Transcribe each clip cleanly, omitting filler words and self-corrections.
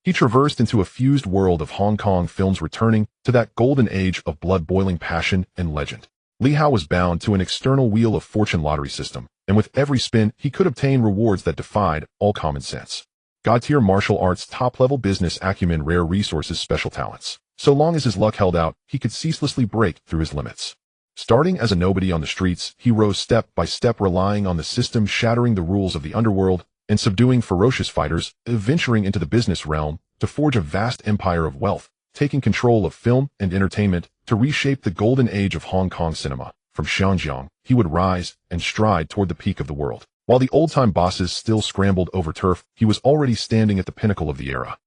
He traversed into a fused world of Hong Kong films, returning to that golden age of blood-boiling passion and legend. Li Hao was bound to an external Wheel of Fortune lottery system, and with every spin, he could obtain rewards that defied all common sense. God-tier martial arts, top-level business acumen, rare resources, special talents. So long as his luck held out, he could ceaselessly break through his limits. Starting as a nobody on the streets, he rose step by step, relying on the system, shattering the rules of the underworld, and subduing ferocious fighters, venturing into the business realm to forge a vast empire of wealth, taking control of film and entertainment to reshape the golden age of Hong Kong cinema. From Xinjiang, he would rise and stride toward the peak of the world. While the old-time bosses still scrambled over turf, he was already standing at the pinnacle of the era.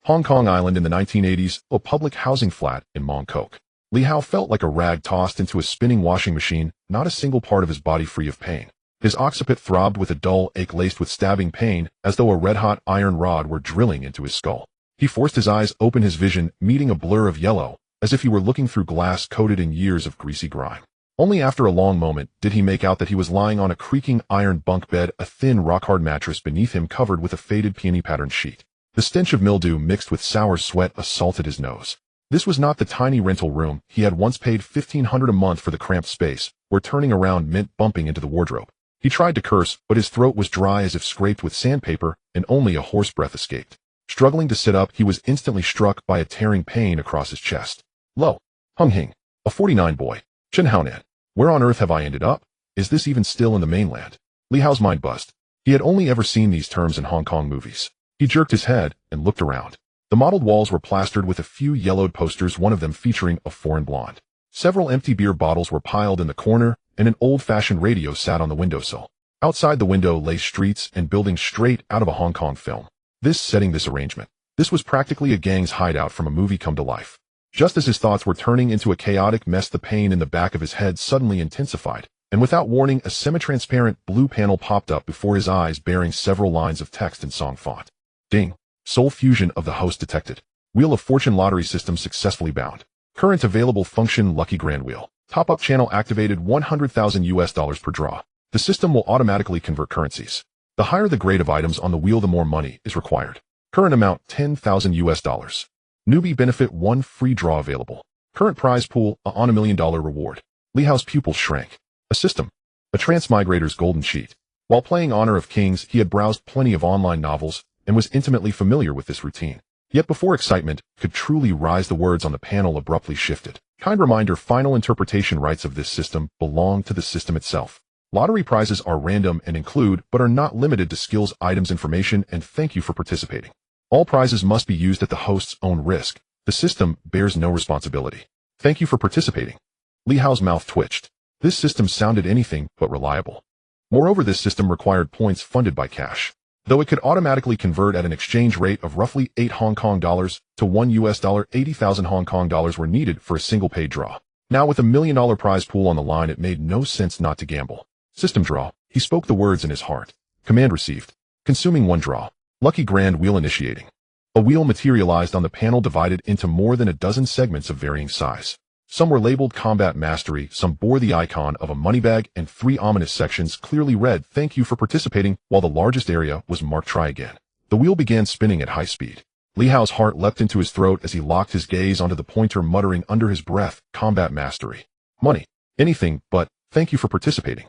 Hong Kong Island in the 1980s, a public housing flat in Mong Kok. Li Hao felt like a rag tossed into a spinning washing machine, not a single part of his body free of pain. His occiput throbbed with a dull ache laced with stabbing pain, as though a red-hot iron rod were drilling into his skull. He forced his eyes open, his vision meeting a blur of yellow, as if he were looking through glass coated in years of greasy grime. Only after a long moment did he make out that he was lying on a creaking iron bunk bed, a thin rock-hard mattress beneath him covered with a faded peony-patterned sheet. The stench of mildew mixed with sour sweat assaulted his nose. This was not the tiny rental room he had once paid $1,500 a month for, the cramped space, where turning around meant bumping into the wardrobe. He tried to curse, but his throat was dry as if scraped with sandpaper, and only a hoarse breath escaped. Struggling to sit up, he was instantly struck by a tearing pain across his chest. Lo! Hung Hing. A 49 boy. Chen Haonan. Where on earth have I ended up? Is this even still in the mainland? Li Hao's mind buzzed. He had only ever seen these terms in Hong Kong movies. He jerked his head and looked around. The mottled walls were plastered with a few yellowed posters, one of them featuring a foreign blonde. Several empty beer bottles were piled in the corner, and an old-fashioned radio sat on the windowsill. Outside the window lay streets and buildings straight out of a Hong Kong film. This arrangement. This was practically a gang's hideout from a movie come to life. Just as his thoughts were turning into a chaotic mess, the pain in the back of his head suddenly intensified, and without warning, a semi-transparent blue panel popped up before his eyes, bearing several lines of text in song font. Ding. Soul fusion of the host detected. Wheel of Fortune lottery system successfully bound. Current available function: Lucky Grand Wheel. Top-up channel activated, $100,000 per draw. The system will automatically convert currencies. The higher the grade of items on the wheel, the more money is required. Current amount $10,000. Newbie benefit: 1 free draw available. Current prize pool: on $1 million reward. Li Hao's pupils shrank. A system. A transmigrator's golden sheet. While playing Honor of Kings, he had browsed plenty of online novels and was intimately familiar with this routine. Yet before excitement could truly rise, the words on the panel abruptly shifted. Kind reminder: final interpretation rights of this system belong to the system itself. Lottery prizes are random and include, but are not limited to, skills, items, information, and thank you for participating. All prizes must be used at the host's own risk. The system bears no responsibility. Thank you for participating. Li Hao's mouth twitched. This system sounded anything but reliable. Moreover, this system required points funded by cash. Though it could automatically convert at an exchange rate of roughly 8 Hong Kong dollars to $1, 80,000 Hong Kong dollars were needed for a single paid draw. Now, with $1 million prize pool on the line, it made no sense not to gamble. System draw. He spoke the words in his heart. Command received. Consuming 1 draw. Lucky Grand Wheel initiating. A wheel materialized on the panel, divided into more than a dozen segments of varying size. Some were labeled Combat Mastery, some bore the icon of a money bag, and 3 ominous sections clearly read, "Thank you for participating," while the largest area was marked "Try again." The wheel began spinning at high speed. Li Hao's heart leapt into his throat as he locked his gaze onto the pointer, muttering under his breath, "Combat Mastery. Money. Anything but thank you for participating."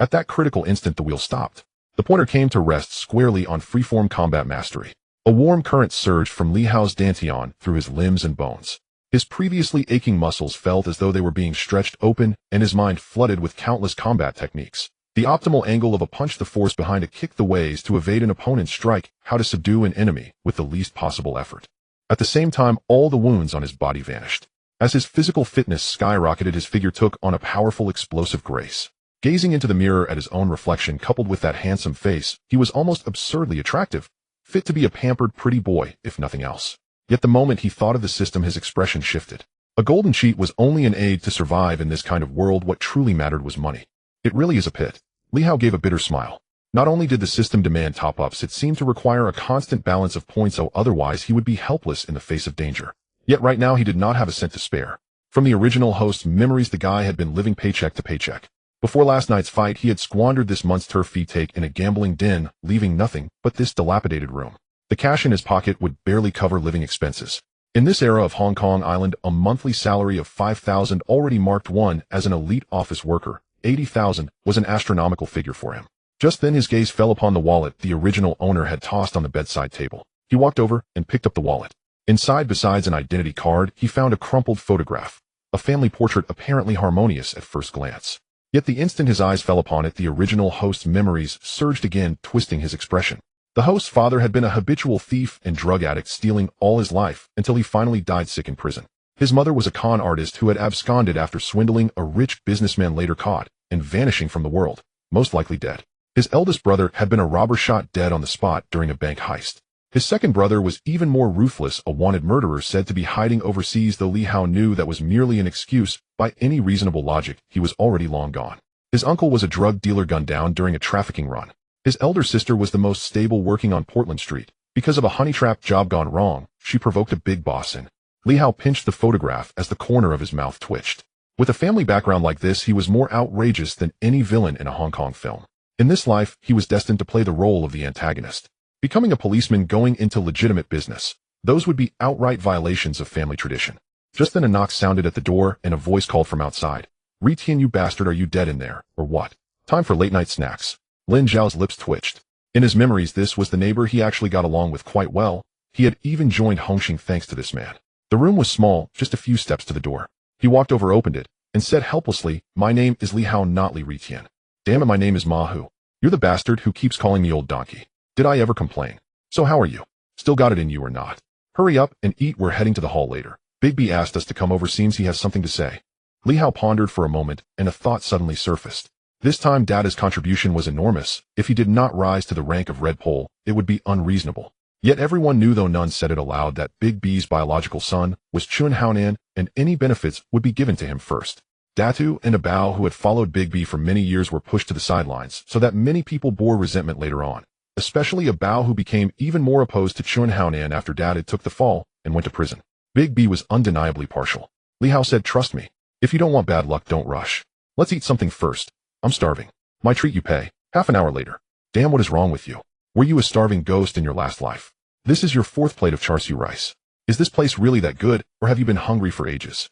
At that critical instant, the wheel stopped. The pointer came to rest squarely on freeform Combat Mastery. A warm current surged from Li Hao's dantian through his limbs and bones. His previously aching muscles felt as though they were being stretched open, and his mind flooded with countless combat techniques. The optimal angle of a punch, the force behind a kick, the ways to evade an opponent's strike, how to subdue an enemy with the least possible effort. At the same time, all the wounds on his body vanished. As his physical fitness skyrocketed, his figure took on a powerful, explosive grace. Gazing into the mirror at his own reflection, coupled with that handsome face, he was almost absurdly attractive, fit to be a pampered pretty boy, if nothing else. Yet the moment he thought of the system, his expression shifted. A golden sheet was only an aid to survive in this kind of world. What truly mattered was money. It really is a pit. Li Hao gave a bitter smile. Not only did the system demand top-ups, it seemed to require a constant balance of points, so otherwise he would be helpless in the face of danger. Yet right now he did not have a cent to spare. From the original host's memories, the guy had been living paycheck to paycheck. Before last night's fight, he had squandered this month's turf fee take in a gambling den, leaving nothing but this dilapidated room. The cash in his pocket would barely cover living expenses. In this era of Hong Kong Island, a monthly salary of 5,000 already marked one as an elite office worker. 80,000 was an astronomical figure for him. Just then his gaze fell upon the wallet the original owner had tossed on the bedside table. He walked over and picked up the wallet. Inside, besides an identity card, he found a crumpled photograph, a family portrait apparently harmonious at first glance. Yet the instant his eyes fell upon it, the original host's memories surged again, twisting his expression. The host's father had been a habitual thief and drug addict, stealing all his life until he finally died sick in prison. His mother was a con artist who had absconded after swindling a rich businessman, later caught and vanishing from the world, most likely dead. His eldest brother had been a robber shot dead on the spot during a bank heist. His second brother was even more ruthless, a wanted murderer said to be hiding overseas, though Li Hao knew that was merely an excuse. By any reasonable logic, he was already long gone. His uncle was a drug dealer gunned down during a trafficking run. His elder sister was the most stable, working on Portland Street. Because of a honey trap job gone wrong, she provoked a big boss in. Li Hao pinched the photograph as the corner of his mouth twitched. With a family background like this, he was more outrageous than any villain in a Hong Kong film. In this life, he was destined to play the role of the antagonist. Becoming a policeman, going into legitimate business. Those would be outright violations of family tradition. Just then a knock sounded at the door and a voice called from outside. "Tian, you bastard, are you dead in there, or what? Time for late night snacks." Lin Zhao's lips twitched. In his memories, this was the neighbor he actually got along with quite well. He had even joined Hongxing thanks to this man. The room was small, just a few steps to the door. He walked over, opened it, and said helplessly, "My name is Li Hao, not Li Tian. Damn it, my name is Ma Hu. You're the bastard who keeps calling me old donkey. Did I ever complain? So how are you? Still got it in you or not? Hurry up and eat, we're heading to the hall later. Big B asked us to come over, seems he has something to say." Li Hao pondered for a moment, and a thought suddenly surfaced. This time Dada's contribution was enormous. If he did not rise to the rank of Red Pole, it would be unreasonable. Yet everyone knew, though none said it aloud, that Big B's biological son was Chun Haonan, and any benefits would be given to him first. Datu and Abao, who had followed Big B for many years, were pushed to the sidelines, so that many people bore resentment later on. Especially Abao, who became even more opposed to Chun Haonan after Dada took the fall and went to prison. Big B was undeniably partial. Li Hao said, "Trust me. If you don't want bad luck, don't rush. Let's eat something first. I'm starving. My treat you pay." Half an hour later. "Damn, what is wrong with you? Were you a starving ghost in your last life? This is your fourth plate of char siu rice. Is this place really that good, or have you been hungry for ages?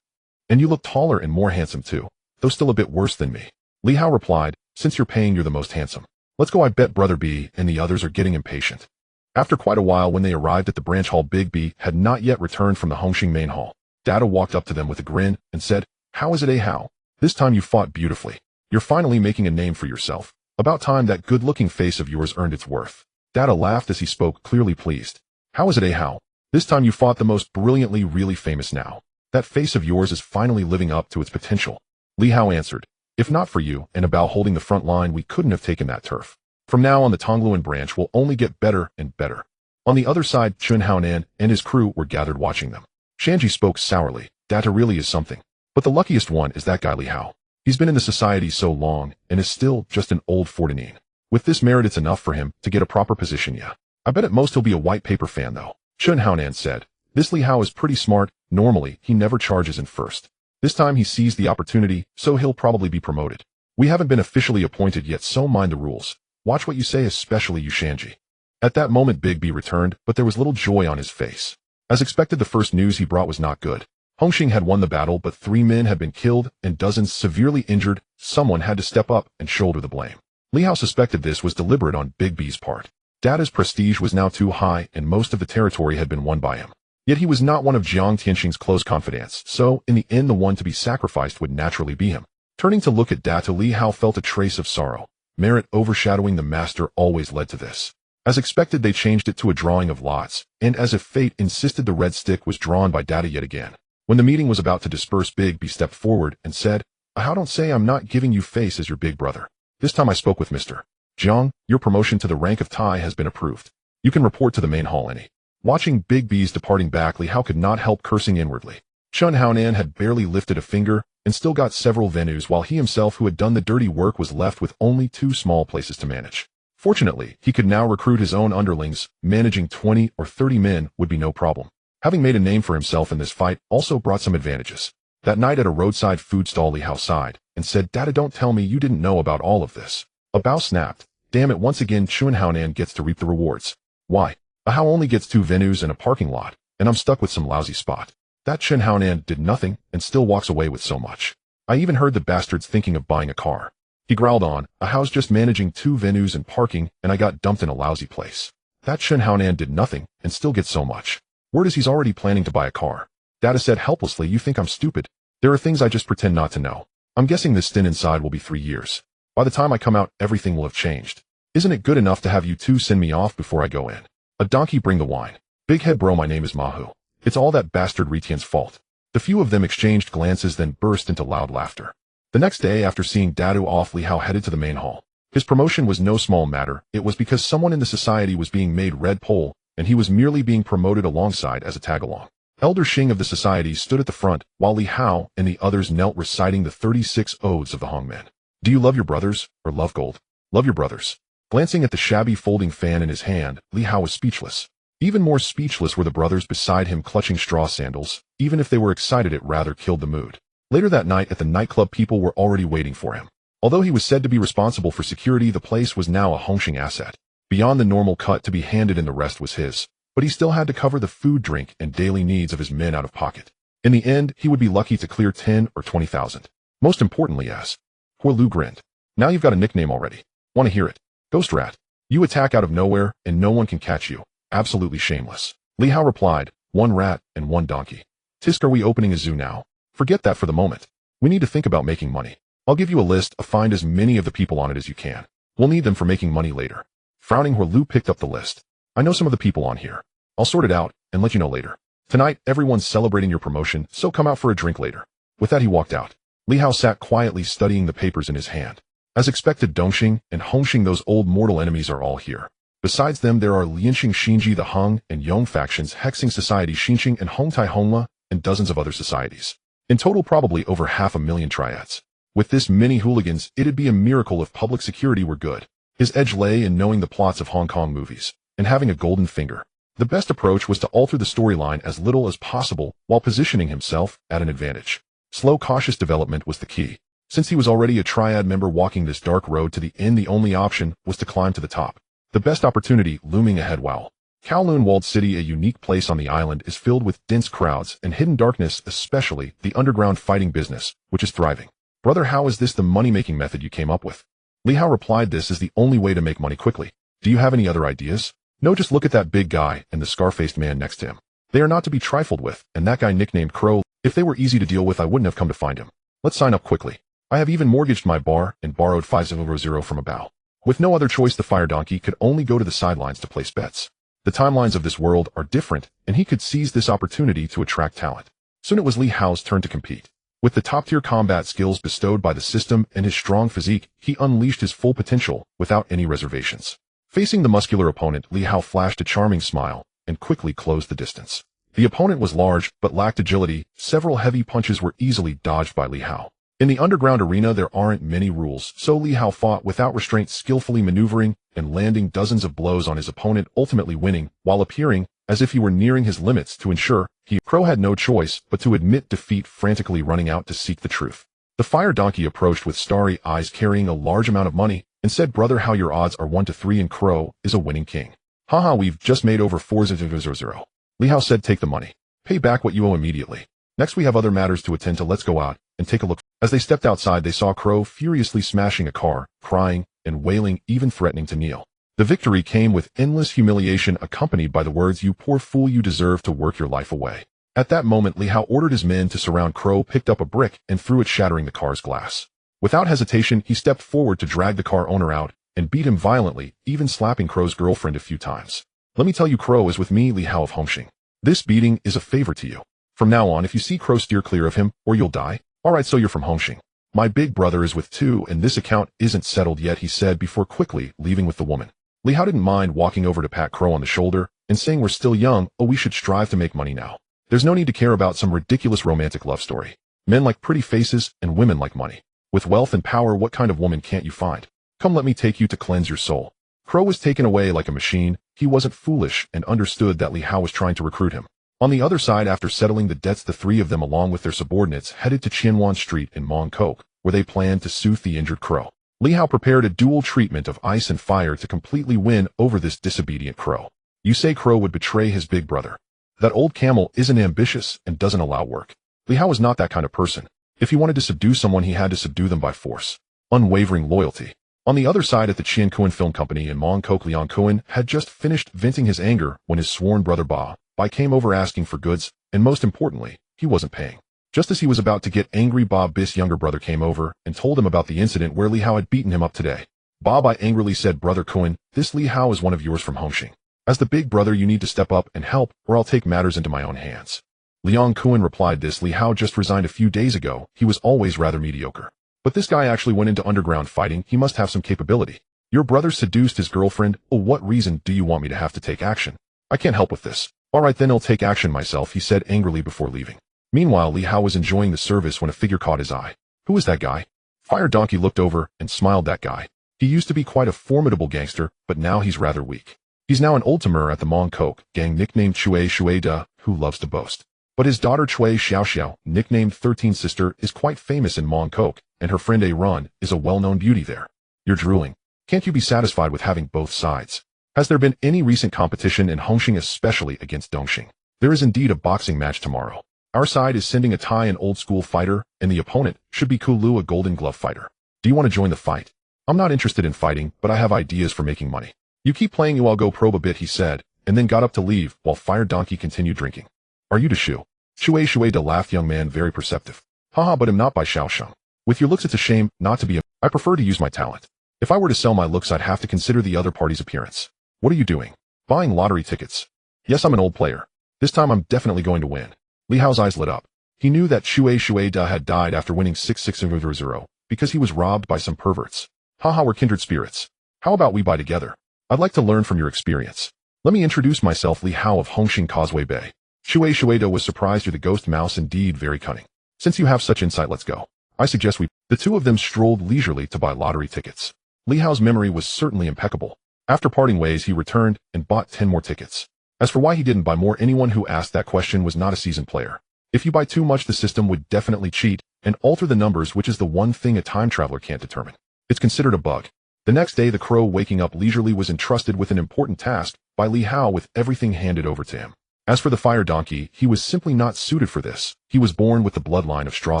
And you look taller and more handsome too, though still a bit worse than me." Li Hao replied, "Since you're paying, you're the most handsome. Let's go, I bet Brother B and the others are getting impatient." After quite a while, when they arrived at the branch hall, Big B had not yet returned from the Hongxing main hall. Dada walked up to them with a grin and said, "How is it, Hao? This time you fought beautifully. You're finally making a name for yourself. About time that good-looking face of yours earned its worth." Dada laughed as he spoke, clearly pleased. "How is it, Hao? This time you fought the most brilliantly, really famous now. That face of yours is finally living up to its potential." Li Hao answered, "If not for you and Abao holding the front line, we couldn't have taken that turf. From now on, the Kowloon branch will only get better and better." On the other side, Chun Haonan and his crew were gathered watching them. Shanji spoke sourly, "Data really is something. But the luckiest one is that guy Li Hao. He's been in the society so long and is still just an old 14. With this merit, it's enough for him to get a proper position, yeah. I bet at most he'll be a white paper fan though." Chun Haonan said, "This Li Hao is pretty smart. Normally, he never charges in first. This time he seized the opportunity, so he'll probably be promoted. We haven't been officially appointed yet, so mind the rules. Watch what you say, especially you, Shanji." At that moment Big B returned, but there was little joy on his face. As expected, the first news he brought was not good. Hongxing had won the battle, but 3 men had been killed and dozens severely injured. Someone had to step up and shoulder the blame. Li Hao suspected this was deliberate on Big B's part. Dada's prestige was now too high and most of the territory had been won by him. Yet he was not one of Jiang Tianxing's close confidants, so in the end the one to be sacrificed would naturally be him. Turning to look at Data, Li Hao felt a trace of sorrow. Merit overshadowing the master always led to this. As expected, they changed it to a drawing of lots, and as if fate insisted, the red stick was drawn by Data yet again. When the meeting was about to disperse, Big B stepped forward and said, "How don't say I'm not giving you face as your big brother. This time I spoke with Mr. Jiang. Your promotion to the rank of Tai has been approved. You can report to the main hall any." Watching Big B's departing back, Li Hao could not help cursing inwardly. Chun Haonan had barely lifted a finger and still got several venues, while he himself, who had done the dirty work, was left with only 2 small places to manage. Fortunately, he could now recruit his own underlings. Managing 20 or 30 men would be no problem. Having made a name for himself in this fight also brought some advantages. That night at a roadside food stall, Li Hao sighed and said, "Dada, don't tell me you didn't know about all of this." Abao snapped, "Damn it, once again Chun Haonan gets to reap the rewards. Why? A Hao only gets 2 venues and a parking lot, and I'm stuck with some lousy spot. That Chen Haonan did nothing and still walks away with so much. I even heard the bastard's thinking of buying a car. He growled on, a Hao's just managing 2 venues and parking, and I got dumped in a lousy place. That Chen Haonan did nothing and still gets so much. Word is he's already planning to buy a car. Data said helplessly, you think I'm stupid? There are things I just pretend not to know. I'm guessing this stint inside will be 3 years. By the time I come out, everything will have changed. Isn't it good enough to have you 2 send me off before I go in? A donkey bring the wine. Big head bro, my name is Mahu. It's all that bastard Retian's fault. The few of them exchanged glances then burst into loud laughter. The next day, after seeing Dadu off, Li Hao headed to the main hall. His promotion was no small matter. It was because someone in the society was being made red pole, and he was merely being promoted alongside as a tag-along. Elder Xing of the society stood at the front, while Li Hao and the others knelt reciting the 36 oaths of the Hongmen. Do you love your brothers, or love gold? Love your brothers. Glancing at the shabby folding fan in his hand, Li Hao was speechless. Even more speechless were the brothers beside him clutching straw sandals. Even if they were excited, it rather killed the mood. Later that night at the nightclub, people were already waiting for him. Although he was said to be responsible for security, the place was now a Hongxing asset. Beyond the normal cut to be handed in, the rest was his. But he still had to cover the food, drink, and daily needs of his men out of pocket. In the end, he would be lucky to clear 10 or 20,000. Most importantly, as Huo Lu grinned. Now you've got a nickname already. Want to hear it? Ghost Rat. You attack out of nowhere, and no one can catch you. Absolutely shameless. Li Hao replied, 1 rat and 1 donkey. Tisk, are we opening a zoo now? Forget that for the moment. We need to think about making money. I'll give you a list, find as many of the people on it as you can. We'll need them for making money later. Frowning, Huo Lu picked up the list. I know some of the people on here. I'll sort it out and let you know later. Tonight, everyone's celebrating your promotion, so come out for a drink later. With that, he walked out. Li Hao sat quietly studying the papers in his hand. As expected, Dongxing and Hongxing, those old mortal enemies, are all here. Besides them, there are Lianxing Xinji, the Hung and Yong factions, Hexing Society, Xinxing and Hongtai Hongla, and dozens of other societies. In total, probably over 500,000 triads. With this many hooligans, it'd be a miracle if public security were good. His edge lay in knowing the plots of Hong Kong movies, and having a golden finger. The best approach was to alter the storyline as little as possible while positioning himself at an advantage. Slow, cautious development was the key. Since he was already a triad member walking this dark road to the end, the only option was to climb to the top. The best opportunity looming ahead. While Kowloon walled city, a unique place on the island, is filled with dense crowds and hidden darkness, especially the underground fighting business, which is thriving. Brother, how is this the money-making method you came up with? Li Hao replied, this is the only way to make money quickly. Do you have any other ideas? No, just look at that big guy and the scar-faced man next to him. They are not to be trifled with, and that guy nicknamed Crow. If they were easy to deal with, I wouldn't have come to find him. Let's sign up quickly. I have even mortgaged my bar and borrowed 500 from a bow. With no other choice, the fire donkey could only go to the sidelines to place bets. The timelines of this world are different, and he could seize this opportunity to attract talent. Soon it was Li Hao's turn to compete. With the top-tier combat skills bestowed by the system and his strong physique, he unleashed his full potential without any reservations. Facing the muscular opponent, Li Hao flashed a charming smile and quickly closed the distance. The opponent was large but lacked agility. Several heavy punches were easily dodged by Li Hao. In the underground arena, there aren't many rules, so Li Hao fought without restraint, skillfully maneuvering and landing dozens of blows on his opponent, ultimately winning, while appearing as if he were nearing his limits. To ensure Crow had no choice but to admit defeat, frantically running out to seek the truth. The fire donkey approached with starry eyes, carrying a large amount of money, and said, brother, how your odds are 1 to 3 and Crow is a winning king. Haha, we've just made over 4,000. Li Hao said, take the money. Pay back what you owe immediately. Next we have other matters to attend to. Let's go out and take a look. As they stepped outside, they saw Crow furiously smashing a car, crying and wailing, even threatening to kneel. The victory came with endless humiliation, accompanied by the words, you poor fool, you deserve to work your life away. At that moment, Li Hao ordered his men to surround Crow, picked up a brick and threw it, shattering the car's glass. Without hesitation, he stepped forward to drag the car owner out and beat him violently, even slapping Crow's girlfriend a few times. Let me tell you, Crow is with me, Li Hao of Hongxing. This beating is a favor to you. From now on, if you see Crow, steer clear of him, or you'll die. Alright, so you're from Hongxing. My big brother is with too, and this account isn't settled yet, he said before quickly leaving with the woman. Li Hao didn't mind walking over to pat Crow on the shoulder and saying, we're still young, oh, we should strive to make money now. There's no need to care about some ridiculous romantic love story. Men like pretty faces and women like money. With wealth and power, what kind of woman can't you find? Come, let me take you to cleanse your soul. Crow was taken away like a machine. He wasn't foolish and understood that Li Hao was trying to recruit him. On the other side, after settling the debts, the three of them, along with their subordinates, headed to Qianwan Street in Mong Kok, where they planned to soothe the injured Crow. Li Hao prepared a dual treatment of ice and fire to completely win over this disobedient Crow. You say Crow would betray his big brother. That old camel isn't ambitious and doesn't allow work. Li Hao was not that kind of person. If he wanted to subdue someone, he had to subdue them by force. Unwavering loyalty. On the other side at the Tian Kowloon Film Company in Mongkok, Liang Kowloon had just finished venting his anger when his sworn brother Bai came over asking for goods, and most importantly, he wasn't paying. Just as he was about to get angry, Bis' younger brother came over and told him about the incident where Li Hao had beaten him up today. Bai angrily said, "Brother Kowloon, this Li Hao is one of yours from Hongxing. As the big brother, you need to step up and help, or I'll take matters into my own hands." Liang Kowloon replied, "This Li Hao just resigned a few days ago. He was always rather mediocre. But this guy actually went into underground fighting. He must have some capability. Your brother seduced his girlfriend. Oh, what reason do you want me to have to take action? I can't help with this." "All right, then I'll take action myself," he said angrily before leaving. Meanwhile, Li Hao was enjoying the service when a figure caught his eye. "Who is that guy?" Fire Donkey looked over and smiled. "That guy. He used to be quite a formidable gangster, but now he's rather weak. He's now an ultimator at the Mongkok gang nicknamed Chui Shuida, who loves to boast. But his daughter Chui Xiaoxiao, nicknamed 13th Sister, is quite famous in Mongkok, and her friend Aaron is a well-known beauty there." "You're drooling. Can't you be satisfied with having both sides? Has there been any recent competition in Hongxing, especially against Dongxing? There is indeed a boxing match tomorrow. Our side is sending a Tai, an old-school fighter, and the opponent should be Kowloon, a golden glove fighter. Do you want to join the fight?" "I'm not interested in fighting, but I have ideas for making money." "You keep playing, I'll go probe a bit," he said, and then got up to leave while Fire Donkey continued drinking. "Are you Shu?" Shuida laughed. "Young man, very perceptive." "Haha, but I'm not by Xiaosheng. With your looks, it's a shame not to be a... I prefer to use my talent. If I were to sell my looks, I'd have to consider the other party's appearance." "What are you doing?" "Buying lottery tickets." "Yes, I'm an old player. This time I'm definitely going to win." Li Hao's eyes lit up. He knew that Shuida had died after winning 660 because he was robbed by some perverts. "Haha, we're kindred spirits. How about we buy together? I'd like to learn from your experience. Let me introduce myself, Li Hao of Hongxing Causeway Bay." Shuida was surprised. "You're the ghost mouse, indeed very cunning. Since you have such insight, let's go. I suggest we..." The two of them strolled leisurely to buy lottery tickets. Li Hao's memory was certainly impeccable. After parting ways, he returned and bought 10 more tickets. As for why he didn't buy more, anyone who asked that question was not a seasoned player. If you buy too much, the system would definitely cheat and alter the numbers, which is the one thing a time traveler can't determine. It's considered a bug. The next day, the Crow, waking up leisurely, was entrusted with an important task by Li Hao, with everything handed over to him. As for the Fire Donkey, he was simply not suited for this. He was born with the bloodline of straw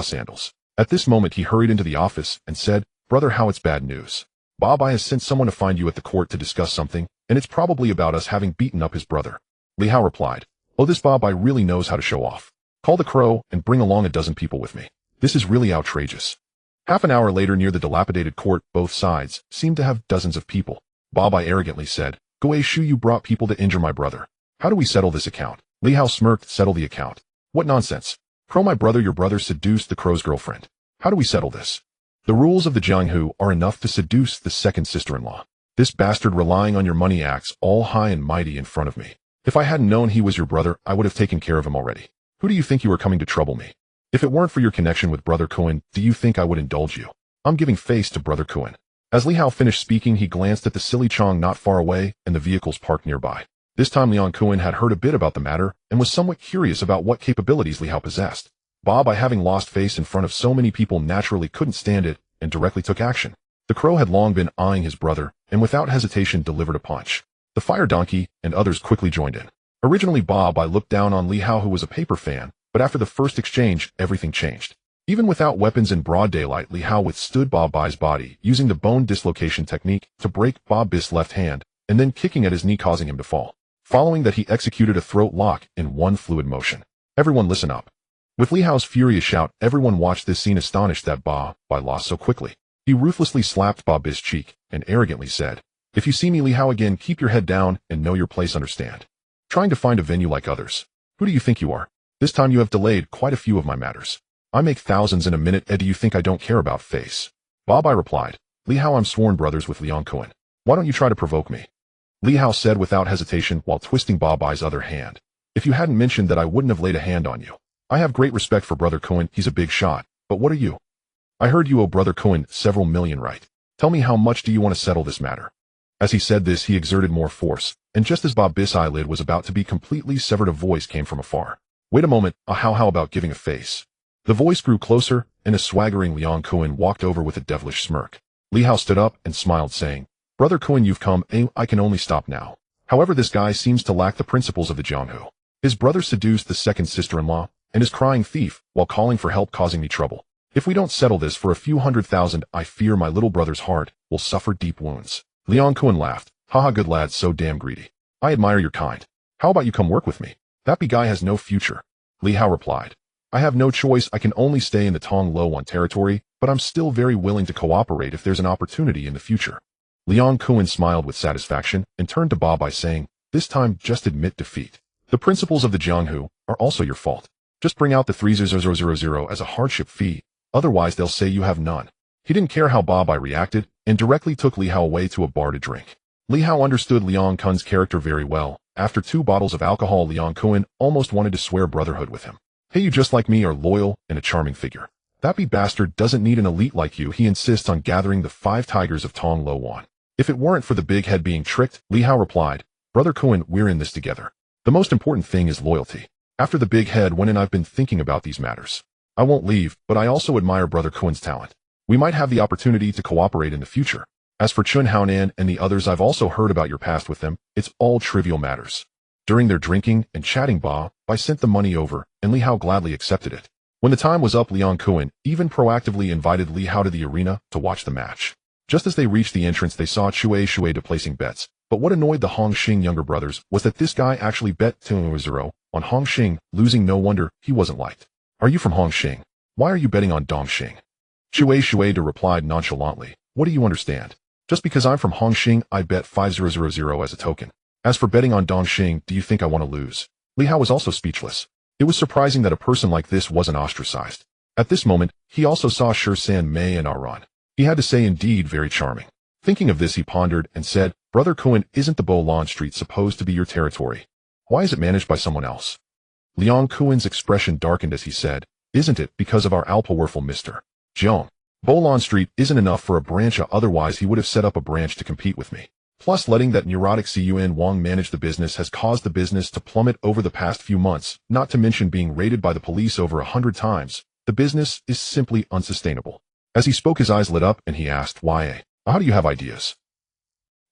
sandals. At this moment, he hurried into the office and said, "Brother Hao, it's bad news. Bai has sent someone to find you at the court to discuss something, and it's probably about us having beaten up his brother." Li Hao replied, "Oh, this Bai really knows how to show off. Call the Crow and bring along a dozen people with me. This is really outrageous." Half an hour later, near the dilapidated court, both sides seemed to have dozens of people. Bai arrogantly said, "Go Shu, you brought people to injure my brother. How do we settle this account?" Li Hao smirked. "Settle the account? What nonsense. Crow, my brother, your brother seduced the Crow's girlfriend. How do we settle this? The rules of the Jianghu are enough to seduce the second sister-in-law. This bastard, relying on your money, acts all high and mighty in front of me. If I hadn't known he was your brother, I would have taken care of him already. Who do you think you are coming to trouble me? If it weren't for your connection with Brother Kowloon, do you think I would indulge you? I'm giving face to Brother Kowloon." As Li Hao finished speaking, he glanced at the silly Chong not far away and the vehicles parked nearby. This time, Liang Kowloon had heard a bit about the matter and was somewhat curious about what capabilities Li Hao possessed. By having lost face in front of so many people, naturally couldn't stand it and directly took action. The Crow had long been eyeing his brother and without hesitation delivered a punch. The Fire Donkey and others quickly joined in. Originally, Bai looked down on Li Hao, who was a paper fan, but after the first exchange, everything changed. Even without weapons in broad daylight, Li Hao withstood Bai's body, using the bone dislocation technique to break Bai's left hand, and then kicking at his knee, causing him to fall. Following that, he executed a throat lock in one fluid motion. "Everyone listen up." With Li Hao's furious shout, everyone watched this scene, astonished that Bai lost so quickly. He ruthlessly slapped Bai's cheek and arrogantly said, "If you see me, Li Hao, again, keep your head down and know your place, understand? Trying to find a venue like others. Who do you think you are? This time you have delayed quite a few of my matters. I make thousands in a minute, and do you think I don't care about face?" Bai replied, "Li Hao, I'm sworn brothers with Liang Kowloon. Why don't you try to provoke me?" Li Hao said without hesitation while twisting Bai's other hand, "If you hadn't mentioned that, I wouldn't have laid a hand on you. I have great respect for Brother Kowloon, he's a big shot, but what are you? I heard you owe Brother Kowloon several million, right? Tell me, how much do you want to settle this matter?" As he said this, he exerted more force, and just as Bai's eyelid was about to be completely severed, a voice came from afar. "Wait a moment, how about giving a face?" The voice grew closer, and a swaggering Liang Kowloon walked over with a devilish smirk. Li Hao stood up and smiled, saying, "Brother Kowloon, you've come, I can only stop now. However, this guy seems to lack the principles of the Jianghu. His brother seduced the second sister-in-law, and is crying thief while calling for help, causing me trouble. If we don't settle this for a few $100,000, I fear my little brother's heart will suffer deep wounds. Liang Kuan laughed. Haha, good lad, so damn greedy. I admire your kind. How about you come work with me? That big guy has no future. Li Hao replied. I have no choice, I can only stay in the Tong Lo Wan territory, but I'm still very willing to cooperate if there's an opportunity in the future. Liang Kuan smiled with satisfaction and turned to Ba by saying, this time just admit defeat. The principles of the Jianghu are also your fault. Just bring out the 30,000 as a hardship fee, otherwise they'll say you have none. He didn't care how Ba Bai reacted and directly took Li Hao away to a bar to drink. Li Hao understood Liang Kun's character very well. After 2 bottles of alcohol, Liang Kuan almost wanted to swear brotherhood with him. Hey, you just like me are loyal and a charming figure. That bastard doesn't need an elite like you. He insists on gathering the 5 tigers of Tong Lo Wan. If it weren't for the big head being tricked, Li Hao replied, Brother Kuan, we're in this together. The most important thing is loyalty. After the big head went in, I've been thinking about these matters. I won't leave, but I also admire Brother Kuan's talent. We might have the opportunity to cooperate in the future. As for Chun Haonan and the others, I've also heard about your past with them. It's all trivial matters. During their drinking and chatting, Ba Bai sent the money over, and Li Hao gladly accepted it. When the time was up, Liang Kuan even proactively invited Li Hao to the arena to watch the match. Just as they reached the entrance, they saw Shui placing bets. But what annoyed the Hongxing younger brothers was that this guy actually bet 2-0 on Hongxing, losing. No wonder he wasn't liked. Are you from Hongxing? Why are you betting on Dongxing? Shui replied nonchalantly. What do you understand? Just because I'm from Hongxing, I bet 5000 as a token. As for betting on Dongxing, do you think I want to lose? Li Hao was also speechless. It was surprising that a person like this wasn't ostracized. At this moment, he also saw San Mei and Aran. He had to say, indeed, very charming. Thinking of this, he pondered and said, Brother Kuan, isn't the Bolon Street supposed to be your territory? Why is it managed by someone else? Liang Kuan's expression darkened as he said, Isn't it because of our all-powerful Mr. Jiang? Bolon Street isn't enough for a branch, otherwise he would have set up a branch to compete with me. Plus, letting that neurotic Cun Wang manage the business has caused the business to plummet over the past few months, not to mention being raided by the police over 100 times. The business is simply unsustainable. As he spoke, his eyes lit up and he asked, Why? How do you have ideas?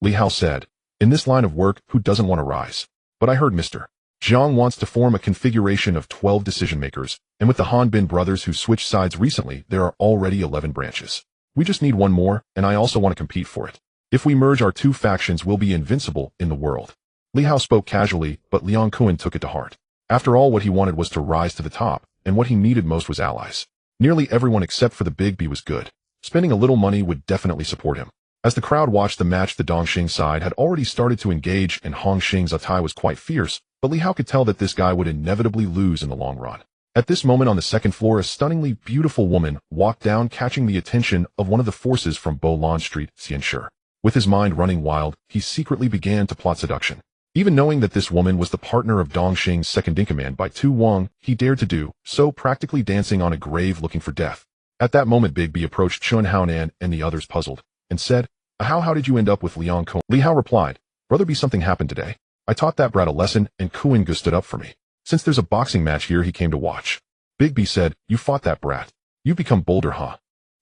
Li Hao said, In this line of work, who doesn't want to rise? But I heard Mr. Jiang wants to form a configuration of 12 decision-makers, and with the Han Bin brothers who switched sides recently, there are already 11 branches. We just need one more, and I also want to compete for it. If we merge our 2 factions, we'll be invincible in the world. Li Hao spoke casually, but Liang Kuan took it to heart. After all, what he wanted was to rise to the top, and what he needed most was allies. Nearly everyone except for the Big B was good. Spending a little money would definitely support him. As the crowd watched the match, the Dongxing side had already started to engage, and Hongxing's attack was quite fierce, but Li Hao could tell that this guy would inevitably lose in the long run. At this moment on the second floor, a stunningly beautiful woman walked down, catching the attention of one of the forces from Bolon Street, Xianshi. With his mind running wild, he secretly began to plot seduction. Even knowing that this woman was the partner of Dongxing's second-in-command by Tu Wang, he dared to do so, practically dancing on a grave looking for death. At that moment, Big B approached Chun Haonan and the others, puzzled, and said, How did you end up with Liang Kuan? Li Hao replied, Brother B, something happened today. I taught that brat a lesson, and Kuan Gu stood up for me. Since there's a boxing match here, he came to watch. Big B said, You fought that brat. You've become bolder, huh?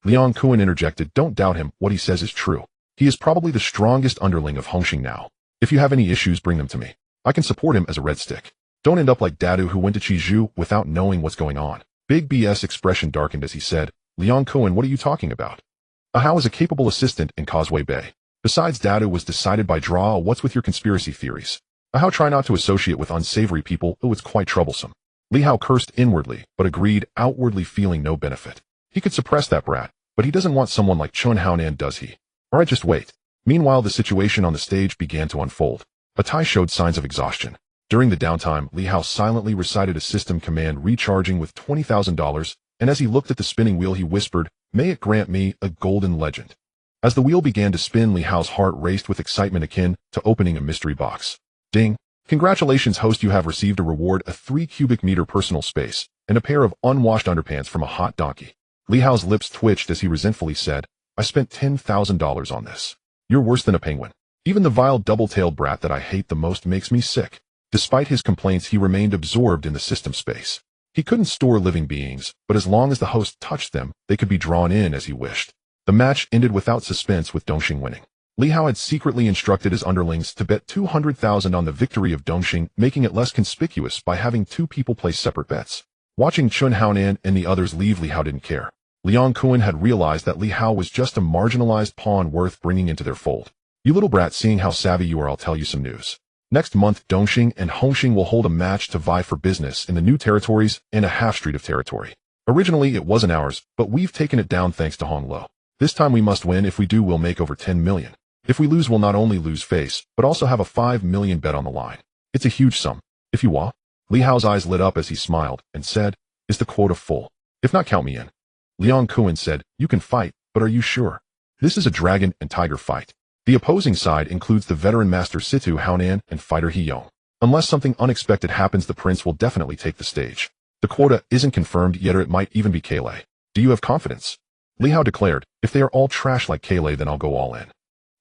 Liang Kuan interjected, Don't doubt him, what he says is true. He is probably the strongest underling of Hongxing now. If you have any issues, bring them to me. I can support him as a red stick. Don't end up like Dadu, who went to Chizhu without knowing what's going on. Big B's expression darkened as he said, Liang Kuan, what are you talking about? Ahao is a capable assistant in Causeway Bay. Besides, Dadu was decided by draw. What's with your conspiracy theories? Ahao, try not to associate with unsavory people. Oh, it's quite troublesome. Li Hao cursed inwardly, but agreed, outwardly feeling no benefit. He could suppress that brat, but he doesn't want someone like Chun Haonan, does he? Alright, just wait. Meanwhile, the situation on the stage began to unfold. Atai showed signs of exhaustion. During the downtime, Li Hao silently recited a system command recharging with $20,000, and as he looked at the spinning wheel, he whispered, May it grant me a golden legend. As the wheel began to spin, Li Hao's heart raced with excitement akin to opening a mystery box. Ding! Congratulations, host, you have received a reward, a 3 cubic meter personal space, and a pair of unwashed underpants from a hot donkey. Li Hao's lips twitched as he resentfully said, I spent $10,000 on this. You're worse than a penguin. Even the vile double-tailed brat that I hate the most makes me sick. Despite his complaints, he remained absorbed in the system space. He couldn't store living beings, but as long as the host touched them, they could be drawn in as he wished. The match ended without suspense, with Dongxing winning. Li Hao had secretly instructed his underlings to bet 200,000 on the victory of Dongxing, making it less conspicuous by having two people place separate bets. Watching Chun Haonan and the others leave, Li Hao didn't care. Liang Kuan had realized that Li Hao was just a marginalized pawn worth bringing into their fold. You little brat, seeing how savvy you are, I'll tell you some news. Next month, Dongxing and Hongxing will hold a match to vie for business in the new territories and a half-street of territory. Originally, it wasn't ours, but we've taken it down thanks to Hong Lo. This time we must win. If we do, we'll make over 10 million. If we lose, we'll not only lose face, but also have a 5 million bet on the line. It's a huge sum. If you want. Li Hao's eyes lit up as he smiled and said, "Is the quota full? If not, count me in." Liang Kuan said, "You can fight, but are you sure? This is a dragon and tiger fight. The opposing side includes the veteran master Situ Haonan and fighter He Yong. Unless something unexpected happens, the prince will definitely take the stage. The quota isn't confirmed yet, or it might even be Kaylai. Do you have confidence?" Li Hao declared, "If they are all trash like Kaylai, then I'll go all in."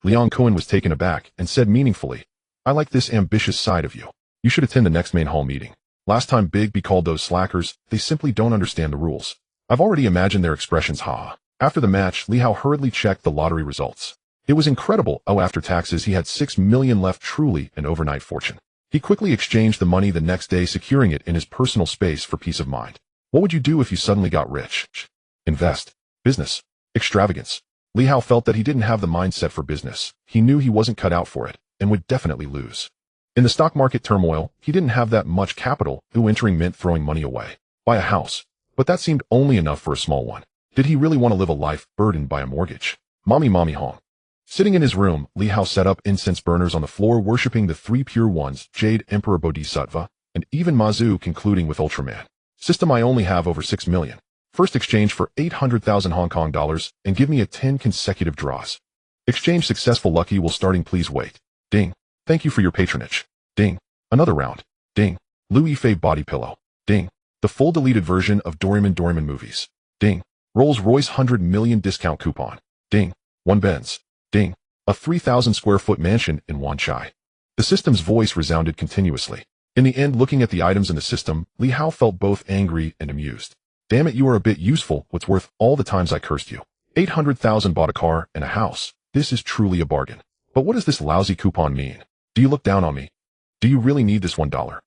Liang Kuan was taken aback and said meaningfully, "I like this ambitious side of you. You should attend the next main hall meeting. Last time Big B called those slackers, they simply don't understand the rules. I've already imagined their expressions, haha." After the match, Li Hao hurriedly checked the lottery results. It was incredible. After taxes, he had 6 million left, truly an overnight fortune. He quickly exchanged the money the next day, securing it in his personal space for peace of mind. What would you do if you suddenly got rich? Invest. Business. Extravagance. Li Hao felt that he didn't have the mindset for business. He knew he wasn't cut out for it, and would definitely lose. In the stock market turmoil, he didn't have that much capital, entering meant throwing money away. Buy a house. But that seemed only enough for a small one. Did he really want to live a life burdened by a mortgage? Mommy Hong. Sitting in his room, Li Hao set up incense burners on the floor, worshipping the three pure ones, Jade Emperor Bodhisattva, and even Mazu, concluding with Ultraman. System: I only have over 6 million. First exchange for 800,000 Hong Kong dollars, and give me a 10 consecutive draws. Exchange successful. Lucky will starting. Please wait. Ding. Thank you for your patronage. Ding. Another round. Ding. Louis Fei body pillow. Ding. The full deleted version of Doraemon movies. Ding. Rolls-Royce 100 million discount coupon. Ding. 1 Benz. Ding. A 3,000 square foot mansion in Wan Chai. The system's voice resounded continuously. In the end, looking at the items in the system, Li Hao felt both angry and amused. Damn it, you are a bit useful. What's worth all the times I cursed you? 800,000 bought a car and a house. This is truly a bargain. But what does this lousy coupon mean? Do you look down on me? Do you really need this $1?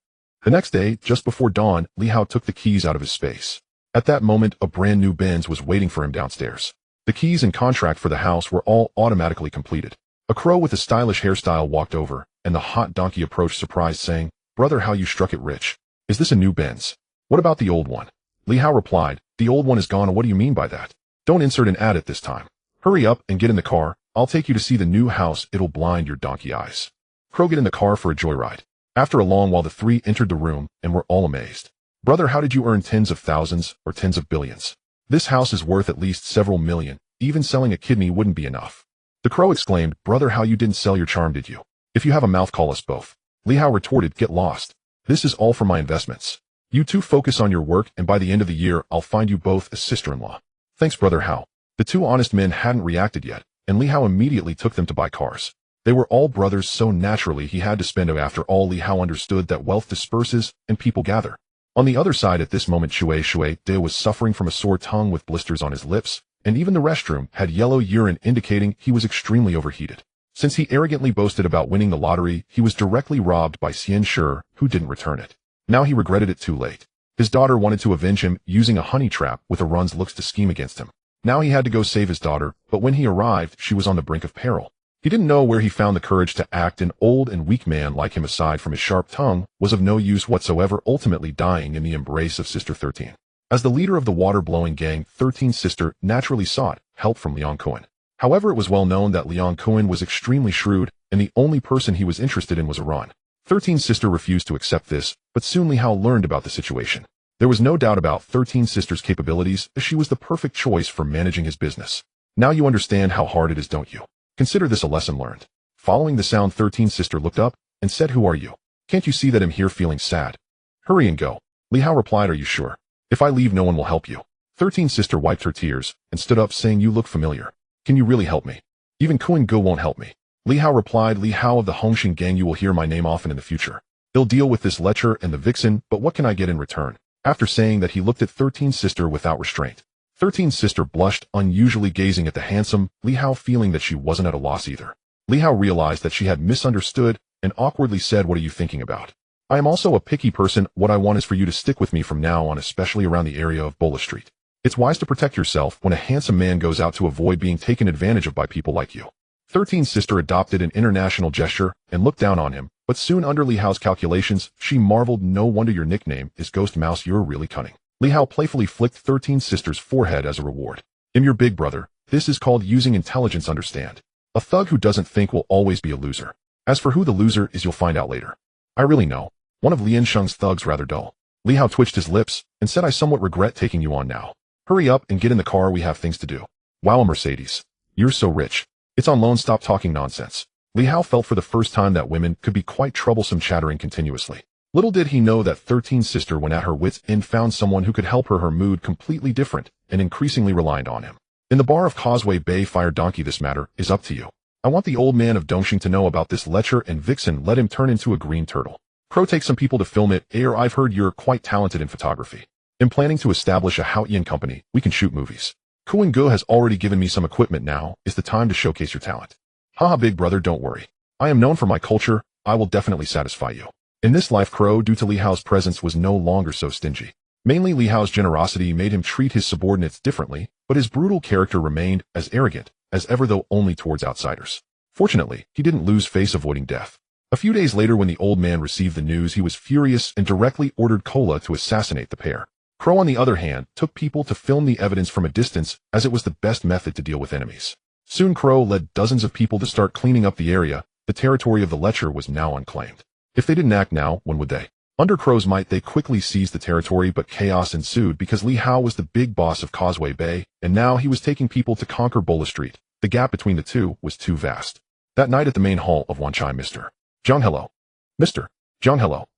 The next day, just before dawn, Li Hao took the keys out of his space. At that moment, a brand new Benz was waiting for him downstairs. The keys and contract for the house were all automatically completed. A crow with a stylish hairstyle walked over, and the hot donkey approached surprised, saying, "Brother, how you struck it rich. Is this a new Benz? What about the old one?" Li Hao replied, "The old one is gone." "What do you mean by that? Don't insert an ad at this time. Hurry up and get in the car. I'll take you to see the new house. It'll blind your donkey eyes." Crow get in the car for a joyride. After a long while, the three entered the room and were all amazed. "Brother, how did you earn tens of thousands or tens of billions? This house is worth at least several million. Even selling a kidney wouldn't be enough." The crow exclaimed, "Brother, how you didn't sell your charm, did you? If you have a mouth, call us both." Li Hao retorted, "Get lost. This is all for my investments. You two focus on your work, and by the end of the year, I'll find you both a sister-in-law." "Thanks, Brother Hao." The two honest men hadn't reacted yet, and Li Hao immediately took them to buy cars. They were all brothers, so naturally he had to spend. After all, Li Hao understood that wealth disperses and people gather. On the other side at this moment, Shui De was suffering from a sore tongue with blisters on his lips, and even the restroom had yellow urine indicating he was extremely overheated. Since he arrogantly boasted about winning the lottery, he was directly robbed by Xian Shi, who didn't return it. Now he regretted it too late. His daughter wanted to avenge him using a honey trap with Arun's looks to scheme against him. Now he had to go save his daughter, but when he arrived, she was on the brink of peril. He didn't know where he found the courage to act. An old and weak man like him, aside from his sharp tongue, was of no use whatsoever, ultimately dying in the embrace of Sister 13. As the leader of the water-blowing gang, 13's sister naturally sought help from Liang Kuan. However, it was well known that Liang Kuan was extremely shrewd, and the only person he was interested in was Arun. 13's sister refused to accept this, but soon Li Hao learned about the situation. There was no doubt about 13's sister's capabilities, as she was the perfect choice for managing his business. Now you understand how hard it is, don't you? Consider this a lesson learned. Following the sound, 13's sister looked up and said, "Who are you? Can't you see that I'm here feeling sad? Hurry and go." Li Hao replied, "Are you sure? If I leave, no one will help you." 13's sister wiped her tears and stood up, saying, "You look familiar. Can you really help me? Even Kuan Go won't help me." Li Hao replied, "Li Hao of the Hongxing gang, you will hear my name often in the future. They'll deal with this lecher and the vixen, but what can I get in return?" After saying that, he looked at 13's sister without restraint. 13's sister blushed unusually, gazing at the handsome Li Hao, feeling that she wasn't at a loss either. Li Hao realized that she had misunderstood and awkwardly said, "What are you thinking about? I am also a picky person. What I want is for you to stick with me from now on, especially around the area of Bola Street. It's wise to protect yourself when a handsome man goes out to avoid being taken advantage of by people like you." 13's sister adopted an international gesture and looked down on him, but soon under Li Hao's calculations, she marveled. "No wonder your nickname is Ghost Mouse. You're really cunning." Li Hao playfully flicked 13's sister's forehead as a reward. "I'm your big brother. This is called using intelligence, understand? A thug who doesn't think will always be a loser. As for who the loser is, you'll find out later." "I really know. One of Lian Sheng's thugs, rather dull." Li Hao twitched his lips and said, "I somewhat regret taking you on now. Hurry up and get in the car, we have things to do." "Wow, a Mercedes. You're so rich. It's on loan, stop talking nonsense." Li Hao felt for the first time that women could be quite troublesome, chattering continuously. Little did he know that 13's sister, when at her wits' end, found someone who could help her mood completely different and increasingly reliant on him. "In the bar of Causeway Bay, Fire Donkey, this matter is up to you. I want the old man of Dongxing to know about this lecture, and Vixen let him turn into a green turtle. Crow, take some people to film it. I've heard you're quite talented in photography. I'm planning to establish a Haotian company. We can shoot movies. Kuan Ge has already given me some equipment. Now is the time to showcase your talent." "Haha, big brother, don't worry. I am known for my culture. I will definitely satisfy you." In this life, Crow, due to Li Hao's presence, was no longer so stingy. Mainly Li Hao's generosity made him treat his subordinates differently, but his brutal character remained as arrogant as ever, though only towards outsiders. Fortunately, he didn't lose face avoiding death. A few days later, when the old man received the news, he was furious and directly ordered Kola to assassinate the pair. Crow, on the other hand, took people to film the evidence from a distance, as it was the best method to deal with enemies. Soon Crow led dozens of people to start cleaning up the area. The territory of the Lecher was now unclaimed. If they didn't act now, when would they? Under Crow's might, they quickly seized the territory, but chaos ensued because Li Hao was the big boss of Causeway Bay, and now he was taking people to conquer Bola Street. The gap between the two was too vast. That night at the main hall of Wanchai, Mr. Zhang, hello. Mr. Zhang, hello.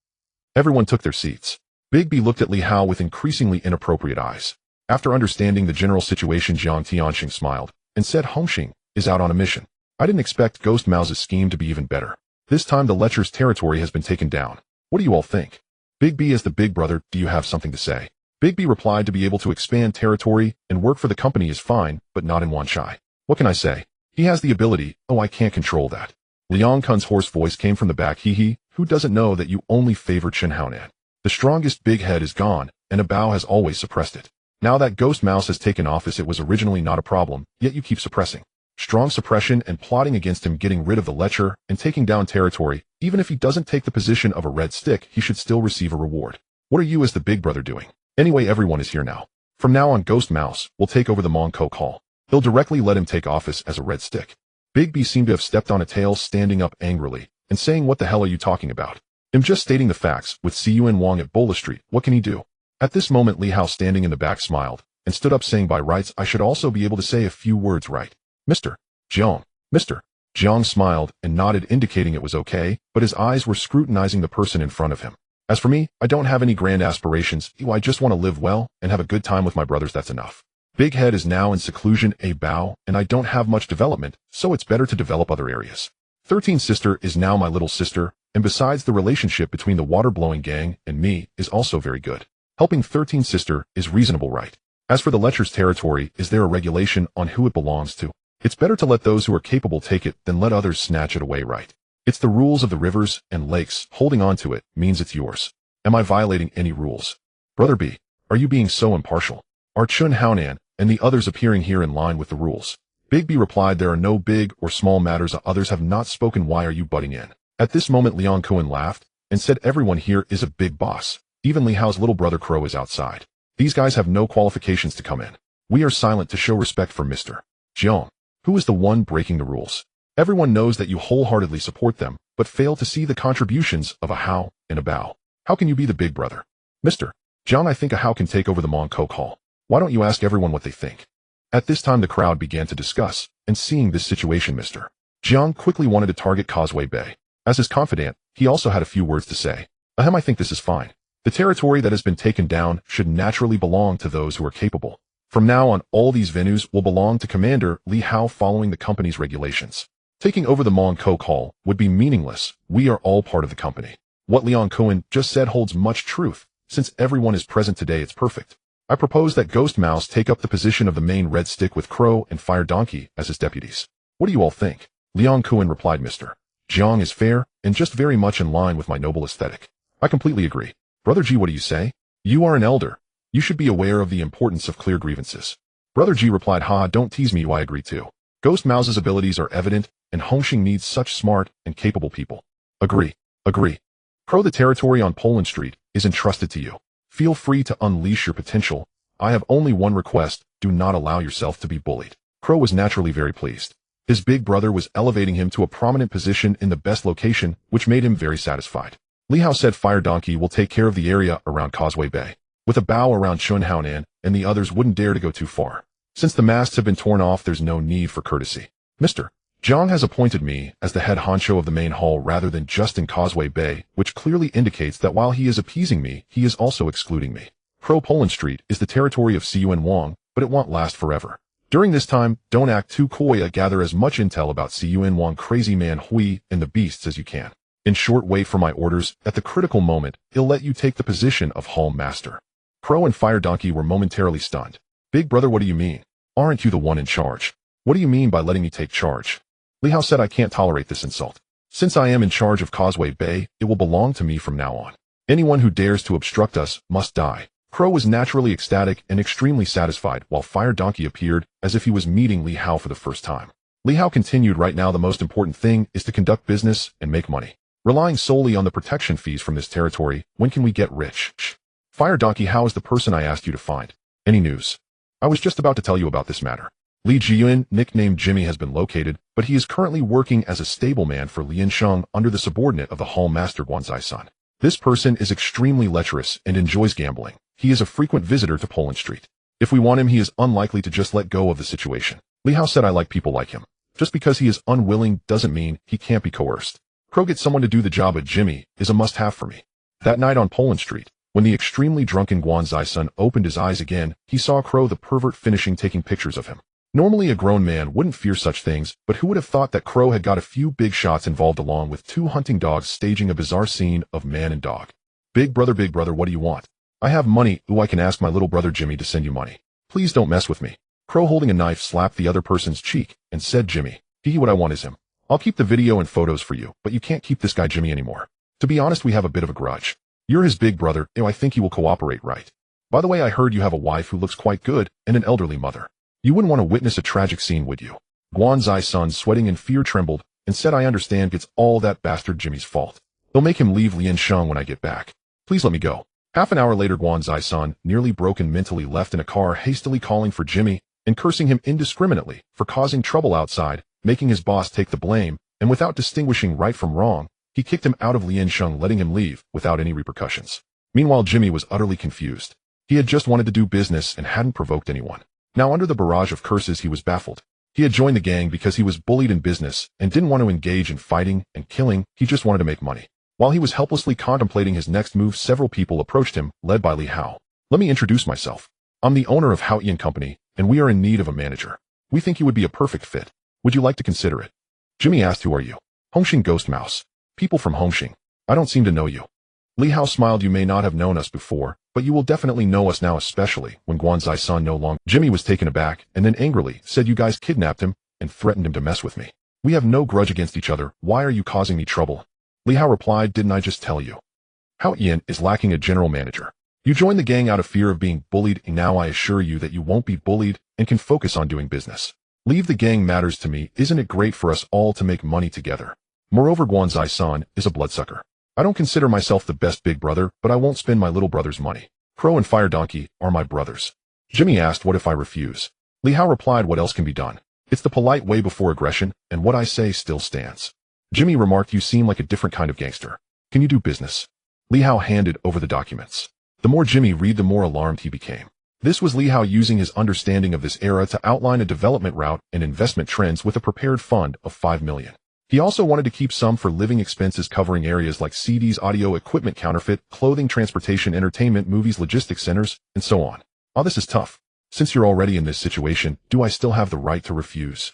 Everyone took their seats. Big B looked at Li Hao with increasingly inappropriate eyes. After understanding the general situation, Jiang Tianxing smiled and said, "Hongxing is out on a mission. I didn't expect Ghost Mao's scheme to be even better. This time the Lecher's territory has been taken down. What do you all think?" Big B, as the big brother, "Do you have something to say?" Big B replied, "To be able to expand territory and work for the company is fine, but not in Wanchai. What can I say? He has the ability. Oh, I can't control that." Liang Kun's hoarse voice came from the back. "He, who doesn't know that you only favor Chen Haonan? The strongest big head is gone, and a Bao has always suppressed it. Now that Ghost Mouse has taken office, it was originally not a problem, yet you keep suppressing. Strong suppression and plotting against him, getting rid of the Lecher and taking down territory. Even if he doesn't take the position of a red stick, he should still receive a reward. What are you as the big brother doing? Anyway, everyone is here now. From now on, Ghost Mouse will take over the Mongkok Hall. He'll directly let him take office as a red stick." Big B seemed to have stepped on a tail, standing up angrily and saying, "What the hell are you talking about? I'm just stating the facts. With Cun Wang at Bola Street, what can he do?" At this moment, Li Hao, standing in the back, smiled and stood up, saying, "By rights, I should also be able to say a few words, right? Mr. Jiang." Mr. Jiang smiled and nodded, indicating it was okay, but his eyes were scrutinizing the person in front of him. "As for me, I don't have any grand aspirations. I just want to live well and have a good time with my brothers, that's enough. Big Head is now in seclusion, a Bao, and I don't have much development, so it's better to develop other areas. 13's sister is now my little sister, and besides, the relationship between the water-blowing gang and me is also very good. Helping 13's sister is reasonable, right? As for the Lecher's territory, is there a regulation on who it belongs to? It's better to let those who are capable take it than let others snatch it away, right? It's the rules of the rivers and lakes. Holding on to it means it's yours. Am I violating any rules? Brother B, are you being so impartial? Are Chun Haonan and the others appearing here in line with the rules?" Big B replied, "There are no big or small matters. Others have not spoken. Why are you butting in?" At this moment, Liang Kuan laughed and said, "Everyone here is a big boss. Even Li Hao's little brother Crow is outside. These guys have no qualifications to come in. We are silent to show respect for Mr. Jiang. Who is the one breaking the rules? Everyone knows that you wholeheartedly support them, but fail to see the contributions of a Hao and a Bao. How can you be the big brother? Mr. Jiang, I think a Hao can take over the Mongkok Hall. Why don't you ask everyone what they think?" At this time, the crowd began to discuss, and seeing this situation, Mr. Jiang quickly wanted to target Causeway Bay. As his confidant, he also had a few words to say. "Ahem, I think this is fine. The territory that has been taken down should naturally belong to those who are capable. From now on, all these venues will belong to Commander Li Hao following the company's regulations. Taking over the Mongkok Hall would be meaningless. We are all part of the company. What Liang Kuan just said holds much truth. Since everyone is present today, it's perfect. I propose that Ghost Mouse take up the position of the main red stick with Crow and Fire Donkey as his deputies. What do you all think?" Liang Kuan replied, Mr. Jiang is fair, and just very much in line with my noble aesthetic. I completely agree. Brother Ji, what do you say? You are an elder. You should be aware of the importance of clear grievances. Brother Ji replied, Ha, don't tease me, I agree too. Ghost Mouse's abilities are evident, and Hongxing needs such smart and capable people. Agree. Crow, the territory on Poland Street is entrusted to you. Feel free to unleash your potential. I have only one request, do not allow yourself to be bullied. Crow was naturally very pleased. His big brother was elevating him to a prominent position in the best location, which made him very satisfied. Li Hao said Fire Donkey will take care of the area around Causeway Bay. With a bow around Chun Haonan, and the others wouldn't dare to go too far. Since the masks have been torn off, there's no need for courtesy. Mr. Jiang has appointed me as the head honcho of the main hall rather than just in Causeway Bay, which clearly indicates that while he is appeasing me, he is also excluding me. Poland Street is the territory of Cun Wang, but it won't last forever. During this time, don't act too coy. Gather as much intel about Cun Wang, Crazy Man Hui, and the beasts as you can. In short, wait for my orders. At the critical moment, he'll let you take the position of Hall Master. Crow and Fire Donkey were momentarily stunned. Big brother, what do you mean? Aren't you the one in charge? What do you mean by letting me take charge? Li Hao said, I can't tolerate this insult. Since I am in charge of Causeway Bay, it will belong to me from now on. Anyone who dares to obstruct us must die. Crow was naturally ecstatic and extremely satisfied, while Fire Donkey appeared as if he was meeting Li Hao for the first time. Li Hao continued, right now the most important thing is to conduct business and make money. Relying solely on the protection fees from this territory, when can we get rich? Shh. Fire Donkey, how is the person I asked you to find? Any news? I was just about to tell you about this matter. Li Jiyuan, nicknamed Jimmy, has been located, but he is currently working as a stableman for Lian Sheng under the subordinate of the Hall Master Guanzai-san. This person is extremely lecherous and enjoys gambling. He is a frequent visitor to Poland Street. If we want him, he is unlikely to just let go of the situation. Li Hao said, I like people like him. Just because he is unwilling doesn't mean he can't be coerced. Crow, get someone to do the job of Jimmy is a must-have for me. That night on Poland Street, when the extremely drunken Guanzai-san opened his eyes again, he saw Crow the pervert finishing taking pictures of him. Normally a grown man wouldn't fear such things, but who would have thought that Crow had got a few big shots involved along with two hunting dogs staging a bizarre scene of man and dog. Big brother, what do you want? I have money. Ooh, I can ask my little brother Jimmy to send you money. Please don't mess with me. Crow, holding a knife, slapped the other person's cheek and said, Jimmy, what I want is him. I'll keep the video and photos for you, but you can't keep this guy Jimmy anymore. To be honest, we have a bit of a grudge. You're his big brother, I think he will cooperate, right? By the way, I heard you have a wife who looks quite good and an elderly mother. You wouldn't want to witness a tragic scene, would you? Guanzai-san, sweating in fear, trembled and said, I understand, it's all that bastard Jimmy's fault. They'll make him leave Lian Sheng when I get back. Please let me go. Half an hour later, Guanzai-san, nearly broken mentally, left in a car, hastily calling for Jimmy and cursing him indiscriminately for causing trouble outside, making his boss take the blame, and without distinguishing right from wrong, he kicked him out of Lian Sheng, letting him leave without any repercussions. Meanwhile, Jimmy was utterly confused. He had just wanted to do business and hadn't provoked anyone. Now, under the barrage of curses, he was baffled. He had joined the gang because he was bullied in business and didn't want to engage in fighting and killing. He just wanted to make money. While he was helplessly contemplating his next move, several people approached him, led by Li Hao. Let me introduce myself. I'm the owner of Hao Ian Company, and we are in need of a manager. We think you would be a perfect fit. Would you like to consider it? Jimmy asked, who are you? Hongxing, Ghost Mouse. People from Hongxing. I don't seem to know you. Li Hao smiled, you may not have known us before, but you will definitely know us now, especially when Guanzai-san no longer. Jimmy was taken aback and then angrily said, you guys kidnapped him and threatened him to mess with me. We have no grudge against each other. Why are you causing me trouble? Li Hao replied, didn't I just tell you? Hao Ian is lacking a general manager. You joined the gang out of fear of being bullied, and now I assure you that you won't be bullied and can focus on doing business. Leave the gang matters to me. Isn't it great for us all to make money together? Moreover, Guanzai-san is a bloodsucker. I don't consider myself the best big brother, but I won't spend my little brother's money. Crow and Fire Donkey are my brothers. Jimmy asked, what if I refuse? Li Hao replied, what else can be done? It's the polite way before aggression, and what I say still stands. Jimmy remarked, you seem like a different kind of gangster. Can you do business? Li Hao handed over the documents. The more Jimmy read, the more alarmed he became. This was Li Hao using his understanding of this era to outline a development route and investment trends with a prepared fund of 5 million. He also wanted to keep some for living expenses, covering areas like CDs, audio equipment, counterfeit, clothing, transportation, entertainment, movies, logistics centers, and so on. Oh, this is tough. Since you're already in this situation, do I still have the right to refuse?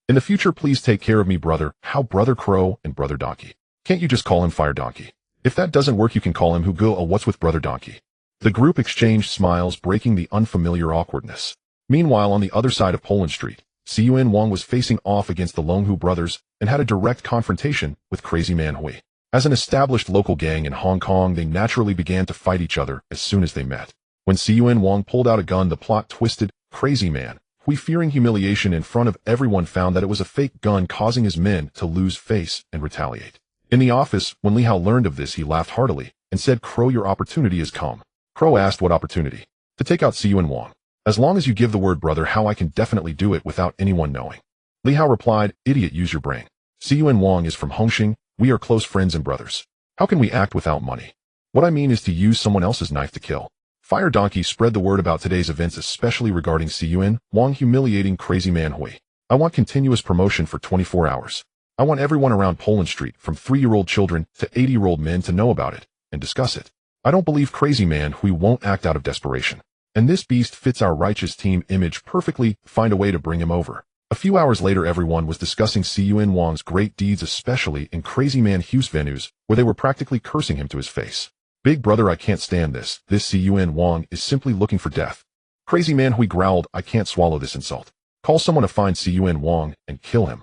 In the future, please take care of me, brother. How, Brother Crow and Brother Donkey? Can't you just call him Fire Donkey? If that doesn't work, you can call him Hugo. What's with Brother Donkey? The group exchanged smiles, breaking the unfamiliar awkwardness. Meanwhile, on the other side of Poland Street, Siyuan Wang was facing off against the Longhu brothers and had a direct confrontation with Crazy Man Hui. As an established local gang in Hong Kong, they naturally began to fight each other as soon as they met. When Siyuan Wang pulled out a gun, the plot twisted. Crazy Man Hui, fearing humiliation in front of everyone, found that it was a fake gun, causing his men to lose face and retaliate. In the office, when Li Hao learned of this, he laughed heartily and said, "Crow, your opportunity has come." Crow asked, "What opportunity?" "To take out Siyuan Wang. As long as you give the word, brother, how I can definitely do it without anyone knowing." Li Hao replied, "Idiot, use your brain. Siyuan Wang is from Hongxing. We are close friends and brothers. How can we act without money? What I mean is to use someone else's knife to kill." Fire Donkey spread the word about today's events, especially regarding Siyuan Wang humiliating Crazy Man Hui. "I want continuous promotion for 24 hours. I want everyone around Poland Street, from 3-year-old children to 80-year-old men, to know about it and discuss it. I don't believe Crazy Man Hui won't act out of desperation. And this beast fits our righteous team image perfectly. Find a way to bring him over." A few hours later, everyone was discussing Siyuan Wang's great deeds, especially in Crazy Man Hui's venues, where they were practically cursing him to his face. "Big brother, I can't stand this. This Siyuan Wang is simply looking for death." Crazy Man Hui growled, "I can't swallow this insult. Call someone to find Siyuan Wang and kill him."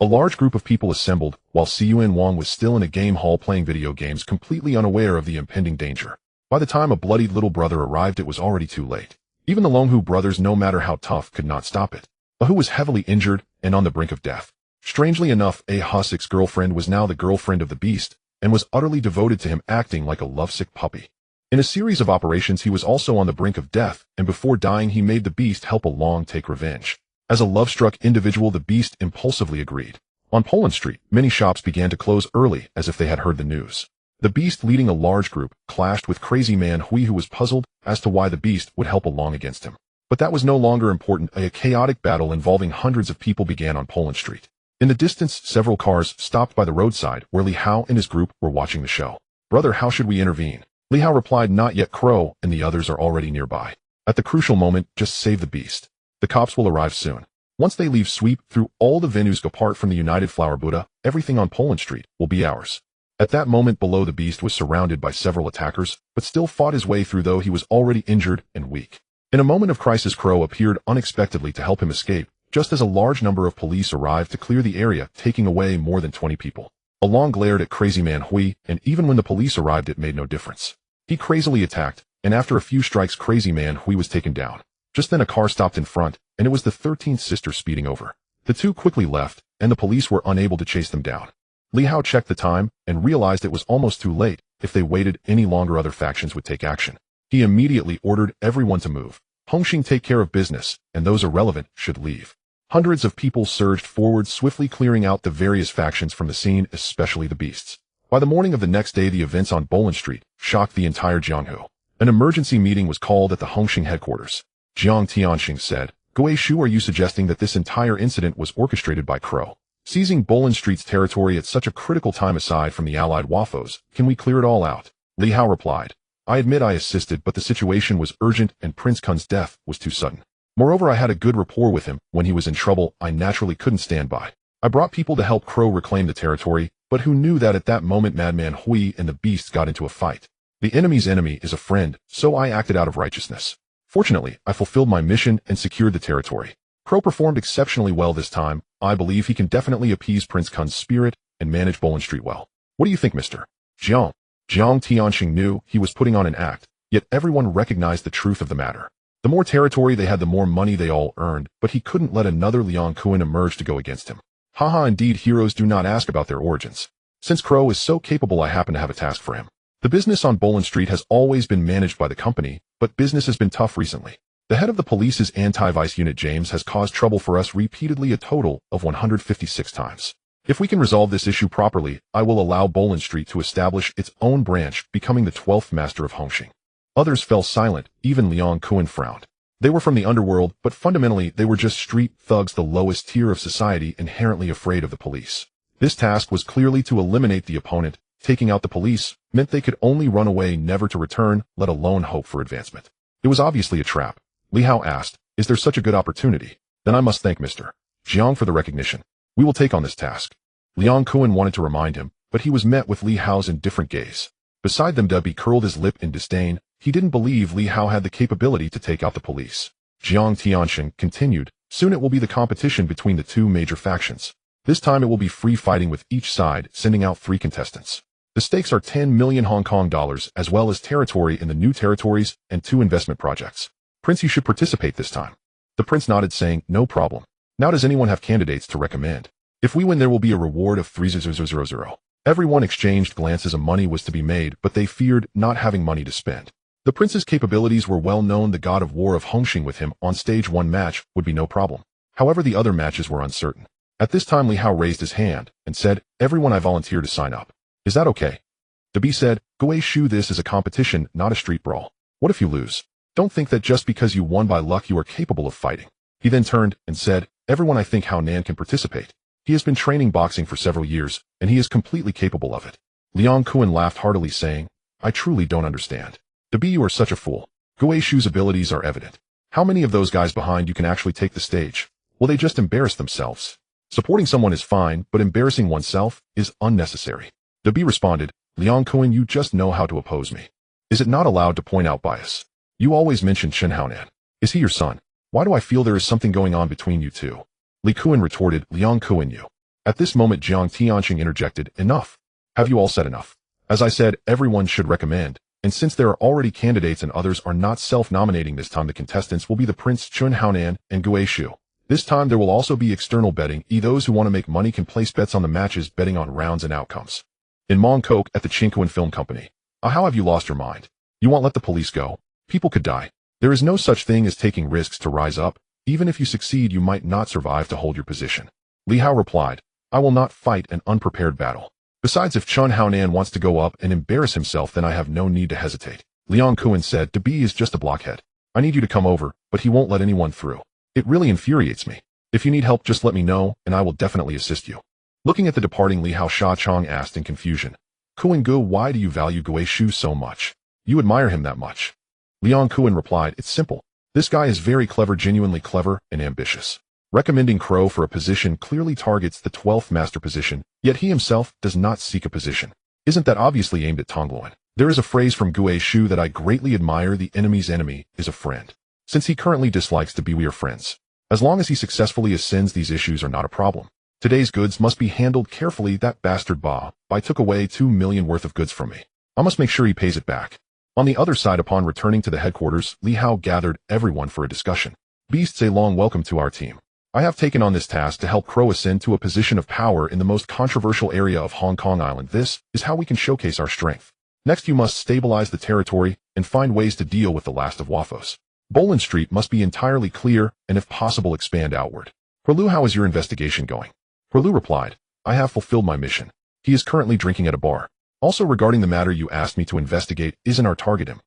A large group of people assembled, while Siyuan Wang was still in a game hall playing video games, completely unaware of the impending danger. By the time a bloodied little brother arrived, it was already too late. Even the Longhu brothers, no matter how tough, could not stop it. Hu was heavily injured and on the brink of death. Strangely enough, Hu's ex-girlfriend was now the girlfriend of the beast and was utterly devoted to him, acting like a lovesick puppy. In a series of operations, he was also on the brink of death, and before dying, he made the beast help along take revenge. As a love-struck individual, the beast impulsively agreed. On Poland Street, many shops began to close early, as if they had heard the news. The beast, leading a large group, clashed with Crazy Man Hui, who was puzzled as to why the beast would help along against him. But that was no longer important. A chaotic battle involving hundreds of people began on Poland Street. In the distance, several cars stopped by the roadside, where Li Hao and his group were watching the show. "Brother, how should we intervene?" Li Hao replied, "Not yet, Crow, and the others are already nearby. At the crucial moment, just save the beast. The cops will arrive soon. Once they leave, sweep through all the venues, apart from the United Flower Buddha. Everything on Poland Street will be ours." At that moment, below, the beast was surrounded by several attackers, but still fought his way through, though he was already injured and weak. In a moment of crisis, Crow appeared unexpectedly to help him escape, just as a large number of police arrived to clear the area, taking away more than 20 people. Along glared at Crazy Man Hui, and even when the police arrived, it made no difference. He crazily attacked, and after a few strikes, Crazy Man Hui was taken down. Just then, a car stopped in front, and it was the 13th sister speeding over. The two quickly left, and the police were unable to chase them down. Li Hao checked the time and realized it was almost too late. If they waited any longer, other factions would take action. He immediately ordered everyone to move. Hongxing take care of business, and those irrelevant should leave. Hundreds of people surged forward, swiftly clearing out the various factions from the scene, especially the beasts. By the morning of the next day, the events on Poland Street shocked the entire Jianghu. An emergency meeting was called at the Hongxing headquarters. Jiang Tianxing said, "Gui Shu, are you suggesting that this entire incident was orchestrated by Crow? Seizing Poland Street's territory at such a critical time, aside from the allied Wafos, can we clear it all out?" Li Hao replied, "I admit I assisted, but the situation was urgent and Prince Kun's death was too sudden. Moreover, I had a good rapport with him. When he was in trouble, I naturally couldn't stand by. I brought people to help Crow reclaim the territory, but who knew that at that moment Madman Hui and the beast got into a fight? The enemy's enemy is a friend, so I acted out of righteousness. Fortunately, I fulfilled my mission and secured the territory. Crow performed exceptionally well this time. I believe he can definitely appease Prince Kun's spirit and manage Poland Street well. What do you think, Mr. Jiang?" Jiang Tianxing knew he was putting on an act, yet everyone recognized the truth of the matter. The more territory they had, the more money they all earned, but he couldn't let another Liang Kuan emerge to go against him. Haha, indeed, heroes do not ask about their origins. Since Crow is so capable, I happen to have a task for him. The business on Poland Street has always been managed by the company, but business has been tough recently. The head of the police's anti-vice unit, James, has caused trouble for us repeatedly, a total of 156 times. If we can resolve this issue properly, I will allow Poland Street to establish its own branch, becoming the 12th master of Hongxing. Others fell silent, even Liang Kuan frowned. They were from the Underworld, but fundamentally they were just street thugs, the lowest tier of society, inherently afraid of the police. This task was clearly to eliminate the opponent. Taking out the police meant they could only run away, never to return, let alone hope for advancement. It was obviously a trap. Li Hao asked, "Is there such a good opportunity? Then I must thank Mr. Jiang for the recognition. We will take on this task." Liang Kuan wanted to remind him, but he was met with Li Hao's indifferent gaze. Beside them, Debbie curled his lip in disdain. He didn't believe Li Hao had the capability to take out the police. Jiang Tianxing continued, Soon it will be the competition between the two major factions. This time it will be free fighting with each side sending out 3 contestants. The stakes are 10 million Hong Kong dollars as well as territory in the new territories and 2 investment projects. Prince, you should participate this time. The prince nodded saying, no problem. Now does anyone have candidates to recommend? If we win there will be a reward of 3,000. Everyone exchanged glances of money was to be made, but they feared not having money to spend. The prince's capabilities were well known. The god of war of Hongxing with him on stage 1 match would be no problem. However, the other matches were uncertain. At this time Li Hao raised his hand and said, everyone, I volunteer to sign up. Is that okay? Dabi said, Gui Shu, this is a competition, not a street brawl. What if you lose? Don't think that just because you won by luck you are capable of fighting. He then turned and said, everyone, I think Hao Nan can participate. He has been training boxing for several years, and he is completely capable of it. Liang Kuan laughed heartily saying, I truly don't understand. Dabi, you are such a fool. Gui Shu's abilities are evident. How many of those guys behind you can actually take the stage? Will they just embarrass themselves? Supporting someone is fine, but embarrassing oneself is unnecessary. Dabi responded, Liang Kuan, you just know how to oppose me. Is it not allowed to point out bias? You always mention Chen Haonan. Is he your son? Why do I feel there is something going on between you two? Li Kuan retorted, Liang Kuan, you. At this moment Jiang Tianqing interjected, enough. Have you all said enough? As I said, everyone should recommend, and since there are already candidates and others are not self-nominating this time, the contestants will be the Prince Chen Haonan and Gui Shu. This time there will also be external betting. Those who want to make money can place bets on the matches, betting on rounds and outcomes. In Mongkok at the Chinquan Film Company. How have you lost your mind? You won't let the police go? People could die. There is no such thing as taking risks to rise up. Even if you succeed, you might not survive to hold your position. Li Hao replied, I will not fight an unprepared battle. Besides, if Chen Haonan wants to go up and embarrass himself, then I have no need to hesitate. Liang Kuan said, Dabi is just a blockhead. I need you to come over, but he won't let anyone through. It really infuriates me. If you need help, just let me know, and I will definitely assist you. Looking at the departing Li Hao, Sha Chong asked in confusion, Kuan Gu, why do you value Gui Shu so much? You admire him that much? Liang Kuan replied, it's simple. This guy is very clever, genuinely clever and ambitious. Recommending Crow for a position clearly targets the 12th master position, yet he himself does not seek a position. Isn't that obviously aimed at Tongluan? There is a phrase from Gui Shu that I greatly admire, the enemy's enemy is a friend. Since he currently dislikes Dabi, we are friends. As long as he successfully ascends, these issues are not a problem. Today's goods must be handled carefully. That bastard Bai took away 2 million worth of goods from me. I must make sure he pays it back. On the other side, upon returning to the headquarters, Li Hao gathered everyone for a discussion. Beasts, a long welcome to our team. I have taken on this task to help Crow ascend to a position of power in the most controversial area of Hong Kong Island. This is how we can showcase our strength. Next, you must stabilize the territory and find ways to deal with the last of Wafos. Boland Street must be entirely clear and if possible expand outward. Lu, how is your investigation going? Lu replied, I have fulfilled my mission. He is currently drinking at a bar. Also, regarding the matter you asked me to investigate, isn't our target him?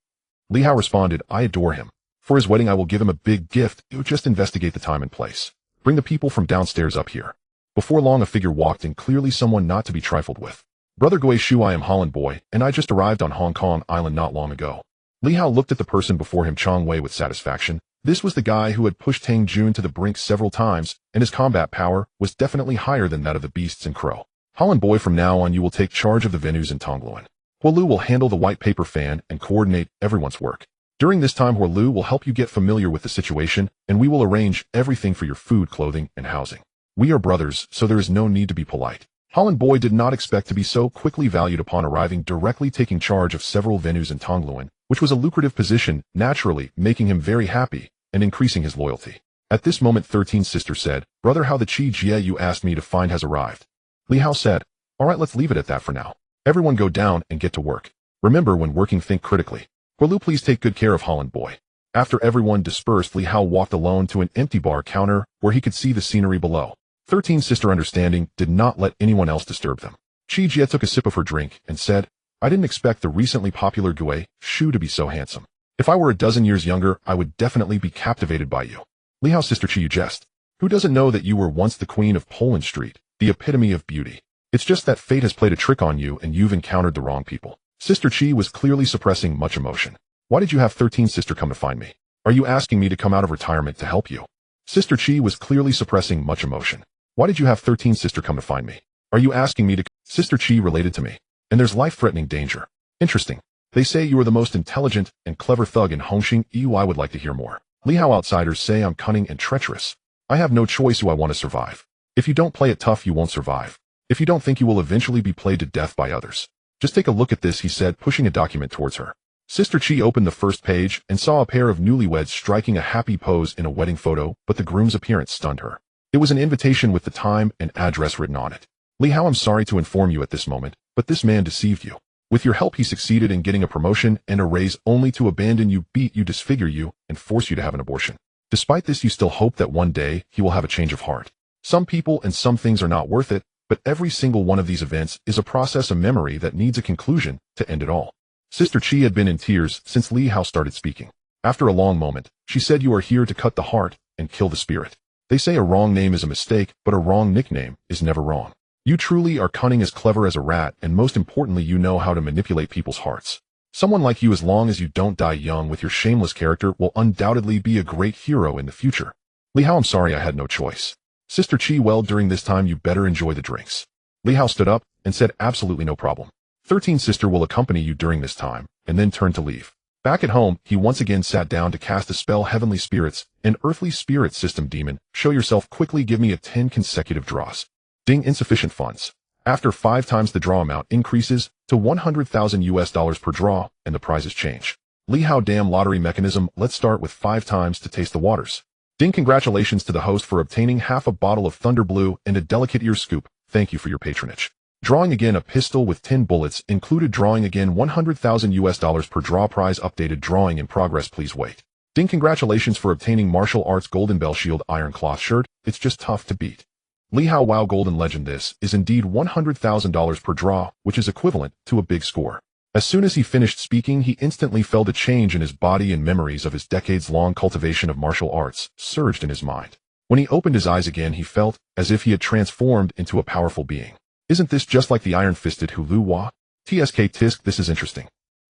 Li Hao responded, I adore him. For his wedding I will give him a big gift. You just investigate the time and place. Bring the people from downstairs up here. Before long a figure walked in, clearly someone not to be trifled with. Brother Gui Shu, I am Holland Boy, and I just arrived on Hong Kong Island not long ago. Li Hao looked at the person before him, Chong Wei, with satisfaction. This was the guy who had pushed Tang Jun to the brink several times, and his combat power was definitely higher than that of the beasts and Crow. Holland Boy, from now on you will take charge of the venues in Tongluan. Lu will handle the white paper fan and coordinate everyone's work. During this time, Lu will help you get familiar with the situation, and we will arrange everything for your food, clothing, and housing. We are brothers, so there is no need to be polite. Holland Boy did not expect to be so quickly valued upon arriving, directly taking charge of several venues in Tongluan, which was a lucrative position, naturally making him very happy and increasing his loyalty. At this moment, 13's sister said, Brother, how the Chi Jie you asked me to find has arrived. Li Hao said, all right, let's leave it at that for now. Everyone go down and get to work. Remember, when working, think critically. Lu, please take good care of Holland Boy. After everyone dispersed, Li Hao walked alone to an empty bar counter where he could see the scenery below. 13's sister, understanding, did not let anyone else disturb them. Chi Jie took a sip of her drink and said, I didn't expect the recently popular Gui Shu to be so handsome. If I were a dozen years younger, I would definitely be captivated by you. Li Hao's sister, Chi, you jest. Who doesn't know that you were once the queen of Poland Street, the epitome of beauty? It's just that fate has played a trick on you and you've encountered the wrong people. Sister Chi was clearly suppressing much emotion. Why did you have 13's sister come to find me? Are you asking me to come out of retirement to help you? Sister Chi was clearly suppressing much emotion. Why did you have 13's sister come to find me? Are you asking me to... Sister Chi related to me. And there's life-threatening danger. Interesting. They say you are the most intelligent and clever thug in Hongxing. I would like to hear more. Li Hao outsiders say I'm cunning and treacherous. I have no choice who I want to survive. If you don't play it tough, you won't survive. If you don't think you will eventually be played to death by others. Just take a look at this, he said, pushing a document towards her. Sister Chi opened the first page and saw a pair of newlyweds striking a happy pose in a wedding photo, but the groom's appearance stunned her. It was an invitation with the time and address written on it. Li Hao, I'm sorry to inform you at this moment, but this man deceived you. With your help, he succeeded in getting a promotion and a raise, only to abandon you, beat you, disfigure you, and force you to have an abortion. Despite this, you still hope that one day he will have a change of heart. Some people and some things are not worth it, but every single one of these events is a process, a memory that needs a conclusion to end it all. Sister Chi had been in tears since Li Hao started speaking. After a long moment, she said, you are here to cut the heart and kill the spirit. They say a wrong name is a mistake, but a wrong nickname is never wrong. You truly are cunning, as clever as a rat, and most importantly, you know how to manipulate people's hearts. Someone like you, as long as you don't die young with your shameless character, will undoubtedly be a great hero in the future. Li Hao, I'm sorry I had no choice. Sister Chi, well, during this time you better enjoy the drinks. Li Hao stood up and said, absolutely no problem. 13 sister will accompany you during this time, and then turned to leave. Back at home, he once again sat down to cast a spell. Heavenly spirits and earthly spirit system demon, show yourself quickly, give me a 10 consecutive draws. Ding, insufficient funds. After 5 times, the draw amount increases to $100,000 per draw, and the prizes change. Li Hao, damn lottery mechanism, let's start with 5 times to taste the waters. Ding, congratulations to the host for obtaining half a bottle of Thunder Blue and a delicate ear scoop. Thank you for your patronage. Drawing again, a pistol with 10 bullets included. Drawing again, $100,000 per draw. Prize updated. Drawing in progress, please wait. Ding, congratulations for obtaining martial arts golden bell shield iron cloth shirt. It's just tough to beat. Li Hao, wow, golden legend, this is indeed $100,000 per draw, which is equivalent to a big score. As soon as he finished speaking, he instantly felt a change in his body, and memories of his decades-long cultivation of martial arts surged in his mind. When he opened his eyes again, he felt as if he had transformed into a powerful being. Isn't this just like the iron-fisted Hulu Wa? TSK Tisk, this is interesting.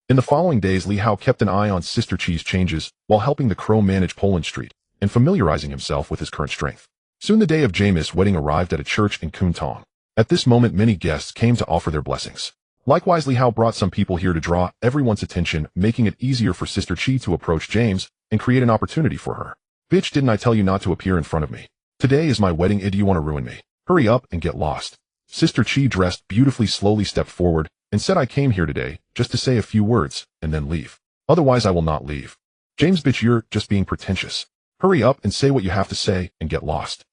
In the following days, Li Hao kept an eye on Sister Chi's changes while helping the Crow manage Poland Street and familiarizing himself with his current strength. Soon the day of Jamis' wedding arrived at a church in Kuntong. At this moment, many guests came to offer their blessings. Likewise, Li Hao brought some people here to draw everyone's attention, making it easier for Sister Chi to approach James and create an opportunity for her. Bitch, didn't I tell you not to appear in front of me? Today is my wedding. Do you want to ruin me? Hurry up and get lost. Sister Chi, dressed beautifully, slowly stepped forward and said, I came here today just to say a few words and then leave. Otherwise, I will not leave. James, bitch, you're just being pretentious. Hurry up and say what you have to say and get lost.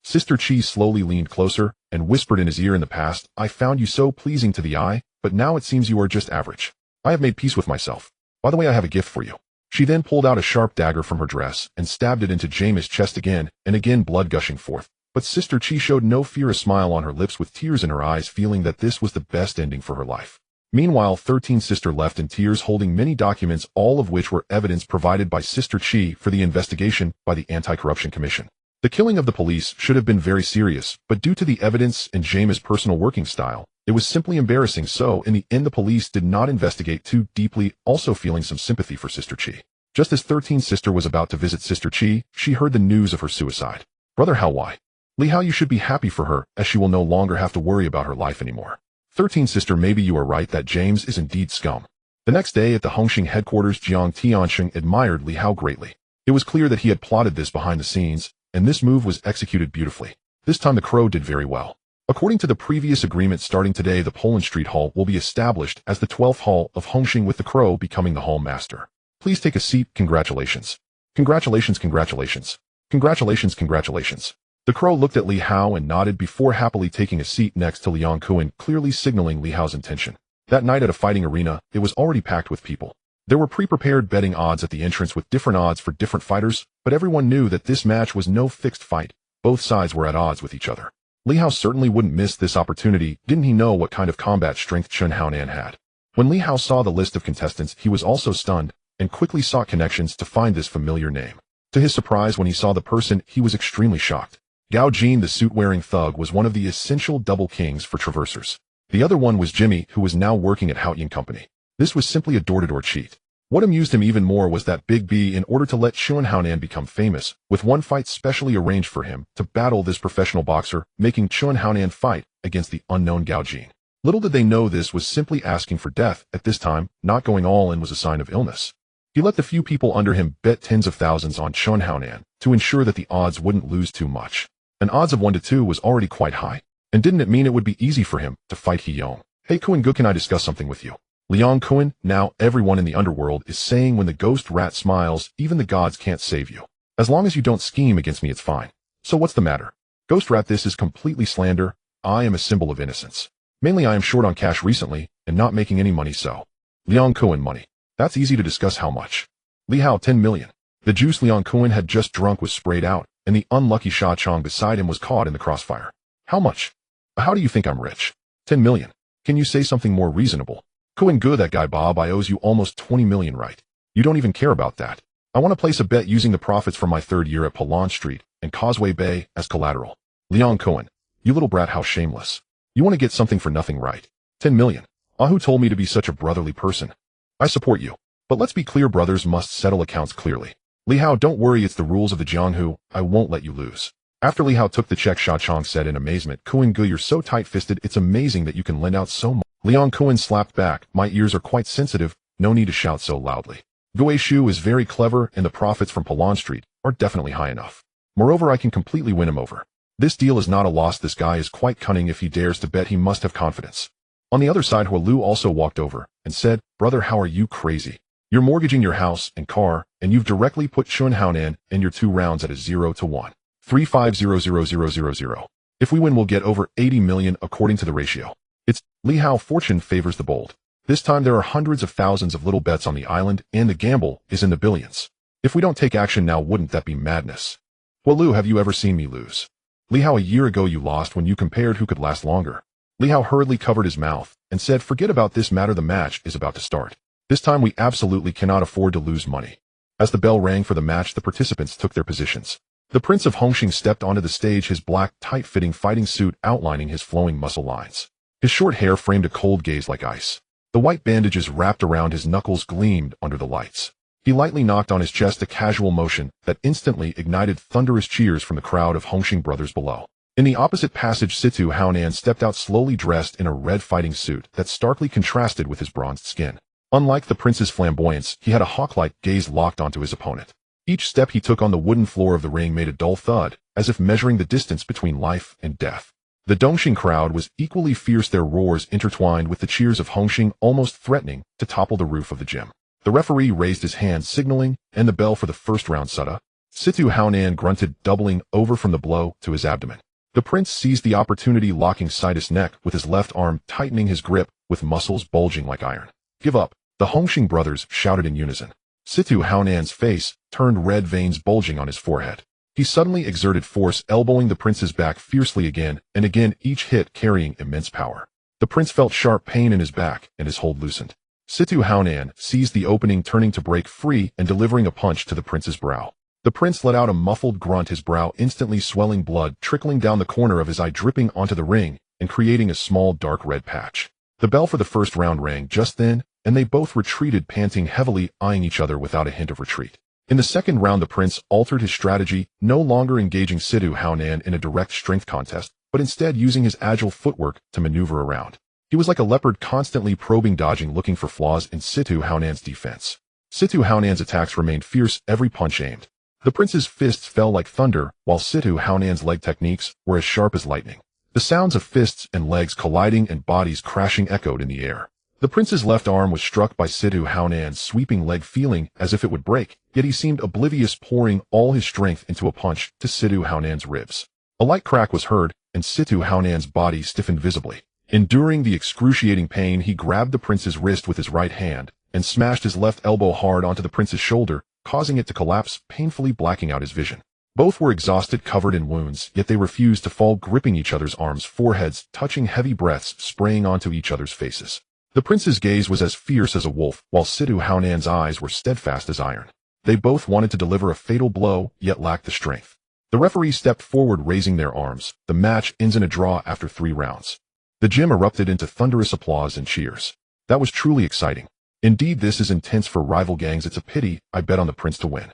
Sister Chi slowly leaned closer and whispered in his ear, in the past, I found you so pleasing to the eye, but now it seems you are just average. I have made peace with myself. By the way, I have a gift for you. She then pulled out a sharp dagger from her dress and stabbed it into Jamis' chest again and again, blood gushing forth. But Sister Chi showed no fear, a smile on her lips with tears in her eyes, feeling that this was the best ending for her life. Meanwhile, 13 sister left in tears, holding many documents, all of which were evidence provided by Sister Chi for the investigation by the Anti-Corruption Commission. The killing of the police should have been very serious, but due to the evidence and Jamis' personal working style, it was simply embarrassing. So in the end, the police did not investigate too deeply, also feeling some sympathy for Sister Chi. Just as 13 sister was about to visit Sister Chi, she heard the news of her suicide. Brother Hao, why? Li Hao, you should be happy for her, as she will no longer have to worry about her life anymore. 13 sister, maybe you are right that James is indeed scum. The next day at the Hongxing headquarters, Jiang Tianxing admired Li Hao greatly. It was clear that he had plotted this behind the scenes, and this move was executed beautifully. This time the Crow did very well. According to the previous agreement, starting today, the Poland Street Hall will be established as the 12th Hall of Hongxing, with the Crow becoming the Hall Master. Please take a seat. Congratulations. Congratulations, congratulations. Congratulations, congratulations. The Crow looked at Li Hao and nodded before happily taking a seat next to Liang Kuan, clearly signaling Li Hao's intention. That night at a fighting arena, it was already packed with people. There were pre-prepared betting odds at the entrance with different odds for different fighters, but everyone knew that this match was no fixed fight. Both sides were at odds with each other. Li Hao certainly wouldn't miss this opportunity. Didn't he know what kind of combat strength Chen Haonan had? When Li Hao saw the list of contestants, he was also stunned and quickly sought connections to find this familiar name. To his surprise, when he saw the person, he was extremely shocked. Gao Jin, the suit-wearing thug, was one of the essential double kings for traversers. The other one was Jimmy, who was now working at Haoying Company. This was simply a door-to-door cheat. What amused him even more was that Big B, in order to let Chen Haonan become famous, with one fight specially arranged for him to battle this professional boxer, making Chen Haonan fight against the unknown Gao Jin. Little did they know this was simply asking for death. At this time, not going all in was a sign of illness. He let the few people under him bet tens of thousands on Chun Haonan to ensure that the odds wouldn't lose too much. An odds of 1 to 2 was already quite high. And didn't it mean it would be easy for him to fight He Yong? Hey Kuan Gu, can I discuss something with you? Liang Kuan, now everyone in the underworld is saying when the ghost rat smiles, even the gods can't save you. As long as you don't scheme against me, it's fine. So what's the matter? Ghost rat, this is completely slander. I am a symbol of innocence. Mainly I am short on cash recently and not making any money, so. Liang Kuan, money. That's easy to discuss. How much? Li Hao, 10 million. The juice Liang Kuan had just drunk was sprayed out, and the unlucky Sha Chong beside him was caught in the crossfire. How much? How do you think I'm rich? 10 million. Can you say something more reasonable? Kuan Gu, that guy Bob, I owes you almost 20 million, right? You don't even care about that. I want to place a bet using the profits from my 3rd year at Palan Street and Causeway Bay as collateral. Liang Kuan, you little brat, how shameless. You want to get something for nothing, right? 10 million. Who told me to be such a brotherly person? I support you. But let's be clear, brothers must settle accounts clearly. Li Hao, don't worry, it's the rules of the Jianghu. I won't let you lose. After Li Hao took the check, Sha Chong said in amazement, Kuan Gu, you're so tight-fisted, it's amazing that you can lend out so much. Liang Kuan slapped back, my ears are quite sensitive, no need to shout so loudly. Gui Shu is very clever, and the profits from Palan Street are definitely high enough. Moreover, I can completely win him over. This deal is not a loss. This guy is quite cunning. If he dares to bet, he must have confidence. On the other side, Hua Lu also walked over and said, brother, how are you crazy? You're mortgaging your house and car, and you've directly put Chun Haonan and your 2 rounds at a 0 to 1. 3500000. If we win, we'll get over 80 million according to the ratio. It's Li Hao, fortune favors the bold. This time there are hundreds of thousands of little bets on the island, and the gamble is in the billions. If we don't take action now, wouldn't that be madness? Hua Lu, have you ever seen me lose? Li Hao, a year ago you lost when you compared who could last longer. Li Hao hurriedly covered his mouth and said, forget about this matter, the match is about to start. This time we absolutely cannot afford to lose money. As the bell rang for the match, the participants took their positions. The Prince of Hongxing stepped onto the stage, his black, tight-fitting fighting suit outlining his flowing muscle lines. His short hair framed a cold gaze like ice. The white bandages wrapped around his knuckles gleamed under the lights. He lightly knocked on his chest, a casual motion that instantly ignited thunderous cheers from the crowd of Hongxing brothers below. In the opposite passage, Situ Haonan stepped out slowly, dressed in a red fighting suit that starkly contrasted with his bronzed skin. Unlike the prince's flamboyance, he had a hawk-like gaze locked onto his opponent. Each step he took on the wooden floor of the ring made a dull thud, as if measuring the distance between life and death. The Dongxing crowd was equally fierce, their roars intertwined with the cheers of Hongxing, almost threatening to topple the roof of the gym. The referee raised his hand, signaling, and the bell for the first round sutta. Situ Haonan grunted, doubling over from the blow to his abdomen. The prince seized the opportunity, locking Sida's neck with his left arm, tightening his grip with muscles bulging like iron. Give up, the Hongxing brothers shouted in unison. Situ Haonan's face turned red, veins bulging on his forehead. He suddenly exerted force, elbowing the prince's back fiercely again and again, each hit carrying immense power. The prince felt sharp pain in his back, and his hold loosened. Situ Haonan seized the opening, turning to break free and delivering a punch to the prince's brow. The prince let out a muffled grunt, his brow instantly swelling, blood trickling down the corner of his eye, dripping onto the ring and creating a small dark red patch. The bell for the first round rang just then, and they both retreated, panting heavily, eyeing each other without a hint of retreat. In the second round, the prince altered his strategy, no longer engaging Situ Haonan in a direct strength contest, but instead using his agile footwork to maneuver around. He was like a leopard, constantly probing, dodging, looking for flaws in Situ Haonan's defense. Situ Haonan's attacks remained fierce, every punch aimed. The prince's fists fell like thunder, while Situ Haonan's leg techniques were as sharp as lightning. The sounds of fists and legs colliding and bodies crashing echoed in the air. The prince's left arm was struck by Situ Haonan's sweeping leg, feeling as if it would break, yet he seemed oblivious, pouring all his strength into a punch to Situ Haonan's ribs. A light crack was heard, and Situ Haonan's body stiffened visibly. Enduring the excruciating pain, he grabbed the prince's wrist with his right hand and smashed his left elbow hard onto the prince's shoulder, causing it to collapse, painfully blacking out his vision. Both were exhausted, covered in wounds, yet they refused to fall, gripping each other's arms, foreheads touching, heavy breaths spraying onto each other's faces. The prince's gaze was as fierce as a wolf, while Situ Haonan's eyes were steadfast as iron. They both wanted to deliver a fatal blow, yet lacked the strength. The referee stepped forward, raising their arms. The match ends in a draw after 3 rounds. The gym erupted into thunderous applause and cheers. That was truly exciting. Indeed, this is intense for rival gangs. It's a pity I bet on the prince to win.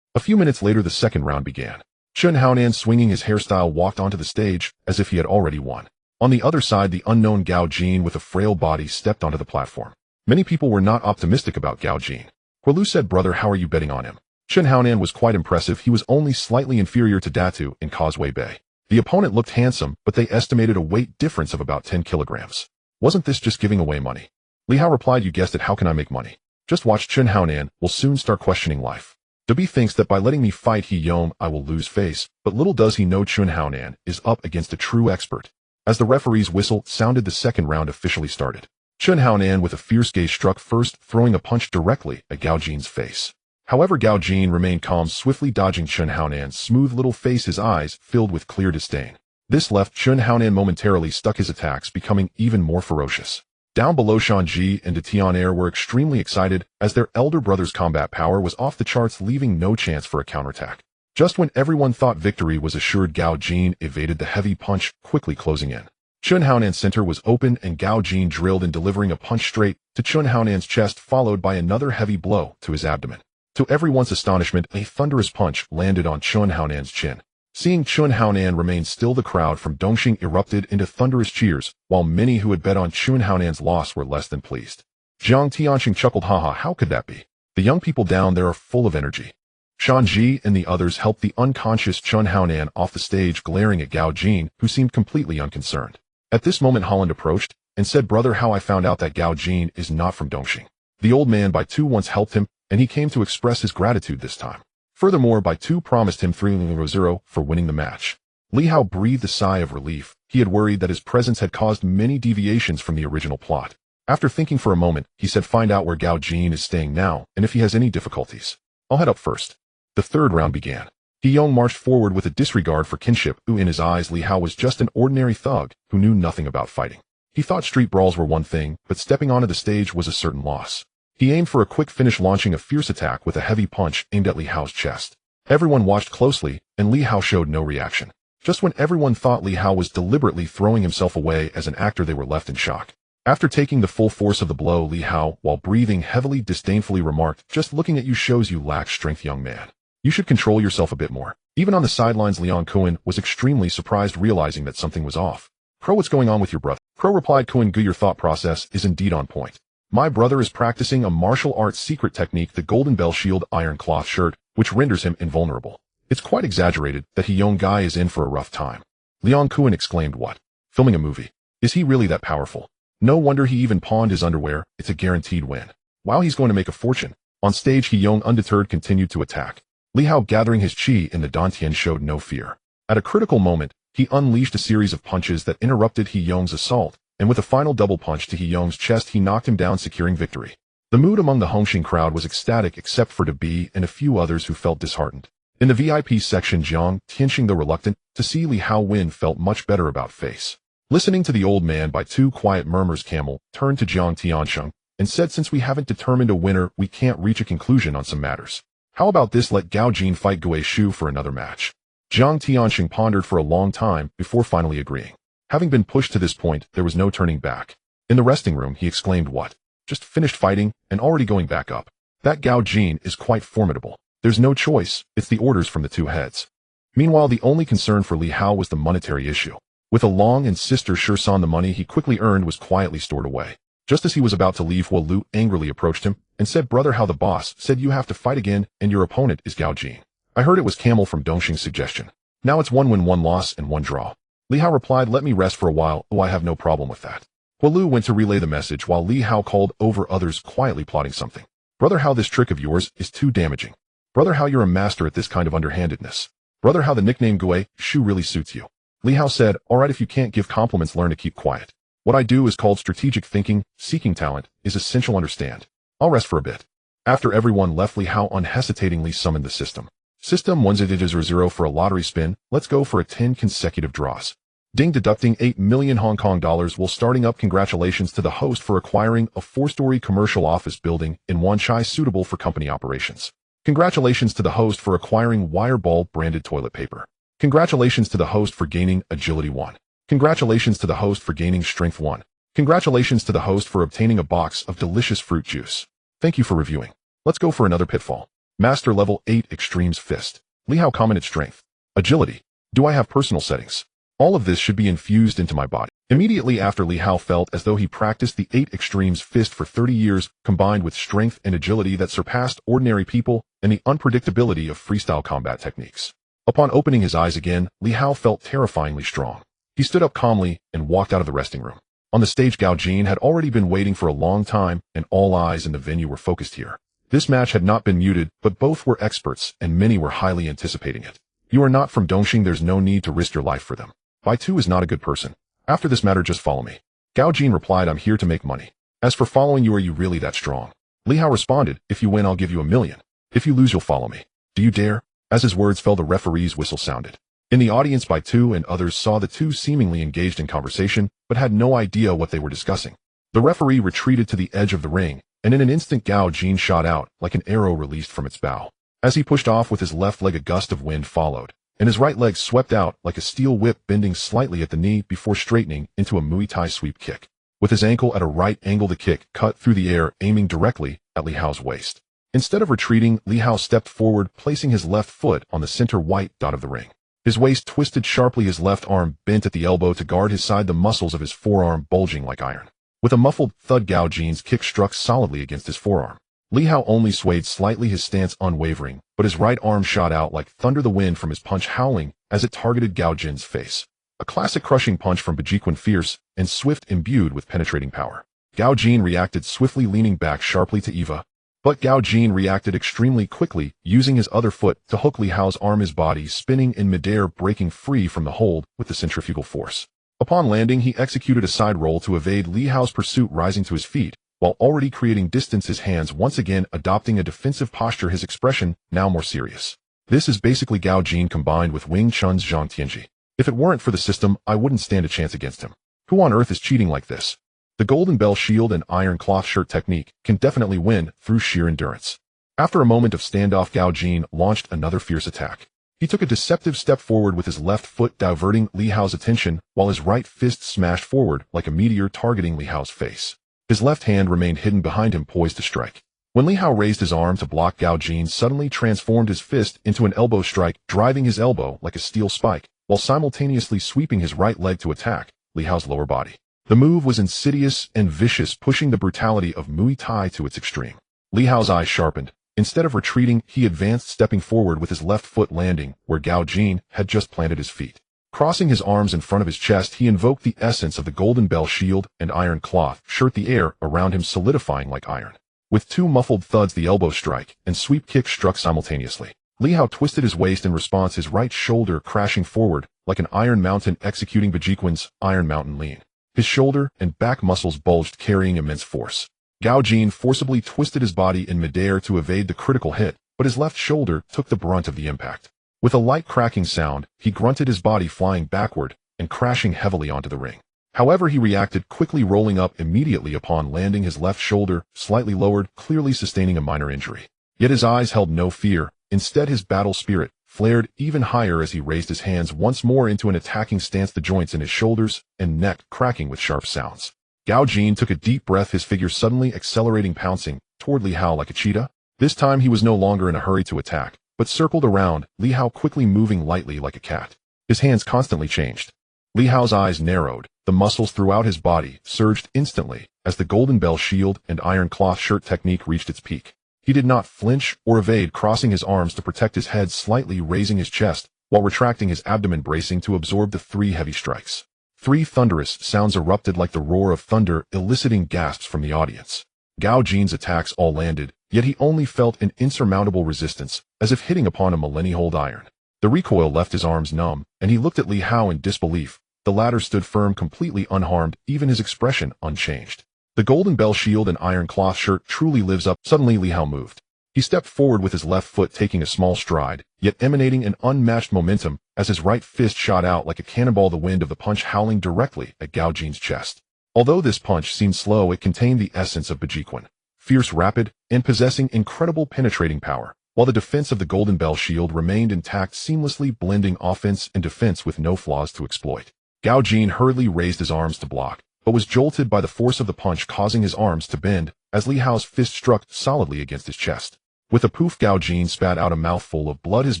A few minutes later, the second round began. Chun Haonan, swinging his hairstyle, walked onto the stage as if he had already won. On the other side, the unknown Gao Jin with a frail body stepped onto the platform. Many people were not optimistic about Gao Jin. Kowloon said, brother, how are you betting on him? Chen Haonan was quite impressive. He was only slightly inferior to Datu in Causeway Bay. The opponent looked handsome, but they estimated a weight difference of about 10 kilograms. Wasn't this just giving away money? Li Hao replied, you guessed it, how can I make money? Just watch. Chen Haonan will soon start questioning life. Dabi thinks that by letting me fight He Yong, I will lose face, but little does he know Chen Haonan is up against a true expert. As the referee's whistle sounded, the second round officially started. Chen Haonan with a fierce gaze struck first, throwing a punch directly at Gao Jin's face. However, Gao Jin remained calm, swiftly dodging Chen Haonan's smooth little face, his eyes filled with clear disdain. This left Chen Haonan momentarily stuck, his attacks becoming even more ferocious. Down below, Shanji and Tian were extremely excited as their elder brother's combat power was off the charts, leaving no chance for a counterattack. Just when everyone thought victory was assured, Gao Jin evaded the heavy punch, quickly closing in. Chen Haonan's center was open and Gao Jin drilled in, delivering a punch straight to Chen Haonan's chest, followed by another heavy blow to his abdomen. To everyone's astonishment, a thunderous punch landed on Chen Haonan's chin. Seeing Chen Haonan remain still, the crowd from Dongxing erupted into thunderous cheers, while many who had bet on Chen Haonan's loss were less than pleased. Jiang Tianxing chuckled, haha, how could that be? The young people down there are full of energy. Shanji and the others helped the unconscious Chen Haonan off the stage, glaring at Gao Jin, who seemed completely unconcerned. At this moment, Holland approached and said, brother, how I found out that Gao Jin is not from Dongxing. The old man by two once helped him, and he came to express his gratitude this time. Furthermore, by two promised him 3-0 for winning the match. Li Hao breathed a sigh of relief. He had worried that his presence had caused many deviations from the original plot. After thinking for a moment, he said, find out where Gao Jin is staying now, and if he has any difficulties. I'll head up first. The third round began. He Yong marched forward with a disregard for kinship. In his eyes, Li Hao was just an ordinary thug who knew nothing about fighting. He thought street brawls were one thing, but stepping onto the stage was a certain loss. He aimed for a quick finish, launching a fierce attack with a heavy punch aimed at Li Hao's chest. Everyone watched closely, and Li Hao showed no reaction. Just when everyone thought Li Hao was deliberately throwing himself away as an actor, they were left in shock. After taking the full force of the blow, Li Hao, while breathing heavily, disdainfully remarked, just looking at you shows you lack strength, young man. You should control yourself a bit more. Even on the sidelines, Liang Kuan was extremely surprised, realizing that something was off. Crow, what's going on with your brother? Crow replied, Kuan Gu, your thought process is indeed on point. My brother is practicing a martial arts secret technique, the Golden Bell Shield Iron Cloth Shirt, which renders him invulnerable. It's quite exaggerated that He Yong guy is in for a rough time. Liang Kuan exclaimed, what? Filming a movie? Is he really that powerful? No wonder he even pawned his underwear. It's a guaranteed win. Wow, he's going to make a fortune. On stage, He Yong undeterred continued to attack. Li Hao, gathering his chi in the Dantian, showed no fear. At a critical moment, he unleashed a series of punches that interrupted He Yong's assault, and with a final double punch to He Yong's chest, he knocked him down, securing victory. The mood among the Hongxing crowd was ecstatic, except for Dabi and a few others who felt disheartened. In the VIP section, Jiang Tianxing, though reluctant to see Li Hao win, felt much better about face. Listening to the old man by two quiet murmurs, Camel turned to Jiang Tianxing and said, since we haven't determined a winner, we can't reach a conclusion on some matters. How about this, let Gao Jin fight Gue Shu for another match? Jiang Tianxing pondered for a long time before finally agreeing. Having been pushed to this point, there was no turning back. In the resting room, he exclaimed, what? Just finished fighting and already going back up. That Gao Jin is quite formidable. There's no choice, it's the orders from the two heads. Meanwhile, the only concern for Li Hao was the monetary issue. With a long and sister Shursan, the money he quickly earned was quietly stored away. Just as he was about to leave, Hua Lu angrily approached him and said, brother, how the boss said you have to fight again and your opponent is Gao Jin. I heard it was Camel from Dongxing's suggestion. Now it's 1 win, 1 loss, and 1 draw. Li Hao replied, let me rest for a while. Oh, I have no problem with that. Hua Lu went to relay the message while Li Hao called over others, quietly plotting something. Brother, how this trick of yours is too damaging. Brother, how you're a master at this kind of underhandedness. Brother, how the nickname Gue Shu really suits you. Li Hao said, all right, if you can't give compliments, learn to keep quiet. What I do is called strategic thinking. Seeking talent is essential, understand. I'll rest for a bit. After everyone left, Li Hao unhesitatingly summoned the system. System 1000 for a lottery spin. Let's go for a 10 consecutive draws. Ding, deducting 8 million Hong Kong dollars while starting up. Congratulations to the host for acquiring a 4-story commercial office building in Wan Chai suitable for company operations. Congratulations to the host for acquiring Wireball branded toilet paper. Congratulations to the host for gaining Agility 1. Congratulations to the host for gaining Strength 1. Congratulations to the host for obtaining a box of delicious fruit juice. Thank you for reviewing. Let's go for another pitfall. Master Level 8 Extremes Fist. Li Hao commented, Strength. Agility. Do I have personal settings? All of this should be infused into my body. Immediately after, Li Hao felt as though he practiced the 8 Extremes fist for 30 years, combined with strength and agility that surpassed ordinary people and the unpredictability of freestyle combat techniques. Upon opening his eyes again, Li Hao felt terrifyingly strong. He stood up calmly and walked out of the resting room. On the stage, Gao Jin had already been waiting for a long time, and all eyes in the venue were focused here. This match had not been muted, but both were experts, and many were highly anticipating it. You are not from Dongxing, there's no need to risk your life for them. Bai Tu is not a good person. After this matter, just follow me. Gao Jin replied, I'm here to make money. As for following you, are you really that strong? Li Hao responded, if you win, I'll give you $1 million. If you lose, you'll follow me. Do you dare? As his words fell, the referee's whistle sounded. In the audience, Bai Tu and others saw the two seemingly engaged in conversation, but had no idea what they were discussing. The referee retreated to the edge of the ring, and in an instant Gao Jin shot out, like an arrow released from its bow. As he pushed off with his left leg, a gust of wind followed, and his right leg swept out like a steel whip, bending slightly at the knee before straightening into a Muay Thai sweep kick. With his ankle at a right angle, the kick cut through the air, aiming directly at Li Hao's waist. Instead of retreating, Li Hao stepped forward, placing his left foot on the center white dot of the ring. His waist twisted sharply, his left arm bent at the elbow to guard his side, the muscles of his forearm bulging like iron. With a muffled thud, Gao Jin's kick struck solidly against his forearm. Li Hao only swayed slightly, his stance unwavering, but his right arm shot out like thunder, the wind from his punch howling as it targeted Gao Jin's face. A classic crushing punch from Bajiquan, fierce and swift, imbued with penetrating power. Gao Jin reacted swiftly, leaning back sharply to Eva. But Gao Jin reacted extremely quickly, using his other foot to hook Li Hao's arm, his body spinning in midair, breaking free from the hold with the centrifugal force. Upon landing, he executed a side roll to evade Li Hao's pursuit, rising to his feet, while already creating distance, his hands once again adopting a defensive posture, his expression now more serious. This is basically Gao Jin combined with Wing Chun's Zhang Tianji. If it weren't for the system, I wouldn't stand a chance against him. Who on earth is cheating like this? The Golden Bell Shield and Iron Cloth Shirt technique can definitely win through sheer endurance. After a moment of standoff, Gao Jin launched another fierce attack. He took a deceptive step forward with his left foot, diverting Li Hao's attention, while his right fist smashed forward like a meteor, targeting Li Hao's face. His left hand remained hidden behind him, poised to strike. When Li Hao raised his arm to block, Gao Jin suddenly transformed his fist into an elbow strike, driving his elbow like a steel spike, while simultaneously sweeping his right leg to attack Li Hao's lower body. The move was insidious and vicious, pushing the brutality of Muay Thai to its extreme. Li Hao's eyes sharpened. Instead of retreating, he advanced, stepping forward with his left foot landing where Gao Jin had just planted his feet. Crossing his arms in front of his chest, he invoked the essence of the Golden Bell Shield and Iron Cloth Shirt, the air around him solidifying like iron. With two muffled thuds, the elbow strike and sweep kick struck simultaneously. Li Hao twisted his waist in response, his right shoulder crashing forward like an iron mountain, executing Bajiquan's Iron Mountain Lean. His shoulder and back muscles bulged, carrying immense force. Gao Jin forcibly twisted his body in midair to evade the critical hit, but his left shoulder took the brunt of the impact. With a light cracking sound, he grunted, his body flying backward and crashing heavily onto the ring. However, he reacted quickly, rolling up immediately upon landing, his left shoulder slightly lowered, clearly sustaining a minor injury. Yet his eyes held no fear. Instead, his battle spirit flared even higher as he raised his hands once more into an attacking stance, the joints in his shoulders and neck cracking with sharp sounds. Gao Jin took a deep breath, his figure suddenly accelerating, pouncing toward Li Hao like a cheetah. This time he was no longer in a hurry to attack, but circled around Li Hao, quickly moving lightly like a cat. His hands constantly changed. Li Hao's eyes narrowed, the muscles throughout his body surged instantly as the Golden Bell Shield and Iron Cloth Shirt technique reached its peak. He did not flinch or evade, crossing his arms to protect his head, slightly raising his chest, while retracting his abdomen, bracing to absorb the 3 heavy strikes. 3 thunderous sounds erupted like the roar of thunder, eliciting gasps from the audience. Gao Jin's attacks all landed, yet he only felt an insurmountable resistance, as if hitting upon a millennia-old iron. The recoil left his arms numb, and he looked at Li Hao in disbelief. The latter stood firm, completely unharmed, even his expression unchanged. The Golden Bell Shield and Iron Cloth Shirt truly lives up. Suddenly Li Hao moved. He stepped forward with his left foot taking a small stride, yet emanating an unmatched momentum as his right fist shot out like a cannonball, the wind of the punch howling directly at Gao Jin's chest. Although this punch seemed slow, it contained the essence of Bajiquan. Fierce, rapid, and possessing incredible penetrating power, while the defense of the Golden Bell Shield remained intact, seamlessly blending offense and defense with no flaws to exploit. Gao Jin hurriedly raised his arms to block, but was jolted by the force of the punch, causing his arms to bend as Li Hao's fist struck solidly against his chest. With a poof, Gao Jin spat out a mouthful of blood, his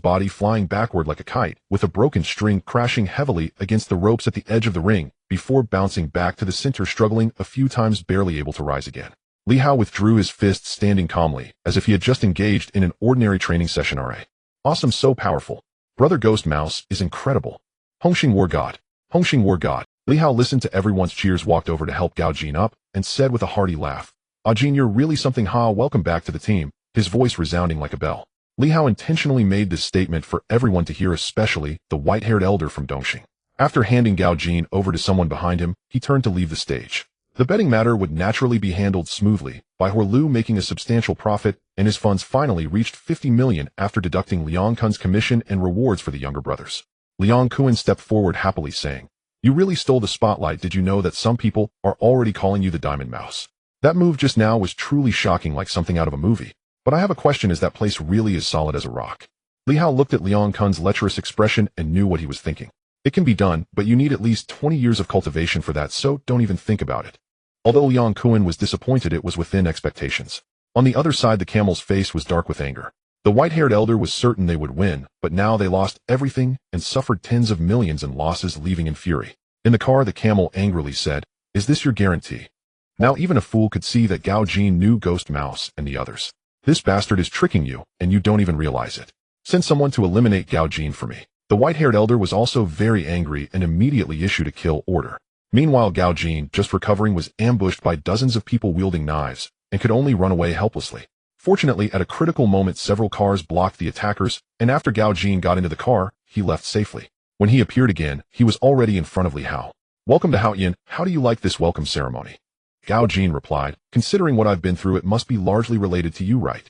body flying backward like a kite, with a broken string crashing heavily against the ropes at the edge of the ring, before bouncing back to the center, struggling a few times, barely able to rise again. Li Hao withdrew his fists, standing calmly, as if he had just engaged in an ordinary training session. Awesome, so powerful. Brother Ghost Mouse is incredible. Hongxing War God. Hongxing War God. Li Hao listened to everyone's cheers, walked over to help Gao Jin up, and said with a hearty laugh, "Ah Jin, you're really something, ha, welcome back to the team," his voice resounding like a bell. Li Hao intentionally made this statement for everyone to hear, especially the white-haired elder from Dongxing. After handing Gao Jin over to someone behind him, he turned to leave the stage. The betting matter would naturally be handled smoothly, by Horlu making a substantial profit, and his funds finally reached 50 million after deducting Liang Kun's commission and rewards for the younger brothers. Liang Kun stepped forward happily, saying, "You really stole the spotlight. Did you know that some people are already calling you the Diamond Mouse? That move just now was truly shocking, like something out of a movie. But I have a question, is that place really as solid as a rock?" Li Hao looked at Liang Kun's lecherous expression and knew what he was thinking. "It can be done, but you need at least 20 years of cultivation for that, so don't even think about it." Although Liang Kun was disappointed, it was within expectations. On the other side, the camel's face was dark with anger. The white-haired elder was certain they would win, but now they lost everything and suffered tens of millions in losses, leaving in fury. In the car, the camel angrily said, "Is this your guarantee?" Now even a fool could see that Gao Jin knew Ghost Mouse and the others. "This bastard is tricking you, and you don't even realize it. Send someone to eliminate Gao Jin for me." The white-haired elder was also very angry and immediately issued a kill order. Meanwhile, Gao Jin, just recovering, was ambushed by dozens of people wielding knives and could only run away helplessly. Fortunately, at a critical moment, several cars blocked the attackers, and after Gao Jin got into the car, he left safely. When he appeared again, he was already in front of Li Hao. "Welcome to Haoyan. How do you like this welcome ceremony?" Gao Jin replied, "Considering what I've been through, it must be largely related to you, right?"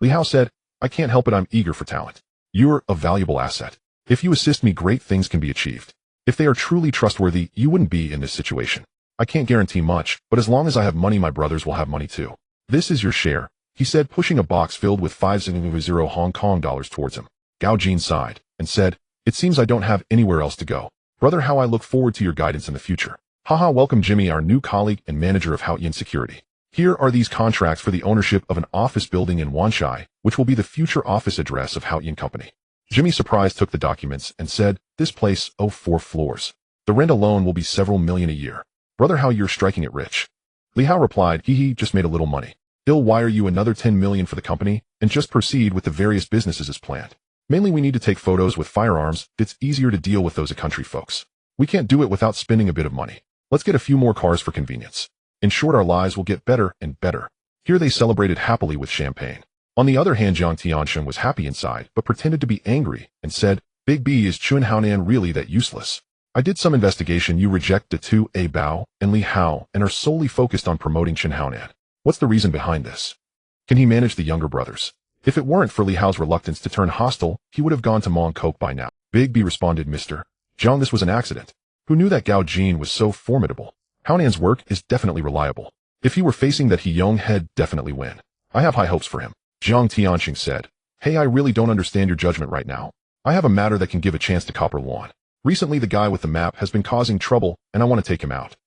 Li Hao said, "I can't help it. I'm eager for talent. You're a valuable asset. If you assist me, great things can be achieved. If they are truly trustworthy, you wouldn't be in this situation. I can't guarantee much, but as long as I have money, my brothers will have money too. This is your share," he said, pushing a box filled with 500 Hong Kong dollars towards him. Gao Jin sighed and said, "It seems I don't have anywhere else to go. Brother, how I look forward to your guidance in the future." "Haha, welcome Jimmy, our new colleague and manager of Haoyan Security. Here are these contracts for the ownership of an office building in Wanshai, which will be the future office address of Haoyan Company." Jimmy, surprised, took the documents and said, "This place, 4 floors. The rent alone will be several million a year. Brother, how you're striking it rich." Li Hao replied, "He just made a little money. He'll wire you another 10 million for the company, and just proceed with the various businesses as planned. Mainly we need to take photos with firearms. It's easier to deal with those country folks. We can't do it without spending a bit of money. Let's get a few more cars for convenience. In short, our lives will get better and better." Here they celebrated happily with champagne. On the other hand, Jiang Tiansheng was happy inside, but pretended to be angry, and said, "Big B, is Chun Haonan really that useless? I did some investigation. You reject the two A Bao and Li Hao and are solely focused on promoting Chun Haonan. What's the reason behind this? Can he manage the younger brothers? If it weren't for Li Hao's reluctance to turn hostile, he would have gone to Mongkok by now." Big B responded, "Mr. Jiang, this was an accident. Who knew that Gao Jin was so formidable? Haonan's work is definitely reliable. If he were facing that He-Yong, he'd definitely win. I have high hopes for him." Jiang Tianxing said, "Hey, I really don't understand your judgment right now. I have a matter that can give a chance to Kowloon. Recently the guy with the map has been causing trouble, and I want to take him out."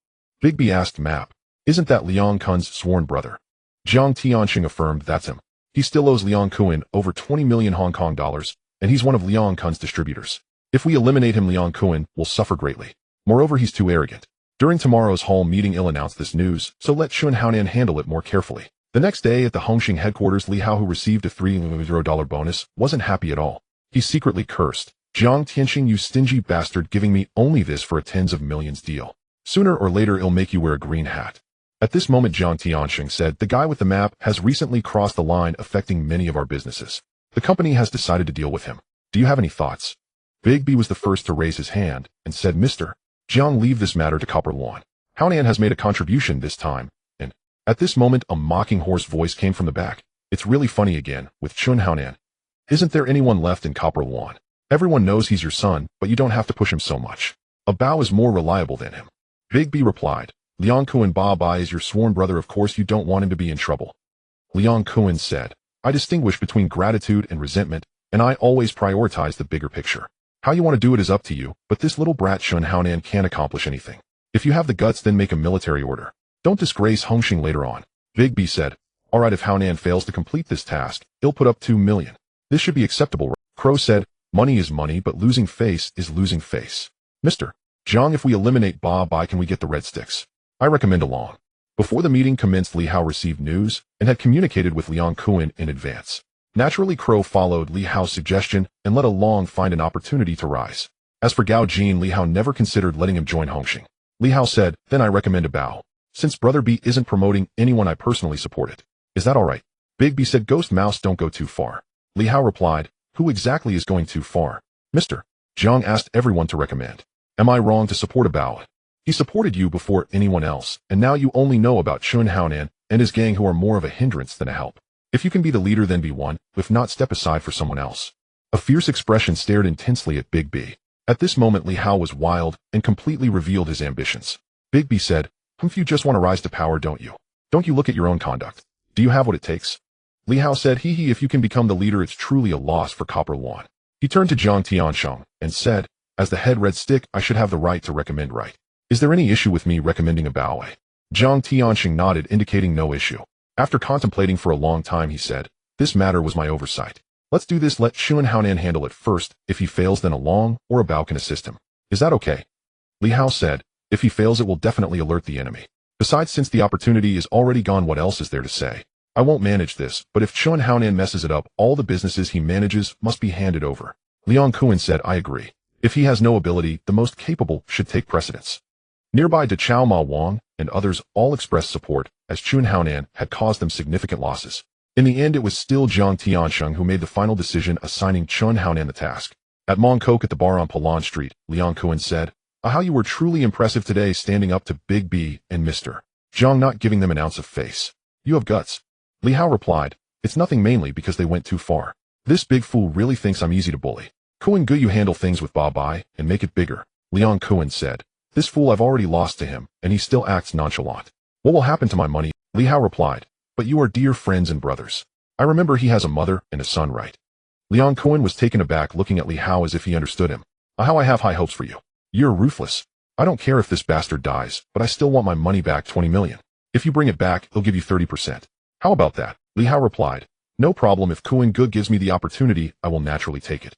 Big B asked, "Map? Isn't that Liang Kun's sworn brother?" Jiang Tianxing affirmed, "That's him. He still owes Liang Kun over 20 million Hong Kong dollars, and he's one of Liang Kun's distributors. If we eliminate him, Liang Kun will suffer greatly. Moreover, he's too arrogant. During tomorrow's hall meeting, he'll announce this news, so let Chun Haonan handle it more carefully." The next day at the Hongxing headquarters, Li Hao, who received a $300 bonus, wasn't happy at all. He secretly cursed, "Jiang Tianxing, you stingy bastard, giving me only this for a tens of millions deal. Sooner or later it'll make you wear a green hat." At this moment, Jiang Tianxing said, "The guy with the map has recently crossed the line, affecting many of our businesses. The company has decided to deal with him. Do you have any thoughts?" Big B was the first to raise his hand and said, "Mr. Jiang, leave this matter to Kowloon. Haonan has made a contribution this time." At this moment, a mocking hoarse voice came from the back. "It's really funny again, with Chun Haonan. Isn't there anyone left in Kowloon? Everyone knows he's your son, but you don't have to push him so much. A Bao is more reliable than him." Big B replied, "Liang Kun Ba Bai is your sworn brother. Of course you don't want him to be in trouble." Liang Kun said, "I distinguish between gratitude and resentment, and I always prioritize the bigger picture. How you want to do it is up to you, but this little brat Chun Haonan can't accomplish anything. If you have the guts, then make a military order. Don't disgrace Hongxing later on." Big B said, Alright, if Haonan fails to complete this task, he'll put up 2 million. This should be acceptable, right? Crow said, money is money, but losing face is losing face. Mr. Zhang, if we eliminate Ba Bai, can we get the red sticks? I recommend along. Before the meeting commenced, Li Hao received news and had communicated with Liang Kuan in advance. Naturally, Crow followed Li Hao's suggestion and let Along find an opportunity to rise. As for Gao Jin, Li Hao never considered letting him join Hongxing. Li Hao said, then I recommend a Bao. Since Brother B isn't promoting anyone, I personally support it. Is that alright? Big B said, Ghost Mouse, don't go too far. Li Hao replied, who exactly is going too far? Mr. Zhang asked everyone to recommend. Am I wrong to support a Bao? He supported you before anyone else, and now you only know about Chun Haonan and his gang, who are more of a hindrance than a help. If you can be the leader, then be one. If not, step aside for someone else. A fierce expression stared intensely at Big B. At this moment, Li Hao was wild and completely revealed his ambitions. Big B said, you just want to rise to power, don't you? Don't you look at your own conduct? Do you have what it takes? Li Hao said, if you can become the leader, it's truly a loss for Copper Luan. He turned to Zhang Tiansheng and said, as the head red stick, I should have the right to recommend, right? Is there any issue with me recommending a Bao? Zhang Tiansheng nodded, indicating no issue. After contemplating for a long time, he said, this matter was my oversight. Let's do this. Let Chun Haonan handle it first. If he fails, then Along or a Bao can assist him. Is that okay? Li Hao said, if he fails, it will definitely alert the enemy. Besides, since the opportunity is already gone, what else is there to say? I won't manage this, but if Chun Haonan messes it up, all the businesses he manages must be handed over. Liang Kuan said, I agree. If he has no ability, the most capable should take precedence. Nearby, De Chao Ma Wang and others all expressed support, as Chun Haonan had caused them significant losses. In the end, it was still Zhang Tiansheng who made the final decision, assigning Chun Haonan the task. At Mongkok at the bar on Palan Street, Liang Kuan said, how you were truly impressive today, standing up to Big B and Mr. Zhang, not giving them an ounce of face. You have guts. Li Hao replied, it's nothing, mainly because they went too far. This big fool really thinks I'm easy to bully. Kuan Gu, you handle things with Ba Bai and make it bigger. Liang Kuan said, this fool, I've already lost to him, and he still acts nonchalant. What will happen to my money? Li Hao replied, but you are dear friends and brothers. I remember he has a mother and a son, right? Liang Kuan was taken aback, looking at Li Hao as if he understood him. How I have high hopes for you. You're ruthless. I don't care if this bastard dies, but I still want my money back, 20 million. If you bring it back, he'll give you 30%. How about that? Li Hao replied, no problem. If Kuan Gu gives me the opportunity, I will naturally take it.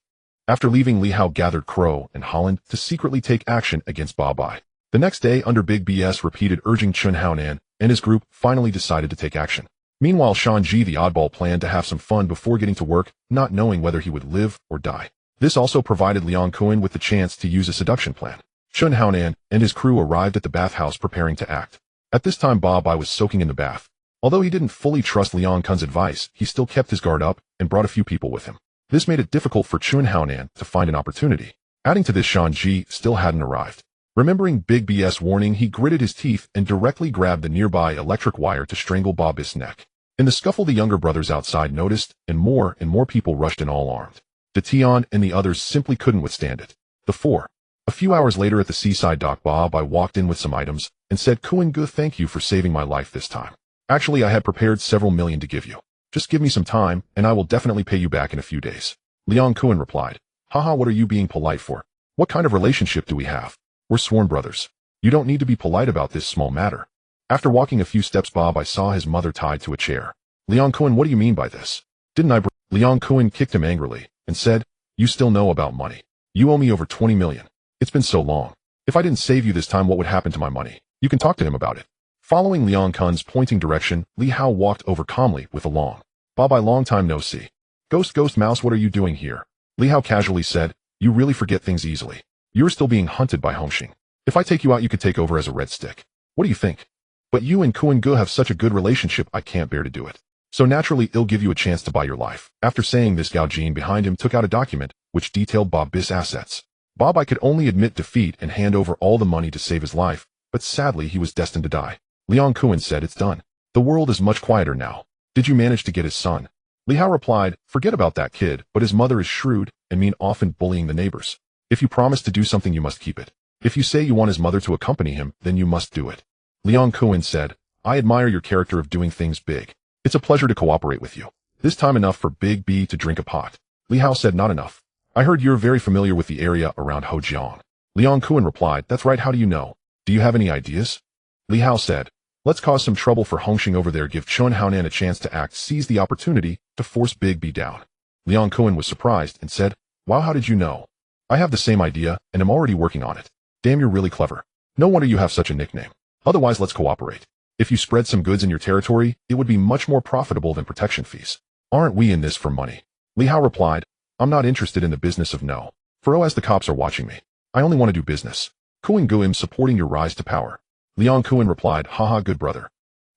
After leaving, Li Hao gathered Crow and Holland to secretly take action against Ba Bai. The next day, under Big BS repeated urging, Chun Haonan and his group finally decided to take action. Meanwhile, Shanji the oddball planned to have some fun before getting to work, not knowing whether he would live or die. This also provided Liang Kuan with the chance to use a seduction plan. Chun Haonan and his crew arrived at the bathhouse preparing to act. At this time, Ba Bai was soaking in the bath. Although he didn't fully trust Liang Kuan's advice, he still kept his guard up and brought a few people with him. This made it difficult for Chun Haonan to find an opportunity. Adding to this, Shanji still hadn't arrived. Remembering Big BS warning, he gritted his teeth and directly grabbed the nearby electric wire to strangle Ba Bai's neck. In the scuffle, the younger brothers outside noticed, and more people rushed in, all armed. The Tian and the others simply couldn't withstand it. A few hours later, at the seaside dock, Ba Bai walked in with some items and said, Kuan Gu, thank you for saving my life this time. Actually, I had prepared several million to give you. Just give me some time, and I will definitely pay you back in a few days. Liang Kuan replied, haha, what are you being polite for? What kind of relationship do we have? We're sworn brothers. You don't need to be polite about this small matter. After walking a few steps, Ba Bai saw his mother tied to a chair. Liang Kuan, what do you mean by this? Didn't I Liang Kuan kicked him angrily and said, you still know about money. You owe me over 20 million. It's been so long. If I didn't save you this time, what would happen to my money? You can talk to him about it. Following Liang Kuan's pointing direction, Li Hao walked over calmly with Along. Ba Bai, long time no see. Ghost Mouse, what are you doing here? Li Hao casually said, you really forget things easily. You're still being hunted by Hongxing. If I take you out, you could take over as a red stick. What do you think? But you and Kuan Gu have such a good relationship, I can't bear to do it. So naturally, it'll give you a chance to buy your life. After saying this, Gao Jin behind him took out a document which detailed Ba Bai's assets. Ba Bai could only admit defeat and hand over all the money to save his life, but sadly he was destined to die. Liang Kuan said, it's done. The world is much quieter now. Did you manage to get his son? Li Hao replied, forget about that kid, but his mother is shrewd and mean, often bullying the neighbors. If you promise to do something, you must keep it. If you say you want his mother to accompany him, then you must do it. Liang Kuan said, I admire your character of doing things big. It's a pleasure to cooperate with you. This time enough for Big B to drink a pot. Li Hao said, not enough. I heard you're very familiar with the area around Hojiang. Liang Kuan replied, that's right, how do you know? Do you have any ideas? Li Hao said, Let's cause some trouble for Hongxing over there. Give Chun Haonan a chance to act. Seize the opportunity to force Big B down. Liang Kuan was surprised and said, "Wow, how did you know?" "I have the same idea and am already working on it." "Damn, you're really clever. No wonder you have such a nickname. Otherwise, let's cooperate. If you spread some goods in your territory, it would be much more profitable than protection fees." "Aren't we in this for money?" Li Hao replied, "I'm not interested in the business of no. For as the cops are watching me. I only want to do business. Kuan Guim supporting your rise to power." Liang Kuan replied, "Haha, good brother."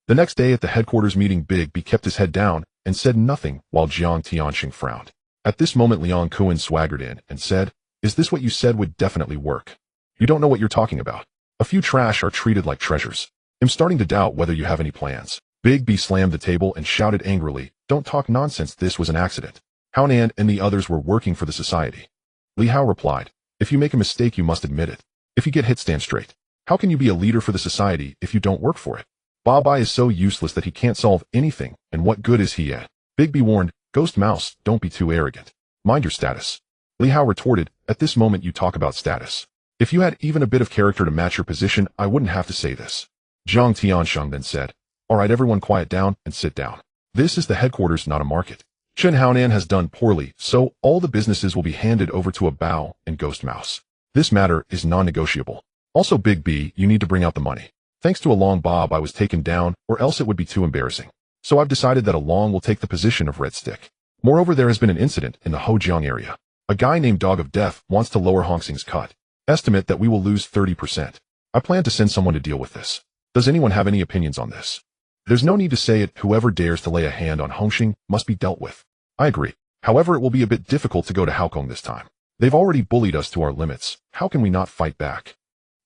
The next day at the headquarters meeting, Big B kept his head down and said nothing while Jiang Tianxing frowned. At this moment, Liang Kuan swaggered in and said, "Is this what you said would definitely work? You don't know what you're talking about. A few trash are treated like treasures. I'm starting to doubt whether you have any plans." Big B slammed the table and shouted angrily, "Don't talk nonsense, this was an accident. Haonan and the others were working for the society." Li Hao replied, "If you make a mistake, you must admit it. If you get hit, stand straight. How can you be a leader for the society if you don't work for it? Ba Bai is so useless that he can't solve anything, and what good is he at?" Big B warned, "Ghost Mouse, don't be too arrogant. Mind your status." Li Hao retorted, "At this moment you talk about status. If you had even a bit of character to match your position, I wouldn't have to say this." Jiang Tianxing then said, "All right, everyone quiet down and sit down. This is the headquarters, not a market. Chen Haonan has done poorly, so all the businesses will be handed over to a Bao and Ghost Mouse. This matter is non-negotiable. Also, Big B, you need to bring out the money. Thanks to Along Bob, I was taken down, or else it would be too embarrassing. So I've decided that Along will take the position of Red Stick. Moreover, there has been an incident in the Hojiang area. A guy named Dog of Death wants to lower Hongxing's cut. Estimate that we will lose 30%. I plan to send someone to deal with this. Does anyone have any opinions on this?" "There's no need to say it. Whoever dares to lay a hand on Hongxing must be dealt with." "I agree. However, it will be a bit difficult to go to Haokong this time. They've already bullied us to our limits. How can we not fight back?"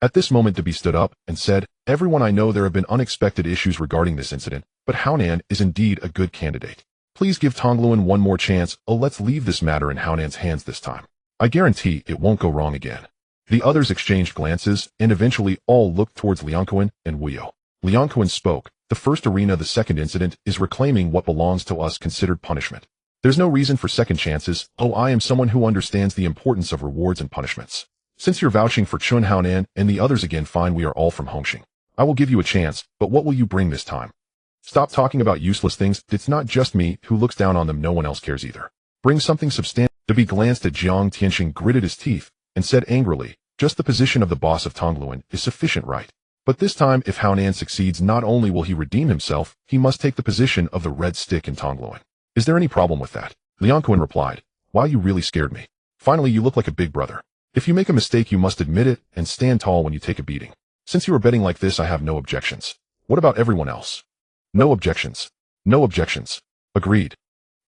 At this moment, Debi stood up and said, "Everyone, I know there have been unexpected issues regarding this incident, but Haonan is indeed a good candidate. Please give Tongluan one more chance. Let's leave this matter in Haonan's hands this time. I guarantee it won't go wrong again." The others exchanged glances, and eventually all looked towards Liangkuan and Wuyo. Liangkuan spoke, "The first arena, the second incident, is reclaiming what belongs to us considered punishment. There's no reason for second chances. I am someone who understands the importance of rewards and punishments. Since you're vouching for Chun Haonan and the others again, fine, we are all from Hongxing. I will give you a chance, but what will you bring this time? Stop talking about useless things. It's not just me who looks down on them, no one else cares either. Bring something substantial." Debi glanced at Jiang Tianxing, gritted his teeth, and said angrily, "Just the position of the boss of Tongluan is sufficient, right? But this time, if Haonan succeeds, not only will he redeem himself, he must take the position of the Red Stick in Tongluan. Is there any problem with that?" Liangkuan replied, "Wow, you really scared me. Finally, you look like a big brother. If you make a mistake, you must admit it and stand tall when you take a beating. Since you are betting like this, I have no objections. What about everyone else?" "No objections. No objections." Agreed.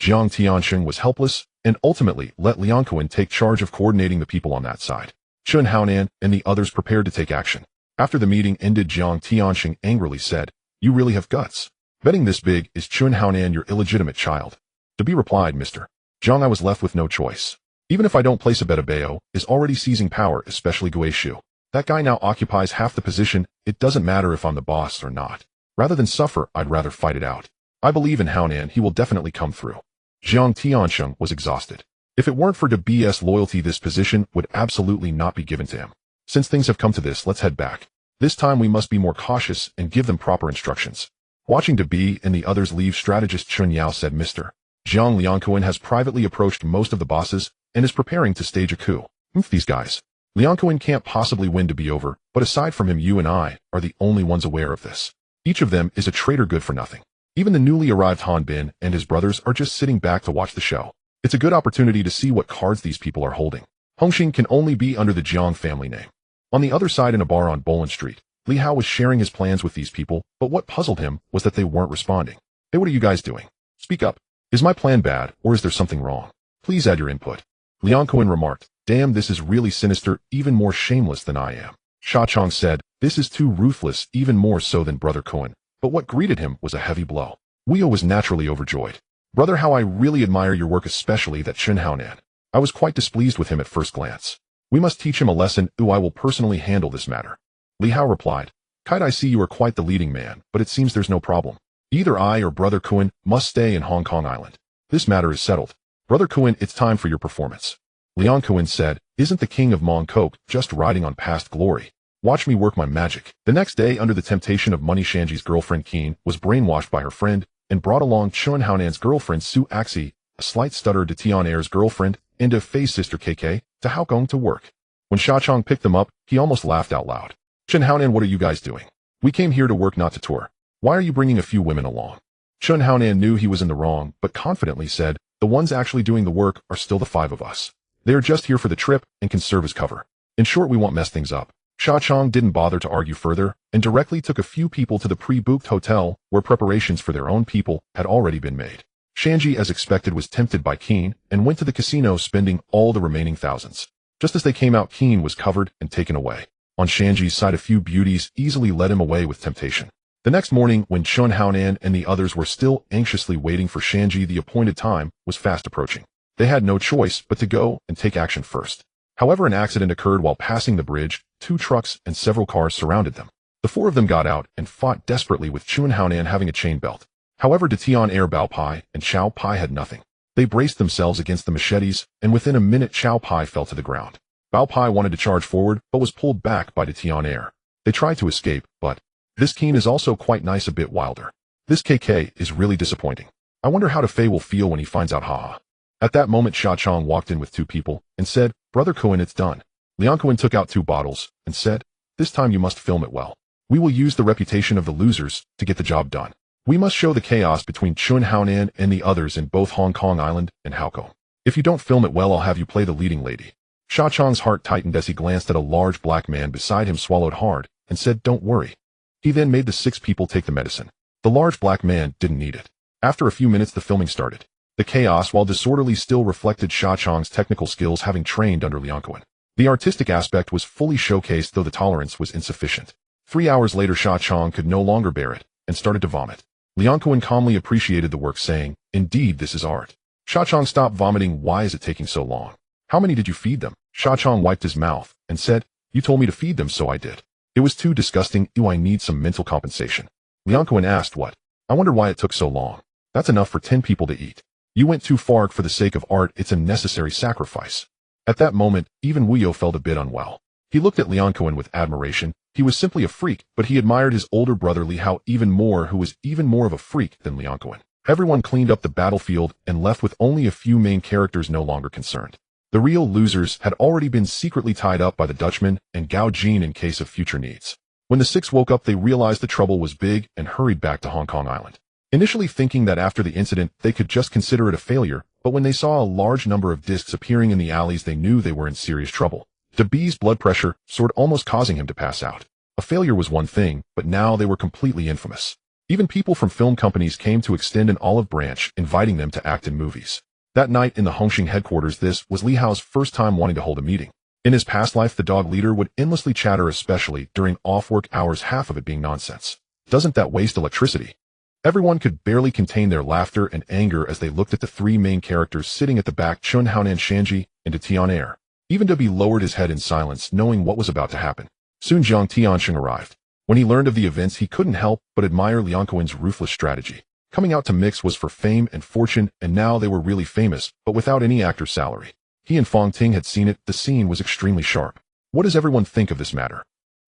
Jiang Tianxing was helpless and ultimately let Liangkuan take charge of coordinating the people on that side. Chun Haonan and the others prepared to take action. After the meeting ended, Jiang Tianxing angrily said, "You really have guts. Betting this big, is Chun Haonan your illegitimate child?" Debi replied, "Mr. Jiang, I was left with no choice. Even if I don't place a bet, a Bao is already seizing power, especially Gui Shu. That guy now occupies half the position. It doesn't matter if I'm the boss or not. Rather than suffer, I'd rather fight it out. I believe in Haonan, he will definitely come through." Jiang Tianxing was exhausted. If it weren't for Debi's loyalty, this position would absolutely not be given to him. Since things have come to this, let's head back. This time we must be more cautious and give them proper instructions. Watching Debi and the others leave, strategist Chun Yao said, "Mr. Jiang, Liangkuan has privately approached most of the bosses and is preparing to stage a coup. These guys. Liangkuan can't possibly win Debi over, but aside from him, you and I are the only ones aware of this. Each of them is a traitor good for nothing. Even the newly arrived Han Bin and his brothers are just sitting back to watch the show. It's a good opportunity to see what cards these people are holding. Hongxing can only be under the Jiang family name." On the other side, in a bar on Bolan Street, Li Hao was sharing his plans with these people, but what puzzled him was that they weren't responding. "Hey, what are you guys doing? Speak up. Is my plan bad, or is there something wrong? Please add your input." Liangkuan remarked, "Damn, this is really sinister, even more shameless than I am." Sha Chong said, "This is too ruthless, even more so than Brother Kuan." But what greeted him was a heavy blow. Wuyo was naturally overjoyed. "Brother, how I really admire your work, especially that Chun Haonan. I was quite displeased with him at first glance. We must teach him a lesson. I will personally handle this matter." Li Hao replied, "Kite, I see you are quite the leading man, but it seems there's no problem. Either I or Brother Kuan must stay in Hong Kong Island. This matter is settled. Brother Kuan, it's time for your performance." Liang Kuan said, "Isn't the king of Mong Kok just riding on past glory? Watch me work my magic. The next day, under the temptation of money, Shanji's girlfriend Keen was brainwashed by her friend and brought along Chun Haonan's girlfriend Su Axi, a slight stutter to Tian Air's girlfriend, and to Fei's sister KK, to Haokong to work. When Sha Chong picked them up, he almost laughed out loud. Chun Haonan, what are you guys doing? We came here to work, not to tour. Why are you bringing a few women along? Chun Haonan knew he was in the wrong, but confidently said, the ones actually doing the work are still the 5 of us. They are just here for the trip and can serve as cover. In short, we won't mess things up. Sha Chong didn't bother to argue further and directly took a few people to the pre-booked hotel where preparations for their own people had already been made. Shanji, as expected, was tempted by Keen and went to the casino, spending all the remaining thousands. Just as they came out, Keen was covered and taken away. On Shanji's side, a few beauties easily led him away with temptation. The next morning, when Chun Haonan and the others were still anxiously waiting for Shanji, the appointed time was fast approaching. They had no choice but to go and take action first. However, an accident occurred while passing the bridge. 2 trucks and several cars surrounded them. The 4 of them got out and fought desperately, with Chun Haonan having a chain belt. However, Tian Air, Bao Pai, and Xiao Pai had nothing. They braced themselves against the machetes, and within a minute Xiao Pai fell to the ground. Bao Pai wanted to charge forward, but was pulled back by Tian Air. They tried to escape, but this Keen is also quite nice, a bit wilder. This KK is really disappointing. I wonder how Fei will feel when he finds out, haha. At that moment, Sha Chong walked in with 2 people and said, Brother Cohen, it's done. Liang Cohen took out 2 bottles and said, this time you must film it well. We will use the reputation of the losers to get the job done. We must show the chaos between Chun Haonan and the others in both Hong Kong Island and Haokong. If you don't film it well, I'll have you play the leading lady. Sha Chong's heart tightened as he glanced at a large black man beside him, swallowed hard, and said, don't worry. He then made the 6 people take the medicine. The large black man didn't need it. After a few minutes, the filming started. The chaos, while disorderly, still reflected Sha Chong's technical skills, having trained under Liang Cohen. The artistic aspect was fully showcased, though the tolerance was insufficient. 3 hours later, Sha Chong could no longer bear it and started to vomit. Liang Cohen calmly appreciated the work, saying, indeed, this is art. Sha Chong, stop vomiting. Why is it taking so long? How many did you feed them? Sha Chong wiped his mouth and said, you told me to feed them, so I did. It was too disgusting. Ew, I need some mental compensation. Liang Cohen asked, what? I wonder why it took so long. That's enough for 10 people to eat. You went too far. For the sake of art, it's a necessary sacrifice. At that moment, even Wu Yo felt a bit unwell. He looked at Liang Cohen with admiration. He was simply a freak, but he admired his older brother Li Hao even more, who was even more of a freak than Liang Cohen. Everyone cleaned up the battlefield and left with only a few main characters no longer concerned. The real losers had already been secretly tied up by the Dutchman and Gao Jin in case of future needs. When the 6 woke up, they realized the trouble was big and hurried back to Hong Kong Island. Initially thinking that after the incident they could just consider it a failure, but when they saw a large number of discs appearing in the alleys, they knew they were in serious trouble. DeB's blood pressure soared, almost causing him to pass out. A failure was one thing, but now they were completely infamous. Even people from film companies came to extend an olive branch, inviting them to act in movies. That night in the Hongqing headquarters, this was Li Hao's first time wanting to hold a meeting. In his past life, the dog leader would endlessly chatter, especially during off-work hours, half of it being nonsense. Doesn't that waste electricity? Everyone could barely contain their laughter and anger as they looked at the 3 main characters sitting at the back, Chun Haonan, Shanji, and Tian Air. Even DeB lowered his head in silence, knowing what was about to happen. Soon Jiang Tiansheng arrived. When he learned of the events, he couldn't help but admire Liang Cohen's ruthless strategy. Coming out to mix was for fame and fortune, and now they were really famous, but without any actor's salary. He and Fong Ting had seen it. The scene was extremely sharp. What does everyone think of this matter?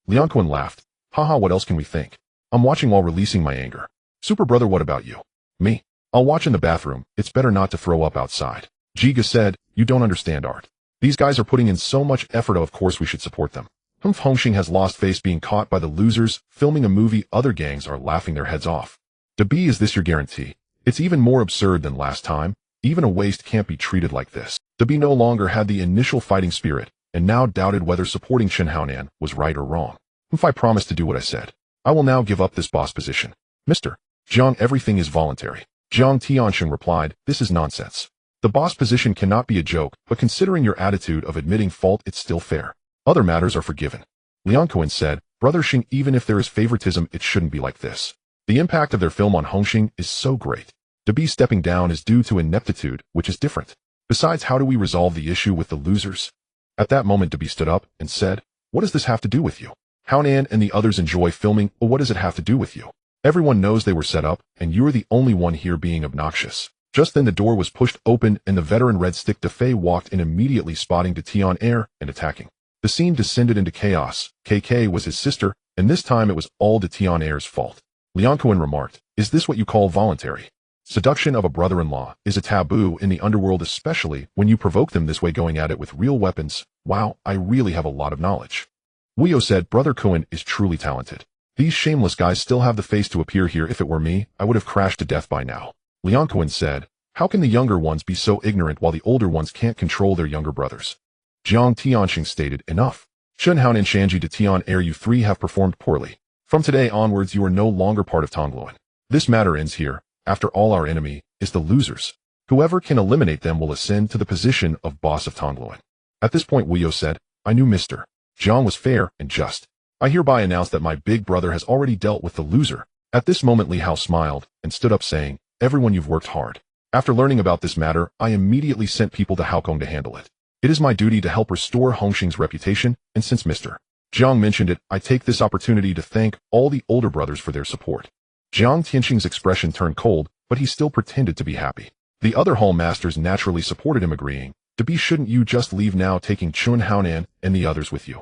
Liang Cohen laughed. Haha, what else can we think? I'm watching while releasing my anger. Super brother, what about you? Me? I'll watch in the bathroom. It's better not to throw up outside. Jiga said, you don't understand art. These guys are putting in so much effort, of course we should support them. Hongqing has lost face being caught by the losers filming a movie. Other gangs are laughing their heads off. DeB, is this your guarantee? It's even more absurd than last time. Even a waste can't be treated like this. DeB no longer had the initial fighting spirit and now doubted whether supporting Chun Haonan was right or wrong. If I promised to do what I said, I will now give up this boss position. Mr. Jiang, everything is voluntary. Jiang Tiansheng replied, this is nonsense. The boss position cannot be a joke, but considering your attitude of admitting fault, it's still fair. Other matters are forgiven. Liang Cohen said, Brother Xing, even if there is favoritism, it shouldn't be like this. The impact of their film on Hongqing is so great. DeB stepping down is due to ineptitude, which is different. Besides, how do we resolve the issue with the losers? At that moment, DeB stood up and said, what does this have to do with you? Haonan and the others enjoy filming, but what does it have to do with you? Everyone knows they were set up, and you're the only one here being obnoxious. Just then the door was pushed open and the veteran Red Stick Fei walked in, immediately spotting Tian Air and attacking. The scene descended into chaos. KK was his sister, and this time it was all the Tian heir's fault. Lianquan remarked, "Is this what you call voluntary? Seduction of a brother-in-law is a taboo in the underworld, especially when you provoke them this way, going at it with real weapons. Wow, I really have a lot of knowledge." Weo said, "Brother Kuan is truly talented. These shameless guys still have the face to appear here. If it were me, I would have crashed to death by now." Lianquan said, "How can the younger ones be so ignorant while the older ones can't control their younger brothers?" Jiang Tianxing stated, "Enough. Shunhan and Shanji de Tian heir, you three have performed poorly. From today onwards you are no longer part of Kowloon. This matter ends here. After all, our enemy is the losers. Whoever can eliminate them will ascend to the position of boss of Kowloon." At this point Weo said, "I knew Mr. Jiang was fair and just. I hereby announce that my big brother has already dealt with the loser." At this moment Li Hao smiled and stood up saying, "Everyone, you've worked hard. After learning about this matter, I immediately sent people to Haokong to handle it. It is my duty to help restore Hongxing's reputation, and since Mr. Jiang mentioned it, I take this opportunity to thank all the older brothers for their support." Jiang Tianxing's expression turned cold, but he still pretended to be happy. The other hall masters naturally supported him, agreeing, "Dabi, shouldn't you just leave now, taking Chun Haonan and the others with you?"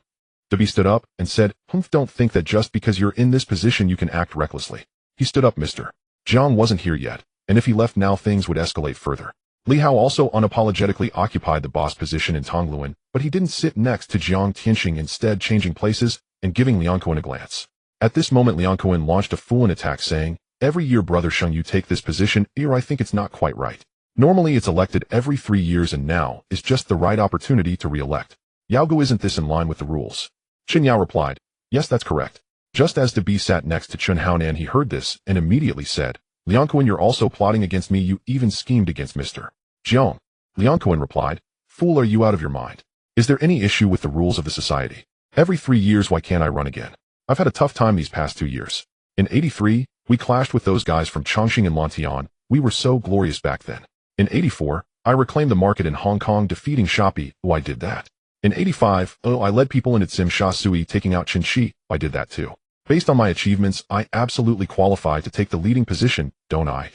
Dabi stood up and said, Don't think that just because you're in this position you can act recklessly." He stood up. Mr. Jiang wasn't here yet, and if he left now things would escalate further. Li Hao also unapologetically occupied the boss position in Kowloon, but he didn't sit next to Jiang Tianxing, instead changing places and giving Lianquan a glance. At this moment Lianquan launched a full-on attack saying, "Every year, Brother Sheng, you take this position here. I think it's not quite right. Normally it's elected every 3 years, and now is just the right opportunity to re-elect. Yaogu, isn't this in line with the rules?" Chen Yao replied, "Yes, that's correct." Just as Dabi sat next to Chun Haonan, he heard this and immediately said, "Lianquan, you're also plotting against me. You even schemed against Mr. Jiang." Lianquan replied, "Fool, are you out of your mind? Is there any issue with the rules of the society? Every 3 years, why can't I run again? I've had a tough time these past 2 years. In '83, we clashed with those guys from Chongqing and Lantian. We were so glorious back then. In '84, I reclaimed the market in Hong Kong, defeating Shopee. Oh, I did that. In '85, I led people in Tsim Sha Sui, taking out Qin Shi. I did that too. Based on my achievements, I absolutely qualify to take the leading position, don't I?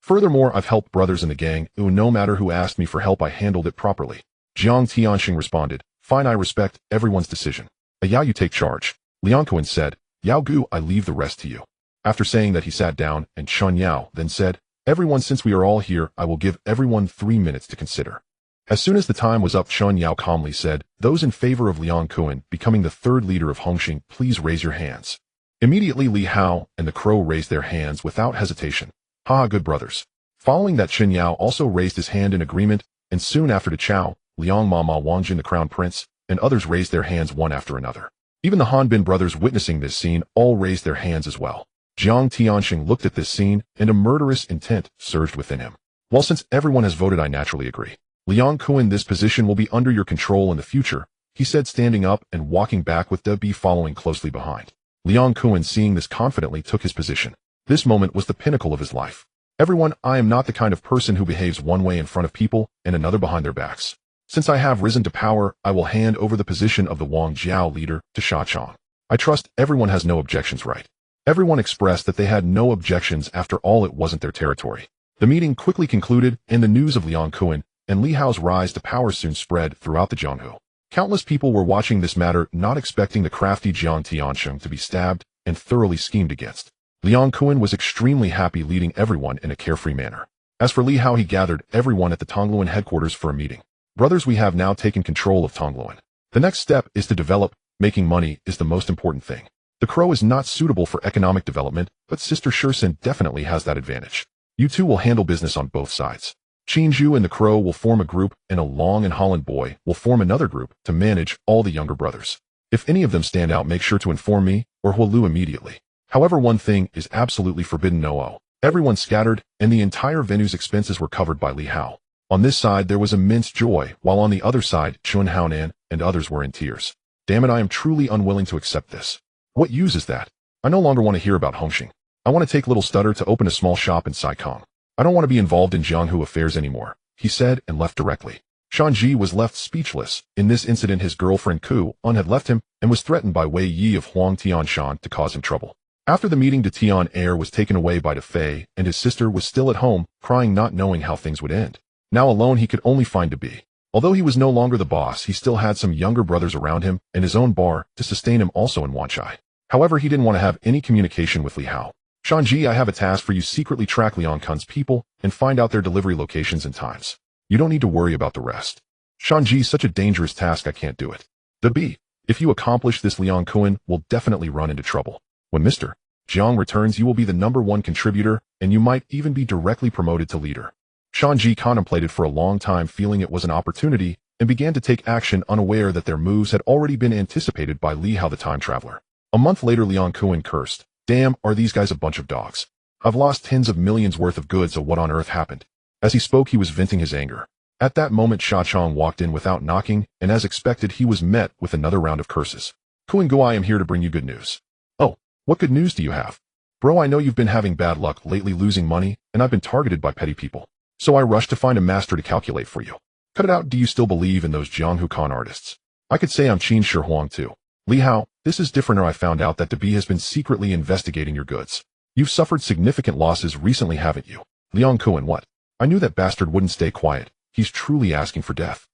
Furthermore, I've helped brothers in the gang. No matter who asked me for help, I handled it properly." Jiang Tianxing responded, "Fine, I respect everyone's decision. Yao, you take charge." Lianquan said, "Yao Gu, I leave the rest to you." After saying that, he sat down, and Chun Yao then said, "Everyone, since we are all here, I will give everyone 3 minutes to consider." As soon as the time was up, Chun Yao calmly said, "Those in favor of Lianquan becoming the 3rd leader of Hongxing, please raise your hands." Immediately Li Hao and the Crow raised their hands without hesitation. "Ha, good brothers." Following that, Chen Yao also raised his hand in agreement, and soon after the Chao, Liang Mama Wangjin, the Crown Prince, and others raised their hands one after another. Even the Hanbin brothers, witnessing this scene, all raised their hands as well. Jiang Tianxing looked at this scene, and a murderous intent surged within him. "Well, since everyone has voted, I naturally agree. Lianquan, this position will be under your control in the future," he said, standing up and walking back with Dabi following closely behind. Lianquan, seeing this, confidently took his position. This moment was the pinnacle of his life. "Everyone, I am not the kind of person who behaves one way in front of people and another behind their backs. Since I have risen to power, I will hand over the position of the Wang Jiao leader to Sha Chong. I trust everyone has no objections, right?" Everyone expressed that they had no objections. After all, it wasn't their territory. The meeting quickly concluded, and the news of Lianquan and Li Hao's rise to power soon spread throughout the Jianghu. Countless people were watching this matter, not expecting the crafty Jiang Tianxing to be stabbed and thoroughly schemed against. Lianquan was extremely happy, leading everyone in a carefree manner. As for Li Hao, he gathered everyone at the Kowloon headquarters for a meeting. "Brothers, we have now taken control of Kowloon. The next step is to develop. Making money is the most important thing. The Crow is not suitable for economic development, but Sister Shursen definitely has that advantage. You two will handle business on both sides. Qinju and the Crow will form a group, and a Long and Holland boy will form another group to manage all the younger brothers. If any of them stand out, make sure to inform me or Huolu immediately. However, one thing is absolutely forbidden: no. Everyone scattered, and the entire venue's expenses were covered by Li Hao. On this side there was immense joy, while on the other side Chun Haonan and others were in tears. "Damn it, I am truly unwilling to accept this. What use is that? I no longer want to hear about Hongxing. I want to take little Stutter to open a small shop in Saikong. I don't want to be involved in Jianghu affairs anymore," he said, and left directly. Shanji was left speechless. In this incident, his girlfriend Kowloon had left him and was threatened by Wei Yi of Huang Tianshan to cause him trouble. After the meeting, the Tian heir was taken away by the Fei, and his sister was still at home, crying, not knowing how things would end. Now alone, he could only find Dabi. Although he was no longer the boss, he still had some younger brothers around him and his own bar to sustain him also in Wanchai. However, he didn't want to have any communication with Li Hao. Shanji, I have a task for you. Secretly track Liang Kun's people and find out their delivery locations and times. You don't need to worry about the rest. Shanji, such a dangerous task, I can't do it. The B. If you accomplish this, Liang Kun will definitely run into trouble. When Mr. Jiang returns, you will be the #1 contributor, and you might even be directly promoted to leader. Shanji contemplated for a long time, feeling it was an opportunity, and began to take action, unaware that their moves had already been anticipated by Li Hao the time traveler. A month later, Liang Kun cursed. Damn, are these guys a bunch of dogs? I've lost tens of millions worth of goods, so what on earth happened? As he spoke, he was venting his anger. At that moment, Sha Chong walked in without knocking, and as expected, he was met with another round of curses. Kun Gu, I am here to bring you good news. Oh, what good news do you have? Bro, I know you've been having bad luck lately, losing money, and I've been targeted by petty people. So I rushed to find a master to calculate for you. Cut it out. Do you still believe in those Jianghu con artists? I could say I'm Qin Shi Huang too. Li Hao, this is different. I found out that Dabi has been secretly investigating your goods. You've suffered significant losses recently, haven't you? Liang Kun, what? I knew that bastard wouldn't stay quiet. He's truly asking for death.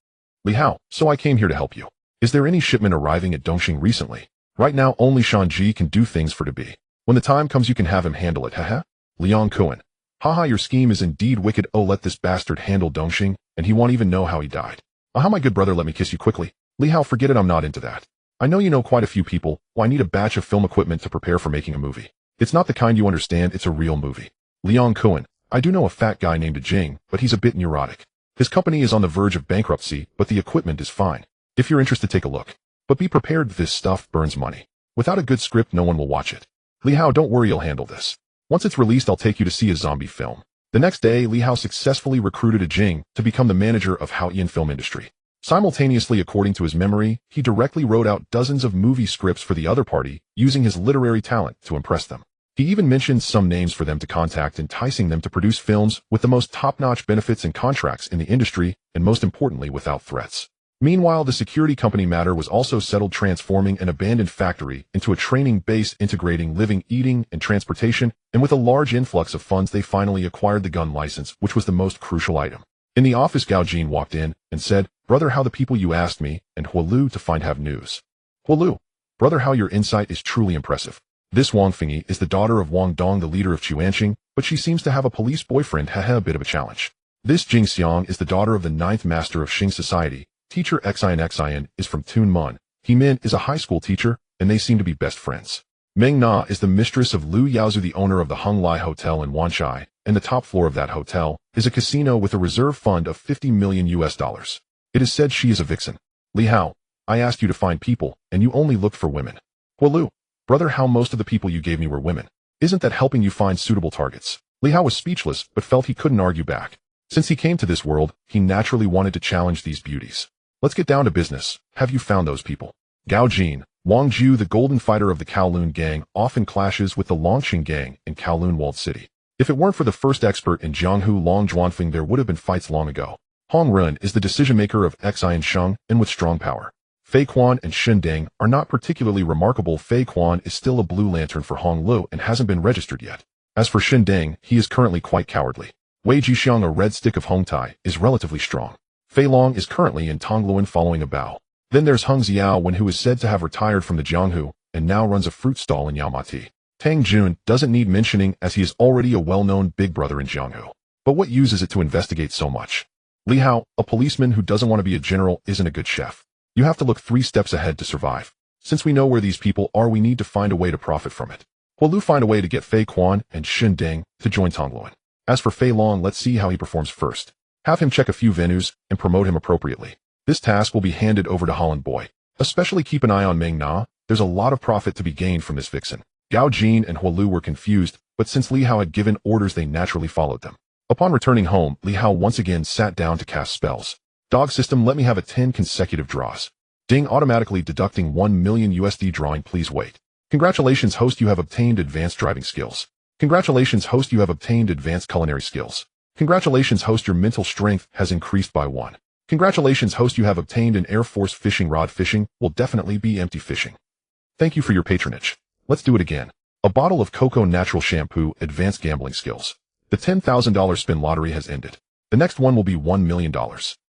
Li Hao, so I came here to help you. Is there any shipment arriving at Dongxing recently? Right now, only Shanji can do things for Dabi. When the time comes, you can have him handle it, haha. Liang Kun, haha, your scheme is indeed wicked. Oh, let this bastard handle Dongxing, and he won't even know how he died. Aha, my good brother, let me kiss you quickly. Li Hao, forget it, I'm not into that. I know you know quite a few people. Well, I need a batch of film equipment to prepare for making a movie. It's not the kind you understand, it's a real movie. Liang Kun, I do know a fat guy named Jing, but he's a bit neurotic. His company is on the verge of bankruptcy, but the equipment is fine. If you're interested, take a look. But be prepared, this stuff burns money. Without a good script, no one will watch it. Li Hao, don't worry, you'll handle this. Once it's released, I'll take you to see a zombie film. The next day, Li Hao successfully recruited Jing to become the manager of Haoyan Film Industry. Simultaneously, according to his memory, he directly wrote out dozens of movie scripts for the other party, using his literary talent to impress them. He even mentioned some names for them to contact, enticing them to produce films with the most top-notch benefits and contracts in the industry, and most importantly, without threats. Meanwhile, the security company matter was also settled, transforming an abandoned factory into a training base integrating living, eating, and transportation, and with a large influx of funds, they finally acquired the gun license, which was the most crucial item. In the office, Gao Jin walked in and said, Brother, how the people you asked me and Huolu to find have news. Huolu, brother, how your insight is truly impressive. This Wang Fingyi is the daughter of Wang Dong, the leader of Chuanqing, but she seems to have a police boyfriend, haha, a bit of a challenge. This Jing Xiang is the daughter of the 9th master of Xing Society. Teacher Xian is from Tun Mun. He Min is a high school teacher, and they seem to be best friends. Meng Na is the mistress of Lu Yaozu, the owner of the Hung Lai Hotel in Wanchai, and the top floor of that hotel is a casino with a reserve fund of $50 million. It is said she is a vixen. Li Hao, I asked you to find people, and you only looked for women. Huolu, brother, how most of the people you gave me were women. Isn't that helping you find suitable targets? Li Hao was speechless, but felt he couldn't argue back. Since he came to this world, he naturally wanted to challenge these beauties. Let's get down to business. Have you found those people? Gao Jin, Wang Ju, the golden fighter of the Kowloon gang, often clashes with the Longqing gang in Kowloon walled city. If it weren't for the first expert in Jianghu, Long Zhuanfeng, there would have been fights long ago. Hong Ren is the decision-maker of Xian Sheng, and with strong power. Fei Quan and Shen Deng are not particularly remarkable. Fei Quan is still a blue lantern for Hong Lu and hasn't been registered yet. As for Shen Deng, he is currently quite cowardly. Wei Jixiang, a red stick of Hong Tai, is relatively strong. Fei Long is currently in Tongluan following a bow. Then there's Hung Xiao Wen, who is said to have retired from the Jianghu and now runs a fruit stall in Yaomati. Tang Jun doesn't need mentioning as he is already a well-known big brother in Jianghu. But what use is it to investigate so much? Li Hao, a policeman who doesn't want to be a general, isn't a good chef. You have to look 3 steps ahead to survive. Since we know where these people are, we need to find a way to profit from it. Huolu, find a way to get Fei Quan and Shen Deng to join Tongluan. As for Fei Long, let's see how he performs first. Have him check a few venues and promote him appropriately. This task will be handed over to Holland Boy. Especially keep an eye on Meng Na. There's a lot of profit to be gained from this vixen. Gao Jin and Huolu were confused, but since Li Hao had given orders, they naturally followed them. Upon returning home, Li Hao once again sat down to cast spells. Dog system, let me have 10 consecutive draws. Ding, automatically deducting $1 million drawing, please wait. Congratulations, host, you have obtained advanced driving skills. Congratulations, host, you have obtained advanced culinary skills. Congratulations, host, your mental strength has increased by 1. Congratulations, host, you have obtained an Air Force fishing rod. Fishing will definitely be empty fishing. Thank you for your patronage. Let's do it again. A bottle of cocoa natural shampoo, advanced gambling skills. The $10,000 spin lottery has ended. The next one will be $1 million.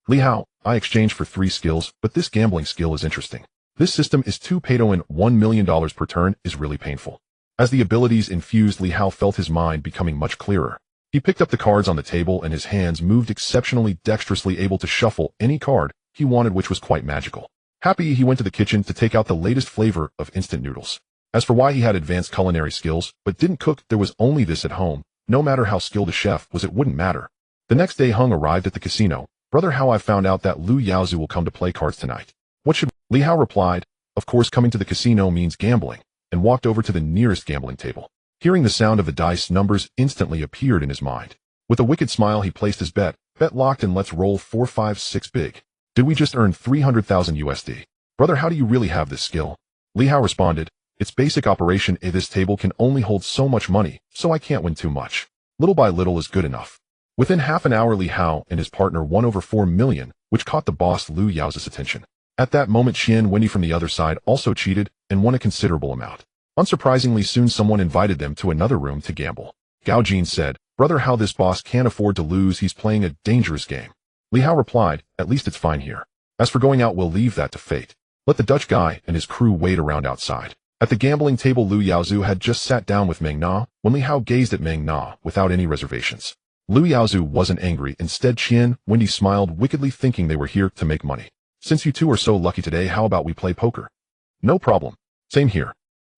Li Hao, I exchanged for 3 skills, but this gambling skill is interesting. This system is 2 pay to win $1 million per turn is really painful. As the abilities infused, Li Hao felt his mind becoming much clearer. He picked up the cards on the table and his hands moved exceptionally dexterously, able to shuffle any card he wanted, which was quite magical. Happy, he went to the kitchen to take out the latest flavor of instant noodles. As for why he had advanced culinary skills but didn't cook, there was only this at home. No matter how skilled a chef was, it wouldn't matter. The next day, Hung arrived at the casino. Brother, how I found out that Lu Yaozu will come to play cards tonight. What should Li Hao replied, of course coming to the casino means gambling, and walked over to the nearest gambling table. Hearing the sound of the dice, numbers instantly appeared in his mind. With a wicked smile, he placed his bet locked, and let's roll 4, 5, 6 big. Did we just earn 300,000 USD? Brother, how do you really have this skill? Li Hao responded, it's basic operation. This table can only hold so much money, so I can't win too much. Little by little is good enough. Within half an hour, Li Hao and his partner won over 4 million, which caught the boss Lu Yao's attention. At that moment, Tian Wendy from the other side also cheated and won a considerable amount. Unsurprisingly, soon someone invited them to another room to gamble. Gao Jin said, brother, how this boss can't afford to lose, he's playing a dangerous game. Li Hao replied, at least it's fine here. As for going out, we'll leave that to fate. Let the Dutch guy and his crew wait around outside. At the gambling table, Lu Yaozu had just sat down with Meng Na when Li Hao gazed at Meng Na without any reservations. Lu Yaozu wasn't angry. Instead, Tian Wendy smiled wickedly, thinking they were here to make money. Since you two are so lucky today, how about we play poker? No problem. Same here.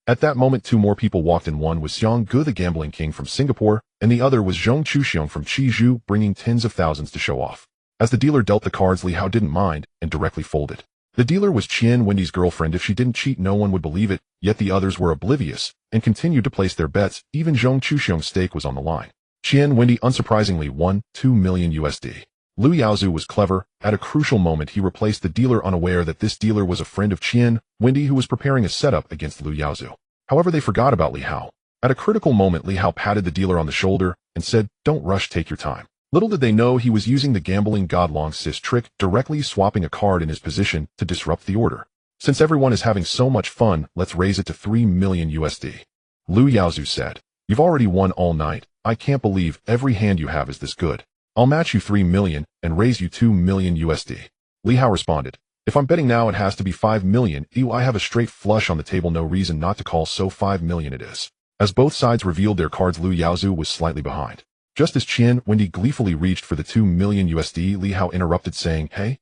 At that moment, 2 more people walked in. One was Xiang Gu, the gambling king from Singapore, and the other was Zhong Chuxiong from Qizhou, bringing tens of thousands to show off. As the dealer dealt the cards, Li Hao didn't mind and directly folded. The dealer was Tian Wendy's girlfriend. If she didn't cheat, no one would believe it, yet the others were oblivious and continued to place their bets. Even Zhong Chuxiong's stake was on the line. Tian Wendy unsurprisingly won 2 million USD. Lu Yaozu was clever. At a crucial moment, he replaced the dealer, unaware that this dealer was a friend of Tian Wendy who was preparing a setup against Lu Yaozu. However, they forgot about Li Hao. At a critical moment, Li Hao patted the dealer on the shoulder and said, don't rush, take your time. Little did they know he was using the gambling god Long Sis trick, directly swapping a card in his position to disrupt the order. Since everyone is having so much fun, let's raise it to 3 million USD. Lu Yaozu said, you've already won all night. I can't believe every hand you have is this good. I'll match you 3 million and raise you 2 million USD. Li Hao responded, if I'm betting now, it has to be 5 million. I have a straight flush on the table, no reason not to call, so 5 million it is. As both sides revealed their cards, Lu Yaozu was slightly behind. Just as Tian Wendy gleefully reached for the 2 million USD, Li Hao interrupted, saying, hey,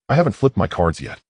I haven't flipped my cards yet.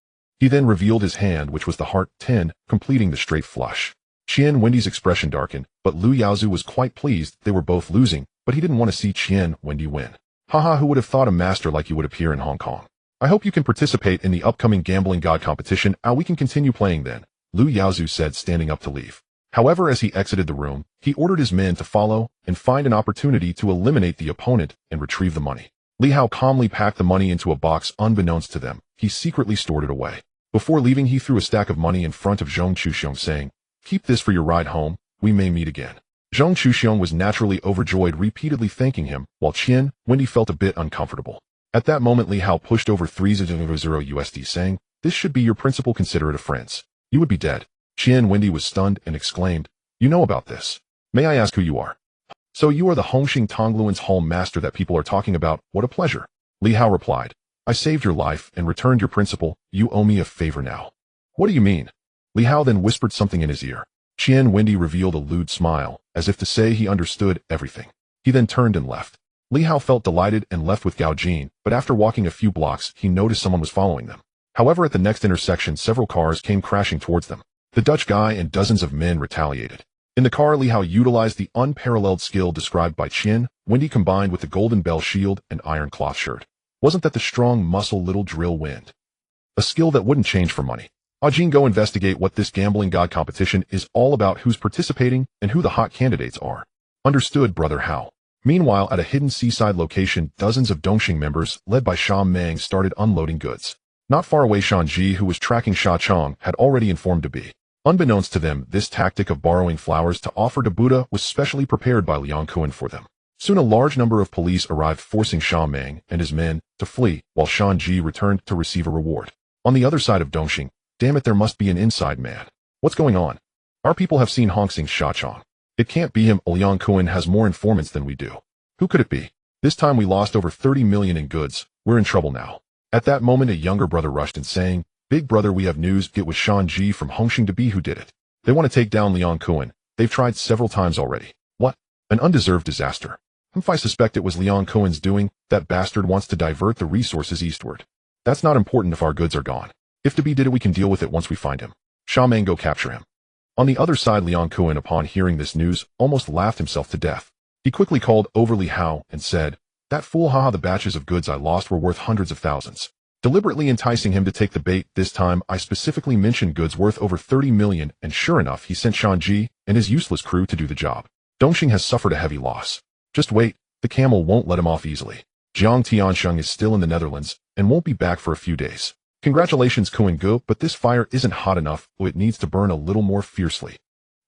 He then revealed his hand, which was the heart 10, completing the straight flush. Tian Wendy's expression darkened, but Lu Yaozu was quite pleased. They were both losing, but he didn't want to see Tian Wendy win. Haha, who would have thought a master like you would appear in Hong Kong? I hope you can participate in the upcoming gambling god competition. We can continue playing then, Lu Yaozu said, standing up to leave. However, as he exited the room, he ordered his men to follow and find an opportunity to eliminate the opponent and retrieve the money. Li Hao calmly packed the money into a box. Unbeknownst to them, he secretly stored it away. Before leaving, he threw a stack of money in front of Zhong Chuxiong, saying, keep this for your ride home, we may meet again. Zhong Chuxiong was naturally overjoyed, repeatedly thanking him, while Tian Wendy felt a bit uncomfortable. At that moment, Li Hao pushed over 300 USD, saying, this should be your principal, consider it a friend's. You would be dead. Tian Wendy was stunned and exclaimed, you know about this? May I ask who you are? So you are the Hongxing Tongluan's hall master that people are talking about. What a pleasure. Li Hao replied, I saved your life and returned your principal. You owe me a favor now. What do you mean? Li Hao then whispered something in his ear. Tian Wendy revealed a lewd smile, as if to say he understood everything. He then turned and left. Li Hao felt delighted and left with Gao Jin, but after walking a few blocks, he noticed someone was following them. However, at the next intersection, several cars came crashing towards them. The Dutch guy and dozens of men retaliated. In the car, Li Hao utilized the unparalleled skill described by Tian Wendy, combined with the golden bell shield and iron cloth shirt. Wasn't that the strong muscle little drill wind? A skill that wouldn't change for money. Ajin, go investigate what this gambling god competition is all about, who's participating, and who the hot candidates are. Understood, Brother Hao. Meanwhile, at a hidden seaside location, dozens of Dongxing members, led by Sha Meng, started unloading goods. Not far away, Shan Ji, who was tracking Sha Chong, had already informed to be. Unbeknownst to them, this tactic of borrowing flowers to offer to Buddha was specially prepared by Liang Kuan for them. Soon a large number of police arrived, forcing Sha Meng and his men to flee, while Shan Ji returned to receive a reward. On the other side of Dongxing, damn it, there must be an inside man. What's going on? Our people have seen Hongxing's Sha Chong. It can't be him. Liang Kuan has more informants than we do. Who could it be? This time we lost over 30 million in goods. We're in trouble now. At that moment, a younger brother rushed in saying, "Big brother, we have news. It was Shan Ji from Hongxing to be who did it. They want to take down Liang Kuan. They've tried several times already." "What? An undeserved disaster. If I suspect it was Liang Kuan's doing, that bastard wants to divert the resources eastward. That's not important if our goods are gone. If to be did it, we can deal with it once we find him. Sha Meng, go capture him." On the other side, Liang Kuan, upon hearing this news, almost laughed himself to death. He quickly called over Li Hao and said, "That fool, haha, the batches of goods I lost were worth hundreds of thousands." Deliberately enticing him to take the bait, "This time I specifically mentioned goods worth over 30 million, and sure enough, he sent Shan Ji and his useless crew to do the job. Dongxing has suffered a heavy loss. Just wait, the camel won't let him off easily. Jiang Tiansheng is still in the Netherlands and won't be back for a few days. Congratulations, Kuan Gu, but this fire isn't hot enough, so it needs to burn a little more fiercely."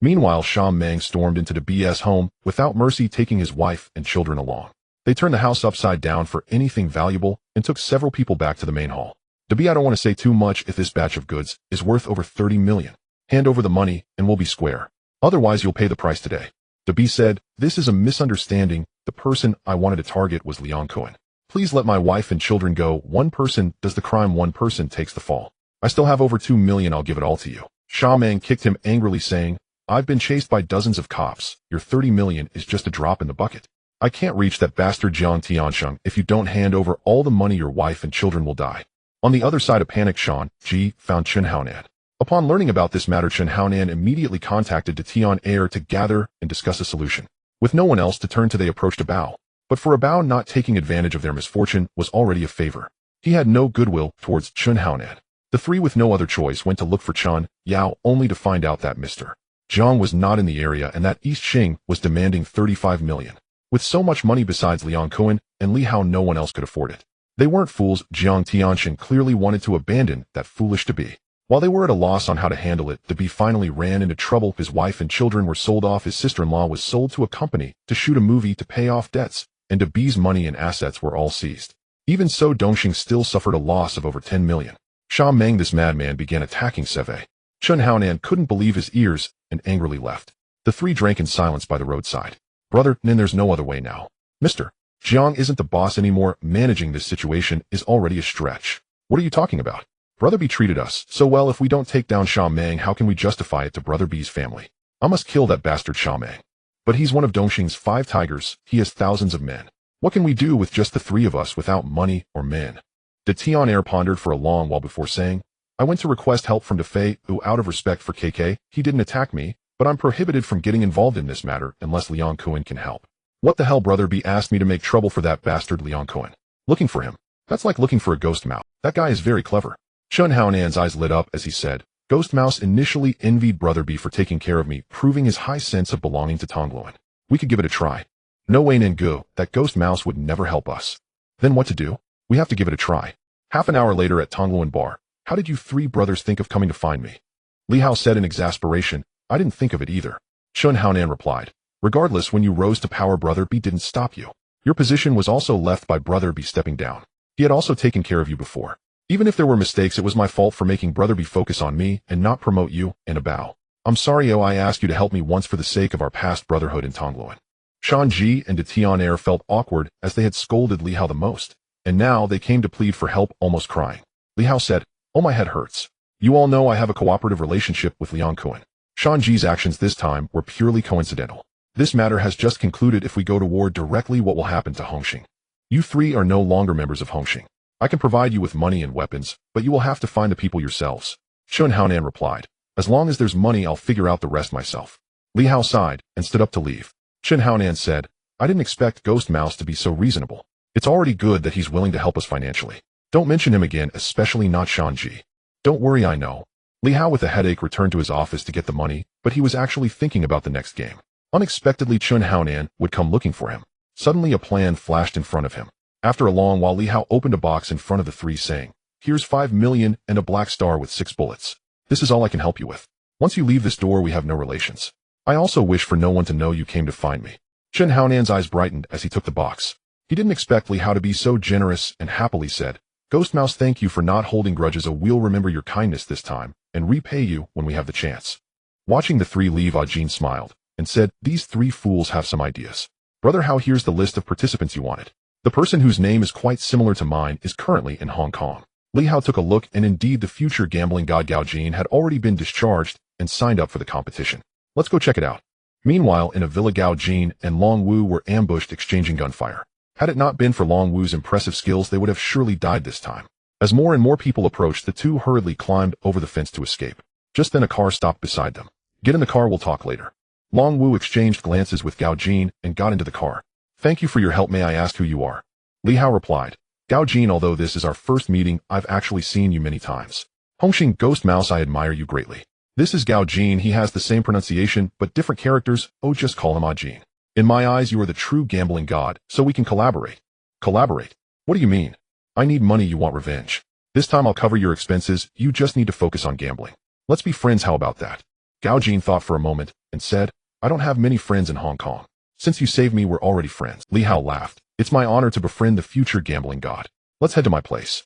Meanwhile, Sha Meng stormed into the BS home without mercy, taking his wife and children along. They turned the house upside down for anything valuable and took several people back to the main hall. "I don't want to say too much. If this batch of goods is worth over 30 million, hand over the money and we'll be square. Otherwise, you'll pay the price today." Dabi said, "This is a misunderstanding. The person I wanted to target was Liang Kuan. Please let my wife and children go. One person does the crime, one person takes the fall. I still have over 2 million. I'll give it all to you." Sha Meng kicked him angrily, saying, "I've been chased by dozens of cops. Your 30 million is just a drop in the bucket. I can't reach that bastard Jiang Tiansheng. If you don't hand over all the money, your wife and children will die." On the other side, a panicked Shan Ji found Chen Haonan. Upon learning about this matter, Chen Haonan immediately contacted the Tian heir to gather and discuss a solution. With no one else to turn to, they approached Bao. But for Bao, not taking advantage of their misfortune was already a favor. He had no goodwill towards Chen Haonan. The three, with no other choice, went to look for Chen Yao, only to find out that Mr. Zhang was not in the area and that East Qing was demanding 35 million. With so much money besides Liang Kuan and Li Hao, no one else could afford it. They weren't fools. Jiang Tianxin clearly wanted to abandon that foolish Dabi. While they were at a loss on how to handle it, Dabi finally ran into trouble. His wife and children were sold off. His sister-in-law was sold to a company to shoot a movie to pay off debts, and Dabi's money and assets were all seized. Even so, Dongxing still suffered a loss of over 10 million. Sha Meng, this madman, began attacking Seve. Chen Haonan couldn't believe his ears and angrily left. The three drank in silence by the roadside. "Brother, then there's no other way now. Mr. Jiang isn't the boss anymore. Managing this situation is already a stretch." "What are you talking about? Brother B treated us so well. If we don't take down Sha Meng, how can we justify it to Brother B's family? I must kill that bastard Sha Meng. But he's one of Dongxing's 5 tigers. He has thousands of men. What can we do with just the 3 of us without money or men?" The Tian heir pondered for a long while before saying, "I went to request help from Defei, who, out of respect for KK, he didn't attack me, but I'm prohibited from getting involved in this matter unless Liang Kuan can help." "What the hell, Brother B asked me to make trouble for that bastard Liang Kuan. Looking for him? That's like looking for a ghost mouse. That guy is very clever." Chen Haonan's eyes lit up as he said, "Ghost Mouse initially envied Brother B for taking care of me, proving his high sense of belonging to Kowloon. We could give it a try." "No way, Nengu, that Ghost Mouse would never help us." "Then what to do? We have to give it a try." Half an hour later at Kowloon Bar, "How did you 3 brothers think of coming to find me?" Li Hao said in exasperation, "I didn't think of it either." Chen Haonan replied, "Regardless, when you rose to power, Brother B didn't stop you. Your position was also left by Brother B stepping down. He had also taken care of you before. Even if there were mistakes, it was my fault for making Brother B focus on me and not promote you and a bow. I'm sorry, I asked you to help me once for the sake of our past brotherhood in Kowloon." Shan Ji and the Tian heir felt awkward as they had scolded Li Hao the most, and now they came to plead for help, almost crying. Li Hao said, "Oh, my head hurts. You all know I have a cooperative relationship with Liang Kuan." Shan Ji's actions this time were purely coincidental. "This matter has just concluded. If we go to war directly, what will happen to Hongxing? You 3 are no longer members of Hongxing. I can provide you with money and weapons, but you will have to find the people yourselves." Chen Haonan replied, "As long as there's money, I'll figure out the rest myself." Li Hao sighed and stood up to leave. Chen Haonan said, "I didn't expect Ghost Mouse to be so reasonable. It's already good that he's willing to help us financially. Don't mention him again, especially not Shan Ji." "Don't worry, I know." Li Hao, with a headache, returned to his office to get the money, but he was actually thinking about the next game. Unexpectedly, Chen Haonan would come looking for him. Suddenly, a plan flashed in front of him. After a long while, Li Hao opened a box in front of the 3, saying, "Here's 5 million and a black star with 6 bullets. This is all I can help you with. Once you leave this door, we have no relations. I also wish for no one to know you came to find me." Chen Haonan's eyes brightened as he took the box. He didn't expect Li Hao to be so generous and happily said, "Ghost Mouse, thank you for not holding grudges. We'll remember your kindness this time and repay you when we have the chance." Watching the 3 leave, Ajin smiled and said, "These 3 fools have some ideas. Brother Hao, here's the list of participants you wanted. The person whose name is quite similar to mine is currently in Hong Kong. Li Hao took a look, and indeed the future gambling god Gao Jin had already been discharged and signed up for the competition. Let's go check it out. Meanwhile, in a villa, Gao Jin and Long Wu were ambushed exchanging gunfire. Had it not been for Long Wu's impressive skills, they would have surely died this time. As more and more people approached, the two hurriedly climbed over the fence to escape. Just then a car stopped beside them. Get in the car, we'll talk later. Long Wu exchanged glances with Gao Jin and got into the car. Thank you for your help. May I ask who you are? Li Hao replied. Gao Jin, although this is our first meeting, I've actually seen you many times. Hongxing Ghost Mouse, I admire you greatly. This is Gao Jin. He has the same pronunciation, but different characters. Oh, just call him Jin. In my eyes, you are the true gambling god, so we can collaborate. Collaborate? What do you mean? I need money, you want revenge. This time I'll cover your expenses, you just need to focus on gambling. Let's be friends, how about that? Gao Jin thought for a moment and said, I don't have many friends in Hong Kong. Since you saved me, we're already friends. Li Hao laughed. It's my honor to befriend the future gambling god. Let's head to my place.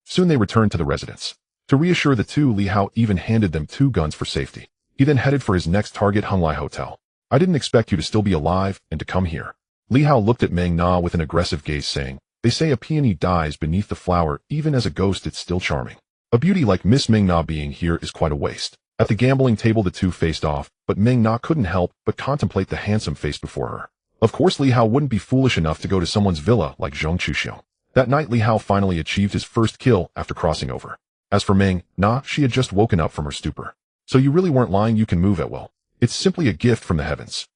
Soon they returned to the residence. To reassure the two, Li Hao even handed them 2 guns for safety. He then headed for his next target, Hung Lai Hotel. I didn't expect you to still be alive and to come here. Li Hao looked at Meng Na with an aggressive gaze, saying, they say a peony dies beneath the flower. Even as a ghost, it's still charming. A beauty like Miss Meng Na being here is quite a waste. At the gambling table, the two faced off, but Meng Na couldn't help but contemplate the handsome face before her. Of course, Li Hao wouldn't be foolish enough to go to someone's villa like Zhong Chuxiong. That night, Li Hao finally achieved his first kill after crossing over. As for Meng Na, she had just woken up from her stupor. So you really weren't lying, you can move at will. It's simply a gift from the heavens.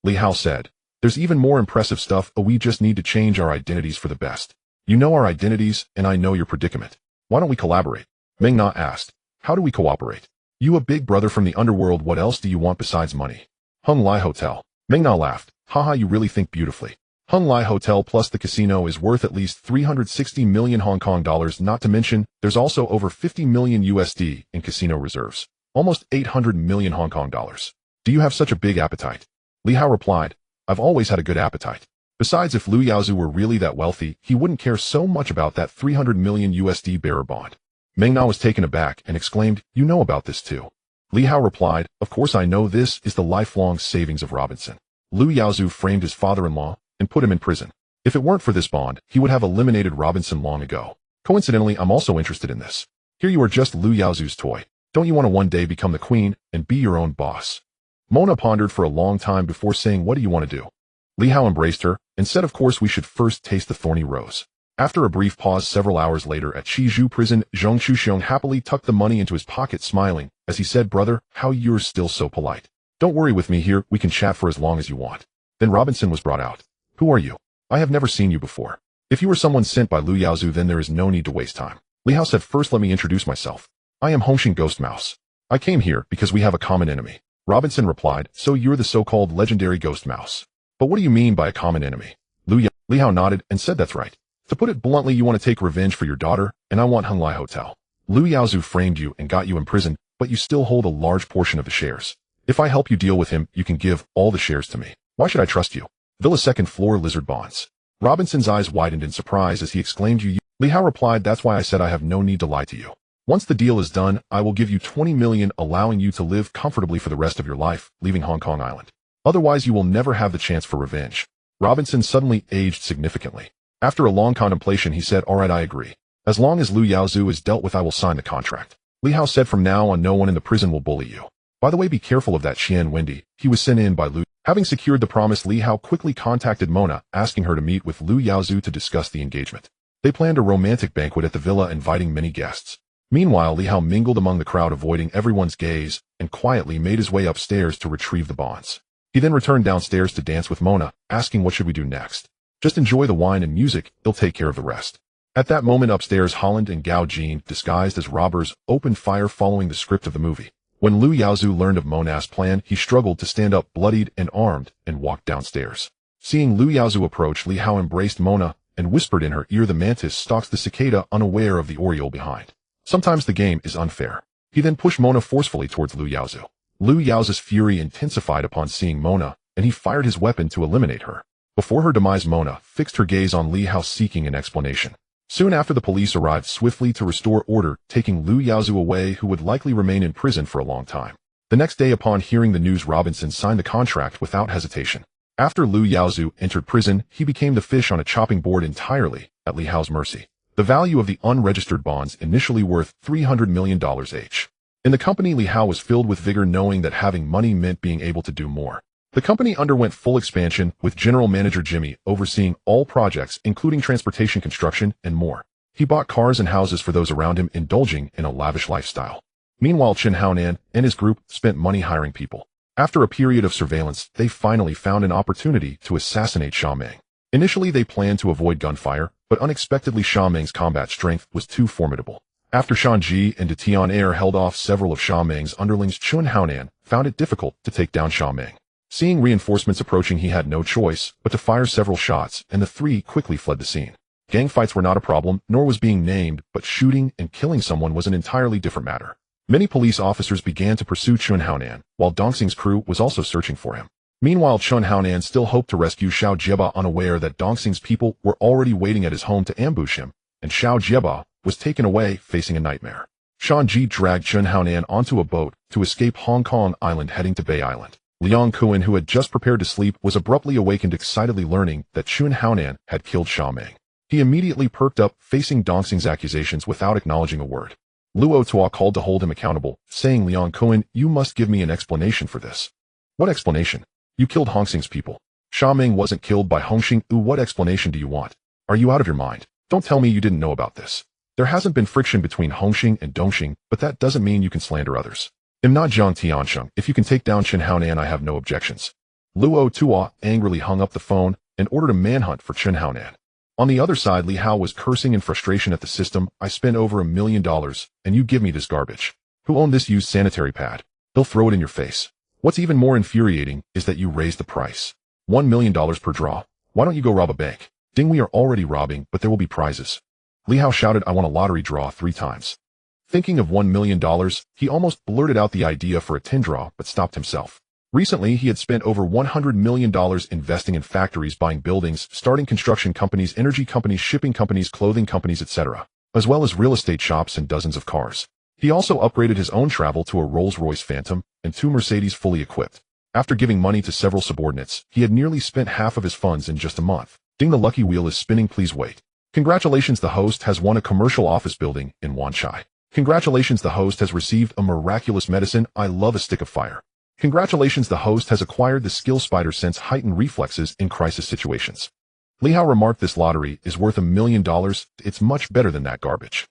Li Hao said. There's even more impressive stuff. We just need to change our identities for the best. You know our identities, and I know your predicament. Why don't we collaborate? Meng Na asked. How do we cooperate? You a big brother from the underworld, what else do you want besides money? Hung Lai Hotel. Meng Na laughed. Haha, you really think beautifully. Hung Lai Hotel plus the casino is worth at least 360 million Hong Kong dollars, not to mention, there's also over 50 million USD in casino reserves. Almost 800 million Hong Kong dollars. Do you have such a big appetite? Li Hao replied. I've always had a good appetite. Besides, if Lu Yaozu were really that wealthy, he wouldn't care so much about that 300 million USD bearer bond. Meng Na was taken aback and exclaimed, you know about this too. Li Hao replied, of course I know, this is the lifelong savings of Robinson. Lu Yaozu framed his father-in-law and put him in prison. If it weren't for this bond, he would have eliminated Robinson long ago. Coincidentally, I'm also interested in this. Here you are, just Lu Yaozu's toy. Don't you want to one day become the queen and be your own boss? Mona pondered for a long time before saying, what do you want to do? Li Hao embraced her and said, of course we should first taste the thorny rose. After a brief pause several hours later at Chizhou prison, Zhong Chuxiong happily tucked the money into his pocket, smiling, as he said, brother, how you're still so polite. Don't worry with me here, we can chat for as long as you want. Then Robinson was brought out. Who are you? I have never seen you before. If you were someone sent by Lu Yaozu, then there is no need to waste time. Li Hao said, first let me introduce myself. I am Hongxing Ghost Mouse. I came here because we have a common enemy. Robinson replied, so you're the so-called legendary Ghost Mouse. But what do you mean by a common enemy? Li Hao nodded and said, that's right. To put it bluntly, you want to take revenge for your daughter, and I want Hung Lai Hotel. Lu Yaozu framed you and got you imprisoned, but you still hold a large portion of the shares. If I help you deal with him, you can give all the shares to me. Why should I trust you? Villa second floor, lizard bonds. Robinson's eyes widened in surprise as he exclaimed, you. Li Hao replied, that's why I said I have no need to lie to you. Once the deal is done, I will give you 20 million, allowing you to live comfortably for the rest of your life, leaving Hong Kong Island. Otherwise, you will never have the chance for revenge. Robinson suddenly aged significantly. After a long contemplation, he said, all right, I agree. As long as Lu Yaozu is dealt with, I will sign the contract. Li Hao said, from now on, no one in the prison will bully you. By the way, be careful of that Tian Wendy. He was sent in by Lu. Having secured the promise, Li Hao quickly contacted Mona, asking her to meet with Lu Yaozu to discuss the engagement. They planned a romantic banquet at the villa, inviting many guests. Meanwhile, Li Hao mingled among the crowd, avoiding everyone's gaze, and quietly made his way upstairs to retrieve the bonds. He then returned downstairs to dance with Mona, asking what should we do next. Just enjoy the wine and music, they'll take care of the rest. At that moment upstairs, Holland and Gao Jin, disguised as robbers, opened fire following the script of the movie. When Lu Yaozu learned of Mona's plan, he struggled to stand up, bloodied and armed, and walked downstairs. Seeing Lu Yaozu approach, Li Hao embraced Mona and whispered in her ear, the mantis stalks the cicada, unaware of the oriole behind. Sometimes the game is unfair. He then pushed Mona forcefully towards Lu Yaozu. Lu Yaozu's fury intensified upon seeing Mona, and he fired his weapon to eliminate her. Before her demise, Mona fixed her gaze on Li Hao, seeking an explanation. Soon after, the police arrived swiftly to restore order, taking Lu Yaozu away, who would likely remain in prison for a long time. The next day, upon hearing the news, Robinson signed the contract without hesitation. After Liu Yaozu entered prison, he became the fish on a chopping board entirely at Li Hao's mercy. The value of the unregistered bonds initially worth $300 million each. In the company, Li Hao was filled with vigor knowing that having money meant being able to do more. The company underwent full expansion, with General Manager Jimmy overseeing all projects, including transportation, construction, and more. He bought cars and houses for those around him, indulging in a lavish lifestyle. Meanwhile, Chen Haonan and his group spent money hiring people. After a period of surveillance, they finally found an opportunity to assassinate Sha Meng. Initially, they planned to avoid gunfire, but unexpectedly Sha Meng's combat strength was too formidable. After Shan Ji and Tian held off several of Sha Meng's underlings, Chen Haonan found it difficult to take down Sha Meng. Seeing reinforcements approaching, he had no choice but to fire several shots, and the three quickly fled the scene. Gang fights were not a problem, nor was being named, but shooting and killing someone was an entirely different matter. Many police officers began to pursue Chen Haonan, while Dongxing's crew was also searching for him. Meanwhile, Chen Haonan still hoped to rescue Xiao Jieba, unaware that Dongxing's people were already waiting at his home to ambush him, and Xiao Jieba was taken away facing a nightmare. Shan Ji dragged Chen Haonan onto a boat to escape Hong Kong Island, heading to Bay Island. Liang Kuan, who had just prepared to sleep, was abruptly awakened, excitedly learning that Chen Haonan had killed Sha Meng. He immediately perked up, facing Dongxing's accusations without acknowledging a word. Luo Tua called to hold him accountable, saying, "Liang Kuan, you must give me an explanation for this." "What explanation? You killed Hongxing's people. Sha Meng wasn't killed by Hongxing. What explanation do you want? Are you out of your mind? Don't tell me you didn't know about this. There hasn't been friction between Hongxing and Dongxing, but that doesn't mean you can slander others. I'm not Zhang Tiansheng. If you can take down Chen Haonan, I have no objections." Luo Tua angrily hung up the phone and ordered a manhunt for Chen Haonan. On the other side, Li Hao was cursing in frustration at the system. "I spent over $1 million, and you give me this garbage. Who owned this used sanitary pad? He'll throw it in your face. What's even more infuriating is that you raised the price. $1 million per draw. Why don't you go rob a bank?" "Ding, we are already robbing, but there will be prizes." Li Hao shouted, "I want a lottery draw 3 times. Thinking of $1 million, he almost blurted out the idea for a tin draw, but stopped himself. Recently, he had spent over $100 million investing in factories, buying buildings, starting construction companies, energy companies, shipping companies, clothing companies, etc., as well as real estate shops and dozens of cars. He also upgraded his own travel to a Rolls-Royce Phantom and 2 Mercedes fully equipped. After giving money to several subordinates, he had nearly spent half of his funds in just a month. Ding, the lucky wheel is spinning, please wait. Congratulations, the host has won a commercial office building in Wanchai. Congratulations, the host has received a miraculous medicine. I love a stick of fire. Congratulations, the host has acquired the skill Spider Sense, heightened reflexes in crisis situations. Li Hao remarked, "This lottery is worth $1 million. It's much better than that garbage."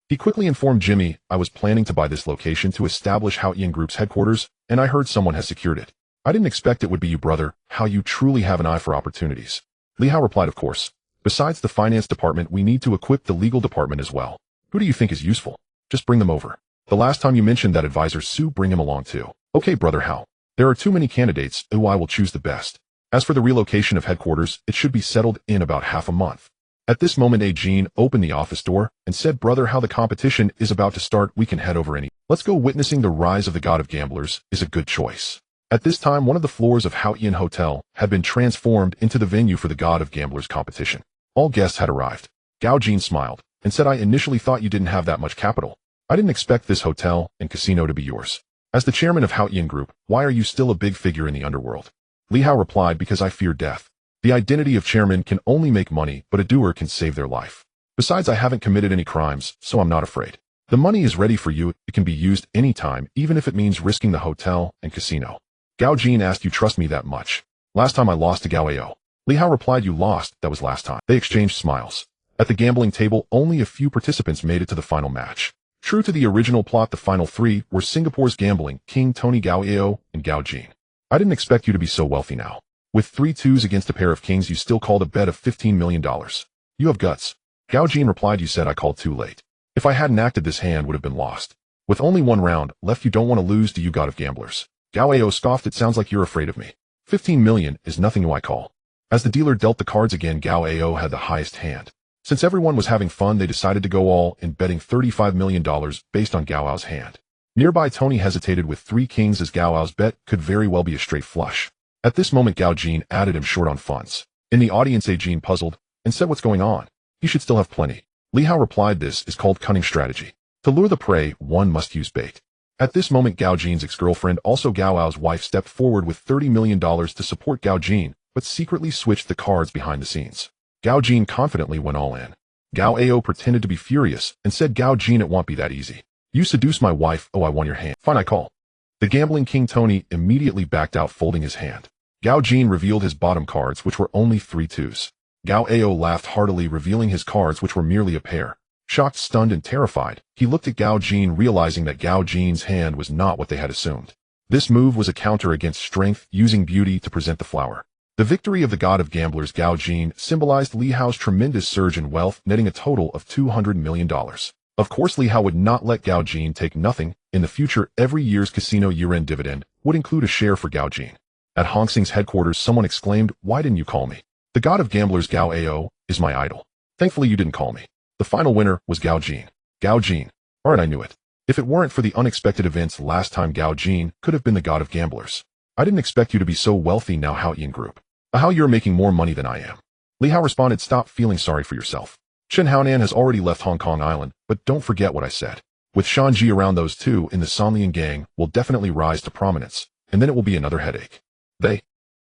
He quickly informed Jimmy, "I was planning to buy this location to establish Haoyan Group's headquarters, and I heard someone has secured it. I didn't expect it would be you, brother. How you truly have an eye for opportunities." Li Hao replied, "Of course. Besides the finance department, we need to equip the legal department as well. Who do you think is useful? Just bring them over. The last time you mentioned that advisor Sue, bring him along too." "Okay, brother Hao. There are too many candidates. I will choose the best. As for the relocation of headquarters, it should be settled in about half a month." At this moment, Jean opened the office door and said, "Brother Hao, the competition is about to start. We can head over any. Let's go." Witnessing the rise of the god of gamblers is a good choice. At this time, one of the floors of Haoyan Hotel had been transformed into the venue for the god of gamblers competition. All guests had arrived. Gao Jin smiled and said, "I initially thought you didn't have that much capital. I didn't expect this hotel and casino to be yours. As the chairman of Haoyan Group, why are you still a big figure in the underworld?" Li Hao replied, "Because I fear death. The identity of chairman can only make money, but a doer can save their life. Besides, I haven't committed any crimes, so I'm not afraid. The money is ready for you. It can be used anytime, even if it means risking the hotel and casino." Gao Jin asked, "You trust me that much?" "Last time I lost to Gao Ao." Li Hao replied, "You lost, that was last time." They exchanged smiles. At the gambling table, only a few participants made it to the final match. True to the original plot, the final 3 were Singapore's gambling king Tony Gao Ao and Gao Jin. "I didn't expect you to be so wealthy now. With 3 twos against a pair of kings, you still called a bet of $15 million. You have guts." Gao Jin replied, "You said I called too late. If I hadn't acted, this hand would have been lost. With only 1 round left, you don't want to lose, do you, god of gamblers?" Gao Ao scoffed, "It sounds like you're afraid of me. 15 million is nothing I call." As the dealer dealt the cards again, Gao Ao had the highest hand. Since everyone was having fun, they decided to go all in, betting $35 million based on Gao Ao's hand. Nearby, Tony hesitated with 3 kings, as Gao Ao's bet could very well be a straight flush. At this moment, Gao Jin added him short on funds. In the audience, Jean puzzled and said, "What's going on? He should still have plenty." Li Hao replied, "This is called cunning strategy. To lure the prey, one must use bait." At this moment, Gao Jin's ex-girlfriend, also Gao Ao's wife, stepped forward with $30 million to support Gao Jin, but secretly switched the cards behind the scenes. Gao Jin confidently went all in. Gao Ao pretended to be furious and said, Gao Jin, it won't be that easy. You seduced my wife, oh I won your hand. Fine, I call. The gambling king Tony immediately backed out, folding his hand. Gao Jin revealed his bottom cards, which were only 3 twos. Gao Ao laughed heartily, revealing his cards, which were merely a pair. Shocked, stunned, and terrified, he looked at Gao Jin, realizing that Gao Jin's hand was not what they had assumed. This move was a counter against strength, using beauty to present the flower. The victory of the god of gamblers Gao Jin symbolized Li Hao's tremendous surge in wealth, netting a total of $200 million. Of course, Li Hao would not let Gao Jin take nothing. In the future, every year's casino year-end dividend would include a share for Gao Jin. At Hong Sing's headquarters, someone exclaimed, why didn't you call me? The god of gamblers Gao Ao is my idol. Thankfully you didn't call me. The final winner was Gao Jin. Gao Jin. Alright, I knew it. If it weren't for the unexpected events last time, Gao Jin could have been the god of gamblers. I didn't expect you to be so wealthy now, Haoyan Group. How you're making more money than I am. Li Hao responded, stop feeling sorry for yourself. Chen Haonan has already left Hong Kong Island, but don't forget what I said. With Shanji around, those two in the Sanlian gang will definitely rise to prominence, and then it will be another headache.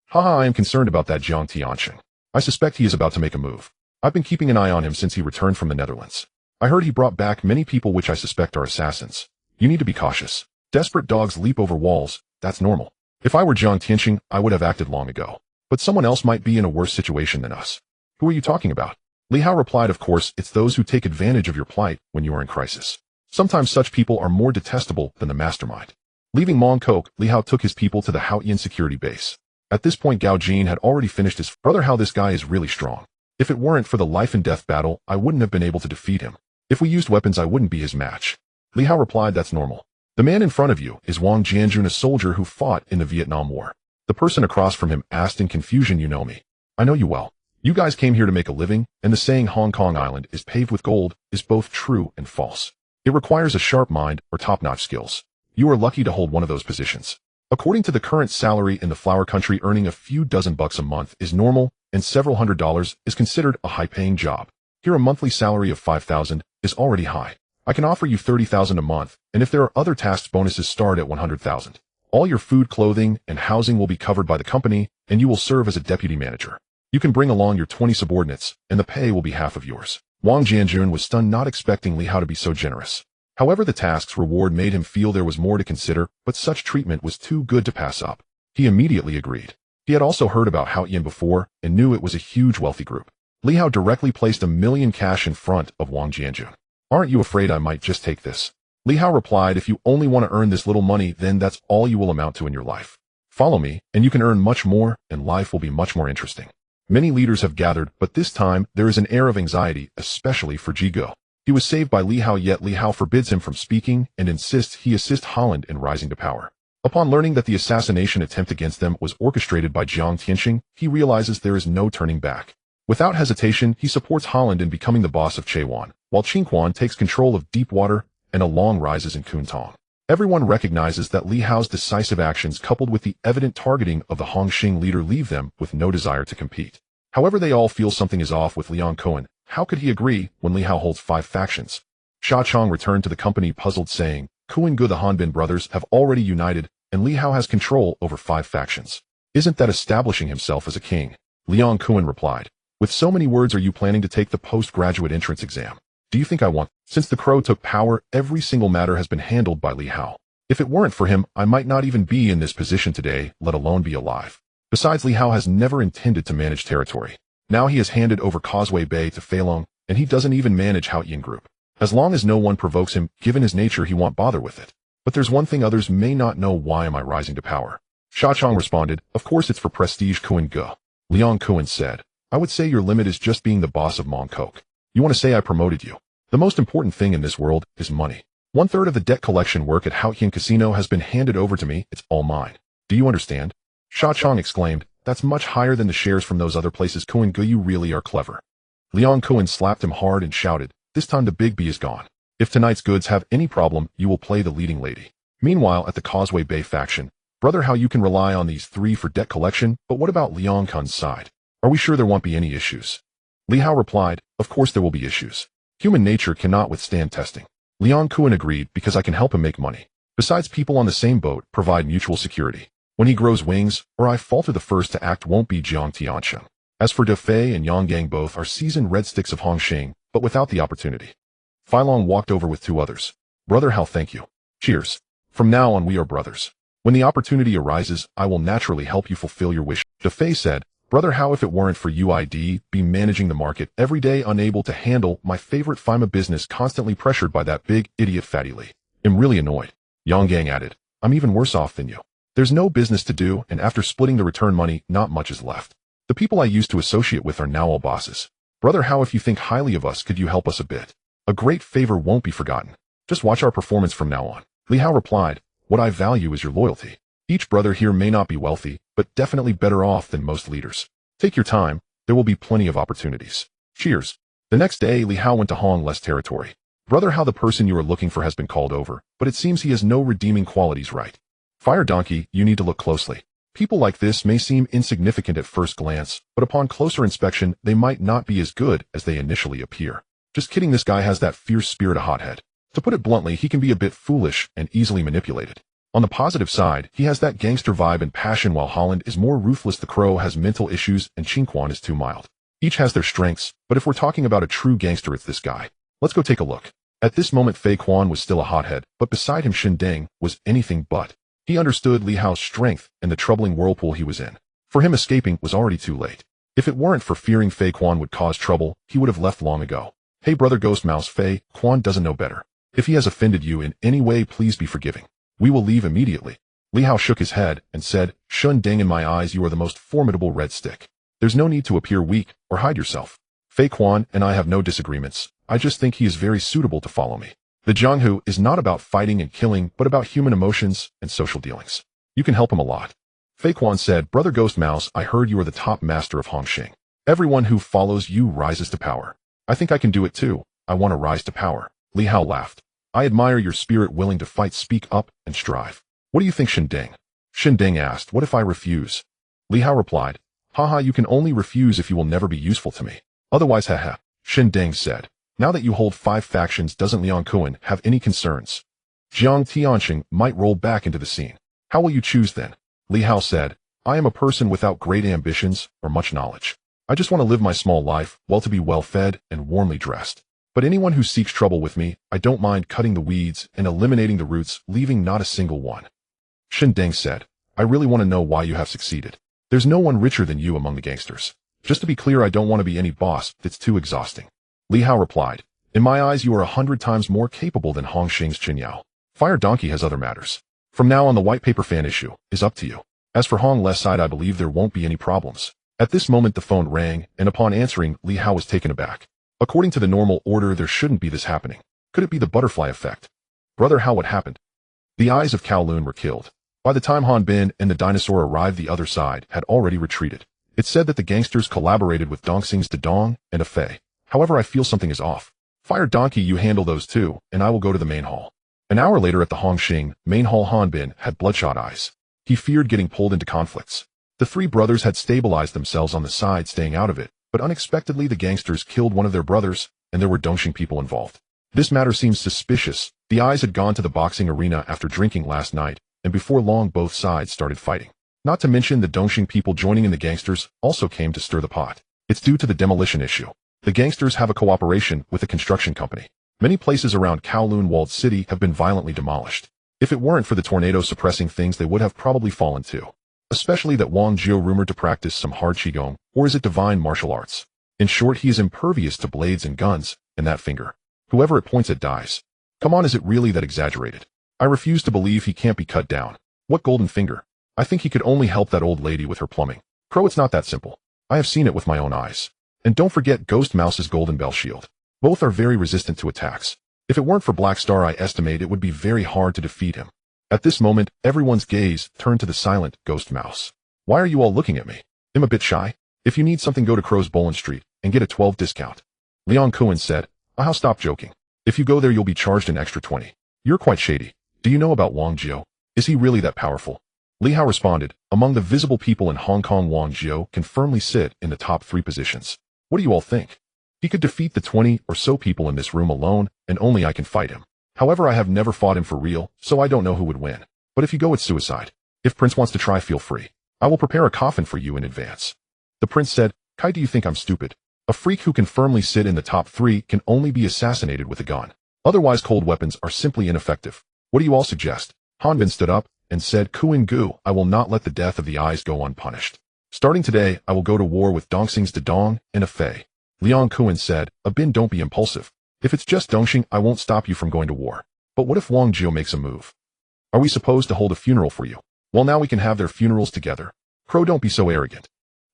Haha, I am concerned about that Jiang Tianqing. I suspect he is about to make a move. I've been keeping an eye on him since he returned from the Netherlands. I heard he brought back many people which I suspect are assassins. You need to be cautious. Desperate dogs leap over walls, that's normal. If I were Jiang Tianqing, I would have acted long ago. But someone else might be in a worse situation than us. Who are you talking about? Li Hao replied, of course, it's those who take advantage of your plight when you are in crisis. Sometimes such people are more detestable than the mastermind. Leaving Mongkok, Li Hao took his people to the Haoyan security base. At this point, Gao Jin had already finished his brother. How this guy is really strong. If it weren't for the life and death battle, I wouldn't have been able to defeat him. If we used weapons, I wouldn't be his match. Li Hao replied, that's normal. The man in front of you is Wang Jianjun, a soldier who fought in the Vietnam War. The person across from him asked in confusion, you know me. I know you well. You guys came here to make a living, and the saying Hong Kong Island is paved with gold is both true and false. It requires a sharp mind or top-notch skills. You are lucky to hold one of those positions. According to the current salary in the flower country, earning a few dozen bucks a month is normal, and several $100s is considered a high-paying job. Here, a monthly salary of $5,000 is already high. I can offer you $30,000 a month, and if there are other tasks, bonuses start at $100,000. All your food, clothing, and housing will be covered by the company, and you will serve as a deputy manager. You can bring along your 20 subordinates, and the pay will be half of yours. Wang Jianjun was stunned, not expecting Li Hao to be so generous. However, the task's reward made him feel there was more to consider, but such treatment was too good to pass up. He immediately agreed. He had also heard about Haoyan before, and knew it was a huge wealthy group. Li Hao directly placed $1 million cash in front of Wang Jianjun. Aren't you afraid I might just take this? Li Hao replied, if you only want to earn this little money, then that's all you will amount to in your life. Follow me, and you can earn much more, and life will be much more interesting. Many leaders have gathered, but this time there is an air of anxiety, especially for Jigo. He was saved by Li Hao, yet Li Hao forbids him from speaking and insists he assist Holland in rising to power. Upon learning that the assassination attempt against them was orchestrated by Jiang Tianqing, he realizes there is no turning back. Without hesitation, he supports Holland in becoming the boss of Chaiwan, while Qingquan takes control of Deepwater and Along rises in Kuntong. Everyone recognizes that Li Hao's decisive actions, coupled with the evident targeting of the Hongxing leader, leave them with no desire to compete. However, they all feel something is off with Liang Cohen. How could he agree when Li Hao holds 5 factions? Sha Chong returned to the company puzzled, saying, Kuan Gu, the Hanbin brothers have already united, and Li Hao has control over 5 factions. Isn't that establishing himself as a king? Liang Kuan replied. With so many words, are you planning to take the postgraduate entrance exam? Do you think I want? Since the Crow took power, every single matter has been handled by Li Hao. If it weren't for him, I might not even be in this position today, let alone be alive. Besides, Li Hao has never intended to manage territory. Now he has handed over Causeway Bay to Fei Long, and he doesn't even manage Haoyan Group. As long as no one provokes him, given his nature, he won't bother with it. But there's one thing others may not know. Why am I rising to power? Sha Chong responded, of course it's for prestige, Kuan Gu. Liang Kuan said, I would say your limit is just being the boss of Mongkok. You want to say I promoted you? The most important thing in this world is money. 1/3 of the debt collection work at Haoyan Casino has been handed over to me. It's all mine. Do you understand? Sha Chong exclaimed, that's much higher than the shares from those other places. Kuan Gu, you really are clever. Liang Kuan slapped him hard and shouted, this time the big B is gone. If tonight's goods have any problem, you will play the leading lady. Meanwhile, at the Causeway Bay faction, brother, how you can rely on these 3 for debt collection, but what about Liang Kun's side? Are we sure there won't be any issues? Li Hao replied, of course there will be issues. Human nature cannot withstand testing. Liang Kuan agreed because I can help him make money. Besides, people on the same boat provide mutual security. When he grows wings, or I falter, the first to act won't be Jiang Tiansheng. As for De Fei and Yang Gang, both are seasoned red sticks of Hongxing, but without the opportunity. Feilong walked over with 2 others. Brother Hao, thank you. Cheers. From now on we are brothers. When the opportunity arises, I will naturally help you fulfill your wish. De Fei said, Brother Hao, if it weren't for you, I'd be managing the market every day, unable to handle my favorite FIMA business, constantly pressured by that big idiot Fatty Li. I'm really annoyed. Yang Gang added, I'm even worse off than you. There's no business to do, and after splitting the return money, not much is left. The people I used to associate with are now all bosses. Brother Hao, if you think highly of us, could you help us a bit? A great favor won't be forgotten. Just watch our performance from now on. Li Hao replied, what I value is your loyalty. Each brother here may not be wealthy, but definitely better off than most leaders. Take your time, there will be plenty of opportunities. Cheers. The next day, Li Hao went to Hong Less territory. Brother Hao, the person you are looking for has been called over, but it seems he has no redeeming qualities, right? Fire Donkey, you need to look closely. People like this may seem insignificant at first glance, but upon closer inspection, they might not be as good as they initially appear. Just kidding, this guy has that fierce spirit, a hothead. To put it bluntly, he can be a bit foolish and easily manipulated. On the positive side, he has that gangster vibe and passion, while Holland is more ruthless. The Crow has mental issues and Qingquan is too mild. Each has their strengths, but if we're talking about a true gangster, it's this guy. Let's go take a look. At this moment, Fei Quan was still a hothead, but beside him Shen Deng was anything but. He understood Li Hao's strength and the troubling whirlpool he was in. For him, escaping was already too late. If it weren't for fearing Fei Quan would cause trouble, he would have left long ago. Hey brother Ghost Mouse, Fei Quan doesn't know better. If he has offended you in any way, please be forgiving. We will leave immediately. Li Hao shook his head and said, Shen Deng, in my eyes you are the most formidable red stick. There's no need to appear weak or hide yourself. Fei Quan and I have no disagreements. I just think he is very suitable to follow me. The Jianghu is not about fighting and killing, but about human emotions and social dealings. You can help him a lot. Fei Quan said, Brother Ghost Mouse, I heard you are the top master of Hongxing. Everyone who follows you rises to power. I think I can do it too. I want to rise to power. Li Hao laughed. I admire your spirit, willing to fight, speak up, and strive. What do you think, Shen Deng? Shen Deng asked, what if I refuse? Li Hao replied, haha, you can only refuse if you will never be useful to me. Otherwise, haha. Shen Deng said, now that you hold 5 factions, doesn't Liang Kuan have any concerns? Jiang Tianxing might roll back into the scene. How will you choose then? Li Hao said, I am a person without great ambitions or much knowledge. I just want to live my small life, well, to be well fed and warmly dressed. But anyone who seeks trouble with me, I don't mind cutting the weeds and eliminating the roots, leaving not a single one. Shen Deng said, I really want to know why you have succeeded. There's no one richer than you among the gangsters. Just to be clear, I don't want to be any boss, it's too exhausting. Li Hao replied, in my eyes you are 100 times more capable than Hongxing's Chen Yao. Fire Donkey has other matters. From now on, the white paper fan issue is up to you. As for Hong Less side, I believe there won't be any problems. At this moment the phone rang, and upon answering, Li Hao was taken aback. According to the normal order, there shouldn't be this happening. Could it be the butterfly effect? Brother Hao, what happened? The eyes of Kowloon were killed. By the time Han Bin and the dinosaur arrived, the other side had already retreated. It said that the gangsters collaborated with Dongxing's Dedong and Fei. However, I feel something is off. Fire Donkey, you handle those two, and I will go to the main hall. An hour later at the Hongxing main hall, Han Bin had bloodshot eyes. He feared getting pulled into conflicts. The 3 brothers had stabilized themselves on the side, staying out of it, but unexpectedly the gangsters killed one of their brothers, and there were Dongxing people involved. This matter seems suspicious. The eyes had gone to the boxing arena after drinking last night, and before long both sides started fighting. Not to mention the Dongxing people joining in the gangsters also came to stir the pot. It's due to the demolition issue. The gangsters have a cooperation with a construction company. Many places around Kowloon walled city have been violently demolished. If it weren't for the tornado suppressing things, they would have probably fallen too. Especially that Wang Jiu rumored to practice some hard qigong, or is it divine martial arts? In short, he is impervious to blades and guns, and that finger. Whoever it points at dies. Come on, is it really that exaggerated? I refuse to believe he can't be cut down. What golden finger? I think he could only help that old lady with her plumbing. Crow, it's not that simple. I have seen it with my own eyes. And don't forget Ghost Mouse's golden bell shield. Both are very resistant to attacks. If it weren't for Black Star, I estimate it would be very hard to defeat him. At this moment, everyone's gaze turned to the silent Ghost Mouse. Why are you all looking at me? I'm a bit shy. If you need something, go to Crow's Bowling Street and get a 12 discount. Liang Kuan said, I'll stop joking. If you go there, you'll be charged an extra 20. You're quite shady. Do you know about Wang Jiu? Is he really that powerful? Li Hao responded, among the visible people in Hong Kong, Wang Jiu can firmly sit in the top 3 positions. What do you all think? He could defeat the 20 or so people in this room alone, and only I can fight him. However, I have never fought him for real, so I don't know who would win. But if you go, it's suicide. If Prince wants to try, feel free. I will prepare a coffin for you in advance. The prince said, Kai, do you think I'm stupid? A freak who can firmly sit in the top 3 can only be assassinated with a gun. Otherwise, cold weapons are simply ineffective. What do you all suggest? Hanbin stood up and said, Kuin Gu, I will not let the death of the eyes go unpunished. Starting today, I will go to war with Dongxing's Dedong and a Fei. Liang Kuan said, Abin, don't be impulsive. If it's just Dongxing, I won't stop you from going to war. But what if Wang Jiao makes a move? Are we supposed to hold a funeral for you? Well, now we can have their funerals together. Crow, don't be so arrogant.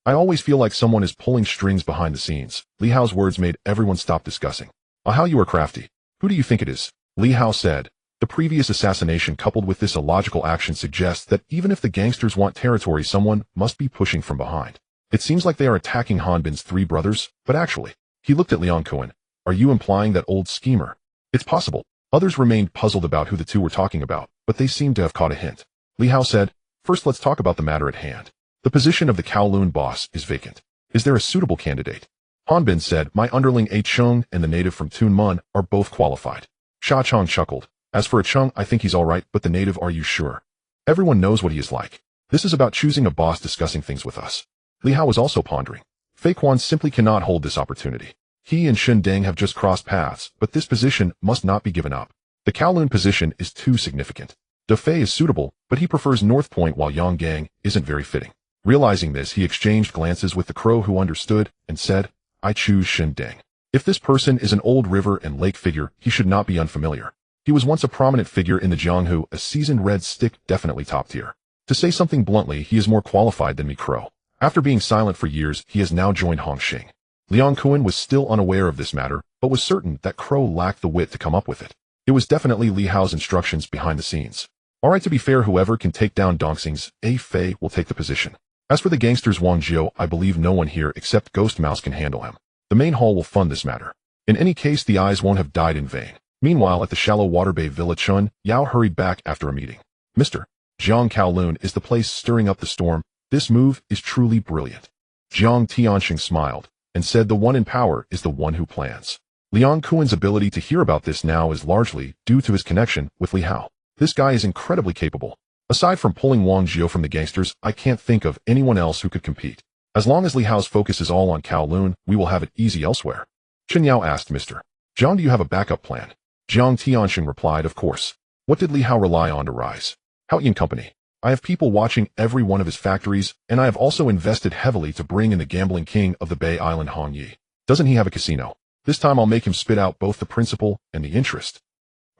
I always feel like someone is pulling strings behind the scenes. Li Hao's words made everyone stop discussing. Ah, how you are crafty. Who do you think it is? Li Hao said. The previous assassination coupled with this illogical action suggests that even if the gangsters want territory, someone must be pushing from behind. It seems like they are attacking Hanbin's 3 brothers, but actually, he looked at Liang Kuan. Are you implying that old schemer? It's possible. Others remained puzzled about who the two were talking about, but they seemed to have caught a hint. Li Hao said, First, let's talk about the matter at hand. The position of the Kowloon boss is vacant. Is there a suitable candidate? Hanbin said, My underling A Chung and the native from Tunmun are both qualified. Sha Chong chuckled. As for a Chung, I think he's alright, but the native, are you sure? Everyone knows what he is like. This is about choosing a boss discussing things with us. Li Hao was also pondering. Fei Quan simply cannot hold this opportunity. He and Shen Deng have just crossed paths, but this position must not be given up. The Kowloon position is too significant. De Fei is suitable, but he prefers North Point while Yang Gang isn't very fitting. Realizing this, he exchanged glances with the crow who understood and said, I choose Shen Deng. If this person is an old river and lake figure, he should not be unfamiliar. He was once a prominent figure in the Jianghu, a seasoned red stick, definitely top tier. To say something bluntly, he is more qualified than me, Crow. After being silent for years, he has now joined Hongxing. Liang Kuan was still unaware of this matter, but was certain that Crow lacked the wit to come up with it. It was definitely Li Hao's instructions behind the scenes. Alright, to be fair, whoever can take down Dongxing's A Fei will take the position. As for the gangsters Wang Jiao, I believe no one here except Ghost Mouse can handle him. The main hall will fund this matter. In any case, the eyes won't have died in vain. Meanwhile, at the shallow water bay Villa Chun, Yao hurried back after a meeting. Mr. Jiang Kowloon is the place stirring up the storm. This move is truly brilliant. Jiang Tianxing smiled and said the one in power is the one who plans. Liang Kuan's ability to hear about this now is largely due to his connection with Li Hao. This guy is incredibly capable. Aside from pulling Wang Jiao from the gangsters, I can't think of anyone else who could compete. As long as Li Hao's focus is all on Kowloon, we will have it easy elsewhere. Chen Yao asked Mr. Jiang, do you have a backup plan? Jiang Tianxing replied, of course. What did Li Hao rely on to rise? Hao Yin Company. I have people watching every one of his factories, and I have also invested heavily to bring in the gambling king of the Bay Island Hong Yi. Doesn't he have a casino? This time I'll make him spit out both the principal and the interest.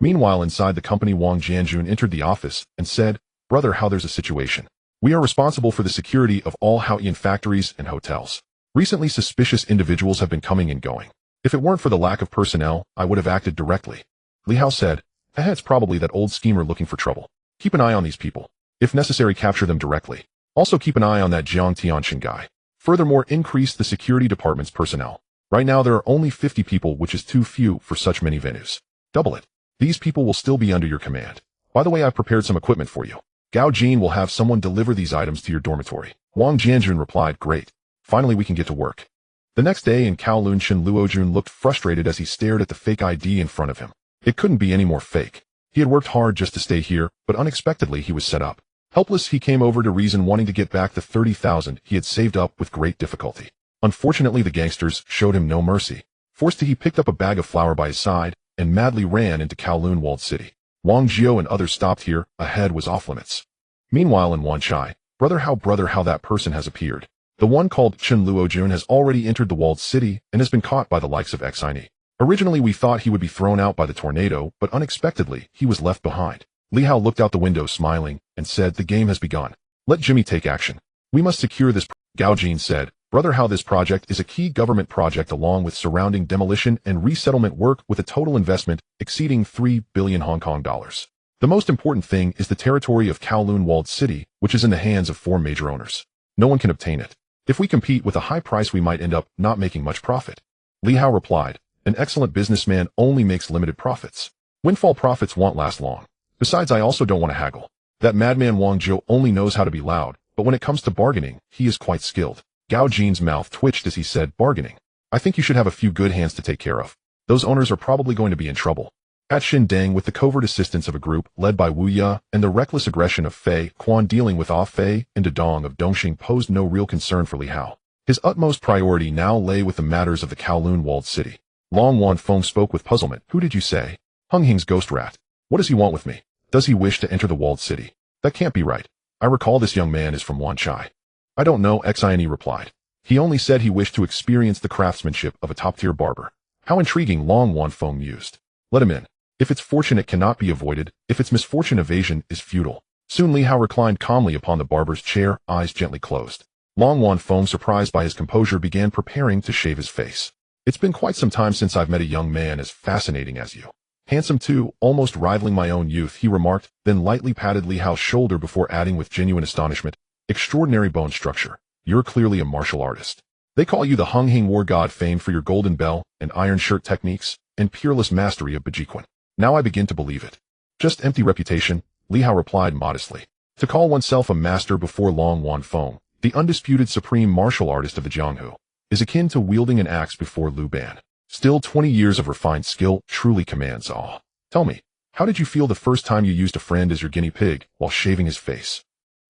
Meanwhile, inside the company, Wang Jianjun entered the office and said, Brother, how there's a situation. We are responsible for the security of all Hao Yin factories and hotels. Recently, suspicious individuals have been coming and going. If it weren't for the lack of personnel, I would have acted directly. Li Hao said, it's probably that old schemer looking for trouble. Keep an eye on these people. If necessary, capture them directly. Also keep an eye on that Jiang Tianxing guy. Furthermore, increase the security department's personnel. Right now there are only 50 people, which is too few for such many venues. Double it. These people will still be under your command. By the way, I've prepared some equipment for you. Gao Jin will have someone deliver these items to your dormitory. Wang Jianjun replied, great. Finally we can get to work. The next day in Kowloon, Chen Luojun looked frustrated as he stared at the fake ID in front of him. It couldn't be any more fake. He had worked hard just to stay here, but unexpectedly he was set up. Helpless, he came over to reason, wanting to get back the 30,000 he had saved up with great difficulty. Unfortunately, the gangsters showed him no mercy. Forced to, he picked up a bag of flour by his side and madly ran into Kowloon walled city. Wang Jiao and others stopped here. Ahead was off limits. Meanwhile, in Wanchai, brother, how that person has appeared. The one called Chen Luojun has already entered the walled city and has been caught by the likes of Xine. Originally, we thought he would be thrown out by the tornado, but unexpectedly, he was left behind. Li Hao looked out the window smiling and said, the game has begun. Let Jimmy take action. We must secure this. Gao Jin said, brother, how this project is a key government project along with surrounding demolition and resettlement work with a total investment exceeding 3 billion Hong Kong dollars. The most important thing is the territory of Kowloon walled city, which is in the hands of 4 major owners. No one can obtain it. If we compete with a high price, we might end up not making much profit. Li Hao replied, an excellent businessman only makes limited profits. Windfall profits won't last long. Besides, I also don't want to haggle. That madman Wang Jiao only knows how to be loud, but when it comes to bargaining, he is quite skilled. Gao Jin's mouth twitched as he said, bargaining. I think you should have a few good hands to take care of. Those owners are probably going to be in trouble. At Shindang, with the covert assistance of a group led by Wu Ya and the reckless aggression of Fei Quan, dealing with Ah Fei and Dadong of Dongxing posed no real concern for Li Hao. His utmost priority now lay with the matters of the Kowloon walled city. Long Wanfeng spoke with puzzlement. Who did you say? Hung Hing's ghost rat. What does he want with me? Does he wish to enter the walled city? That can't be right. I recall this young man is from Wanchai. I don't know, Xiane replied. He only said he wished to experience the craftsmanship of a top-tier barber. How intriguing, Long Wanfeng mused. Let him in. If it's fortune, it cannot be avoided. If it's misfortune, evasion is futile. Soon Li Hao reclined calmly upon the barber's chair, eyes gently closed. Long Wanfeng, surprised by his composure, began preparing to shave his face. It's been quite some time since I've met a young man as fascinating as you. Handsome too, almost rivaling my own youth, he remarked, then lightly patted Li Hao's shoulder before adding with genuine astonishment, extraordinary bone structure. You're clearly a martial artist. They call you the Hung Hing war god, famed for your golden bell and iron shirt techniques and peerless mastery of Bajiquan. Now I begin to believe it. Just empty reputation, Li Hao replied modestly. To call oneself a master before Long Wanfeng, the undisputed supreme martial artist of the Jianghu, is akin to wielding an axe before Liu Ban. Still, 20 years of refined skill truly commands awe. Tell me, how did you feel the first time you used a friend as your guinea pig while shaving his face?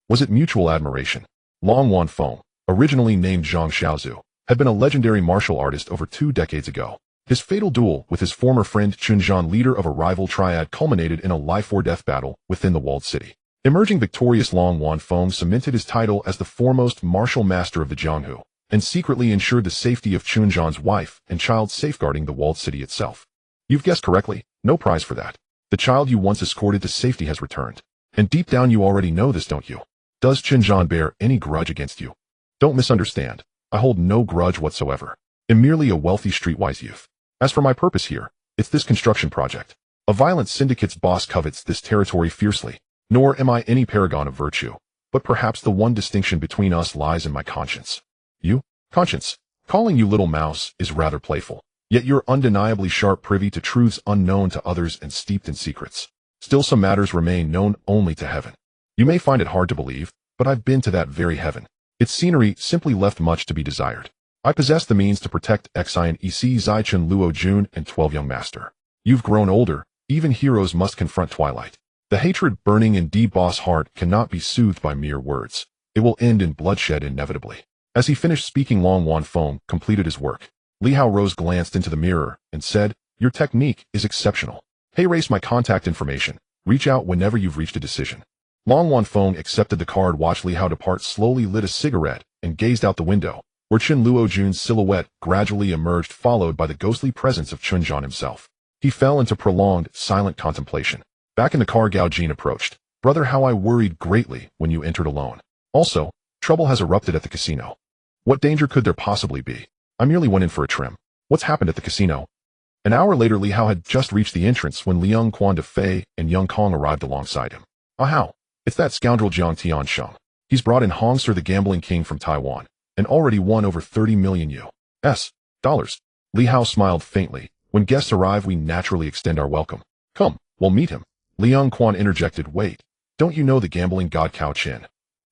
Was it mutual admiration? Long Wanfeng, originally named Zhang Xiaozu, had been a legendary martial artist over 2 decades ago. His fatal duel with his former friend Chunzhan, leader of a rival triad, culminated in a life-or-death battle within the walled city. Emerging victorious, Long Wanfeng cemented his title as the foremost martial master of the Jianghu, and secretly ensured the safety of Chunzhan's wife and child, safeguarding the walled city itself. You've guessed correctly, no prize for that. The child you once escorted to safety has returned. And deep down you already know this, don't you? Does Chunzhan bear any grudge against you? Don't misunderstand. I hold no grudge whatsoever. I'm merely a wealthy streetwise youth. As for my purpose here, it's this construction project. A violent syndicate's boss covets this territory fiercely. Nor am I any paragon of virtue. But perhaps the one distinction between us lies in my conscience. You? Conscience. Calling you little mouse is rather playful. Yet you're undeniably sharp, privy to truths unknown to others and steeped in secrets. Still, some matters remain known only to heaven. You may find it hard to believe, but I've been to that very heaven. Its scenery simply left much to be desired. I possess the means to protect Xian Ec Zaichun Luo Jun and 12 young master. You've grown older, even heroes must confront twilight. The hatred burning in D Boss' heart cannot be soothed by mere words. It will end in bloodshed inevitably. As he finished speaking, Long Wanfeng completed his work. Li Hao rose, glanced into the mirror, and said, Your technique is exceptional. Hey, erase my contact information. Reach out whenever you've reached a decision. Long Wanfeng accepted the card, watched Li Hao depart slowly, lit a cigarette, and gazed out the window, where Chen Luo Jun's silhouette gradually emerged, followed by the ghostly presence of Chunzhan himself. He fell into prolonged, silent contemplation. Back in the car, Gao Jin approached. Brother, how I worried greatly when you entered alone. Also, trouble has erupted at the casino. What danger could there possibly be? I merely went in for a trim. What's happened at the casino? An hour later, Li Hao had just reached the entrance when Liang Quan de Fei and Young Kong arrived alongside him. Ah, how? It's that scoundrel Jiang Tian Sheng. He's brought in Hong Sir, the gambling king from Taiwan, and already won over 30 million US dollars. Li Hao smiled faintly. When guests arrive, we naturally extend our welcome. Come, we'll meet him. Liang Quan interjected. Wait, don't you know the gambling god Cao Chen?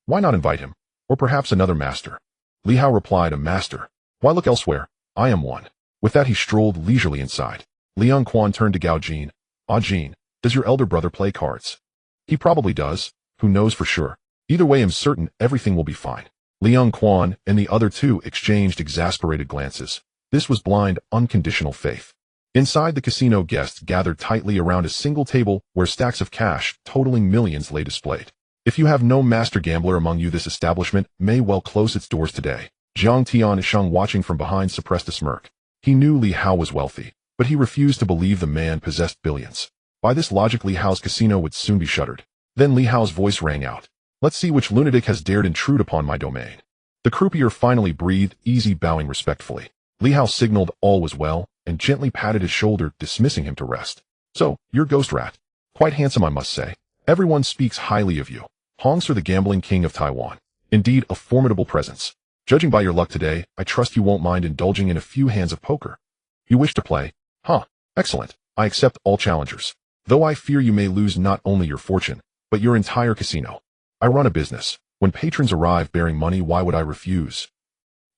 Why not invite him? Or perhaps another master? Li Hao replied, a master? Why look elsewhere? I am one. With that, he strolled leisurely inside. Liang Quan turned to Gao Jin. Ah, Jin, does your elder brother play cards? He probably does. Who knows for sure? Either way, I'm certain everything will be fine. Liang Quan and the other two exchanged exasperated glances. This was blind, unconditional faith. Inside the casino, guests gathered tightly around a single table where stacks of cash, totaling millions, lay displayed. If you have no master gambler among you, this establishment may well close its doors today. Jiang Tian Sheng, watching from behind, suppressed a smirk. He knew Li Hao was wealthy, but he refused to believe the man possessed billions. By this logic, Li Hao's casino would soon be shuttered. Then Li Hao's voice rang out. Let's see which lunatic has dared intrude upon my domain. The croupier finally breathed easy, bowing respectfully. Li Hao signaled all was well, and gently patted his shoulder, dismissing him to rest. So, you're Ghost Rat. Quite handsome, I must say. Everyone speaks highly of you. Hong Sir, the gambling king of Taiwan. Indeed, a formidable presence. Judging by your luck today, I trust you won't mind indulging in a few hands of poker. You wish to play? Huh. Excellent. I accept all challengers. Though I fear you may lose not only your fortune, but your entire casino. I run a business. When patrons arrive bearing money, why would I refuse?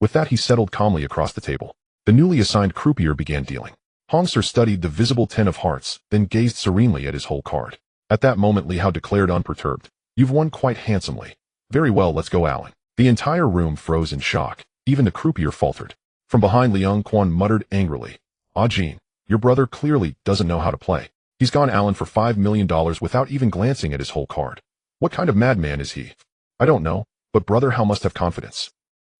With that, he settled calmly across the table. The newly assigned croupier began dealing. Hong Ser studied the visible 10 of hearts, then gazed serenely at his whole card. At that moment Li Hao declared unperturbed, "You've won quite handsomely. Very well, let's go, Alan." The entire room froze in shock. Even the croupier faltered. From behind, Liang Quan muttered angrily, "Ah, Jean, your brother clearly doesn't know how to play. He's gone Alan for $5 million without even glancing at his whole card. What kind of madman is he?" "I don't know, but brother Hao must have confidence."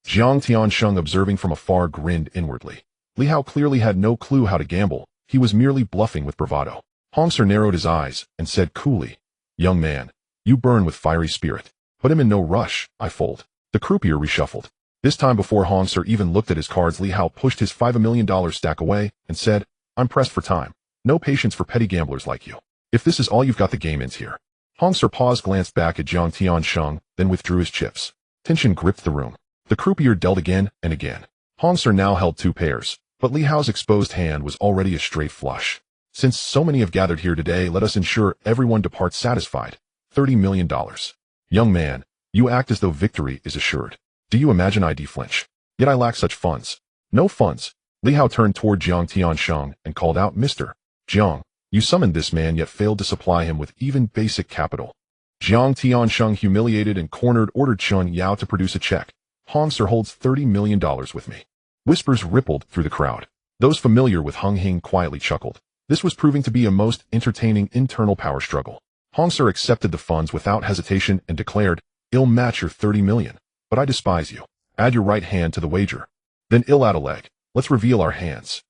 Jiang Tiansheng, observing from afar, grinned inwardly. Li Hao clearly had no clue how to gamble. He was merely bluffing with bravado. Hong Ser narrowed his eyes and said coolly, "Young man, you burn with fiery spirit. Put him in no rush, I fold." The croupier reshuffled. This time, before Hong Ser even looked at his cards, Li Hao pushed his $5 million stack away and said, "I'm pressed for time. No patience for petty gamblers like you. If this is all you've got, the game ends here." Hong Ser paused, glanced back at Jiang Tiansheng, then withdrew his chips. Tension gripped the room. The croupier dealt again and again. Hong Ser now held 2 pairs, but Li Hao's exposed hand was already a straight flush. "Since so many have gathered here today, let us ensure everyone departs satisfied. $30 million. Young man, you act as though victory is assured. Do you imagine I flinch? Yet I lack such funds." "No funds." Li Hao turned toward Jiang Tiansheng and called out, "Mr. Jiang, you summoned this man yet failed to supply him with even basic capital." Jiang Tiansheng, humiliated and cornered, ordered Chun Yao to produce a check. "Hong Ser holds $30 million with me." Whispers rippled through the crowd. Those familiar with Hung Hing quietly chuckled. This was proving to be a most entertaining internal power struggle. Hong Ser accepted the funds without hesitation and declared, "I'll match your 30 million, but I despise you. Add your right hand to the wager." "Then I'll add a leg. Let's reveal our hands."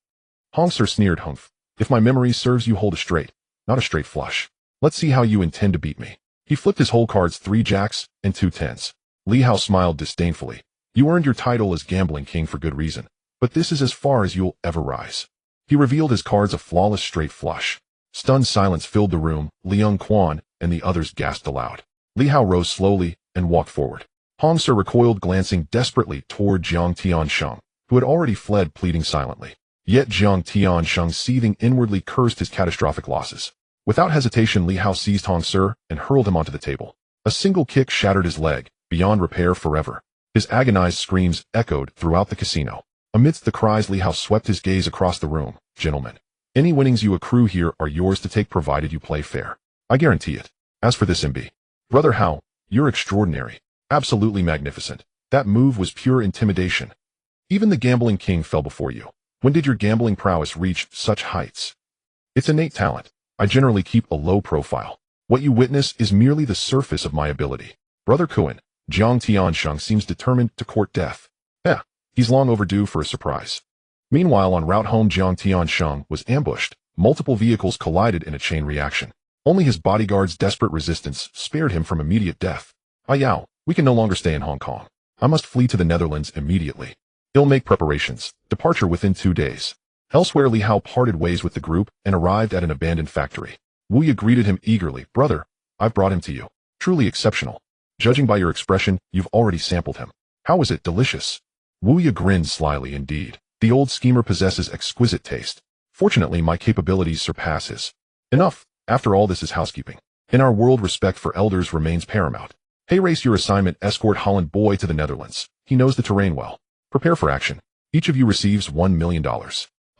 Hong Ser sneered, "Humph. If my memory serves, you hold a straight, not a straight flush. Let's see how you intend to beat me." He flipped his whole cards, 3 jacks and 2 tens. Li Hao smiled disdainfully. "You earned your title as gambling king for good reason, but this is as far as you'll ever rise." He revealed his cards, a flawless straight flush. Stunned silence filled the room. Liang Quan and the others gasped aloud. Li Hao rose slowly and walked forward. Hong Ser recoiled, glancing desperately toward Jiang Tiansheng, who had already fled, pleading silently. Yet Jiang Tiansheng, seething inwardly, cursed his catastrophic losses. Without hesitation, Li Hao seized Hong Ser and hurled him onto the table. A single kick shattered his leg, beyond repair forever. His agonized screams echoed throughout the casino. Amidst the cries, Li Hao swept his gaze across the room. "Gentlemen, any winnings you accrue here are yours to take, provided you play fair. I guarantee it. As for this MB, Brother Hao, you're extraordinary. Absolutely magnificent. That move was pure intimidation. Even the gambling king fell before you. When did your gambling prowess reach such heights?" "It's innate talent. I generally keep a low profile. What you witness is merely the surface of my ability." Brother Kowloon, Jiang Tiansheng, seems determined to court death. He's long overdue for a surprise. Meanwhile, en route home, Jiang Tiansheng was ambushed. Multiple vehicles collided in a chain reaction. Only his bodyguard's desperate resistance spared him from immediate death. "Ah Yao, we can no longer stay in Hong Kong. I must flee to the Netherlands immediately. He'll make preparations. Departure within 2 days." Elsewhere, Li Hao parted ways with the group and arrived at an abandoned factory. Wu Ye greeted him eagerly. "Brother, I've brought him to you. Truly exceptional. Judging by your expression, you've already sampled him. How was it? Delicious?" Wu Ye grinned slyly. "Indeed. The old schemer possesses exquisite taste. Fortunately, my capabilities surpass his." "Enough. After all, this is housekeeping. In our world, respect for elders remains paramount. Hey, race your assignment. Escort Holland Boy to the Netherlands. He knows the terrain well. Prepare for action. Each of you receives $1 million.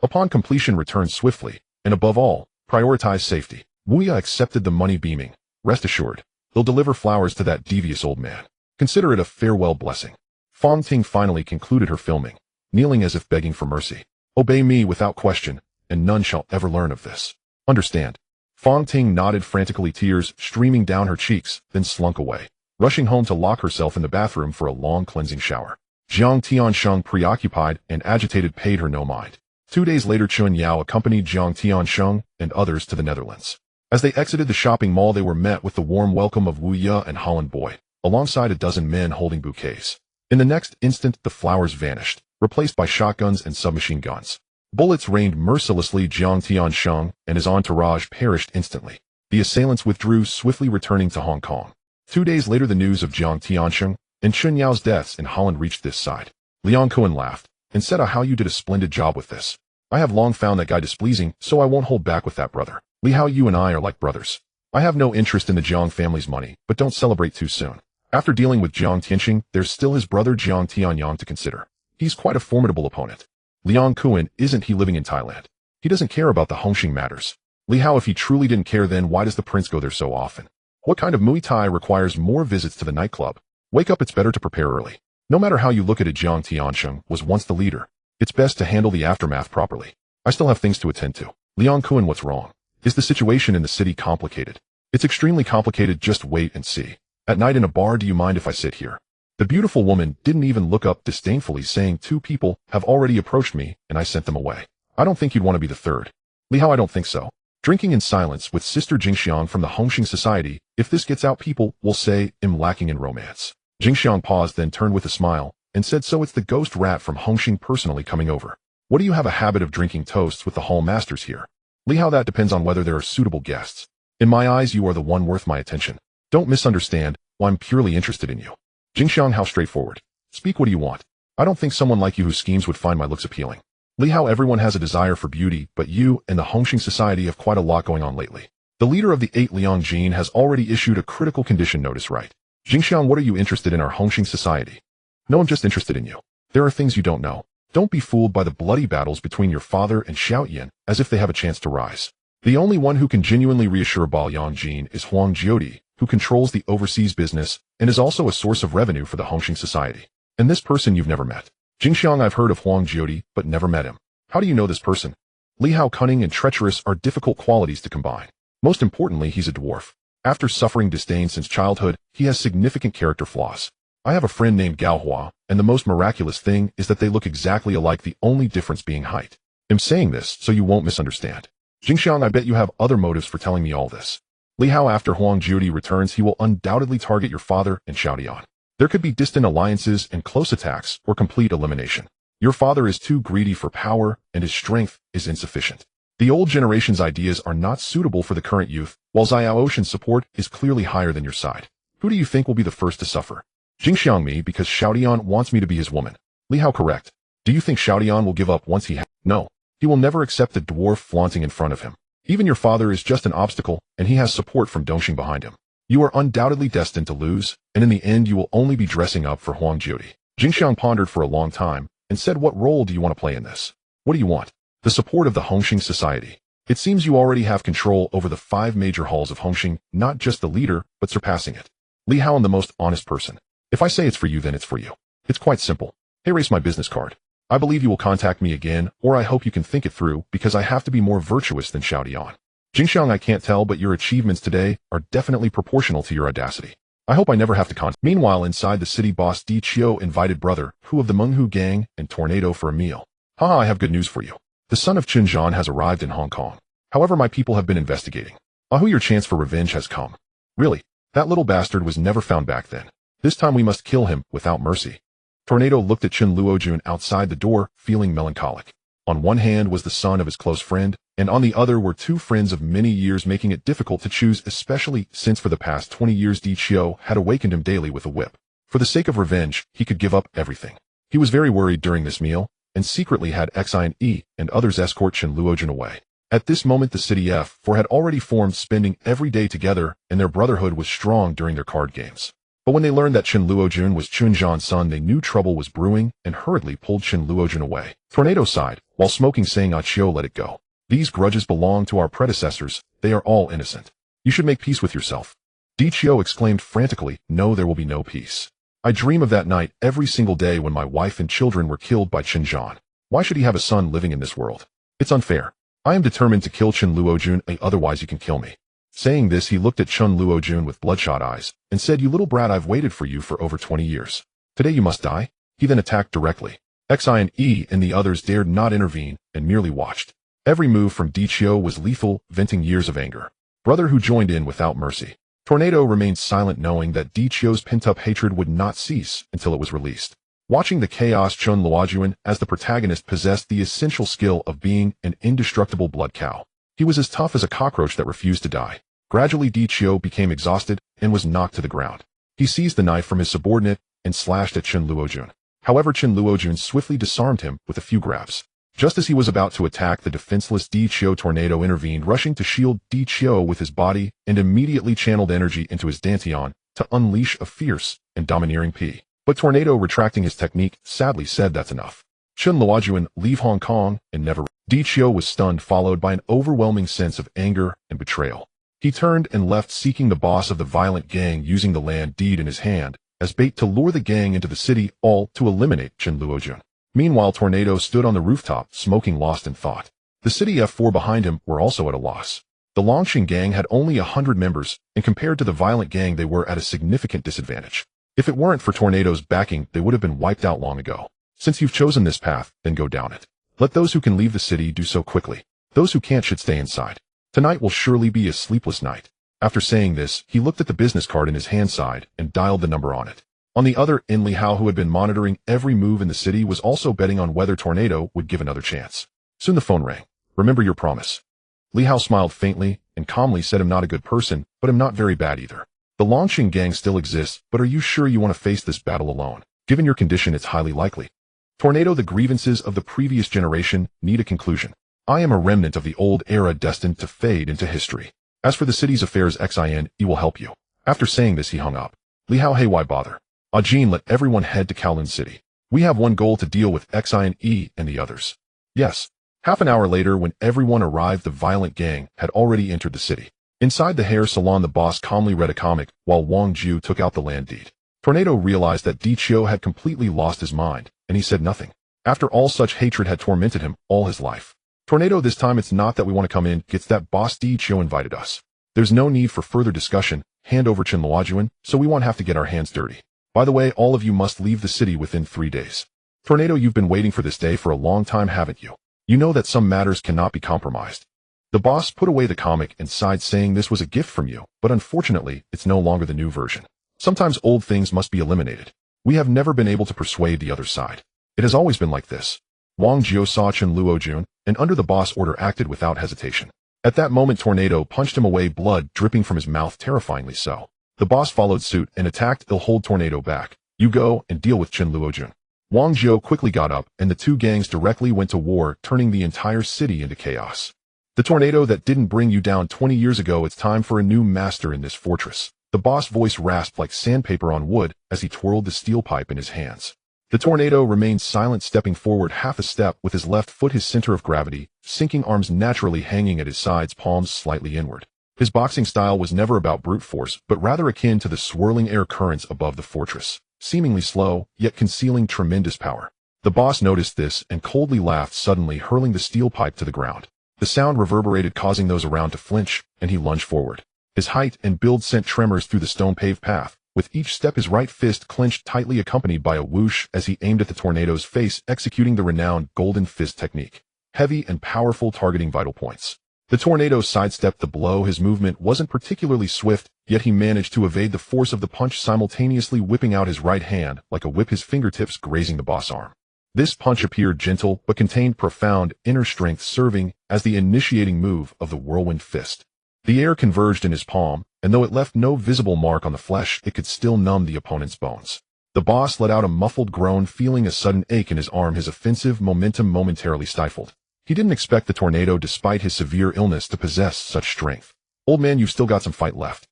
Upon completion, return swiftly, and above all, prioritize safety." Wu Ye accepted the money, beaming. "Rest assured, he'll deliver flowers to that devious old man. Consider it a farewell blessing." Fong Ting finally concluded her filming, kneeling as if begging for mercy. "Obey me without question, and none shall ever learn of this. Understand?" Fong Ting nodded frantically, tears streaming down her cheeks, then slunk away, rushing home to lock herself in the bathroom for a long cleansing shower. Jiang Tiansheng, preoccupied and agitated, paid her no mind. 2 days later, Chun Yao accompanied Jiang Tiansheng and others to the Netherlands. As they exited the shopping mall, they were met with the warm welcome of Wu Ye and Holland Boy, alongside a dozen men holding bouquets. In the next instant, the flowers vanished, replaced by shotguns and submachine guns. Bullets rained mercilessly. Jiang Tiansheng and his entourage perished instantly. The assailants withdrew, swiftly returning to Hong Kong. 2 days later, the news of Jiang Tiansheng and Chun Yao's deaths in Holland reached this side. Liang Kowloon laughed and said, "How you did a splendid job with this. I have long found that guy displeasing, so I won't hold back with that, brother. Li Hao, you and I are like brothers. I have no interest in the Jiang family's money, but don't celebrate too soon. After dealing with Jiang Tianxing, there's still his brother Jiang Tianyang to consider. He's quite a formidable opponent. Liang Kowloon, isn't he living in Thailand?" He doesn't care about the Hongxing matters. Li Hao, if he truly didn't care, then why does the prince go there so often? What kind of Muay Thai requires more visits to the nightclub? Wake up, it's better to prepare early. No matter how you look at it, Jiang Tiansheng was once the leader. It's best to handle the aftermath properly. I still have things to attend to. Liang Kuan, what's wrong? Is the situation in the city complicated? It's extremely complicated, just wait and see. At night in a bar, do you mind if I sit here? The beautiful woman didn't even look up disdainfully, saying 2 people have already approached me and I sent them away. I don't think you'd want to be the third. Li Hao, I don't think so. Drinking in silence with Sister Jingxiang from the Hongxing Society, if this gets out, people will say I'm lacking in romance. Jingxiang paused, then turned with a smile and said, so it's the ghost rat from Hongxing personally coming over. What do you have a habit of drinking toasts with the hall masters here? Li Hao, that depends on whether there are suitable guests. In my eyes, you are the one worth my attention. Don't misunderstand, I'm purely interested in you. Jingxiang, how straightforward. Speak, what do you want? I don't think someone like you who schemes would find my looks appealing. Li Hao, everyone has a desire for beauty, but you and the Hongxing Society have quite a lot going on lately. The leader of the 8 Liang Jin has already issued a critical condition notice, right? Jingxiang, what are you interested in our Hongxing Society? No, I'm just interested in you. There are things you don't know. Don't be fooled by the bloody battles between your father and Xiaoyan, as if they have a chance to rise. The only one who can genuinely reassure Baoyang Jin is Huang Jiodi, who controls the overseas business and is also a source of revenue for the Hongxing Society. And this person you've never met. Jingxiang, I've heard of Huang Jiodi, but never met him. How do you know this person? Li Hao, cunning and treacherous are difficult qualities to combine. Most importantly, he's a dwarf. After suffering disdain since childhood, he has significant character flaws. I have a friend named Gao Hua, and the most miraculous thing is that they look exactly alike, the only difference being height. I'm saying this so you won't misunderstand. Jingxiang, I bet you have other motives for telling me all this. Li Hao, after Huang Jiodi returns, he will undoubtedly target your father and Xiaodian. There could be distant alliances and close attacks or complete elimination. Your father is too greedy for power, and his strength is insufficient. The old generation's ideas are not suitable for the current youth, while Xiaoshan's support is clearly higher than your side. Who do you think will be the first to suffer? Jingxiang, me, because Xiaodian wants me to be his woman. Li Hao, correct. Do you think Xiaodian will give up once he No. He will never accept the dwarf flaunting in front of him. Even your father is just an obstacle, and he has support from Dongxing behind him. You are undoubtedly destined to lose, and in the end you will only be dressing up for Huang Jiodi. Jingxiang pondered for a long time, and said, what role do you want to play in this? What do you want? The support of the Hongxing Society. It seems you already have control over the 5 major halls of Hongxing, not just the leader, but surpassing it. Li Hao, I'm the most honest person. If I say it's for you, then it's for you. It's quite simple. Hey, erase my business card. I believe you will contact me again, or I hope you can think it through, because I have to be more virtuous than Xiaodian. Jingxiang, I can't tell, but your achievements today are definitely proportional to your audacity. I hope I never have to contact. Meanwhile, inside the city, boss Di Chio invited brother Hu of the Menghu gang and Tornado for a meal. Haha, I have good news for you. The son of Qin Zhan has arrived in Hong Kong. However, my people have been investigating. Hu, your chance for revenge has come. Really? That little bastard was never found back then. This time we must kill him without mercy. Tornado looked at Chen Luojun outside the door, feeling melancholic. On one hand was the son of his close friend, and on the other were 2 friends of many years, making it difficult to choose, especially since for the past 20 years Di Chio had awakened him daily with a whip. For the sake of revenge, he could give up everything. He was very worried during this meal, and secretly had Xian and others escort Chen Luojun away. At this moment the City F4 had already formed, spending every day together, and their brotherhood was strong during their card games. But when they learned that Chen Luojun was Qin Zhan's son, they knew trouble was brewing and hurriedly pulled Chen Luojun away. Tornado sighed, while smoking, saying, Chio, let it go. These grudges belong to our predecessors, they are all innocent. You should make peace with yourself. Di Chio exclaimed frantically, no, there will be no peace. I dream of that night every single day when my wife and children were killed by Qin Zhan. Why should he have a son living in this world? It's unfair. I am determined to kill Chen Luojun, otherwise you can kill me. Saying this, he looked at Chen Luojun with bloodshot eyes, and said, you little brat, I've waited for you for over 20 years. Today you must die. He then attacked directly. Xian and the others dared not intervene, and merely watched. Every move from Di Chio was lethal, venting years of anger. Brother Hu joined in without mercy. Tornado remained silent, knowing that Di Chio's pent-up hatred would not cease until it was released. Watching the chaos, Chen Luojun, as the protagonist, possessed the essential skill of being an indestructible blood cow. He was as tough as a cockroach that refused to die. Gradually Di Chio became exhausted and was knocked to the ground. He seized the knife from his subordinate and slashed at Chen Luojun. However, Chen Luojun swiftly disarmed him with a few grabs. Just as he was about to attack the defenseless Di Chio, Tornado intervened, rushing to shield Di Chio with his body, and immediately channeled energy into his Dantian to unleash a fierce and domineering P. But Tornado, retracting his technique, sadly said, that's enough. Chen Luojuan, leave Hong Kong and never. Di Chio was stunned, followed by an overwhelming sense of anger and betrayal. He turned and left, seeking the boss of the violent gang, using the land deed in his hand as bait to lure the gang into the city, all to eliminate Chen Luojuan. Meanwhile, Tornado stood on the rooftop, smoking, lost in thought. The city F4 behind him were also at a loss. The Longshan gang had only 100 members, and compared to the violent gang they were at a significant disadvantage. If it weren't for Tornado's backing, they would have been wiped out long ago. Since you've chosen this path, then go down it. Let those who can leave the city do so quickly. Those who can't should stay inside. Tonight will surely be a sleepless night. After saying this, he looked at the business card in his hand side and dialed the number on it. On the other end, Li Hao, who had been monitoring every move in the city, was also betting on whether Tornado would give another chance. Soon the phone rang. Remember your promise. Li Hao smiled faintly and calmly said, I'm not a good person, but I'm not very bad either. The Longshan gang still exists, but are you sure you want to face this battle alone? Given your condition, it's highly likely. Tornado, the grievances of the previous generation need a conclusion. I am a remnant of the old era destined to fade into history. As for the city's affairs, Xin, he will help you. After saying this, he hung up. Li Hao, hey, why bother? Ajin, let everyone head to Kowloon City. We have one goal to deal with Xin and the others. Yes. Half an hour later, when everyone arrived, the violent gang had already entered the city. Inside the hair salon, the boss calmly read a comic while Wang Ju took out the land deed. Tornado realized that Di Chio had completely lost his mind, and he said nothing. After all, such hatred had tormented him all his life. Tornado, this time it's not that we want to come in, it's that boss Di Chio invited us. There's no need for further discussion. Hand over Chen Luojuan, so we won't have to get our hands dirty. By the way, all of you must leave the city within 3 days. Tornado, you've been waiting for this day for a long time, haven't you? You know that some matters cannot be compromised. The boss put away the comic and sighed, saying this was a gift from you, but unfortunately, it's no longer the new version. Sometimes old things must be eliminated. We have never been able to persuade the other side. It has always been like this. Wang Jiu saw Chen Luojuan, and under the boss order acted without hesitation. At that moment, Tornado punched him away, blood dripping from his mouth, terrifyingly so. The boss followed suit and attacked. He'll hold Tornado back. You go and deal with Chen Luojuan. Wang Jiu quickly got up, and the two gangs directly went to war, turning the entire city into chaos. The tornado that didn't bring you down 20 years ago, it's time for a new master in this fortress. The boss voice rasped like sandpaper on wood as he twirled the steel pipe in his hands. The tornado remained silent, stepping forward half a step with his left foot his center of gravity, sinking arms naturally hanging at his sides, palms slightly inward. His boxing style was never about brute force, but rather akin to the swirling air currents above the fortress, seemingly slow, yet concealing tremendous power. The boss noticed this and coldly laughed, suddenly hurling the steel pipe to the ground. The sound reverberated, causing those around to flinch, and he lunged forward. His height and build sent tremors through the stone-paved path. With each step, his right fist clenched tightly, accompanied by a whoosh as he aimed at the tornado's face, executing the renowned golden fist technique. Heavy and powerful, targeting vital points. The tornado sidestepped the blow. His movement wasn't particularly swift, yet he managed to evade the force of the punch, simultaneously whipping out his right hand like a whip, his fingertips grazing the boss arm. This punch appeared gentle but contained profound inner strength, serving as the initiating move of the whirlwind fist. The air converged in his palm, and though it left no visible mark on the flesh, it could still numb the opponent's bones. The boss let out a muffled groan, feeling a sudden ache in his arm, his offensive momentum momentarily stifled. He didn't expect the tornado, despite his severe illness, to possess such strength. Old man, you've still got some fight left.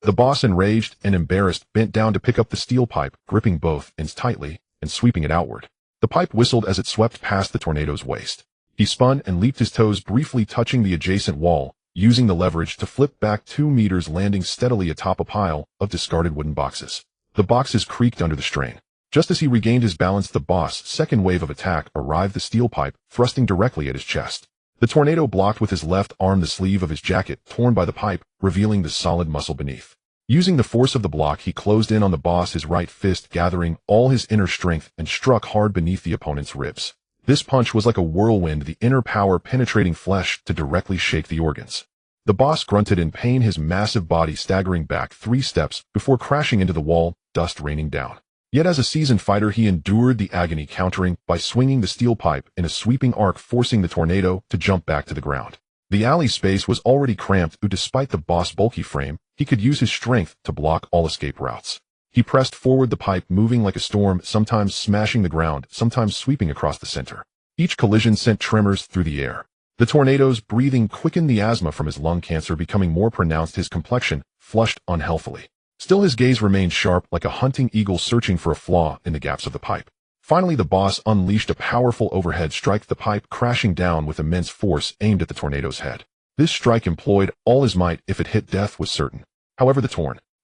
The boss, enraged and embarrassed, bent down to pick up the steel pipe, gripping both ends tightly and sweeping it outward. The pipe whistled as it swept past the tornado's waist. He spun and leaped, his toes briefly touching the adjacent wall, using the leverage to flip back 2 meters, landing steadily atop a pile of discarded wooden boxes. The boxes creaked under the strain. Just as he regained his balance, the boss' second wave of attack arrived, the steel pipe thrusting directly at his chest. The tornado blocked with his left arm the sleeve of his jacket, torn by the pipe, revealing the solid muscle beneath. Using the force of the block, he closed in on the boss, his right fist gathering all his inner strength, and struck hard beneath the opponent's ribs. This punch was like a whirlwind, the inner power penetrating flesh to directly shake the organs. The boss grunted in pain, his massive body staggering back 3 steps before crashing into the wall, dust raining down. Yet as a seasoned fighter, he endured the agony, countering by swinging the steel pipe in a sweeping arc, forcing the tornado to jump back to the ground. The alley space was already cramped, but despite the boss' bulky frame, he could use his strength to block all escape routes. He pressed forward, the pipe moving like a storm, sometimes smashing the ground, sometimes sweeping across the center. Each collision sent tremors through the air. The tornado's breathing quickened, the asthma from his lung cancer becoming more pronounced, his complexion flushed unhealthily. Still, his gaze remained sharp, like a hunting eagle searching for a flaw in the gaps of the pipe. Finally, the boss unleashed a powerful overhead strike, the pipe crashing down with immense force aimed at the tornado's head. This strike employed all his might. If it hit, death was certain. However,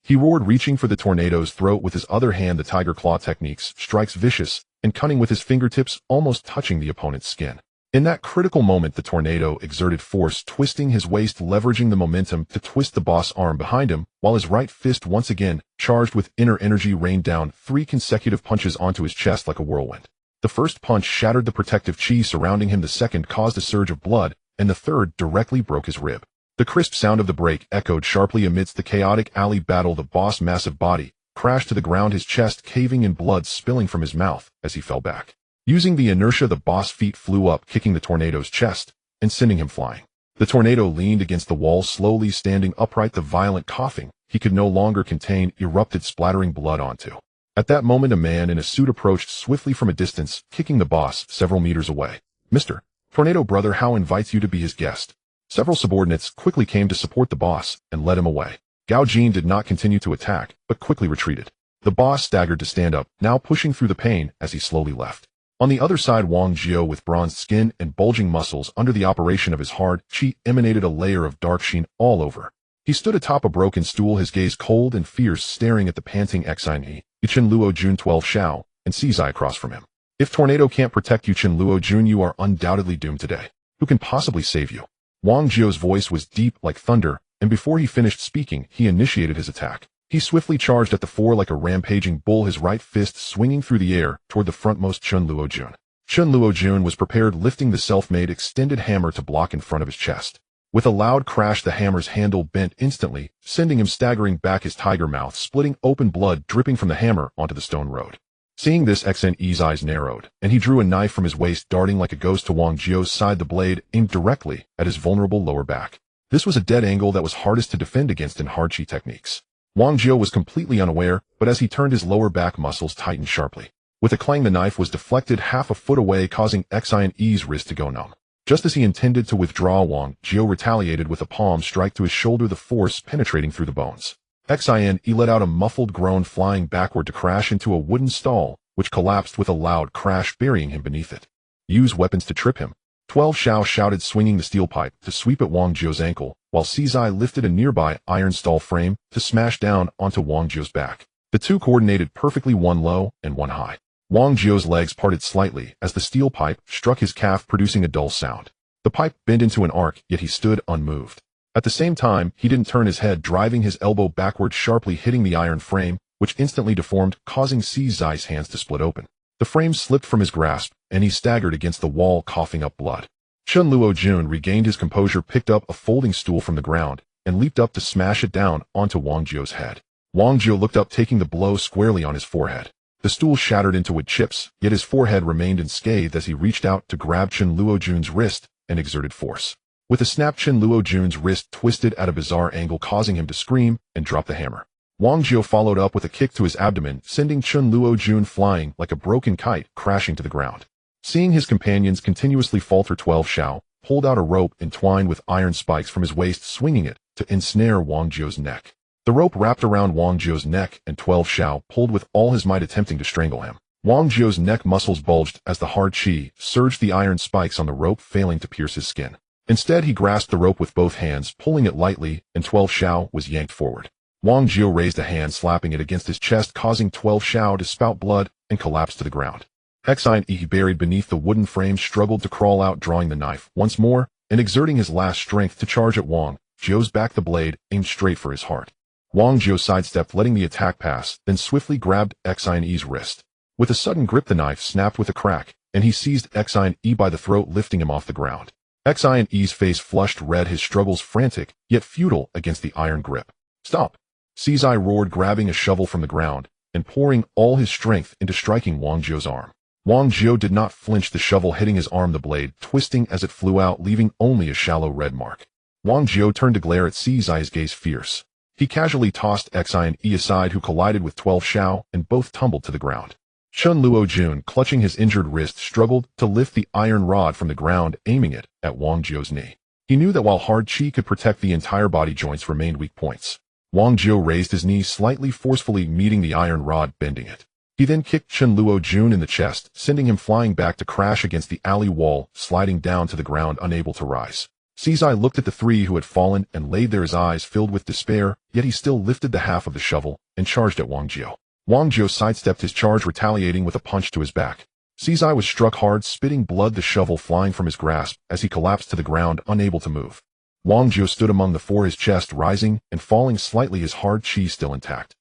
he roared, reaching for the tornado's throat with his other hand. The tiger claw techniques strikes vicious and cunning with his fingertips, almost touching the opponent's skin. In that critical moment, the tornado exerted force, twisting his waist, leveraging the momentum to twist the boss' arm behind him, while his right fist, once again charged with inner energy, rained down 3 consecutive punches onto his chest like a whirlwind. The first punch shattered the protective chi surrounding him, the second caused a surge of blood, and the third directly broke his rib. The crisp sound of the break echoed sharply amidst the chaotic alley battle. The boss' massive body crashed to the ground, his chest caving in, blood spilling from his mouth as he fell back. Using the inertia, the boss' feet flew up, kicking the tornado's chest and sending him flying. The tornado leaned against the wall, slowly standing upright. The violent coughing he could no longer contain erupted, splattering blood onto. At that moment, a man in a suit approached swiftly from a distance, kicking the boss several meters away. "Mr. Tornado Brother How invites you to be his guest." Several subordinates quickly came to support the boss and led him away. Gao Jin did not continue to attack, but quickly retreated. The boss staggered to stand up, now pushing through the pain as he slowly left. On the other side, Wang Jiao, with bronzed skin and bulging muscles under the operation of his hard chi, emanated a layer of dark sheen all over. He stood atop a broken stool, his gaze cold and fierce, staring at the panting Xine, Yuchen Luo Jun 12 Xiao, and Sizai across from him. "If Tornado can't protect Yuchen Luo Jun, you are undoubtedly doomed today. Who can possibly save you?" Wang Jiao's voice was deep like thunder, and before he finished speaking, he initiated his attack. He swiftly charged at the four like a rampaging bull, his right fist swinging through the air toward the frontmost Chun Luo Jun. Chun Luo Jun was prepared, lifting the self-made extended hammer to block in front of his chest. With a loud crash, the hammer's handle bent instantly, sending him staggering back, his tiger mouth splitting open, blood dripping from the hammer onto the stone road. Seeing this, Xne's eyes narrowed, and he drew a knife from his waist, darting like a ghost to Wang Jiao's side, the blade aimed directly at his vulnerable lower back. This was a dead angle that was hardest to defend against in hard chi techniques. Wang Jiao was completely unaware, but as he turned, his lower back muscles tightened sharply. With a clang, the knife was deflected half a foot away, causing Xne's wrist to go numb. Just as he intended to withdraw, Wang Jiao retaliated with a palm strike to his shoulder, the force penetrating through the bones. Xine let out a muffled groan, flying backward to crash into a wooden stall, which collapsed with a loud crash, burying him beneath it. "Use weapons to trip him." 12 Xiao shouted, swinging the steel pipe to sweep at Wang Jiao's ankle, while Sizai lifted a nearby iron stall frame to smash down onto Wang Jiao's back. The two coordinated perfectly, one low and one high. Wang Jiao's legs parted slightly as the steel pipe struck his calf, producing a dull sound. The pipe bent into an arc, yet he stood unmoved. At the same time, he didn't turn his head, driving his elbow backward, sharply hitting the iron frame, which instantly deformed, causing Sizai's hands to split open. The frame slipped from his grasp, and he staggered against the wall, coughing up blood. Chun Luo Jun regained his composure, picked up a folding stool from the ground, and leaped up to smash it down onto Wang Jiao's head. Wang Jiao looked up, taking the blow squarely on his forehead. The stool shattered into wood chips, yet his forehead remained unscathed as he reached out to grab Chun Luo Jun's wrist and exerted force. With a snap, Chun Luo Jun's wrist twisted at a bizarre angle, causing him to scream and drop the hammer. Wang Jiao followed up with a kick to his abdomen, sending Chun Luo Jun flying like a broken kite, crashing to the ground. Seeing his companions continuously falter, 12 Xiao pulled out a rope entwined with iron spikes from his waist, swinging it to ensnare Wang Jiao's neck. The rope wrapped around Wang Jiao's neck, and 12 Xiao pulled with all his might, attempting to strangle him. Wang Jiao's neck muscles bulged as the hard chi surged the iron spikes on the rope, failing to pierce his skin. Instead, he grasped the rope with both hands, pulling it lightly, and 12 Xiao was yanked forward. Wang Jiao raised a hand, slapping it against his chest, causing 12 Xiao to spout blood and collapse to the ground. Xine, buried beneath the wooden frame, struggled to crawl out, drawing the knife once more and exerting his last strength to charge at Wang Jiao's back, the blade aimed straight for his heart. Wang Jiao sidestepped, letting the attack pass, then swiftly grabbed Xine's wrist. With a sudden grip, the knife snapped with a crack, and he seized Xine by the throat, lifting him off the ground. Xine's face flushed red, his struggles frantic yet futile against the iron grip. "Stop!" Sizai roared, grabbing a shovel from the ground and pouring all his strength into striking Wang Jiao's arm. Wang Jiao did not flinch, the shovel hitting his arm, the blade twisting as it flew out, leaving only a shallow red mark. Wang Jiao turned to glare at Sizai, his gaze fierce. He casually tossed Xine aside, who collided with 12 Xiao, and both tumbled to the ground. Chun Luo Jun, clutching his injured wrist, struggled to lift the iron rod from the ground, aiming it at Wang Jiao's knee. He knew that while hard chi could protect, the entire body joints remained weak points. Wang Jiao raised his knee slightly, forcefully meeting the iron rod, bending it. He then kicked Chen Luo-jun in the chest, sending him flying back to crash against the alley wall, sliding down to the ground unable to rise. Sizai looked at the three who had fallen and laid there, his eyes filled with despair, yet he still lifted the half of the shovel and charged at Wang Jiao. Wang Jiao sidestepped his charge, retaliating with a punch to his back. Sizai was struck hard, spitting blood, the shovel flying from his grasp as he collapsed to the ground, unable to move. Wang Jiao stood among the four, his chest rising and falling slightly, his hard chi still intact.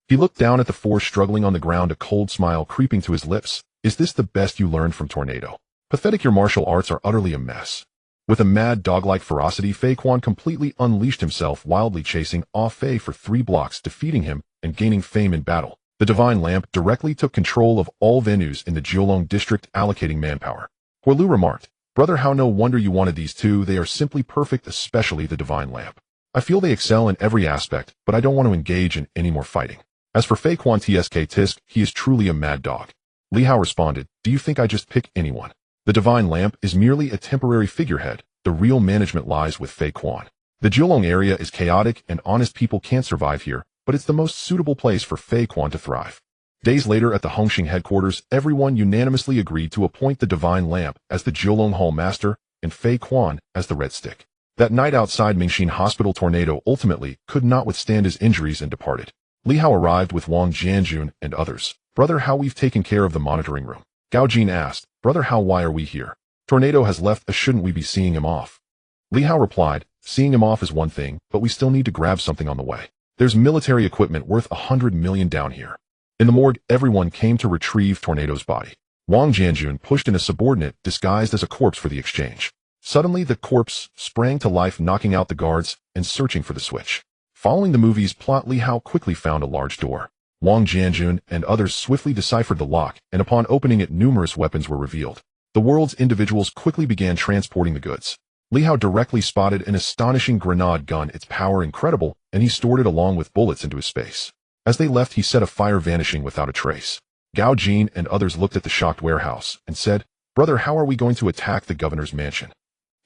He looked down at the four struggling on the ground, a cold smile creeping to his lips. Is this the best you learned from Tornado? Pathetic, your martial arts are utterly a mess. With a mad dog-like ferocity, Fei Quan completely unleashed himself, wildly chasing off Fei for 3 blocks, defeating him and gaining fame in battle. The Divine Lamp directly took control of all venues in the Jiulong district, allocating manpower. Huolu remarked, "Brother, how no wonder you wanted these two. They are simply perfect, especially the Divine Lamp. I feel they excel in every aspect, but I don't want to engage in any more fighting." As for Fei Quan Tsk Tisk, he is truly a mad dog. Li Hao responded, "Do you think I just pick anyone? The Divine Lamp is merely a temporary figurehead. The real management lies with Fei Quan. The Jiulong area is chaotic and honest people can't survive here, but it's the most suitable place for Fei Quan to thrive." Days later at the Hongxing headquarters, everyone unanimously agreed to appoint the Divine Lamp as the Jiulong Hall Master and Fei Quan as the Red Stick. That night outside Mingxin Hospital, Tornado ultimately could not withstand his injuries and departed. Li Hao arrived with Wang Jianjun and others. "Brother Hao, we've taken care of the monitoring room." Gao Jin asked, "Brother Hao, why are we here? Tornado has left us, shouldn't we be seeing him off?" Li Hao replied, "Seeing him off is one thing, but we still need to grab something on the way. There's military equipment worth 100 million down here." In the morgue, everyone came to retrieve Tornado's body. Wang Jianjun pushed in a subordinate disguised as a corpse for the exchange. Suddenly, the corpse sprang to life, knocking out the guards and searching for the switch. Following the movie's plot, Li Hao quickly found a large door. Wang Jianjun and others swiftly deciphered the lock, and upon opening it, numerous weapons were revealed. The world's individuals quickly began transporting the goods. Li Hao directly spotted an astonishing grenade gun, its power incredible, and he stored it along with bullets into his space. As they left, he set a fire, vanishing without a trace. Gao Jin and others looked at the shocked warehouse and said, "Brother, how are we going to attack the governor's mansion?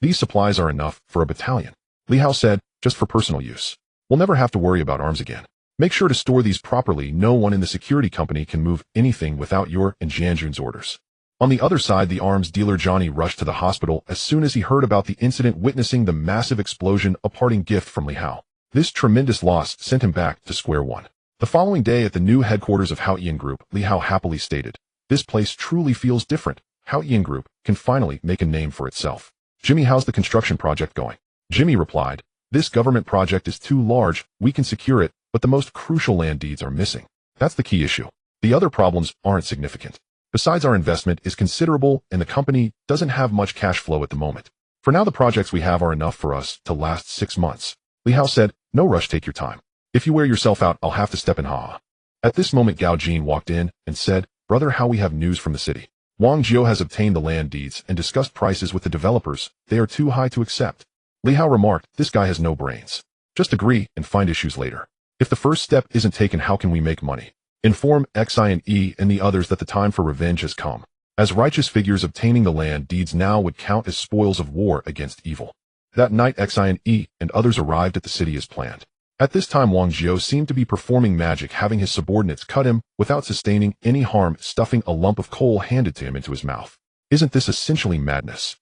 These supplies are enough for a battalion." Li Hao said, "Just for personal use. We'll never have to worry about arms again. Make sure to store these properly. No one in the security company can move anything without your and Jianjun's orders." On the other side, the arms dealer Johnny rushed to the hospital as soon as he heard about the incident, witnessing the massive explosion, a parting gift from Li Hao. This tremendous loss sent him back to square one. The following day at the new headquarters of Haoyan Group, Li Hao happily stated, "This place truly feels different. Haoyan Group can finally make a name for itself." "Jimmy, how's the construction project going?" Jimmy replied, "This government project is too large. We can secure it, but the most crucial land deeds are missing. That's the key issue. The other problems aren't significant. Besides, our investment is considerable and the company doesn't have much cash flow at the moment. For now, the projects we have are enough for us to last 6 months." Li Hao said, "No rush, take your time. If you wear yourself out, I'll have to step in." At this moment, Gao Jin walked in and said, "Brother Hao, we have news from the city. Wang Jiao has obtained the land deeds and discussed prices with the developers. They are too high to accept." Li Hao remarked, "This guy has no brains. Just agree and find issues later. If the first step isn't taken, how can we make money? Inform Xian and the others that the time for revenge has come. As righteous figures, obtaining the land deeds now would count as spoils of war against evil." That night, Xian and others arrived at the city as planned. At this time, Wang Jiao seemed to be performing magic, having his subordinates cut him without sustaining any harm, stuffing a lump of coal handed to him into his mouth. Isn't this essentially madness?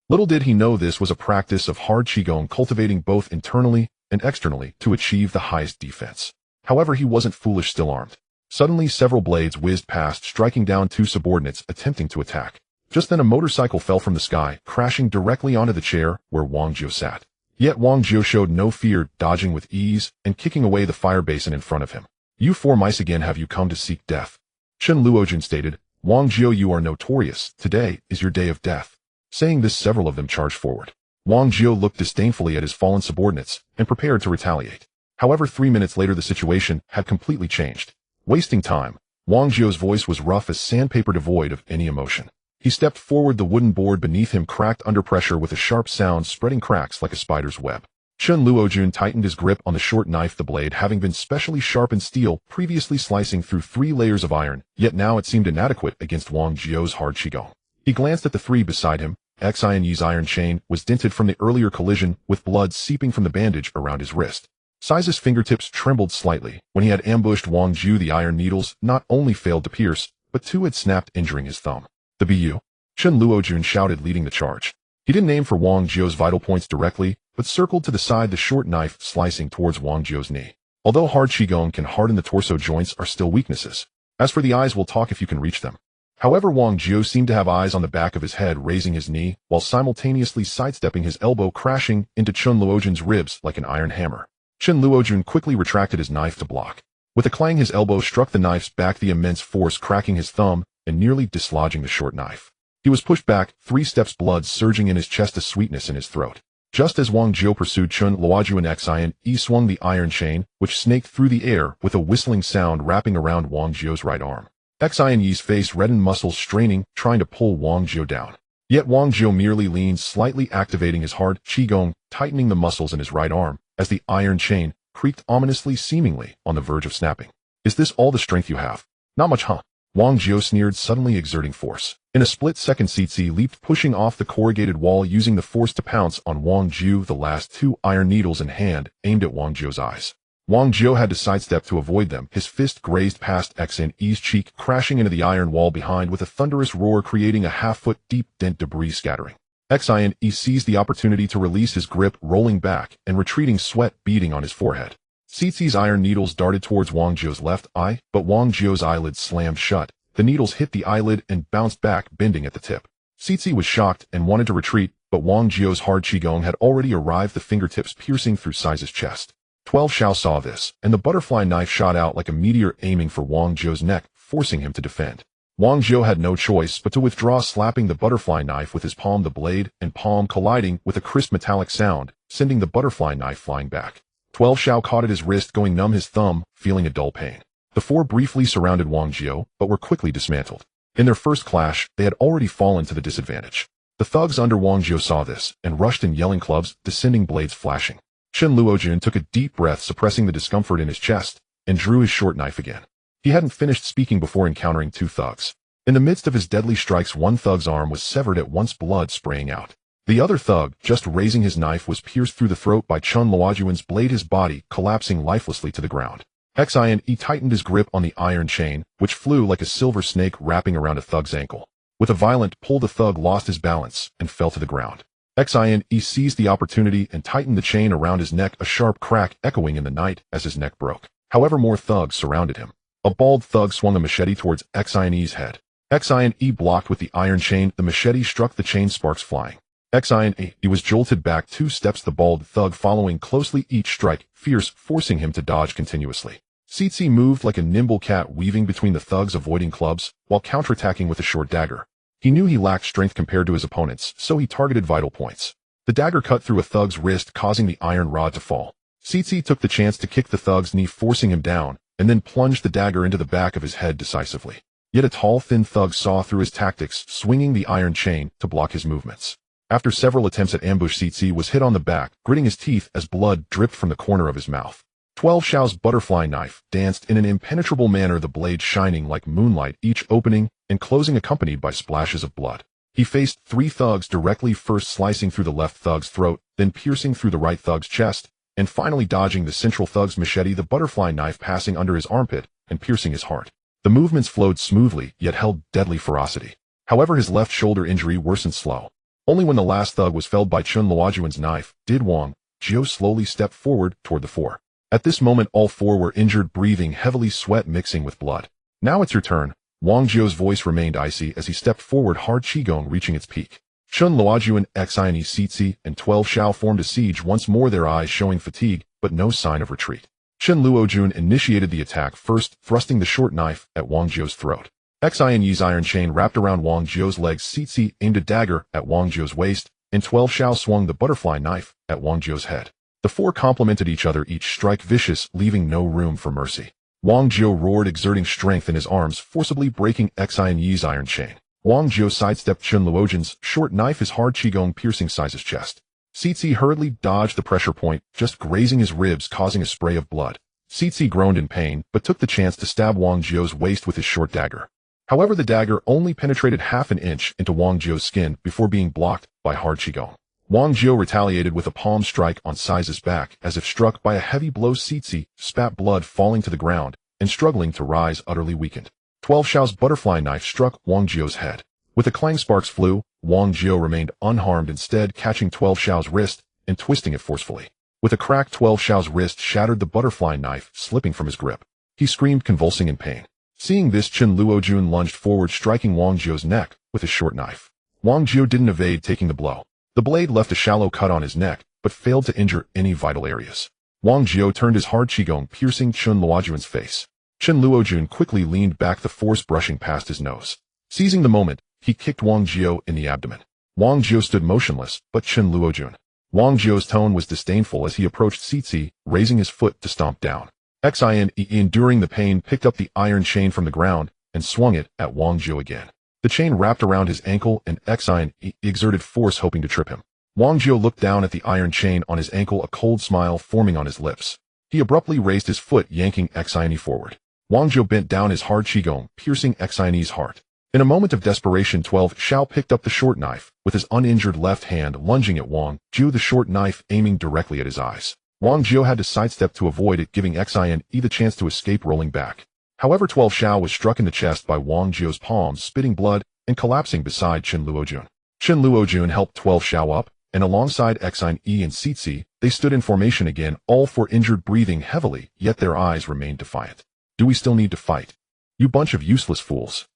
Little did he know this was a practice of hard qigong, cultivating both internally and externally to achieve the highest defense. However, he wasn't foolish, still armed. Suddenly, several blades whizzed past, striking down 2 subordinates attempting to attack. Just then, a motorcycle fell from the sky, crashing directly onto the chair where Wang Jiao sat. Yet Wang Jiao showed no fear, dodging with ease and kicking away the fire basin in front of him. "You 4 mice again, have you come to seek death?" Chen Luojun stated, "Wang Jiao, you are notorious. Today is your day of death." Saying this, several of them charged forward. Wang Jiao looked disdainfully at his fallen subordinates and prepared to retaliate. However, 3 minutes later, the situation had completely changed. Wasting time, Wang Jiao's voice was rough as sandpaper, devoid of any emotion. He stepped forward, the wooden board beneath him cracked under pressure with a sharp sound, spreading cracks like a spider's web. Chen Luojun tightened his grip on the short knife, the blade having been specially sharpened steel, previously slicing through 3 layers of iron, yet now it seemed inadequate against Wang Jiao's hard qigong. He glanced at the 3 beside him. Xian Yi's iron chain was dented from the earlier collision, with blood seeping from the bandage around his wrist. Sai's fingertips trembled slightly. When he had ambushed Wang Jiu, the iron needles not only failed to pierce, but two had snapped, injuring his thumb. The BU. Chen Luojun shouted, leading the charge. He didn't aim for Wang Jiu's vital points directly, but circled to the side, the short knife slicing towards Wang Jiu's knee. Although hard Qigong can harden the torso, joints are still weaknesses. As for the eyes, we'll talk if you can reach them. However, Wang Jiu seemed to have eyes on the back of his head, raising his knee, while simultaneously sidestepping his elbow, crashing into Chen Luojun's ribs like an iron hammer. Chen Luojun quickly retracted his knife to block. With a clang, his elbow struck the knife's back, the immense force cracking his thumb and nearly dislodging the short knife. He was pushed back 3 steps, blood surging in his chest, a sweetness in his throat. Just as Wang Jiu pursued, Chen Luojun Xian swung the iron chain, which snaked through the air with a whistling sound, wrapping around Wang Jiu's right arm. Xian Yi's face reddened, muscles straining, trying to pull Wang Jiu down. Yet Wang Jiu merely leaned slightly, activating his hard Qigong, tightening the muscles in his right arm, as the iron chain creaked ominously, seemingly on the verge of snapping. Is this all the strength you have? Not much, huh? Wang Jiu sneered, suddenly exerting force. In a split second, Cici leaped, pushing off the corrugated wall, using the force to pounce on Wang Jiu, the last 2 iron needles in hand, aimed at Wang Jiu's eyes. Wang Jiu had to sidestep to avoid them. His fist grazed past Xian Yi's cheek, crashing into the iron wall behind with a thunderous roar, creating a half-foot deep dent, debris scattering. Xian Yi seized the opportunity to release his grip, rolling back and retreating, sweat beading on his forehead. Cici's iron needles darted towards Wang Jiu's left eye, but Wang Jiu's eyelid slammed shut. The needles hit the eyelid and bounced back, bending at the tip. Cici was shocked and wanted to retreat, but Wang Jiu's hard Qigong had already arrived, the fingertips piercing through Sai's chest. 12 Xiao saw this, and the butterfly knife shot out like a meteor, aiming for Wang Jiu's neck, forcing him to defend. Wang Jiu had no choice but to withdraw, slapping the butterfly knife with his palm, the blade and palm colliding with a crisp metallic sound, sending the butterfly knife flying back. 12 Xiao caught at his wrist, going numb, his thumb feeling a dull pain. The 4 briefly surrounded Wang Jiu, but were quickly dismantled. In their first clash, they had already fallen to the disadvantage. The thugs under Wang Jiu saw this, and rushed in, yelling, clubs, descending, blades flashing. Chen Luojun took a deep breath, suppressing the discomfort in his chest, and drew his short knife again. He hadn't finished speaking before encountering 2 thugs. In the midst of his deadly strikes, one thug's arm was severed at once, blood spraying out. The other thug, just raising his knife, was pierced through the throat by Chen Luojun's blade, his body collapsing lifelessly to the ground. Xian Yi tightened his grip on the iron chain, which flew like a silver snake wrapping around a thug's ankle. With a violent pull, the thug lost his balance and fell to the ground. Xian Yi seized the opportunity and tightened the chain around his neck, a sharp crack echoing in the night as his neck broke. However, more thugs surrounded him. A bald thug swung a machete towards Xian Yi's head. Xian Yi blocked with the iron chain. The machete struck the chain, sparks flying. Xian Yi was jolted back 2 steps, the bald thug following closely, each strike fierce, forcing him to dodge continuously. Cici moved like a nimble cat, weaving between the thugs, avoiding clubs, while counterattacking with a short dagger. He knew he lacked strength compared to his opponents, so he targeted vital points. The dagger cut through a thug's wrist, causing the iron rod to fall. Cici took the chance to kick the thug's knee, forcing him down, and then plunged the dagger into the back of his head decisively. Yet a tall, thin thug saw through his tactics, swinging the iron chain to block his movements. After several attempts at ambush, Cici was hit on the back, gritting his teeth as blood dripped from the corner of his mouth. 12 Xiao's butterfly knife danced in an impenetrable manner, the blade shining like moonlight, each opening and closing accompanied by splashes of blood. He faced 3 thugs directly, first slicing through the left thug's throat, then piercing through the right thug's chest, and finally dodging the central thug's machete, the butterfly knife passing under his armpit and piercing his heart. The movements flowed smoothly, yet held deadly ferocity. However, his left shoulder injury worsened slow. Only when the last thug was felled by Chen Luojun's knife did Wang Jiu slowly step forward toward the 4. At this moment, all 4 were injured, breathing heavily, sweat mixing with blood. Now it's your turn. Wang Jiu's voice remained icy as he stepped forward, hard Qigong reaching its peak. Chen Luojun, Xian Yi, Cici, and 12 Xiao formed a siege once more, their eyes showing fatigue, but no sign of retreat. Chen Luojun initiated the attack first, thrusting the short knife at Wang Jiu's throat. Xian Yi's iron chain wrapped around Wang Jiu's legs. Cici aimed a dagger at Wang Jiu's waist, and 12 Xiao swung the butterfly knife at Wang Jiu's head. The 4 complemented each other, each strike vicious, leaving no room for mercy. Wang Jiu roared, exerting strength in his arms, forcibly breaking Xian Yi's iron chain. Wang Jiu sidestepped Chen Luojun's short knife, his hard Qigong piercing Sai's chest. Cici hurriedly dodged the pressure point, just grazing his ribs, causing a spray of blood. Cici groaned in pain, but took the chance to stab Wang Jiu's waist with his short dagger. However, the dagger only penetrated half an inch into Wang Jiu's skin before being blocked by hard Qigong. Wang Jiu retaliated with a palm strike on Sai's back as if struck by a heavy blow. Sitsi spat blood, falling to the ground and struggling to rise, utterly weakened. 12 Xiao's butterfly knife struck Wang Jiu's head. With a clang, sparks flew. Wang Jiu remained unharmed, instead catching 12 Xiao's wrist and twisting it forcefully. With a crack, 12 Xiao's wrist shattered, the butterfly knife slipping from his grip. He screamed, convulsing in pain. Seeing this, Chen Luojun lunged forward, striking Wang Jiu's neck with his short knife. Wang Jiu didn't evade taking the blow. The blade left a shallow cut on his neck, but failed to injure any vital areas. Wang Jiu turned his hard qigong, piercing Chen Luojun's face. Chen Luojun quickly leaned back, the force brushing past his nose. Seizing the moment, he kicked Wang Jiu in the abdomen. Wang Jiu stood motionless, but Chen Luojun. Wang Jiu's tone was disdainful as he approached Sitsi, raising his foot to stomp down. Xian, enduring the pain, picked up the iron chain from the ground and swung it at Wang Jiu again. The chain wrapped around his ankle, and Xian exerted force, hoping to trip him. Wang Jiu looked down at the iron chain on his ankle, a cold smile forming on his lips. He abruptly raised his foot, yanking Xian forward. Wang Jiu bent down his hard qigong, piercing Xian's heart. In a moment of desperation, 12 Xiao picked up the short knife, with his uninjured left hand lunging at Wang Jiu, the short knife aiming directly at his eyes. Wang Jiu had to sidestep to avoid it, giving Xian the chance to escape, rolling back. However, 12 Xiao was struck in the chest by Wang Jiu's palms, spitting blood and collapsing beside Chen Luojun. Chen Luojun helped 12 Xiao up, and alongside Xian and Sitsi, they stood in formation again, all four injured, breathing heavily, yet their eyes remained defiant. Do we still need to fight? You bunch of useless fools.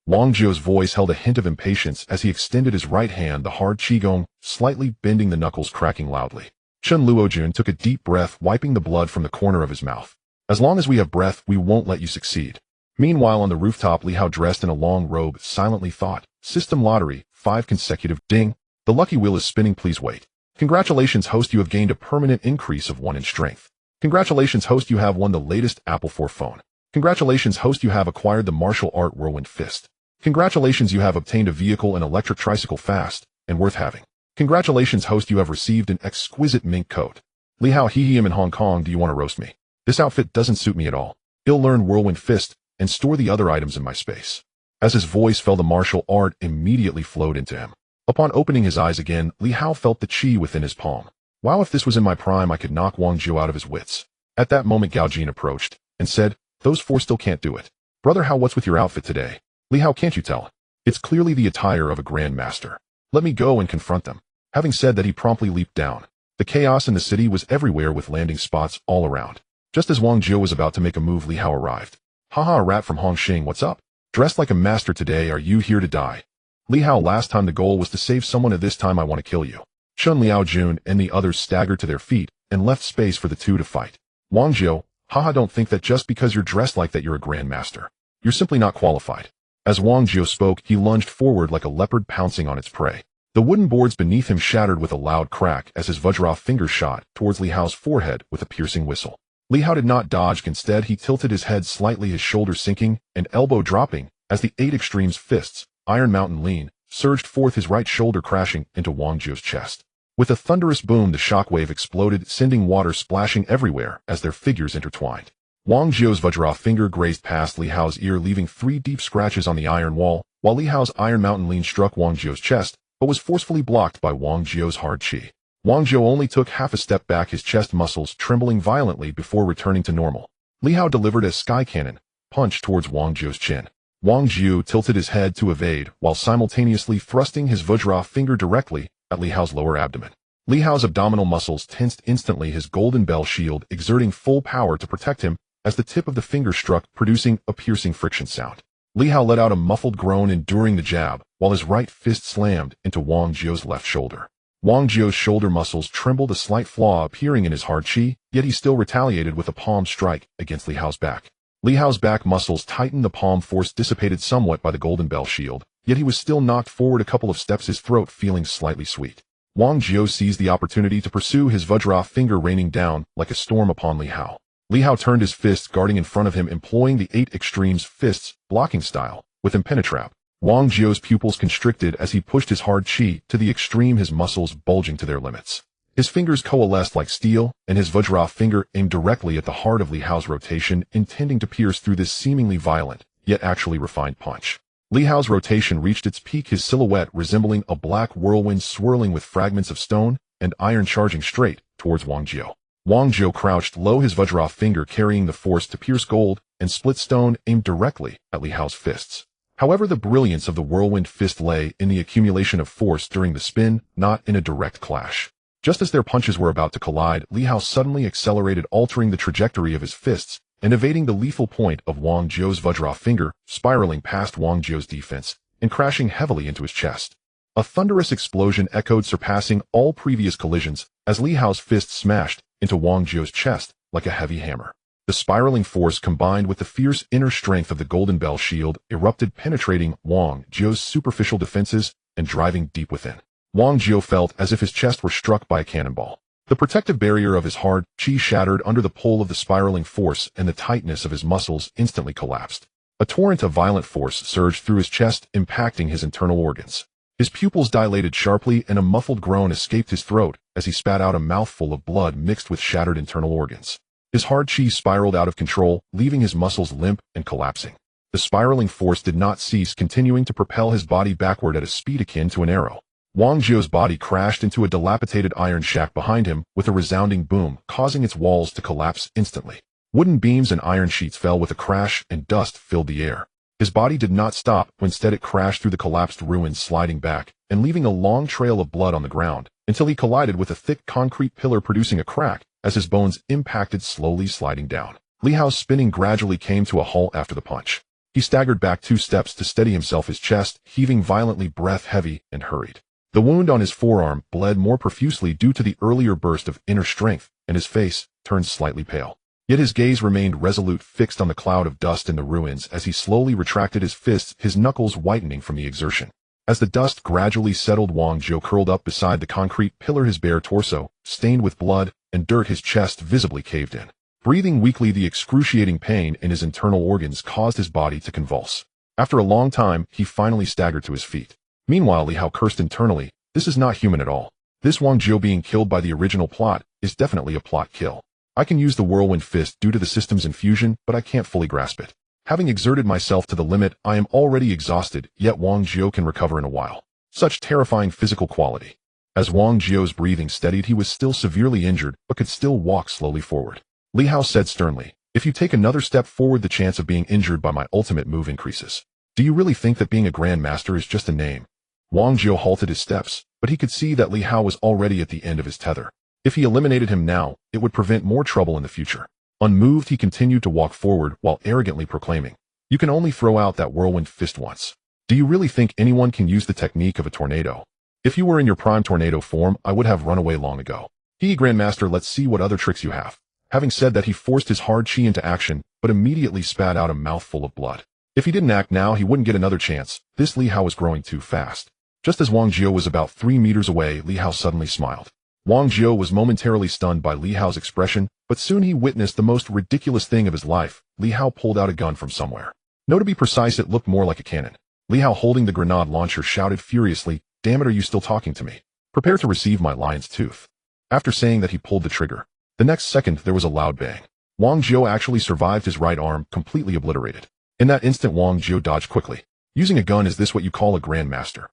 Wang Jiu's voice held a hint of impatience as he extended his right hand, the hard qigong slightly bending, the knuckles cracking loudly. Chen Luojun took a deep breath, wiping the blood from the corner of his mouth. As long as we have breath, we won't let you succeed. Meanwhile, on the rooftop, Li Hao, dressed in a long robe, silently thought. System lottery, 5 consecutive. Ding. The lucky wheel is spinning. Please wait. Congratulations, host, you have gained a permanent increase of 1 in strength. Congratulations, host, you have won the latest Apple 4 phone. Congratulations, host, you have acquired the martial art Whirlwind Fist. Congratulations, you have obtained a vehicle, an electric tricycle, fast and worth having. Congratulations, host, you have received an exquisite mink coat. Li Hao, hee, I'm in Hong Kong, do you want to roast me? This outfit doesn't suit me at all. He'll learn Whirlwind Fist and store the other items in my space. As his voice fell, the martial art immediately flowed into him. Upon opening his eyes again, Li Hao felt the chi within his palm. Wow, if this was in my prime, I could knock Wang Jiu out of his wits. At that moment, Gao Jin approached and said, those 4 still can't do it. Brother Hao, what's with your outfit today? Li Hao, can't you tell? It's clearly the attire of a grandmaster. Let me go and confront them. Having said that, he promptly leaped down. The chaos in the city was everywhere, with landing spots all around. Just as Wang Jiu was about to make a move, Li Hao arrived. Haha, a rat from Hongxing, what's up? Dressed like a master today, are you here to die? Li Hao, last time the goal was to save someone, this time I want to kill you. Chen Liaojun and the others staggered to their feet and left space for the two to fight. Wang Jiu, haha, don't think that just because you're dressed like that you're a grandmaster. You're simply not qualified. As Wang Jiu spoke, he lunged forward like a leopard pouncing on its prey. The wooden boards beneath him shattered with a loud crack as his Vajra finger shot towards Li Hao's forehead with a piercing whistle. Li Hao did not dodge. Instead, he tilted his head slightly, his shoulder sinking and elbow dropping as the 8 Extremes fists, Iron Mountain Lean, surged forth, his right shoulder crashing into Wang Jiu's chest. With a thunderous boom, the shockwave exploded, sending water splashing everywhere as their figures intertwined. Wang Jiu's Vajra finger grazed past Li Hao's ear, leaving 3 deep scratches on the iron wall, while Li Hao's Iron Mountain Lean struck Wang Jiu's chest, but was forcefully blocked by Wang Jiu's hard qi. Wang Jiu only took half a step back, his chest muscles trembling violently before returning to normal. Li Hao delivered a sky cannon punch towards Wang Jiu's chin. Wang Jiu tilted his head to evade, while simultaneously thrusting his Vajra finger directly at Li Hao's lower abdomen. Li Hao's abdominal muscles tensed instantly, his golden bell shield exerting full power to protect him as the tip of the finger struck, producing a piercing friction sound. Li Hao let out a muffled groan enduring the jab, while his right fist slammed into Wang Jiu's left shoulder. Wang Jiu's shoulder muscles trembled, a slight flaw appearing in his hard qi, yet he still retaliated with a palm strike against Li Hao's back. Li Hao's back muscles tightened, the palm force dissipated somewhat by the golden bell shield, yet he was still knocked forward a couple of steps, his throat feeling slightly sweet. Wang Jiu seized the opportunity to pursue, his Vajra finger raining down like a storm upon Li Hao. Li Hao turned his fists, guarding in front of him, employing the 8 Extremes fists, blocking style, with impenetrable. Wang Jiu's pupils constricted as he pushed his hard qi to the extreme, his muscles bulging to their limits. His fingers coalesced like steel, and his Vajra finger aimed directly at the heart of Li Hao's rotation, intending to pierce through this seemingly violent, yet actually refined punch. Li Hao's rotation reached its peak, his silhouette resembling a black whirlwind swirling with fragments of stone and iron charging straight towards Wang Jiao. Wang Jiao crouched low, his Vajra finger carrying the force to pierce gold and split stone aimed directly at Li Hao's fists. However, the brilliance of the whirlwind fist lay in the accumulation of force during the spin, not in a direct clash. Just as their punches were about to collide, Li Hao suddenly accelerated, altering the trajectory of his fists and evading the lethal point of Wang Jiao's Vajra finger, spiraling past Wang Jiao's defense and crashing heavily into his chest. A thunderous explosion echoed, surpassing all previous collisions, as Li Hao's fist smashed into Wang Jiao's chest like a heavy hammer. The spiraling force combined with the fierce inner strength of the Golden Bell shield erupted, penetrating Wang Jiao's superficial defenses and driving deep within. Wang Jiao felt as if his chest were struck by a cannonball. The protective barrier of his hard qi shattered under the pull of the spiraling force, and the tightness of his muscles instantly collapsed. A torrent of violent force surged through his chest, impacting his internal organs. His pupils dilated sharply, and a muffled groan escaped his throat as he spat out a mouthful of blood mixed with shattered internal organs. His hard qi spiraled out of control, leaving his muscles limp and collapsing. The spiraling force did not cease, continuing to propel his body backward at a speed akin to an arrow. Wang Jiao's body crashed into a dilapidated iron shack behind him with a resounding boom, causing its walls to collapse instantly. Wooden beams and iron sheets fell with a crash, and dust filled the air. His body did not stop, instead it crashed through the collapsed ruins, sliding back and leaving a long trail of blood on the ground, until he collided with a thick concrete pillar, producing a crack as his bones impacted, slowly sliding down. Li Hao's spinning gradually came to a halt after the punch. He staggered back 2 steps to steady himself, his chest heaving violently, breath heavy and hurried. The wound on his forearm bled more profusely due to the earlier burst of inner strength, and his face turned slightly pale. Yet his gaze remained resolute, fixed on the cloud of dust in the ruins as he slowly retracted his fists, his knuckles whitening from the exertion. As the dust gradually settled, Wang Jiao curled up beside the concrete pillar, his bare torso, stained with blood and dirt, his chest visibly caved in. Breathing weakly, the excruciating pain in his internal organs caused his body to convulse. After a long time, he finally staggered to his feet. Meanwhile, Li Hao cursed internally. This is not human at all. This Wang Jiao being killed by the original plot is definitely a plot kill. I can use the whirlwind fist due to the system's infusion, but I can't fully grasp it. Having exerted myself to the limit, I am already exhausted, yet Wang Jiao can recover in a while. Such terrifying physical quality. As Wang Jiao's breathing steadied, he was still severely injured, but could still walk slowly forward. Li Hao said sternly, "If you take another step forward, the chance of being injured by my ultimate move increases. Do you really think that being a grandmaster is just a name?" Wang Jiao halted his steps, but he could see that Li Hao was already at the end of his tether. If he eliminated him now, it would prevent more trouble in the future. Unmoved, he continued to walk forward while arrogantly proclaiming, "You can only throw out that whirlwind fist once. Do you really think anyone can use the technique of a tornado? If you were in your prime tornado form, I would have run away long ago. Grandmaster, let's see what other tricks you have." Having said that, he forced his hard qi into action, but immediately spat out a mouthful of blood. If he didn't act now, he wouldn't get another chance. This Li Hao was growing too fast. Just as Wang Jiao was about 3 meters away, Li Hao suddenly smiled. Wang Jiao was momentarily stunned by Li Hao's expression, but soon he witnessed the most ridiculous thing of his life. Li Hao pulled out a gun from somewhere. No, to be precise, it looked more like a cannon. Li Hao, holding the grenade launcher, shouted furiously, "Damn it, are you still talking to me? Prepare to receive my lion's tooth." After saying that, he pulled the trigger. The next second, there was a loud bang. Wang Jiao actually survived, his right arm completely obliterated. In that instant, Wang Jiao dodged quickly. Using a gun, is this what you call a grandmaster?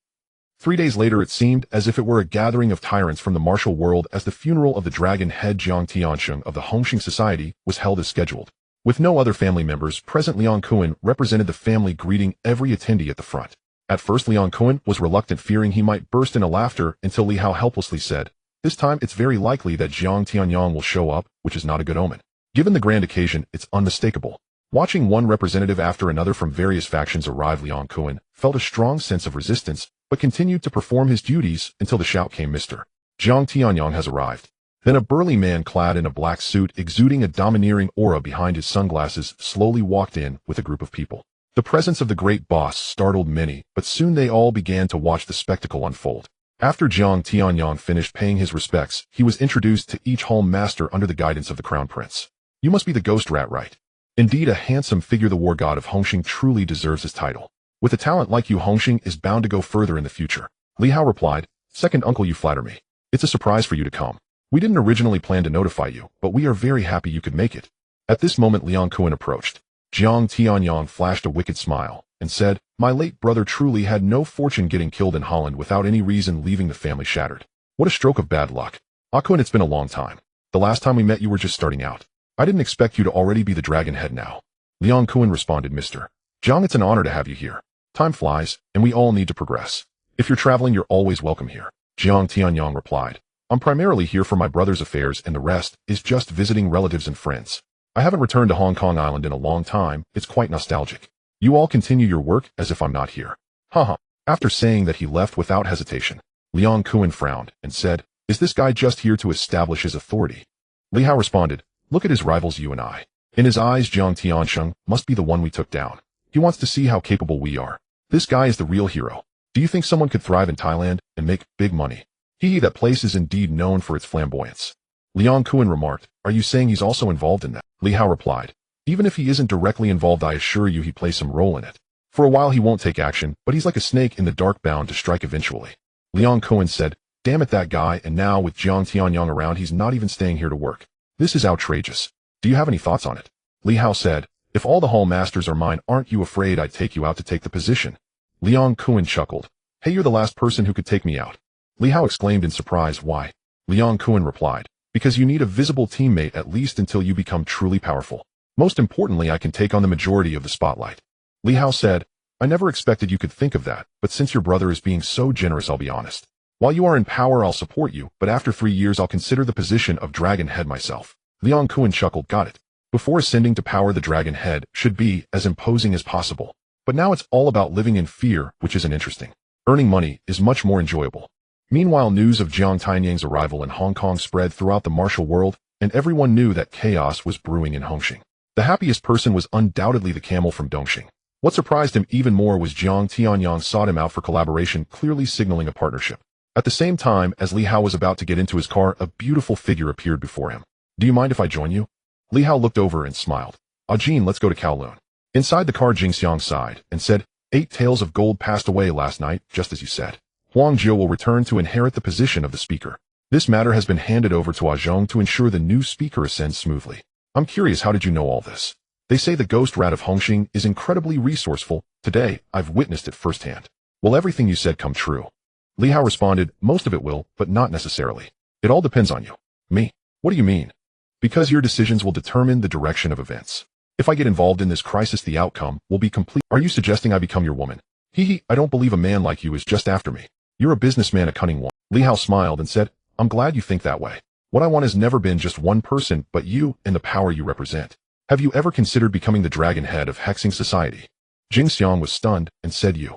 3 days later, it seemed as if it were a gathering of tyrants from the martial world, as the funeral of the dragon head Jiang Tiansheng of the Hongxing Society was held as scheduled. With no other family members present, Liang Kuan represented the family, greeting every attendee at the front. At first, Liang Kuan was reluctant, fearing he might burst into laughter, until Li Hao helplessly said, "This time it's very likely that Jiang Tianyang will show up, which is not a good omen. Given the grand occasion, it's unmistakable." Watching one representative after another from various factions arrive, Liang Kuan felt a strong sense of resistance, but continued to perform his duties until the shout came, "Mr. Jiang Tianyang has arrived." Then a burly man clad in a black suit, exuding a domineering aura behind his sunglasses, slowly walked in with a group of people. The presence of the great boss startled many, but soon they all began to watch the spectacle unfold. After Jiang Tianyang finished paying his respects, he was introduced to each hall master under the guidance of the crown prince. "You must be the ghost rat, right? Indeed, a handsome figure. The war god of Hongxing truly deserves his title. With a talent like you, Hongxing is bound to go further in the future." Li Hao replied, "Second uncle, you flatter me. It's a surprise for you to come. We didn't originally plan to notify you, but we are very happy you could make it." At this moment, Liang Kuan approached. Jiang Tianyang flashed a wicked smile and said, My late brother truly had no fortune getting killed in Holland without any reason, leaving the family shattered. What a stroke of bad luck. Akun, it's been a long time. The last time we met you were just starting out. I didn't expect you to already be the dragon head now. Liang Kun responded, Mr. Jiang, it's an honor to have you here. Time flies, and we all need to progress. If you're traveling, you're always welcome here. Jiang Tianyang replied. I'm primarily here for my brother's affairs, and the rest is just visiting relatives and friends. I haven't returned to Hong Kong Island in a long time. It's quite nostalgic. You all continue your work as if I'm not here. Haha. After saying that, he left without hesitation. Liang Kun frowned and said, Is this guy just here to establish his authority? Li Hao responded, Look at his rivals, you and I. In his eyes, Jiang Tiansheng must be the one we took down. He wants to see how capable we are. This guy is the real hero. Do you think someone could thrive in Thailand and make big money? That place is indeed known for its flamboyance. Liang Kun remarked, Are you saying he's also involved in that? Li Hao replied, Even if he isn't directly involved, I assure you he plays some role in it. For a while he won't take action, but he's like a snake in the dark, bound to strike eventually. Liang Kun said, Damn it, that guy, and now with Jiang Tianyang around, he's not even staying here to work. This is outrageous. Do you have any thoughts on it? Li Hao said, If all the hall masters are mine, aren't you afraid I'd take you out to take the position? Liang Kun chuckled. Hey, you're the last person who could take me out. Li Hao exclaimed in surprise, Why? Liang Kun replied, Because you need a visible teammate at least until you become truly powerful. Most importantly, I can take on the majority of the spotlight. Li Hao said, I never expected you could think of that, but since your brother is being so generous, I'll be honest. While you are in power, I'll support you, but after 3 years I'll consider the position of Dragon Head myself. Liang Kun chuckled, Got it. Before ascending to power, the Dragon Head should be as imposing as possible. But now it's all about living in fear, which isn't interesting. Earning money is much more enjoyable. Meanwhile, news of Jiang Tianyang's arrival in Hong Kong spread throughout the martial world, and everyone knew that chaos was brewing in Hongqing. The happiest person was undoubtedly the camel from Dongqing. What surprised him even more was Jiang Tianyang sought him out for collaboration, clearly signaling a partnership. At the same time as Li Hao was about to get into his car, a beautiful figure appeared before him. Do you mind if I join you? Li Hao looked over and smiled. Jin, let's go to Kowloon. Inside the car, Jing Xiang sighed and said, 8 tails of gold passed away last night, just as you said. Huang Jiu will return to inherit the position of the speaker. This matter has been handed over to Zhong to ensure the new speaker ascends smoothly. I'm curious, how did you know all this? They say the ghost rat of Hongqing is incredibly resourceful. Today, I've witnessed it firsthand. Will everything you said come true? Li Hao responded, Most of it will, but not necessarily. It all depends on you. Me? What do you mean? Because your decisions will determine the direction of events. If I get involved in this crisis, the outcome will be complete. Are you suggesting I become your woman? I don't believe a man like you is just after me. You're a businessman, a cunning one. Li Hao smiled and said, I'm glad you think that way. What I want has never been just one person, but you and the power you represent. Have you ever considered becoming the dragon head of Hexing Society? Jing Xiang was stunned and said, You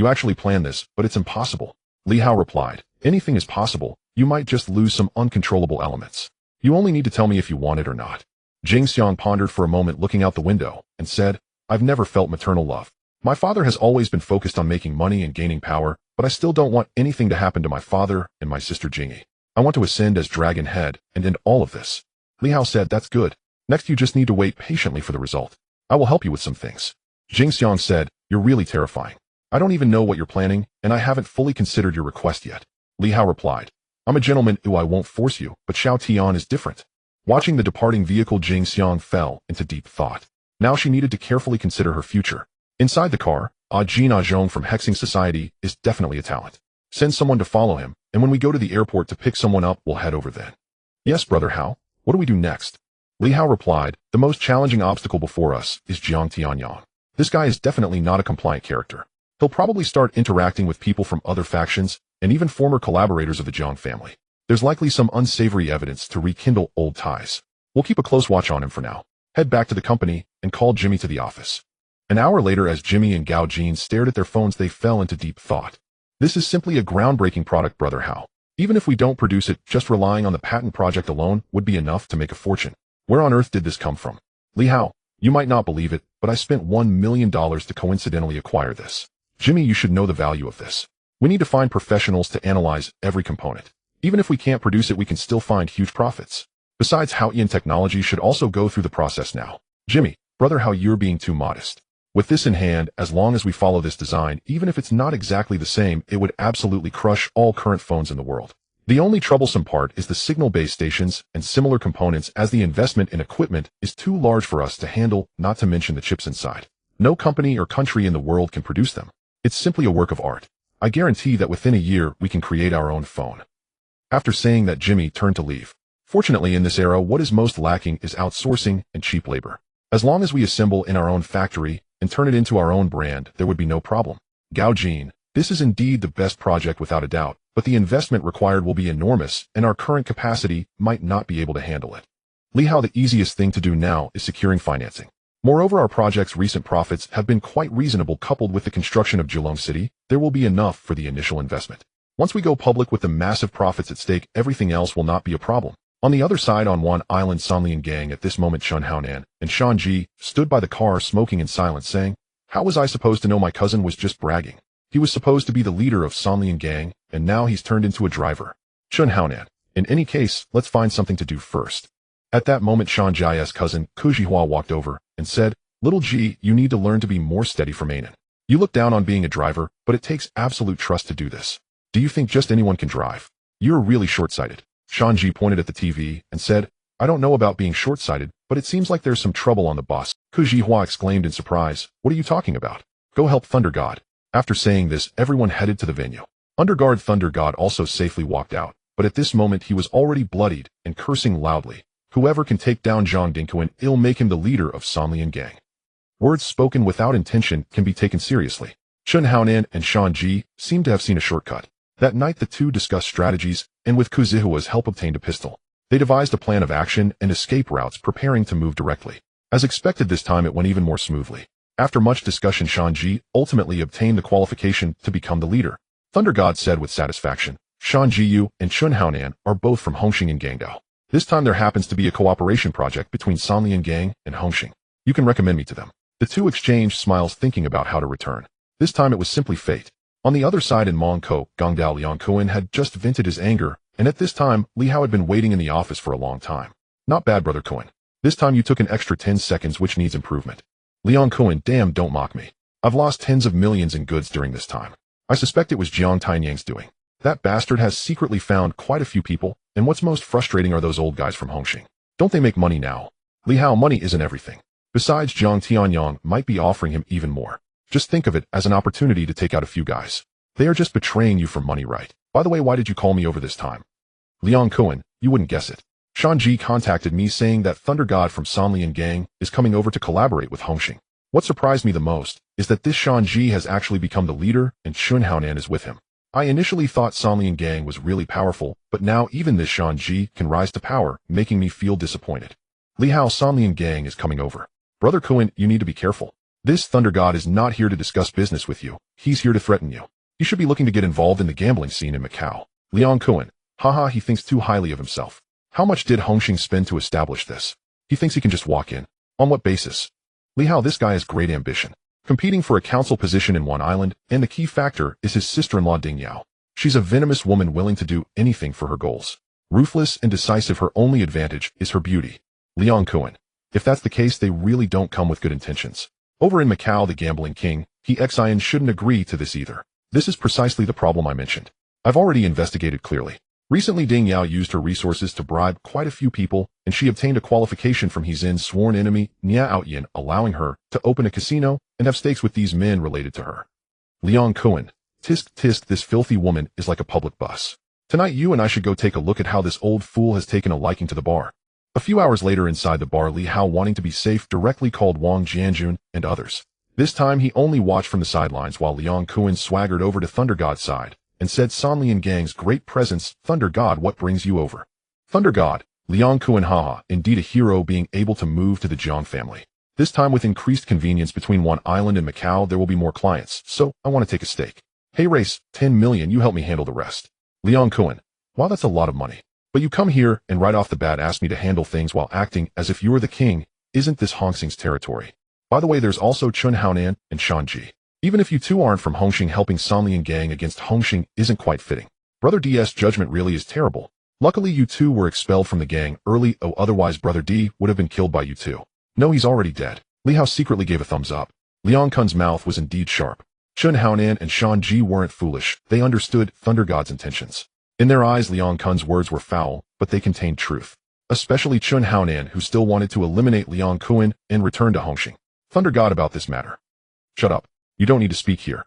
actually planned this, but it's impossible. Li Hao replied, Anything is possible. You might just lose some uncontrollable elements. You only need to tell me if you want it or not. Jing Xiang pondered for a moment, looking out the window, and said, I've never felt maternal love. My father has always been focused on making money and gaining power, but I still don't want anything to happen to my father and my sister Jingy. I want to ascend as Dragon Head and end all of this. Li Hao said, That's good. Next, you just need to wait patiently for the result. I will help you with some things. Jing Xiang said, You're really terrifying. I don't even know what you're planning, and I haven't fully considered your request yet. Li Hao replied, I'm a gentleman, I won't force you, but Xiao Tian is different. Watching the departing vehicle, Jing Xiang fell into deep thought. Now she needed to carefully consider her future. Inside the car, Jin Zhong from Hexing Society is definitely a talent. Send someone to follow him, and when we go to the airport to pick someone up, we'll head over then. Yes, Brother Hao. What do we do next? Li Hao replied, The most challenging obstacle before us is Jiang Tianyang. This guy is definitely not a compliant character. He'll probably start interacting with people from other factions, and even former collaborators of the Jiang family. There's likely some unsavory evidence to rekindle old ties. We'll keep a close watch on him for now. Head back to the company and call Jimmy to the office. An hour later, as Jimmy and Gao Jin stared at their phones, they fell into deep thought. This is simply a groundbreaking product, Brother Hao. Even if we don't produce it, just relying on the patent project alone would be enough to make a fortune. Where on earth did this come from? Li Hao, you might not believe it, but I spent $1 million to coincidentally acquire this. Jimmy, you should know the value of this. We need to find professionals to analyze every component. Even if we can't produce it, we can still find huge profits. Besides, Hao-Ian Technology should also go through the process now. Jimmy, Brother Hao, you're being too modest. With this in hand, as long as we follow this design, even if it's not exactly the same, it would absolutely crush all current phones in the world. The only troublesome part is the signal base stations and similar components, as the investment in equipment is too large for us to handle, not to mention the chips inside. No company or country in the world can produce them. It's simply a work of art. I guarantee that within a year we can create our own phone. After saying that, Jimmy turned to leave. Fortunately, in this era, what is most lacking is outsourcing and cheap labor. As long as we assemble in our own factory and turn it into our own brand, there would be no problem. Gao Jin, this is indeed the best project without a doubt, but the investment required will be enormous and our current capacity might not be able to handle it. Li Hao, the easiest thing to do now is securing financing. Moreover, our project's recent profits have been quite reasonable. Coupled with the construction of Geelong City, there will be enough for the initial investment. Once we go public with the massive profits at stake, everything else will not be a problem. On the other side, on one island, Sanlian Gang at this moment, Shun Haonan and Shan Ji stood by the car smoking in silence, saying, "How was I supposed to know? My cousin was just bragging. He was supposed to be the leader of Sanlian Gang, and now he's turned into a driver." Shun Haonan, in any case, let's find something to do first. At that moment, Shan Ji's cousin, Ku Jihua, walked over and said, "Little Ji, you need to learn to be more steady for Mainan. You look down on being a driver, but it takes absolute trust to do this. Do you think just anyone can drive? You're really short-sighted." Shan Ji pointed at the TV and said, "I don't know about being short-sighted, but it seems like there's some trouble on the bus." Ku Jihua exclaimed in surprise, "What are you talking about? Go help Thunder God." After saying this, everyone headed to the venue. Underguard Thunder God also safely walked out, but at this moment he was already bloodied and cursing loudly. "Whoever can take down Zhang Dingquan, it'll make him the leader of Sanlian Gang." Words spoken without intention can be taken seriously. Shun Haonan and Shan Ji seemed to have seen a shortcut. That night the two discussed strategies, and with Ku Zihua's help obtained a pistol. They devised a plan of action and escape routes, preparing to move directly. As expected, this time it went even more smoothly. After much discussion, Shan Ji ultimately obtained the qualification to become the leader. Thunder God said with satisfaction, "Shan Jiyu and Shun Haonan are both from Hongxing and Gangdao. This time there happens to be a cooperation project between Sanlian Gang and Hongxing. You can recommend me to them." The two exchanged smiles, thinking about how to return. This time it was simply fate. On the other side in Mongko, Gangdao Liang Kuan had just vented his anger, and at this time, Li Hao had been waiting in the office for a long time. "Not bad, Brother Kuan. This time you took an extra 10 seconds, which needs improvement." Liang Kuan, "Damn, don't mock me. I've lost tens of millions in goods during this time. I suspect it was Jiang Tanyang's doing. That bastard has secretly found quite a few people, and what's most frustrating are those old guys from Hongxing. Don't they make money now? Li Hao, money isn't everything. Besides, Jiang Tianyang might be offering him even more. Just think of it as an opportunity to take out a few guys. They are just betraying you for money, right? By the way, why did you call me over this time?" "Liang Kuan, you wouldn't guess it. Shan Ji contacted me saying that Thunder God from Sanlian Gang is coming over to collaborate with Hongxing. What surprised me the most is that this Shan Ji has actually become the leader and Shun Haonan is with him. I initially thought Sanlian Gang was really powerful, but now even this Shan Ji can rise to power, making me feel disappointed. Li Hao, Sanlian Gang is coming over. Brother Kuan, you need to be careful. This Thunder God is not here to discuss business with you. He's here to threaten you. He should be looking to get involved in the gambling scene in Macau." Liang Kuan, "Haha, he thinks too highly of himself. How much did Hongxing spend to establish this? He thinks he can just walk in. On what basis?" Li Hao, "This guy has great ambition. Competing for a council position in one island, and the key factor is his sister-in-law Ding Yao. She's a venomous woman willing to do anything for her goals. Ruthless and decisive, her only advantage is her beauty." Liang Kuan, "If that's the case, they really don't come with good intentions. Over in Macau, the gambling king, He Xian shouldn't agree to this either. This is precisely the problem I mentioned. I've already investigated clearly. Recently, Ding Yao used her resources to bribe quite a few people, and she obtained a qualification from He Zin's sworn enemy, Nia Outyin, allowing her to open a casino and have stakes with these men related to her." Liang Kuan, "Tisk tisk, this filthy woman is like a public bus. Tonight you and I should go take a look at how this old fool has taken a liking to the bar." A few hours later, inside the bar, Li Hao, wanting to be safe, directly called Wang Jianjun and others. This time he only watched from the sidelines while Liang Kuan swaggered over to Thunder God's side and said, "Sanlian Gang's great presence. Thunder God, what brings you over?" "Thunder God, Liang Kuan, haha, indeed a hero, being able to move to the Jiang family. This time with increased convenience between one island and Macau, there will be more clients, so I want to take a stake. Hey race, 10 million, you help me handle the rest." Liang Kuan, "Wow, that's a lot of money. But you come here and right off the bat ask me to handle things while acting as if you're the king. Isn't this Hongxing's territory? By the way, there's also Chun Haonan and Shan Ji. Even if you two aren't from Hongxing, helping Sanlian Gang against Hongxing isn't quite fitting. Brother D's judgment really is terrible. Luckily you two were expelled from the gang early, otherwise Brother D would have been killed by you two." "No, he's already dead." Li Hao secretly gave a thumbs up. Liang Kun's mouth was indeed sharp. Chun Haonan and Shan Ji weren't foolish. They understood Thunder God's intentions. In their eyes, Liang Kun's words were foul, but they contained truth. Especially Chun Haonan, who still wanted to eliminate Liang Kuan and return to Hongxing. Thunder God about this matter. Shut up. You don't need to speak here.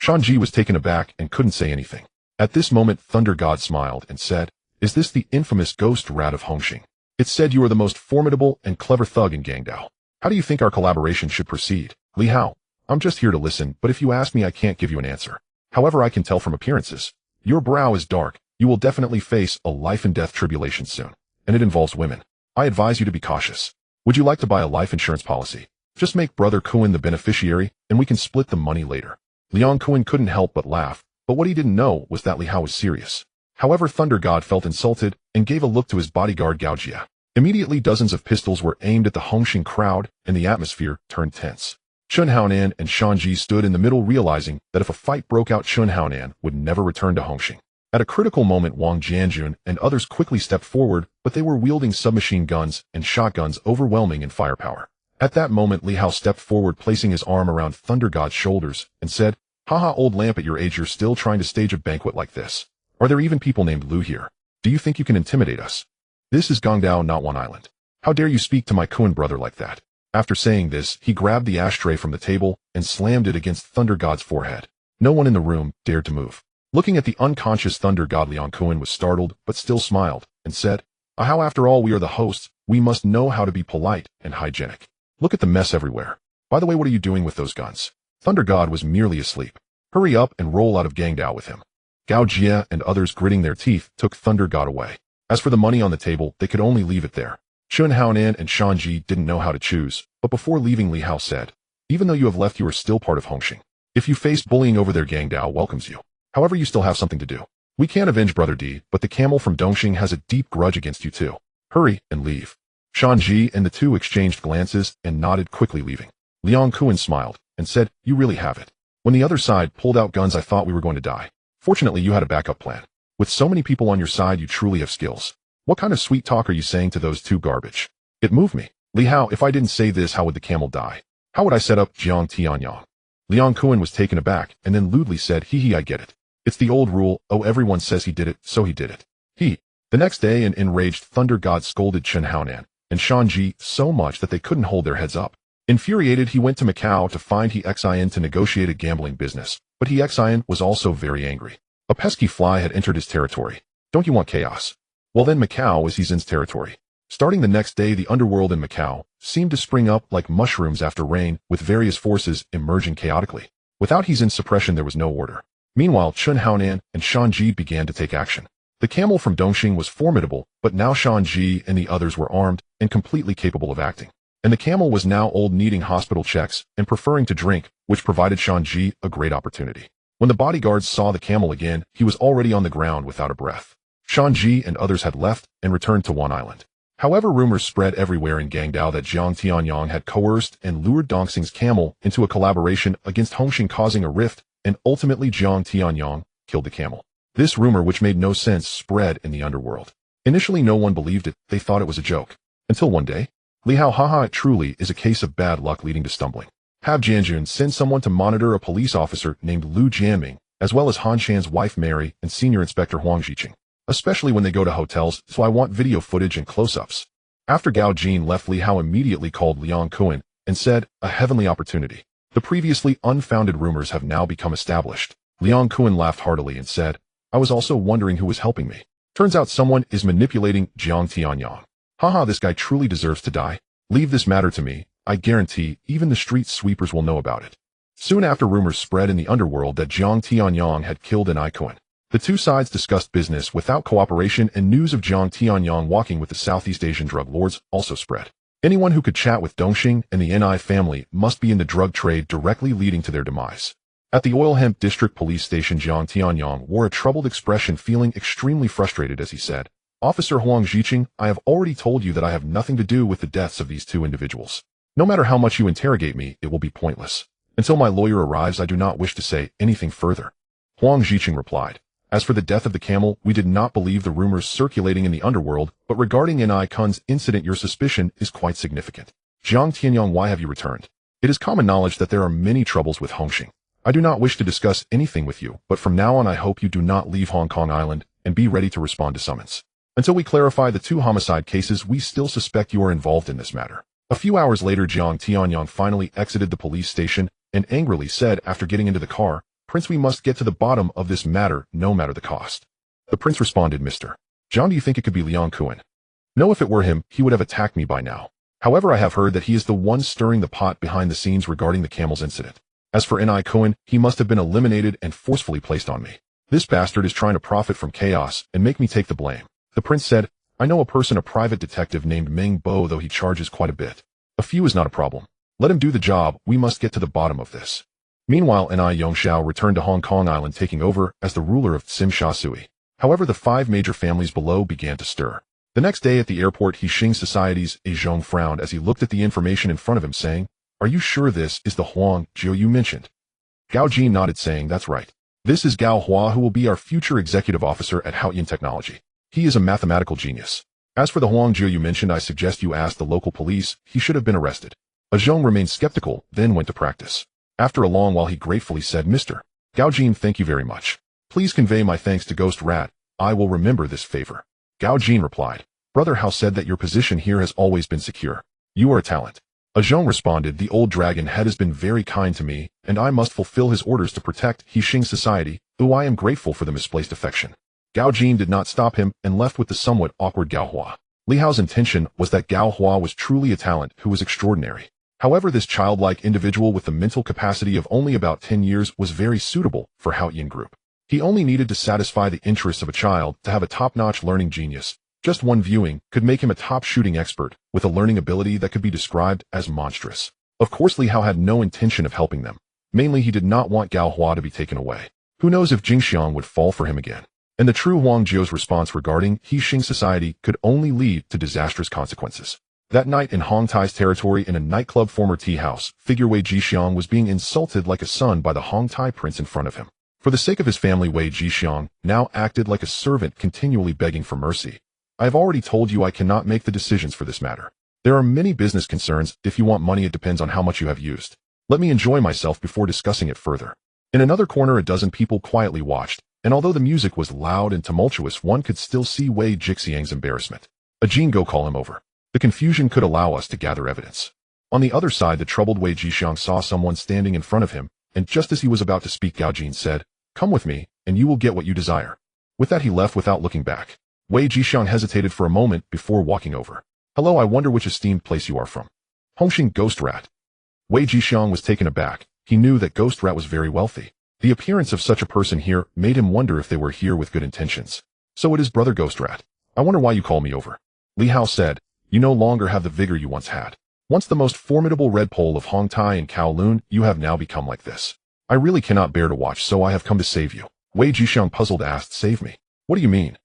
Shanji was taken aback and couldn't say anything. At this moment, Thunder God smiled and said, "Is this the infamous ghost rat of Hongxing? It said you are the most formidable and clever thug in Gangdao. How do you think our collaboration should proceed? Li Hao, I'm just here to listen, but if you ask me, I can't give you an answer. However, I can tell from appearances. Your brow is dark. You will definitely face a life-and-death tribulation soon, and it involves women. I advise you to be cautious. Would you like to buy a life insurance policy? Just make Brother Kuan the beneficiary, and we can split the money later." Liang Kuan couldn't help but laugh, but what he didn't know was that Li Hao was serious. However, Thunder God felt insulted and gave a look to his bodyguard Gao Jia. Immediately, dozens of pistols were aimed at the Hongxing crowd, and the atmosphere turned tense. Chun Haonan and Shanji stood in the middle, realizing that if a fight broke out, Chun Haonan would never return to Hongxing. At a critical moment, Wang Jianjun and others quickly stepped forward, but they were wielding submachine guns and shotguns overwhelming in firepower. At that moment, Li Hao stepped forward, placing his arm around Thunder God's shoulders, and said, "Haha, old lamp, at your age you're still trying to stage a banquet like this. Are there even people named Lu here? Do you think you can intimidate us? This is Gangdao, not one island. How dare you speak to my Kuan brother like that?" After saying this, he grabbed the ashtray from the table and slammed it against Thunder God's forehead. No one in the room dared to move. Looking at the unconscious Thunder God, Liang Kuan was startled but still smiled and said, "How, after all, we are the hosts, we must know how to be polite and hygienic. Look at the mess everywhere. By the way, what are you doing with those guns?" Thunder God was merely asleep. "Hurry up and roll out of Gangdao with him." Gao Jia and others, gritting their teeth, took Thunder God away. As for the money on the table, they could only leave it there. Chun Haonan and Shanji didn't know how to choose, but before leaving, Li Hao said, "Even though you have left, you are still part of Hongxing. If you face bullying over there, Gangdao welcomes you. However, you still have something to do. We can't avenge Brother D, but the camel from Dongxing has a deep grudge against you too. Hurry and leave." Shanji and the two exchanged glances and nodded, quickly leaving. Liang Kuan smiled and said, "You really have it. When the other side pulled out guns, I thought we were going to die. Fortunately, you had a backup plan. With so many people on your side, you truly have skills. What kind of sweet talk are you saying to those two garbage?" It moved me. "Li Hao, if I didn't say this, how would the camel die? How would I set up Jiang Tianyang?" Liang Kuan was taken aback and then lewdly said, "Hee, I get it. It's the old rule, oh, everyone says he did it, so he did it. He." The next day, an enraged Thunder God scolded Chun Haonan and Shanji so much that they couldn't hold their heads up. Infuriated, he went to Macau to find He Xian to negotiate a gambling business, but He Xian was also very angry. A pesky fly had entered his territory. Don't you want chaos? Well then, Macau is He Zin's territory. Starting the next day, the underworld in Macau seemed to spring up like mushrooms after rain, with various forces emerging chaotically. Without He Zin's suppression, there was no order. Meanwhile, Chun Haonan and Shanji began to take action. The camel from Dongxing was formidable, but now Shanji and the others were armed and completely capable of acting. And the camel was now old, needing hospital checks and preferring to drink, which provided Shanji a great opportunity. When the bodyguards saw the camel again, he was already on the ground without a breath. Shanji and others had left and returned to one island. However, rumors spread everywhere in Gangdao that Jiang Tianyang had coerced and lured Dongxing's camel into a collaboration against Hongxing, causing a rift, and ultimately Jiang Tianyang killed the camel. This rumor, which made no sense, spread in the underworld. Initially, no one believed it. They thought it was a joke. Until one day, Li Hao, haha, it truly is a case of bad luck leading to stumbling. Have Jianjun send someone to monitor a police officer named Lu Jianming, as well as Han Shan's wife Mary and Senior Inspector Huang Jiqing, especially when they go to hotels, so I want video footage and close-ups. After Gao Jin left, Li Hao immediately called Liang Kuan and said, "A heavenly opportunity. The previously unfounded rumors have now become established." Liang Kuan laughed heartily and said, "I was also wondering who was helping me. Turns out someone is manipulating Jiang Tianyang. Haha, this guy truly deserves to die. Leave this matter to me. I guarantee even the street sweepers will know about it." Soon after, rumors spread in the underworld that Jiang Tianyang had killed an Kuan. The two sides discussed business without cooperation, and news of Jiang Tianyang walking with the Southeast Asian drug lords also spread. Anyone who could chat with Dongxing and the Ni family must be in the drug trade, directly leading to their demise. At the Oil Hemp District Police Station, Jiang Tianyang wore a troubled expression, feeling extremely frustrated as he said, "Officer Huang Jiqing, I have already told you that I have nothing to do with the deaths of these two individuals. No matter how much you interrogate me, it will be pointless. Until my lawyer arrives, I do not wish to say anything further." Huang Jiqing replied, "As for the death of the camel, we did not believe the rumors circulating in the underworld, but regarding Ni Kun's incident, your suspicion is quite significant. Jiang Tianyang, why have you returned? It is common knowledge that there are many troubles with Hongxing. I do not wish to discuss anything with you, but from now on I hope you do not leave Hong Kong Island and be ready to respond to summons. Until we clarify the two homicide cases, we still suspect you are involved in this matter." A few hours later, Jiang Tianyang finally exited the police station and angrily said after getting into the car, "Prince, we must get to the bottom of this matter, no matter the cost." The prince responded, "Mr. John, do you think it could be Liang Kuan?" "No, if it were him, he would have attacked me by now. However, I have heard that he is the one stirring the pot behind the scenes regarding the camels incident. As for Ni Kuan, he must have been eliminated and forcefully placed on me. This bastard is trying to profit from chaos and make me take the blame." The prince said, "I know a private detective named Meng Bo, though he charges quite a bit. A few is not a problem. Let him do the job, we must get to the bottom of this." Meanwhile, Ni Yongxiao returned to Hong Kong Island, taking over as the ruler of Tsim Sha Sui. However, the 5 major families below began to stir. The next day at the airport, Xing Society's A Zhong frowned as he looked at the information in front of him, saying, "Are you sure this is the Huang Jiu you mentioned?" Gao Jin nodded, saying, "That's right. This is Gao Hua, who will be our future executive officer at Haoyan Technology. He is a mathematical genius. As for the Huang Jiu you mentioned, I suggest you ask the local police. He should have been arrested." A Zhong remained skeptical, then went to practice. After a long while, he gratefully said, "Mr. Gao Jin, thank you very much. Please convey my thanks to Ghost Rat. I will remember this favor." Gao Jin replied, "Brother Hao said that your position here has always been secure. You are a talent." A Zhong responded, "The old dragon head has been very kind to me, and I must fulfill his orders to protect Xing Society, though I am grateful for the misplaced affection." Gao Jin did not stop him and left with the somewhat awkward Gao Hua. Li Hao's intention was that Gao Hua was truly a talent who was extraordinary. However, this childlike individual with the mental capacity of only about 10 years was very suitable for Haoyan Group. He only needed to satisfy the interests of a child to have a top-notch learning genius. Just one viewing could make him a top shooting expert with a learning ability that could be described as monstrous. Of course, Li Hao had no intention of helping them. Mainly, he did not want Gao Hua to be taken away. Who knows if Jingxiang would fall for him again? And the true Huang Jiu's response regarding Xing Society could only lead to disastrous consequences. That night in Hong Tai's territory in a nightclub former tea house, figure Wei Jixiang was being insulted like a son by the Hong Tai prince in front of him. For the sake of his family, Wei Jixiang now acted like a servant, continually begging for mercy. "I have already told you I cannot make the decisions for this matter. There are many business concerns. If you want money, it depends on how much you have used. Let me enjoy myself before discussing it further." In another corner, a dozen people quietly watched, and although the music was loud and tumultuous, one could still see Wei Jixiang's embarrassment. "A Jin, go call him over. The confusion could allow us to gather evidence." On the other side, the troubled Wei Jixiang saw someone standing in front of him, and just as he was about to speak, Gao Jin said, "Come with me, and you will get what you desire." With that, he left without looking back. Wei Jixiang hesitated for a moment before walking over. "Hello, I wonder which esteemed place you are from." "Hongxing, Ghost Rat." Wei Jixiang was taken aback. He knew that Ghost Rat was very wealthy. The appearance of such a person here made him wonder if they were here with good intentions. "So it is Brother Ghost Rat. I wonder why you call me over." Li Hao said, "You no longer have the vigor you once had. Once the most formidable red pole of Hong Tai and Kowloon, you have now become like this. I really cannot bear to watch, so I have come to save you." Wei Jixiang, puzzled, asked, "Save me? What do you mean?"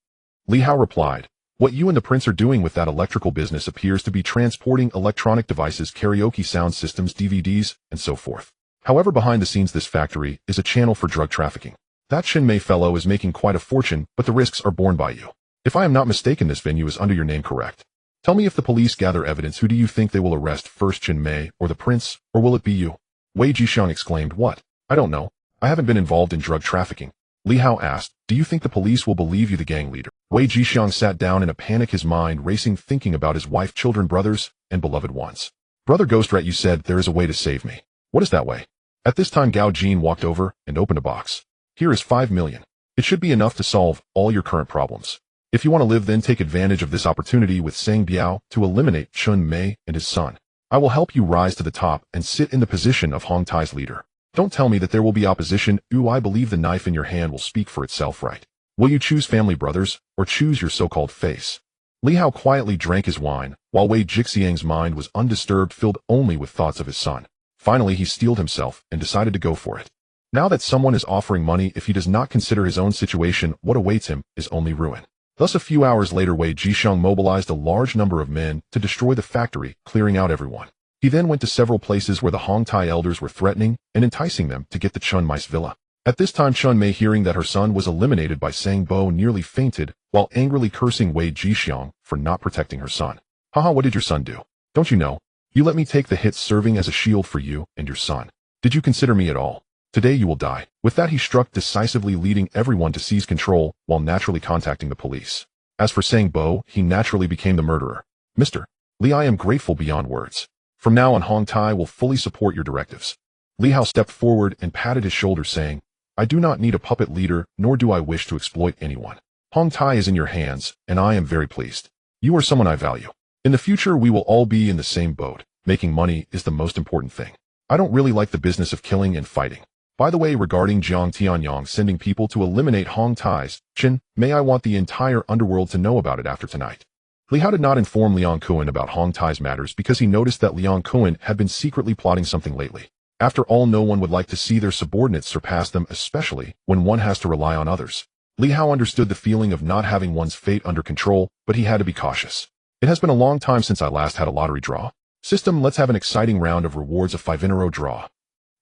Li Hao replied, "What you and the prince are doing with that electrical business appears to be transporting electronic devices, karaoke sound systems, DVDs, and so forth. However, behind the scenes, this factory is a channel for drug trafficking. That Chen Mei fellow is making quite a fortune, but the risks are borne by you. If I am not mistaken, this venue is under your name, correct? Tell me, if the police gather evidence, who do you think they will arrest first, Chen Mei or the prince, or will it be you?" Wei Jixiang exclaimed, "What? I don't know. I haven't been involved in drug trafficking." Li Hao asked, "Do you think the police will believe you the gang leader?" Wei Jixiang sat down in a panic, his mind racing, thinking about his wife, children, brothers, and beloved ones. "Brother Ghost Rat, you said there is a way to save me. What is that way?" At this time, Gao Jin walked over and opened a box. "Here is 5 million. It should be enough to solve all your current problems. If you want to live, then take advantage of this opportunity with Sang Biao to eliminate Chen Mei and his son. I will help you rise to the top and sit in the position of Hong Tai's leader. Don't tell me that there will be opposition. I believe the knife in your hand will speak for itself, right? Will you choose family, brothers, or choose your so-called face?" Li Hao quietly drank his wine, while Wei Jixiang's mind was undisturbed, filled only with thoughts of his son. Finally, he steeled himself and decided to go for it. Now that someone is offering money, if he does not consider his own situation, what awaits him is only ruin. Thus, a few hours later, Wei Jixiang mobilized a large number of men to destroy the factory, clearing out everyone. He then went to several places where the Hong Tai elders were threatening and enticing them to get the Chen Mei's villa. At this time, Chen Mei, hearing that her son was eliminated by Sang Bo, nearly fainted while angrily cursing Wei Jixiang for not protecting her son. "Haha, what did your son do? Don't you know? You let me take the hits, serving as a shield for you and your son. Did you consider me at all? Today you will die." With that, he struck decisively, leading everyone to seize control while naturally contacting the police. As for Sang Bo, he naturally became the murderer. "Mr. Li, I am grateful beyond words. From now on, Hong Tai will fully support your directives." Li Hao stepped forward and patted his shoulder, saying, I do not need a puppet leader, nor do I wish to exploit anyone. Hong Tai is in your hands, and I am very pleased. You are someone I value. In the future, we will all be in the same boat. Making money is the most important thing. I don't really like the business of killing and fighting. By the way, regarding Jiang Tianyang sending people to eliminate Hong Tai's Chin, may I want the entire underworld to know about it after tonight. Li Hao did not inform Liang Kuan about Hong Tai's matters because he noticed that Liang Kuan had been secretly plotting something lately. After all, no one would like to see their subordinates surpass them, especially when one has to rely on others. Li Hao understood the feeling of not having one's fate under control, but he had to be cautious. It has been a long time since I last had a lottery draw. System, let's have an exciting round of rewards, a 5-in-a-row draw.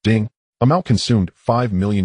Ding. Amount consumed, $5 million.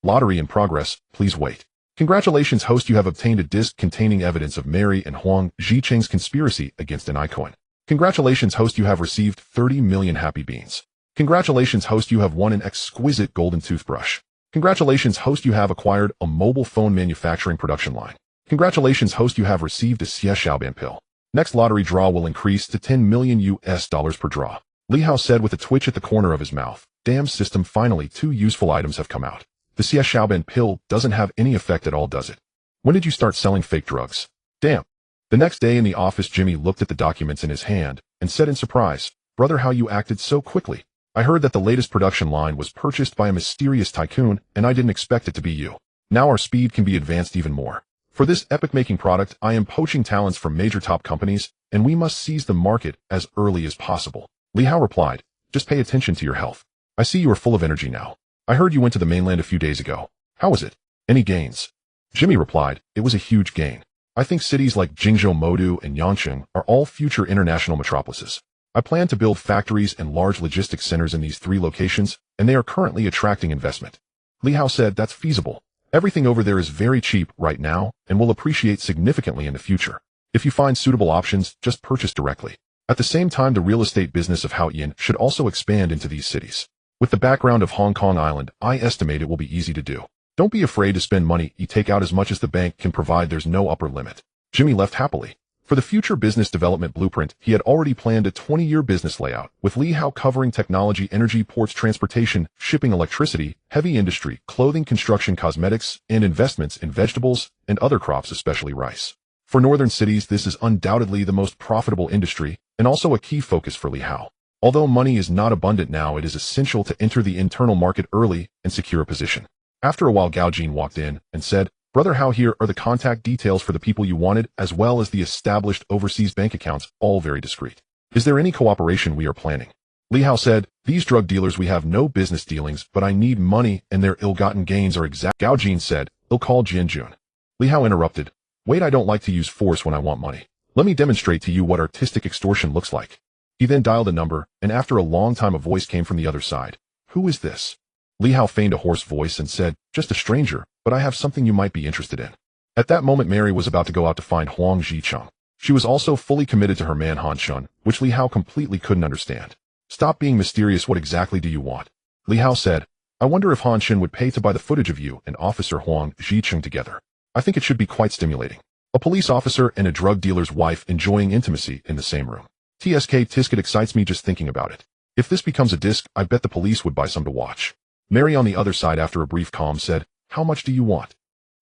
Lottery in progress, please wait. Congratulations, host, you have obtained a disc containing evidence of Mary and Huang Zhicheng's conspiracy against an icon. Congratulations, host, you have received 30 million happy beans. Congratulations, host, you have won an exquisite golden toothbrush. Congratulations, host, you have acquired a mobile phone manufacturing production line. Congratulations, host, you have received a Xie Xiaoban pill. Next lottery draw will increase to $10 million per draw. Li Hao said with a twitch at the corner of his mouth. Damn, system, finally 2 useful items have come out. The Xie Xiaoban pill doesn't have any effect at all, does it? When did you start selling fake drugs? Damn. The next day in the office, Jimmy looked at the documents in his hand and said in surprise, Brother, how you acted so quickly. I heard that the latest production line was purchased by a mysterious tycoon, and I didn't expect it to be you. Now our speed can be advanced even more. For this epic-making product, I am poaching talents from major top companies, and we must seize the market as early as possible. Li Hao replied, just pay attention to your health. I see you are full of energy now. I heard you went to the mainland a few days ago. How was it? Any gains? Jimmy replied, it was a huge gain. I think cities like Jingzhou, Modu, and Yangcheng are all future international metropolises. I plan to build factories and large logistics centers in these 3 locations, and they are currently attracting investment. Li Hao said, that's feasible. Everything over there is very cheap right now and will appreciate significantly in the future. If you find suitable options, just purchase directly. At the same time, the real estate business of Haoyan should also expand into these cities. With the background of Hong Kong Island, I estimate it will be easy to do. Don't be afraid to spend money. You take out as much as the bank can provide. There's no upper limit. Jimmy left happily. For the future business development blueprint, he had already planned a 20-year business layout, with Li Hao covering technology, energy, ports, transportation, shipping, electricity, heavy industry, clothing, construction, cosmetics, and investments in vegetables and other crops, especially rice. For northern cities, this is undoubtedly the most profitable industry and also a key focus for Li Hao. Although money is not abundant now, it is essential to enter the internal market early and secure a position. After a while, Gao Jin walked in and said, Brother Hao, here are the contact details for the people you wanted, as well as the established overseas bank accounts, all very discreet. Is there any cooperation we are planning? Li Hao said, these drug dealers, we have no business dealings, but I need money and their ill-gotten gains are exact. Gao Jin said, I'll call Jianjun. Li Hao interrupted, wait, I don't like to use force when I want money. Let me demonstrate to you what artistic extortion looks like. He then dialed a number, and after a long time a voice came from the other side. Who is this? Li Hao feigned a hoarse voice and said, just a stranger, but I have something you might be interested in. At that moment, Mary was about to go out to find Huang Zhicheng. She was also fully committed to her man Han Shun, which Li Hao completely couldn't understand. Stop being mysterious, what exactly do you want? Li Hao said, I wonder if Han Shun would pay to buy the footage of you and Officer Huang Zhicheng together. I think it should be quite stimulating. A police officer and a drug dealer's wife enjoying intimacy in the same room. Tisk, it excites me just thinking about it. If this becomes a disc, I bet the police would buy some to watch. Mary on the other side, after a brief calm, said, how much do you want?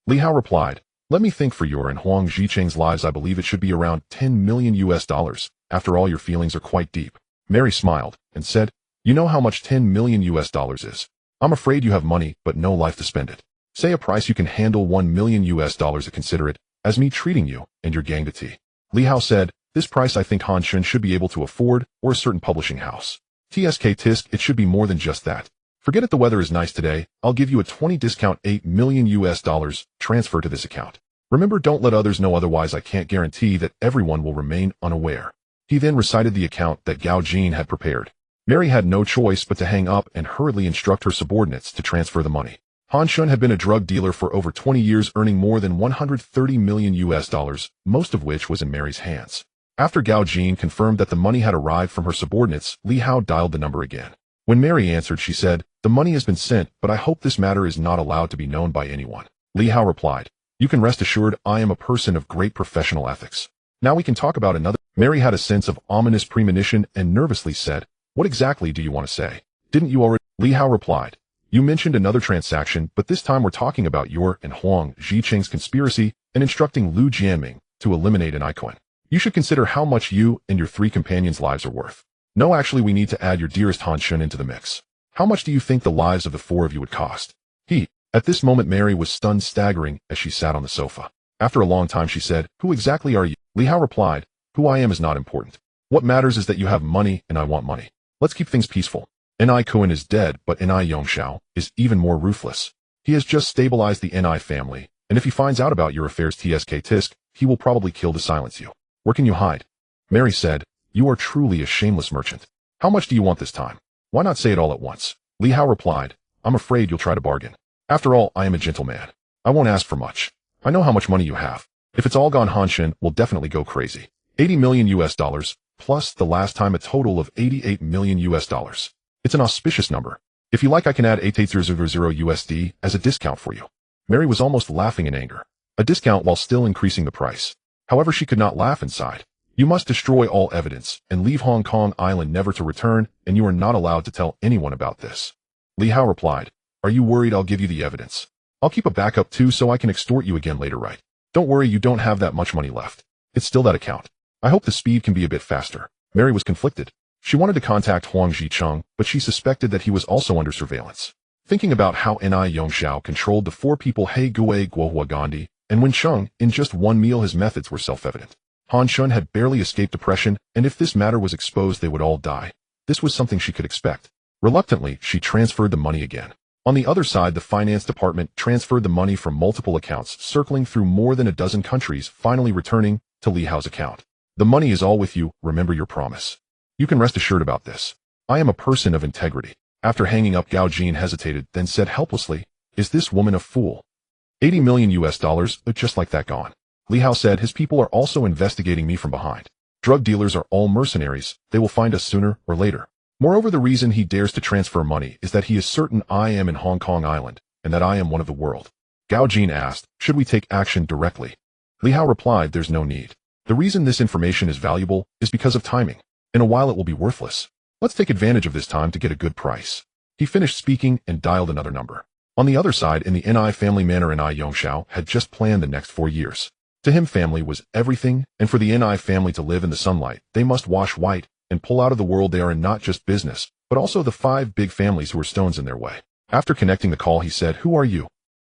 Li Hao replied, let me think, for your and Huang Zhicheng's lives, I believe it should be around $10 million. After all, your feelings are quite deep. Mary smiled and said, you know how much $10 million is. I'm afraid you have money, but no life to spend it. Say a price you can handle, $1 million to consider it, as me treating you and your gang to tea. Li Hao said, this price I think Han Shun should be able to afford, or a certain publishing house. Tisk, it should be more than just that. Forget it, the weather is nice today. I'll give you a 20 discount, $8 million transfer to this account. Remember, don't let others know, otherwise I can't guarantee that everyone will remain unaware. He then recited the account that Gao Jin had prepared. Mary had no choice but to hang up and hurriedly instruct her subordinates to transfer the money. Han Shun had been a drug dealer for over 20 years, earning more than $130 million, most of which was in Mary's hands. After Gao Jin confirmed that the money had arrived from her subordinates, Li Hao dialed the number again. When Mary answered, she said, the money has been sent, but I hope this matter is not allowed to be known by anyone. Li Hao replied, you can rest assured I am a person of great professional ethics. Now we can talk about another. Mary had a sense of ominous premonition and nervously said, what exactly do you want to say? Didn't you already? Li Hao replied. You mentioned another transaction, but this time we're talking about your and Huang Ziqing's conspiracy and instructing Lu Jianming to eliminate an icon. You should consider how much you and your 3 companions' lives are worth. No, actually, we need to add your dearest Han Shun into the mix. How much do you think the lives of the 4 of you would cost? At this moment, Mary was stunned, staggering as she sat on the sofa. After a long time, she said, Who exactly are you? Li Hao replied, Who I am is not important. What matters is that you have money and I want money. Let's keep things peaceful. Ni Kuan is dead, but Ni Yongxiao is even more ruthless. He has just stabilized the Ni family, and if he finds out about your affairs TSK Tisk, he will probably kill to silence you. Where can you hide? Mary said, You are truly a shameless merchant. How much do you want this time? Why not say it all at once? Li Hao replied, I'm afraid you'll try to bargain. After all, I am a gentleman. I won't ask for much. I know how much money you have. If it's all gone, Han Shun will definitely go crazy. $80 million, plus the last time a total of $88 million. It's an auspicious number. If you like, I can add 8800 USD as a discount for you. Mary was almost laughing in anger. A discount while still increasing the price. However, she could not laugh inside. You must destroy all evidence and leave Hong Kong Island never to return, and you are not allowed to tell anyone about this. Li Hao replied, Are you worried I'll give you the evidence? I'll keep a backup too so I can extort you again later, right? Don't worry, you don't have that much money left. It's still that account. I hope the speed can be a bit faster. Mary was conflicted. She wanted to contact Huang Zicheng, but she suspected that he was also under surveillance. Thinking about how Ni Yongxiao controlled the 4 people He Gui Guohua Gandhi and Wen Cheng in just one meal, his methods were self-evident. Han Shun had barely escaped depression, and if this matter was exposed, they would all die. This was something she could expect. Reluctantly, she transferred the money again. On the other side, the finance department transferred the money from multiple accounts, circling through more than a dozen countries, finally returning to Li Hao's account. The money is all with you, remember your promise. You can rest assured about this. I am a person of integrity. After hanging up, Gao Jin hesitated, then said helplessly, Is this woman a fool? $80 million, just like that gone. Li Hao said, His people are also investigating me from behind. Drug dealers are all mercenaries. They will find us sooner or later. Moreover, the reason he dares to transfer money is that he is certain I am in Hong Kong Island, and that I am one of the world. Gao Jin asked, Should we take action directly? Li Hao replied, There's no need. The reason this information is valuable is because of timing. In a while it will be worthless. Let's take advantage of this time to get a good price. He finished speaking and dialed another number. On the other side, in the Ni family manor, Ni Yongxiao had just planned the next 4 years. To him, family was everything, and for the Ni family to live in the sunlight, they must wash white and pull out of the world they are in, not just business, but also the 5 big families who are stones in their way. After connecting the call, he said, Who are you?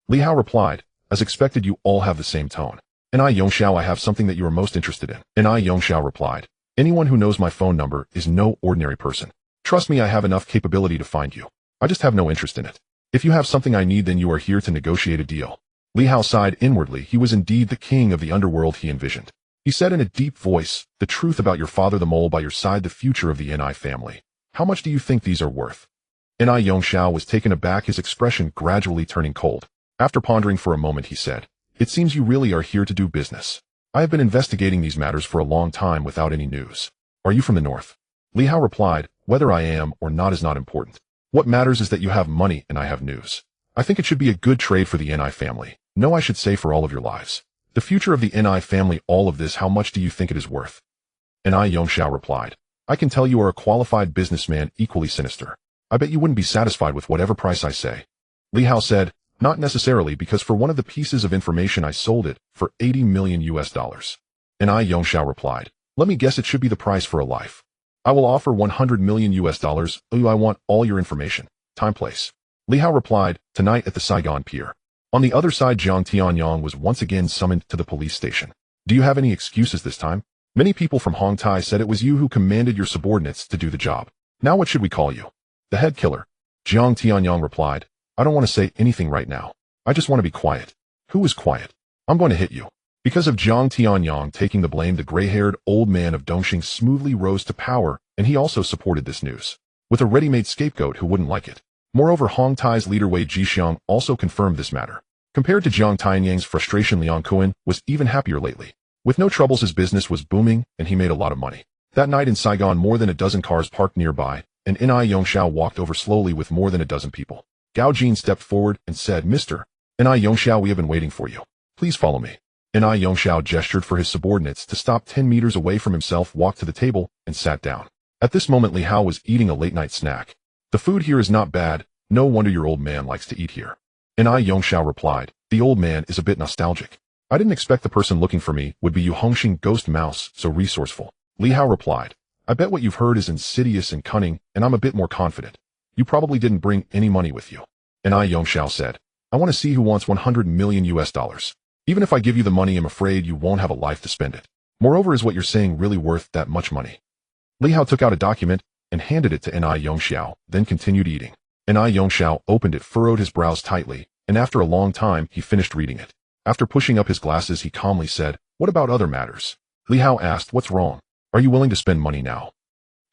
Li Hao replied, As expected, you all have the same tone. Ni Yongxiao, I have something that you are most interested in. Ni Yongxiao replied, Anyone who knows my phone number is no ordinary person. Trust me, I have enough capability to find you. I just have no interest in it. If you have something I need, then you are here to negotiate a deal. Li Hao sighed inwardly. He was indeed the king of the underworld he envisioned. He said in a deep voice, The truth about your father, the mole by your side, the future of the Ni family. How much do you think these are worth? Ni Yongxiao was taken aback, his expression gradually turning cold. After pondering for a moment, he said, It seems you really are here to do business. I have been investigating these matters for a long time without any news. Are you from the north? Li Hao replied, Whether I am or not is not important. What matters is that you have money and I have news. I think it should be a good trade for the Ni family. No, I should say for all of your lives. The future of the Ni family, all of this, how much do you think it is worth? Ni Yongxiao replied, I can tell you are a qualified businessman, equally sinister. I bet you wouldn't be satisfied with whatever price I say. Li Hao said, Not necessarily, because for one of the pieces of information I sold it for $80 million. Ni Yongxiao replied, Let me guess, it should be the price for a life. I will offer $100 million. I want all your information. Time, place. Li Hao replied, Tonight at the Saigon Pier. On the other side, Jiang Tianyang was once again summoned to the police station. Do you have any excuses this time? Many people from Hong Tai said it was you who commanded your subordinates to do the job. Now what should we call you? The head killer. Jiang Tianyang replied, I don't want to say anything right now. I just want to be quiet. Who is quiet? I'm going to hit you. Because of Jiang Tianyang taking the blame, the gray-haired old man of Dongxing smoothly rose to power, and he also supported this news. With a ready-made scapegoat who wouldn't like it. Moreover, Hong Tai's leader Wei Jixiang also confirmed this matter. Compared to Jiang Tianyang's frustration, Liang Kuan was even happier lately. With no troubles, his business was booming, and he made a lot of money. That night in Saigon, more than a dozen cars parked nearby, and Ni Yongxiao walked over slowly with more than a dozen people. Gao Jin stepped forward and said, Mr. Ni Yongxiao, we have been waiting for you. Please follow me. Ni Yongxiao gestured for his subordinates to stop 10 meters away from himself, walked to the table, and sat down. At this moment, Li Hao was eating a late-night snack. The food here is not bad. No wonder your old man likes to eat here. And I Yongxiao replied, the old man is a bit nostalgic. I didn't expect the person looking for me would be Yu Hongxing Ghost Mouse, so resourceful. Li Hao replied, I bet what you've heard is insidious and cunning, and I'm a bit more confident. You probably didn't bring any money with you. And I Yongxiao said, I want to see who wants 100 million US dollars. Even if I give you the money, I'm afraid you won't have a life to spend it. Moreover, is what you're saying really worth that much money? Li Hao took out a document and handed it to N.I. Yongxiao, then continued eating. N.I. Yongxiao opened it, furrowed his brows tightly, and after a long time, he finished reading it. After pushing up his glasses, he calmly said, what about other matters? Li Hao asked, what's wrong? Are you willing to spend money now?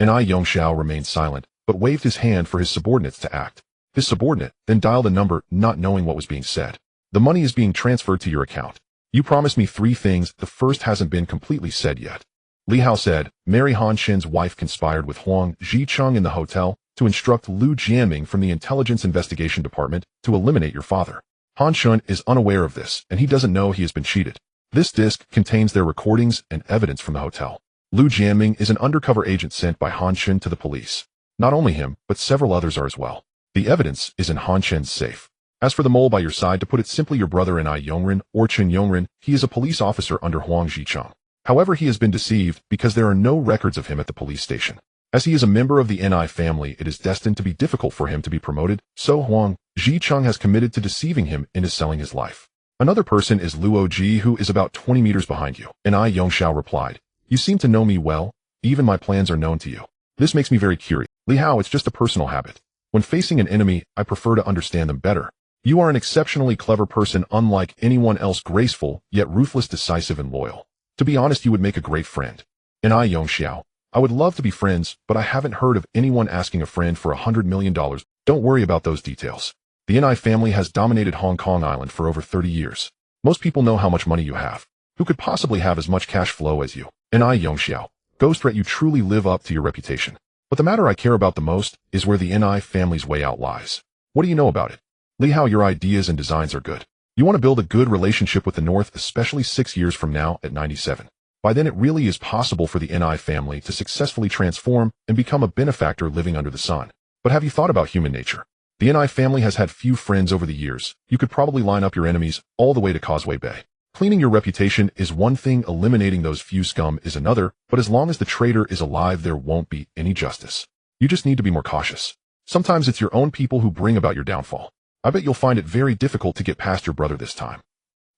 N.I. Yongxiao remained silent, but waved his hand for his subordinates to act. His subordinate then dialed a number, not knowing what was being said. The money is being transferred to your account. You promised me 3 things, the first hasn't been completely said yet. Li Hao said, Mary Han Shin's wife conspired with Huang Zicheng in the hotel to instruct Lu Jianming from the Intelligence Investigation Department to eliminate your father. Han Shun is unaware of this, and he doesn't know he has been cheated. This disc contains their recordings and evidence from the hotel. Lu Jianming is an undercover agent sent by Han Shun to the police. Not only him, but several others are as well. The evidence is in Han Shen's safe. As for the mole by your side, to put it simply, your brother N.I. Yongren, or Chen Yongren, he is a police officer under Huang Zicheng. However, he has been deceived because there are no records of him at the police station. As he is a member of the N.I. family, it is destined to be difficult for him to be promoted, so Huang Zicheng has committed to deceiving him into selling his life. Another person is Luo Ji, who is about 20 meters behind you. N.I. Yongxiao replied, you seem to know me well. Even my plans are known to you. This makes me very curious. Li Hao, it's just a personal habit. When facing an enemy, I prefer to understand them better. You are an exceptionally clever person, unlike anyone else, graceful, yet ruthless, decisive, and loyal. To be honest, you would make a great friend. And I, Yongxiao, I would love to be friends, but I haven't heard of anyone asking a friend for $100 million. Don't worry about those details. The N.I. family has dominated Hong Kong Island for over 30 years. Most people know how much money you have. Who could possibly have as much cash flow as you? And I, Yongxiao, Ghost Rat, you truly live up to your reputation. But the matter I care about the most is where the N.I. family's way out lies. What do you know about it? Li Hao, your ideas and designs are good. You want to build a good relationship with the North, especially 6 years from now at 97. By then, it really is possible for the N.I. family to successfully transform and become a benefactor living under the sun. But have you thought about human nature? The N.I. family has had few friends over the years. You could probably line up your enemies all the way to Causeway Bay. Cleaning your reputation is one thing, eliminating those few scum is another, but as long as the traitor is alive, there won't be any justice. You just need to be more cautious. Sometimes it's your own people who bring about your downfall. I bet you'll find it very difficult to get past your brother this time.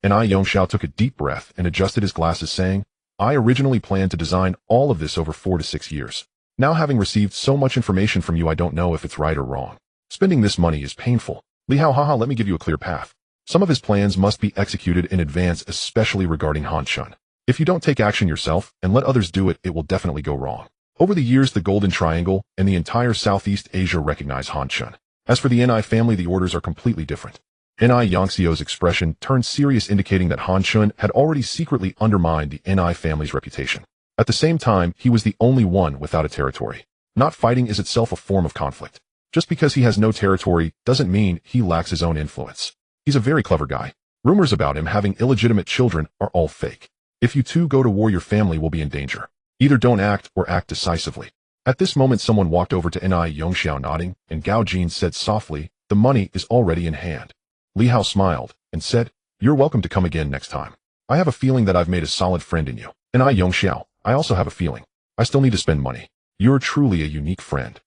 And I, Yongxiao, took a deep breath and adjusted his glasses, saying, I originally planned to design all of this over 4 to 6 years. Now, having received so much information from you, I don't know if it's right or wrong. Spending this money is painful. Li Hao, haha, let me give you a clear path. Some of his plans must be executed in advance, especially regarding Han Shun. If you don't take action yourself and let others do it, it will definitely go wrong. Over the years, the Golden Triangle and the entire Southeast Asia recognize Han Shun. As for the N.I. family, the orders are completely different. N.I. Yongxiao's expression turned serious, indicating that Han Shun had already secretly undermined the N.I. family's reputation. At the same time, he was the only one without a territory. Not fighting is itself a form of conflict. Just because he has no territory doesn't mean he lacks his own influence. He's a very clever guy. Rumors about him having illegitimate children are all fake. If you two go to war, your family will be in danger. Either don't act or act decisively. At this moment, someone walked over to N.I. Yongxiao, nodding, and Gao Jin said softly, the money is already in hand. Li Hao smiled and said, you're welcome to come again next time. I have a feeling that I've made a solid friend in you. N.I. Yongxiao, I also have a feeling. I still need to spend money. You're truly a unique friend.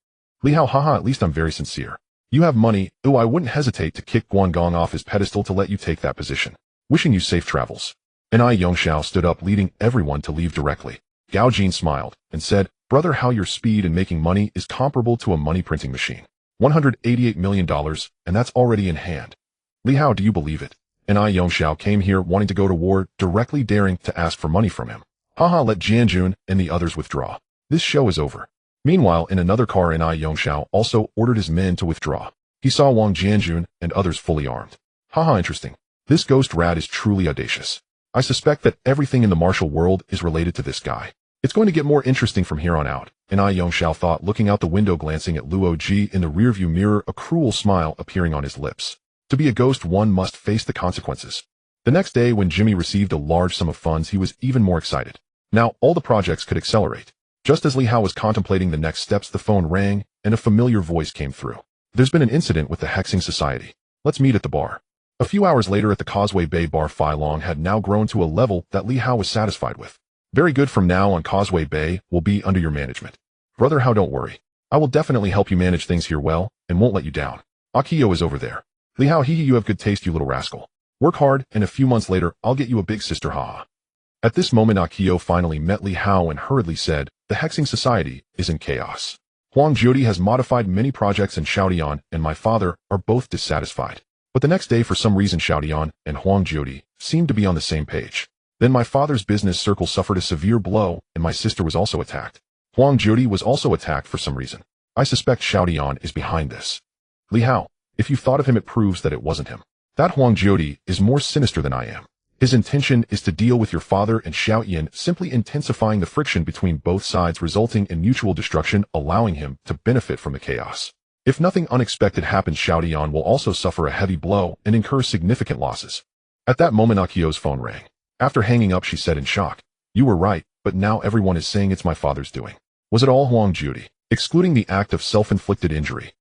Li Hao, haha, at least I'm very sincere. You have money. Ooh, I wouldn't hesitate to kick Guangong off his pedestal to let you take that position. Wishing you safe travels. N.I. Yongxiao stood up, leading everyone to leave directly. Gao Jin smiled and said, brother, how your speed in making money is comparable to a money printing machine. $188 million, and that's already in hand. Li Hao, do you believe it? N.I. Yongxiao came here wanting to go to war, directly daring to ask for money from him. Haha, let Jianjun and the others withdraw. This show is over. Meanwhile, in another car, N.I. Yongxiao also ordered his men to withdraw. He saw Wang Jianjun and others fully armed. Haha, interesting. This ghost rat is truly audacious. I suspect that everything in the martial world is related to this guy. It's going to get more interesting from here on out, N.I. Yongxiao thought, looking out the window, glancing at Luo Ji in the rearview mirror, a cruel smile appearing on his lips. To be a ghost, one must face the consequences. The next day, when Jimmy received a large sum of funds, he was even more excited. Now, all the projects could accelerate. Just as Li Hao was contemplating the next steps, the phone rang, and a familiar voice came through. There's been an incident with the Hexing Society. Let's meet at the bar. A few hours later at the Causeway Bay bar, Fai Long had now grown to a level that Li Hao was satisfied with. Very good, from now on Causeway Bay will be under your management. Brother Hao, don't worry. I will definitely help you manage things here well, and won't let you down. Akio is over there. Li Hao, hee hee, you have good taste, you little rascal. Work hard, and a few months later, I'll get you a big sister, haha. At this moment Akio finally met Li Hao and hurriedly said, the Hexing Society is in chaos. Huang Jiudi has modified many projects and Xiaodian and my father are both dissatisfied. But the next day for some reason Xiaodian and Huang Jiudi seemed to be on the same page. Then my father's business circle suffered a severe blow and my sister was also attacked. Huang Jiudi was also attacked for some reason. I suspect Xiaodian is behind this. Li Hao, if you thought of him it proves that it wasn't him. That Huang Jiudi is more sinister than I am. His intention is to deal with your father and Xiaoyan, simply intensifying the friction between both sides, resulting in mutual destruction, allowing him to benefit from the chaos. If nothing unexpected happens, Xiaodian will also suffer a heavy blow and incur significant losses. At that moment Akio's phone rang. After hanging up she said in shock, you were right, but now everyone is saying it's my father's doing. Was it all Huang Jiudi, excluding the act of self-inflicted injury?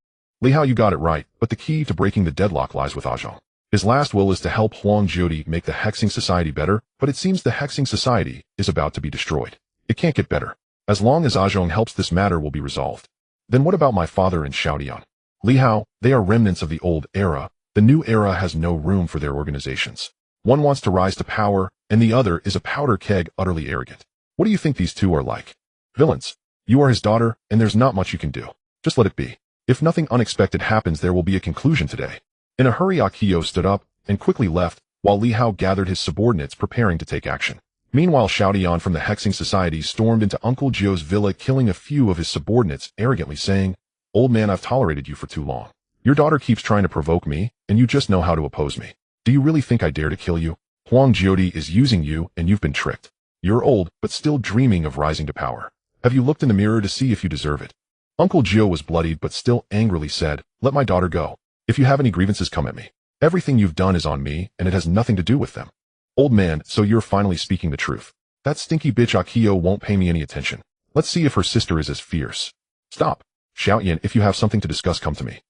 Li Hao, you got it right, but the key to breaking the deadlock lies with Zhong. His last will is to help Huang Jiudi make the Hexing Society better, but it seems the Hexing Society is about to be destroyed. It can't get better. As long as Zhong helps, this matter will be resolved. Then what about my father and Xiaodian? Li Hao, they are remnants of the old era. The new era has no room for their organizations. One wants to rise to power, and the other is a powder keg, utterly arrogant. What do you think these two are like? Villains. You are his daughter, and there's not much you can do. Just let it be. If nothing unexpected happens, there will be a conclusion today. In a hurry Akio stood up and quickly left, while Li Hao gathered his subordinates preparing to take action. Meanwhile Xiaodian from the Hexing Society stormed into Uncle Jio's villa, killing a few of his subordinates, arrogantly saying, old man, I've tolerated you for too long. Your daughter keeps trying to provoke me, and you just know how to oppose me. Do you really think I dare to kill you? Huang Jiudi is using you, and you've been tricked. You're old, but still dreaming of rising to power. Have you looked in the mirror to see if you deserve it? Uncle Jio was bloodied but still angrily said, let my daughter go. If you have any grievances, come at me. Everything you've done is on me, and it has nothing to do with them. Old man, so you're finally speaking the truth. That stinky bitch Akio won't pay me any attention. Let's see if her sister is as fierce. Stop. Xiaoyan, if you have something to discuss, come to me.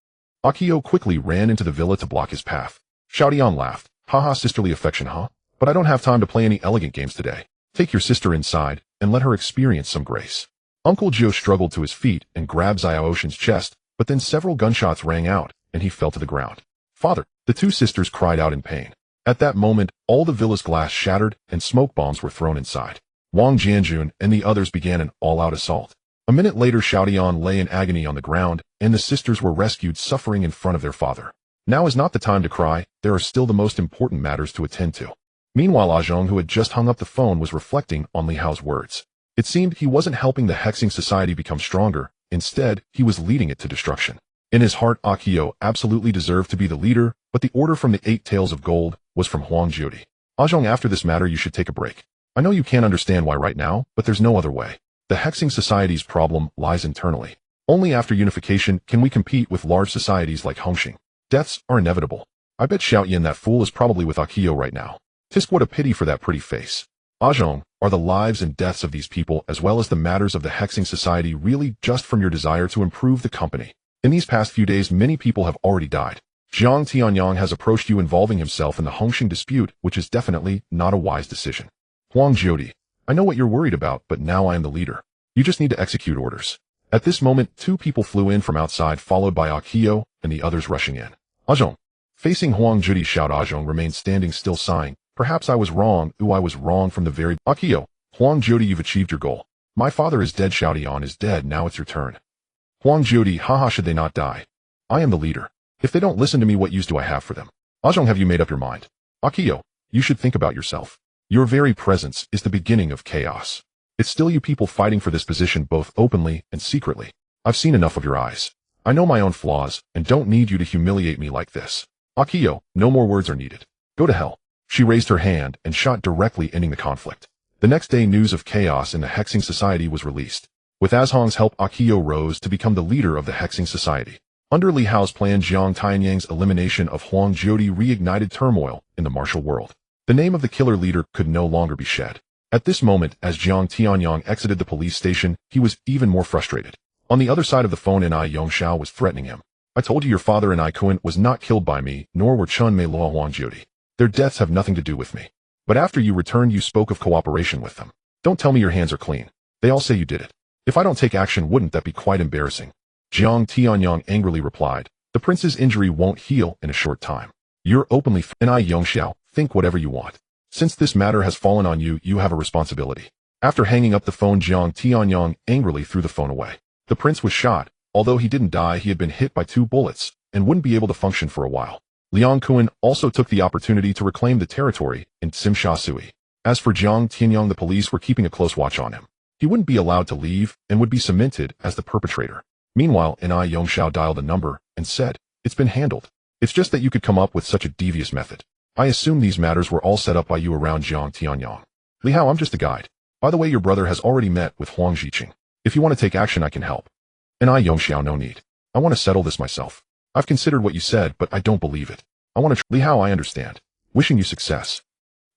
Akio quickly ran into the villa to block his path. Xiaodian laughed. Haha, sisterly affection, huh? But I don't have time to play any elegant games today. Take your sister inside, and let her experience some grace. Uncle Jio struggled to his feet and grabbed Xiaoshan's chest, but then several gunshots rang out, and he fell to the ground. Father! The two sisters cried out in pain. At that moment, all the villa's glass shattered, and smoke bombs were thrown inside. Wang Jianjun and the others began an all-out assault. A minute later Xiaodian lay in agony on the ground, and the sisters were rescued, suffering in front of their father. Now is not the time to cry, there are still the most important matters to attend to. Meanwhile Zhong, who had just hung up the phone, was reflecting on Li Hao's words. It seemed he wasn't helping the Hexing Society become stronger, instead, he was leading it to destruction. In his heart, Akio absolutely deserved to be the leader, but the order from the 8 Tails of Gold was from Huang Jiudi. Zhong, after this matter you should take a break. I know you can't understand why right now, but there's no other way. The Hexing Society's problem lies internally. Only after unification can we compete with large societies like Hongxing. Deaths are inevitable. I bet Xiaoyan, that fool, is probably with Akio right now. Tisk, what a pity for that pretty face. Zhong, are the lives and deaths of these people as well as the matters of the Hexing Society really just from your desire to improve the company? In these past few days many people have already died. Jiang Tianyang has approached you involving himself in the Hongxing dispute, which is definitely not a wise decision. Huang Jiudi, I know what you're worried about, but now I am the leader. You just need to execute orders. At this moment 2 people flew in from outside, followed by Akio and the others rushing in. Zhong. Facing Huang Jiudi, shout Zhong remained standing still, sighing. Perhaps I was wrong. I was wrong from the very... Akio, Huang Jiudi, you've achieved your goal. My father is dead. Xiaodian is dead. Now it's your turn. Huang Jiudi, haha, should they not die? I am the leader. If they don't listen to me, what use do I have for them? Zhong, have you made up your mind? Akio, you should think about yourself. Your very presence is the beginning of chaos. It's still you people fighting for this position both openly and secretly. I've seen enough of your eyes. I know my own flaws and don't need you to humiliate me like this. Akio, no more words are needed. Go to hell. She raised her hand and shot directly, ending the conflict. The next day news of chaos in the Hexing Society was released. With Zhong's help, Akio rose to become the leader of the Hexing Society. Under Li Hao's plan, Jiang Tianyang's elimination of Huang Jiudi reignited turmoil in the martial world. The name of the killer leader could no longer be shed. At this moment, as Jiang Tianyang exited the police station, he was even more frustrated. On the other side of the phone, Ni Yongxiao was threatening him. I told you your father and Kowloon was not killed by me, nor were Chun Mei Luo Huangjiudi. Their deaths have nothing to do with me. But after you returned, you spoke of cooperation with them. Don't tell me your hands are clean. They all say you did it. If I don't take action, wouldn't that be quite embarrassing? Jiang Tianyang angrily replied, the prince's injury won't heal in a short time. You're openly Ni Yongxiao, think whatever you want. Since this matter has fallen on you, you have a responsibility. After hanging up the phone, Jiang Tianyang angrily threw the phone away. The prince was shot. Although he didn't die, he had been hit by 2 bullets and wouldn't be able to function for a while. Liang Kuan also took the opportunity to reclaim the territory in Tsimsha Sui. As for Jiang Tianyang, the police were keeping a close watch on him. He wouldn't be allowed to leave and would be cemented as the perpetrator. Meanwhile, Ni Yongxiao dialed a number and said, it's been handled. It's just that you could come up with such a devious method. I assume these matters were all set up by you around Jiang Tianyang. Li Hao, I'm just a guide. By the way, your brother has already met with Huang Zhiqing. If you want to take action, I can help. Ni Yongxiao, no need. I want to settle this myself. I've considered what you said, but I don't believe it. I want to Li Hao, I understand. Wishing you success.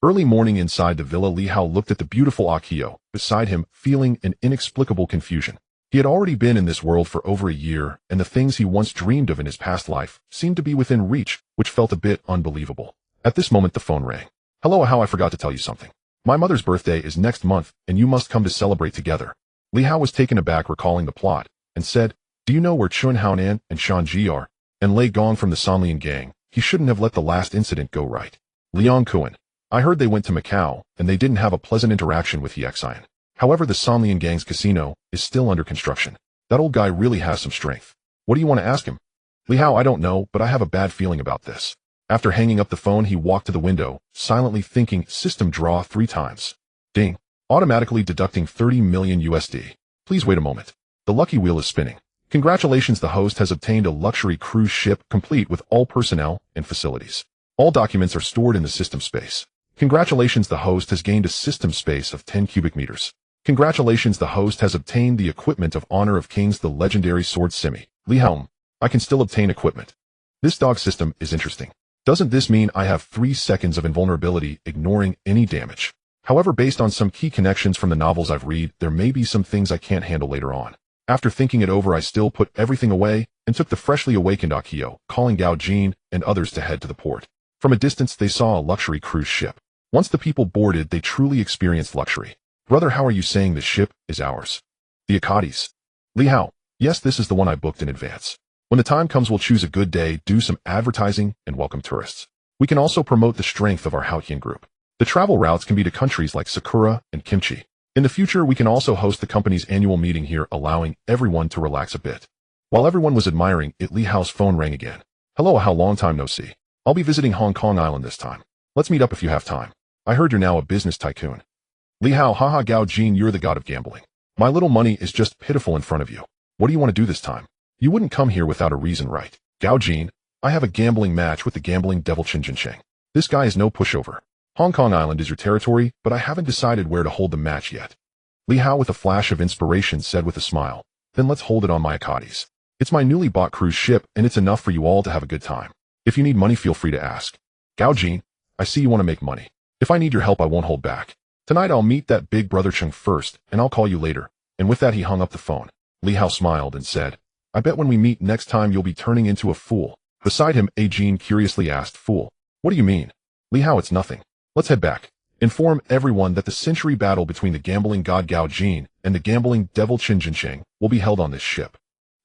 Early morning inside the villa, Li Hao looked at the beautiful Akio beside him, feeling an inexplicable confusion. He had already been in this world for over a year, and the things he once dreamed of in his past life seemed to be within reach, which felt a bit unbelievable. At this moment, the phone rang. Hello, Hao, I forgot to tell you something. My mother's birthday is next month, and you must come to celebrate together. Li Hao was taken aback, recalling the plot, and said, do you know where Chun Haonan and Shan Ji are? And Lei Gong from the Sanlian gang. He shouldn't have let the last incident go right. Liang Kuan. I heard they went to Macau, and they didn't have a pleasant interaction with Yexian. However, the Sanlian gang's casino is still under construction. That old guy really has some strength. What do you want to ask him? Li Hao, I don't know, but I have a bad feeling about this. After hanging up the phone, he walked to the window, silently thinking, system draw 3 times. Ding. Automatically deducting 30 million USD. Please wait a moment. The lucky wheel is spinning. Congratulations, the host has obtained a luxury cruise ship complete with all personnel and facilities. All documents are stored in the system space. Congratulations, the host has gained a system space of 10 cubic meters. Congratulations, the host has obtained the equipment of honor of kings, the legendary sword Simi. Li Hao, I can still obtain equipment. This dog system is interesting. Doesn't this mean I have 3 seconds of invulnerability, ignoring any damage? However, based on some key connections from the novels I've read, there may be some things I can't handle later on. After thinking it over, I still put everything away and took the freshly awakened Akio, calling Gao Jin and others to head to the port. From a distance, they saw a luxury cruise ship. Once the people boarded, they truly experienced luxury. Brother, how are you saying this ship is ours? The Akadis. Li Hao, yes, this is the one I booked in advance. When the time comes, we'll choose a good day, do some advertising, and welcome tourists. We can also promote the strength of our Haotian group. The travel routes can be to countries like Sakura and Kimchi. In the future, we can also host the company's annual meeting here, allowing everyone to relax a bit. While everyone was admiring it, Li Hao's phone rang again. Hello, how long time no see. I'll be visiting Hong Kong Island this time. Let's meet up if you have time. I heard you're now a business tycoon. Li Hao, haha, Gao Jin, you're the god of gambling. My little money is just pitiful in front of you. What do you want to do this time? You wouldn't come here without a reason, right? Gao Jin, I have a gambling match with the gambling devil Qin Jinsheng. This guy is no pushover. Hong Kong Island is your territory, but I haven't decided where to hold the match yet. Li Hao, with a flash of inspiration, said with a smile, then let's hold it on my Akadis. It's my newly bought cruise ship, and it's enough for you all to have a good time. If you need money, feel free to ask. Gao Jin, I see you want to make money. If I need your help, I won't hold back. Tonight I'll meet that big brother Chung first, and I'll call you later. And with that, he hung up the phone. Li Hao smiled and said, I bet when we meet next time you'll be turning into a fool. Beside him, Jin curiously asked, Fool? What do you mean? Li Hao, it's nothing. Let's head back. Inform everyone that the century battle between the gambling god Gao Jin and the gambling devil Qin Jinsheng will be held on this ship.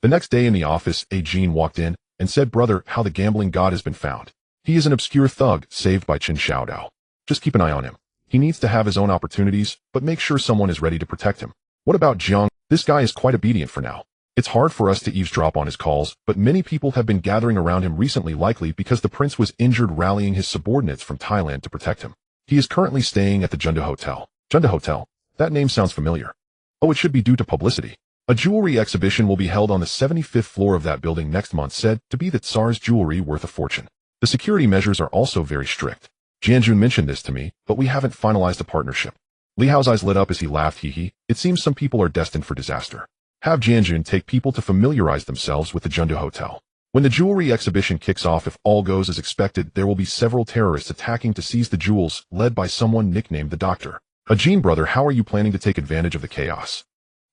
The next day in the office, Jin walked in and said, Brother, how the gambling god has been found. He is an obscure thug saved by Qin Xiaodao. Just keep an eye on him. He needs to have his own opportunities, but make sure someone is ready to protect him. What about Jiang? This guy is quite obedient for now. It's hard for us to eavesdrop on his calls, but many people have been gathering around him recently, likely because the prince was injured rallying his subordinates from Thailand to protect him. He is currently staying at the Junda Hotel. Junda Hotel? That name sounds familiar. Oh, it should be due to publicity. A jewelry exhibition will be held on the 75th floor of that building next month, said to be the Tsar's jewelry worth a fortune. The security measures are also very strict. Jianjun mentioned this to me, but we haven't finalized a partnership. Li Hao's eyes lit up as he laughed, hee. It seems some people are destined for disaster. Have Jianjun take people to familiarize themselves with the Junda Hotel. When the jewelry exhibition kicks off, if all goes as expected, there will be several terrorists attacking to seize the jewels, led by someone nicknamed the Doctor. Jin, brother, how are you planning to take advantage of the chaos?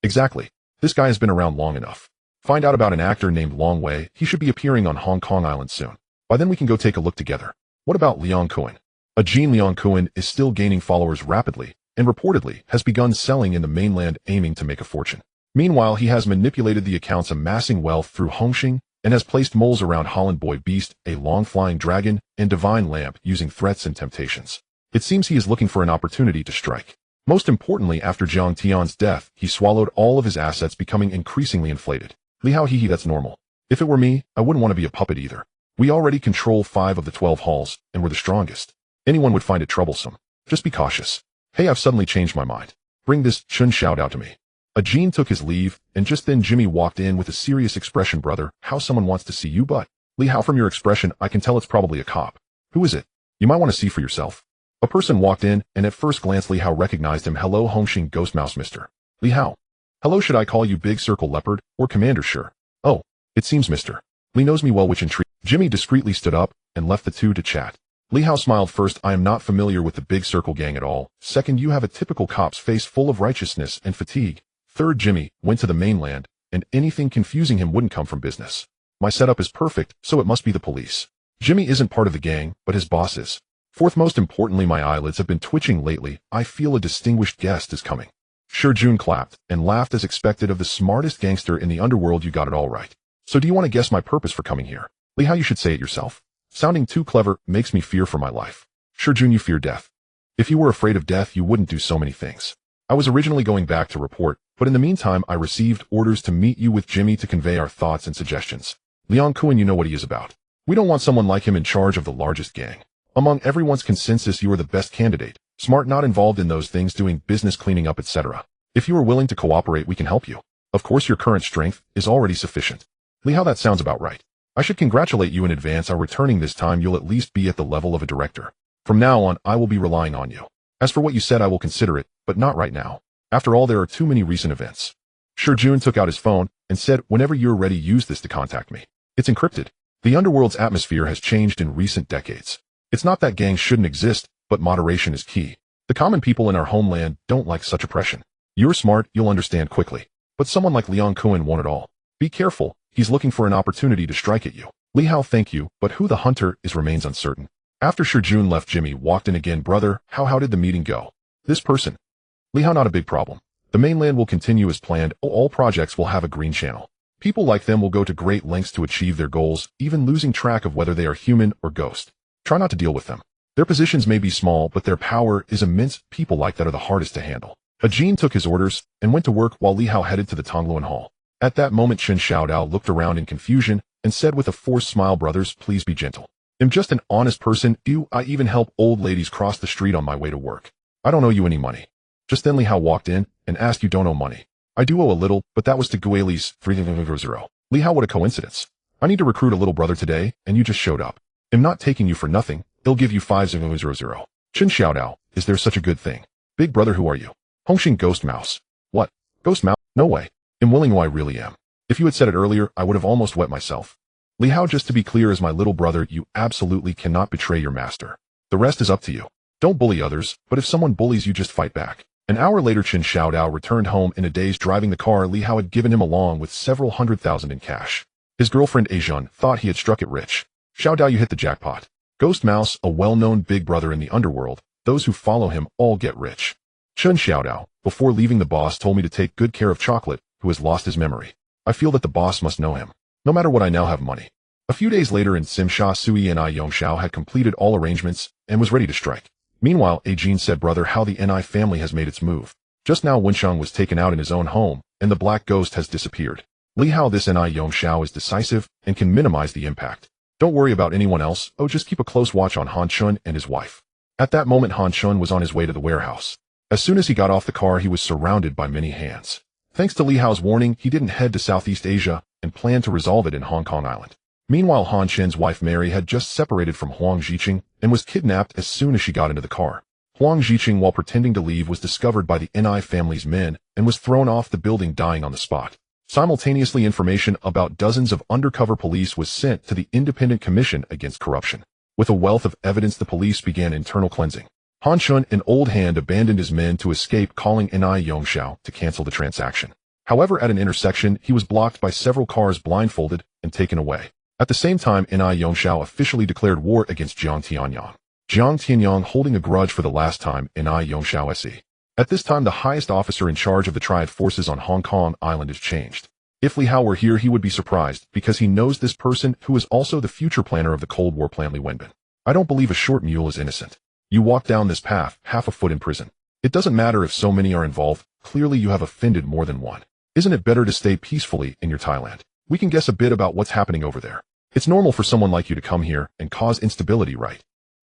Exactly. This guy has been around long enough. Find out about an actor named Long Wei. He should be appearing on Hong Kong Island soon. By then we can go take a look together. What about Leon Kuan? Ajin Leon Kuan is still gaining followers rapidly, and reportedly has begun selling in the mainland aiming to make a fortune. Meanwhile, he has manipulated the accounts amassing wealth through Hongxing and has placed moles around Holland Boy Beast, a long-flying dragon, and Divine Lamp using threats and temptations. It seems he is looking for an opportunity to strike. Most importantly, after Jiang Tian's death, he swallowed all of his assets, becoming increasingly inflated. Li Hao, hee, that's normal. If it were me, I wouldn't want to be a puppet either. We already control 5 of the 12 halls, and we're the strongest. Anyone would find it troublesome. Just be cautious. Hey, I've suddenly changed my mind. Bring this Chun shout out to me. Ajin took his leave, and just then Jimmy walked in with a serious expression. Brother, how someone wants to see you, but Li Hao, from your expression, I can tell it's probably a cop. Who is it? You might want to see for yourself. A person walked in, and at first glance Li Hao recognized him. Hello, Hongxing Ghost Mouse, Mr. Li Hao. Hello, should I call you Big Circle Leopard, or Commander? Sure. Oh, it seems Mr. Li knows me well, which intrigued. Jimmy discreetly stood up, and left the two to chat. Li Hao smiled. First, I am not familiar with the Big Circle gang at all. Second, you have a typical cop's face full of righteousness and fatigue. Third, Jimmy went to the mainland, and anything confusing him wouldn't come from business. My setup is perfect, so it must be the police. Jimmy isn't part of the gang, but his boss is. Fourth, most importantly, my eyelids have been twitching lately. I feel a distinguished guest is coming. Sure, June clapped, and laughed as expected. Of the smartest gangster in the underworld, you got it all right. So do you want to guess my purpose for coming here? Li Hao, you should say it yourself. Sounding too clever makes me fear for my life. Sure, June, you fear death. If you were afraid of death, you wouldn't do so many things. I was originally going back to report, but in the meantime, I received orders to meet you with Jimmy to convey our thoughts and suggestions. Leon Kuan, you know what he is about. We don't want someone like him in charge of the largest gang. Among everyone's consensus, you are the best candidate. Smart, not involved in those things, doing business, cleaning up, etc. If you are willing to cooperate, we can help you. Of course, your current strength is already sufficient. Li Hao, that sounds about right. I should congratulate you in advance. Are returning this time, you'll at least be at the level of a director. From now on, I will be relying on you. As for what you said, I will consider it, but not right now. After all, there are too many recent events. Sure, June took out his phone and said, whenever you're ready, use this to contact me. It's encrypted. The underworld's atmosphere has changed in recent decades. It's not that gangs shouldn't exist, but moderation is key. The common people in our homeland don't like such oppression. You're smart, you'll understand quickly. But someone like Leon Kuan won't at all. Be careful, he's looking for an opportunity to strike at you. Li Hao, thank you, but who the hunter is remains uncertain. After Sure June left, Jimmy walked in again. Brother, how did the meeting go? This person. Li Hao, not a big problem. The mainland will continue as planned. All projects will have a green channel. People like them will go to great lengths to achieve their goals, even losing track of whether they are human or ghost. Try not to deal with them. Their positions may be small, but their power is immense. People like that are the hardest to handle. Ajin took his orders and went to work while Li Hao headed to the Kowloon Hall. At that moment, Chen Xiaodao looked around in confusion and said with a forced smile, brothers, please be gentle. I'm just an honest person. I even help old ladies cross the street on my way to work. I don't owe you any money. Just then Li Hao walked in and asked, you don't owe money. I do owe a little, but that was to Guili's 300. Li Hao, what a coincidence. I need to recruit a little brother today, and you just showed up. I'm not taking you for nothing. They'll give you 500. Chen Xiaodao, is there such a good thing? Big brother, who are you? Hongxing Ghost Mouse. What? Ghost Mouse? No way. I'm willing who I really am. If you had said it earlier, I would have almost wet myself. Li Hao, just to be clear, as my little brother, you absolutely cannot betray your master. The rest is up to you. Don't bully others, but if someone bullies you, just fight back. An hour later, Chen Xiaodao returned home in a daze. Driving the car Li Hao had given him, along with several $100,000 in cash. His girlfriend Ajun thought he had struck it rich. Xiaodao, you hit the jackpot. Ghost Mouse, a well-known big brother in the underworld, those who follow him all get rich. Chen Xiaodao, before leaving, the boss told me to take good care of Chocolate, who has lost his memory. I feel that the boss must know him. No matter what, I now have money. A few days later, in Simsha, Sui and Yongxiao had completed all arrangements and was ready to strike. Meanwhile, Ajin said, brother, how the Ni family has made its move. Just now Wensheng was taken out in his own home, and the black ghost has disappeared. Li Hao, this Ni Yongxiao is decisive and can minimize the impact. Don't worry about anyone else. Just keep a close watch on Han Chun and his wife. At that moment, Han Chun was on his way to the warehouse. As soon as he got off the car, he was surrounded by many hands. Thanks to Li Hao's warning, he didn't head to Southeast Asia and planned to resolve it in Hong Kong Island. Meanwhile, Han Chen's wife Mary had just separated from Huang Jiqing and was kidnapped as soon as she got into the car. Huang Jiqing, while pretending to leave, was discovered by the Ni family's men and was thrown off the building, dying on the spot. Simultaneously, information about dozens of undercover police was sent to the Independent Commission Against Corruption. With a wealth of evidence, the police began internal cleansing. Han Chun, an old hand, abandoned his men to escape, calling Ni Yongxiao to cancel the transaction. However, at an intersection, he was blocked by several cars, blindfolded and taken away. At the same time, Ni Yongxiao officially declared war against Jiang Tianyang. Jiang Tianyang holding a grudge for the last time, Ni Yongxiao SE. At this time, the highest officer in charge of the Triad forces on Hong Kong Island is changed. If Li Hao were here, he would be surprised, because he knows this person who is also the future planner of the Cold War plan, Li Wenbin. I don't believe a short mule is innocent. You walk down this path, half a foot in prison. It doesn't matter if so many are involved, clearly you have offended more than one. Isn't it better to stay peacefully in your Thailand? We can guess a bit about what's happening over there. It's normal for someone like you to come here and cause instability, right?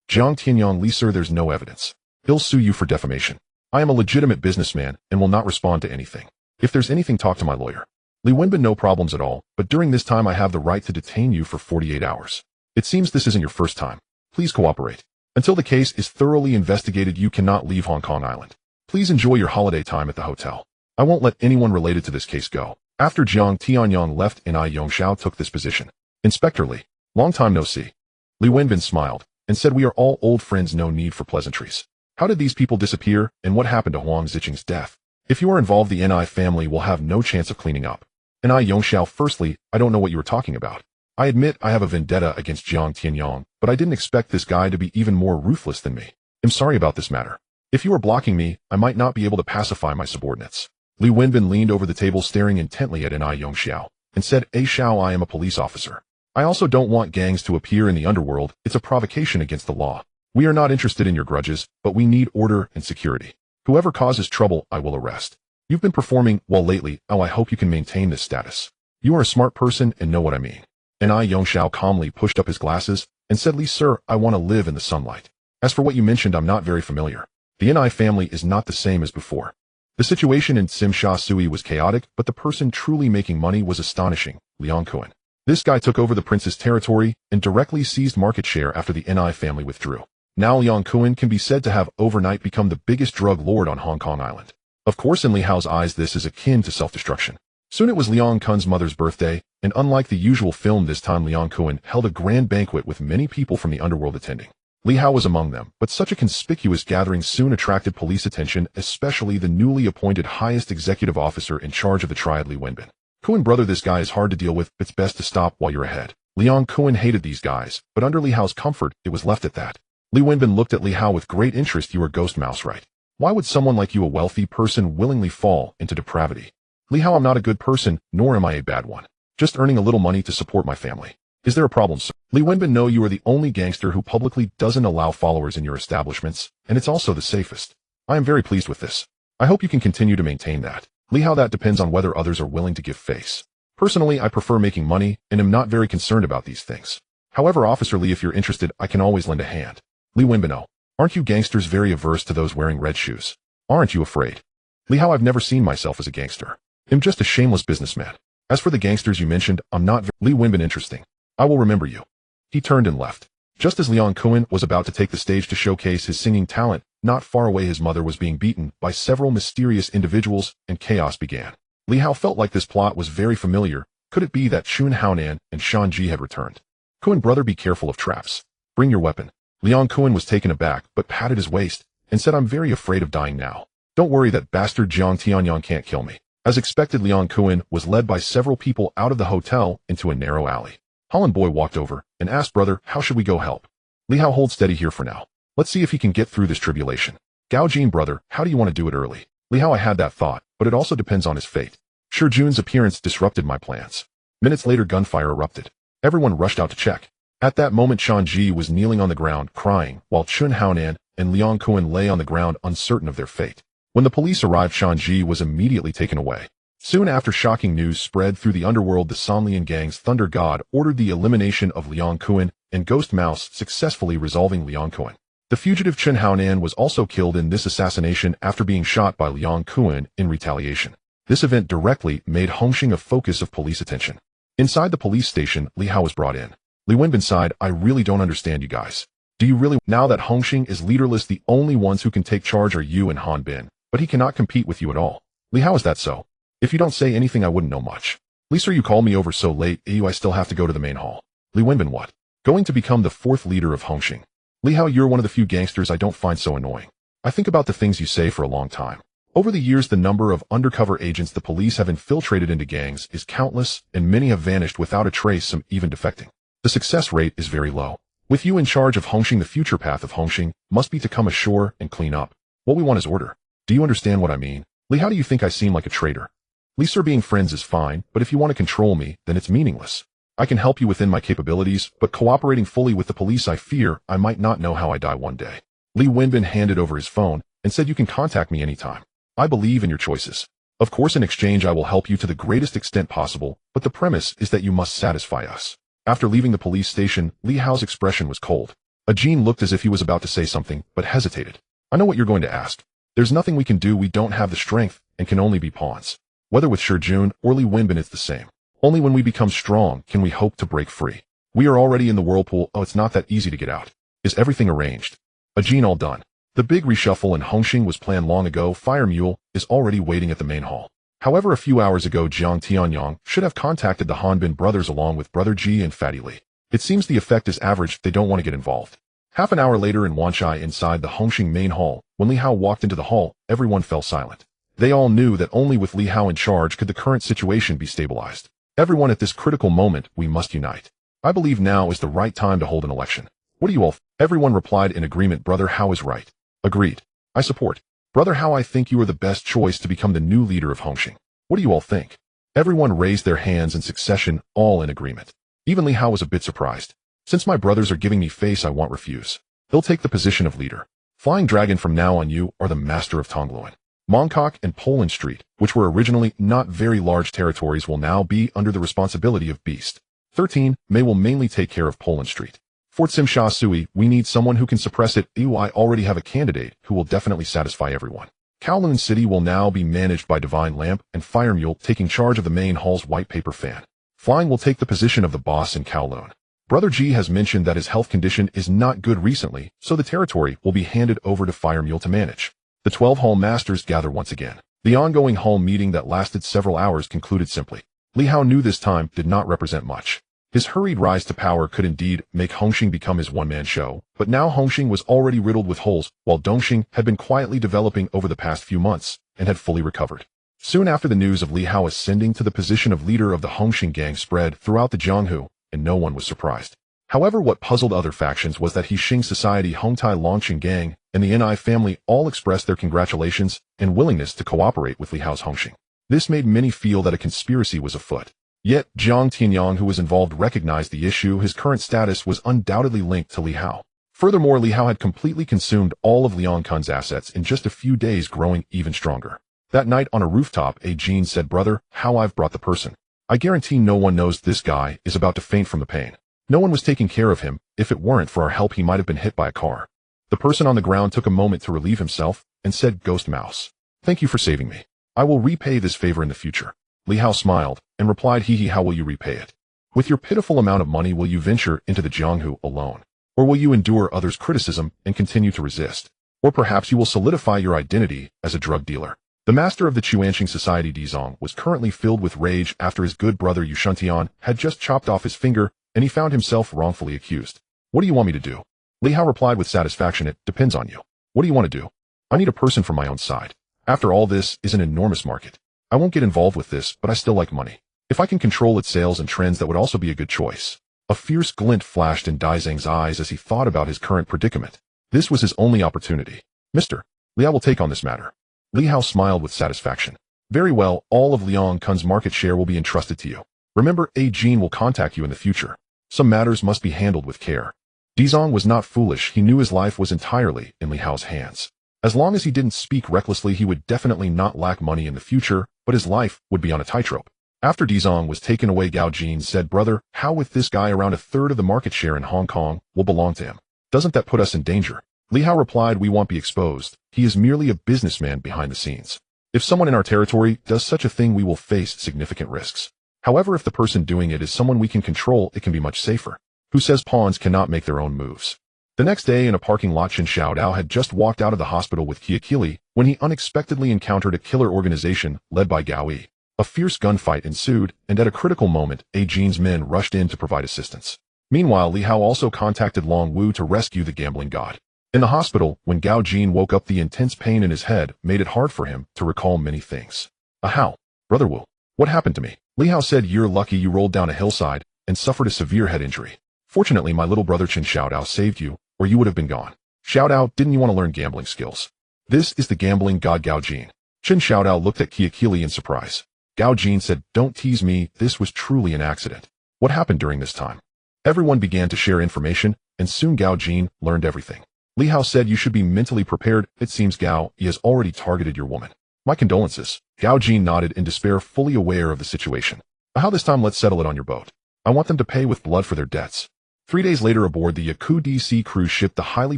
Jiang Tianyang, Li sir, there's no evidence. He'll sue you for defamation. I am a legitimate businessman and will not respond to anything. If there's anything, talk to my lawyer. Li Wenbin, no problems at all, but during this time I have the right to detain you for 48 hours. It seems this isn't your first time. Please cooperate. Until the case is thoroughly investigated, you cannot leave Hong Kong Island. Please enjoy your holiday time at the hotel. I won't let anyone related to this case go. After Jiang Tianyang left, Ni Yongxiao took this position. Inspector Li, long time no see. Li Wenbin smiled and said, we are all old friends, no need for pleasantries. How did these people disappear, and what happened to Huang Ziqing's death? If you are involved, the Ni family will have no chance of cleaning up. Ni Yongxiao, firstly, I don't know what you were talking about. I admit I have a vendetta against Jiang Tianyang, but I didn't expect this guy to be even more ruthless than me. I'm sorry about this matter. If you are blocking me, I might not be able to pacify my subordinates. Li Wenbin leaned over the table, staring intently at Ni Yongxiao, and said, Xiao, I am a police officer. I also don't want gangs to appear in the underworld. It's a provocation against the law. We are not interested in your grudges, but we need order and security. Whoever causes trouble, I will arrest. You've been performing well lately. Oh, I hope you can maintain this status. You are a smart person and know what I mean. Ni Yongxiao calmly pushed up his glasses and said, Li sir, I want to live in the sunlight. As for what you mentioned, I'm not very familiar. The Ni family is not the same as before. The situation in Tsim Sha Tsui was chaotic, but the person truly making money was astonishing, Liang Kuan. This guy took over the prince's territory and directly seized market share after the Ni family withdrew. Now Liang Kuan can be said to have overnight become the biggest drug lord on Hong Kong Island. Of course, in Li Hao's eyes, this is akin to self-destruction. Soon it was Liang Kun's mother's birthday, and unlike the usual film, this time Liang Kuan held a grand banquet with many people from the underworld attending. Li Hao was among them, but such a conspicuous gathering soon attracted police attention, especially the newly appointed highest executive officer in charge of the Triad, Li Wenbin. Kuan, brother, this guy is hard to deal with. It's best to stop while you're ahead. Liang Kuan hated these guys, but under Li Hao's comfort, it was left at that. Li Wenbin looked at Li Hao with great interest. You are Ghost Mouse, right? Why would someone like you, a wealthy person, willingly fall into depravity? Li Hao, I'm not a good person, nor am I a bad one. Just earning a little money to support my family. Is there a problem, sir? Li Wenbin, no, you are the only gangster who publicly doesn't allow followers in your establishments, and it's also the safest. I am very pleased with this. I hope you can continue to maintain that. Li Hao, that depends on whether others are willing to give face. Personally, I prefer making money, and am not very concerned about these things. However, Officer Li, if you're interested, I can always lend a hand. Li Wenbin, oh, aren't you gangsters very averse to those wearing red shoes? Aren't you afraid? Li Hao, I've never seen myself as a gangster. I'm just a shameless businessman. As for the gangsters you mentioned, I'm not Li Wenbin, interesting. I will remember you. He turned and left. Just as Liang Kuan was about to take the stage to showcase his singing talent, not far away his mother was being beaten by several mysterious individuals, and chaos began. Li Hao felt like this plot was very familiar. Could it be that Chun Haonan and Shan Ji had returned? Kuan, brother, be careful of traps. Bring your weapon. Liang Kuan was taken aback, but patted his waist and said, I'm very afraid of dying now. Don't worry, that bastard Jiang Tianyang can't kill me. As expected, Liang Kuan was led by several people out of the hotel into a narrow alley. Holland Boy walked over and asked, brother, how should we go help? Li Hao, hold steady here for now. Let's see if he can get through this tribulation. Gao Jin, brother, how do you want to do it early? Li Hao, I had that thought, but it also depends on his fate. Sure, Jun's appearance disrupted my plans. Minutes later, gunfire erupted. Everyone rushed out to check. At that moment, Shan Ji was kneeling on the ground, crying, while Chun Haonan and Liang Kuan lay on the ground, uncertain of their fate. When the police arrived, Shan Ji was immediately taken away. Soon after, shocking news spread through the underworld. The Sanlian gang's Thunder God ordered the elimination of Liang Kuan, and Ghost Mouse successfully resolving Liang Kuan. The fugitive Chun Haonan was also killed in this assassination after being shot by Liang Kuan in retaliation. This event directly made Hongxing a focus of police attention. Inside the police station, Li Hao was brought in. Li Wenbin sighed, I really don't understand you guys. Do you really? Now that Hongxing is leaderless, the only ones who can take charge are you and Han Bin, but he cannot compete with you at all. Li, how is that so? If you don't say anything, I wouldn't know much. Li sir, you called me over so late, I still have to go to the main hall. Li Wenbin, what? Going to become the fourth leader of Hongxing. Li Hao, you're one of the few gangsters I don't find so annoying. I think about the things you say for a long time. Over the years, the number of undercover agents the police have infiltrated into gangs is countless, and many have vanished without a trace, some even defecting. The success rate is very low. With you in charge of Hongxing, the future path of Hongxing must be to come ashore and clean up. What we want is order. Do you understand what I mean? Li, how do you think I seem like a traitor? Li, sir, being friends is fine, but if you want to control me, then it's meaningless. I can help you within my capabilities, but cooperating fully with the police, I fear I might not know how I die one day. Li Wenbin handed over his phone and said, you can contact me anytime. I believe in your choices. Of course, in exchange, I will help you to the greatest extent possible, but the premise is that you must satisfy us. After leaving the police station, Li Hao's expression was cold. Ajin looked as if he was about to say something, but hesitated. I know what you're going to ask. There's nothing we can do. We don't have the strength and can only be pawns. Whether with Shi Jun or Li Wenbin, it's the same. Only when we become strong can we hope to break free. We are already in the whirlpool. Oh, it's not that easy to get out. Is everything arranged? Ajin, all done. The big reshuffle in Hongxing was planned long ago. Fire Mule is already waiting at the main hall. However, a few hours ago, Jiang Tianyang should have contacted the Hanbin brothers along with Brother Ji and Fatty Li. It seems the effect is average. They don't want to get involved. Half an hour later in Wanchai, inside the Hongxing main hall, when Li Hao walked into the hall, everyone fell silent. They all knew that only with Li Hao in charge could the current situation be stabilized. Everyone, at this critical moment, we must unite. I believe now is the right time to hold an election. What do you all think? Everyone replied in agreement. Brother Hao is right. Agreed. I support. Brother Hao, I think you are the best choice to become the new leader of Hongxing. What do you all think? Everyone raised their hands in succession, all in agreement. Even Li Hao was a bit surprised. Since my brothers are giving me face, I won't refuse. They'll take the position of leader. Flying Dragon, from now on you are the master of Kowloon. Mongkok and Poland Street, which were originally not very large territories, will now be under the responsibility of Beast. 13. May will mainly take care of Poland Street. Fort Simsha Sui, we need someone who can suppress it. I already have a candidate who will definitely satisfy everyone. Kowloon City will now be managed by Divine Lamp and Fire Mule taking charge of the main hall's white paper fan. Flying will take the position of the boss in Kowloon. Brother G has mentioned that his health condition is not good recently, so the territory will be handed over to Fire Mule to manage. The 12 hall masters gather once again. The ongoing hall meeting that lasted several hours concluded simply. Li Hao knew this time did not represent much. His hurried rise to power could indeed make Hongxing become his one-man show, but now Hongxing was already riddled with holes, while Dongxing had been quietly developing over the past few months and had fully recovered. Soon after, the news of Li Hao ascending to the position of leader of the Hongxing gang spread throughout the Jianghu, and no one was surprised. However, what puzzled other factions was that Xing Society, Hongtai Longqing Gang, and the Ni family all expressed their congratulations and willingness to cooperate with Li Hao's Hongxing. This made many feel that a conspiracy was afoot. Yet, Jiang Tianyang, who was involved, recognized the issue. His current status was undoubtedly linked to Li Hao. Furthermore, Li Hao had completely consumed all of Liang Kun's assets in just a few days, growing even stronger. That night on a rooftop, Ajin said, Brother Hao, I've brought the person. I guarantee no one knows this guy is about to faint from the pain. No one was taking care of him. If it weren't for our help, he might have been hit by a car. The person on the ground took a moment to relieve himself and said, Ghost Mouse, thank you for saving me. I will repay this favor in the future. Li Hao smiled and replied, Hee, how will you repay it? With your pitiful amount of money, will you venture into the Jianghu alone? Or will you endure others' criticism and continue to resist? Or perhaps you will solidify your identity as a drug dealer. The master of the Chuanxing Society, Dizong, was currently filled with rage after his good brother Yushuntian had just chopped off his finger and he found himself wrongfully accused. What do you want me to do? Li Hao replied with satisfaction, it depends on you. What do you want to do? I need a person from my own side. After all, this is an enormous market. I won't get involved with this, but I still like money. If I can control its sales and trends, that would also be a good choice. A fierce glint flashed in Dai Zhang's eyes as he thought about his current predicament. This was his only opportunity. Mr. Li, I will take on this matter. Li Hao smiled with satisfaction. Very well, all of Liang Kun's market share will be entrusted to you. Remember, Ajin will contact you in the future. Some matters must be handled with care. Dizong was not foolish. He knew his life was entirely in Li Hao's hands. As long as he didn't speak recklessly, he would definitely not lack money in the future, but his life would be on a tightrope. After Dizong was taken away, Gao Jin said, Brother, how with this guy around a third of the market share in Hong Kong will belong to him? Doesn't that put us in danger? Li Hao replied, we won't be exposed. He is merely a businessman behind the scenes. If someone in our territory does such a thing, we will face significant risks. However, if the person doing it is someone we can control, it can be much safer. Who says pawns cannot make their own moves? The next day in a parking lot, Chen Xiaodao had just walked out of the hospital with Kiakili when he unexpectedly encountered a killer organization led by Gao Yi. A fierce gunfight ensued, and at a critical moment, Ajin's men rushed in to provide assistance. Meanwhile, Li Hao also contacted Long Wu to rescue the gambling god. In the hospital, when Gao Jin woke up, the intense pain in his head made it hard for him to recall many things. How? Brother Wu, what happened to me? Li Hao said, you're lucky you rolled down a hillside and suffered a severe head injury. Fortunately, my little brother Chen Xiaodao saved you, or you would have been gone. Xiaodao, didn't you want to learn gambling skills? This is the gambling god Gao Jin. Chen Xiaodao looked at Kiakili in surprise. Gao Jin said, don't tease me, this was truly an accident. What happened during this time? Everyone began to share information, and soon Gao Jin learned everything. Li Hao said, you should be mentally prepared. It seems Gao, he has already targeted your woman. My condolences. Gao Jin nodded in despair, fully aware of the situation. How this time, let's settle it on your boat. I want them to pay with blood for their debts. 3 days later, aboard the Yaku DC cruise ship, the highly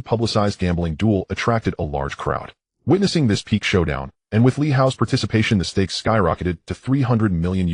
publicized gambling duel attracted a large crowd. Witnessing this peak showdown, and with Li Hao's participation, the stakes skyrocketed to $300 million.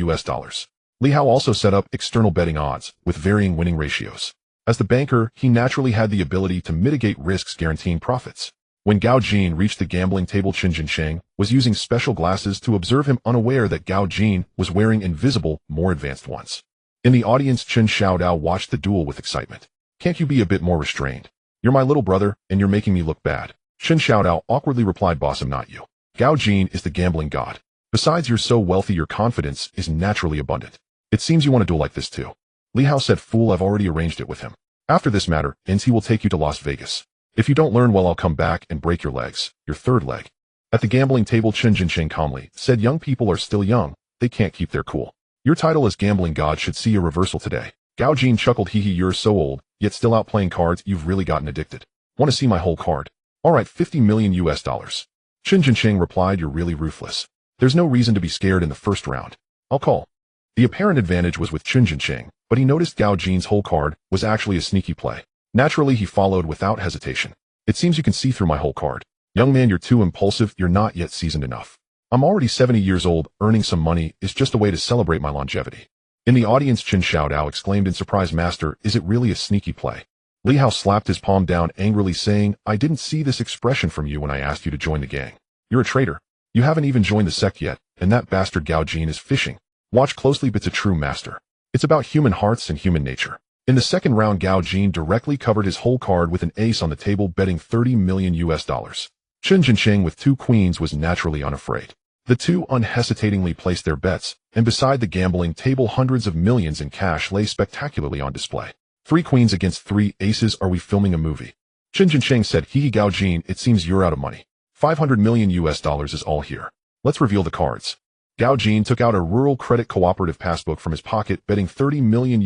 Li Hao also set up external betting odds, with varying winning ratios. As the banker, he naturally had the ability to mitigate risks, guaranteeing profits. When Gao Jin reached the gambling table, Chen Jinsheng was using special glasses to observe him, unaware that Gao Jin was wearing invisible, more advanced ones. In the audience, Chen Xiaodao watched the duel with excitement. Can't you be a bit more restrained? You're my little brother, and you're making me look bad. Chen Xiaodao awkwardly replied, boss, I'm not you. Gao Jin is the gambling god. Besides, you're so wealthy, your confidence is naturally abundant. It seems you want to duel like this too. Li Hao said, fool, I've already arranged it with him. After this matter ends, he will take you to Las Vegas. If you don't learn well, I'll come back and break your legs, your third leg. At the gambling table, Chen Jinsheng calmly said, young people are still young. They can't keep their cool. Your title as gambling god should see a reversal today. Gao Jin chuckled, hee hee, you're so old, yet still out playing cards. You've really gotten addicted. Want to see my whole card? Alright, $50 million. Chen Jinsheng replied, you're really ruthless. There's no reason to be scared in the first round. I'll call. The apparent advantage was with Chen Jinsheng, but he noticed Gao Jin's whole card was actually a sneaky play. Naturally, he followed without hesitation. It seems you can see through my whole card. Young man, you're too impulsive, you're not yet seasoned enough. I'm already 70 years old, earning some money is just a way to celebrate my longevity. In the audience, Chen Xiaodao exclaimed in surprise, master, is it really a sneaky play? Li Hao slapped his palm down angrily, saying, I didn't see this expression from you when I asked you to join the gang. You're a traitor. You haven't even joined the sect yet, and that bastard Gao Jin is fishing. Watch closely, but it's a true master. It's about human hearts and human nature. In the second round, Gao Jin directly covered his whole card with an ace on the table, betting $30 million. Chen Jinsheng with 2 queens was naturally unafraid. The two unhesitatingly placed their bets, and beside the gambling table, hundreds of millions in cash lay spectacularly on display. 3 queens against 3 aces. Are we filming a movie? Chen Jinsheng said, hee hee, Gao Jin, it seems you're out of money. $500 million is all here. Let's reveal the cards. Gao Jin took out a rural credit cooperative passbook from his pocket, betting $30 million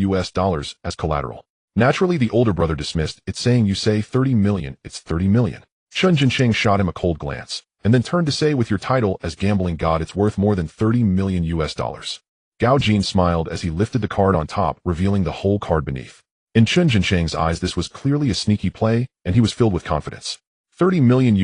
as collateral. Naturally, the older brother dismissed it, saying, you say 30 million, it's 30 million. Chen Jinsheng shot him a cold glance, and then turned to say, with your title as gambling god, it's worth more than $30 million. Gao Jin smiled as he lifted the card on top, revealing the whole card beneath. In Chen Jinsheng's eyes, this was clearly a sneaky play, and he was filled with confidence. $30 million,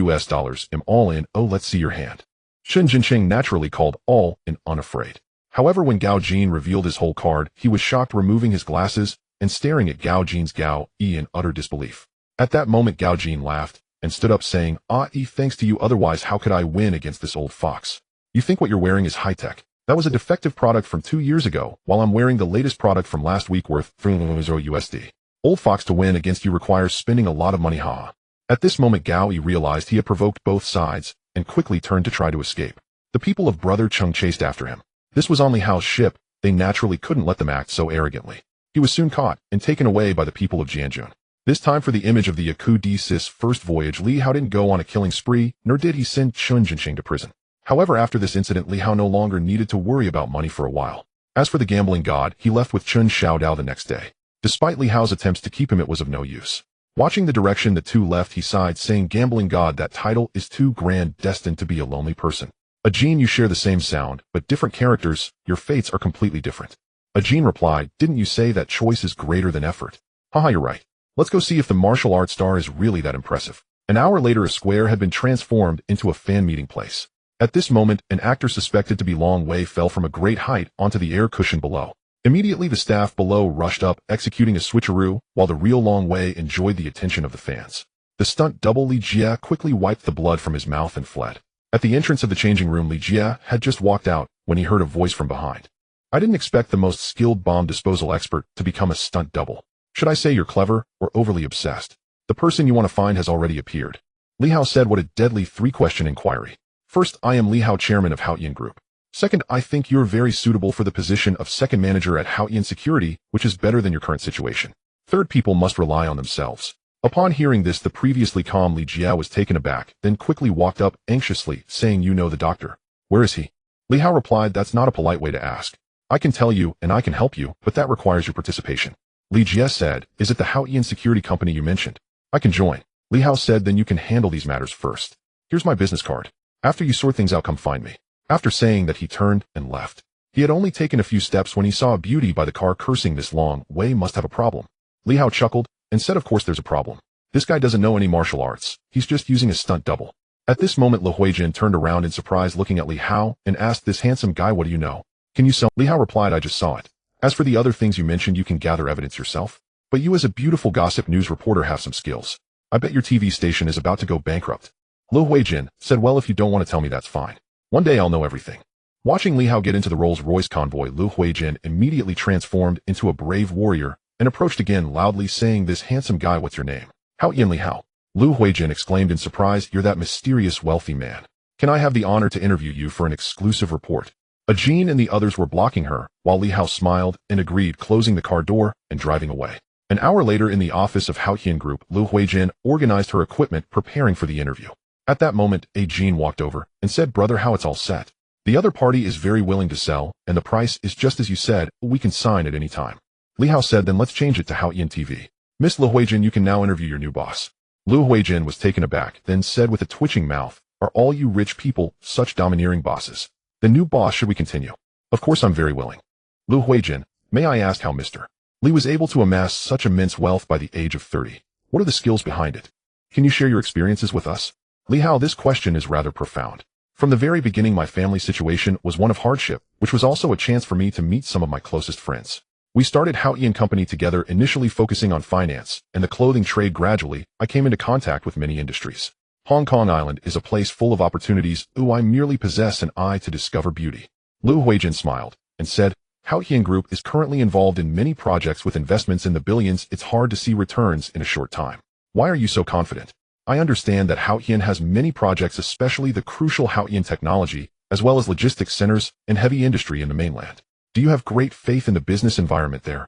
I'm all in. Oh, let's see your hand. Chen Jinsheng naturally called all in, unafraid. However, when Gao Jin revealed his whole card, he was shocked, removing his glasses and staring at Gao Jin's Gao E in utter disbelief. At that moment, Gao Jin laughed and stood up, saying, thanks to you, otherwise how could I win against this old fox? You think what you're wearing is high-tech? That was a defective product from 2 years ago, while I'm wearing the latest product from last week worth $300 Old fox, to win against you requires spending a lot of money, haha. At this moment, Gao E realized he had provoked both sides and quickly turned to try to escape. The people of Brother Chung chased after him. This was on Li Hao's ship. They naturally couldn't let them act so arrogantly. He was soon caught and taken away by the people of Jianjun. This time, for the image of the Yaku DC's first voyage, Li Hao didn't go on a killing spree, nor did he send Chen Jinsheng to prison. However, after this incident, Li Hao no longer needed to worry about money for a while. As for the gambling god, he left with Chen Xiaodao the next day. Despite Li Hao's attempts to keep him, it was of no use. Watching the direction the two left, he sighed, saying, gambling god, that title is too grand, destined to be a lonely person. Ajin, you share the same sound, but different characters, your fates are completely different. Ajin replied, didn't you say that choice is greater than effort? Haha, you're right. Let's go see if the martial arts star is really that impressive. An hour later, a square had been transformed into a fan meeting place. At this moment, an actor suspected to be Long Wei fell from a great height onto the air cushion below. Immediately, the staff below rushed up, executing a switcheroo, while the real Long Wei enjoyed the attention of the fans. The stunt double Li Jia quickly wiped the blood from his mouth and fled. At the entrance of the changing room, Li Jia had just walked out when he heard a voice from behind. I didn't expect the most skilled bomb disposal expert to become a stunt double. Should I say you're clever or overly obsessed? The person you want to find has already appeared. Li Hao said, what a deadly three-question inquiry. First, I am Li Hao, chairman of Haoyan Group. Second, I think you're very suitable for the position of second manager at Haoyan Security, which is better than your current situation. Third, people must rely on themselves. Upon hearing this, the previously calm Li Jia was taken aback, then quickly walked up anxiously, saying, you know the doctor. Where is he? Li Hao replied, that's not a polite way to ask. I can tell you, and I can help you, but that requires your participation. Li Jia said, is it the Haoyan Security Company you mentioned? I can join. Li Hao said, then you can handle these matters first. Here's my business card. After you sort things out, come find me. After saying that, he turned and left. He had only taken a few steps when he saw a beauty by the car cursing, this Long Wei must have a problem. Li Hao chuckled and said, of course there's a problem. This guy doesn't know any martial arts. He's just using a stunt double. At this moment, Lu Huijin turned around in surprise, looking at Li Hao, and asked, this handsome guy, what do you know? Can you sell? Li Hao replied, I just saw it. As for the other things you mentioned, you can gather evidence yourself. But you as a beautiful gossip news reporter have some skills. I bet your TV station is about to go bankrupt. Lu Huijin said, well, if you don't want to tell me, that's fine. One day I'll know everything. Watching Li Hao get into the Rolls-Royce convoy, Lu Huijin immediately transformed into a brave warrior and approached again, loudly saying, this handsome guy, what's your name? Haoyan Li Hao. Lu Huijin exclaimed in surprise, you're that mysterious wealthy man. Can I have the honor to interview you for an exclusive report? Ajin and the others were blocking her, while Li Hao smiled and agreed, closing the car door and driving away. An hour later, in the office of Haoyan Group, Lu Huijin organized her equipment, preparing for the interview. At that moment, Ajin walked over and said, brother, how it's all set. The other party is very willing to sell, and the price is just as you said, we can sign at any time. Li Hao said, then let's change it to Haoyan TV. Miss Lu Huijin, you can now interview your new boss. Lu Huijin was taken aback, then said with a twitching mouth, are all you rich people such domineering bosses? The new boss, should we continue? Of course I'm very willing. Lu Huijin, may I ask how Mr. Li was able to amass such immense wealth by the age of 30? What are the skills behind it? Can you share your experiences with us? Li Hao, this question is rather profound. From the very beginning, my family situation was one of hardship, which was also a chance for me to meet some of my closest friends. We started Haoyan Company together, initially focusing on finance and the clothing trade. Gradually, I came into contact with many industries. Hong Kong Island is a place full of opportunities. I merely possess an eye to discover beauty. Lu Huijin smiled and said, Haoyan Group is currently involved in many projects with investments in the billions. It's hard to see returns in a short time. Why are you so confident? I understand that Haoyan has many projects, especially the crucial Haoyan technology, as well as logistics centers and heavy industry in the mainland. Do you have great faith in the business environment there?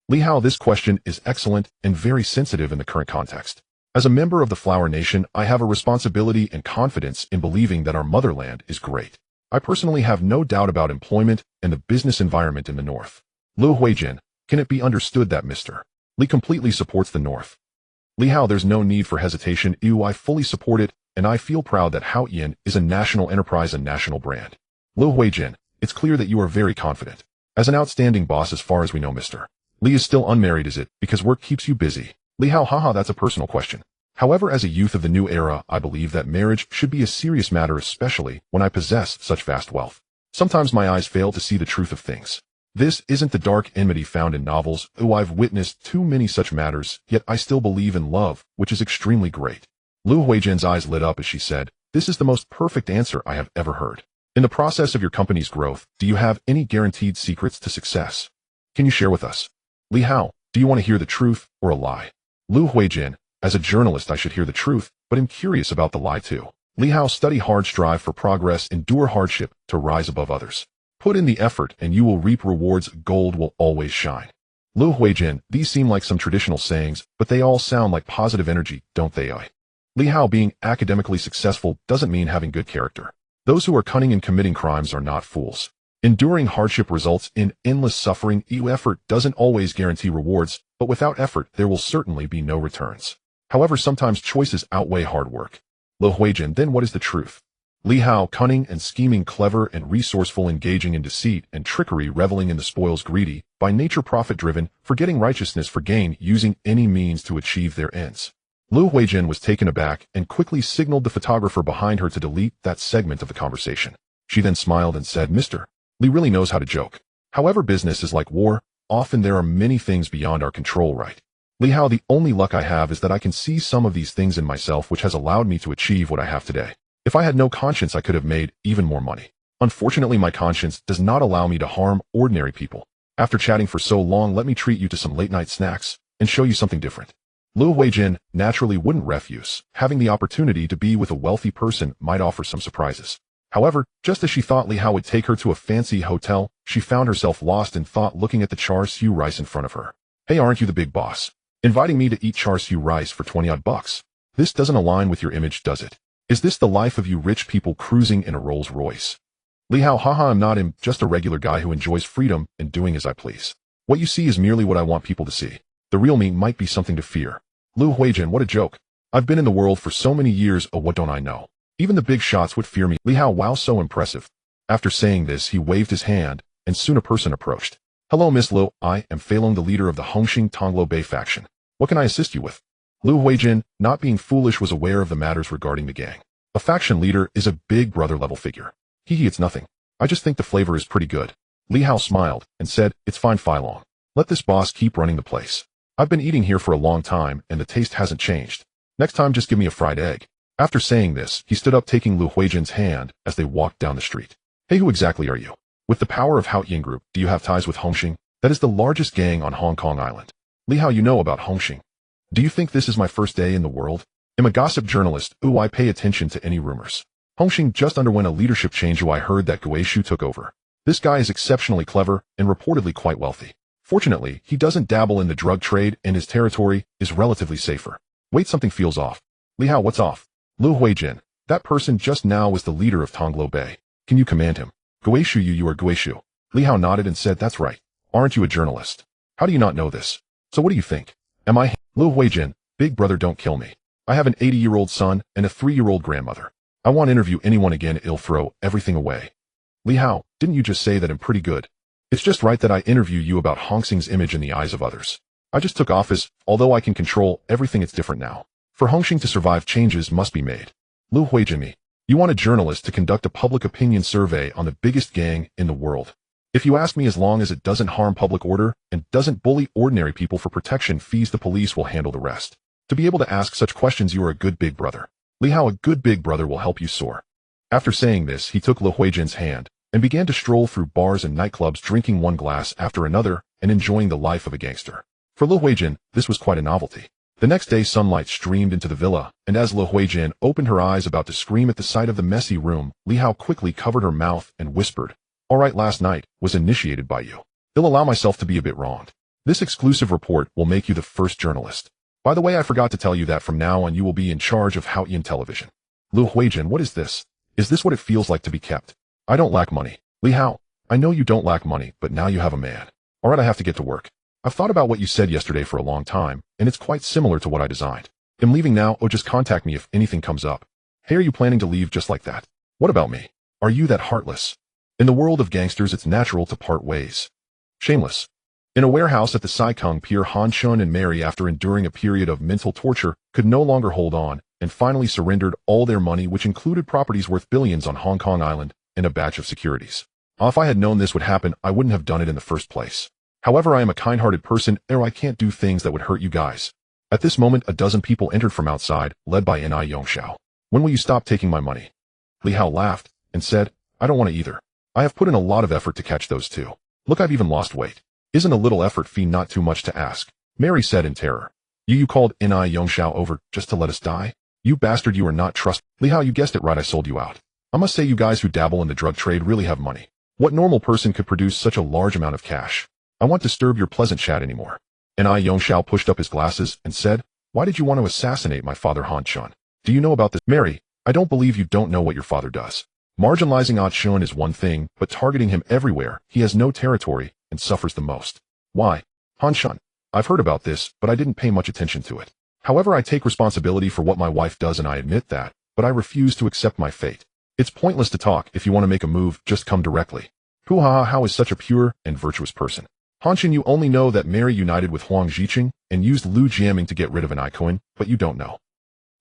Li Hao, this question is excellent and very sensitive in the current context. As a member of the Flower Nation, I have a responsibility and confidence in believing that our motherland is great. I personally have no doubt about employment and the business environment in the North. Lu Huijin, can it be understood that Mr. Li completely supports the North? Li Hao, there's no need for hesitation. I fully support it, and I feel proud that Haoyan is a national enterprise and national brand. Lu Huijin, it's clear that you are very confident. As an outstanding boss, as far as we know, Mr. Li is still unmarried, is it because work keeps you busy? Li Hao, haha, that's a personal question. However, as a youth of the new era, I believe that marriage should be a serious matter, especially when I possess such vast wealth. Sometimes my eyes fail to see the truth of things. This isn't the dark enmity found in novels. I've witnessed too many such matters, yet I still believe in love, which is extremely great. Lu Huijin's eyes lit up as she said, this is the most perfect answer I have ever heard. In the process of your company's growth, do you have any guaranteed secrets to success? Can you share with us? Li Hao, do you want to hear the truth or a lie? Lu Huijin, as a journalist, I should hear the truth, but I'm curious about the lie too. Li Hao, study hard, strive for progress, endure hardship to rise above others. Put in the effort and you will reap rewards. Gold will always shine. Lu Huijin, these seem like some traditional sayings, but they all sound like positive energy, don't they? Li Hao, being academically successful doesn't mean having good character. Those who are cunning and committing crimes are not fools. Enduring hardship results in endless suffering. Effort doesn't always guarantee rewards, but without effort, there will certainly be no returns. However, sometimes choices outweigh hard work. Lu Huijin, then what is the truth? Li Hao, cunning and scheming, clever and resourceful, engaging in deceit and trickery, reveling in the spoils, greedy, by nature profit-driven, forgetting righteousness for gain, using any means to achieve their ends. Lu Huijin was taken aback and quickly signaled the photographer behind her to delete that segment of the conversation. She then smiled and said, Mr. Li really knows how to joke. However, business is like war. Often there are many things beyond our control, right? Li Hao, the only luck I have is that I can see some of these things in myself, which has allowed me to achieve what I have today. If I had no conscience, I could have made even more money. Unfortunately, my conscience does not allow me to harm ordinary people. After chatting for so long, let me treat you to some late-night snacks and show you something different. Lu Huijin naturally wouldn't refuse. Having the opportunity to be with a wealthy person might offer some surprises. However, just as she thought Li Hao would take her to a fancy hotel, she found herself lost in thought looking at the char siu rice in front of her. Hey, aren't you the big boss? Inviting me to eat char siu rice for 20-odd bucks. This doesn't align with your image, does it? Is this the life of you rich people cruising in a Rolls Royce? Li Hao, haha, I'm not him, just a regular guy who enjoys freedom and doing as I please. What you see is merely what I want people to see. The real me might be something to fear. Lu Huijin, what a joke. I've been in the world for so many years, oh what don't I know? Even the big shots would fear me. Li Hao, wow, so impressive. After saying this, he waved his hand, and soon a person approached. Hello, Miss Lu, I am Fei Long, the leader of the Hongxing Tongluo Bay faction. What can I assist you with? Lu Huijin, not being foolish, was aware of the matters regarding the gang. A faction leader is a big brother-level figure. It's nothing. I just think the flavor is pretty good. Li Hao smiled and said, it's fine, Fei Long. Let this boss keep running the place. I've been eating here for a long time, and the taste hasn't changed. Next time, just give me a fried egg. After saying this, he stood up, taking Lu Huijin's hand as they walked down the street. Hey, who exactly are you? With the power of Haotian Group, do you have ties with Hongxing? That is the largest gang on Hong Kong Island. Li Hao, you know about Hongxing. Do you think this is my first day in the world? I'm a gossip journalist. Ooh, I pay attention to any rumors. Hongxing just underwent a leadership change. I heard that Guishu took over. This guy is exceptionally clever and reportedly quite wealthy. Fortunately, he doesn't dabble in the drug trade and his territory is relatively safer. Wait, something feels off. Li Hao, what's off? Lu Huijin, that person just now was the leader of Tongluo Bay. Can you command him? Guishu, you are Guishu. Li Hao nodded and said, that's right. Aren't you a journalist? How do you not know this? So what do you think? Am I? Lu Huijin, big brother, don't kill me. I have an 80-year-old son and a 3-year-old grandmother. I won't interview anyone again. I'll throw everything away. Li Hao, didn't you just say that I'm pretty good? It's just right that I interview you about Hongxing's image in the eyes of others. I just took office, although I can control everything, it's different now. For Hongxing to survive, changes must be made. Lu Huijin, you want a journalist to conduct a public opinion survey on the biggest gang in the world. If you ask me, as long as it doesn't harm public order and doesn't bully ordinary people for protection fees, the police will handle the rest. To be able to ask such questions, you are a good big brother. Li Hao, a good big brother will help you soar. After saying this, he took Lu Huijin's hand and began to stroll through bars and nightclubs, drinking one glass after another and enjoying the life of a gangster. For Lu Huijin, this was quite a novelty. The next day, sunlight streamed into the villa, and as Lu Huijin opened her eyes about to scream at the sight of the messy room, Li Hao quickly covered her mouth and whispered, all right, last night was initiated by you. I'll allow myself to be a bit wronged. This exclusive report will make you the first journalist. By the way, I forgot to tell you that from now on you will be in charge of Haotian television. Lu Huijin, what is this? Is this what it feels like to be kept? I don't lack money. Li Hao, I know you don't lack money, but now you have a man. All right, I have to get to work. I've thought about what you said yesterday for a long time, and it's quite similar to what I designed. I'm leaving now, or just contact me if anything comes up. Hey, are you planning to leave just like that? What about me? Are you that heartless? In the world of gangsters, it's natural to part ways. Shameless. In a warehouse at the Saikung Pier, Han Shun and Mary, after enduring a period of mental torture, could no longer hold on, and finally surrendered all their money, which included properties worth billions on Hong Kong Island, and a batch of securities. If I had known this would happen, I wouldn't have done it in the first place. However, I am a kind-hearted person, and I can't do things that would hurt you guys. At this moment, a dozen people entered from outside, led by Ni Yongxiao. When will you stop taking my money? Li Hao laughed and said, I don't want to either. I have put in a lot of effort to catch those two. Look, I've even lost weight. Isn't a little effort fee not too much to ask? Mary said in terror. You called Ni Yongxiao over just to let us die? You bastard, you are not trustworthy. Li Hao, you guessed it right, I sold you out. I must say, you guys who dabble in the drug trade really have money. What normal person could produce such a large amount of cash? I won't disturb your pleasant chat anymore. Ni Yongxiao pushed up his glasses and said, why did you want to assassinate my father, Han Shun? Do you know about this? Mary, I don't believe you don't know what your father does. Marginalizing Han Shun is one thing, but targeting him everywhere, he has no territory and suffers the most. Why? Han Shun. I've heard about this, but I didn't pay much attention to it. However, I take responsibility for what my wife does, and I admit that, but I refuse to accept my fate. It's pointless to talk. If you want to make a move, just come directly. Hoo-ha, how is such a pure and virtuous person? Han Shun, you only know that Mary united with Huang Jiqing and used Lu Jiaming to get rid of an icon, but you don't know.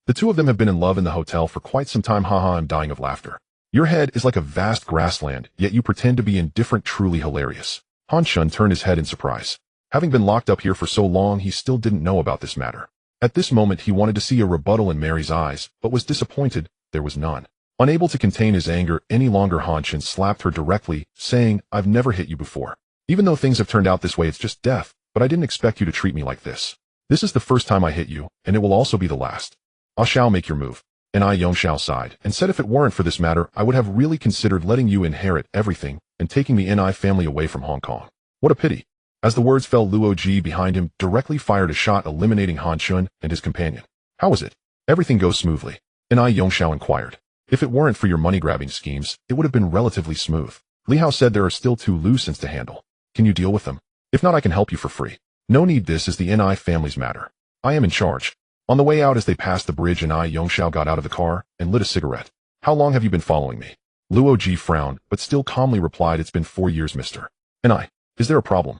The two of them have been in love in the hotel for quite some time. Haha, I'm dying of laughter. Your head is like a vast grassland, yet you pretend to be indifferent. Truly hilarious. Han Shun turned his head in surprise. Having been locked up here for so long, he still didn't know about this matter. At this moment, he wanted to see a rebuttal in Mary's eyes, but was disappointed there was none. Unable to contain his anger any longer, Han Shun slapped her directly, saying, I've never hit you before. Even though things have turned out this way, it's just death, but I didn't expect you to treat me like this. This is the first time I hit you, and it will also be the last. I shall make your move. And I Yongxiao sighed, and said if it weren't for this matter, I would have really considered letting you inherit everything, and taking the Ni family away from Hong Kong. What a pity. As the words fell, Luo Ji behind him directly fired a shot eliminating Han Chun and his companion. How is it? Everything goes smoothly. And I Yongxiao inquired. If it weren't for your money-grabbing schemes, it would have been relatively smooth. Li Hao said there are still 2 loose ends to handle. Can you deal with them? If not, I can help you for free. No need, this is the Ni family's matter. I am in charge. On the way out as they passed the bridge, I Yongxiao got out of the car and lit a cigarette. How long have you been following me? Luo Ji frowned, but still calmly replied, it's been 4 years, mister. And is there a problem?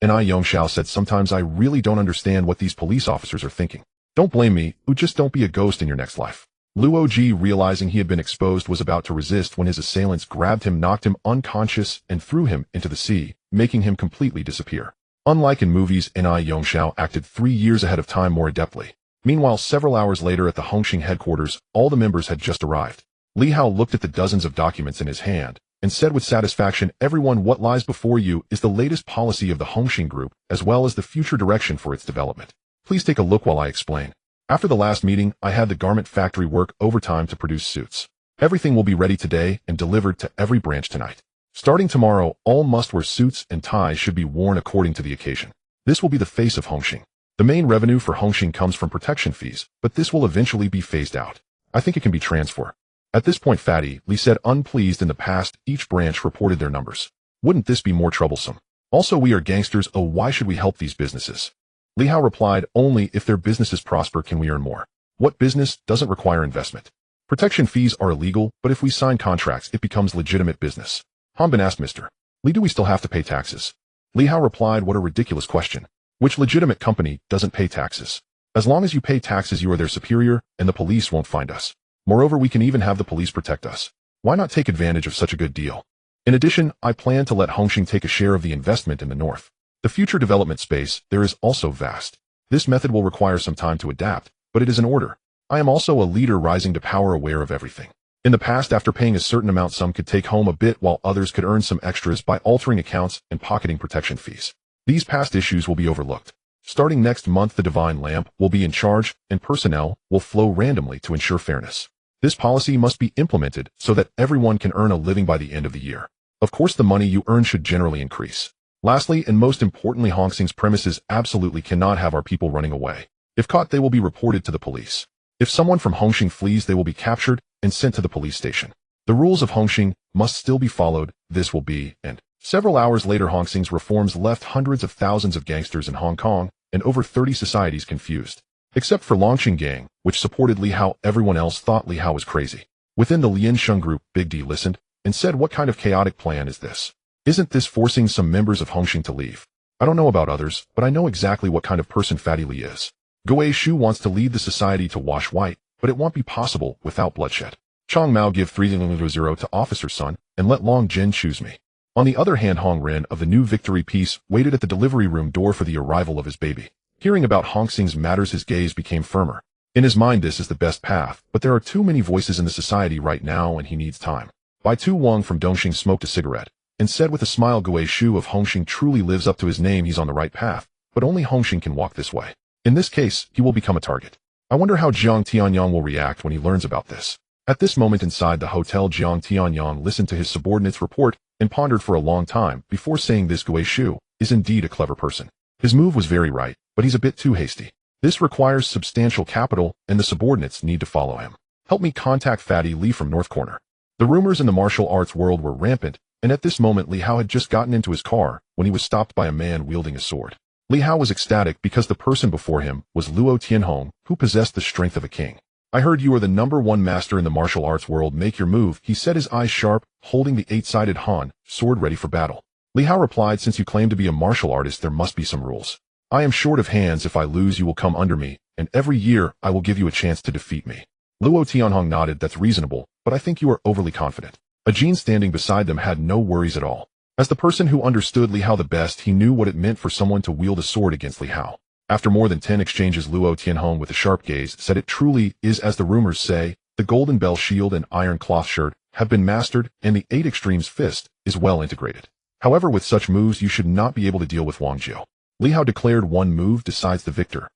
And I Yongxiao said, sometimes I really don't understand what these police officers are thinking. Don't blame me, just don't be a ghost in your next life. Luo Ji, realizing he had been exposed, was about to resist when his assailants grabbed him, knocked him unconscious, and threw him into the sea, making him completely disappear. Unlike in movies, Ni Yongxiao acted 3 years ahead of time more adeptly. Meanwhile, several hours later at the Hongxing headquarters, all the members had just arrived. Li Hao looked at the dozens of documents in his hand, and said with satisfaction, everyone, what lies before you is the latest policy of the Hongxing group, as well as the future direction for its development. Please take a look while I explain. After the last meeting, I had the garment factory work overtime to produce suits. Everything will be ready today and delivered to every branch tonight. Starting tomorrow, all must-wear suits and ties should be worn according to the occasion. This will be the face of Hongxing. The main revenue for Hongxing comes from protection fees, but this will eventually be phased out. I think it can be transferred. At this point, Fatty Li said, unpleased. In the past, each branch reported their numbers. Wouldn't this be more troublesome? Also, we are gangsters, why should we help these businesses? Li Hao replied, only if their businesses prosper can we earn more. What business doesn't require investment? Protection fees are illegal, but if we sign contracts, it becomes legitimate business. Hanbin asked, Mr. Li, do we still have to pay taxes? Li Hao replied, what a ridiculous question. Which legitimate company doesn't pay taxes? As long as you pay taxes, you are their superior, and the police won't find us. Moreover, we can even have the police protect us. Why not take advantage of such a good deal? In addition, I plan to let Hongxing take a share of the investment in the north. The future development space there is also vast. This method will require some time to adapt, but it is in order. I am also a leader rising to power, aware of everything. In the past, after paying a certain amount, some could take home a bit while others could earn some extras by altering accounts and pocketing protection fees. These past issues will be overlooked. Starting next month, the Divine Lamp will be in charge, and personnel will flow randomly to ensure fairness. This policy must be implemented so that everyone can earn a living by the end of the year. Of course, the money you earn should generally increase. Lastly, and most importantly, Hongxing's premises absolutely cannot have our people running away. If caught, they will be reported to the police. If someone from Hongxing flees, they will be captured and sent to the police station. The rules of Hongxing must still be followed. This will be, and several hours later, Hongxing's reforms left hundreds of thousands of gangsters in Hong Kong and over 30 societies confused. Except for Longqing Gang, which supported Li Hao, everyone else thought Li Hao was crazy. Within the Lian Sheng group, Big D listened and said, what kind of chaotic plan is this? Isn't this forcing some members of Hongxing to leave? I don't know about others, but I know exactly what kind of person Fatty Li is. Goei Shu wants to lead the society to wash white, but it won't be possible without bloodshed. Chong Mao give 3-0 to Officer Sun and let Long Jin choose me. On the other hand, Hong Ren of the New Victory Peace waited at the delivery room door for the arrival of his baby. Hearing about Hongxing's matters, his gaze became firmer. In his mind, this is the best path, but there are too many voices in the society right now and he needs time. Bai Tu Wang from Dongxing smoked a cigarette and said with a smile, Goei Shu of Hongxing truly lives up to his name. He's on the right path, but only Hongxing can walk this way. In this case, he will become a target. I wonder how Jiang Tianyang will react when he learns about this. At this moment inside the hotel, Jiang Tianyang listened to his subordinate's report and pondered for a long time before saying this. Goei Shu is indeed a clever person. His move was very right, but he's a bit too hasty. This requires substantial capital, and the subordinates need to follow him. Help me contact Fatty Li from North Corner. The rumors in the martial arts world were rampant, and at this moment Li Hao had just gotten into his car when he was stopped by a man wielding a sword. Li Hao was ecstatic because the person before him was Luo Tianhong, who possessed the strength of a king. I heard you are the #1 master in the martial arts world. Make your move, he said, his eyes sharp, holding the 8-sided Han sword ready for battle. Li Hao replied, since you claim to be a martial artist, there must be some rules. I am short of hands. If I lose, you will come under me, and every year I will give you a chance to defeat me. Luo Tianhong nodded. That's reasonable, but I think you are overly confident. A Jin standing beside them had no worries at all. As the person who understood Li Hao the best, he knew what it meant for someone to wield a sword against Li Hao. After more than 10 exchanges, Luo Tianhong with a sharp gaze said, it truly is as the rumors say. The golden bell shield and iron cloth shirt have been mastered, and the 8 extremes fist is well integrated. However, with such moves you should not be able to deal with Wang Jiu. Li Hao declared, one move decides the victor.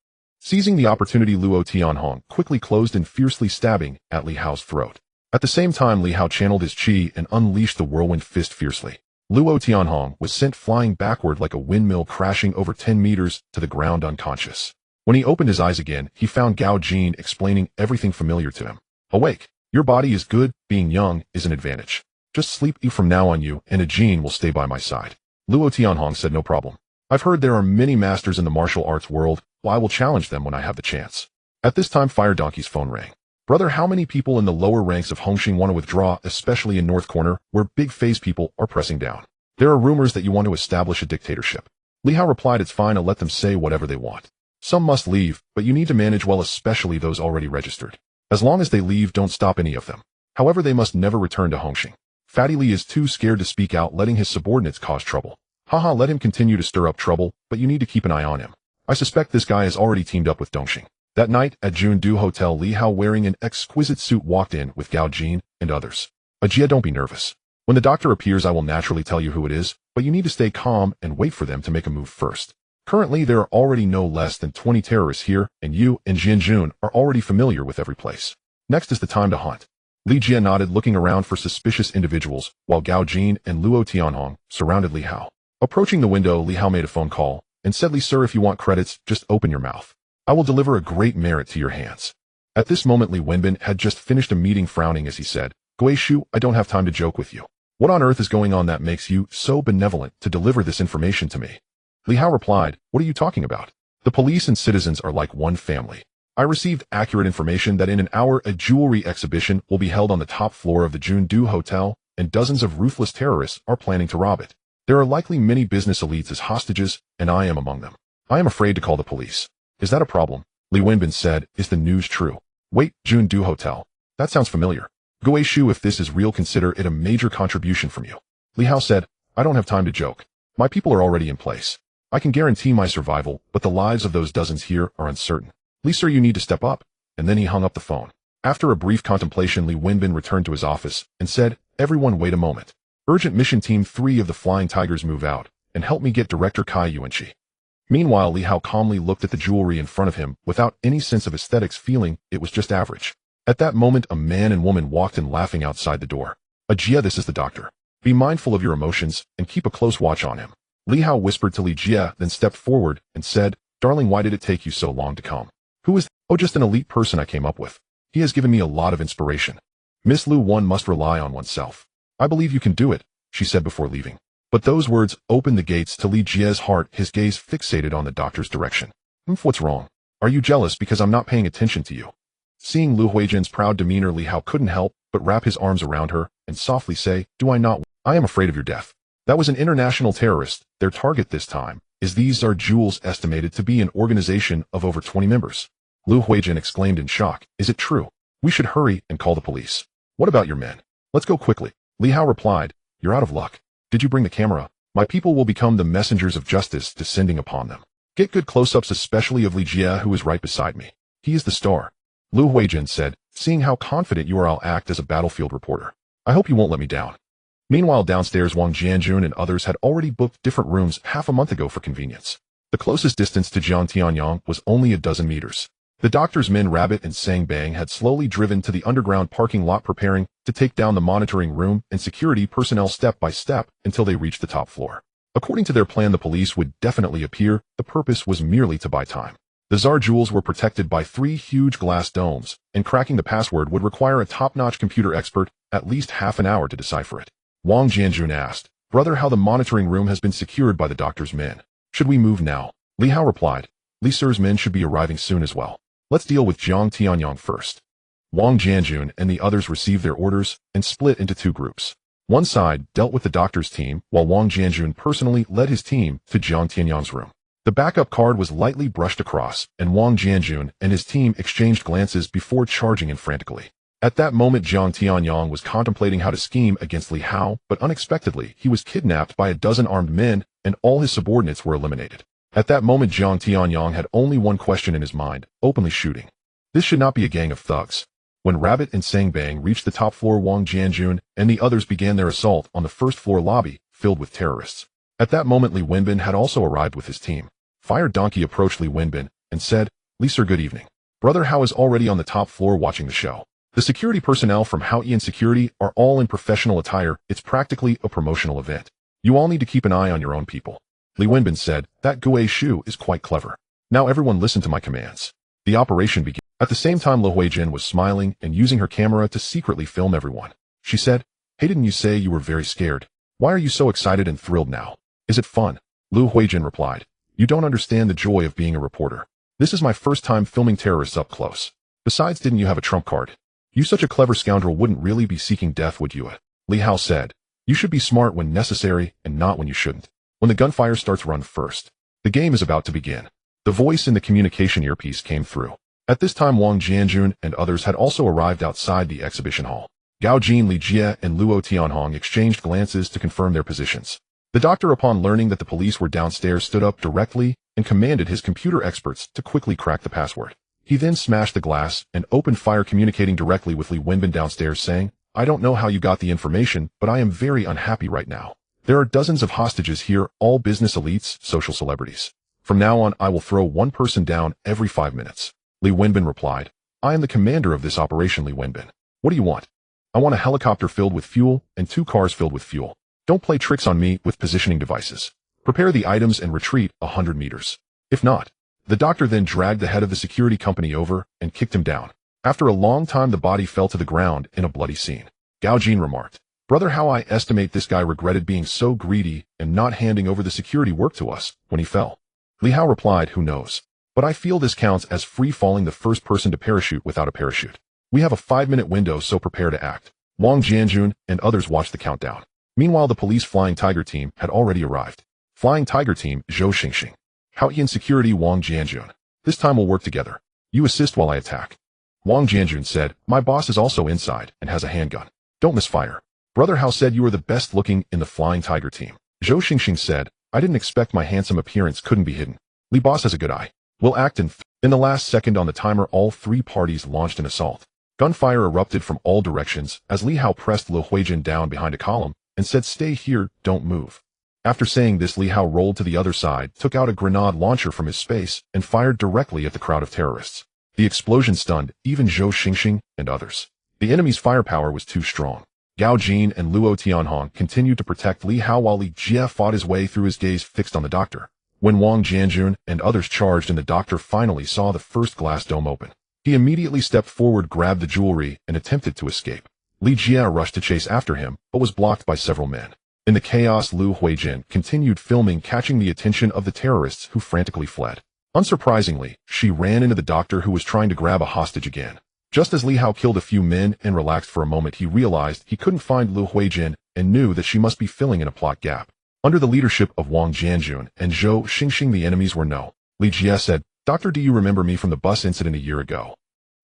Seizing the opportunity, Luo Tianhong quickly closed and fiercely stabbing at Li Hao's throat. At the same time, Li Hao channeled his chi and unleashed the whirlwind fist fiercely. Luo Tianhong was sent flying backward like a windmill, crashing over 10 meters to the ground unconscious. When he opened his eyes again, he found Gao Jin explaining everything familiar to him. Awake. Your body is good, being young is an advantage. Just sleep from now on, you and a Jin will stay by my side. Luo Tianhong said no problem. I've heard there are many masters in the martial arts world, well, I will challenge them when I have the chance. At this time, Fire Donkey's phone rang. Brother, how many people in the lower ranks of Hongxing want to withdraw, especially in North Corner, where big phase people are pressing down? There are rumors that you want to establish a dictatorship. Li Hao replied, it's fine, I'll let them say whatever they want. Some must leave, but you need to manage well, especially those already registered. As long as they leave, don't stop any of them. However, they must never return to Hongxing. Fatty Li is too scared to speak out, letting his subordinates cause trouble. Haha, let him continue to stir up trouble, but you need to keep an eye on him. I suspect this guy has already teamed up with Dongxing. That night, at Jundu Hotel, Li Hao, wearing an exquisite suit, walked in with Gao Jin and others. Ajia, don't be nervous. When the doctor appears, I will naturally tell you who it is, but you need to stay calm and wait for them to make a move first. Currently, there are already no less than 20 terrorists here, and you and Jianjun are already familiar with every place. Next is the time to hunt. Li Jia nodded, looking around for suspicious individuals, while Gao Jin and Luo Tianhong surrounded Li Hao. Approaching the window, Li Hao made a phone call and said, Li, sir, if you want credits, just open your mouth. I will deliver a great merit to your hands. At this moment, Li Wenbin had just finished a meeting, frowning as he said, Gui Shu, I don't have time to joke with you. What on earth is going on that makes you so benevolent to deliver this information to me? Li Hao replied, what are you talking about? The police and citizens are like one family. I received accurate information that in an hour a jewelry exhibition will be held on the top floor of the Jundu Hotel, and dozens of ruthless terrorists are planning to rob it. There are likely many business elites as hostages, and I am among them. I am afraid to call the police. Is that a problem? Li Wenbin said, is the news true? Wait, Jundu Hotel. That sounds familiar. Gui Shu, if this is real, consider it a major contribution from you. Li Hao said, I don't have time to joke. My people are already in place. I can guarantee my survival, but the lives of those dozens here are uncertain. Li, sir, you need to step up. And then he hung up the phone. After a brief contemplation, Li Wenbin returned to his office and said, everyone wait a moment. Urgent mission team 3 of the Flying Tigers move out and help me get Director Kai Yuanqi. Meanwhile, Li Hao calmly looked at the jewelry in front of him without any sense of aesthetics, feeling it was just average. At that moment, a man and woman walked in, laughing outside the door. Ajia, this is the doctor. Be mindful of your emotions and keep a close watch on him. Li Hao whispered to Li Jia, then stepped forward and said, darling, why did it take you so long to come? Who is? Oh, just an elite person I came up with. He has given me a lot of inspiration. Miss Lu, one must rely on oneself. I believe you can do it, she said before leaving. But those words opened the gates to Li Jia's heart, his gaze fixated on the doctor's direction. What's wrong? Are you jealous because I'm not paying attention to you? Seeing Lu Huijin's proud demeanor, Li Hao couldn't help but wrap his arms around her and softly say, do I not? I am afraid of your death. That was an international terrorist. Their target this time is these are jewels, estimated to be an organization of over 20 members. Lu Huijin exclaimed in shock, is it true? We should hurry and call the police. What about your men? Let's go quickly. Li Hao replied, you're out of luck. Did you bring the camera? My people will become the messengers of justice descending upon them. Get good close-ups, especially of Li Jia, who is right beside me. He is the star. Lu Huijin said, seeing how confident you are, I'll act as a battlefield reporter. I hope you won't let me down. Meanwhile, downstairs, Wang Jianjun and others had already booked different rooms half a month ago for convenience. The closest distance to Jiang Tianyang was only a dozen meters. The doctor's men, Rabbit and Sang Bang, had slowly driven to the underground parking lot, preparing to take down the monitoring room and security personnel step by step until they reached the top floor. According to their plan, the police would definitely appear. The purpose was merely to buy time. The Tsar jewels were protected by 3 huge glass domes, and cracking the password would require a top-notch computer expert at least half an hour to decipher it. Wang Jianjun asked, brother, how the monitoring room has been secured by the doctor's men. Should we move now? Li Hao replied, Li Sir's men should be arriving soon as well. Let's deal with Jiang Tianyang first. Wang Jianjun and the others received their orders and split into 2 groups. One side dealt with the doctor's team, while Wang Jianjun personally led his team to Jiang Tianyang's room. The backup card was lightly brushed across, and Wang Jianjun and his team exchanged glances before charging in frantically. At that moment, Jiang Tianyang was contemplating how to scheme against Li Hao, but unexpectedly, he was kidnapped by a dozen armed men, and all his subordinates were eliminated. At that moment, Jiang Tianyang had only one question in his mind, openly shooting. This should not be a gang of thugs. When Rabbit and Sang Bang reached the top floor, Wang Jianjun and the others began their assault on the first floor lobby, filled with terrorists. At that moment, Li Wenbin had also arrived with his team. Fire Donkey approached Li Wenbin and said, Li sir, good evening. Brother Hao is already on the top floor watching the show. The security personnel from Haoyan Security are all in professional attire. It's practically a promotional event. You all need to keep an eye on your own people. Li Wenbin said, that Gui Shu is quite clever. Now everyone listen to my commands. The operation began. At the same time, Lu Huijin was smiling and using her camera to secretly film everyone. She said, hey, didn't you say you were very scared? Why are you so excited and thrilled now? Is it fun? Lu Huijin replied, you don't understand the joy of being a reporter. This is my first time filming terrorists up close. Besides, didn't you have a trump card? You such a clever scoundrel wouldn't really be seeking death, would you? Li Hao said, you should be smart when necessary and not when you shouldn't. When the gunfire starts, run first. The game is about to begin. The voice in the communication earpiece came through. At this time, Wang Jianjun and others had also arrived outside the exhibition hall. Gao Jin, Li Jie, and Luo Tianhong exchanged glances to confirm their positions. The doctor, upon learning that the police were downstairs, stood up directly and commanded his computer experts to quickly crack the password. He then smashed the glass and opened fire, communicating directly with Li Wenbin downstairs, saying, I don't know how you got the information, but I am very unhappy right now. There are dozens of hostages here, all business elites, social celebrities. From now on, I will throw one person down every 5 minutes. Li Wenbin replied, I am the commander of this operation, Li Wenbin. What do you want? I want a helicopter filled with fuel and 2 cars filled with fuel. Don't play tricks on me with positioning devices. Prepare the items and retreat 100 meters. If not. The doctor then dragged the head of the security company over and kicked him down. After a long time, the body fell to the ground in a bloody scene. Gao Jin remarked, Brother, how I estimate this guy regretted being so greedy and not handing over the security work to us when he fell. Li Hao replied, who knows? But I feel this counts as free falling, the first person to parachute without a parachute. We have a 5-minute window, so prepare to act. Wang Jianjun and others watched the countdown. Meanwhile, the police Flying Tiger team had already arrived. Flying Tiger team, Zhou Xingxing. Haoyan Security, Wang Jianjun. This time we'll work together. You assist while I attack. Wang Jianjun said, my boss is also inside and has a handgun. Don't misfire. Brother Hao said you were the best looking in the Flying Tiger team. Zhou Xingxing said, I didn't expect my handsome appearance couldn't be hidden. Li boss has a good eye. We'll act in the last second on the timer. All 3 parties launched an assault. Gunfire erupted from all directions as Li Hao pressed Lu Huijin down behind a column and said, stay here, don't move. After saying this, Li Hao rolled to the other side, took out a grenade launcher from his space, and fired directly at the crowd of terrorists. The explosion stunned even Zhou Xingxing and others. The enemy's firepower was too strong. Gao Jin and Luo Tianhong continued to protect Li Hao while Li Jie fought his way through, his gaze fixed on the doctor. When Wang Jianjun and others charged and the doctor finally saw the first glass dome open, he immediately stepped forward, grabbed the jewelry, and attempted to escape. Li Jie rushed to chase after him, but was blocked by several men. In the chaos, Lu Huijin continued filming, catching the attention of the terrorists who frantically fled. Unsurprisingly, she ran into the doctor, who was trying to grab a hostage again. Just as Li Hao killed a few men and relaxed for a moment, he realized he couldn't find Lu Huijin and knew that she must be filling in a plot gap. Under the leadership of Wang Jianjun and Zhou Xingxing, the enemies were no. Li Jie said, Doctor, do you remember me from the bus incident a year ago?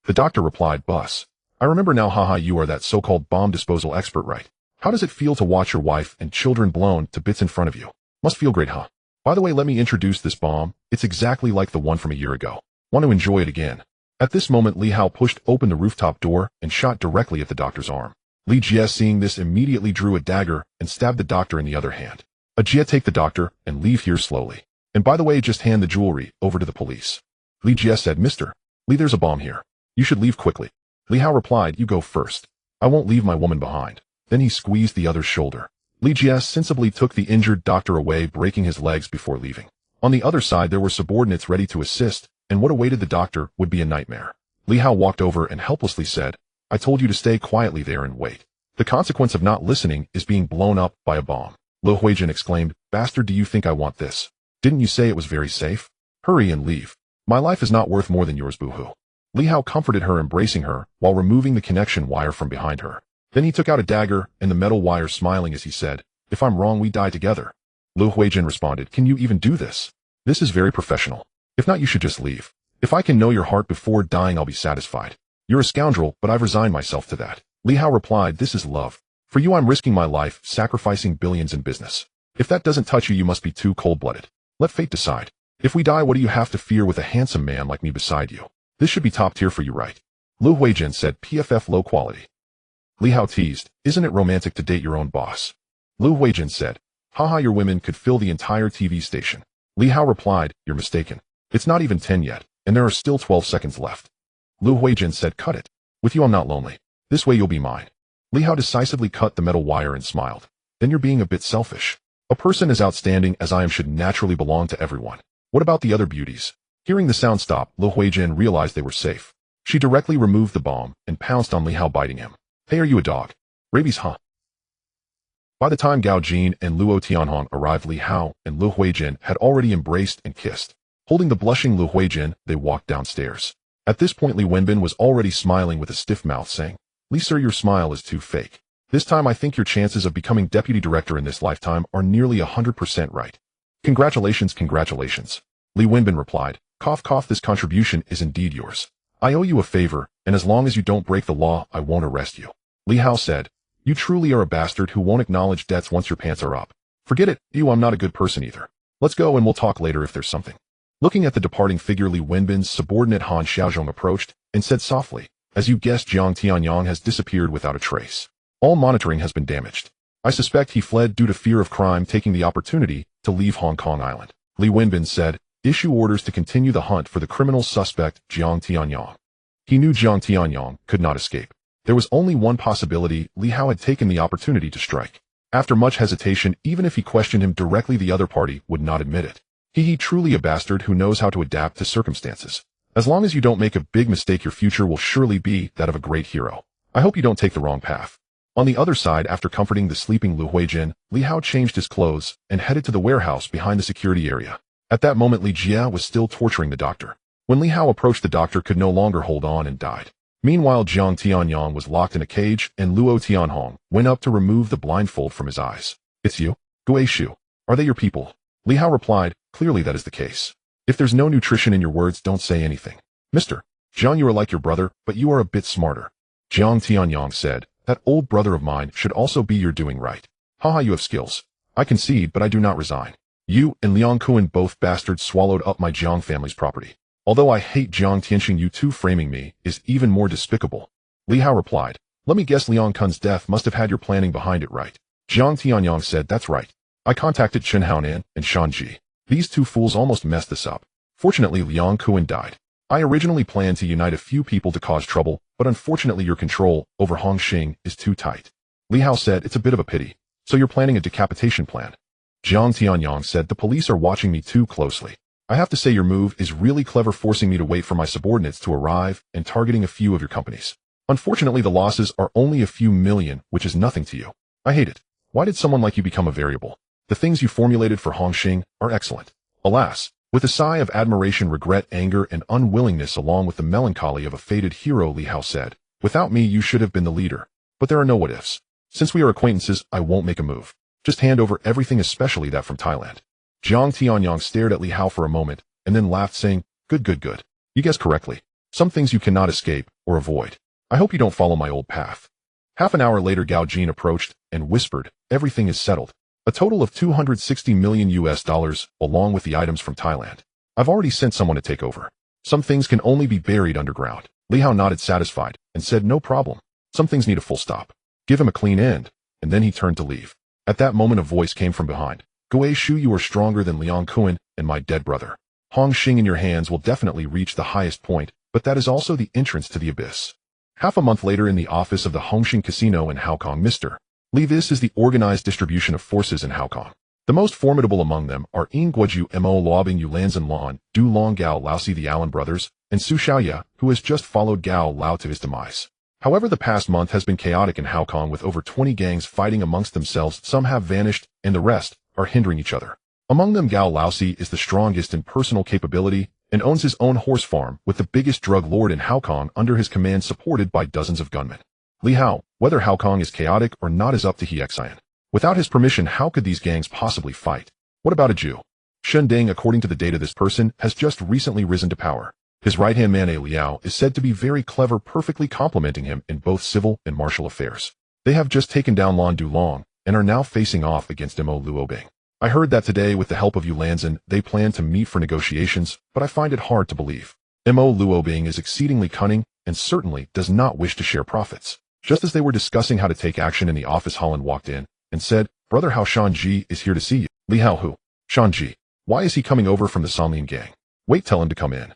The doctor replied, Bus. I remember now, haha, you are that so-called bomb disposal expert, right? How does it feel to watch your wife and children blown to bits in front of you? Must feel great, huh? By the way, let me introduce this bomb. It's exactly like the one from a year ago. Want to enjoy it again? At this moment, Li Hao pushed open the rooftop door and shot directly at the doctor's arm. Li Jie, seeing this, immediately drew a dagger and stabbed the doctor in the other hand. Jie, take the doctor and leave here slowly. And by the way, just hand the jewelry over to the police. Li Jie said, Mr. Li, there's a bomb here. You should leave quickly. Li Hao replied, you go first. I won't leave my woman behind. Then he squeezed the other's shoulder. Li Jie sensibly took the injured doctor away, breaking his legs before leaving. On the other side, there were subordinates ready to assist, and what awaited the doctor would be a nightmare. Li Hao walked over and helplessly said, I told you to stay quietly there and wait. The consequence of not listening is being blown up by a bomb. Lu Huijin exclaimed, Bastard, do you think I want this? Didn't you say it was very safe? Hurry and leave. My life is not worth more than yours, boo-hoo. Li Hao comforted her, embracing her, while removing the connection wire from behind her. Then he took out a dagger and the metal wire, smiling as he said, If I'm wrong, we die together. Lu Huijin responded, Can you even do this? This is very professional. If not, you should just leave. If I can know your heart before dying, I'll be satisfied. You're a scoundrel, but I've resigned myself to that. Li Hao replied, This is love. For you, I'm risking my life, sacrificing billions in business. If that doesn't touch you, you must be too cold-blooded. Let fate decide. If we die, what do you have to fear with a handsome man like me beside you? This should be top tier for you, right? Lu Huijin said, PFF low quality. Li Hao teased, Isn't it romantic to date your own boss? Lu Huijin said, Haha, your women could fill the entire TV station. Li Hao replied, You're mistaken. It's not even 10 yet. and there are still 12 seconds left. Lu Huijin said, cut it. With you I'm not lonely. This way you'll be mine. Li Hao decisively cut the metal wire and smiled. Then you're being a bit selfish. A person as outstanding as I am should naturally belong to everyone. What about the other beauties? Hearing the sound stop, Lu Huijin realized they were safe. She directly removed the bomb and pounced on Li Hao, biting him. Hey, are you a dog? Rabies, huh? By the time Gao Jin and Luo Tianhong arrived, Li Hao and Lu Huijin had already embraced and kissed. Holding the blushing Lu Huijin, they walked downstairs. At this point, Li Wenbin was already smiling with a stiff mouth, saying, Li sir, your smile is too fake. This time I think your chances of becoming deputy director in this lifetime are nearly 100% right. Congratulations, congratulations. Li Wenbin replied, cough cough, this contribution is indeed yours. I owe you a favor, and as long as you don't break the law, I won't arrest you. Li Hao said, you truly are a bastard who won't acknowledge debts once your pants are up. Forget it, I'm not a good person either. Let's go and we'll talk later if there's something. Looking at the departing figure, Li Wenbin's subordinate Han Xiaozhong approached and said softly, as you guessed, Jiang Tianyang has disappeared without a trace. All monitoring has been damaged. I suspect he fled due to fear of crime, taking the opportunity to leave Hong Kong Island. Li Wenbin said, issue orders to continue the hunt for the criminal suspect, Jiang Tianyang. He knew Jiang Tianyang could not escape. There was only one possibility: Li Hao had taken the opportunity to strike. After much hesitation, even if he questioned him directly, the other party would not admit it. He truly a bastard who knows how to adapt to circumstances. As long as you don't make a big mistake, your future will surely be that of a great hero. I hope you don't take the wrong path. On the other side, after comforting the sleeping Lu Huijin, Li Hao changed his clothes and headed to the warehouse behind the security area. At that moment, Li Jia was still torturing the doctor. When Li Hao approached, the doctor could no longer hold on and died. Meanwhile, Jiang Tianyang was locked in a cage, and Luo Tianhong went up to remove the blindfold from his eyes. It's you? Gui Shu. Are they your people? Li Hao replied, clearly that is the case. If there's no nutrition in your words, don't say anything. Mr. Jiang, you are like your brother, but you are a bit smarter. Jiang Tianyang said, that old brother of mine should also be your doing right. Haha, you have skills. I concede, but I do not resign. You and Liang Kuan, both bastards, swallowed up my Jiang family's property. Although I hate Jiang Tianxing, you two framing me is even more despicable. Li Hao replied, let me guess, Liang Kun's death must have had your planning behind it, right? Jiang Tianyang said, that's right. I contacted Chen Haonan and Shan Ji. These two fools almost messed this up. Fortunately, Liang Kuan died. I originally planned to unite a few people to cause trouble, but unfortunately your control over Hongxing is too tight. Li Hao said, it's a bit of a pity. So you're planning a decapitation plan? Jiang Tianyang said, the police are watching me too closely. I have to say your move is really clever, forcing me to wait for my subordinates to arrive and targeting a few of your companies. Unfortunately, the losses are only a few million, which is nothing to you. I hate it. Why did someone like you become a variable? The things you formulated for Hongxing are excellent. Alas. With a sigh of admiration, regret, anger, and unwillingness, along with the melancholy of a fated hero, Li Hao said, without me you should have been the leader. But there are no what-ifs. Since we are acquaintances, I won't make a move. Just hand over everything, especially that from Thailand. Jiang Tianyang stared at Li Hao for a moment, and then laughed, saying, good, good, good. You guessed correctly. Some things you cannot escape or avoid. I hope you don't follow my old path. Half an hour later, Gao Jin approached and whispered, everything is settled. A total of $260 million along with the items from Thailand. I've already sent someone to take over. Some things can only be buried underground. Li Hao nodded satisfied and said, no problem. Some things need a full stop. Give him a clean end. And then he turned to leave. At that moment, a voice came from behind. Gui Shu, you are stronger than Liang Kuan and my dead brother. Hongxing in your hands will definitely reach the highest point, but that is also the entrance to the abyss. Half a month later, in the office of the Hongxing Casino in Haokong, Mr. Li, this is the organized distribution of forces in Haokong. The most formidable among them are Yin Guoju, Mo Luobing, Yulanzan Lan, Du Long, Gao Laosi, the Allen brothers, and Su Xiaoya, who has just followed Gao Lao to his demise. However, the past month has been chaotic in Haokong, with over 20 gangs fighting amongst themselves. Some have vanished, and the rest are hindering each other. Among them, Gao Laosi is the strongest in personal capability and owns his own horse farm, with the biggest drug lord in Haokong under his command, supported by dozens of gunmen. Li Hao, whether Haokong is chaotic or not is up to Xian. Without his permission, how could these gangs possibly fight? What about a Jew? Shen Ding, according to the data, this person has just recently risen to power. His right-hand man, A Liao, is said to be very clever, perfectly complementing him in both civil and martial affairs. They have just taken down Lan Dulong and are now facing off against Mo Luobing. I heard that today, with the help of Yulanzan, they plan to meet for negotiations, but I find it hard to believe. Mo Luobing is exceedingly cunning and certainly does not wish to share profits. Just as they were discussing how to take action in the office, Holland walked in and said, Brother Hao, Shan Ji is here to see you. Li Hao, who? Shan Ji. Why is he coming over from the Sanlin gang? Wait, tell him to come in.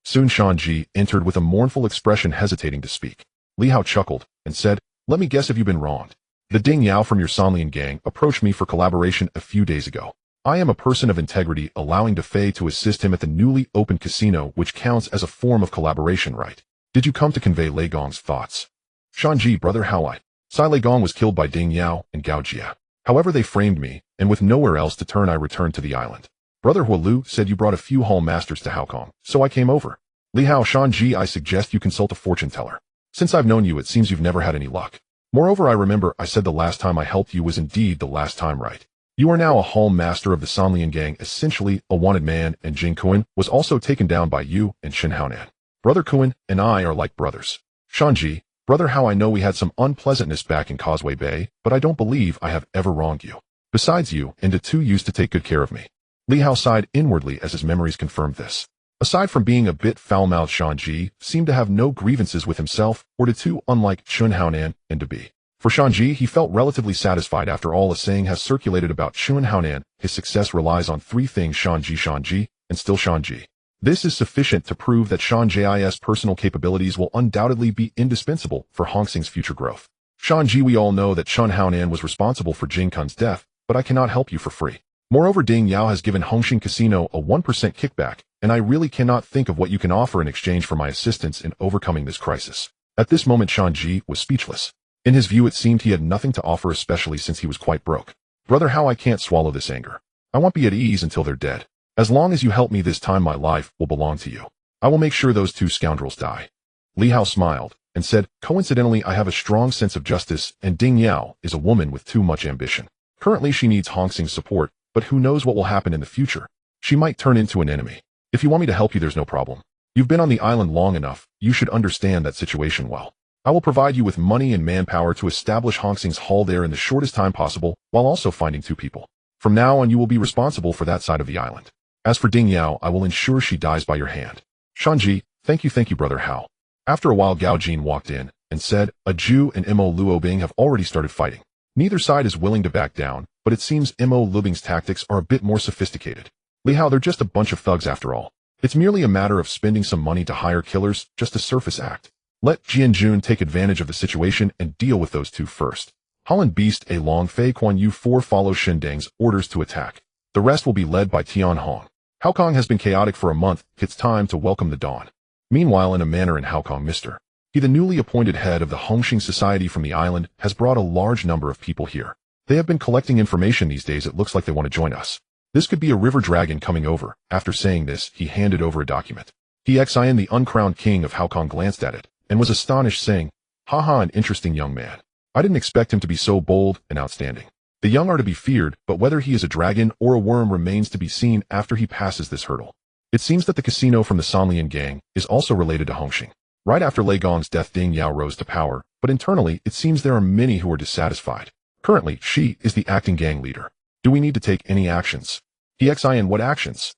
Soon Shanji entered with a mournful expression, hesitating to speak. Li Hao chuckled and said, "Let me guess, have you been wronged? The Ding Yao from your Sanlian gang approached me for collaboration a few days ago. I am a person of integrity, allowing Defei to assist him at the newly opened casino, which counts as a form of collaboration, right? Did you come to convey Lei Gong's thoughts?" "Shanji, brother Hao, Sai Lei Gong was killed by Ding Yao and Gao Jia. However, they framed me, and with nowhere else to turn, I returned to the island. Brother Hualu said you brought a few hall masters to Hao Kong, so I came over. Li Hao, Shanji, I suggest you consult a fortune teller. Since I've known you, it seems you've never had any luck. Moreover, I remember I said the last time I helped you was indeed the last time, right? You are now a hall master of the Sanlian gang, essentially a wanted man, and Jing Kuan was also taken down by you and Shen Haonan. Brother Kuan and I are like brothers. Shanji, brother Hao, I know we had some unpleasantness back in Causeway Bay, but I don't believe I have ever wronged you. Besides, you and the two used to take good care of me." Li Hao sighed inwardly as his memories confirmed this. Aside from being a bit foul-mouthed, Shanji seemed to have no grievances with himself or the two, unlike Chun Haonan and Debi. For Shanji, he felt relatively satisfied. After all, a saying has circulated about Chun Haonan: his success relies on three things: Shanji, and still Shanji. This is sufficient to prove that Shanji's personal capabilities will undoubtedly be indispensable for Hongxing's future growth. Shanji, we all know that Chun Haonan was responsible for Jing Kun's death, but I cannot help you for free. Moreover, Ding Yao has given Hongxing Casino a 1% kickback, and I really cannot think of what you can offer in exchange for my assistance in overcoming this crisis." At this moment, Shanji was speechless. In his view, it seemed he had nothing to offer, especially since he was quite broke. "Brother Hao, I can't swallow this anger. I won't be at ease until they're dead. As long as you help me this time, my life will belong to you. I will make sure those two scoundrels die." Li Hao smiled and said, "Coincidentally, I have a strong sense of justice, and Ding Yao is a woman with too much ambition. Currently, she needs Hongxing's support, but who knows what will happen in the future. She might turn into an enemy. If you want me to help you, there's no problem. You've been on the island long enough, you should understand that situation well. I will provide you with money and manpower to establish Hongxing's hall there in the shortest time possible, while also finding two people. From now on, you will be responsible for that side of the island. As for Ding Yao, I will ensure she dies by your hand." "Shanji, thank you, brother Hao." After a while, Gao Jin walked in and said, "A Jew and Mo Luobing have already started fighting. Neither side is willing to back down, but it seems Mo Luobing's tactics are a bit more sophisticated. Li Hao, they're just a bunch of thugs after all. It's merely a matter of spending some money to hire killers, just a surface act. Let Jianjun take advantage of the situation and deal with those two first. Holland Beast A Long Fei Quan Yu 4 follow Shindang's orders to attack. The rest will be led by Tian Hong. Hao Kong has been chaotic for a month. It's time to welcome the dawn." Meanwhile, in a manner in Hao Kong, Mr. He, the newly appointed head of the Hongxing Society from the island, has brought a large number of people here. They have been collecting information these days. It looks like they want to join us. This could be a river dragon coming over. After saying this, he handed over a document. Xin, the uncrowned king of Hao Kong, glanced at it and was astonished, saying, "Haha, an interesting young man. I didn't expect him to be so bold and outstanding. The young are to be feared, but whether he is a dragon or a worm remains to be seen after he passes this hurdle." It seems that the casino from the Sanlian gang is also related to Hongxing. Right after Lei Gong's death, Ding Yao rose to power, but internally it seems there are many who are dissatisfied. Currently, she is the acting gang leader. Do we need to take any actions? Xin, what actions?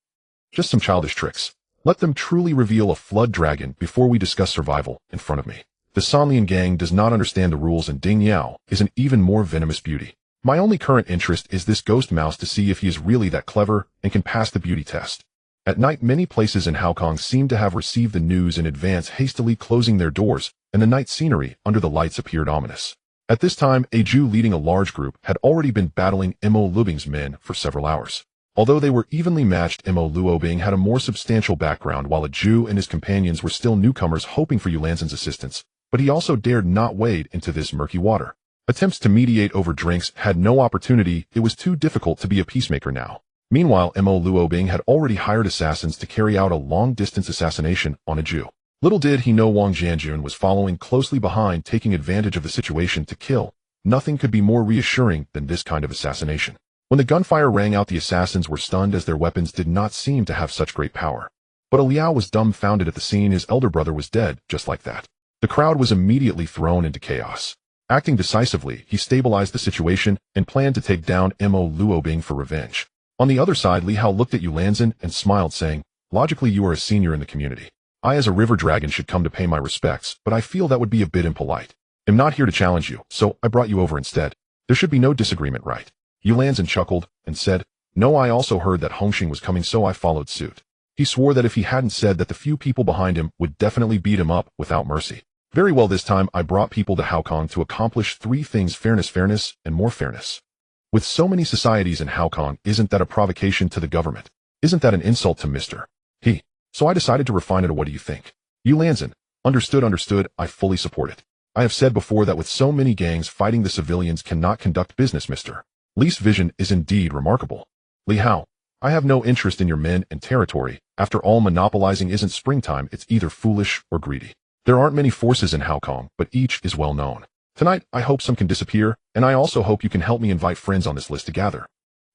Just some childish tricks. Let them truly reveal a flood dragon before we discuss survival in front of me. The Sanlian gang does not understand the rules, and Ding Yao is an even more venomous beauty. My only current interest is this ghost mouse, to see if he is really that clever and can pass the beauty test. At night, many places in Hao Kong seem to have received the news in advance, hastily closing their doors, and the night scenery under the lights appeared ominous. At this time, a Jew leading a large group had already been battling Mo Luobing's men for several hours. Although they were evenly matched, Mo Luobing had a more substantial background, while a Jew and his companions were still newcomers hoping for Yulanzhen's assistance, but he also dared not wade into this murky water. Attempts to mediate over drinks had no opportunity. It was too difficult to be a peacemaker now. Meanwhile, Mo Luobing had already hired assassins to carry out a long-distance assassination on a Jew. Little did he know Wang Jianjun was following closely behind, taking advantage of the situation to kill. Nothing could be more reassuring than this kind of assassination. When the gunfire rang out, the assassins were stunned, as their weapons did not seem to have such great power. But Liao was dumbfounded at the scene. His elder brother was dead, just like that. The crowd was immediately thrown into chaos. Acting decisively, he stabilized the situation and planned to take down Mo Luobing for revenge. On the other side, Li Hao looked at Yulanzhen and smiled, saying, "Logically, you are a senior in the community. I, as a river dragon, should come to pay my respects, but I feel that would be a bit impolite. I'm not here to challenge you, so I brought you over instead. There should be no disagreement, right?" Yulanzhen chuckled and said, "No, I also heard that Hongxing was coming, so I followed suit." He swore that if he hadn't said that the few people behind him would definitely beat him up without mercy. Very well, this time I brought people to Haokong to accomplish 3 things: fairness, and more fairness. With so many societies in Haokong, isn't that a provocation to the government? Isn't that an insult to Mr. He? So I decided to refine it. What do you think? Yulanzin. Understood, I fully support it. I have said before that with so many gangs fighting, the civilians cannot conduct business. Mr. Li's vision is indeed remarkable. Li Hao, I have no interest in your men and territory. After all, monopolizing isn't springtime, it's either foolish or greedy. There aren't many forces in Haokong, but each is well known. Tonight, I hope some can disappear, and I also hope you can help me invite friends on this list to gather.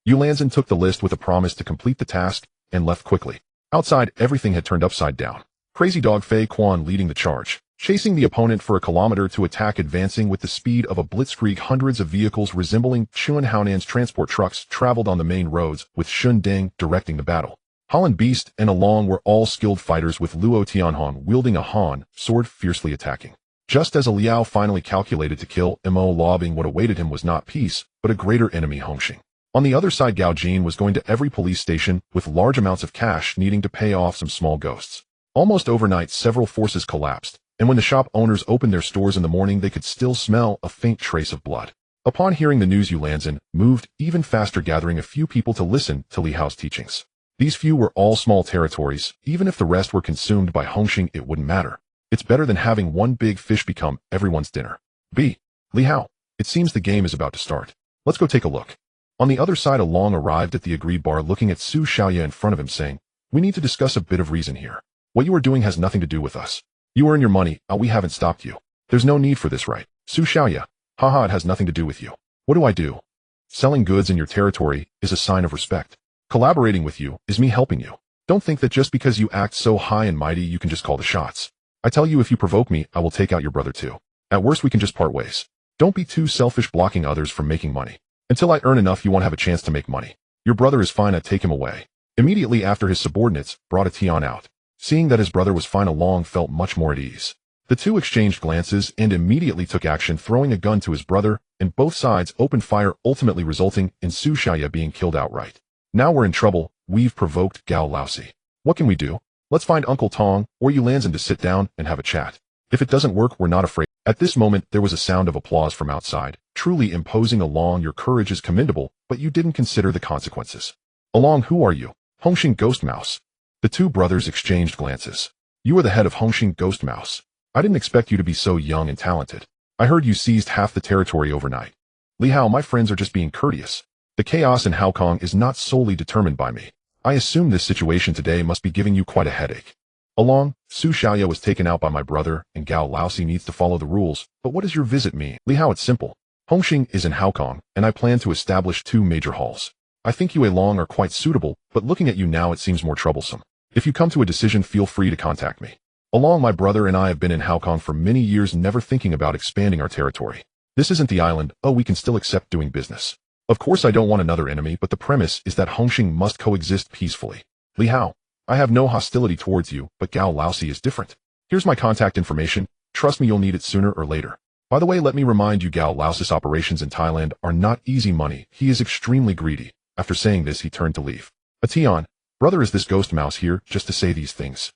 Yulanzin took the list with a promise to complete the task and left quickly. Outside, everything had turned upside down. Crazy Dog Fei Quan leading the charge, chasing the opponent for a kilometer to attack, advancing with the speed of a blitzkrieg. Hundreds of vehicles resembling Chun Haonan's transport trucks traveled on the main roads, with Shun Deng directing the battle. Holland Beast and Along were all skilled fighters, with Luo Tianhan wielding a Han sword fiercely attacking. Just as Liao finally calculated to kill Mo Lobing, what awaited him was not peace, but a greater enemy, Hongxing. On the other side, Gao Jin was going to every police station with large amounts of cash, needing to pay off some small ghosts. Almost overnight, several forces collapsed, and when the shop owners opened their stores in the morning, they could still smell a faint trace of blood. Upon hearing the news, Yulanzin moved even faster, gathering a few people to listen to Li Hao's teachings. These few were all small territories. Even if the rest were consumed by Hongxing, it wouldn't matter. It's better than having one big fish become everyone's dinner. B. Li Hao, it seems the game is about to start. Let's go take a look. On the other side, Along arrived at the agreed bar, looking at Su Xiaoya in front of him, saying, "We need to discuss a bit of reason here. What you are doing has nothing to do with us. You earn your money, we haven't stopped you. There's no need for this, right? Su Xiaoya, haha, it has nothing to do with you. What do I do? Selling goods in your territory is a sign of respect. Collaborating with you is me helping you. Don't think that just because you act so high and mighty, you can just call the shots. I tell you, if you provoke me, I will take out your brother too. At worst, we can just part ways. Don't be too selfish, blocking others from making money. Until I earn enough, you won't have a chance to make money. Your brother is fine, I take him away." Immediately after, his subordinates brought a Tian out. Seeing that his brother was fine, Along felt much more at ease. The two exchanged glances and immediately took action, throwing a gun to his brother, and both sides opened fire, ultimately resulting in Su Xiaoya being killed outright. Now we're in trouble. We've provoked Gao Laosi. What can we do? Let's find Uncle Tong or Yulanzin to sit down and have a chat. If it doesn't work, we're not afraid. At this moment, there was a sound of applause from outside. Truly imposing, Along, your courage is commendable, but you didn't consider the consequences. Along, who are you? Hongxing Ghost Mouse. The two brothers exchanged glances. You are the head of Hongxing Ghost Mouse. I didn't expect you to be so young and talented. I heard you seized half the territory overnight. Li Hao, my friends are just being courteous. The chaos in Haokong is not solely determined by me. I assume this situation today must be giving you quite a headache. Along, Su Xiaoya was taken out by my brother, and Gao Laosi needs to follow the rules, but what does your visit mean? Li Hao, it's simple. Hongxing is in Haokong, and I plan to establish 2 major halls. I think you Along are quite suitable, but looking at you now, it seems more troublesome. If you come to a decision, feel free to contact me. Along, my brother and I have been in Haokong for many years, never thinking about expanding our territory. This isn't the island. We can still accept doing business. Of course, I don't want another enemy, but the premise is that Hongxing must coexist peacefully. Li Hao, I have no hostility towards you, but Gao Laosi is different. Here's my contact information. Trust me, you'll need it sooner or later. By the way, let me remind you, Gao Laosi's operations in Thailand are not easy money. He is extremely greedy. After saying this, he turned to leave. Tian, brother, is this Ghost Mouse here just to say these things?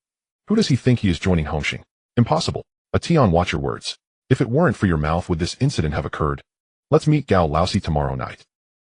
Who does he think he is joining Hongxing? Impossible. Tian, watch your words. If it weren't for your mouth, would this incident have occurred? Let's meet Gao Laosi tomorrow night.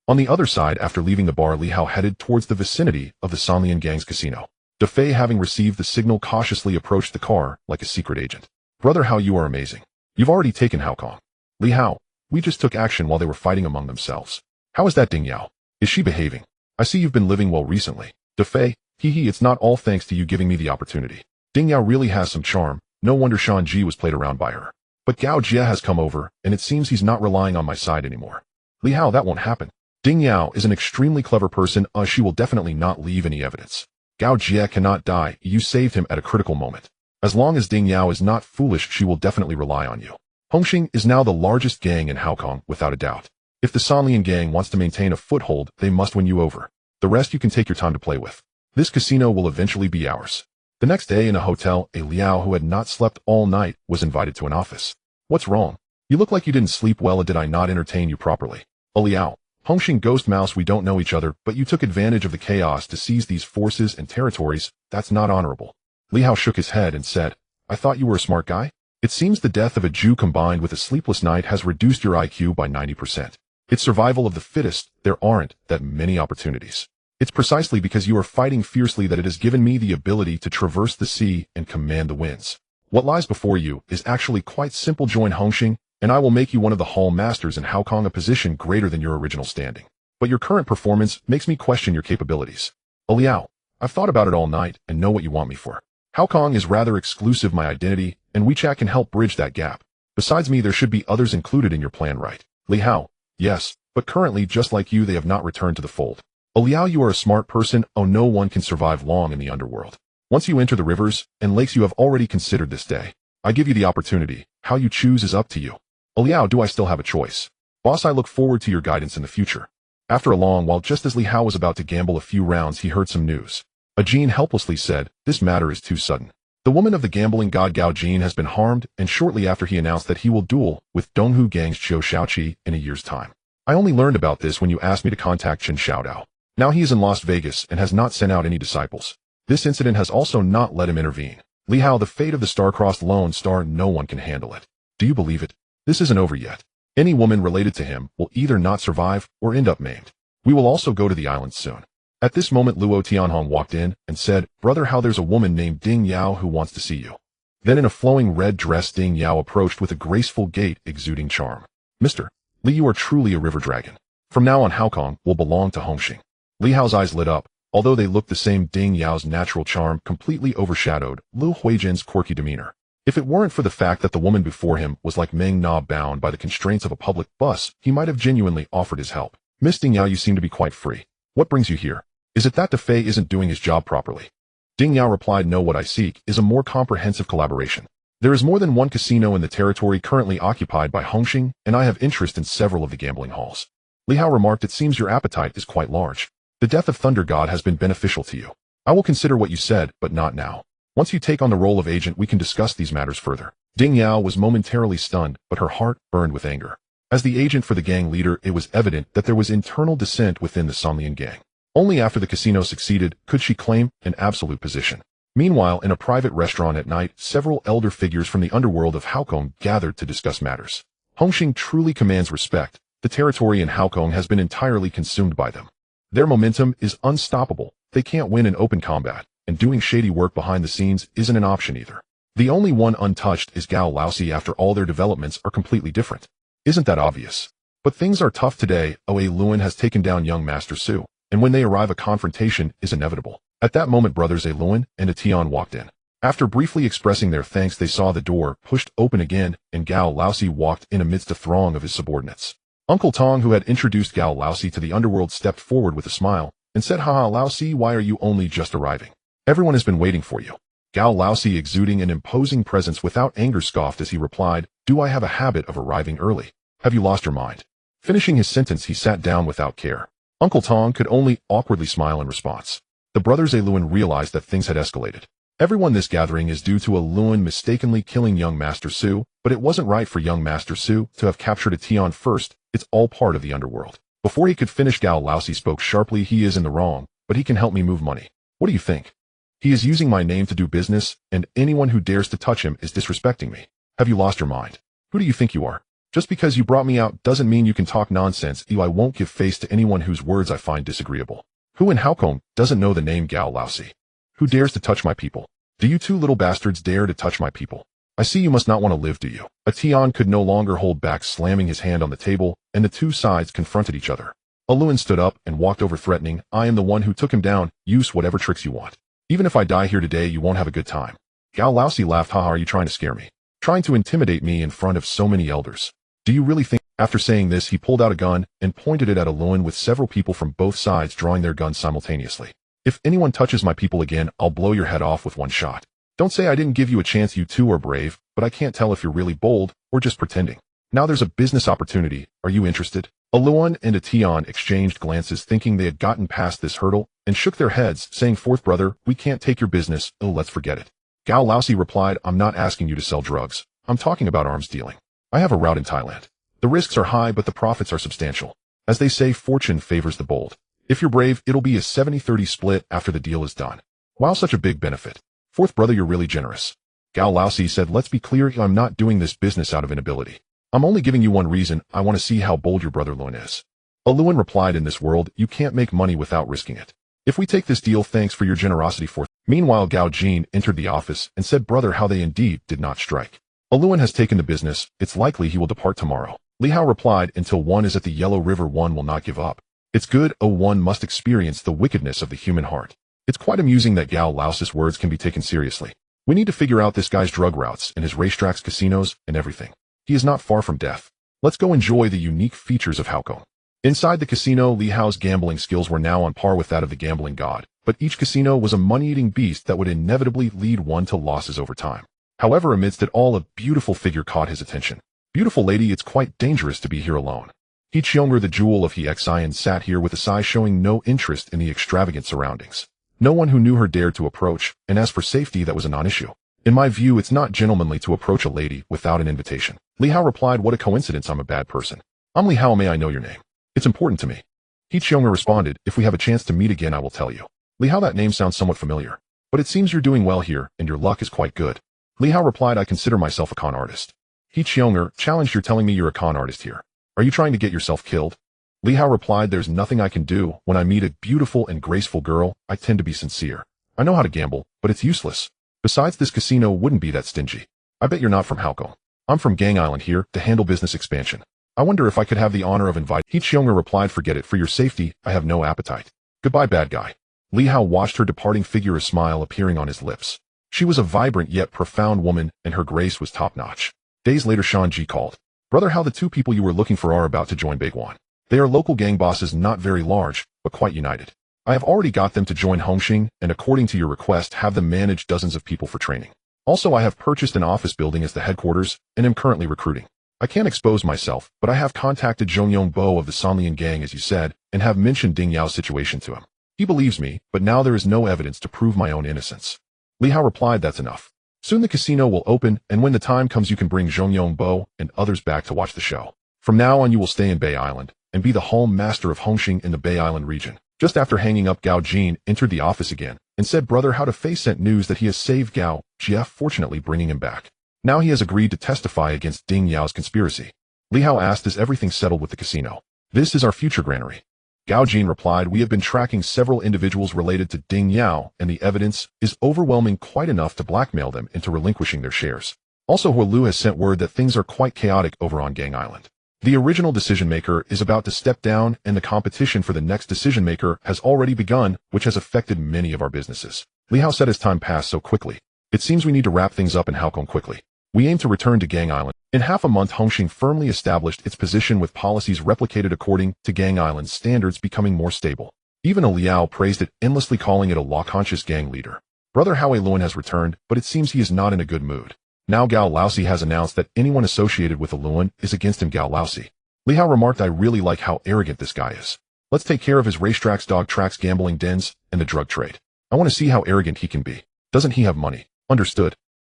On the other side, after leaving the bar, Li Hao headed towards the vicinity of the Sanlian Gang's casino. De Fei, having received the signal, cautiously approached the car like a secret agent. Brother Hao, you are amazing. You've already taken Haokong. Li Hao, we just took action while they were fighting among themselves. How is that Ding Yao? Is she behaving? I see you've been living well recently. De Fei, it's not all thanks to you giving me the opportunity. Ding Yao really has some charm. No wonder Shan Ji was played around by her. But Gao Jia has come over, and it seems he's not relying on my side anymore. Li Hao, that won't happen. Ding Yao is an extremely clever person. She will definitely not leave any evidence. Gao Jia cannot die. You saved him at a critical moment. As long as Ding Yao is not foolish, she will definitely rely on you. Hongxing is now the largest gang in Haokong, without a doubt. If the Sanlian gang wants to maintain a foothold, they must win you over. The rest you can take your time to play with. This casino will eventually be ours. The next day in a hotel, a Liao who had not slept all night was invited to an office. What's wrong? You look like you didn't sleep well. Did I not entertain you properly? Liao, Hongxing Ghost Mouse, we don't know each other, but you took advantage of the chaos to seize these forces and territories. That's not honorable. Li Hao shook his head and said, I thought you were a smart guy? It seems the death of a Jew combined with a sleepless night has reduced your IQ by 90%. It's survival of the fittest. There aren't that many opportunities. It's precisely because you are fighting fiercely that it has given me the ability to traverse the sea and command the winds. What lies before you is actually quite simple. Join Hongxing, and I will make you one of the Hall Masters in Haokong, a position greater than your original standing. But your current performance makes me question your capabilities. Liao, I've thought about it all night and know what you want me for. Haokong is rather exclusive my identity, and WeChat can help bridge that gap. Besides me, there should be others included in your plan, right? Li Hao, yes, but currently, just like you, they have not returned to the fold. Liao, you are a smart person. Oh, no one can survive long in the underworld. Once you enter the rivers and lakes, you have already considered this day. I give you the opportunity. How you choose is up to you. Liao, do I still have a choice? Boss, I look forward to your guidance in the future. After a long while, just as Li Hao was about to gamble a few rounds, he heard some news. A Jin helplessly said, this matter is too sudden. The woman of the gambling god Gao Jin has been harmed, and shortly after he announced that he will duel with Donghu Gang's Qiu Shaoqi in a year's time. I only learned about this when you asked me to contact Chen Xiaodao. Now he is in Las Vegas and has not sent out any disciples. This incident has also not let him intervene. Li Hao, the fate of the star-crossed Lone Star, no one can handle it. Do you believe it? This isn't over yet. Any woman related to him will either not survive or end up maimed. We will also go to the island soon. At this moment, Luo Tianhong walked in and said, Brother Hao, there's a woman named Ding Yao who wants to see you. Then in a flowing red dress, Ding Yao approached with a graceful gait exuding charm. Mr. Li, you are truly a river dragon. From now on, Haokong will belong to Hongxing. Li Hao's eyes lit up. Although they looked the same, Ding Yao's natural charm completely overshadowed Lu Huijin's quirky demeanor. If it weren't for the fact that the woman before him was like Meng Na, bound by the constraints of a public bus, he might have genuinely offered his help. Miss Ding Yao, you seem to be quite free. What brings you here? Is it that DeFei isn't doing his job properly? Ding Yao replied, no, what I seek is a more comprehensive collaboration. There is more than one casino in the territory currently occupied by Hongxing, and I have interest in several of the gambling halls. Li Hao remarked, it seems your appetite is quite large. The death of Thunder God has been beneficial to you. I will consider what you said, but not now. Once you take on the role of agent, we can discuss these matters further. Ding Yao was momentarily stunned, but her heart burned with anger. As the agent for the gang leader, it was evident that there was internal dissent within the Songlian gang. Only after the casino succeeded could she claim an absolute position. Meanwhile, in a private restaurant at night, several elder figures from the underworld of Haokong gathered to discuss matters. Hongxing truly commands respect. The territory in Haokong has been entirely consumed by them. Their momentum is unstoppable. They can't win in open combat, and doing shady work behind the scenes isn't an option either. The only one untouched is Gao Laosi. After all, their developments are completely different. Isn't that obvious? But things are tough today. Oe Luan has taken down young Master Su, and when they arrive, a confrontation is inevitable. At that moment, brothers A Luan and a Tian walked in. After briefly expressing their thanks, they saw the door pushed open again, and Gao Laosi walked in amidst a throng of his subordinates. Uncle Tong, who had introduced Gao Laosi to the underworld, stepped forward with a smile and said, Haha, Laosi, why are you only just arriving? Everyone has been waiting for you. Gao Laosi, exuding an imposing presence without anger, scoffed as he replied, Do I have a habit of arriving early? Have you lost your mind? Finishing his sentence, he sat down without care. Uncle Tong could only awkwardly smile in response. The brothers A Luan realized that things had escalated. Everyone, this gathering is due to a Luan mistakenly killing young Master Su, but it wasn't right for young Master Su to have captured a Tian first. It's all part of the underworld. Before he could finish, Gao Laosi spoke sharply, He is in the wrong, but he can help me move money. What do you think? He is using my name to do business, and anyone who dares to touch him is disrespecting me. Have you lost your mind? Who do you think you are? Just because you brought me out doesn't mean you can talk nonsense. I won't give face to anyone whose words I find disagreeable. Who in Haokong doesn't know the name Gao Laosi? Who dares to touch my people? Do you two little bastards dare to touch my people? I see you must not want to live, do you? A Tian could no longer hold back, slamming his hand on the table, and the two sides confronted each other. A Luan stood up and walked over, threatening, I am the one who took him down. Use whatever tricks you want. Even if I die here today, you won't have a good time. Gao Laosi laughed, Haha, are you trying to scare me? Trying to intimidate me in front of so many elders? Do you really think? After saying this, he pulled out a gun and pointed it at a Luan, with several people from both sides drawing their guns simultaneously. If anyone touches my people again, I'll blow your head off with one shot. Don't say I didn't give you a chance. You two are brave, but I can't tell if you're really bold or just pretending. Now there's a business opportunity. Are you interested? A Luan and a Tian exchanged glances, thinking they had gotten past this hurdle, and shook their heads, saying, Fourth brother, we can't take your business. Oh, let's forget it. Gao Laosi replied, I'm not asking you to sell drugs. I'm talking about arms dealing. I have a route in Thailand. The risks are high, but the profits are substantial. As they say, fortune favors the bold. If you're brave, it'll be a 70-30 split after the deal is done. Wow, such a big benefit. Fourth brother, you're really generous. Gao Laosi said, let's be clear, I'm not doing this business out of inability. I'm only giving you one reason, I want to see how bold your brother Lun is. Luan replied, in this world, you can't make money without risking it. If we take this deal, thanks for your generosity, fourth. Meanwhile, Gao Jin entered the office and said, brother, how they indeed did not strike. Luan has taken the business, it's likely he will depart tomorrow. Li Hao replied, until one is at the Yellow River, one will not give up. It's good, one must experience the wickedness of the human heart. It's quite amusing that Gao Laosi's words can be taken seriously. We need to figure out this guy's drug routes and his racetracks, casinos, and everything. He is not far from death. Let's go enjoy the unique features of Haokong. Inside the casino, Li Hao's gambling skills were now on par with that of the gambling god, but each casino was a money-eating beast that would inevitably lead one to losses over time. However, amidst it all, a beautiful figure caught his attention. Beautiful lady, it's quite dangerous to be here alone. He Cheonger, the jewel of He Xian, sat here with a sigh, showing no interest in the extravagant surroundings. No one who knew her dared to approach, and as for safety, that was a non-issue. In my view, it's not gentlemanly to approach a lady without an invitation. Li Hao replied, what a coincidence, I'm a bad person. I'm Li Hao, may I know your name? It's important to me. He Cheonger responded, if we have a chance to meet again, I will tell you. Li Hao, that name sounds somewhat familiar. But it seems you're doing well here, and your luck is quite good. Li Hao replied, I consider myself a con artist. He Cheonger challenged, you're telling me you're a con artist here. Are you trying to get yourself killed? Li Hao replied, there's nothing I can do. When I meet a beautiful and graceful girl, I tend to be sincere. I know how to gamble, but it's useless. Besides, this casino wouldn't be that stingy. I bet you're not from Haokong. I'm from Gang Island here to handle business expansion. I wonder if I could have the honor of inviting. He Cheonger replied, forget it, for your safety, I have no appetite. Goodbye, bad guy. Li Hao watched her departing figure, a smile appearing on his lips. She was a vibrant yet profound woman, and her grace was top-notch. Days later, Shan Ji called. Brother, how the two people you were looking for are about to join Baiguan. They are local gang bosses, not very large, but quite united. I have already got them to join Hongxing, and according to your request, have them manage dozens of people for training. Also, I have purchased an office building as the headquarters, and am currently recruiting. I can't expose myself, but I have contacted Zhongyong Bo of the Sanlian gang, as you said, and have mentioned Ding Yao's situation to him. He believes me, but now there is no evidence to prove my own innocence. Li Hao replied, that's enough. Soon the casino will open, and when the time comes, you can bring Zhongyong Bo and others back to watch the show. From now on, you will stay in Bay Island, and be the home master of Hongxing in the Bay Island region. Just after hanging up, Gao Jin entered the office again, and said, brother, How to Face sent news that he has saved Gao Jie, fortunately bringing him back. Now he has agreed to testify against Ding Yao's conspiracy. Li Hao asked, is everything settled with the casino? This is our future granary. Gao Jin replied, we have been tracking several individuals related to Ding Yao, and the evidence is overwhelming, quite enough to blackmail them into relinquishing their shares. Also, Hua Lu has sent word that things are quite chaotic over on Gang Island. The original decision-maker is about to step down, and the competition for the next decision-maker has already begun, which has affected many of our businesses. Li Hao said as time passed so quickly. It seems we need to wrap things up in Haokong quickly. We aim to return to Gang Island. In half a month, Hongxing firmly established its position with policies replicated according to Gang Island's standards becoming more stable. Even a Liao praised it, endlessly calling it a law-conscious gang leader. Brother Howe Luan has returned, but it seems he is not in a good mood. Now Gao Laosi has announced that anyone associated with Luan is against him. Gao Laosi. Li Hao remarked, I really like how arrogant this guy is. Let's take care of his racetracks, dog tracks, gambling dens, and the drug trade. I want to see how arrogant he can be. Doesn't he have money? Understood.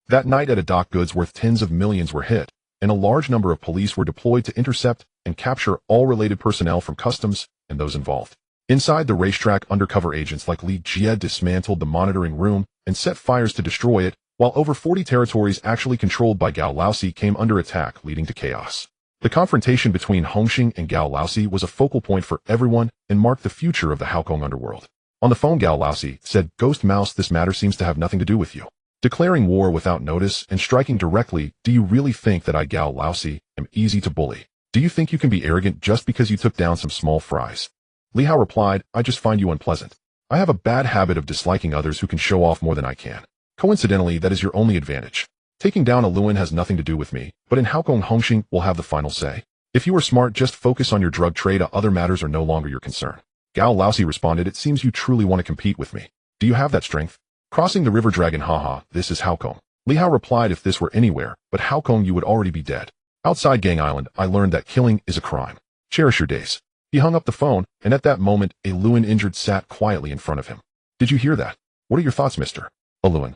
That night at a dock, goods worth tens of millions were hit, and a large number of police were deployed to intercept and capture all related personnel from customs and those involved. Inside the racetrack, undercover agents like Li Jie dismantled the monitoring room and set fires to destroy it, while over 40 territories actually controlled by Gao Laosi came under attack, leading to chaos. The confrontation between Hongxing and Gao Laosi was a focal point for everyone and marked the future of the Haokong underworld. On the phone, Gao Laosi said, Ghost Mouse, this matter seems to have nothing to do with you. Declaring war without notice and striking directly, do you really think that I, Gao Laosi, am easy to bully? Do you think you can be arrogant just because you took down some small fries? Li Hao replied, I just find you unpleasant. I have a bad habit of disliking others who can show off more than I can. Coincidentally, that is your only advantage. Taking down a Luan has nothing to do with me, but in Haokong, Hongxing will have the final say. If you are smart, just focus on your drug trade. Other matters are no longer your concern. Gao Laosi responded, it seems you truly want to compete with me. Do you have that strength? Crossing the river dragon, haha, this is Haokong. Li Hao replied, if this were anywhere but Haokong, you would already be dead. Outside Gang Island, I learned that killing is a crime. Cherish your days. He hung up the phone, and at that moment, a Luan injured sat quietly in front of him. Did you hear that? What are your thoughts, Mr. Luan?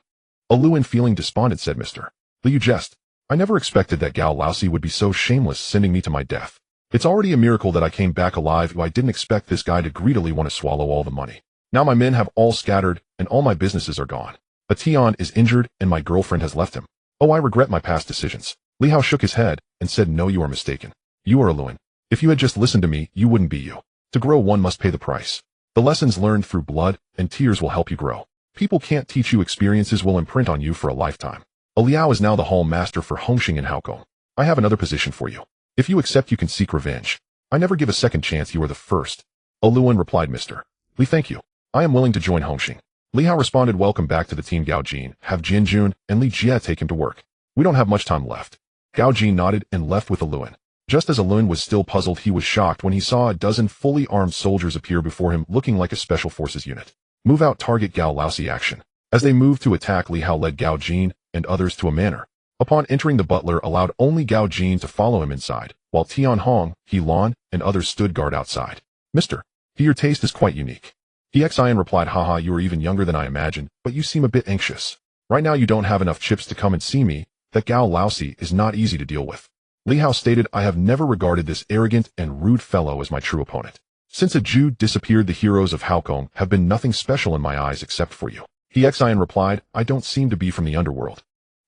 Luan feeling despondent said, Mr. Li, you jest. I never expected that Gao Laosi would be so shameless, sending me to my death. It's already a miracle that I came back alive. I didn't expect this guy to greedily want to swallow all the money. Now my men have all scattered, and all my businesses are gone. A Tian is injured, and my girlfriend has left him. Oh, I regret my past decisions. Li Hao shook his head, and said, no, you are mistaken. You are a Luan. If you had just listened to me, you wouldn't be you. To grow, one must pay the price. The lessons learned through blood and tears will help you grow. People can't teach you, experiences will imprint on you for a lifetime. A Liao is now the hall master for Hongxing and Haokong. I have another position for you. If you accept, you can seek revenge. I never give a second chance, you are the first. A Luan replied, Mr. Li, thank you. I am willing to join Hongxing. Li Hao responded, welcome back to the team Gao Jin, have Jin Jun and Li Jie take him to work. We don't have much time left. Gao Jin nodded and left with a Luan. Just as a Luan was still puzzled, he was shocked when he saw a dozen fully armed soldiers appear before him looking like a special forces unit. Move out, target Gao Laosi action. As they moved to attack, Li Hao led Gao Jin and others to a manor. Upon entering, the butler allowed only Gao Jin to follow him inside, while Tian Hong, He Lan, and others stood guard outside. Mr. Your taste is quite unique. Xian replied, haha, you are even younger than I imagined, but you seem a bit anxious. Right now you don't have enough chips to come and see me. That Gao Laosi is not easy to deal with. Li Hao stated, I have never regarded this arrogant and rude fellow as my true opponent. Since a Jew disappeared, the heroes of Haokong have been nothing special in my eyes except for you. Xian replied, I don't seem to be from the Underworld.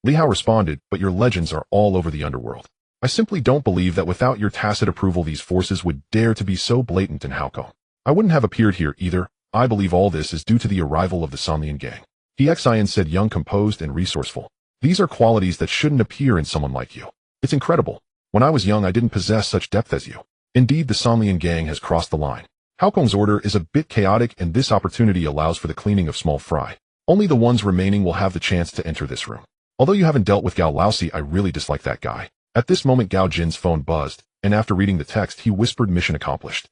Li Hao responded, but your legends are all over the Underworld. I simply don't believe that without your tacit approval these forces would dare to be so blatant in Haokong. I wouldn't have appeared here either. I believe all this is due to the arrival of the Sanlian gang. Xian said, young, composed, and resourceful. These are qualities that shouldn't appear in someone like you. It's incredible. When I was young, I didn't possess such depth as you. Indeed, the Sanlian gang has crossed the line. Haokong's order is a bit chaotic, and this opportunity allows for the cleaning of small fry. Only the ones remaining will have the chance to enter this room. Although you haven't dealt with Gao Laosi, I really dislike that guy. At this moment, Gao Jin's phone buzzed, and after reading the text, he whispered, mission accomplished.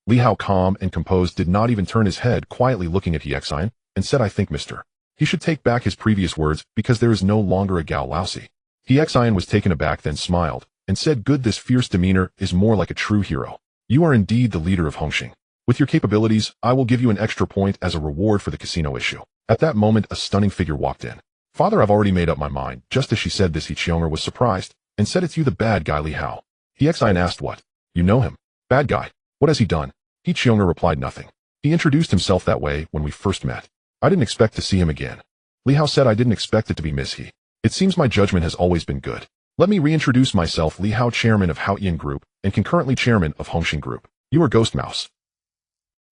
Li Hao, calm and composed, did not even turn his head, quietly looking at Xian, and said, I think Mr. He should take back his previous words, because there is no longer a Gao Laosi. Xian was taken aback, then smiled, and said, good, this fierce demeanor is more like a true hero. You are indeed the leader of Hongxing. With your capabilities, I will give you an extra point as a reward for the casino issue. At that moment, a stunning figure walked in. Father, I've already made up my mind. Just as she said this, He Chionger was surprised, and said, it's you, the bad guy Li Hao. Xian asked, what? You know him? Bad guy. What has he done? He Chionger replied, nothing. He introduced himself that way when we first met. I didn't expect to see him again. Li Hao said, I didn't expect it to be Miss He. It seems my judgment has always been good. Let me reintroduce myself, Li Hao, chairman of Haoyan Group, and concurrently chairman of Hongxing Group. You are Ghost Mouse.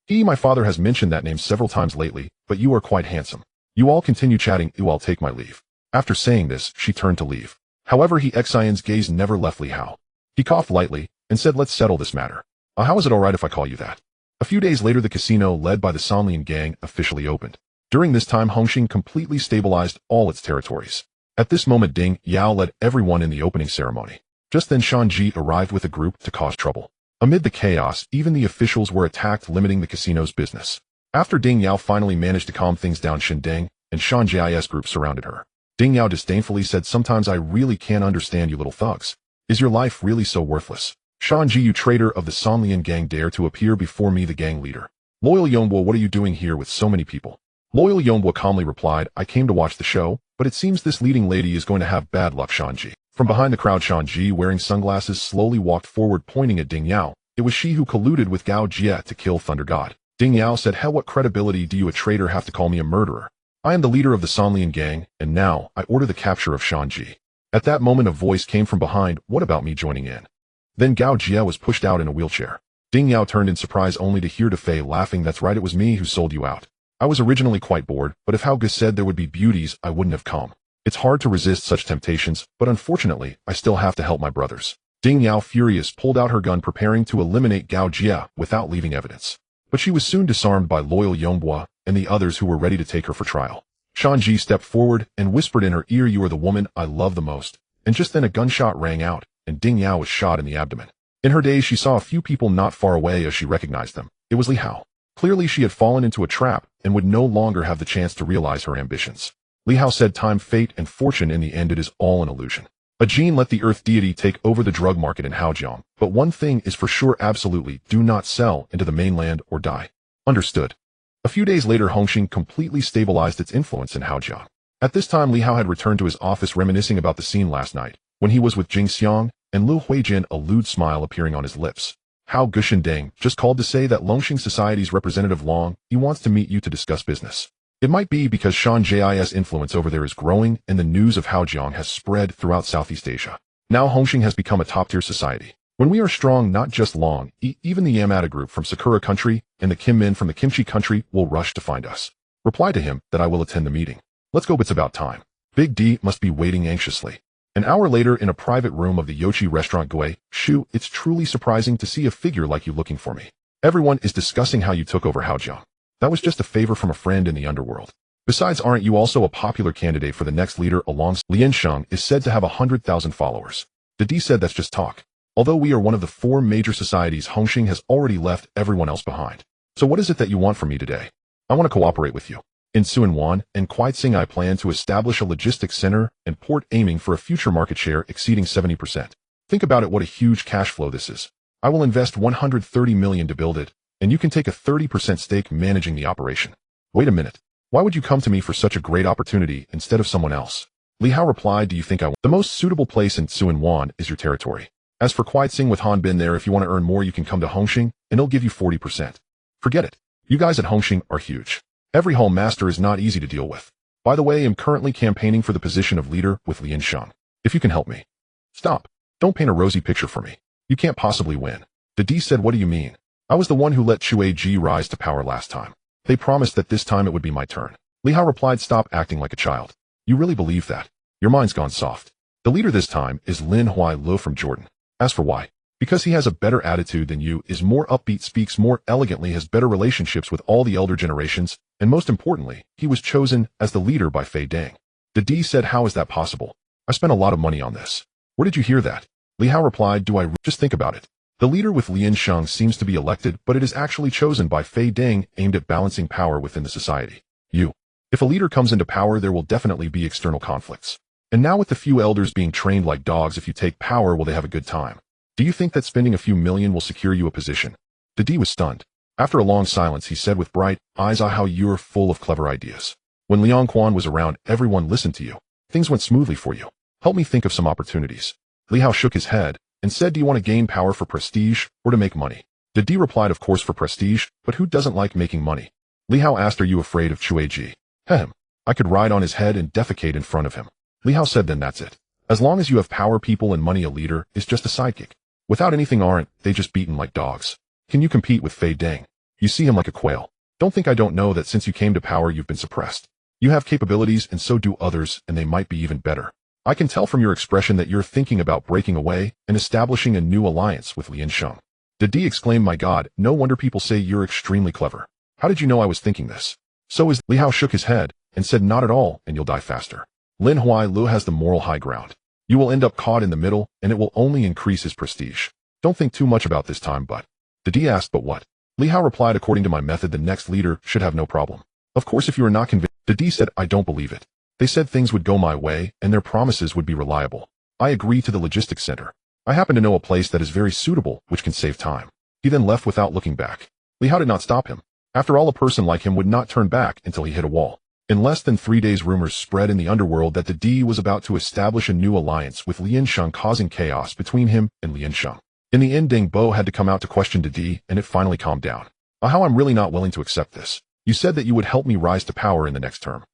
My father has mentioned that name several times lately, but you are quite handsome. You all continue chatting. I'll take my leave. After saying this, she turned to leave. However, Xian's gaze never left Li Hao. He coughed lightly, and said, let's settle this matter. How is it alright if I call you that? A few days later, the casino led by the Sanlian gang officially opened. During this time, Hongxing completely stabilized all its territories. At this moment, Ding Yao led everyone in the opening ceremony. Just then, Shanji arrived with a group to cause trouble. Amid the chaos, even the officials were attacked, limiting the casino's business. After Ding Yao finally managed to calm things down, Shindeng and Shanji's group surrounded her. Ding Yao disdainfully said, sometimes I really can't understand you little thugs. Is your life really so worthless? Shanji, you traitor of the Sanlian gang, dare to appear before me, the gang leader. Loyal Yongbo, what are you doing here with so many people? Loyal Yongbo calmly replied, I came to watch the show, but it seems this leading lady is going to have bad luck, Shanji. From behind the crowd, Shanji, wearing sunglasses, slowly walked forward, pointing at Ding Yao. It was she who colluded with Gao Jie to kill Thunder God. Ding Yao said, hell, what credibility do you, a traitor, have to call me a murderer? I am the leader of the Sanlian gang, and now I order the capture of Shanji. At that moment, a voice came from behind, what about me joining in? Then Gao Jie was pushed out in a wheelchair. Ding Yao turned in surprise only to hear Defei laughing, that's right, it was me who sold you out. I was originally quite bored, but if Hao Ge said there would be beauties, I wouldn't have come. It's hard to resist such temptations, but unfortunately, I still have to help my brothers. Ding Yao, furious, pulled out her gun, preparing to eliminate Gao Jie without leaving evidence. But she was soon disarmed by loyal Yonghua and the others who were ready to take her for trial. Shanji stepped forward and whispered in her ear, you are the woman I love the most. And just then a gunshot rang out, and Ding Yao was shot in the abdomen. In her daze, she saw a few people not far away as she recognized them. It was Li Hao. Clearly, she had fallen into a trap and would no longer have the chance to realize her ambitions. Li Hao said, time, fate, and fortune, in the end it is all an illusion. A gene let the earth deity take over the drug market in Haojiang, but one thing is for sure, absolutely, do not sell into the mainland or die. Understood. A few days later, Hongxing completely stabilized its influence in Haojiang. At this time, Li Hao had returned to his office, reminiscing about the scene last night, when he was with Jing Xiang and Liu Huijin a lewd smile appearing on his lips. Hao Gushindang just called to say that Longxing Society's representative Long, he wants to meet you to discuss business. It might be because Shan Ji's influence over there is growing and the news of Haojiang has spread throughout Southeast Asia. Now Hongxing has become a top-tier society. When we are strong, not just Long, even the Yamada group from Sakura country and the Kim Min from the Kimchi country will rush to find us. Reply to him that I will attend the meeting. Let's go, it's about time. Big D must be waiting anxiously. An hour later in a private room of the Yochi restaurant Gui, Shu, it's truly surprising to see a figure like you looking for me. Everyone is discussing how you took over Haojiang. That was just a favor from a friend in the underworld. Besides, aren't you also a popular candidate for the next leader alongside Lian Sheng is said to have 100,000 followers. The D said that's just talk. Although we are one of the 4 major societies, Hongxing has already left everyone else behind. So what is it that you want from me today? I want to cooperate with you. In Suanwan and Quaitsing I plan to establish a logistics center and port aiming for a future market share exceeding 70%. Think about it, what a huge cash flow this is. I will invest 130 million to build it, and you can take a 30% stake managing the operation. Wait a minute. Why would you come to me for such a great opportunity instead of someone else? Li Hao replied, do you think I want? The most suitable place in Suanwan is your territory. As for Quaitsing with Han Bin there, if you want to earn more you can come to Hongxing, and he'll give you 40%. Forget it. You guys at Hongxing are huge. Every hall master is not easy to deal with. By the way, I'm currently campaigning for the position of leader with Lian Sheng. If you can help me. Stop. Don't paint a rosy picture for me. You can't possibly win. The D said, what do you mean? I was the one who let Chue Ji rise to power last time. They promised that this time it would be my turn. Li Hao replied, stop acting like a child. You really believe that? Your mind's gone soft. The leader this time is Lin Huai Lo from Jordan. As for why? Because he has a better attitude than you, is more upbeat, speaks more elegantly, has better relationships with all the elder generations, and most importantly, he was chosen as the leader by Fei Dang. The D said, how is that possible? I spent a lot of money on this. Where did you hear that? Li Hao replied, do I just think about it? The leader with Lian Sheng seems to be elected, but it is actually chosen by Fei Dang, aimed at balancing power within the society. If a leader comes into power, there will definitely be external conflicts. And now with the few elders being trained like dogs, if you take power, will they have a good time? Do you think that spending a few million will secure you a position? The D was stunned. After a long silence, he said with bright eyes, how you're full of clever ideas. When Liang Quan was around, everyone listened to you. Things went smoothly for you. Help me think of some opportunities. Li Hao shook his head and said, do you want to gain power for prestige or to make money? The D replied, of course for prestige, but who doesn't like making money? Li Hao asked, are you afraid of Chue Ji? I could ride on his head and defecate in front of him. Li Hao said, then that's it. As long as you have power, people, and money, a leader is just a sidekick. Without anything, aren't they just beaten like dogs? Can you compete with Fei Dang? You see him like a quail. Don't think I don't know that since you came to power you've been suppressed. You have capabilities and so do others, and they might be even better. I can tell from your expression that you're thinking about breaking away and establishing a new alliance with Lian Sheng. The D exclaimed, my God, no wonder people say you're extremely clever. How did you know I was thinking this? So is Li Hao shook his head and said, not at all, and you'll die faster. Lin Huai Lu has the moral high ground. You will end up caught in the middle, and it will only increase his prestige. Don't think too much about this time, but... The D asked, but what? Li Hao replied, according to my method, the next leader should have no problem. Of course, if you are not convinced... The D said, I don't believe it. They said things would go my way, and their promises would be reliable. I agree to the logistics center. I happen to know a place that is very suitable, which can save time. He then left without looking back. Li Hao did not stop him. After all, a person like him would not turn back until he hit a wall. In less than 3 days, rumors spread in the underworld that the D was about to establish a new alliance with Lian Sheng, causing chaos between him and Lian Sheng. In the end, Deng Bo had to come out to question the D, and it finally calmed down. How I'm really not willing to accept this. You said that you would help me rise to power in the next term.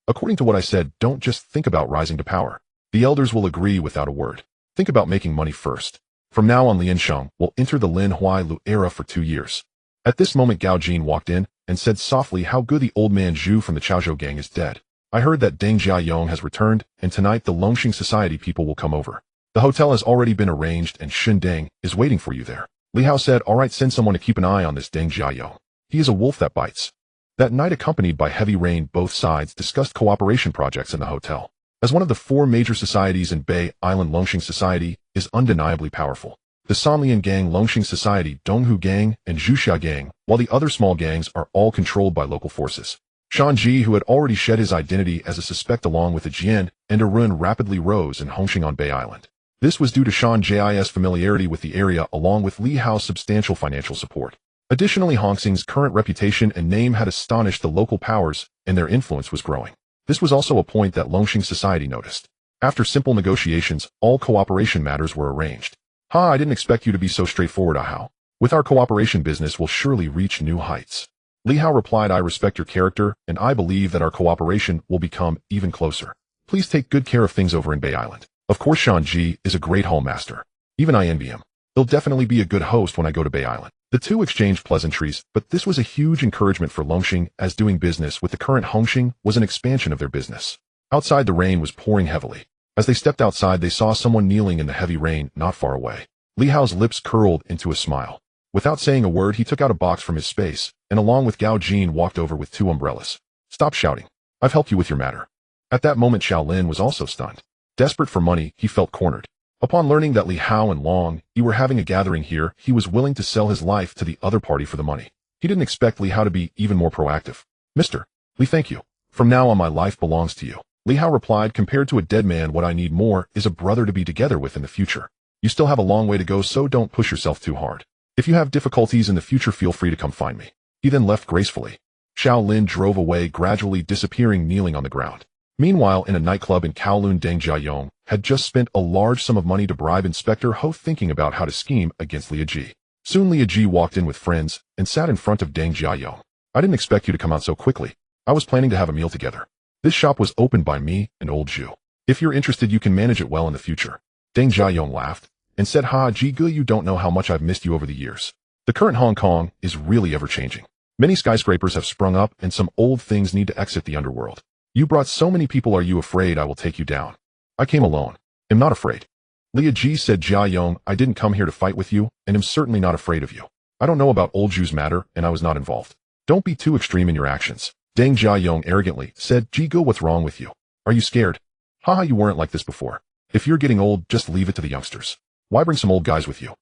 According to what I said, don't just think about rising to power. The elders will agree without a word. Think about making money first. From now on, Lian Sheng will enter the Lin Huai Lu era for 2 years. At this moment, Gao Jin walked in and said softly, how good, the old man Zhu from the Chaozhou gang is dead. I heard that Deng Jiayong has returned, and tonight the Longxing Society people will come over. The hotel has already been arranged, and Xin Deng is waiting for you there. Li Hao said, all right, send someone to keep an eye on this Deng Jiayong. He is a wolf that bites. That night, accompanied by heavy rain, both sides discussed cooperation projects in the hotel. As one of the 4 major societies in Bay Island, Longxing Society is undeniably powerful. The Sanlian Gang, Longxing Society, Donghu Gang, and Zhuxia Gang, while the other small gangs are all controlled by local forces. Shan Ji, who had already shed his identity as a suspect along with the Jian and Arun, rapidly rose in Hongxing on Bay Island. This was due to Shan Ji's familiarity with the area along with Li Hao's substantial financial support. Additionally, Hongxing's current reputation and name had astonished the local powers, and their influence was growing. This was also a point that Longxing Society noticed. After simple negotiations, all cooperation matters were arranged. I didn't expect you to be so straightforward, Hao. With our cooperation business will surely reach new heights. Li Hao replied, I respect your character, and I believe that our cooperation will become even closer. Please take good care of things over in Bay Island. Of course, Shanji is a great hallmaster. Even I envy him. He'll definitely be a good host when I go to Bay Island. The two exchanged pleasantries, but this was a huge encouragement for Longxing, as doing business with the current Hongxing was an expansion of their business. Outside, the rain was pouring heavily. As they stepped outside, they saw someone kneeling in the heavy rain not far away. Li Hao's lips curled into a smile. Without saying a word, he took out a box from his space, and along with Gao Jin walked over with 2 umbrellas. Stop shouting. I've helped you with your matter. At that moment, Shaolin was also stunned. Desperate for money, he felt cornered. Upon learning that Li Hao and Long Yi were having a gathering here, he was willing to sell his life to the other party for the money. He didn't expect Li Hao to be even more proactive. Mr. Li, thank you. From now on, my life belongs to you. Li Hao replied, compared to a dead man, what I need more is a brother to be together with in the future. You still have a long way to go, so don't push yourself too hard. If you have difficulties in the future, feel free to come find me. He then left gracefully. Shaolin drove away, gradually disappearing, kneeling on the ground. Meanwhile, in a nightclub in Kowloon, Deng Jiayong had just spent a large sum of money to bribe Inspector Ho, thinking about how to scheme against Liu Ji. Soon Liu Ji walked in with friends and sat in front of Deng Jiayong. I didn't expect you to come out so quickly. I was planning to have a meal together. This shop was opened by me and old Zhu. If you're interested, you can manage it well in the future. Deng Jiayong laughed and said, Ji Gu, you don't know how much I've missed you over the years. The current Hong Kong is really ever-changing. Many skyscrapers have sprung up and some old things need to exit the underworld. You brought so many people. Are you afraid I will take you down? I came alone. Am not afraid. Liu Ji said, Jiayong, I didn't come here to fight with you, and am certainly not afraid of you. I don't know about old Zhu's matter, and I was not involved. Don't be too extreme in your actions. Deng Jiayong arrogantly said, Ji Gu, what's wrong with you? Are you scared? You weren't like this before. If you're getting old, just leave it to the youngsters. Why bring some old guys with you?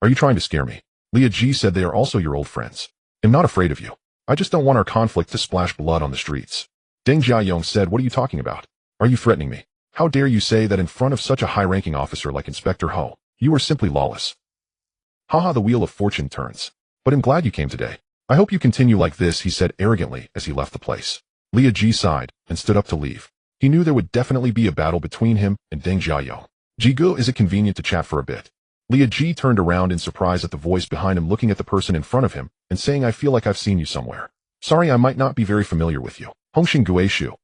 Are you trying to scare me? Liu Ji said, they are also your old friends. Am not afraid of you. I just don't want our conflict to splash blood on the streets. Deng Jiayong said, what are you talking about? Are you threatening me? How dare you say that in front of such a high-ranking officer like Inspector Ho? You are simply lawless. The wheel of fortune turns. But I'm glad you came today. I hope you continue like this, he said arrogantly as he left the place. Liu Ji sighed and stood up to leave. He knew there would definitely be a battle between him and Deng Jiayong. Ji Gu, is it convenient to chat for a bit? Liu Ji turned around in surprise at the voice behind him, looking at the person in front of him and saying, I feel like I've seen you somewhere. Sorry, I might not be very familiar with you. Hongxing Guishu.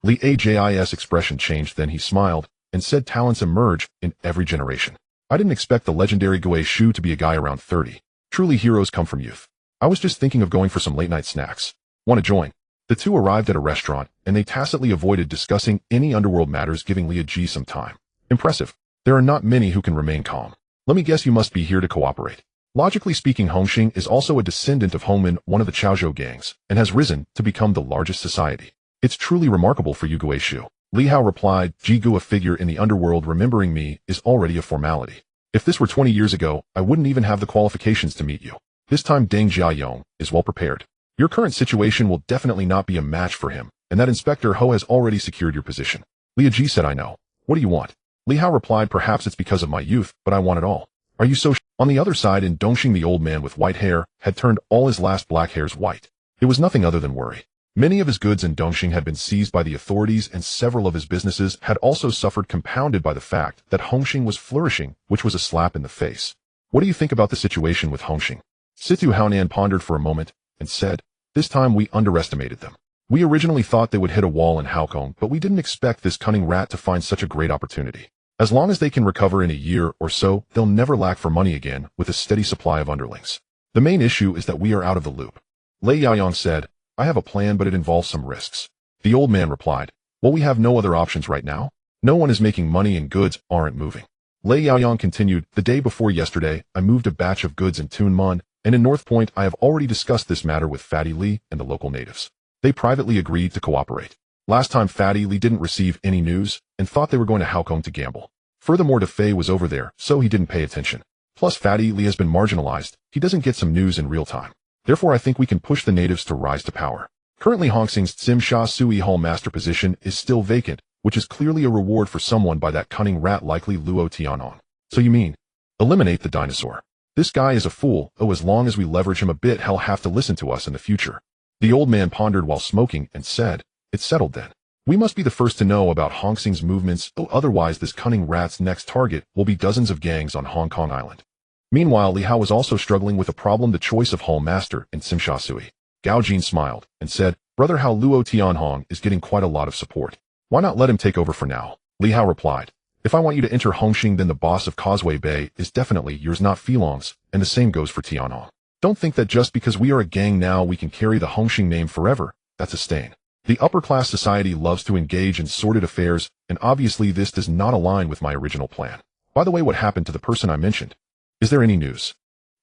Li Ajis' expression changed, then he smiled and said, talents emerge in every generation. I didn't expect the legendary Guishu to be a guy around 30. Truly, heroes come from youth. I was just thinking of going for some late-night snacks. Want to join? The two arrived at a restaurant, and they tacitly avoided discussing any underworld matters, giving Liu Ji some time. Impressive. There are not many who can remain calm. Let me guess, you must be here to cooperate. Logically speaking, Hongxing is also a descendant of Hongmen, one of the Chaozhou gangs, and has risen to become the largest society. It's truly remarkable for you, Guishu. Li Hao replied, Ji Gu, a figure in the underworld remembering me is already a formality. If this were 20 years ago, I wouldn't even have the qualifications to meet you. This time Deng Jiayong is well prepared. Your current situation will definitely not be a match for him, and that Inspector Ho has already secured your position. Liu Ji said, I know. What do you want? Li Hao replied, perhaps it's because of my youth, but I want it all. Are you so On the other side, in Dongxing, the old man with white hair had turned all his last black hairs white. It was nothing other than worry. Many of his goods in Dongxing had been seized by the authorities, and several of his businesses had also suffered, compounded by the fact that Hongxing was flourishing, which was a slap in the face. What do you think about the situation with Hongxing? Situ Haonan pondered for a moment and said, this time we underestimated them. We originally thought they would hit a wall in Haokong, but we didn't expect this cunning rat to find such a great opportunity. As long as they can recover in a year or so, they'll never lack for money again, with a steady supply of underlings. The main issue is that we are out of the loop. Lei Yaoyang said, I have a plan, but it involves some risks. The old man replied, well, we have no other options right now. No one is making money and goods aren't moving. Lei Yaoyang continued, the day before yesterday, I moved a batch of goods in Tunmun, and in North Point I have already discussed this matter with Fatty Li and the local natives. They privately agreed to cooperate. Last time Fatty Li didn't receive any news and thought they were going to Haokong to gamble. Furthermore, DeFei was over there, so he didn't pay attention. Plus, Fatty Li has been marginalized. He doesn't get some news in real time. Therefore, I think we can push the natives to rise to power. Currently, Hongxing's Tsim Sha Sui Hall master position is still vacant, which is clearly a reward for someone by that cunning rat likely Luo Tianon. So you mean, eliminate the dinosaur? This guy is a fool. Oh, as long as we leverage him a bit, he'll have to listen to us in the future. The old man pondered while smoking and said, it's settled then. We must be the first to know about Hong Xing's movements, otherwise this cunning rat's next target will be dozens of gangs on Hong Kong Island. Meanwhile, Li Hao was also struggling with a problem: the choice of Hall Master and Sim Sha Sui. Gao Jin smiled and said, "Brother Hao Luo Tianhong is getting quite a lot of support. Why not let him take over for now?" Li Hao replied, "If I want you to enter Hongxing, then the boss of Causeway Bay is definitely yours, not Filong's, and the same goes for Tianhong. Don't think that just because we are a gang now we can carry the Hongxing name forever. That's a stain. The upper-class society loves to engage in sordid affairs, and obviously this does not align with my original plan. By the way, what happened to the person I mentioned? Is there any news?"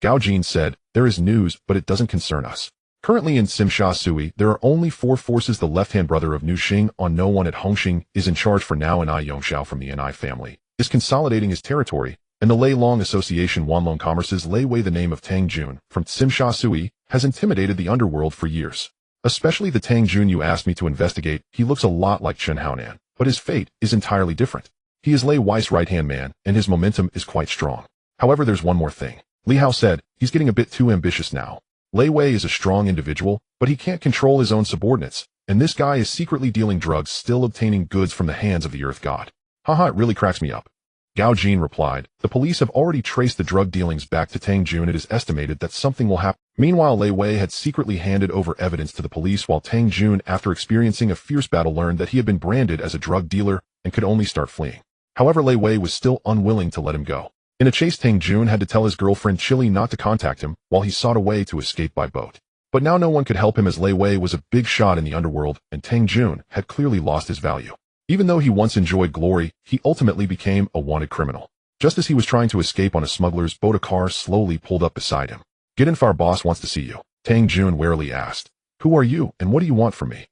Gao Jin said, "There is news, but it doesn't concern us. Currently in Sim Sha Sui, there are only 4 forces. The left-hand brother of Nu Xing on no one at Hongxing is in charge for now, and Ai Yongxiao from the Ni family is consolidating his territory, and the Lei Long Association Wanlong Commerce's Lei Wei, the name of Tang Jun from Sim Sha Sui, has intimidated the underworld for years. Especially the Tang Jun you asked me to investigate. He looks a lot like Chen Haonan, but his fate is entirely different. He is Lei Wei's right-hand man, and his momentum is quite strong. However, there's one more thing." Li Hao said, "He's getting a bit too ambitious now. Lei Wei is a strong individual, but he can't control his own subordinates, and this guy is secretly dealing drugs, still obtaining goods from the hands of the Earth God. Haha, it really cracks me up." Gao Jin replied, "The police have already traced the drug dealings back to Tang Jun. It is estimated that something will happen." Meanwhile, Lei Wei had secretly handed over evidence to the police, while Tang Jun, after experiencing a fierce battle, learned that he had been branded as a drug dealer and could only start fleeing. However, Lei Wei was still unwilling to let him go. In a chase, Tang Jun had to tell his girlfriend Chili not to contact him while he sought a way to escape by boat. But now no one could help him, as Lei Wei was a big shot in the underworld, and Tang Jun had clearly lost his value. Even though he once enjoyed glory, he ultimately became a wanted criminal. Just as he was trying to escape on a smuggler's boat, a car slowly pulled up beside him. "Get in, our boss wants to see you," Tang Jun warily asked. "Who are you, and what do you want from me?"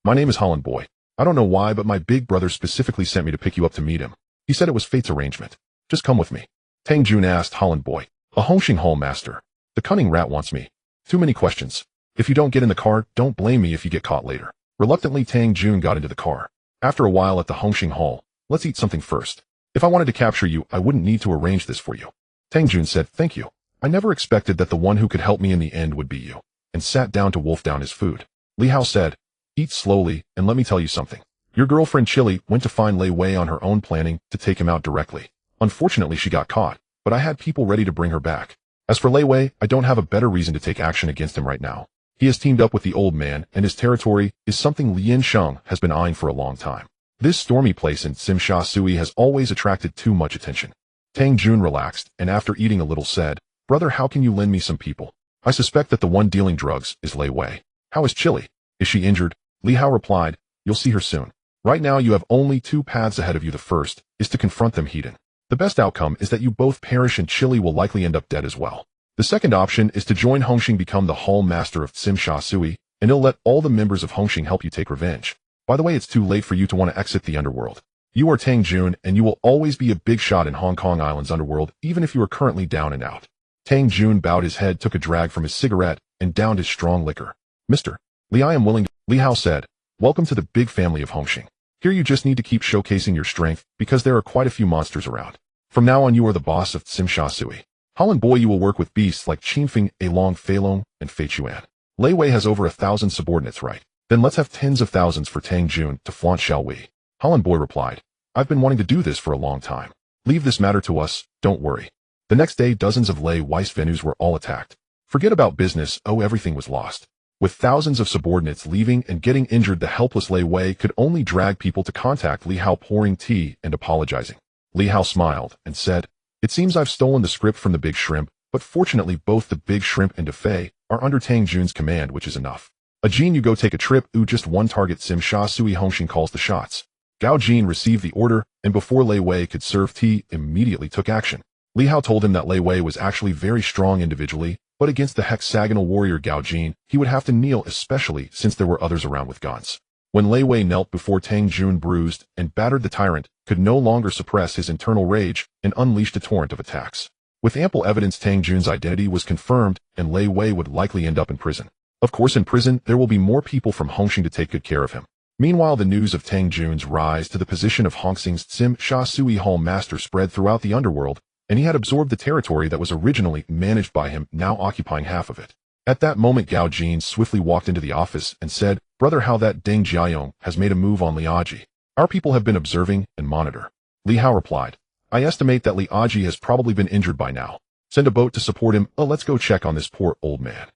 "My name is Holland Boy. I don't know why, but my big brother specifically sent me to pick you up to meet him. He said it was fate's arrangement. Just come with me." Tang Jun asked Holland Boy, "A Hongxing Hall Master. The cunning rat wants me. Too many questions. If you don't get in the car, don't blame me if you get caught later." Reluctantly, Tang Jun got into the car. After a while at the Hongxing Hall, "Let's eat something first. If I wanted to capture you, I wouldn't need to arrange this for you." Tang Jun said, "Thank you. I never expected that the one who could help me in the end would be you," and sat down to wolf down his food. Li Hao said, "Eat slowly, and let me tell you something. Your girlfriend Chili went to find Lei Wei on her own, planning to take him out directly. Unfortunately, she got caught, but I had people ready to bring her back. As for Lei Wei, I don't have a better reason to take action against him right now. He has teamed up with the old man, and his territory is something Lien Sheng has been eyeing for a long time. This stormy place in Sim Sha Sui has always attracted too much attention." Tang Jun relaxed, and after eating a little said, "Brother, how can you lend me some people? I suspect that the one dealing drugs is Lei Wei. How is Chili? Is she injured?" Li Hao replied, "You'll see her soon. Right now you have only 2 paths ahead of you. The first is to confront them head-on. The best outcome is that you both perish, and Chili will likely end up dead as well. The second option is to join Hongxing, become the Hall Master of Sim Sha Sui, and he'll let all the members of Hongxing help you take revenge. By the way, it's too late for you to want to exit the underworld. You are Tang Jun, and you will always be a big shot in Hong Kong Island's underworld, even if you are currently down and out." Tang Jun bowed his head, took a drag from his cigarette, and downed his strong liquor. "Mr. Li, I am willing to..." Li Hao said, "Welcome to the big family of Hongxing. Here you just need to keep showcasing your strength, because there are quite a few monsters around. From now on you are the boss of Sim Sha Sui. Holland Boy, you will work with beasts like Qinfeng, Along, Feilong, and Fei Chuan. Lei Wei has over 1,000 subordinates, right? Then let's have tens of thousands for Tang Jun to flaunt, shall we?" Holland Boy replied, "I've been wanting to do this for a long time. Leave this matter to us, don't worry." The next day, dozens of Lei Wei's venues were all attacked. Forget about business, everything was lost. With thousands of subordinates leaving and getting injured, the helpless Lei Wei could only drag people to contact Li Hao, pouring tea and apologizing. Li Hao smiled and said, "It seems I've stolen the script from the Big Shrimp, but fortunately both the Big Shrimp and Fei are under Tang Jun's command, which is enough. A Jin, you go take a trip, just one target. Sim Sha Sui Hongxing calls the shots." Gao Jin received the order, and before Lei Wei could serve tea, immediately took action. Li Hao told him that Lei Wei was actually very strong individually, but against the hexagonal warrior Gao Jin, he would have to kneel, especially since there were others around with guns. When Lei Wei knelt before Tang Jun, bruised and battered, the tyrant could no longer suppress his internal rage and unleashed a torrent of attacks. With ample evidence, Tang Jun's identity was confirmed, and Lei Wei would likely end up in prison. Of course, in prison, there will be more people from Hongxing to take good care of him. Meanwhile, the news of Tang Jun's rise to the position of Hongxing's Sim Sha Sui Hall Master spread throughout the underworld, and he had absorbed the territory that was originally managed by him, now occupying half of it. At that moment, Gao Jin swiftly walked into the office and said, Brother, how that Deng Jiayong has made a move on Liaji. Our people have been observing and monitor. Li Hao replied, I estimate that Liaji has probably been injured by now. Send a boat to support him. Let's go check on this poor old man.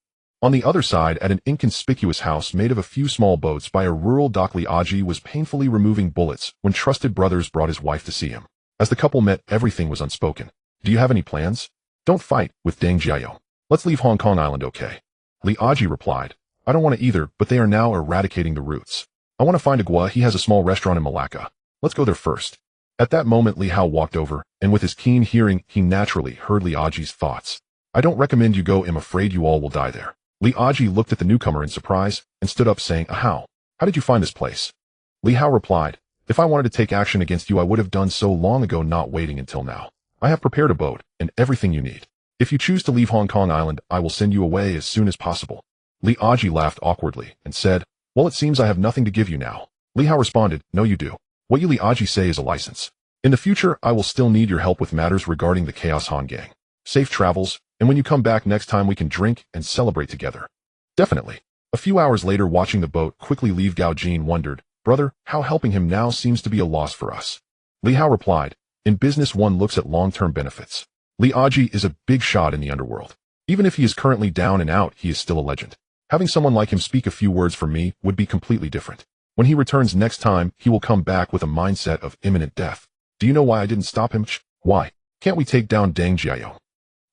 On the other side, at an inconspicuous house made of a few small boats by a rural dock, Liaji was painfully removing bullets when trusted brothers brought his wife to see him. As the couple met, everything was unspoken. Do you have any plans? Don't fight with Deng Jiayong. Let's leave Hong Kong Island, okay? Liaji replied, I don't want to either, but they are now eradicating the roots. I want to find Agua. He has a small restaurant in Malacca. Let's go there first. At that moment, Li Hao walked over, and with his keen hearing, he naturally heard Liaji's thoughts. I don't recommend you go. I'm afraid you all will die there. Liaji looked at the newcomer in surprise and stood up saying, How did you find this place? Li Hao replied, If I wanted to take action against you, I would have done so long ago, not waiting until now. I have prepared a boat and everything you need. If you choose to leave Hong Kong Island, I will send you away as soon as possible. Liaji laughed awkwardly and said, Well, it seems I have nothing to give you now. Li Hao responded, No, you do. What you Liaji say is a license. In the future, I will still need your help with matters regarding the Chaos Han gang. Safe travels, and when you come back next time we can drink and celebrate together. Definitely. A few hours later, watching the boat quickly leave, Gao Jin wondered, Brother, how helping him now seems to be a loss for us. Li Hao replied, In business one looks at long-term benefits. Liaji is a big shot in the underworld. Even if he is currently down and out, he is still a legend. Having someone like him speak a few words for me would be completely different. When he returns next time, he will come back with a mindset of imminent death. Do you know why I didn't stop him? Why can't we take down Deng Jiayong?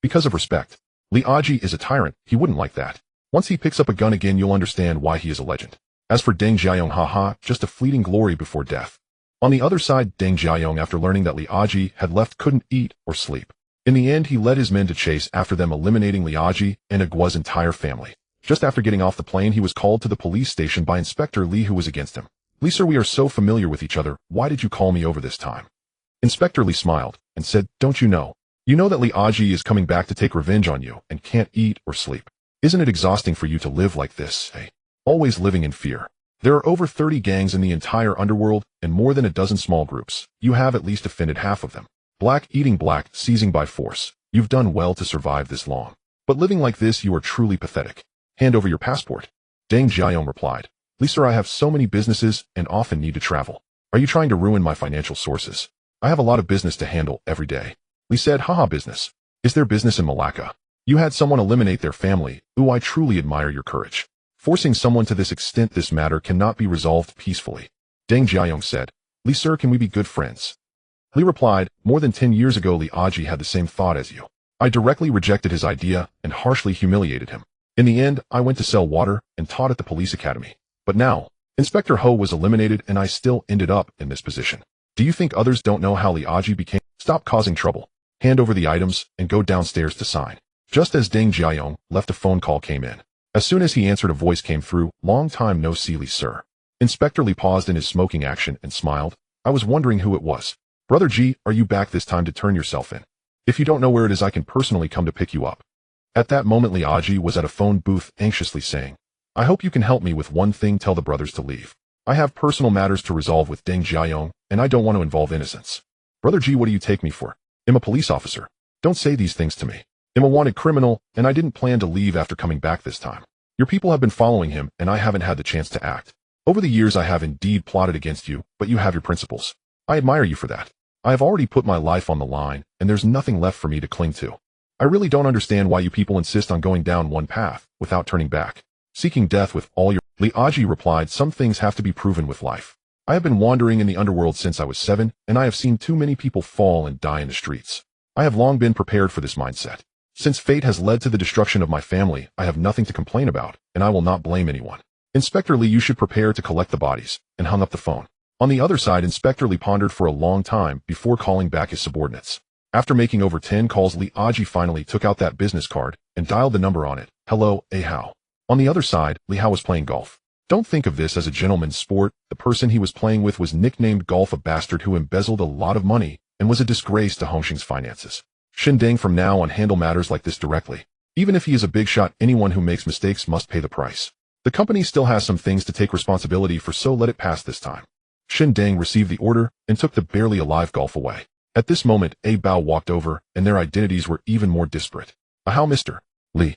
Because of respect. Liaji is a tyrant. He wouldn't like that. Once he picks up a gun again, you'll understand why he is a legend. As for Deng Jiayong, just a fleeting glory before death. On the other side, Deng Jiayong, after learning that Liaji had left, couldn't eat or sleep. In the end, he led his men to chase after them, eliminating Liaji and Agua's entire family. Just after getting off the plane, he was called to the police station by Inspector Li, who was against him. Li, sir, we are so familiar with each other. Why did you call me over this time? Inspector Li smiled and said, Don't you know? You know that Liaji is coming back to take revenge on you and can't eat or sleep. Isn't it exhausting for you to live like this, eh? Always living in fear. There are over 30 gangs in the entire underworld and more than a dozen small groups. You have at least offended half of them. Black eating black, seizing by force. You've done well to survive this long. But living like this, you are truly pathetic. Hand over your passport. Deng Jiayong replied, Li, sir, I have so many businesses and often need to travel. Are you trying to ruin my financial sources? I have a lot of business to handle every day. Li said, business. Is there business in Malacca? You had someone eliminate their family. Ooh, I truly admire your courage. Forcing someone to this extent, this matter cannot be resolved peacefully. Deng Jiayong said, Li, sir, can we be good friends? Li replied, More than 10 years ago, Liaji had the same thought as you. I directly rejected his idea and harshly humiliated him. In the end, I went to sell water and taught at the police academy. But now, Inspector Ho was eliminated and I still ended up in this position. Do you think others don't know how Liaji became? Stop causing trouble. Hand over the items and go downstairs to sign. Just as Deng Jiayong left, a phone call came in. As soon as he answered, a voice came through, Long time no see, Li, sir. Inspector Li paused in his smoking action and smiled. I was wondering who it was. Brother G, are you back this time to turn yourself in? If you don't know where it is, I can personally come to pick you up. At that moment, Liaji was at a phone booth anxiously saying, I hope you can help me with one thing. Tell the brothers to leave. I have personal matters to resolve with Deng Jiayong, and I don't want to involve innocents. Brother G, what do you take me for? I'm a police officer. Don't say these things to me. I'm a wanted criminal, and I didn't plan to leave after coming back this time. Your people have been following him, and I haven't had the chance to act. Over the years, I have indeed plotted against you, but you have your principles. I admire you for that. I have already put my life on the line, and there's nothing left for me to cling to. I really don't understand why you people insist on going down one path without turning back. Seeking death with all your... Liaji replied, Some things have to be proven with life. I have been wandering in the underworld since I was 7, and I have seen too many people fall and die in the streets. I have long been prepared for this mindset. Since fate has led to the destruction of my family, I have nothing to complain about, and I will not blame anyone. Inspector Li, you should prepare to collect the bodies, and hung up the phone. On the other side, Inspector Li pondered for a long time before calling back his subordinates. After making over 10 calls, Liaji finally took out that business card and dialed the number on it. Hello, Hao. On the other side, Li Hao was playing golf. Don't think of this as a gentleman's sport. The person he was playing with was nicknamed Golf, a bastard who embezzled a lot of money and was a disgrace to Hongxing's finances. Shindang from now on handle matters like this directly. Even if he is a big shot, anyone who makes mistakes must pay the price. The company still has some things to take responsibility for, so let it pass this time. Shindang received the order and took the barely alive Golf away. At this moment, A Bao walked over, and their identities were even more disparate. How, Mr. Li?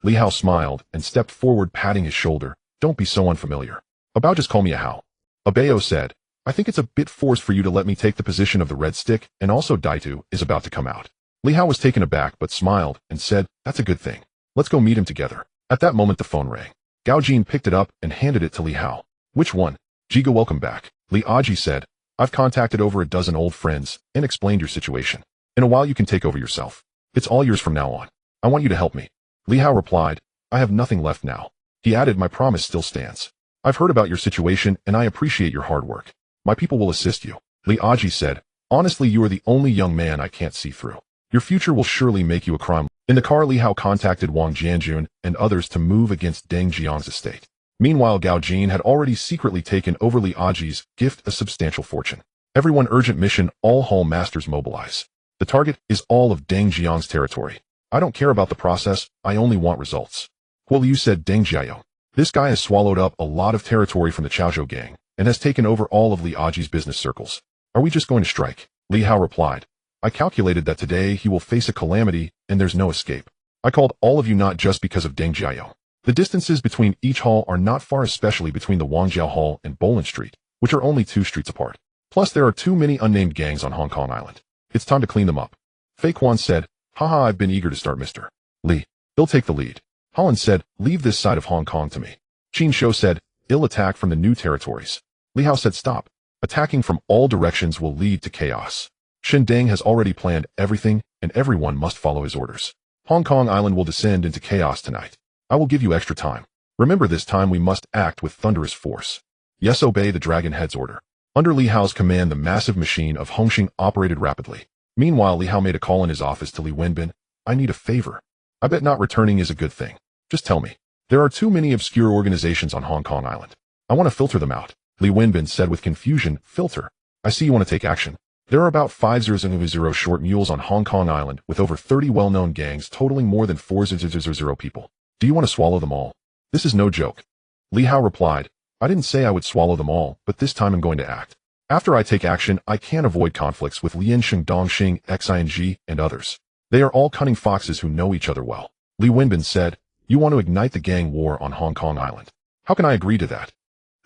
Li Hao smiled and stepped forward, patting his shoulder. Don't be so unfamiliar. About just call me a Hao. Abeo said, I think it's a bit forced for you to let me take the position of the red stick, and also Daitu is about to come out. Li Hao was taken aback but smiled and said, that's a good thing. Let's go meet him together. At that moment the phone rang. Gao Jin picked it up and handed it to Li Hao. Which one? Jiga, welcome back. Li Aji said, I've contacted over a dozen old friends and explained your situation. In a while you can take over yourself. It's all yours from now on. I want you to help me. Li Hao replied, I have nothing left now. He added, my promise still stands. I've heard about your situation and I appreciate your hard work. My people will assist you. Li Aji said, honestly you are the only young man I can't see through. Your future will surely make you a crime. In the car, Li Hao contacted Wang Jianjun and others to move against Deng Jiang's estate. Meanwhile, Gao Jin had already secretly taken over Li Aji's gift, a substantial fortune. Everyone, urgent mission, all hall masters mobilize. The target is all of Deng Jiang's territory. I don't care about the process, I only want results. Guo Liu said, Deng Jiayong. This guy has swallowed up a lot of territory from the Chaozhou gang and has taken over all of Li Aji's business circles. Are we just going to strike? Li Hao replied, I calculated that today he will face a calamity and there's no escape. I called all of you not just because of Deng Jiayong. The distances between each hall are not far, especially between the Wangjiao Hall and Bolan Street, which are only 2 streets apart. Plus there are too many unnamed gangs on Hong Kong Island. It's time to clean them up. Fei Quan said, haha, I've been eager to start, Mr. Li. He'll take the lead. Holland said, leave this side of Hong Kong to me. Qin Shou said, ill attack from the new territories. Li Hao said, stop. Attacking from all directions will lead to chaos. Shen Deng has already planned everything and everyone must follow his orders. Hong Kong Island will descend into chaos tonight. I will give you extra time. Remember, this time we must act with thunderous force. Yes, obey the Dragon Head's order. Under Li Hao's command, the massive machine of Hongxing operated rapidly. Meanwhile, Li Hao made a call in his office to Li Wenbin. I need a favor. I bet not returning is a good thing. Just tell me. There are too many obscure organizations on Hong Kong Island. I want to filter them out. Li Wenbin said with confusion, filter. I see you want to take action. There are about 5,000 short mules on Hong Kong Island with over 30 well-known gangs totaling more than 4,000 people. Do you want to swallow them all? This is no joke. Li Hao replied, I didn't say I would swallow them all, but this time I'm going to act. After I take action, I can't avoid conflicts with Liansheng, Dongxing, Xing, and others. They are all cunning foxes who know each other well. Li Wenbin said, you want to ignite the gang war on Hong Kong Island. How can I agree to that?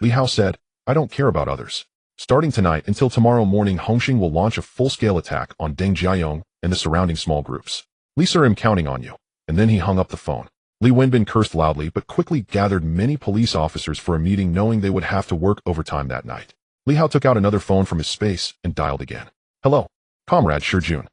Li Hao said, I don't care about others. Starting tonight until tomorrow morning, Hongxing will launch a full-scale attack on Deng Jiayong and the surrounding small groups. Li Sir, I'm counting on you. And then he hung up the phone. Li Wenbin cursed loudly but quickly gathered many police officers for a meeting, knowing they would have to work overtime that night. Li Hao took out another phone from his space and dialed again. Hello, Comrade Shijun.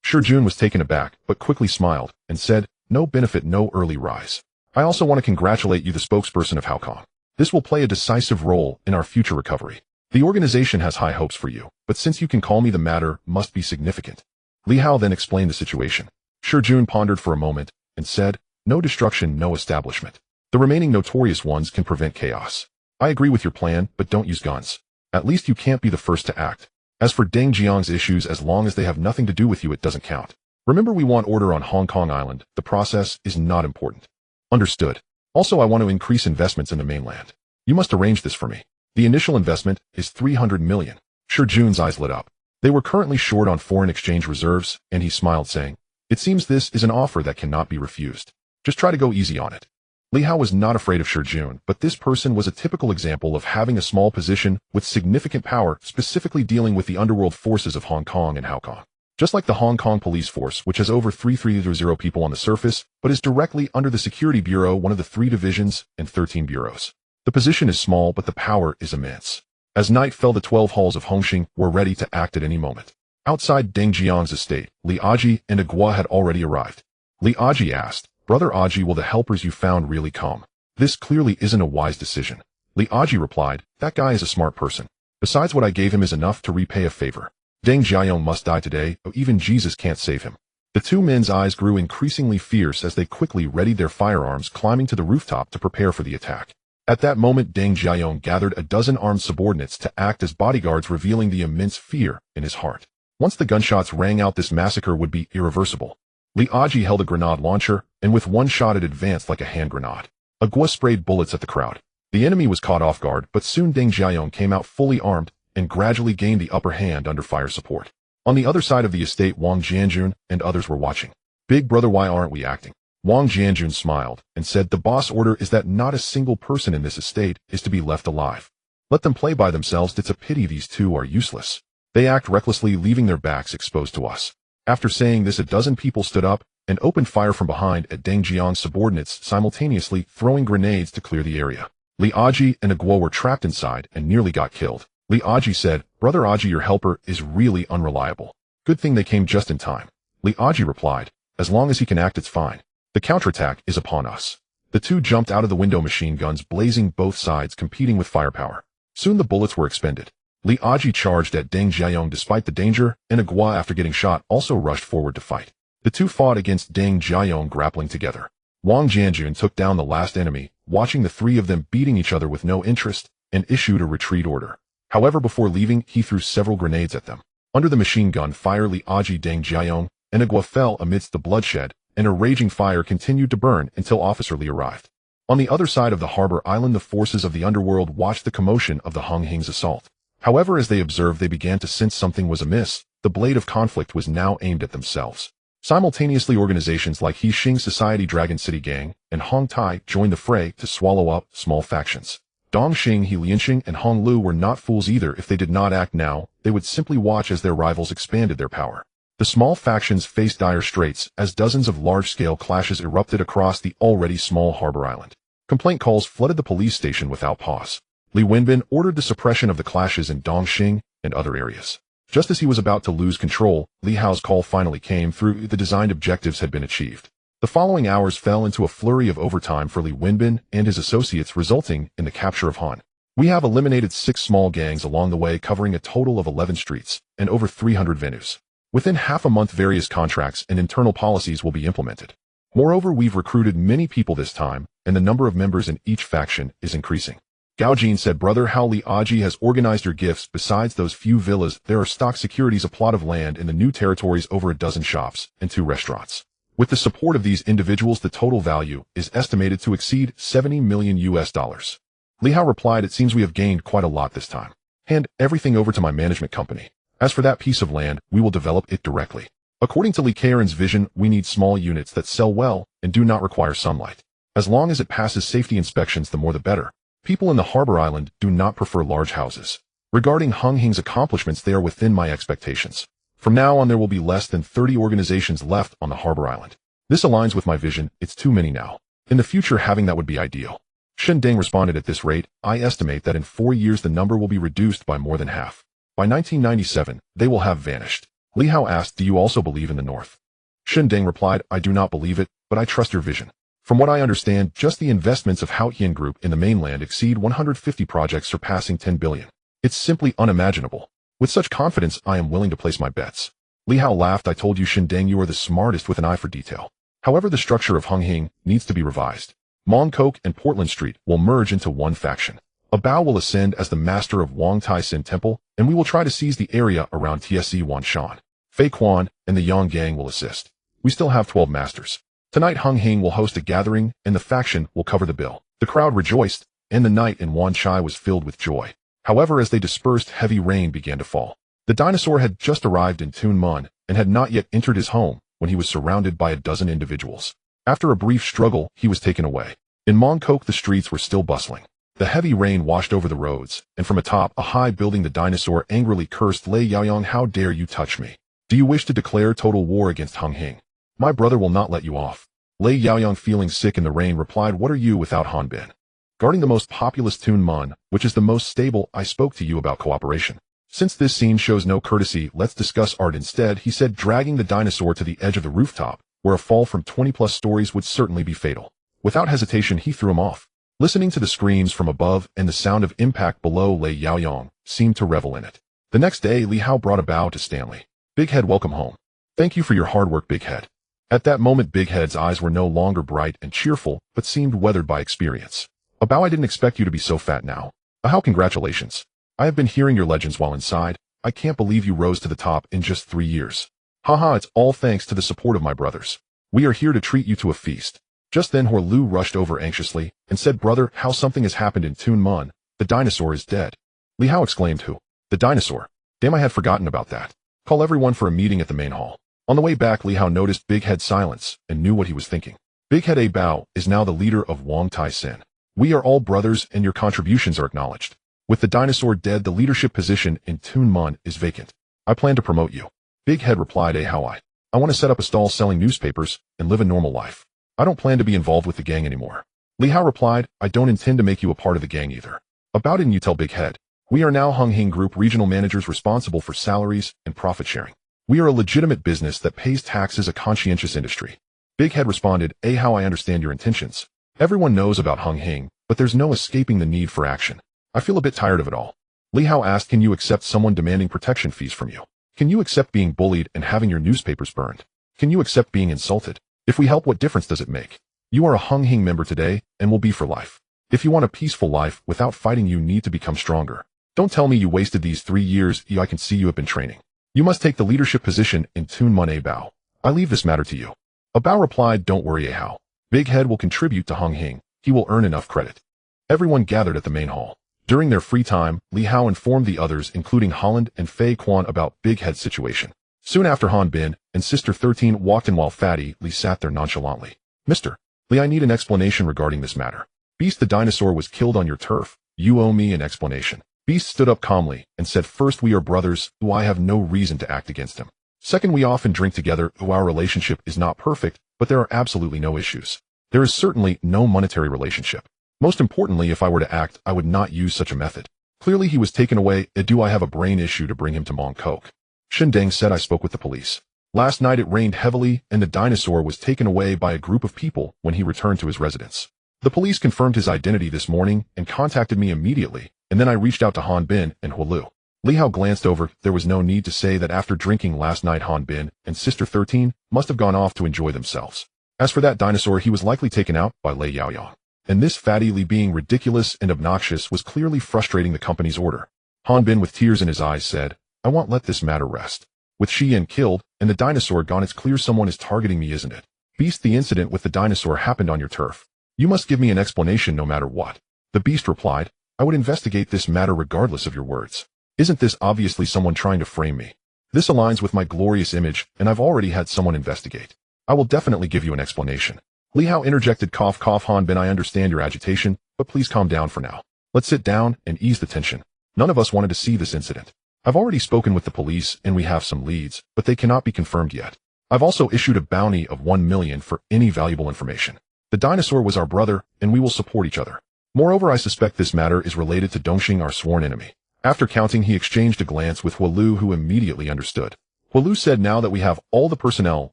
Shijun was taken aback but quickly smiled and said, no benefit, no early rise. I also want to congratulate you, the spokesperson of Hong Kong. This will play a decisive role in our future recovery. The organization has high hopes for you, but since you can call me, the matter must be significant. Li Hao then explained the situation. Shijun pondered for a moment and said, no destruction, no establishment. The remaining notorious ones can prevent chaos. I agree with your plan, but don't use guns. At least you can't be the first to act. As for Deng Jiang's issues, as long as they have nothing to do with you, it doesn't count. Remember, we want order on Hong Kong Island. The process is not important. Understood. Also, I want to increase investments in the mainland. You must arrange this for me. The initial investment is 300 million. Shijun's eyes lit up. They were currently short on foreign exchange reserves, and he smiled, saying, it seems this is an offer that cannot be refused. Just try to go easy on it. Li Hao was not afraid of Shijun, but this person was a typical example of having a small position with significant power, specifically dealing with the underworld forces of Hong Kong and Hong Kong. Just like the Hong Kong police force, which has over 330 people on the surface, but is directly under the Security Bureau, one of the 3 divisions and 13 bureaus. The position is small, but the power is immense. As night fell, the 12 halls of Hongxing were ready to act at any moment. Outside Deng Jiang's estate, Li Aji and Agua had already arrived. Li Aji asked, Brother Aji, will the helpers you found really come? This clearly isn't a wise decision. Li Aji replied, that guy is a smart person. Besides, what I gave him is enough to repay a favor. Deng Jiayong must die today, or even Jesus can't save him. The 2 men's eyes grew increasingly fierce as they quickly readied their firearms, climbing to the rooftop to prepare for the attack. At that moment, Deng Jiayong gathered a dozen armed subordinates to act as bodyguards, revealing the immense fear in his heart. Once the gunshots rang out, this massacre would be irreversible. Li Aji held a grenade launcher, and with one shot it advanced like a hand grenade. Agua sprayed bullets at the crowd. The enemy was caught off guard, but soon Deng Jiayong came out fully armed and gradually gained the upper hand under fire support. On the other side of the estate, Wang Jianjun and others were watching. Big brother, why aren't we acting? Wang Jianjun smiled and said, the boss order is that not a single person in this estate is to be left alive. Let them play by themselves. It's a pity these two are useless. They act recklessly, leaving their backs exposed to us. After saying this, a dozen people stood up and opened fire from behind at Deng Jiang's subordinates, simultaneously throwing grenades to clear the area. Li Aji and Aguo were trapped inside and nearly got killed. Li Aji said, Brother Aji, your helper is really unreliable. Good thing they came just in time. Li Aji replied, as long as he can act, it's fine. The counterattack is upon us. The two jumped out of the window, machine guns blazing, both sides competing with firepower. Soon the bullets were expended. Li Aji charged at Deng Jiayong despite the danger, and Aguo, after getting shot, also rushed forward to fight. The two fought against Deng Jiayong, grappling together. Wang Jianjun took down the last enemy, watching the three of them beating each other with no interest, and issued a retreat order. However, before leaving, he threw several grenades at them. Under the machine gun fire, Li Aji, Deng Jiayong, and Aguo fell amidst the bloodshed, and a raging fire continued to burn until Officer Li arrived. On the other side of the harbor island, the forces of the Underworld watched the commotion of the Hung Hing's assault. However, as they observed, they began to sense something was amiss. The blade of conflict was now aimed at themselves. Simultaneously, organizations like Hixing Society, Dragon City Gang, and Hong Tai joined the fray to swallow up small factions. Dongxing, He Lianxing, and Hong Lu were not fools either. If they did not act now, they would simply watch as their rivals expanded their power. The small factions faced dire straits as dozens of large-scale clashes erupted across the already small harbor island. Complaint calls flooded the police station without pause. Li Wenbin ordered the suppression of the clashes in Dongxing and other areas. Just as he was about to lose control, Li Hao's call finally came through. The designed objectives had been achieved. The following hours fell into a flurry of overtime for Li Wenbin and his associates, resulting in the capture of Han. We have eliminated 6 small gangs along the way, covering a total of 11 streets and over 300 venues. Within half a month, various contracts and internal policies will be implemented. Moreover, we've recruited many people this time, and the number of members in each faction is increasing. Gao Jin said, Brother Hao, Li Aji has organized your gifts. Besides those few villas, there are stock securities, a plot of land in the new territories, over a dozen shops, and 2 restaurants. With the support of these individuals, the total value is estimated to exceed $70 million. Li Hao replied, it seems we have gained quite a lot this time. Hand everything over to my management company. As for that piece of land, we will develop it directly. According to Li Kairen's vision, we need small units that sell well and do not require sunlight. As long as it passes safety inspections, the more the better. People in the harbor island do not prefer large houses. Regarding Hung Hing's accomplishments, they are within my expectations. From now on, there will be less than 30 organizations left on the harbor island. This aligns with my vision. It's too many now. In the future, having that would be ideal. Shen Deng responded, at this rate, I estimate that in 4 years the number will be reduced by more than half. By 1997, they will have vanished. Li Hao asked, do you also believe in the North? Shen Deng replied, I do not believe it, but I trust your vision. From what I understand, just the investments of Haotian Group in the mainland exceed 150 projects, surpassing 10 billion. It's simply unimaginable. With such confidence, I am willing to place my bets. Li Hao laughed, I told you, Shen Deng, you are the smartest with an eye for detail. However, the structure of Hung Hing needs to be revised. Mongkok and Portland Street will merge into one faction. A Bao will ascend as the master of Wang Tai Sin Temple, and we will try to seize the area around TSE Wanshan. Fei Quan and the Yang Gang will assist. We still have 12 masters. Tonight Hung Hing will host a gathering, and the faction will cover the bill. The crowd rejoiced, and the night in Wan Chai was filled with joy. However, as they dispersed, heavy rain began to fall. The dinosaur had just arrived in Tuen Mun, and had not yet entered his home, when he was surrounded by a dozen individuals. After a brief struggle, he was taken away. In Mongkok, the streets were still bustling. The heavy rain washed over the roads, and from atop a high building the dinosaur angrily cursed, Lei Yaoyang, how dare you touch me? Do you wish to declare total war against Hung Hing? My brother will not let you off. Lei Yaoyang, feeling sick in the rain, replied, what are you without Han Bin? Guarding the most populous Tuen Mun, which is the most stable, I spoke to you about cooperation. Since this scene shows no courtesy, let's discuss art instead, he said, dragging the dinosaur to the edge of the rooftop, where a fall from 20+ stories would certainly be fatal. Without hesitation, he threw him off. Listening to the screams from above and the sound of impact below, Lei Yaoyang seemed to revel in it. The next day, Li Hao brought a bow to Stanley. Big Head, welcome home. Thank you for your hard work, Big Head. At that moment, Big Head's eyes were no longer bright and cheerful, but seemed weathered by experience. A bow, I didn't expect you to be so fat now. How congratulations. I have been hearing your legends while inside. I can't believe you rose to the top in just 3 years. Haha, it's all thanks to the support of my brothers. We are here to treat you to a feast. Just then Hor Lu rushed over anxiously and said, brother, how something has happened in Tuen Mun. The dinosaur is dead. Li Hao exclaimed, who? The dinosaur? Damn, I had forgotten about that. Call everyone for a meeting at the main hall. On the way back, Li Hao noticed Big Head's silence and knew what he was thinking. Big Head A Bao is now the leader of Wang Tai Sin. We are all brothers and your contributions are acknowledged. With the dinosaur dead, the leadership position in Tun Mun is vacant. I plan to promote you. Big Head replied, how I want to set up a stall selling newspapers and live a normal life. I don't plan to be involved with the gang anymore. Li Hao replied, I don't intend to make you a part of the gang either. About it, and you tell Big Head. We are now Hung Hing Group regional managers responsible for salaries and profit sharing. We are a legitimate business that pays taxes, a conscientious industry. Big Head responded, how I understand your intentions. Everyone knows about Hung Hing, but there's no escaping the need for action. I feel a bit tired of it all. Li Hao asked, can you accept someone demanding protection fees from you? Can you accept being bullied and having your newspapers burned? Can you accept being insulted? If we help, what difference does it make? You are a Hung Hing member today and will be for life. If you want a peaceful life without fighting, you need to become stronger. Don't tell me you wasted these 3 years. I can see you have been training. You must take the leadership position in Tun Mun A Bao. I leave this matter to you. A Bao replied, don't worry, Hao. Big Head will contribute to Hung Hing. He will earn enough credit. Everyone gathered at the main hall. During their free time, Li Hao informed the others, including Holland and Fei Quan, about Big Head's situation. Soon after, Han Bin and Sister 13 walked in while Fatty Li sat there nonchalantly. Mr. Li, I need an explanation regarding this matter. Beast the dinosaur was killed on your turf. You owe me an explanation. Beast stood up calmly and said, first, we are brothers, who I have no reason to act against him. Second, we often drink together, who our relationship is not perfect, but there are absolutely no issues. There is certainly no monetary relationship. Most importantly, if I were to act, I would not use such a method. Clearly he was taken away. Do I have a brain issue to bring him to Mongkok? Shindeng said, I spoke with the police. Last night it rained heavily and the dinosaur was taken away by a group of people when he returned to his residence. The police confirmed his identity this morning and contacted me immediately, and then I reached out to Han Bin and Huolu. Li Hao glanced over. There was no need to say that after drinking last night, Han Bin and Sister 13 must have gone off to enjoy themselves. As for that dinosaur, he was likely taken out by Lei Yaoyang. And this Fatty Li being ridiculous and obnoxious was clearly frustrating the company's order. Han Bin, with tears in his eyes, said, I won't let this matter rest. With Xian killed and the dinosaur gone, it's clear someone is targeting me, isn't it? Beast, the incident with the dinosaur happened on your turf. You must give me an explanation no matter what. The Beast replied, I would investigate this matter regardless of your words. Isn't this obviously someone trying to frame me? This aligns with my glorious image, and I've already had someone investigate. I will definitely give you an explanation. Li Hao interjected, cough, cough. Han Bin, I understand your agitation, but please calm down for now. Let's sit down and ease the tension. None of us wanted to see this incident. I've already spoken with the police and we have some leads, but they cannot be confirmed yet. I've also issued a bounty of 1 million for any valuable information. The dinosaur was our brother, and we will support each other. Moreover, I suspect this matter is related to Dongxing, our sworn enemy. After counting, he exchanged a glance with Huolu, who immediately understood. Huolu said, now that we have all the personnel,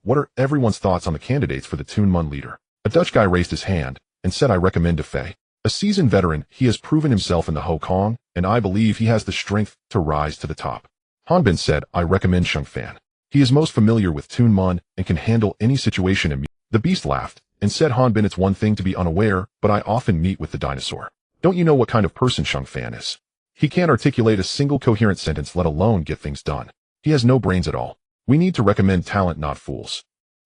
what are everyone's thoughts on the candidates for the Tun Mun leader? A Dutch guy raised his hand and said, I recommend Fei. A seasoned veteran, he has proven himself in the Hong, and I believe he has the strength to rise to the top. Han Bin said, I recommend Sheng Fan. He is most familiar with Tun Mun and can handle any situation immediately. The Beast laughed and said, Han Bin, it's one thing to be unaware, but I often meet with the dinosaur. Don't you know what kind of person Sheng Fan is? He can't articulate a single coherent sentence, let alone get things done. He has no brains at all. We need to recommend talent, not fools.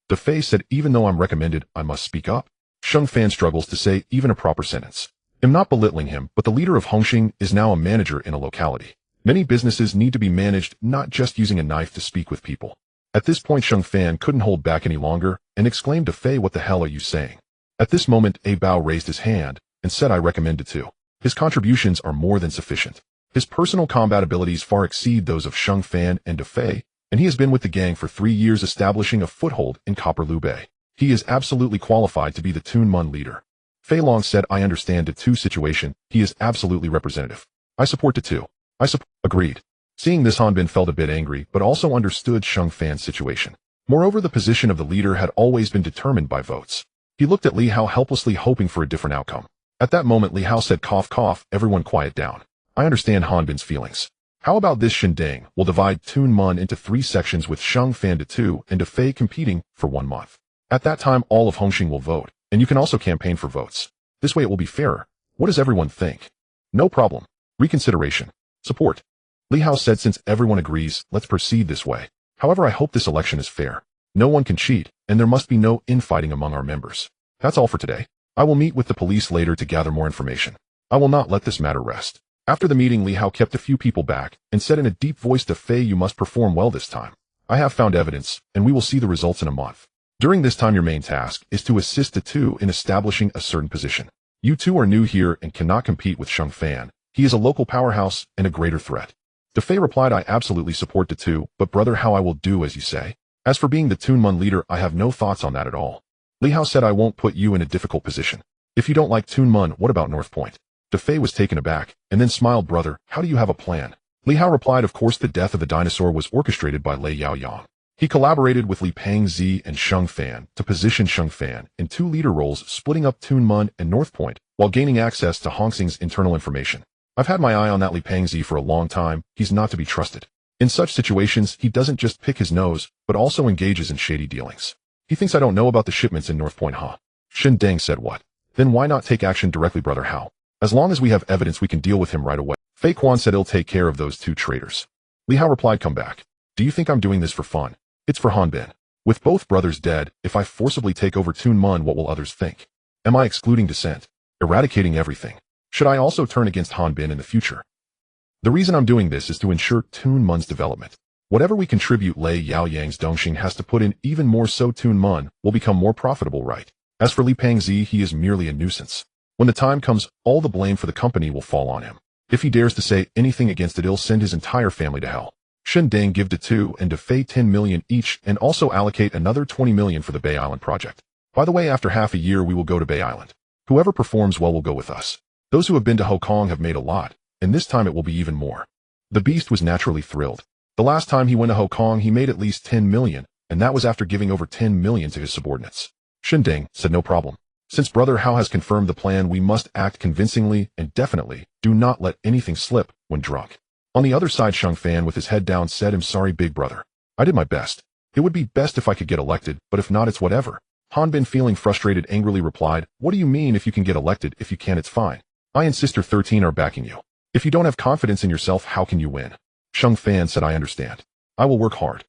De Fei said, even though I'm recommended, I must speak up. Sheng Fan struggles to say even a proper sentence. I'm not belittling him, but the leader of Hongxing is now a manager in a locality. Many businesses need to be managed, not just using a knife to speak with people. At this point, Sheng Fan couldn't hold back any longer and exclaimed to Fei, what the hell are you saying? At this moment, A Bao raised his hand and said, I recommend it too. His contributions are more than sufficient. His personal combat abilities far exceed those of Sheng Fan and De Fei, and he has been with the gang for 3 years, establishing a foothold in Copperloo Bay. He is absolutely qualified to be the Tun Mun leader. Fei Long said, I understand the two situation. He is absolutely representative. I support the two. Agreed. Seeing this, Han Bin felt a bit angry, but also understood Sheng Fan's situation. Moreover, the position of the leader had always been determined by votes. He looked at Li Hao helplessly, hoping for a different outcome. At that moment, Li Hao said, cough, cough, everyone quiet down. I understand Han Bin's feelings. How about this? Shindeng will divide Tun Mun into 3 sections, with Sheng Fan to 2 and De Fei competing for 1 month. At that time, all of Hongxing will vote, and you can also campaign for votes. This way it will be fairer. What does everyone think? No problem. Reconsideration. Support. Li Hao said, since everyone agrees, let's proceed this way. However, I hope this election is fair. No one can cheat, and there must be no infighting among our members. That's all for today. I will meet with the police later to gather more information. I will not let this matter rest. After the meeting, Li Hao kept a few people back and said in a deep voice to Fei, you must perform well this time. I have found evidence, and we will see the results in a month. During this time your main task is to assist the two in establishing a certain position. You two are new here and cannot compete with Shang Fan. He is a local powerhouse and a greater threat. Defei replied, I absolutely support the two, but brother how I will do as you say. As for being the Toonmun leader, I have no thoughts on that at all. Li Hao said, I won't put you in a difficult position. If you don't like Toonmun, what about North Point? Defei was taken aback, and then smiled, brother, how do you have a plan? Li Hao replied, of course the death of the dinosaur was orchestrated by Lei Yaoyang. He collaborated with Li Pengzi and Shang Fan to position Shang Fan in two leader roles, splitting up Toonmun and North Point, while gaining access to Hong Xing's internal information. I've had my eye on that Li Pengzi for a long time. He's not to be trusted. In such situations, he doesn't just pick his nose, but also engages in shady dealings. He thinks I don't know about the shipments in North Point, huh? Shin Deng said, what? Then why not take action directly, brother Hao? As long as we have evidence, we can deal with him right away. Fei Quan said he'll take care of those two traitors. Li Hao replied, come back. Do you think I'm doing this for fun? It's for Han Bin. With both brothers dead, if I forcibly take over Toonmun, what will others think? Am I excluding dissent? Eradicating everything? Should I also turn against Han Bin in the future? The reason I'm doing this is to ensure Toonmun's development. Whatever we contribute Lei Yaoyang's Dongxing has to put in, even more so Toonmun will become more profitable, right? As for Li Pengzi, he is merely a nuisance. When the time comes, all the blame for the company will fall on him. If he dares to say anything against it, he'll send his entire family to hell. Shin Deng give to two and Defei 10 million each and also allocate another 20 million for the Bay Island project. By the way, after half a year we will go to Bay Island. Whoever performs well will go with us. Those who have been to Hong Kong have made a lot, and this time it will be even more. The beast was naturally thrilled. The last time he went to Hong Kong he made at least 10 million, and that was after giving over 10 million to his subordinates. Shin Deng said, no problem. Since brother Hao has confirmed the plan, we must act convincingly and definitely do not let anything slip when drunk. On the other side, Shang Fan with his head down said, I'm sorry big brother. I did my best. It would be best if I could get elected, but if not, it's whatever. Han Bin, feeling frustrated, angrily replied, what do you mean if you can get elected? If you can, it's fine. I and Sister 13 are backing you. If you don't have confidence in yourself, how can you win? Shang Fan said, I understand. I will work hard.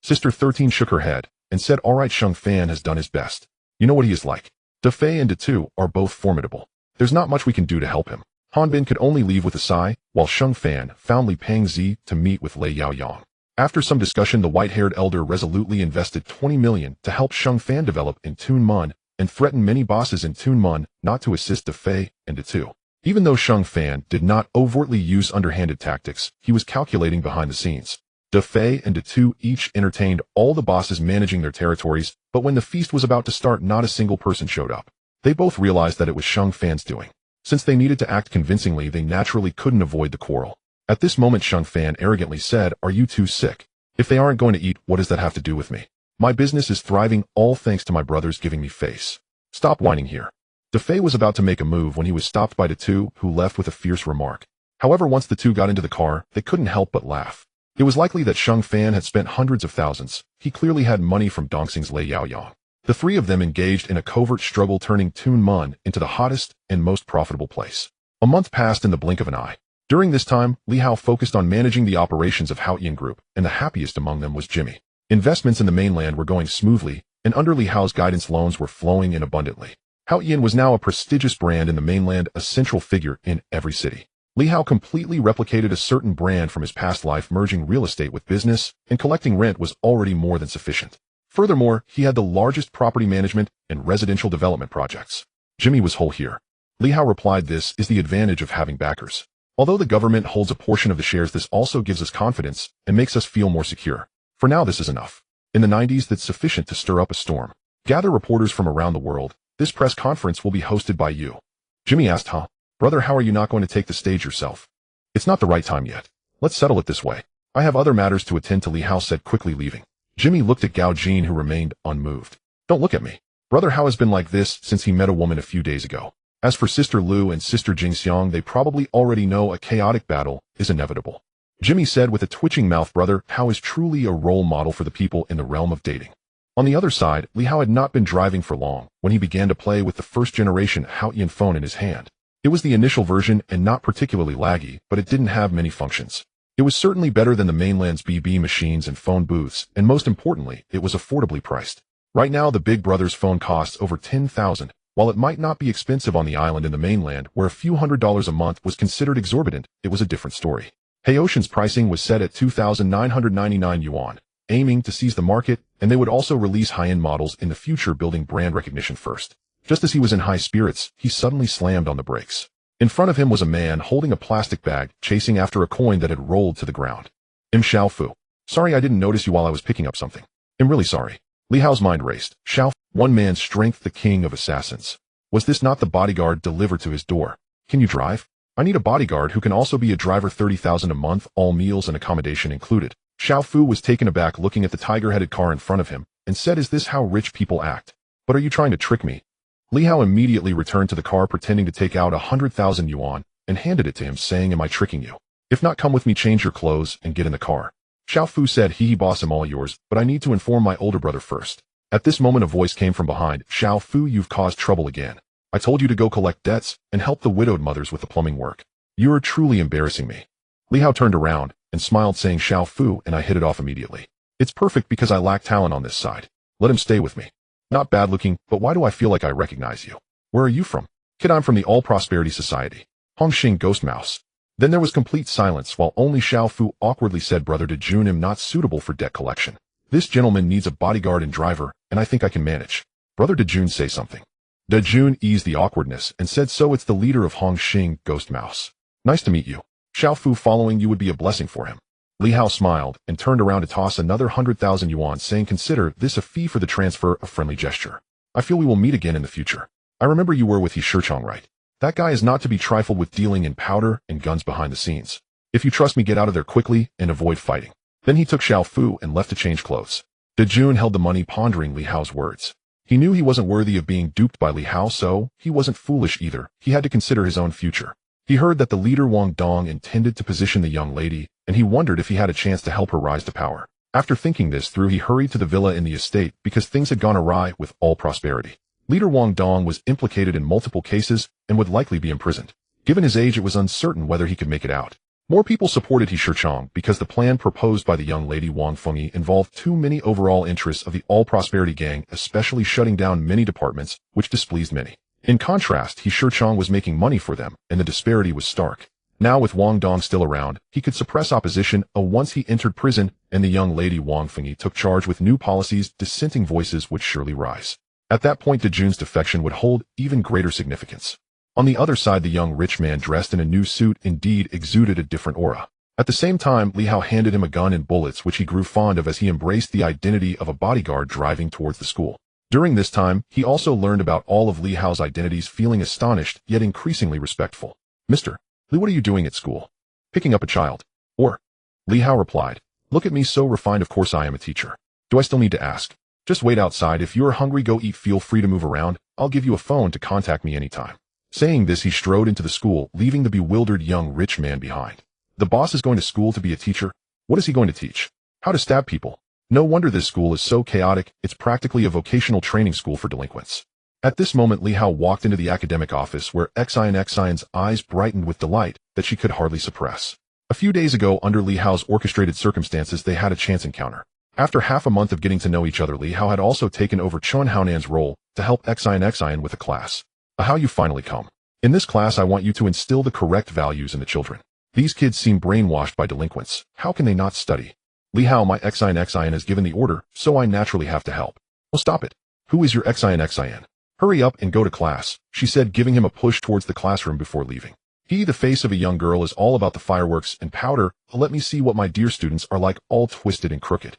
Sister 13 shook her head and said, all right, Shang Fan has done his best. You know what he is like. Defei and De2 are both formidable. There's not much we can do to help him. Han Bin could only leave with a sigh, while Shang Fan found Li Pengzi to meet with Lei Yaoyang. After some discussion, the white-haired elder resolutely invested 20 million to help Shang Fan develop in Toonmun and threatened many bosses in Toonmun not to assist Defei and De2. Even though Shang Fan did not overtly use underhanded tactics, he was calculating behind the scenes. Defei and De2 each entertained all the bosses managing their territories, but when the feast was about to start, not a single person showed up. They both realized that it was Shang Fan's doing. Since they needed to act convincingly, they naturally couldn't avoid the quarrel. At this moment, Shang Fan arrogantly said, are you two sick? If they aren't going to eat, what does that have to do with me? My business is thriving, all thanks to my brothers giving me face. Stop whining here. Defei was about to make a move when he was stopped by De2, who left with a fierce remark. However, once the two got into the car, they couldn't help but laugh. It was likely that Shang Fan had spent hundreds of thousands. He clearly had money from Dongxing's Lei Yaoyang. The three of them engaged in a covert struggle, turning Toonmun into the hottest and most profitable place. A month passed in the blink of an eye. During this time, Li Hao focused on managing the operations of Haoyan Group, and the happiest among them was Jimmy. Investments in the mainland were going smoothly, and under Li Hao's guidance loans were flowing in abundantly. Haoyan was now a prestigious brand in the mainland, a central figure in every city. Li Hao completely replicated a certain brand from his past life, merging real estate with business, and collecting rent was already more than sufficient. Furthermore, he had the largest property management and residential development projects. Jimmy was whole here. Li Hao replied, this is the advantage of having backers. Although the government holds a portion of the shares, this also gives us confidence and makes us feel more secure. For now, this is enough. In the 90s, that's sufficient to stir up a storm. Gather reporters from around the world. This press conference will be hosted by you. Jimmy asked, huh? Brother, how are you not going to take the stage yourself? It's not the right time yet. Let's settle it this way. I have other matters to attend to, Li Hao said, quickly leaving. Jimmy looked at Gao Jin, who remained unmoved. Don't look at me. Brother Hao has been like this since he met a woman a few days ago. As for Sister Lu and Sister Jingxiang, they probably already know a chaotic battle is inevitable. Jimmy said with a twitching mouth, brother Hao is truly a role model for the people in the realm of dating. On the other side, Li Hao had not been driving for long when he began to play with the first-generation Haoyan phone in his hand. It was the initial version and not particularly laggy, but it didn't have many functions. It was certainly better than the mainland's BB machines and phone booths, and most importantly, it was affordably priced. Right now, the Big Brother's phone costs over 10,000. While it might not be expensive on the island in the mainland, where a few $100s a month was considered exorbitant, it was a different story. Haotian's pricing was set at 2,999 yuan, aiming to seize the market, and they would also release high-end models in the future, building brand recognition first. Just as he was in high spirits, he suddenly slammed on the brakes. In front of him was a man holding a plastic bag, chasing after a coin that had rolled to the ground. Xiaofu. Sorry I didn't notice you while I was picking up something. I'm really sorry. Li Hao's mind raced. Xiaofu, one man's strength, the king of assassins. Was this not the bodyguard delivered to his door? Can you drive? I need a bodyguard who can also be a driver. 30,000 a month, all meals and accommodation included. Xiaofu was taken aback looking at the tiger-headed car in front of him, and said, is this how rich people act? But are you trying to trick me? Li Hao immediately returned to the car, pretending to take out 100,000 yuan, and handed it to him, saying, am I tricking you? If not, come with me, change your clothes, and get in the car. Xiaofu said, boss, I'm all yours, but I need to inform my older brother first. At this moment a voice came from behind. Xiaofu, you've caused trouble again. I told you to go collect debts, and help the widowed mothers with the plumbing work. You are truly embarrassing me. Li Hao turned around, and smiled, saying, Xiaofu, and I hit it off immediately. It's perfect because I lack talent on this side. Let him stay with me. Not bad looking, but why do I feel like I recognize you? Where are you from? Kid, I'm from the All Prosperity Society. Hongxing Ghost Mouse. Then there was complete silence, while only Xiaofu awkwardly said, Brother Dejun, am not suitable for debt collection. This gentleman needs a bodyguard and driver, and I think I can manage. Brother Dejun, say something. Dejun eased the awkwardness and said, so it's the leader of Hongxing Ghost Mouse. Nice to meet you. Xiaofu, following you would be a blessing for him. Li Hao smiled and turned around to toss another 100,000 yuan, saying, consider this a fee for the transfer, a friendly gesture. I feel we will meet again in the future. I remember you were with He Shichong, right? That guy is not to be trifled with, dealing in powder and guns behind the scenes. If you trust me, get out of there quickly and avoid fighting. Then he took Xiaofu and left to change clothes. Dejun held the money, pondering Li Hao's words. He knew he wasn't worthy of being duped by Li Hao, so he wasn't foolish either. He had to consider his own future. He heard that the leader Wang Dong intended to position the young lady, and he wondered if he had a chance to help her rise to power. After thinking this through, he hurried to the villa in the estate because things had gone awry with All Prosperity. Leader Wang Dong was implicated in multiple cases and would likely be imprisoned. Given his age, it was uncertain whether he could make it out. More people supported He Shichong because the plan proposed by the young lady Wang Fengyi involved too many overall interests of the All Prosperity gang, especially shutting down many departments, which displeased many. In contrast, He Shichong was making money for them, and the disparity was stark. Now with Wang Dong still around, he could suppress opposition. Once he entered prison and the young lady Wang Fengyi took charge with new policies, dissenting voices would surely rise. At that point, Dejun's defection would hold even greater significance. On the other side, the young rich man, dressed in a new suit, indeed exuded a different aura. At the same time, Li Hao handed him a gun and bullets, which he grew fond of as he embraced the identity of a bodyguard driving towards the school. During this time, he also learned about all of Li Hao's identities, feeling astonished, yet increasingly respectful. Mr. Li, what are you doing at school? Picking up a child. Or? Li Hao replied, look at me, so refined. Of course I am a teacher. Do I still need to ask? Just wait outside. If you're hungry, go eat. Feel free to move around. I'll give you a phone to contact me anytime. Saying this, he strode into the school, leaving the bewildered young rich man behind. The boss is going to school to be a teacher? What is he going to teach? How to stab people? No wonder this school is so chaotic. It's practically a vocational training school for delinquents. At this moment, Li Hao walked into the academic office, where Xian's eyes brightened with delight that she could hardly suppress. A few days ago, under Li Hao's orchestrated circumstances, they had a chance encounter. After half a month of getting to know each other, Li Hao had also taken over Chun Haonan's role to help Xian with a class. How you finally come. In this class, I want you to instill the correct values in the children. These kids seem brainwashed by delinquents. How can they not study? Li Hao, my Xian has given the order, so I naturally have to help. Oh, stop it. Who is your Xian? Hurry up and go to class, she said, giving him a push towards the classroom before leaving. He, the face of a young girl, is all about the fireworks and powder. Let me see what my dear students are like, all twisted and crooked.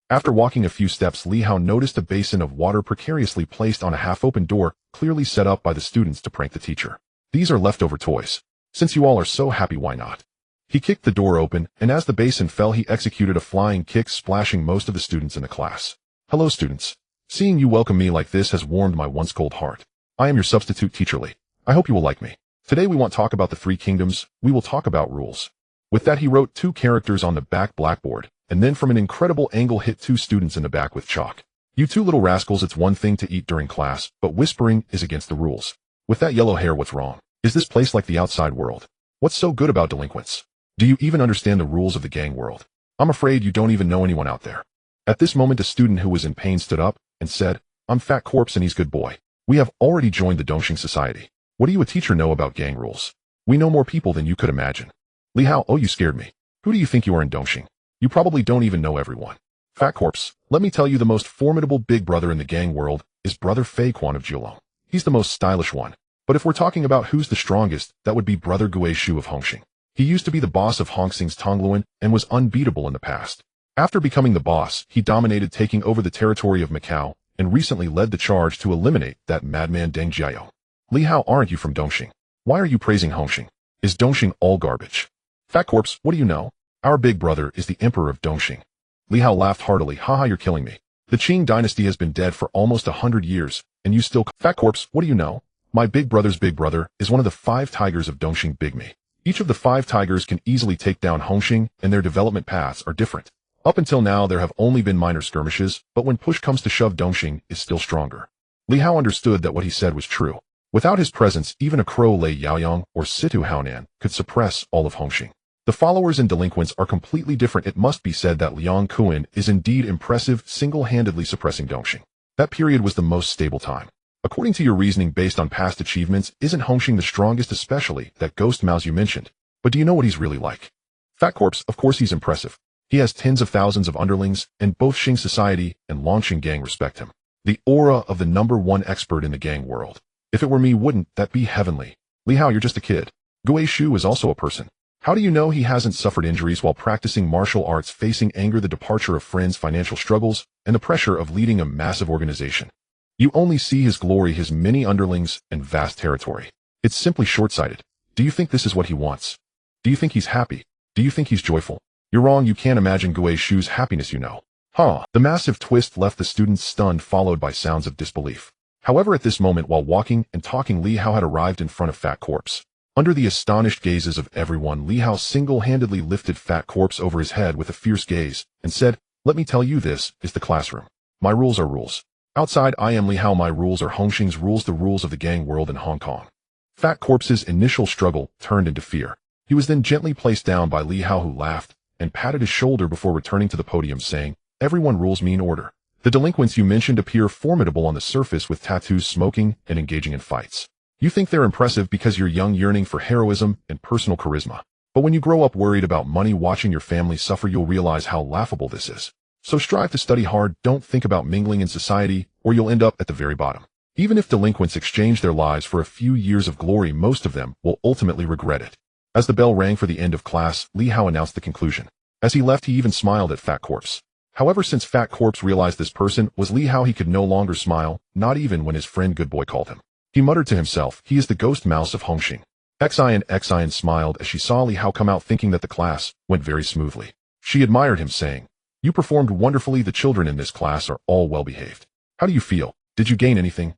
After walking a few steps, Li Hao noticed a basin of water precariously placed on a half-open door, clearly set up by the students to prank the teacher. These are leftover toys. Since you all are so happy, why not? He kicked the door open, and as the basin fell, he executed a flying kick, splashing most of the students in the class. Hello, students. Seeing you welcome me like this has warmed my once cold heart. I am your substitute teacher, Li. I hope you will like me. Today we want to talk about the three kingdoms. We will talk about rules. With that, he wrote 2 characters on the back blackboard, and then from an incredible angle hit 2 students in the back with chalk. You 2 little rascals, it's one thing to eat during class, but whispering is against the rules. With that yellow hair, what's wrong? Is this place like the outside world? What's so good about delinquents? Do you even understand the rules of the gang world? I'm afraid you don't even know anyone out there. At this moment, a student who was in pain stood up and said, I'm Fat Corpse and he's good boy. We have already joined the Dongxing Society. What do you, a teacher, know about gang rules? We know more people than you could imagine. Li Hao, oh, you scared me. Who do you think you are in Dongxing? You probably don't even know everyone. Fat Corpse, let me tell you, the most formidable big brother in the gang world is Brother Fei Quan of Jiulong. He's the most stylish one. But if we're talking about who's the strongest, that would be Brother Gui Shu of Hongxing. He used to be the boss of Hongxing's Tongluan and was unbeatable in the past. After becoming the boss, he dominated, taking over the territory of Macau, and recently led the charge to eliminate that madman Deng Jiao. Li Hao, aren't you from Dongxing? Why are you praising Hongxing? Is Dongxing all garbage? Fat Corpse, what do you know? Our big brother is the emperor of Dongxing. Li Hao laughed heartily. Haha, you're killing me. The Qing dynasty has been dead for almost 100 years, and you still— Fat Corpse, what do you know? My big brother's big brother is one of the 5 tigers of Dongxing Big Me. Each of the 5 tigers can easily take down Hongxing, and their development paths are different. Up until now, there have only been minor skirmishes, but when push comes to shove, Dongxing is still stronger. Li Hao understood that what he said was true. Without his presence, even a Crow Lei Yaoyang or Situ Haonan could suppress all of Hongxing. The followers and delinquents are completely different. It must be said that Liang Kuan is indeed impressive, single-handedly suppressing Dongxing. That period was the most stable time. According to your reasoning based on past achievements, isn't Hongxing the strongest, especially that Ghost Mouse you mentioned? But do you know what he's really like? Fat Corpse, of course he's impressive. He has tens of thousands of underlings, and both Xing society and Longxing gang respect him. The aura of the #1 expert in the gang world. If it were me, wouldn't that be heavenly? Li Hao, you're just a kid. Gui Shu is also a person. How do you know he hasn't suffered injuries while practicing martial arts, facing anger, the departure of friends, financial struggles, and the pressure of leading a massive organization? You only see his glory, his many underlings, and vast territory. It's simply short-sighted. Do you think this is what he wants? Do you think he's happy? Do you think he's joyful? You're wrong. You can't imagine Gui Shu's happiness, you know. Huh. The massive twist left the students stunned, followed by sounds of disbelief. However, at this moment, while walking and talking, Li Hao had arrived in front of Fat Corpse. Under the astonished gazes of everyone, Li Hao single-handedly lifted Fat Corpse over his head with a fierce gaze and said, "Let me tell you, this is the classroom. My rules are rules. Outside, I am Li Hao. My rules are Hongxing's rules, the rules of the gang world in Hong Kong." Fat Corpse's initial struggle turned into fear. He was then gently placed down by Li Hao, who laughed and patted his shoulder before returning to the podium, saying, "Everyone, rules mean order. The delinquents you mentioned appear formidable on the surface, with tattoos, smoking, and engaging in fights. You think they're impressive because you're young, yearning for heroism and personal charisma. But when you grow up worried about money, watching your family suffer, you'll realize how laughable this is. So strive to study hard. Don't think about mingling in society, or you'll end up at the very bottom." Even if delinquents exchange their lives for a few years of glory, most of them will ultimately regret it. As the bell rang for the end of class, Li Hao announced the conclusion. As he left, he even smiled at Fat Corpse. However, since Fat Corpse realized this person was Li Hao, he could no longer smile, not even when his friend Good Boy called him. He muttered to himself, "He is the ghost mouse of Hongxing." Xian smiled as she saw Li Hao come out, thinking that the class went very smoothly. She admired him, saying, "You performed wonderfully. The children in this class are all well-behaved. How do you feel? Did you gain anything?"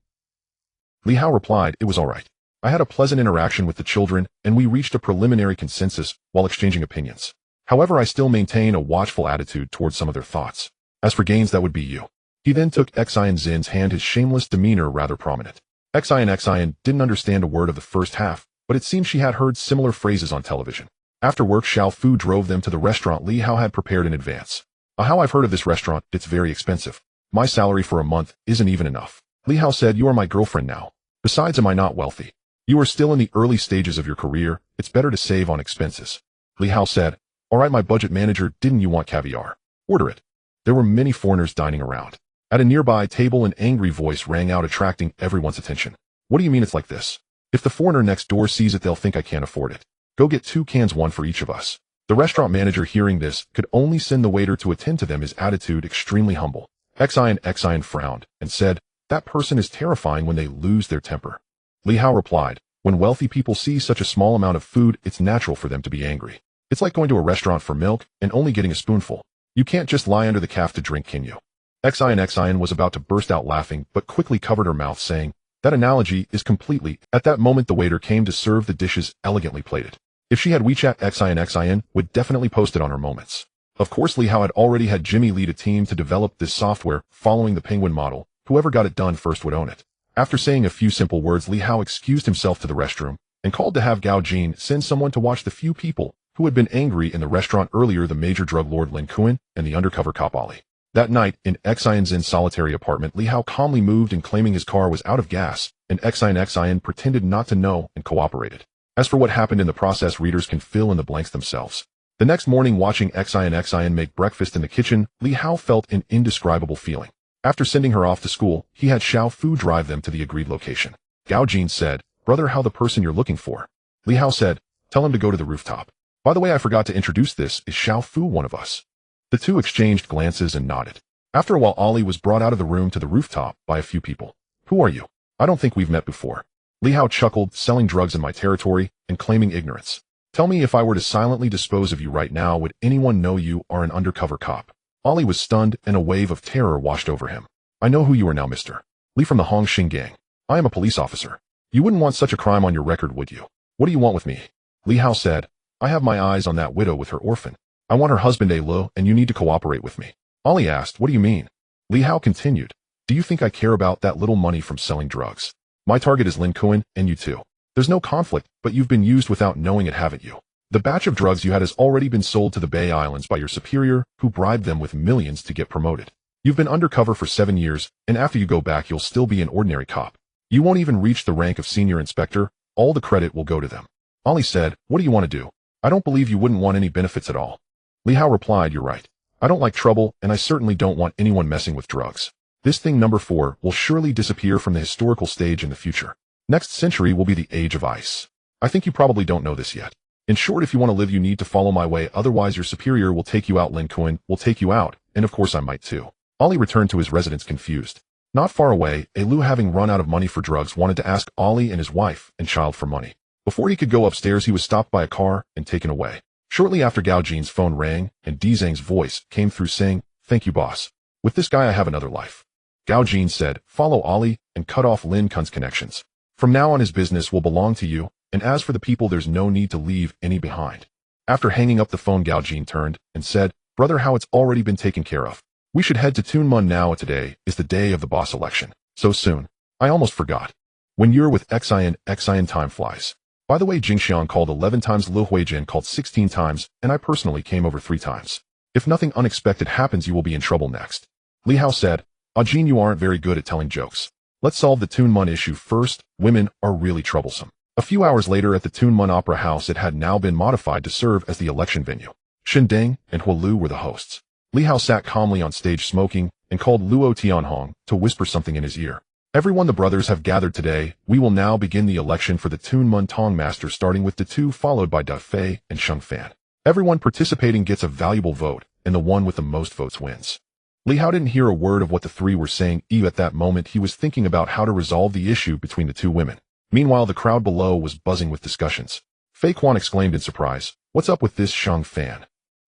Li Hao replied, "It was all right. I had a pleasant interaction with the children, and we reached a preliminary consensus while exchanging opinions. However, I still maintain a watchful attitude towards some of their thoughts. As for gains, that would be you." He then took Xian Zin's hand, his shameless demeanor rather prominent. Xian didn't understand a word of the first half, but it seemed she had heard similar phrases on television. After work, Xiao Fu drove them to the restaurant Li Hao had prepared in advance. "How I've heard of this restaurant. It's very expensive. My salary for a month isn't even enough." Li Hao said, "You are my girlfriend now. Besides, am I not wealthy? You are still in the early stages of your career. It's better to save on expenses." Li Hao said, "All right, my budget manager, didn't you want caviar? Order it." There were many foreigners dining around. At a nearby table, an angry voice rang out, attracting everyone's attention. "What do you mean it's like this? If the foreigner next door sees it, they'll think I can't afford it. Go get 2 cans, 1 for each of us." The restaurant manager, hearing this, could only send the waiter to attend to them, his attitude extremely humble. Xian frowned and said, "That person is terrifying when they lose their temper." Li Hao replied, "When wealthy people see such a small amount of food, it's natural for them to be angry. It's like going to a restaurant for milk and only getting a spoonful. You can't just lie under the calf to drink, can you?" Xian was about to burst out laughing, but quickly covered her mouth, saying, "That analogy is completely—" At that moment, the waiter came to serve the dishes, elegantly plated. If she had WeChat, Xian would definitely post it on her moments. Of course, Li Hao had already had Jimmy lead a team to develop this software, following the penguin model. Whoever got it done first would own it. After saying a few simple words, Li Hao excused himself to the restroom and called to have Gao Jin send someone to watch the few people who had been angry in the restaurant earlier, the major drug lord Lin Kuan and the undercover cop Ali. That night, in Xian Zin's solitary apartment, Li Hao calmly moved and claiming his car was out of gas, and Xian pretended not to know and cooperated. As for what happened in the process, readers can fill in the blanks themselves. The next morning, watching Xian make breakfast in the kitchen, Li Hao felt an indescribable feeling. After sending her off to school, he had Xiao Fu drive them to the agreed location. Gao Jin said, "Brother, how the person you're looking for?" Li Hao said, "Tell him to go to the rooftop. By the way, I forgot to introduce this is Xiao Fu, one of us." The two exchanged glances and nodded. After a while, Ollie was brought out of the room to the rooftop by a few people. "Who are you? I don't think we've met before." Li Hao chuckled, "Selling drugs in my territory and claiming ignorance. Tell me, if I were to silently dispose of you right now, would anyone know you are an undercover cop?" Ollie was stunned, and a wave of terror washed over him. "I know who you are now, Mr. Li from the Hongxing gang. I am a police officer. You wouldn't want such a crime on your record, would you? What do you want with me?" Li Hao said, "I have my eyes on that widow with her orphan. I want her husband, Lu, and you need to cooperate with me." Ollie asked, "What do you mean?" Li Hao continued, "Do you think I care about that little money from selling drugs? My target is Lin Kuan, and you too. There's no conflict, but you've been used without knowing it, haven't you? The batch of drugs you had has already been sold to the Bay Islands by your superior, who bribed them with millions to get promoted. You've been undercover for 7 years, and after you go back, you'll still be an ordinary cop. You won't even reach the rank of senior inspector. All the credit will go to them." Ollie said, "What do you want to do? I don't believe you wouldn't want any benefits at all." Li Hao replied, "You're right. I don't like trouble, and I certainly don't want anyone messing with drugs. This thing number 4 will surely disappear from the historical stage in the future. Next century will be the age of ice. I think you probably don't know this yet. In short, if you want to live, you need to follow my way, otherwise your superior will take you out. Lin Kuan will take you out, and of course I might too." Ollie returned to his residence confused. Not far away, Lu, having run out of money for drugs, wanted to ask Ollie and his wife and child for money. Before he could go upstairs, he was stopped by a car and taken away. Shortly after, Gao Jin's phone rang, and Di Zhang's voice came through saying, "Thank you, boss. With this guy I have another life." Gao Jin said, "Follow Ollie and cut off Lin Kuan's connections. From now on his business will belong to you, and as for the people, there's no need to leave any behind." After hanging up the phone, Gao Jin turned and said, "Brother, how it's already been taken care of. We should head to Tunmun now. Today is the day of the boss election. So soon. I almost forgot. When you're with Xian time flies. By the way, Jingxiang called 11 times, Liu Huijin called 16 times, and I personally came over 3 times. If nothing unexpected happens, you will be in trouble next." Li Hao said, "Jin, you aren't very good at telling jokes. Let's solve the Tunmun issue first. Women are really troublesome." A few hours later, at the Tunmun Opera House, it had now been modified to serve as the election venue. Shindeng and Hualu were the hosts. Li Hao sat calmly on stage smoking and called Luo Tianhong to whisper something in his ear. "Everyone, the brothers have gathered today. We will now begin the election for the Tunmun Tong Master, starting with the 2, followed by Da Fei and Sheng Fan. Everyone participating gets a valuable vote, and the one with the most votes wins." Li Hao didn't hear a word of what the 3 were saying. At that moment, he was thinking about how to resolve the issue between the 2 women. Meanwhile, the crowd below was buzzing with discussions. Fei Quan exclaimed in surprise, "What's up with this Sheng Fan?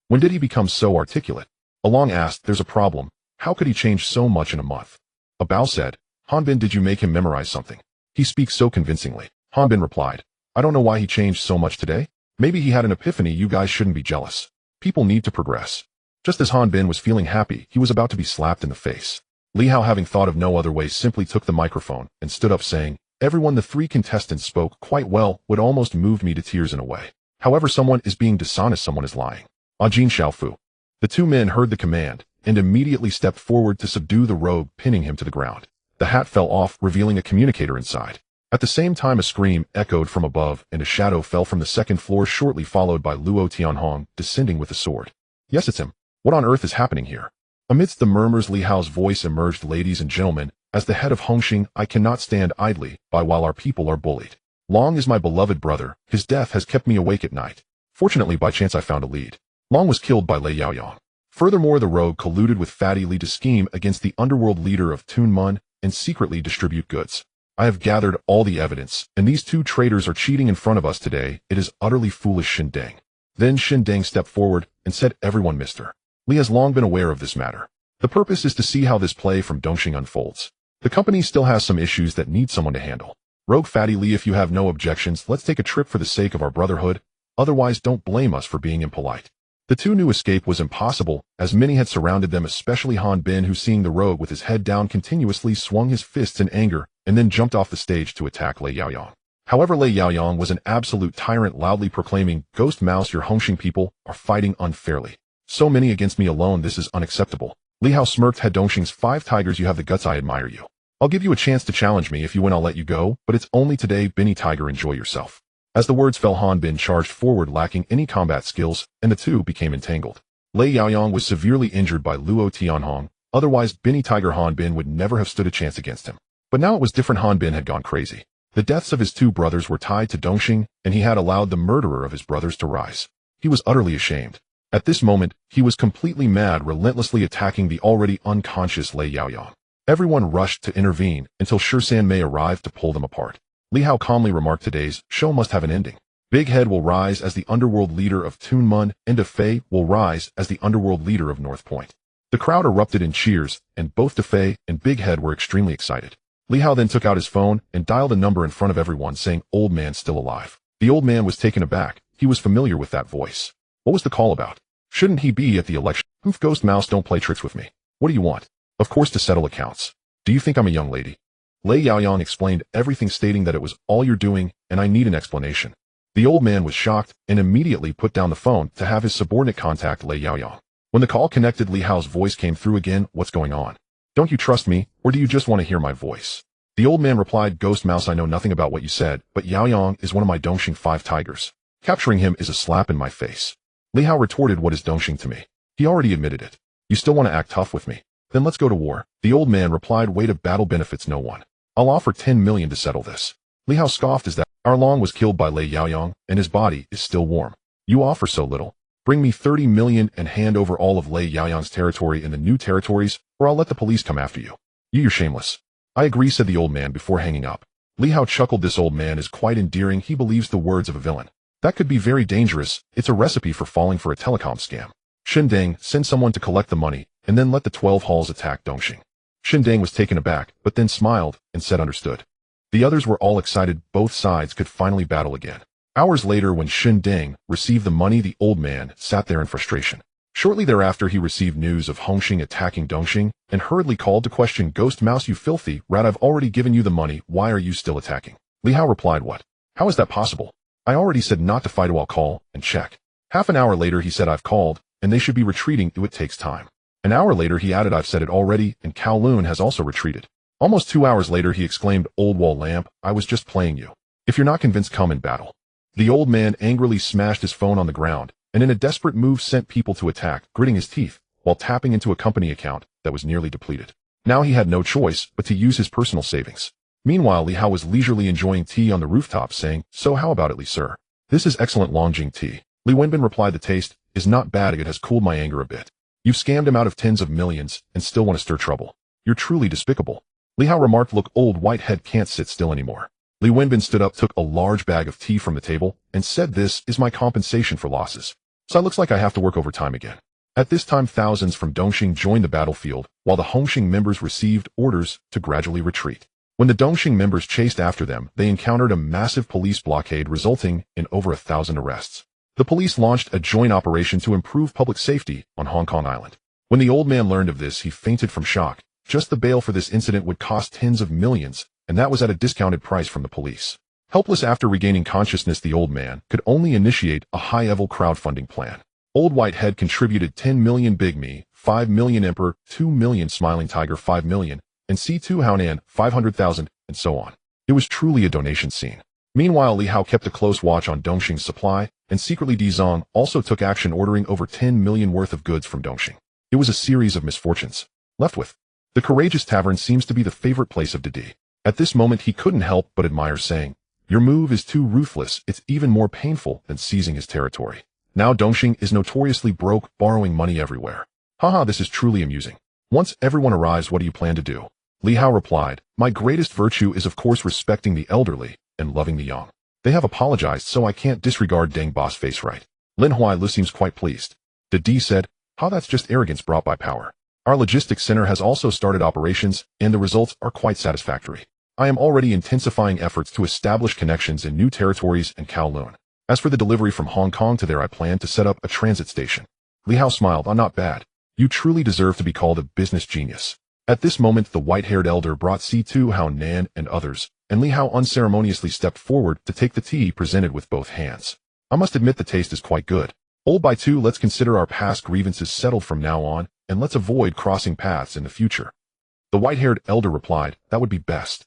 When did he become so articulate?" Along asked, "There's a problem. How could he change so much in a month?" A Bao said, "Hanbin, did you make him memorize something? He speaks so convincingly." Hanbin replied, "I don't know why he changed so much today. Maybe he had an epiphany. You guys shouldn't be jealous. People need to progress." Just as Hanbin was feeling happy, he was about to be slapped in the face. Li Hao, having thought of no other way, simply took the microphone and stood up saying, "Everyone, the 3 contestants spoke quite well, would almost moved me to tears in a way. However, someone is being dishonest, someone is lying. Jin Xiaofu." The 2 men heard the command and immediately stepped forward to subdue the rogue, pinning him to the ground. The hat fell off, revealing a communicator inside. At the same time, a scream echoed from above, and a shadow fell from the 2nd floor, shortly followed by Luo Tianhong descending with a sword. "Yes, it's him. What on earth is happening here?" Amidst the murmurs, Li Hao's voice emerged, "Ladies and gentlemen, as the head of Hongxing, I cannot stand idly by while our people are bullied. Long is my beloved brother. His death has kept me awake at night. Fortunately, by chance, I found a lead. Long was killed by Lei Yaoyang. Furthermore, the rogue colluded with Fatty Li to scheme against the underworld leader of Tunmun and secretly distribute goods. I have gathered all the evidence, and these 2 traitors are cheating in front of us today. It is utterly foolish." Shindeng. Then Shindeng stepped forward and said, "Everyone, Mr. Li has long been aware of this matter. The purpose is to see how this play from Dongxing unfolds. The company still has some issues that need someone to handle. Rogue Fatty Li, if you have no objections, let's take a trip for the sake of our brotherhood. Otherwise, don't blame us for being impolite." The 2 knew escape was impossible, as many had surrounded them, especially Han Bin, who, seeing the rogue with his head down, continuously swung his fists in anger and then jumped off the stage to attack Lei Yaoyang. However, Lei Yaoyang was an absolute tyrant, loudly proclaiming, "Ghost Mouse, your Hongxing people are fighting unfairly. So many against me alone, this is unacceptable." Li Hao smirked, "Head Dongxing's 5 tigers, you have the guts, I admire you. I'll give you a chance to challenge me. If you win, I'll let you go, but it's only today. Benny Tiger, enjoy yourself." As the words fell, Han Bin charged forward lacking any combat skills, and the two became entangled. Lei Yaoyang was severely injured by Luo Tianhong, otherwise Binny Tiger Han Bin would never have stood a chance against him. But now it was different. Han Bin had gone crazy. The deaths of his two brothers were tied to Dongxing, and he had allowed the murderer of his brothers to rise. He was utterly ashamed. At this moment, he was completely mad, relentlessly attacking the already unconscious Lei Yaoyang. Everyone rushed to intervene until Shan Mei arrived to pull them apart. Li Hao calmly remarked, today's show must have an ending. Big Head will rise as the underworld leader of Tunmun, and Defei will rise as the underworld leader of North Point. The crowd erupted in cheers, and both Defei and Big Head were extremely excited. Li Hao then took out his phone and dialed a number in front of everyone, saying, "Old man still alive." The old man was taken aback. He was familiar with that voice. What was the call about? Shouldn't he be at the election? Ghost Mouse, don't play tricks with me. What do you want? Of course, to settle accounts. Do you think I'm a young lady? Lei Yaoyang explained everything, stating that it was all you're doing, and I need an explanation. The old man was shocked and immediately put down the phone to have his subordinate contact Lei Yaoyang. When the call connected, Li Hao's voice came through again. What's going on? Don't you trust me, or do you just want to hear my voice? The old man replied, Ghost Mouse, I know nothing about what you said, but Yaoyang is one of my Dongxing 5 tigers. Capturing him is a slap in my face. Li Hao retorted, what is Dongxing to me? He already admitted it. You still want to act tough with me? Then let's go to war. The old man replied, way to battle benefits no one. I'll offer 10 million to settle this. Li Hao scoffed, is that Arlong was killed by Lei Yaoyang, and his body is still warm. You offer so little. Bring me 30 million and hand over all of Lei Yaoyang's territory in the new territories, or I'll let the police come after you. You're shameless. I agree, said the old man before hanging up. Li Hao chuckled, this old man is quite endearing. He believes the words of a villain. That could be very dangerous. It's a recipe for falling for a telecom scam. Shindang, send someone to collect the money, and then let the 12 halls attack Dongxing. Shindang was taken aback, but then smiled and said understood. The others were all excited. Both sides could finally battle again. Hours later, when Shindang received the money, the old man sat there in frustration. Shortly thereafter, he received news of Hongxing attacking Dongxing and hurriedly called to question, Ghost Mouse, you filthy rat, I've already given you the money. Why are you still attacking? Li Hao replied, what? How is that possible? I already said not to fight. I'll call and check. Half an hour later, he said, I've called, and they should be retreating. It takes time. An hour later, he added, I've said it already, and Kowloon has also retreated. Almost 2 hours later, he exclaimed, old wall lamp, I was just playing you. If you're not convinced, come and battle. The old man angrily smashed his phone on the ground, and in a desperate move sent people to attack, gritting his teeth, while tapping into a company account that was nearly depleted. Now he had no choice but to use his personal savings. Meanwhile, Li Hao was leisurely enjoying tea on the rooftop, saying, so how about it, Li sir? This is excellent Longjing tea. Li Wenbin replied, the taste is not bad. It has cooled my anger a bit. You've scammed him out of tens of millions and still want to stir trouble. You're truly despicable. Li Hao remarked, look, old whitehead can't sit still anymore. Li Wenbin stood up, took a large bag of tea from the table, and said, this is my compensation for losses. So it looks like I have to work overtime again. At this time, thousands from Dongxing joined the battlefield, while the Hongxing members received orders to gradually retreat. When the Dongxing members chased after them, they encountered a massive police blockade resulting in over 1,000 arrests. The police launched a joint operation to improve public safety on Hong Kong Island. When the old man learned of this, he fainted from shock. Just the bail for this incident would cost tens of millions, and that was at a discounted price from the police. Helpless after regaining consciousness, the old man could only initiate a high-level crowdfunding plan. Old Whitehead contributed 10 million Big Me, 5 million Emperor, 2 million Smiling Tiger, 5 million, and C2 Haonan, 500,000, and so on. It was truly a donation scene. Meanwhile, Li Hao kept a close watch on Dongxing's supply, and secretly Di Zong also took action, ordering over 10 million worth of goods from Dongxing. It was a series of misfortunes. Left with. The Courageous Tavern seems to be the favorite place of Didi. At this moment, he couldn't help but admire, saying, your move is too ruthless. It's even more painful than seizing his territory. Now Dongxing is notoriously broke, borrowing money everywhere. Haha, this is truly amusing. Once everyone arrives, what do you plan to do? Li Hao replied, my greatest virtue is of course respecting the elderly and loving the young. They have apologized, so I can't disregard Deng Boss face right. Lin Huailu seems quite pleased. Didi said, that's just arrogance brought by power. Our logistics center has also started operations, and the results are quite satisfactory. I am already intensifying efforts to establish connections in new territories and Kowloon. As for the delivery from Hong Kong to there, I plan to set up a transit station. Li Hao smiled, not bad. You truly deserve to be called a business genius. At this moment, the white-haired elder brought C2 Hao Nan and others, and Li Hao unceremoniously stepped forward to take the tea presented with both hands. I must admit the taste is quite good. Old by two, let's consider our past grievances settled from now on, and let's avoid crossing paths in the future. The white-haired elder replied, that would be best.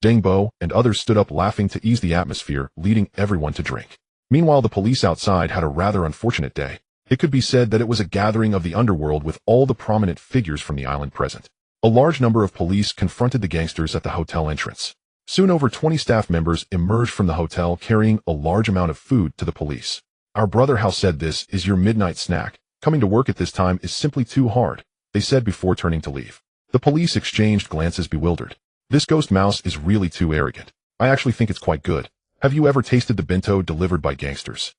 Deng Bo and others stood up laughing to ease the atmosphere, leading everyone to drink. Meanwhile, the police outside had a rather unfortunate day. It could be said that it was a gathering of the underworld with all the prominent figures from the island present. A large number of police confronted the gangsters at the hotel entrance. Soon over 20 staff members emerged from the hotel carrying a large amount of food to the police. "Our brother Hao said this is your midnight snack. Coming to work at this time is simply too hard," they said before turning to leave. The police exchanged glances bewildered. "This ghost mouse is really too arrogant. I actually think it's quite good. Have you ever tasted the bento delivered by gangsters?"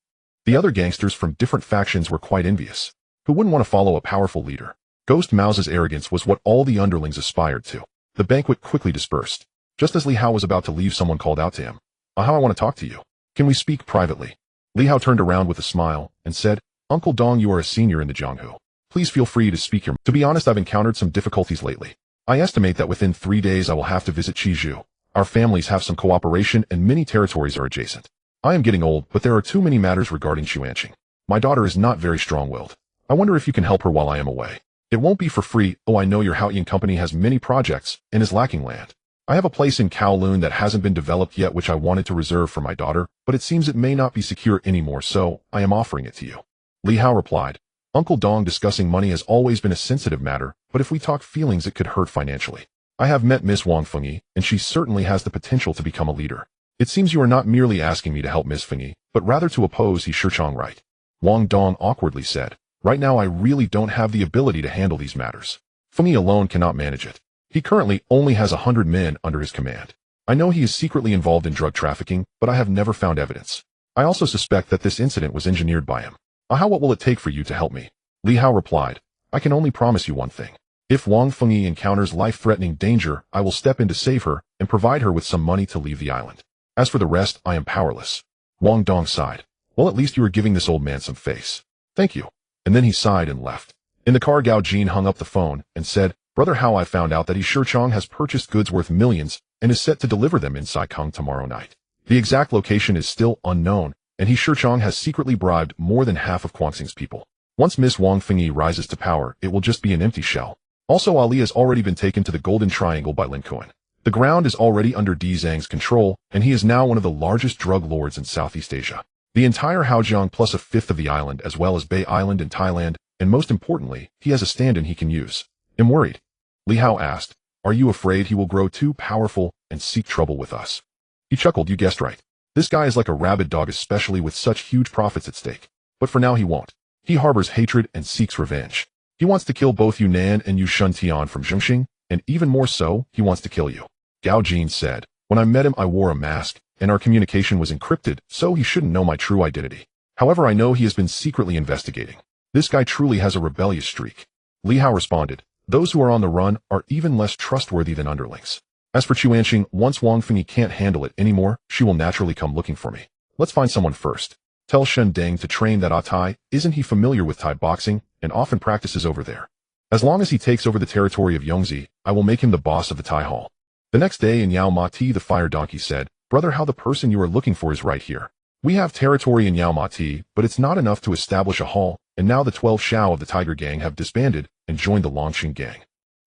The other gangsters from different factions were quite envious. Who wouldn't want to follow a powerful leader? Ghost Mouse's arrogance was what all the underlings aspired to. The banquet quickly dispersed. Just as Li Hao was about to leave, someone called out to him. "How I want to talk to you. Can we speak privately?" Li Hao turned around with a smile and said, "Uncle Dong, you are a senior in the Jianghu. Please feel free to speak here. To be honest, I've encountered some difficulties lately. I estimate that within 3 days I will have to visit Chizhou. Our families have some cooperation and many territories are adjacent. I am getting old, but there are too many matters regarding Xuanqing. My daughter is not very strong-willed. I wonder if you can help her while I am away. It won't be for free. I know your Haoyan company has many projects and is lacking land. I have a place in Kowloon that hasn't been developed yet which I wanted to reserve for my daughter, but it seems it may not be secure anymore, so I am offering it to you." Li Hao replied, "Uncle Dong, discussing money has always been a sensitive matter, but if we talk feelings it could hurt financially. I have met Miss Wang Fengyi, and she certainly has the potential to become a leader. It seems you are not merely asking me to help Miss Fengyi, but rather to oppose He Shichong, right?" Wang Dong awkwardly said, "Right now I really don't have the ability to handle these matters. Fengyi alone cannot manage it. He currently only has 100 men under his command. I know he is secretly involved in drug trafficking, but I have never found evidence. I also suspect that this incident was engineered by him. What will it take for you to help me?" Li Hao replied, "I can only promise you one thing. If Wang Fengyi encounters life-threatening danger, I will step in to save her and provide her with some money to leave the island. As for the rest, I am powerless." Wang Dong sighed. "Well, at least you are giving this old man some face. Thank you." And then he sighed and left. In the car, Gao Jin hung up the phone and said, "Brother Hao, I found out that He Shichong has purchased goods worth millions and is set to deliver them in Saikang tomorrow night. The exact location is still unknown, and He Shichong has secretly bribed more than half of Guangxing's people. Once Miss Wang Fengyi rises to power, it will just be an empty shell. Also, Ali has already been taken to the Golden Triangle by Lin Kuan. The ground is already under Di Zhang's control, and he is now one of the largest drug lords in Southeast Asia. The entire Haojiang plus a fifth of the island, as well as Bay Island in Thailand, and most importantly, he has a stand-in he can use. I'm worried." Li Hao asked, "Are you afraid he will grow too powerful and seek trouble with us?" He chuckled, "You guessed right. This guy is like a rabid dog, especially with such huge profits at stake. But for now he won't. He harbors hatred and seeks revenge. He wants to kill both Yunnan and Yushan Tian from Zhongxing, and even more so, he wants to kill you." Gao Jin said, "When I met him I wore a mask, and our communication was encrypted, so he shouldn't know my true identity. However, I know he has been secretly investigating. This guy truly has a rebellious streak." Li Hao responded, "Those who are on the run are even less trustworthy than underlings. As for Xuanqing, once Wang Fengyi can't handle it anymore, she will naturally come looking for me. Let's find someone first. Tell Shen Deng to train that Tai. Isn't he familiar with Thai boxing, and often practices over there? As long as he takes over the territory of Yongzi, I will make him the boss of the Tai Hall." The next day in Yao Ma Ti, the fire donkey said, "Brother Hao, the person you are looking for is right here. We have territory in Yao Ma Ti, but it's not enough to establish a hall, and now the 12 Shao of the Tiger Gang have disbanded and joined the Longxing Gang."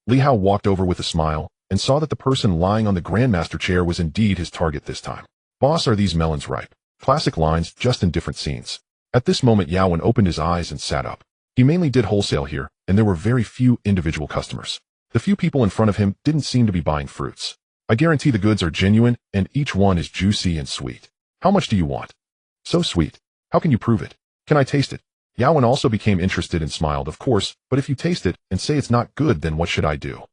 Li Hao walked over with a smile and saw that the person lying on the Grandmaster chair was indeed his target this time. "Boss, are these melons ripe?" Classic lines, just in different scenes. At this moment, Yaowen opened his eyes and sat up. He mainly did wholesale here, and there were very few individual customers. The few people in front of him didn't seem to be buying fruits. "I guarantee the goods are genuine, and each one is juicy and sweet. How much do you want?" "So sweet. How can you prove it? Can I taste it?" Yaowen also became interested and smiled. "Of course, but if you taste it and say it's not good, then what should I do?"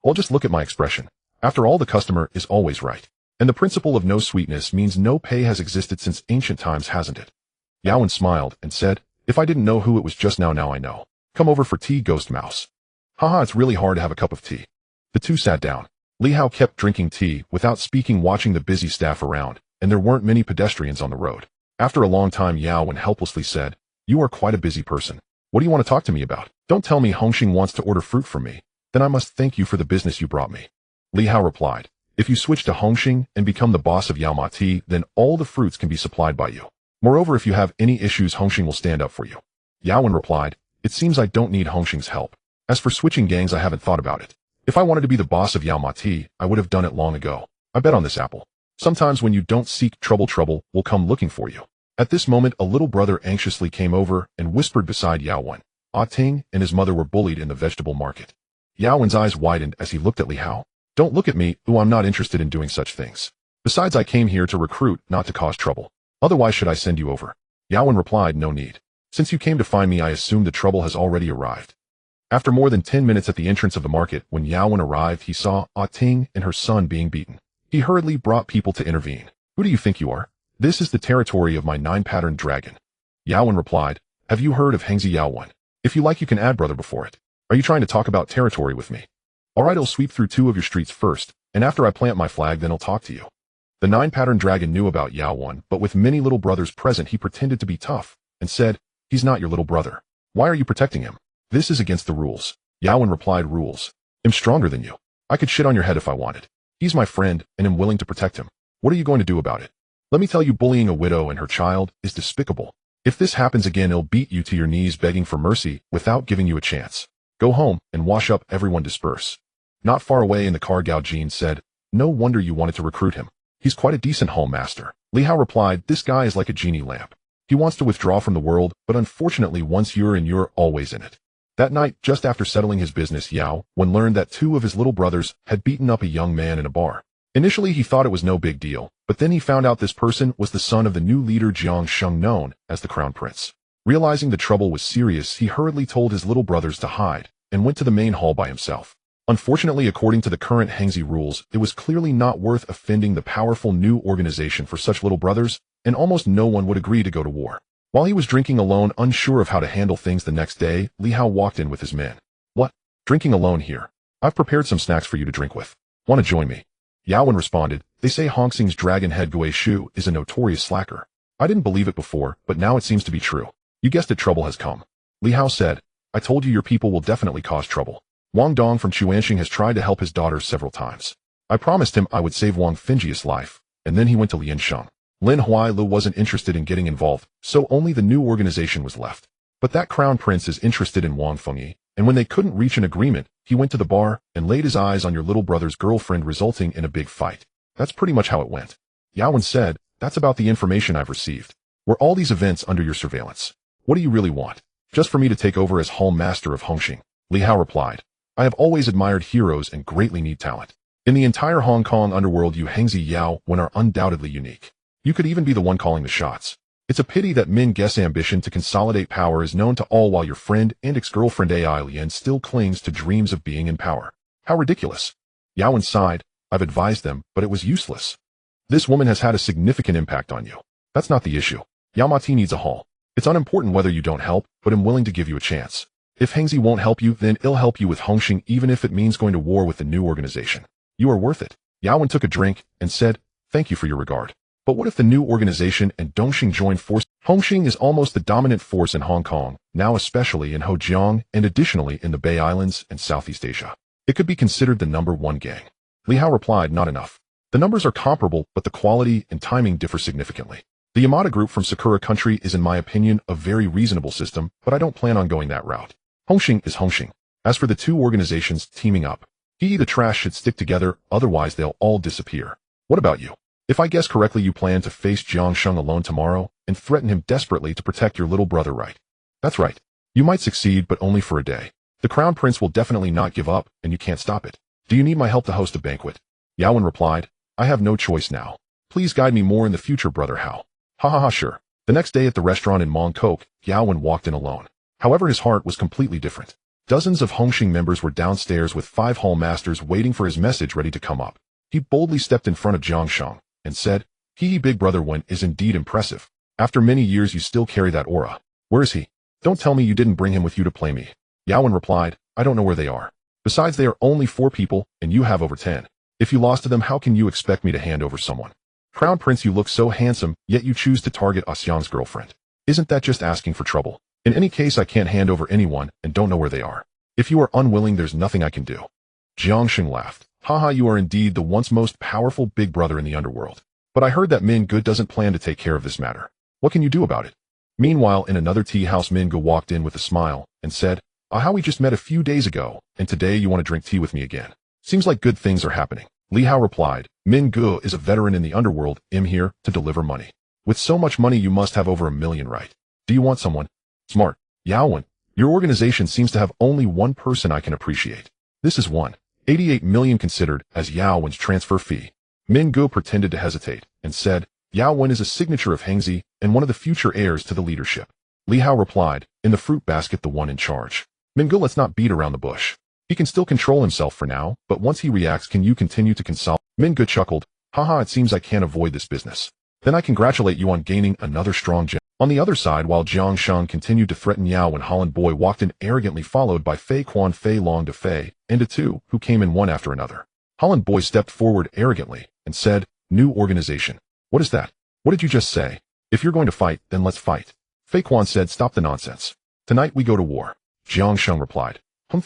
"Well, just look at my expression. After all, the customer is always right. And the principle of no sweetness means no pay has existed since ancient times, hasn't it?" Yaowen smiled and said, "If I didn't know who it was just now, now I know. Come over for tea, Ghost Mouse." "Haha, it's really hard to have a cup of tea." The two sat down. Li Hao kept drinking tea without speaking, watching the busy staff around, and there weren't many pedestrians on the road. After a long time, Yaowen helplessly said, "You are quite a busy person. What do you want to talk to me about? Don't tell me Hongxing wants to order fruit from me. Then I must thank you for the business you brought me." Li Hao replied, "If you switch to Hongxing and become the boss of Yao Ma Ti, then all the fruits can be supplied by you. Moreover, if you have any issues, Hongxing will stand up for you." Yaowen replied, "It seems I don't need Hongxing's help. As for switching gangs, I haven't thought about it. If I wanted to be the boss of Yao Ma Ti, I would have done it long ago. I bet on this apple. Sometimes when you don't seek trouble, trouble will come looking for you. At this moment, a little brother anxiously came over and whispered beside Yao Wen. Ah Ting and his mother were bullied in the vegetable market. Yao Wen's eyes widened as he looked at Li Hao. Don't look at me, ooh, I'm not interested in doing such things. Besides, I came here to recruit, not to cause trouble. Otherwise, should I send you over? Yao Wen replied, no need. Since you came to find me, I assume the trouble has already arrived. After more than 10 minutes at the entrance of the market, when Yao Wen arrived, he saw Ah Ting and her son being beaten. He hurriedly brought people to intervene. Who do you think you are? This is the territory of my 9-patterned dragon. Yao Wen replied, have you heard of Hengzi Yao Wen? If you like, you can add brother before it. Are you trying to talk about territory with me? Alright, I'll sweep through 2 of your streets first, and after I plant my flag, then I'll talk to you. The 9-patterned dragon knew about Yao Wen, but with many little brothers present, he pretended to be tough, and said, he's not your little brother. Why are you protecting him? This is against the rules. Yao Wen replied, rules. I'm stronger than you. I could shit on your head if I wanted. He's my friend, and am willing to protect him. What are you going to do about it? Let me tell you, bullying a widow and her child is despicable. If this happens again, he'll beat you to your knees begging for mercy without giving you a chance. Go home and wash up, everyone disperse. Not far away in the car, Gao Jin said, no wonder you wanted to recruit him. He's quite a decent hall master. Li Hao replied, this guy is like a genie lamp. He wants to withdraw from the world, but unfortunately once you're in, you're always in it. That night, just after settling his business, Yao Wen learned that 2 of his little brothers had beaten up a young man in a bar. Initially, he thought it was no big deal, but then he found out this person was the son of the new leader Jiang Sheng, known as the Crown Prince. Realizing the trouble was serious, he hurriedly told his little brothers to hide, and went to the main hall by himself. Unfortunately, according to the current Hengzi rules, it was clearly not worth offending the powerful new organization for such little brothers, and almost no one would agree to go to war. While he was drinking alone, unsure of how to handle things the next day, Li Hao walked in with his men. What? Drinking alone here? I've prepared some snacks for you to drink with. Want to join me? Yao Wen responded, they say Hong Xing's dragon head Gui Shu is a notorious slacker. I didn't believe it before, but now it seems to be true. You guessed it, trouble has come. Li Hao said, I told you your people will definitely cause trouble. Wang Dong from Chuanxing has tried to help his daughter several times. I promised him I would save Wang Finjia's life, and then he went to Liansheng. Lin Huailu wasn't interested in getting involved, so only the new organization was left. But that crown prince is interested in Wang Fengyi, and when they couldn't reach an agreement, he went to the bar and laid his eyes on your little brother's girlfriend, resulting in a big fight. That's pretty much how it went. Yao Wen said, that's about the information I've received. Were all these events under your surveillance? What do you really want? Just for me to take over as hall master of Hongxing? Li Hao replied, I have always admired heroes and greatly need talent. In the entire Hong Kong underworld, you Hengzi Yao Wen are undoubtedly unique. You could even be the one calling the shots. It's a pity that Min Guess ambition to consolidate power is known to all, while your friend and ex-girlfriend Ai Lian still clings to dreams of being in power. How ridiculous. Yao Wen sighed, I've advised them, but it was useless. This woman has had a significant impact on you. That's not the issue. Yao Mati needs a hall. It's unimportant whether you don't help, but I'm willing to give you a chance. If Hengzi won't help you, then I'll help you with Hongxing, even if it means going to war with the new organization. You are worth it. Yao Wen took a drink and said, thank you for your regard. But what if the new organization and Dongxing join forces? Hongxing is almost the dominant force in Hong Kong, now especially in Hojiang and additionally in the Bay Islands and Southeast Asia. It could be considered the #1 gang. Li Hao replied, not enough. The numbers are comparable, but the quality and timing differ significantly. The Yamada group from Sakura country is, in my opinion, a very reasonable system, but I don't plan on going that route. Hongxing is Hongxing. As for the two organizations teaming up, the trash should stick together, otherwise they'll all disappear. What about you? If I guess correctly, you plan to face Jiang Sheng alone tomorrow and threaten him desperately to protect your little brother, right? That's right. You might succeed, but only for a day. The Crown Prince will definitely not give up, and you can't stop it. Do you need my help to host a banquet? Yao Wen replied, I have no choice now. Please guide me more in the future, brother Hao. Ha ha ha, sure. The next day at the restaurant in Mong Kok, Yao Wen walked in alone. However, his heart was completely different. Dozens of Hongxing members were downstairs with 5 hall masters waiting for his message ready to come up. He boldly stepped in front of Jiang Sheng and said, Big brother Wen is indeed impressive. After many years you still carry that aura. Where is he? Don't tell me you didn't bring him with you to play me. Yao Wen replied, I don't know where they are. Besides, they are only 4 people, and you have over 10. If you lost to them, how can you expect me to hand over someone? Crown Prince, you look so handsome, yet you choose to target Xiang's girlfriend. Isn't that just asking for trouble? In any case, I can't hand over anyone and don't know where they are. If you are unwilling, there's nothing I can do. Jiang Sheng laughed. Haha, you are indeed the once most powerful big brother in the underworld. But I heard that Min Gu doesn't plan to take care of this matter. What can you do about it? Meanwhile, in another tea house, Min Gu walked in with a smile and said, how we just met a few days ago, and today you want to drink tea with me again. Seems like good things are happening. Li Hao replied, Min Gu is a veteran in the underworld. I'm here to deliver money. With so much money you must have over 1 million, right? Do you want someone smart? Yao Wen, your organization seems to have only one person I can appreciate. This is 1.88 million considered as Yao Wen's transfer fee. Min Gu pretended to hesitate and said, Yao Wen is a signature of Hengzi and one of the future heirs to the leadership. Li Hao replied, in the fruit basket, the one in charge. Min Gu, let's not beat around the bush. He can still control himself for now, but once he reacts, can you continue to consolidate? Min Gu chuckled, haha, it seems I can't avoid this business. Then I congratulate you on gaining another strong gem. On the other side, while Jiang Sheng continued to threaten Yao Wen, Holland Boy walked in arrogantly, followed by Fei Quan, Fei Long De Fei, and De Tu, who came in one after another. Holland Boy stepped forward arrogantly and said, new organization. What is that? What did you just say? If you're going to fight, then let's fight. Fei Quan said, stop the nonsense. Tonight we go to war. Jiang Sheng replied,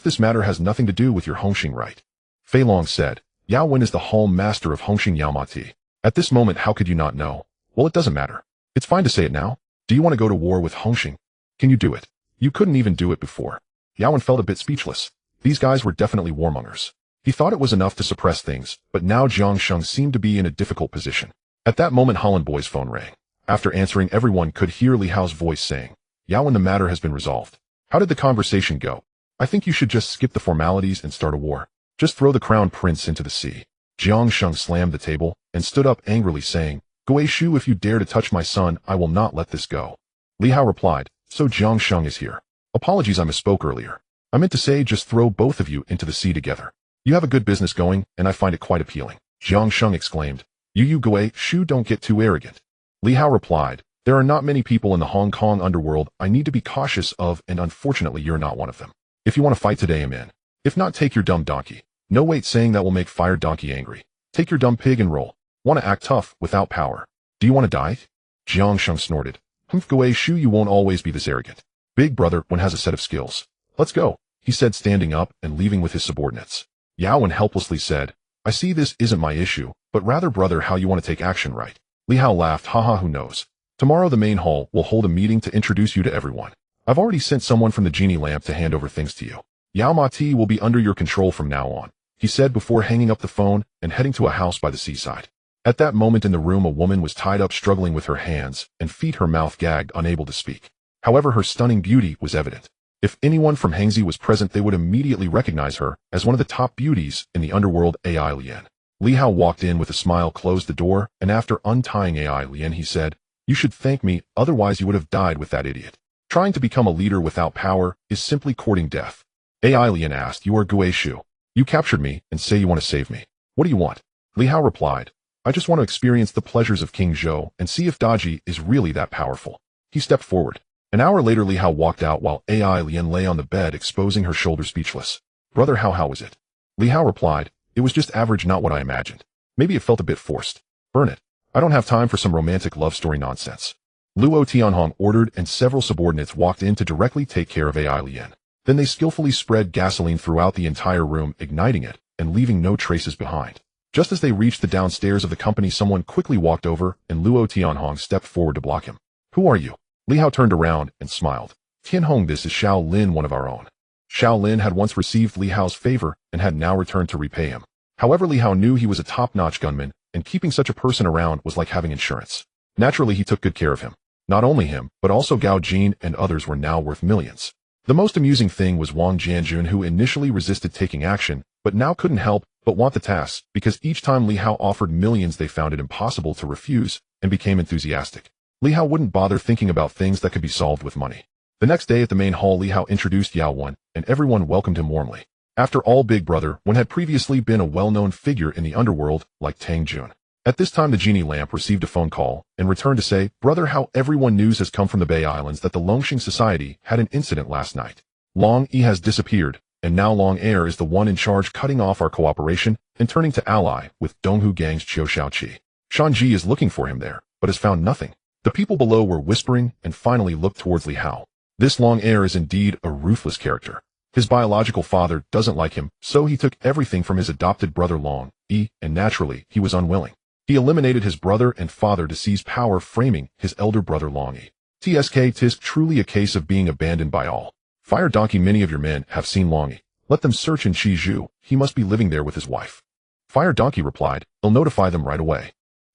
this matter has nothing to do with your Hongxing, right? Fei Long said, Yao Wen is the home master of Hongxing Yaomati. At this moment, how could you not know? Well, it doesn't matter. It's fine to say it now. Do you want to go to war with Hongxing? Can you do it? You couldn't even do it before. Yao Wen felt a bit speechless. These guys were definitely warmongers. He thought it was enough to suppress things, but now Jiang Sheng seemed to be in a difficult position. At that moment, Holland Boy's phone rang. After answering, everyone could hear Li Hao's voice saying, Yao Wen, the matter has been resolved. How did the conversation go? I think you should just skip the formalities and start a war. Just throw the crown prince into the sea. Jiang Sheng slammed the table and stood up angrily saying, Gui Shu, if you dare to touch my son, I will not let this go. Li Hao replied, so Jiang Sheng is here. Apologies, I misspoke earlier. I meant to say just throw both of you into the sea together. You have a good business going, and I find it quite appealing. Jiang Sheng exclaimed, You Gui Shu, don't get too arrogant. Li Hao replied, there are not many people in the Hong Kong underworld I need to be cautious of, and unfortunately you're not one of them. If you want to fight today, I'm in. If not, take your dumb donkey. No, wait, saying that will make Fire Donkey angry. Take your dumb pig and roll. Want to act tough without power. Do you want to die? Jiang Sheng snorted. Gui Shu, you won't always be this arrogant. Big brother, one has a set of skills. Let's go, he said, standing up and leaving with his subordinates. Yao Wen helplessly said, I see this isn't my issue, but rather, brother, how you want to take action, right? Li Hao laughed, haha, who knows? Tomorrow the main hall will hold a meeting to introduce you to everyone. I've already sent someone from the genie lamp to hand over things to you. Yao Mati will be under your control from now on, he said before hanging up the phone and heading to a house by the seaside. At that moment in the room, a woman was tied up, struggling with her hands and feet, her mouth gagged, unable to speak. However, her stunning beauty was evident. If anyone from Hengzi was present, they would immediately recognize her as one of the top beauties in the underworld. AI Lian. Li Hao walked in with a smile, closed the door, and after untying AI Lian, he said, You should thank me, otherwise you would have died with that idiot. Trying to become a leader without power is simply courting death. AI Lian asked, You are Gui Shu. You captured me and say you want to save me. What do you want? Li Hao replied, I just want to experience the pleasures of King Zhou and see if Daji is really that powerful. He stepped forward. An hour later, Li Hao walked out while AI Lian lay on the bed, exposing her shoulder, speechless. Brother, how was it? Li Hao replied, It was just average, not what I imagined. Maybe it felt a bit forced. Burn it. I don't have time for some romantic love story nonsense. Luo Tianhong ordered, and several subordinates walked in to directly take care of AI Lian. Then they skillfully spread gasoline throughout the entire room, igniting it and leaving no traces behind. Just as they reached the downstairs of the company, someone quickly walked over and Luo Tianhong stepped forward to block him. Who are you? Li Hao turned around and smiled. Tianhong, this is Xiao Lin, one of our own. Xiao Lin had once received Li Hao's favor and had now returned to repay him. However, Li Hao knew he was a top-notch gunman, and keeping such a person around was like having insurance. Naturally, he took good care of him. Not only him, but also Gao Jin and others were now worth millions. The most amusing thing was Wang Jianjun, who initially resisted taking action, but now couldn't help but want the tasks, because each time Li Hao offered millions, they found it impossible to refuse and became enthusiastic. Li Hao wouldn't bother thinking about things that could be solved with money. The next day at the main hall, Li Hao introduced Yao Wen, and everyone welcomed him warmly. After all, Big Brother Wen had previously been a well-known figure in the underworld, like Tang Jun. At this time, the genie lamp received a phone call and returned to say, Brother, how everyone news has come from the Bay Islands that the Longxing Society had an incident last night. Long Yi has disappeared, and now Long Air is the one in charge, cutting off our cooperation and turning to ally with Donghu Gang's Qiu Shaoqi. Shanji is looking for him there, but has found nothing. The people below were whispering and finally looked towards Li Hao. This Long Air is indeed a ruthless character. His biological father doesn't like him, so he took everything from his adopted brother Long Yi, and naturally, he was unwilling. He eliminated his brother and father to seize power, framing his elder brother Long Yi. Tisk truly a case of being abandoned by all. Fire Donkey, many of your men have seen Long Yi. Let them search in Shizhu, he must be living there with his wife. Fire Donkey replied, "I'll notify them right away."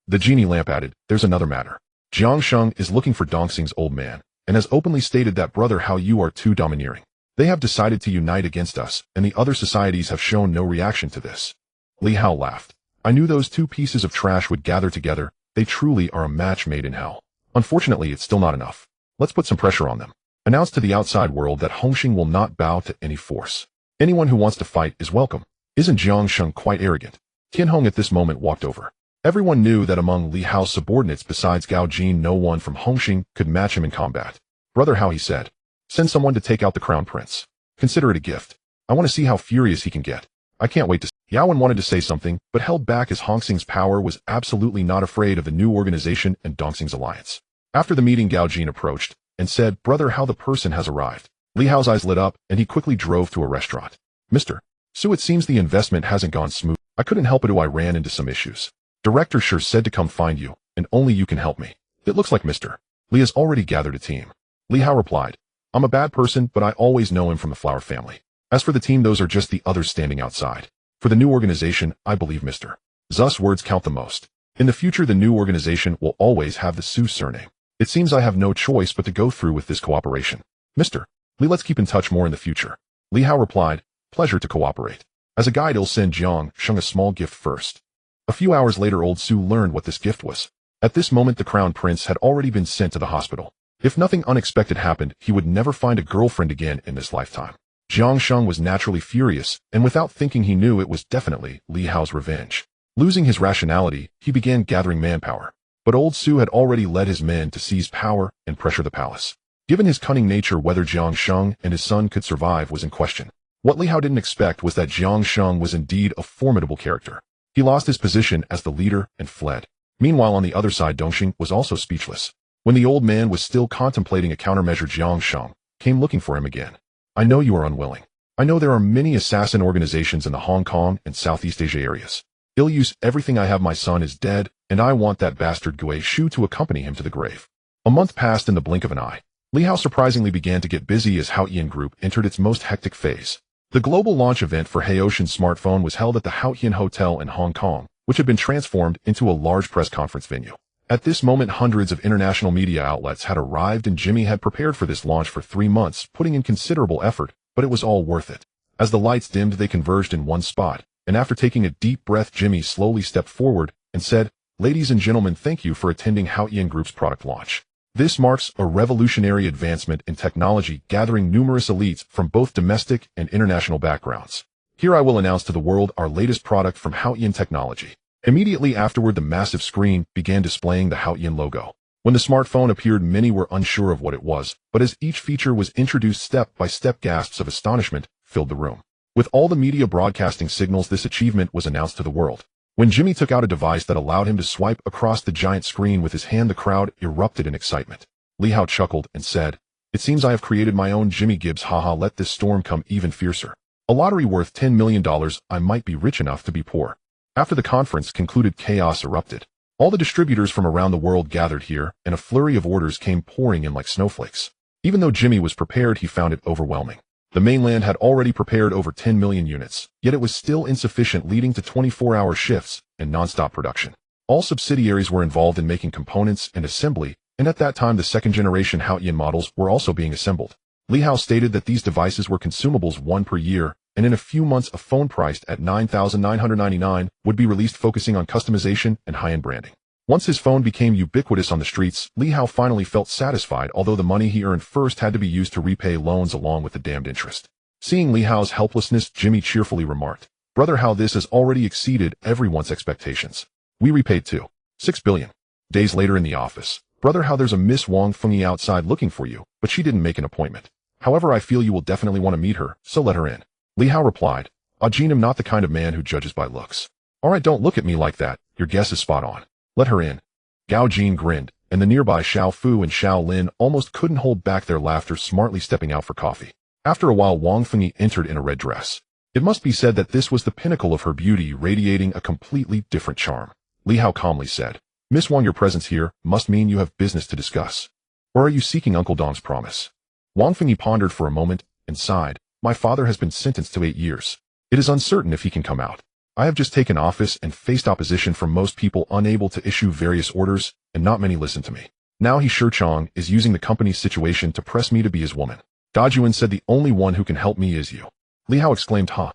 The genie lamp added, "There's another matter. Jiang Sheng is looking for Dongxing's old man, and has openly stated that brother how you are too domineering. They have decided to unite against us, and the other societies have shown no reaction to this." Li Hao laughed. "I knew those two pieces of trash would gather together. They truly are a match made in hell. Unfortunately, it's still not enough. Let's put some pressure on them. Announce to the outside world that Hongxing will not bow to any force. Anyone who wants to fight is welcome. Isn't Jiang Sheng quite arrogant?" Tian Hong at this moment walked over. Everyone knew that among Li Hao's subordinates besides Gao Jin, no one from Hongxing could match him in combat. "Brother Hao," he said, "send someone to take out the crown prince. Consider it a gift. I want to see how furious he can get. I can't wait to see." Yawen wanted to say something, but held back as Hongxing's power was absolutely not afraid of the new organization and Dongxing's alliance. After the meeting, Gao Jin approached and said, "Brother Hao, the person has arrived." Li Hao's eyes lit up, and he quickly drove to a restaurant. "Mr. Su, it seems the investment hasn't gone smooth. I couldn't help it. I ran into some issues. Director sure said to come find you, and only you can help me. It looks like Mr. Li has already gathered a team." Li Hao replied, "I'm a bad person, but I always know him from the Flower family. As for the team, those are just the others standing outside. For the new organization, I believe Mr. Zu's words count the most. In the future, the new organization will always have the Su surname. It seems I have no choice but to go through with this cooperation. Mr. Li, let's keep in touch more in the future." Li Hao replied, "Pleasure to cooperate. As a guide, I'll send Jiang Sheng a small gift first." A few hours later, old Su learned what this gift was. At this moment, the crown prince had already been sent to the hospital. If nothing unexpected happened, he would never find a girlfriend again in this lifetime. Jiang Sheng was naturally furious, and without thinking he knew it was definitely Li Hao's revenge. Losing his rationality, he began gathering manpower. But old Su had already led his men to seize power and pressure the palace. Given his cunning nature, whether Jiang Sheng and his son could survive was in question. What Li Hao didn't expect was that Jiang Sheng was indeed a formidable character. He lost his position as the leader and fled. Meanwhile, on the other side, Dongxing was also speechless. When the old man was still contemplating a countermeasure, Jiang Sheng came looking for him again. "I know you are unwilling. I know there are many assassin organizations in the Hong Kong and Southeast Asia areas. He'll use everything I have. My son is dead, and I want that bastard Gui Shu to accompany him to the grave." A month passed in the blink of an eye. Li Hao surprisingly began to get busy as Haotian Group entered its most hectic phase. The global launch event for Haotian's smartphone was held at the Haotian Hotel in Hong Kong, which had been transformed into a large press conference venue. At this moment, hundreds of international media outlets had arrived, and Jimmy had prepared for this launch for 3 months, putting in considerable effort, but it was all worth it. As the lights dimmed, they converged in one spot, and after taking a deep breath, Jimmy slowly stepped forward and said, "Ladies and gentlemen, thank you for attending Haotian Group's product launch. This marks a revolutionary advancement in technology, gathering numerous elites from both domestic and international backgrounds. Here I will announce to the world our latest product from Haotian Technology." Immediately afterward, the massive screen began displaying the Haotian logo. When the smartphone appeared, many were unsure of what it was, but as each feature was introduced step by step, gasps of astonishment filled the room. With all the media broadcasting signals, this achievement was announced to the world. When Jimmy took out a device that allowed him to swipe across the giant screen with his hand, the crowd erupted in excitement. Li Hao chuckled and said, "It seems I have created my own Jimmy Gibbs, haha, let this storm come even fiercer. A lottery worth $10 million, I might be rich enough to be poor." After the conference concluded, chaos erupted. All the distributors from around the world gathered here, and a flurry of orders came pouring in like snowflakes. Even though Jimmy was prepared, he found it overwhelming. The mainland had already prepared over 10 million units, yet it was still insufficient, leading to 24-hour shifts and non-stop production. All subsidiaries were involved in making components and assembly, and at that time the second-generation Haotian models were also being assembled. Li Hao stated that these devices were consumables, one per year, and in a few months a phone priced at $9,999 would be released, focusing on customization and high-end branding. Once his phone became ubiquitous on the streets, Li Hao finally felt satisfied, although the money he earned first had to be used to repay loans along with the damned interest. Seeing Li Hao's helplessness, Jimmy cheerfully remarked, "Brother Hao, this has already exceeded everyone's expectations. We repaid $2.6 billion. Days later in the office, "Brother Hao, there's a Miss Wang Fengyi outside looking for you, but she didn't make an appointment. However, I feel you will definitely want to meet her, so let her in." Li Hao replied, "Jin, I'm not the kind of man who judges by looks." "Alright, don't look at me like that, your guess is spot on. Let her in." Gao Jin grinned, and the nearby Xiao Fu and Xiao Lin almost couldn't hold back their laughter, smartly stepping out for coffee. After a while, Wang Fengyi entered in a red dress. It must be said that this was the pinnacle of her beauty, radiating a completely different charm. Li Hao calmly said, "Miss Wang, your presence here must mean you have business to discuss. Or are you seeking Uncle Dong's promise?" Wang Fengyi pondered for a moment and sighed. "My father has been sentenced to 8 years. It is uncertain if he can come out. I have just taken office and faced opposition from most people unable to issue various orders, and not many listen to me. Now he Shurchong is using the company's situation to press me to be his woman. Dajuan said the only one who can help me is you. Li Hao exclaimed, huh?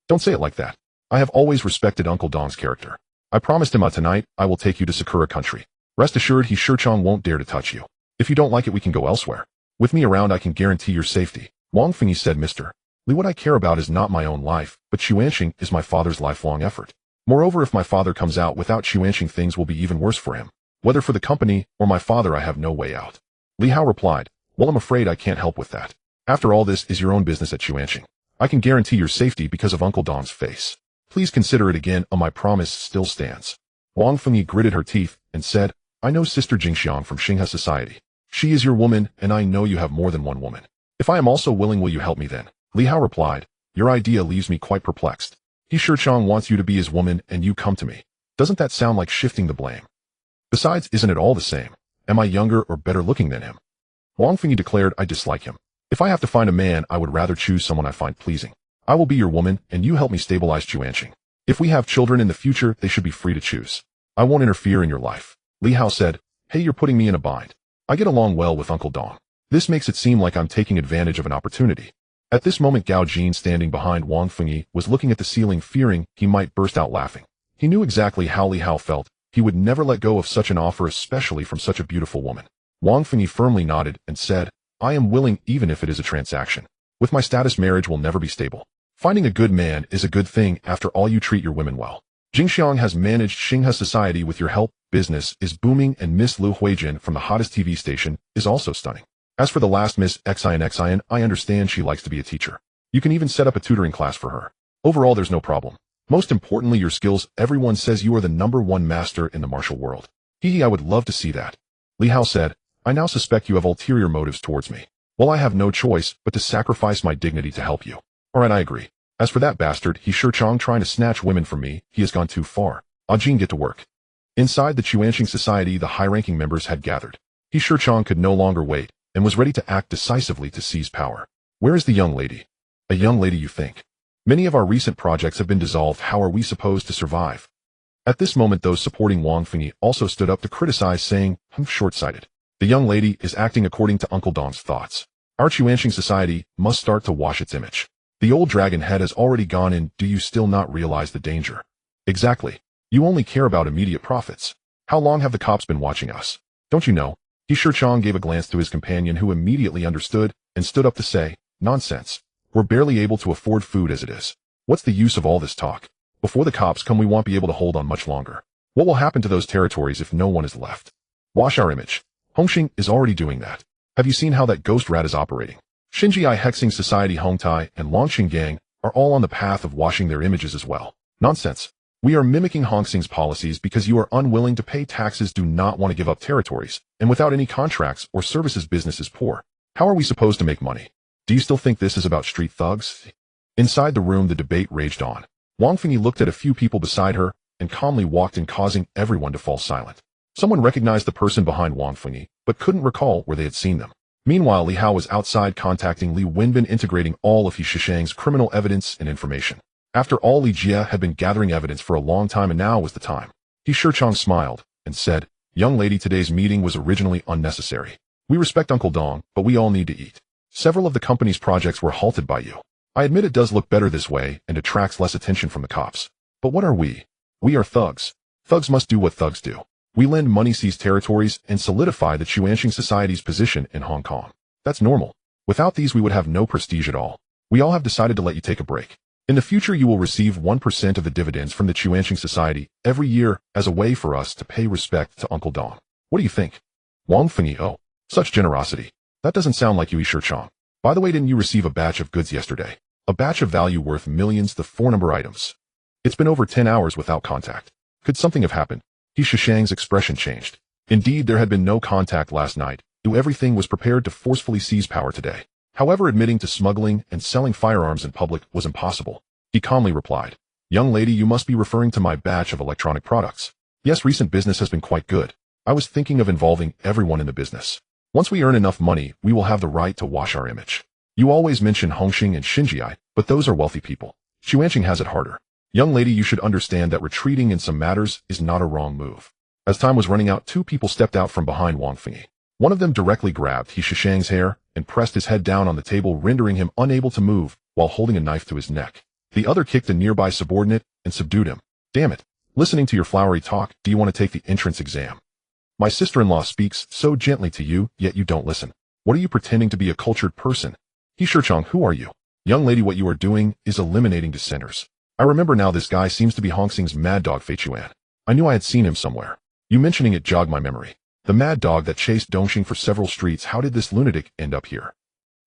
Don't say it like that. I have always respected Uncle Dong's character. I promised him tonight I will take you to Sakura country. Rest assured he Shurchong won't dare to touch you. If you don't like it we can go elsewhere. With me around I can guarantee your safety. Wang Fengyi said, Mr. Li, what I care about is not my own life, but Xuanxing is my father's lifelong effort. Moreover, if my father comes out without Xuanxing, things will be even worse for him. Whether for the company or my father, I have no way out. Li Hao replied, well, I'm afraid I can't help with that. After all, this is your own business at Xuanxing. I can guarantee your safety because of Uncle Dong's face. Please consider it again, my promise still stands. Wang Fengyi gritted her teeth and said, I know Sister Jingxiang from Xinghe Society. She is your woman, and I know you have more than one woman. If I am also willing, will you help me then? Li Hao replied, your idea leaves me quite perplexed. He Shurchong wants you to be his woman and you come to me. Doesn't that sound like shifting the blame? Besides, isn't it all the same? Am I younger or better looking than him? Wang Fengyi declared, I dislike him. If I have to find a man, I would rather choose someone I find pleasing. I will be your woman, and you help me stabilize Xuanxing. If we have children in the future, they should be free to choose. I won't interfere in your life. Li Hao said, hey, you're putting me in a bind. I get along well with Uncle Dong. This makes it seem like I'm taking advantage of an opportunity. At this moment, Gao Jin, standing behind Wang Fengyi, was looking at the ceiling, fearing he might burst out laughing. He knew exactly how Li Hao felt. He would never let go of such an offer, especially from such a beautiful woman. Wang Fengyi firmly nodded and said, I am willing, even if it is a transaction. With my status, marriage will never be stable. Finding a good man is a good thing. After all, you treat your women well. Jingxiang has managed Xinghe Society with your help. Business is booming, and Miss Lu Huijin from the hottest TV station is also stunning. As for the last Miss Xian, I understand she likes to be a teacher. You can even set up a tutoring class for her. Overall, there's no problem. Most importantly, your skills. Everyone says you are the #1 master in the martial world. I would love to see that. Li Hao said, I now suspect you have ulterior motives towards me. Well, I have no choice but to sacrifice my dignity to help you. Alright, I agree. As for that bastard, he Shurchong trying to snatch women from me, he has gone too far. Ajin, get to work. Inside the Xuanxing Society, the high-ranking members had gathered. He Shurchong could no longer wait, and was ready to act decisively to seize power. Where is the young lady? A young lady, you think? Many of our recent projects have been dissolved. How are we supposed to survive? At this moment, those supporting Wang Fengyi also stood up to criticize, saying, short-sighted. The young lady is acting according to Uncle Dong's thoughts. Our Xuanxing Society must start to wash its image. The old dragon head has already gone in. Do you still not realize the danger? Exactly. You only care about immediate profits. How long have the cops been watching us? Don't you know? He Shurchong gave a glance to his companion, who immediately understood and stood up to say, nonsense. We're barely able to afford food as it is. What's the use of all this talk? Before the cops come, we won't be able to hold on much longer. What will happen to those territories if no one is left? Wash our image. Hongxing is already doing that. Have you seen how that ghost rat is operating? Xinjiai Hexing Society, Hongtai, and Longqing Gang are all on the path of washing their images as well. Nonsense. We are mimicking Hongxing's policies because you are unwilling to pay taxes, do not want to give up territories, and without any contracts or services, business is poor. How are we supposed to make money? Do you still think this is about street thugs? Inside the room, the debate raged on. Wang Fengyi looked at a few people beside her and calmly walked in, causing everyone to fall silent. Someone recognized the person behind Wang Fengyi, but couldn't recall where they had seen them. Meanwhile, Li Hao was outside contacting Li Wenbin, integrating all of He Shishang's criminal evidence and information. After all, Li Jia had been gathering evidence for a long time, and now was the time. He Shurchong smiled and said, young lady, today's meeting was originally unnecessary. We respect Uncle Dong, but we all need to eat. Several of the company's projects were halted by you. I admit it does look better this way and attracts less attention from the cops. But what are we? We are thugs. Thugs must do what thugs do. We lend money, seize territories, and solidify the Xuanxing Society's position in Hong Kong. That's normal. Without these, we would have no prestige at all. We all have decided to let you take a break. In the future, you will receive 1% of the dividends from the Xuanxing Society every year as a way for us to pay respect to Uncle Dong. What do you think? Wang Fengyi, oh, such generosity. That doesn't sound like you, Shurchong. By the way, didn't you receive a batch of goods yesterday? A batch of value worth millions, the 4-number items. It's been over 10 hours without contact. Could something have happened? He Shishang's expression changed. Indeed, there had been no contact last night. Everything was prepared to forcefully seize power today. However, admitting to smuggling and selling firearms in public was impossible. He calmly replied, young lady, you must be referring to my batch of electronic products. Yes, recent business has been quite good. I was thinking of involving everyone in the business. Once we earn enough money, we will have the right to wash our image. You always mention Hongxing and Xinjiai, but those are wealthy people. Xuanxing has it harder. Young lady, you should understand that retreating in some matters is not a wrong move. As time was running out, two people stepped out from behind Wang Fengyi. One of them directly grabbed He Shishang's hair and pressed his head down on the table, rendering him unable to move while holding a knife to his neck. The other kicked a nearby subordinate and subdued him. Damn it. Listening to your flowery talk, do you want to take the entrance exam? My sister-in-law speaks so gently to you, yet you don't listen. What are you pretending to be, a cultured person? He Shichang, who are you? Young lady, what you are doing is eliminating dissenters. I remember now, this guy seems to be Hong Xing's mad dog Fei Chuan. I knew I had seen him somewhere. You mentioning it jogged my memory. The mad dog that chased Dongxing for several streets. How did this lunatic end up here?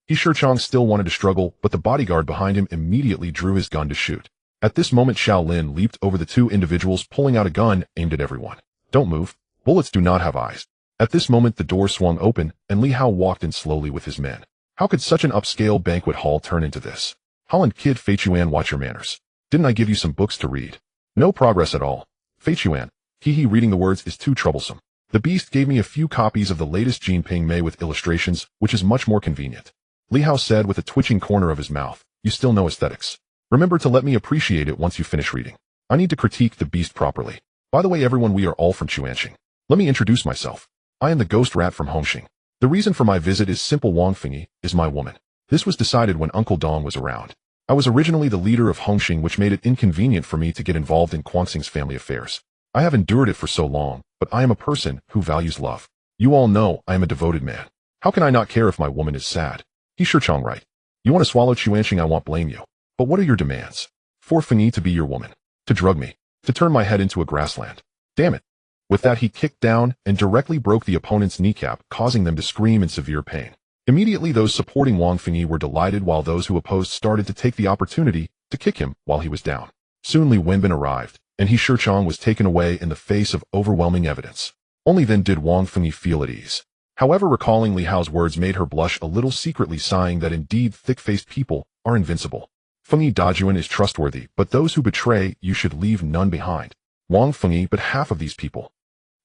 He Shichang still wanted to struggle, but the bodyguard behind him immediately drew his gun to shoot. At this moment, Shaolin leaped over the two individuals, pulling out a gun aimed at everyone. Don't move. Bullets do not have eyes. At this moment, the door swung open, and Li Hao walked in slowly with his men. How could such an upscale banquet hall turn into this? Holland kid, Fei Chuan, watch your manners. Didn't I give you some books to read? No progress at all. Fei Chuan, reading the words is too troublesome. The beast gave me a few copies of the latest Jinping Mei with illustrations, which is much more convenient. Li Hao said with a twitching corner of his mouth. You still know aesthetics. Remember to let me appreciate it once you finish reading. I need to critique the beast properly. By the way, everyone, we are all from Chuanxing. Let me introduce myself. I am the ghost rat from Hongxing. The reason for my visit is simple. Wang Fengyi is my woman. This was decided when Uncle Dong was around. I was originally the leader of Hongxing, which made it inconvenient for me to get involved in Guangxing's family affairs. I have endured it for so long, but I am a person who values love. You all know I am a devoted man. How can I not care if my woman is sad? He Shichang, right. You want to swallow Chuanxing, I won't blame you. But what are your demands? For Fengyi to be your woman. To drug me. To turn my head into a grassland. Damn it. With that, he kicked down and directly broke the opponent's kneecap, causing them to scream in severe pain. Immediately, those supporting Wang Fengyi were delighted, while those who opposed started to take the opportunity to kick him while he was down. Soon Li Wenbin arrived, and He Shichang was taken away in the face of overwhelming evidence. Only then did Wang Fengyi feel at ease. However, recalling Li Hao's words made her blush a little, secretly sighing that indeed thick-faced people are invincible. Fengyi Dajuan is trustworthy, but those who betray you should leave none behind. Wang Fengyi, but half of these people.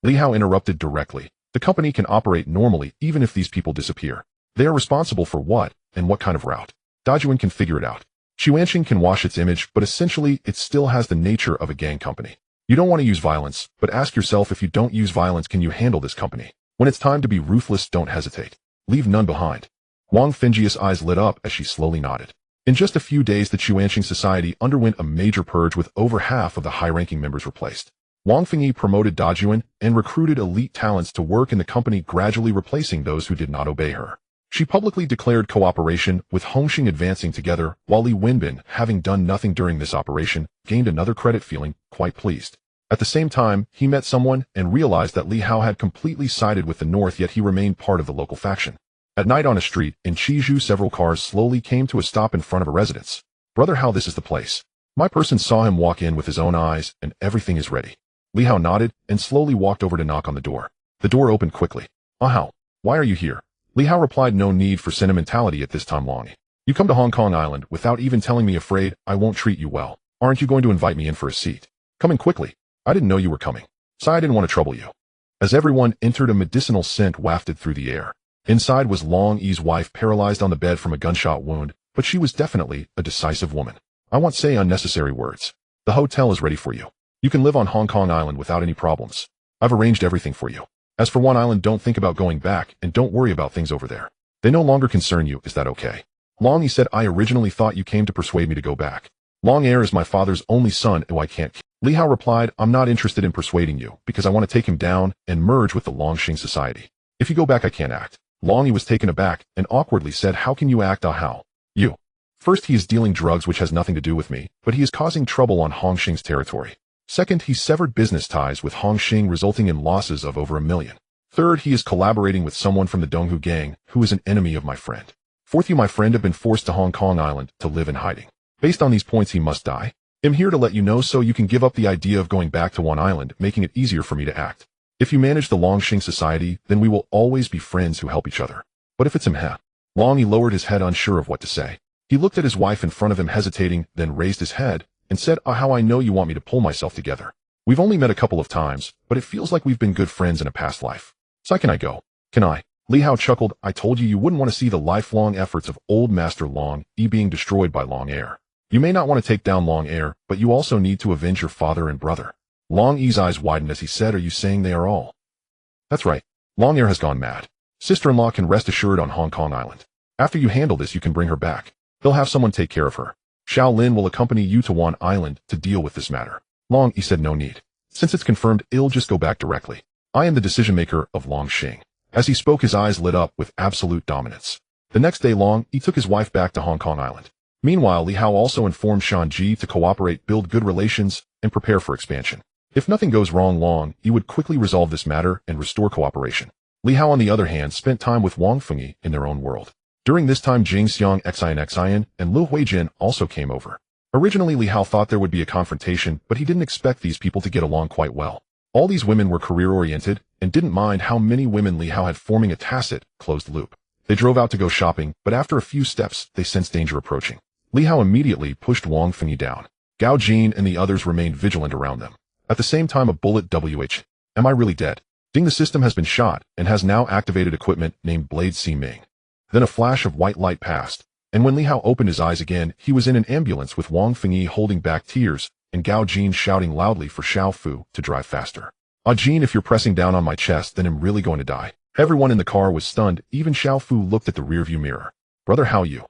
Li Hao interrupted directly. The company can operate normally even if these people disappear. They are responsible for what and what kind of route. Dajuan can figure it out. Chuanxing can wash its image, but essentially it still has the nature of a gang company. You don't want to use violence, but ask yourself, if you don't use violence, can you handle this company? When it's time to be ruthless, don't hesitate. Leave none behind. Wang Fengyi's eyes lit up as she slowly nodded. In just a few days, the Chuanxing society underwent a major purge, with over half of the high-ranking members replaced. Wang Fengyi promoted Dajuan and recruited elite talents to work in the company, gradually replacing those who did not obey her. She publicly declared cooperation with Hongxing, advancing together, while Li Wenbin, having done nothing during this operation, gained another credit, feeling quite pleased. At the same time, he met someone and realized that Li Hao had completely sided with the North, yet he remained part of the local faction. At night on a street in Chizhou, several cars slowly came to a stop in front of a residence. Brother Hao, this is the place. My person saw him walk in with his own eyes, and everything is ready. Li Hao nodded and slowly walked over to knock on the door. The door opened quickly. Hao, why are you here? Li Hao replied, no need for sentimentality at this time, Longy. You come to Hong Kong Island without even telling me, afraid I won't treat you well. Aren't you going to invite me in for a seat? Coming quickly. I didn't know you were coming. So I didn't want to trouble you. As everyone entered, a medicinal scent wafted through the air. Inside was Long Yi's wife, paralyzed on the bed from a gunshot wound, but she was definitely a decisive woman. I won't say unnecessary words. The hotel is ready for you. You can live on Hong Kong Island without any problems. I've arranged everything for you. As for One Island, don't think about going back, and don't worry about things over there. They no longer concern you, is that okay? Long Yi said, I originally thought you came to persuade me to go back. Long Air is my father's only son, who I can't kill. Li Hao replied, I'm not interested in persuading you, because I want to take him down and merge with the Longxing society. If you go back, I can't act. Long Yi was taken aback and awkwardly said, how can you act? How? You. First, he is dealing drugs, which has nothing to do with me, but he is causing trouble on Hongxing's territory. Second, he severed business ties with Hongxing, resulting in losses of over 1 million. Third, he is collaborating with someone from the Donghu gang, who is an enemy of my friend. Fourth, you, my friend, have been forced to Hong Kong Island to live in hiding. Based on these points, he must die. I'm here to let you know so you can give up the idea of going back to One Island, making it easier for me to act. If you manage the Longxing society, then we will always be friends who help each other. But if it's him, Long Yi lowered his head, unsure of what to say. He looked at his wife in front of him, hesitating, then raised his head and said, how I know you want me to pull myself together. We've only met a couple of times, but it feels like we've been good friends in a past life. So can I go? Can I? Li Hao chuckled, I told you you wouldn't want to see the lifelong efforts of old Master Long Yi being destroyed by Long Air. You may not want to take down Long Air, but you also need to avenge your father and brother. Long Yi's eyes widened as he said, are you saying they are all? That's right. Long Air has gone mad. Sister-in-law can rest assured on Hong Kong Island. After you handle this, you can bring her back. They'll have someone take care of her. Xiao Lin will accompany you to Wan Island to deal with this matter. Long Yi said no need. Since it's confirmed, it'll just go back directly. I am the decision-maker of Longxing. As he spoke, his eyes lit up with absolute dominance. The next day, Long Yi took his wife back to Hong Kong Island. Meanwhile, Li Hao also informed Shan Ji to cooperate, build good relations, and prepare for expansion. If nothing goes wrong, Long Yi would quickly resolve this matter and restore cooperation. Li Hao, on the other hand, spent time with Wang Fengyi in their own world. During this time, Jing Xiang Xian and Liu Huijin also came over. Originally, Li Hao thought there would be a confrontation, but he didn't expect these people to get along quite well. All these women were career-oriented and didn't mind how many women Li Hao had, forming a tacit, closed loop. They drove out to go shopping, but after a few steps, they sensed danger approaching. Li Hao immediately pushed Wang Fengyi down. Gao Jin and the others remained vigilant around them. At the same time, a bullet WH. Am I really dead? Ding, the system has been shot and has now activated equipment named Blade Si Ming. Then a flash of white light passed, and when Li Hao opened his eyes again, he was in an ambulance with Wang Fengyi holding back tears and Gao Jin shouting loudly for Xiao Fu to drive faster. Ah, Jin, if you're pressing down on my chest, then I'm really going to die. Everyone in the car was stunned. Even Xiao Fu looked at the rearview mirror. Brother, how you?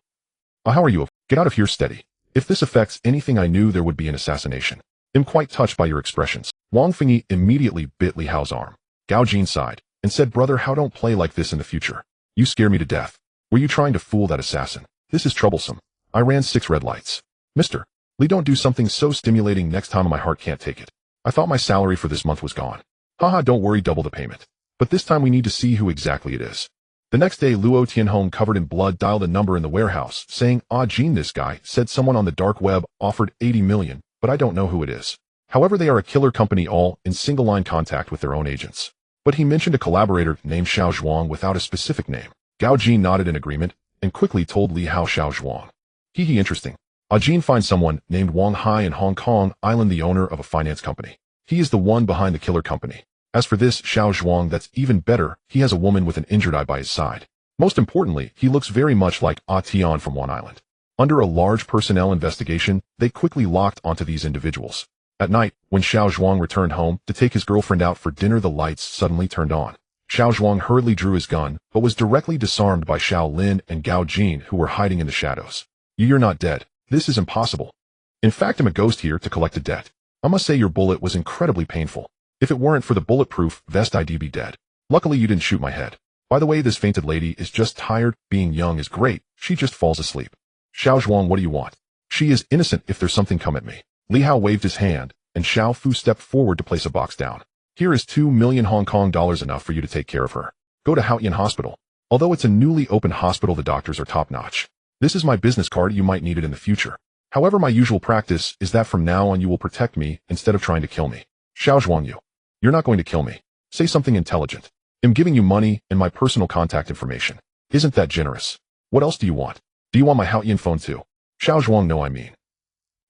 How are you? Get out of here steady. If this affects anything, I knew there would be an assassination. I'm quite touched by your expressions. Wang Fengyi immediately bit Li Hao's arm. Gao Jin sighed and said, brother, how don't play like this in the future. You scare me to death. Were you trying to fool that assassin? This is troublesome. I ran 6 red lights. Mister Li, don't do something so stimulating next time. My heart can't take it. I thought my salary for this month was gone. Haha, don't worry, double the payment. But this time we need to see who exactly it is. The next day, Luo Tianhong, covered in blood, dialed a number in the warehouse, saying, Ah, Jean, this guy said someone on the dark web offered 80 million, but I don't know who it is. However, they are a killer company, all in single-line contact with their own agents. But he mentioned a collaborator named Xiao Zhuang without a specific name. Gao Jin nodded in agreement and quickly told Li Hao Xiao Zhuang. Interesting. Jin finds someone named Wang Hai in Hong Kong Island, the owner of a finance company. He is the one behind the killer company. As for this Xiao Zhuang, that's even better. He has a woman with an injured eye by his side. Most importantly, he looks very much like Tian from Wan Island. Under a large personnel investigation, they quickly locked onto these individuals. At night, when Xiao Zhuang returned home to take his girlfriend out for dinner, the lights suddenly turned on. Xiao Zhuang hurriedly drew his gun, but was directly disarmed by Xiao Lin and Gao Jin, who were hiding in the shadows. You're not dead. This is impossible. In fact, I'm a ghost here to collect a debt. I must say your bullet was incredibly painful. If it weren't for the bulletproof vest, I'd be dead. Luckily, you didn't shoot my head. By the way, this fainted lady is just tired. Being young is great. She just falls asleep. Xiao Zhuang, what do you want? She is innocent. If there's something, come at me. Li Hao waved his hand, and Xiao Fu stepped forward to place a box down. Here is 2 million Hong Kong dollars, enough for you to take care of her. Go to Haotian Hospital. Although it's a newly opened hospital, the doctors are top-notch. This is my business card. You might need it in the future. However, my usual practice is that from now on you will protect me instead of trying to kill me. Xiao Zhuang, you're not going to kill me. Say something intelligent. I'm giving you money and my personal contact information. Isn't that generous? What else do you want? Do you want my Haotian phone too? Xiao Zhuang, no, I mean.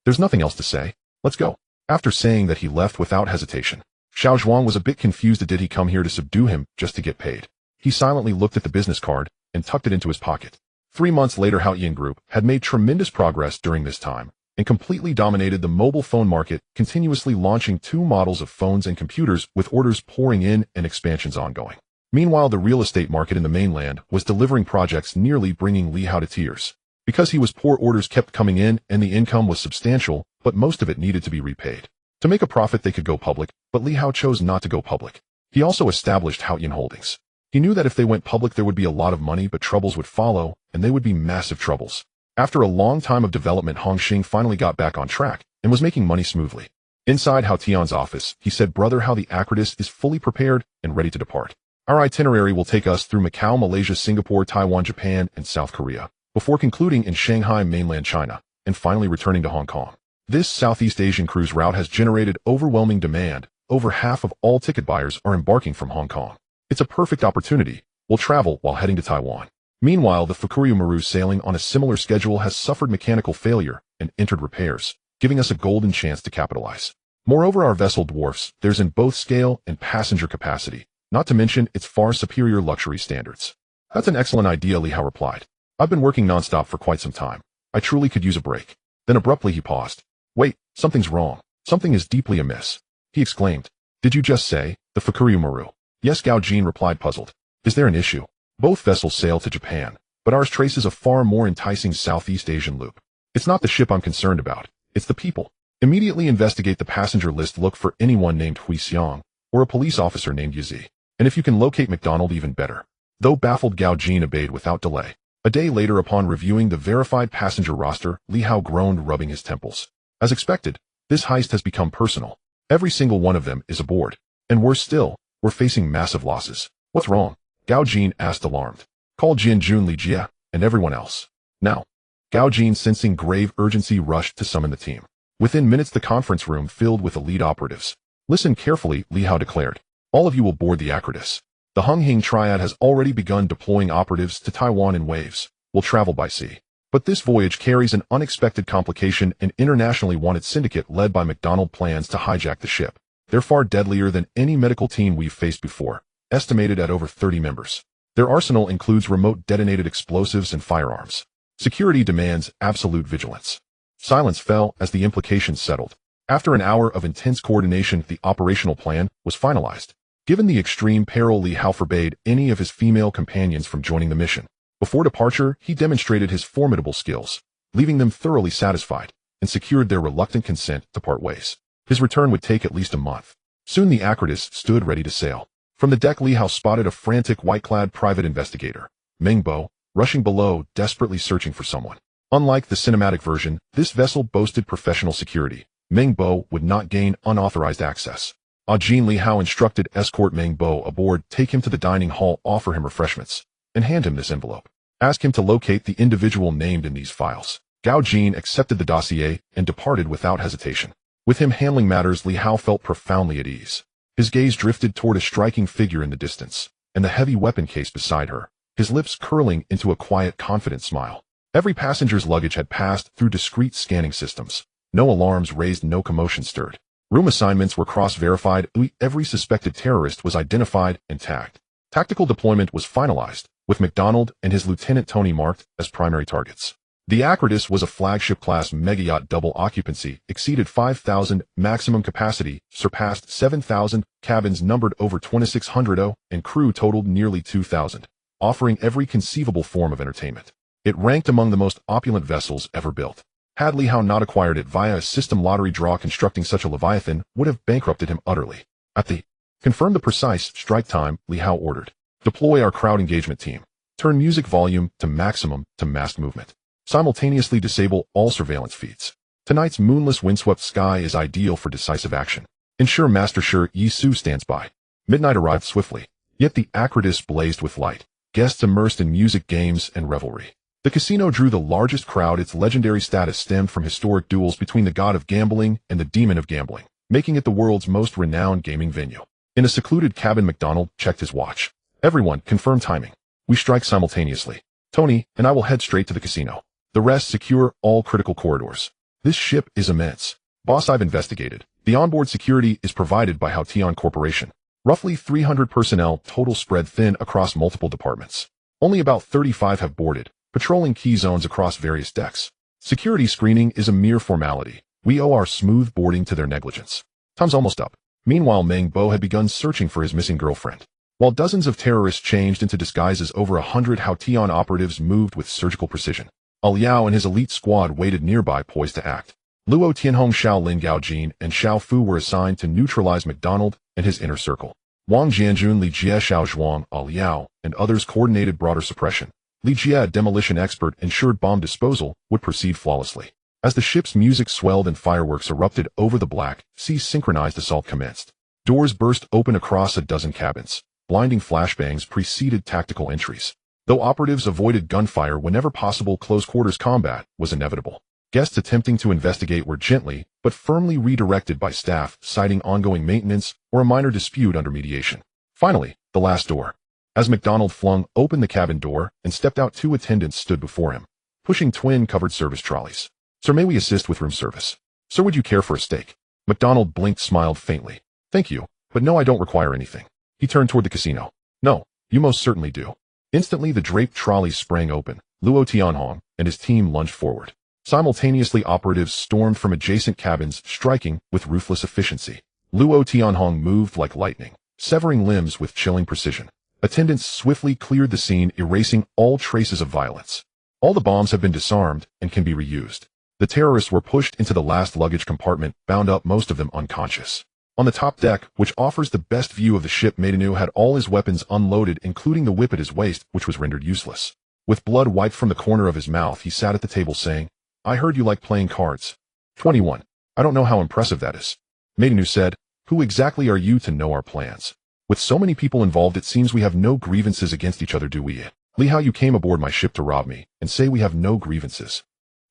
There's nothing else to say. Let's go. After saying that, he left without hesitation. Xiao Zhuang was a bit confused. Did he come here to subdue him just to get paid? He silently looked at the business card and tucked it into his pocket. 3 months later, Haotian Group had made tremendous progress during this time and completely dominated the mobile phone market, continuously launching 2 models of phones and computers with orders pouring in and expansions ongoing. Meanwhile, the real estate market in the mainland was delivering projects, nearly bringing Li Hao to tears. Because he was poor, orders kept coming in and the income was substantial, but most of it needed to be repaid. To make a profit, they could go public, but Li Hao chose not to go public. He also established Haotian Holdings. He knew that if they went public, there would be a lot of money, but troubles would follow, and they would be massive troubles. After a long time of development, Hongxing finally got back on track and was making money smoothly. Inside Hao Tian's office, he said, brother, Hao the Acridus is fully prepared and ready to depart. Our itinerary will take us through Macau, Malaysia, Singapore, Taiwan, Japan, and South Korea, before concluding in Shanghai, mainland China, and finally returning to Hong Kong. This Southeast Asian cruise route has generated overwhelming demand. Over half of all ticket buyers are embarking from Hong Kong. It's a perfect opportunity. We'll travel while heading to Taiwan. Meanwhile, the Fukuryu Maru, sailing on a similar schedule, has suffered mechanical failure and entered repairs, giving us a golden chance to capitalize. Moreover, our vessel dwarfs theirs in both scale and passenger capacity, not to mention its far superior luxury standards. That's an excellent idea, Li Hao replied. I've been working nonstop for quite some time. I truly could use a break. Then abruptly he paused. Wait, something's wrong. Something is deeply amiss. He exclaimed. Did you just say, the Fukuryu Maru? Yes, Gao Jin replied puzzled. Is there an issue? Both vessels sail to Japan, but ours traces a far more enticing Southeast Asian loop. It's not the ship I'm concerned about. It's the people. Immediately investigate the passenger list. Look for anyone named Hui Xiang, or a police officer named Yuzi. And if you can locate McDonald, even better. Though baffled, Gao Jin obeyed without delay. A day later, upon reviewing the verified passenger roster, Li Hao groaned, rubbing his temples. As expected, this heist has become personal. Every single one of them is aboard. And worse still, we're facing massive losses. What's wrong? Gao Jin asked, alarmed. Call Jin Jun Li Jie, and everyone else. Now. Gao Jin, sensing grave urgency, rushed to summon the team. Within minutes, the conference room filled with elite operatives. Listen carefully, Li Hao declared. All of you will board the Acridus. The Hunghing Triad has already begun deploying operatives to Taiwan in waves. We'll travel by sea. But this voyage carries an unexpected complication. An internationally wanted syndicate led by McDonald plans to hijack the ship. They're far deadlier than any medical team we've faced before, estimated at over 30 members. Their arsenal includes remote detonated explosives and firearms. Security demands absolute vigilance. Silence fell as the implications settled. After an hour of intense coordination, the operational plan was finalized. Given the extreme peril, Li Hao forbade any of his female companions from joining the mission. Before departure, he demonstrated his formidable skills, leaving them thoroughly satisfied, and secured their reluctant consent to part ways. His return would take at least a month. Soon the Acridus stood ready to sail. From the deck, Li Hao spotted a frantic white-clad private investigator, Meng Bo, rushing below, desperately searching for someone. Unlike the cinematic version, this vessel boasted professional security. Meng Bo would not gain unauthorized access. Ajin Li Hao instructed escort Meng Bo aboard, take him to the dining hall, offer him refreshments, and hand him this envelope. Ask him to locate the individual named in these files. Gao Jin accepted the dossier and departed without hesitation. With him handling matters, Li Hao felt profoundly at ease. His gaze drifted toward a striking figure in the distance, and the heavy weapon case beside her, his lips curling into a quiet, confident smile. Every passenger's luggage had passed through discreet scanning systems. No alarms raised, no commotion stirred. Room assignments were cross-verified. Every suspected terrorist was identified and tagged. Tactical deployment was finalized, with McDonald and his lieutenant Tony marked as primary targets. The Acridus was a flagship-class megayacht, double occupancy, exceeded 5,000, maximum capacity, surpassed 7,000, cabins numbered over 2,600, and crew totaled nearly 2,000, offering every conceivable form of entertainment. It ranked among the most opulent vessels ever built. Had Li Hao not acquired it via a system lottery draw, constructing such a leviathan would have bankrupted him utterly. At the confirm the precise strike time, Li Hao ordered. Deploy our crowd engagement team. Turn music volume to maximum to mass movement. Simultaneously disable all surveillance feeds. Tonight's moonless, windswept sky is ideal for decisive action. Ensure Master Shi Yi Su stands by. Midnight arrived swiftly, yet the Acridus blazed with light. Guests immersed in music, games, and revelry. The casino drew the largest crowd. Its legendary status stemmed from historic duels between the god of gambling and the demon of gambling, making it the world's most renowned gaming venue. In a secluded cabin, McDonald checked his watch. Everyone, confirm timing. We strike simultaneously. Tony and I will head straight to the casino. The rest secure all critical corridors. This ship is immense. Boss, I've investigated. The onboard security is provided by Tian Corporation. Roughly 300 personnel total, spread thin across multiple departments. Only about 35 have boarded, patrolling key zones across various decks. Security screening is a mere formality. We owe our smooth boarding to their negligence. Time's almost up. Meanwhile, Meng Bo had begun searching for his missing girlfriend. While dozens of terrorists changed into disguises, over 100 Tian operatives moved with surgical precision. Liao and his elite squad waited nearby, poised to act. Luo Tianhong, Xiao Lin, Gao Jin, and Xiao Fu were assigned to neutralize McDonald and his inner circle. Wang Jianjun, Li Jie, Xiao Zhuang, Liao, and others coordinated broader suppression. Li Jie, a demolition expert, ensured bomb disposal would proceed flawlessly. As the ship's music swelled and fireworks erupted over the Black Sea, synchronized assault commenced. Doors burst open across a dozen cabins. Blinding flashbangs preceded tactical entries. Though operatives avoided gunfire whenever possible, close-quarters combat was inevitable. Guests attempting to investigate were gently but firmly redirected by staff, citing ongoing maintenance or a minor dispute under mediation. Finally, the last door. As McDonald flung open the cabin door and stepped out, two attendants stood before him, pushing twin-covered service trolleys. Sir, may we assist with room service? Sir, would you care for a steak? McDonald blinked, smiled faintly. Thank you, but no, I don't require anything. He turned toward the casino. No, you most certainly do. Instantly, the draped trolleys sprang open. Luo Tianhong and his team lunged forward. Simultaneously, operatives stormed from adjacent cabins, striking with ruthless efficiency. Luo Tianhong moved like lightning, severing limbs with chilling precision. Attendants swiftly cleared the scene, erasing all traces of violence. All the bombs have been disarmed and can be reused. The terrorists were pushed into the last luggage compartment, bound up, most of them unconscious. On the top deck, which offers the best view of the ship, Maidanu had all his weapons unloaded, including the whip at his waist, which was rendered useless. With blood wiped from the corner of his mouth, he sat at the table saying, "I heard you like playing cards." 21. I don't know how impressive that is. Maidanu said, "Who exactly are you to know our plans? With so many people involved, it seems we have no grievances against each other, do we? Li Hao, you came aboard my ship to rob me, and say we have no grievances.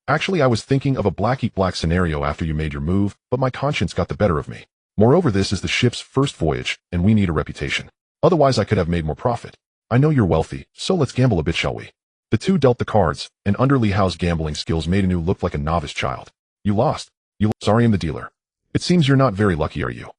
Actually, I was thinking of a black eat black scenario after you made your move, but my conscience got the better of me. Moreover, this is the ship's first voyage, and we need a reputation. Otherwise, I could have made more profit. I know you're wealthy, so let's gamble a bit, shall we?" The two dealt the cards, and under Li Hao's gambling skills, Maidanu looked like a novice child. "You lost. Sorry, I'm the dealer. It seems you're not very lucky, are you?"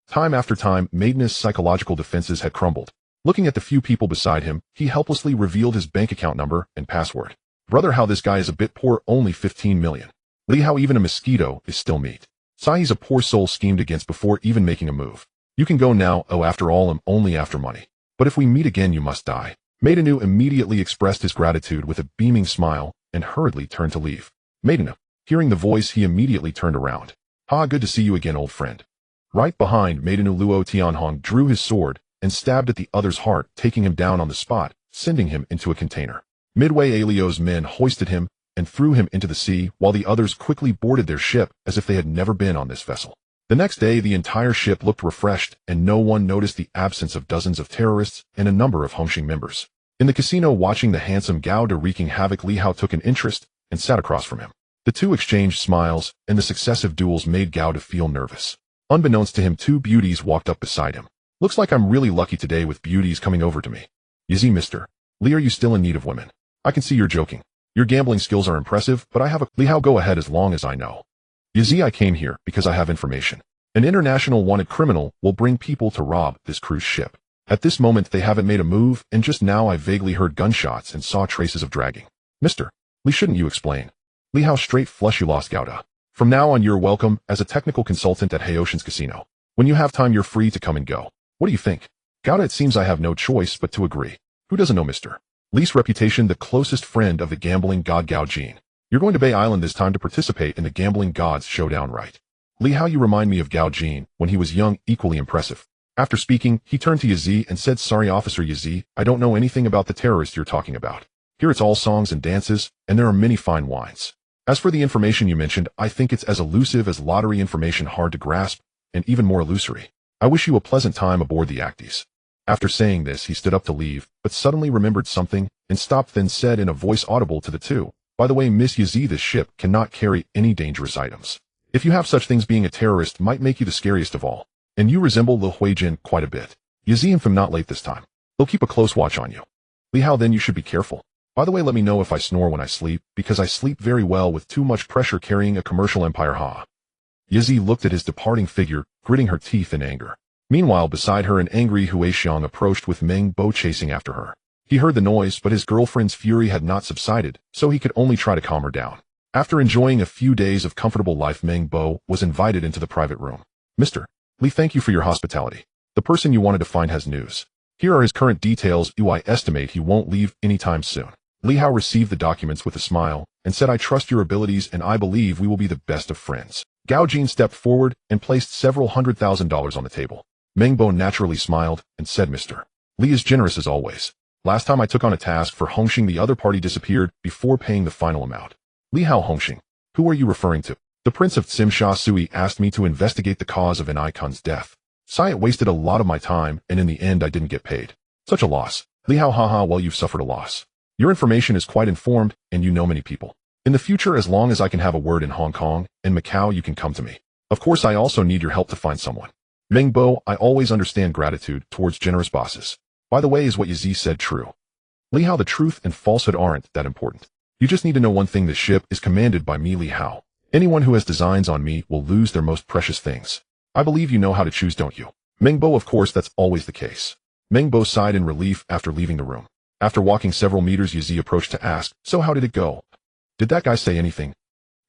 Time after time, Maidanu's psychological defenses had crumbled. Looking at the few people beside him, he helplessly revealed his bank account number and password. "Brother, how this guy is a bit poor, only 15 million. Li Hao, even a mosquito is still meat. Sai, he's a poor soul schemed against before even making a move. You can go now. Oh, after all, I'm only after money. But if we meet again, you must die." Maidanu immediately expressed his gratitude with a beaming smile and hurriedly turned to leave. Maidanu, hearing the voice, he immediately turned around. "Ha, good to see you again, old friend." Right behind Maidanu, Luo Tianhong drew his sword and stabbed at the other's heart, taking him down on the spot, sending him into a container. Midway, Alio's men hoisted him and threw him into the sea, while the others quickly boarded their ship as if they had never been on this vessel. The next day, the entire ship looked refreshed, and no one noticed the absence of dozens of terrorists and a number of Hongxing members. In the casino, watching the handsome Gao De wreaking havoc, Li Hao took an interest and sat across from him. The two exchanged smiles, and the successive duels made Gao De feel nervous. Unbeknownst to him, two beauties walked up beside him. "Looks like I'm really lucky today with beauties coming over to me. Yizi, Mr. Li, are you still in need of women? I can see you're joking. Your gambling skills are impressive, but I have a..." "Li Hao, go ahead as long as I know." "Yizi, I came here because I have information. An international wanted criminal will bring people to rob this cruise ship. At this moment, they haven't made a move, and just now I vaguely heard gunshots and saw traces of dragging." "Mr. Li, shouldn't you explain?" "Li Hao, straight flush, you lost, Gouda. From now on, you're welcome as a technical consultant at Haoshan's casino. When you have time, you're free to come and go. What do you think?" "Gouda, it seems I have no choice but to agree. Who doesn't know Mr. Li's reputation, the closest friend of the gambling god Gao Jin? You're going to Bay Island this time to participate in the gambling gods showdown, right? Li Hao, you remind me of Gao Jin when he was young, equally impressive." After speaking, he turned to Yizi and said, "Sorry, Officer Yizi, I don't know anything about the terrorists you're talking about. Here it's all songs and dances, and there are many fine wines. As for the information you mentioned, I think it's as elusive as lottery information, hard to grasp, and even more illusory. I wish you a pleasant time aboard the Actes." After saying this, he stood up to leave, but suddenly remembered something and stopped, then said in a voice audible to the two, "By the way, Miss Yizi, this ship cannot carry any dangerous items. If you have such things, being a terrorist might make you the scariest of all. And you resemble Li Huijin quite a bit. Yizi, if I'm not late this time, they'll keep a close watch on you. Li Hao, then you should be careful. By the way, let me know if I snore when I sleep, because I sleep very well with too much pressure carrying a commercial empire, ha." Yizi looked at his departing figure, gritting her teeth in anger. Meanwhile, beside her, an angry Huixiang approached with Meng Bo chasing after her. He heard the noise, but his girlfriend's fury had not subsided, so he could only try to calm her down. After enjoying a few days of comfortable life, Meng Bo was invited into the private room. "Mr. Li, thank you for your hospitality. The person you wanted to find has news. Here are his current details. I estimate he won't leave anytime soon." Li Hao received the documents with a smile and said, "I trust your abilities and I believe we will be the best of friends." Gao Jin stepped forward and placed several $100,000 on the table. Meng Bo naturally smiled and said, "Mr. Li is generous as always. Last time I took on a task for Hongxing, the other party disappeared before paying the final amount." "Li Hao, Hongxing? Who are you referring to?" "The Prince of Tsimsha Sui asked me to investigate the cause of an icon's death. It wasted a lot of my time, and in the end I didn't get paid. Such a loss." "Li Hao, haha, well, you've suffered a loss. Your information is quite informed, and you know many people. In the future, as long as I can have a word in Hong Kong and Macau, you can come to me. Of course, I also need your help to find someone." Meng Bo, I always understand gratitude towards generous bosses. By the way, is what Yizi said true? Li Hao, the truth and falsehood aren't that important. You just need to know one thing: the ship is commanded by me, Li Hao. Anyone who has designs on me will lose their most precious things. I believe you know how to choose, don't you? Meng Bo, of course, that's always the case. Meng Bo sighed in relief after leaving the room. After walking several meters, Yizi approached to ask, "So how did it go? Did that guy say anything?"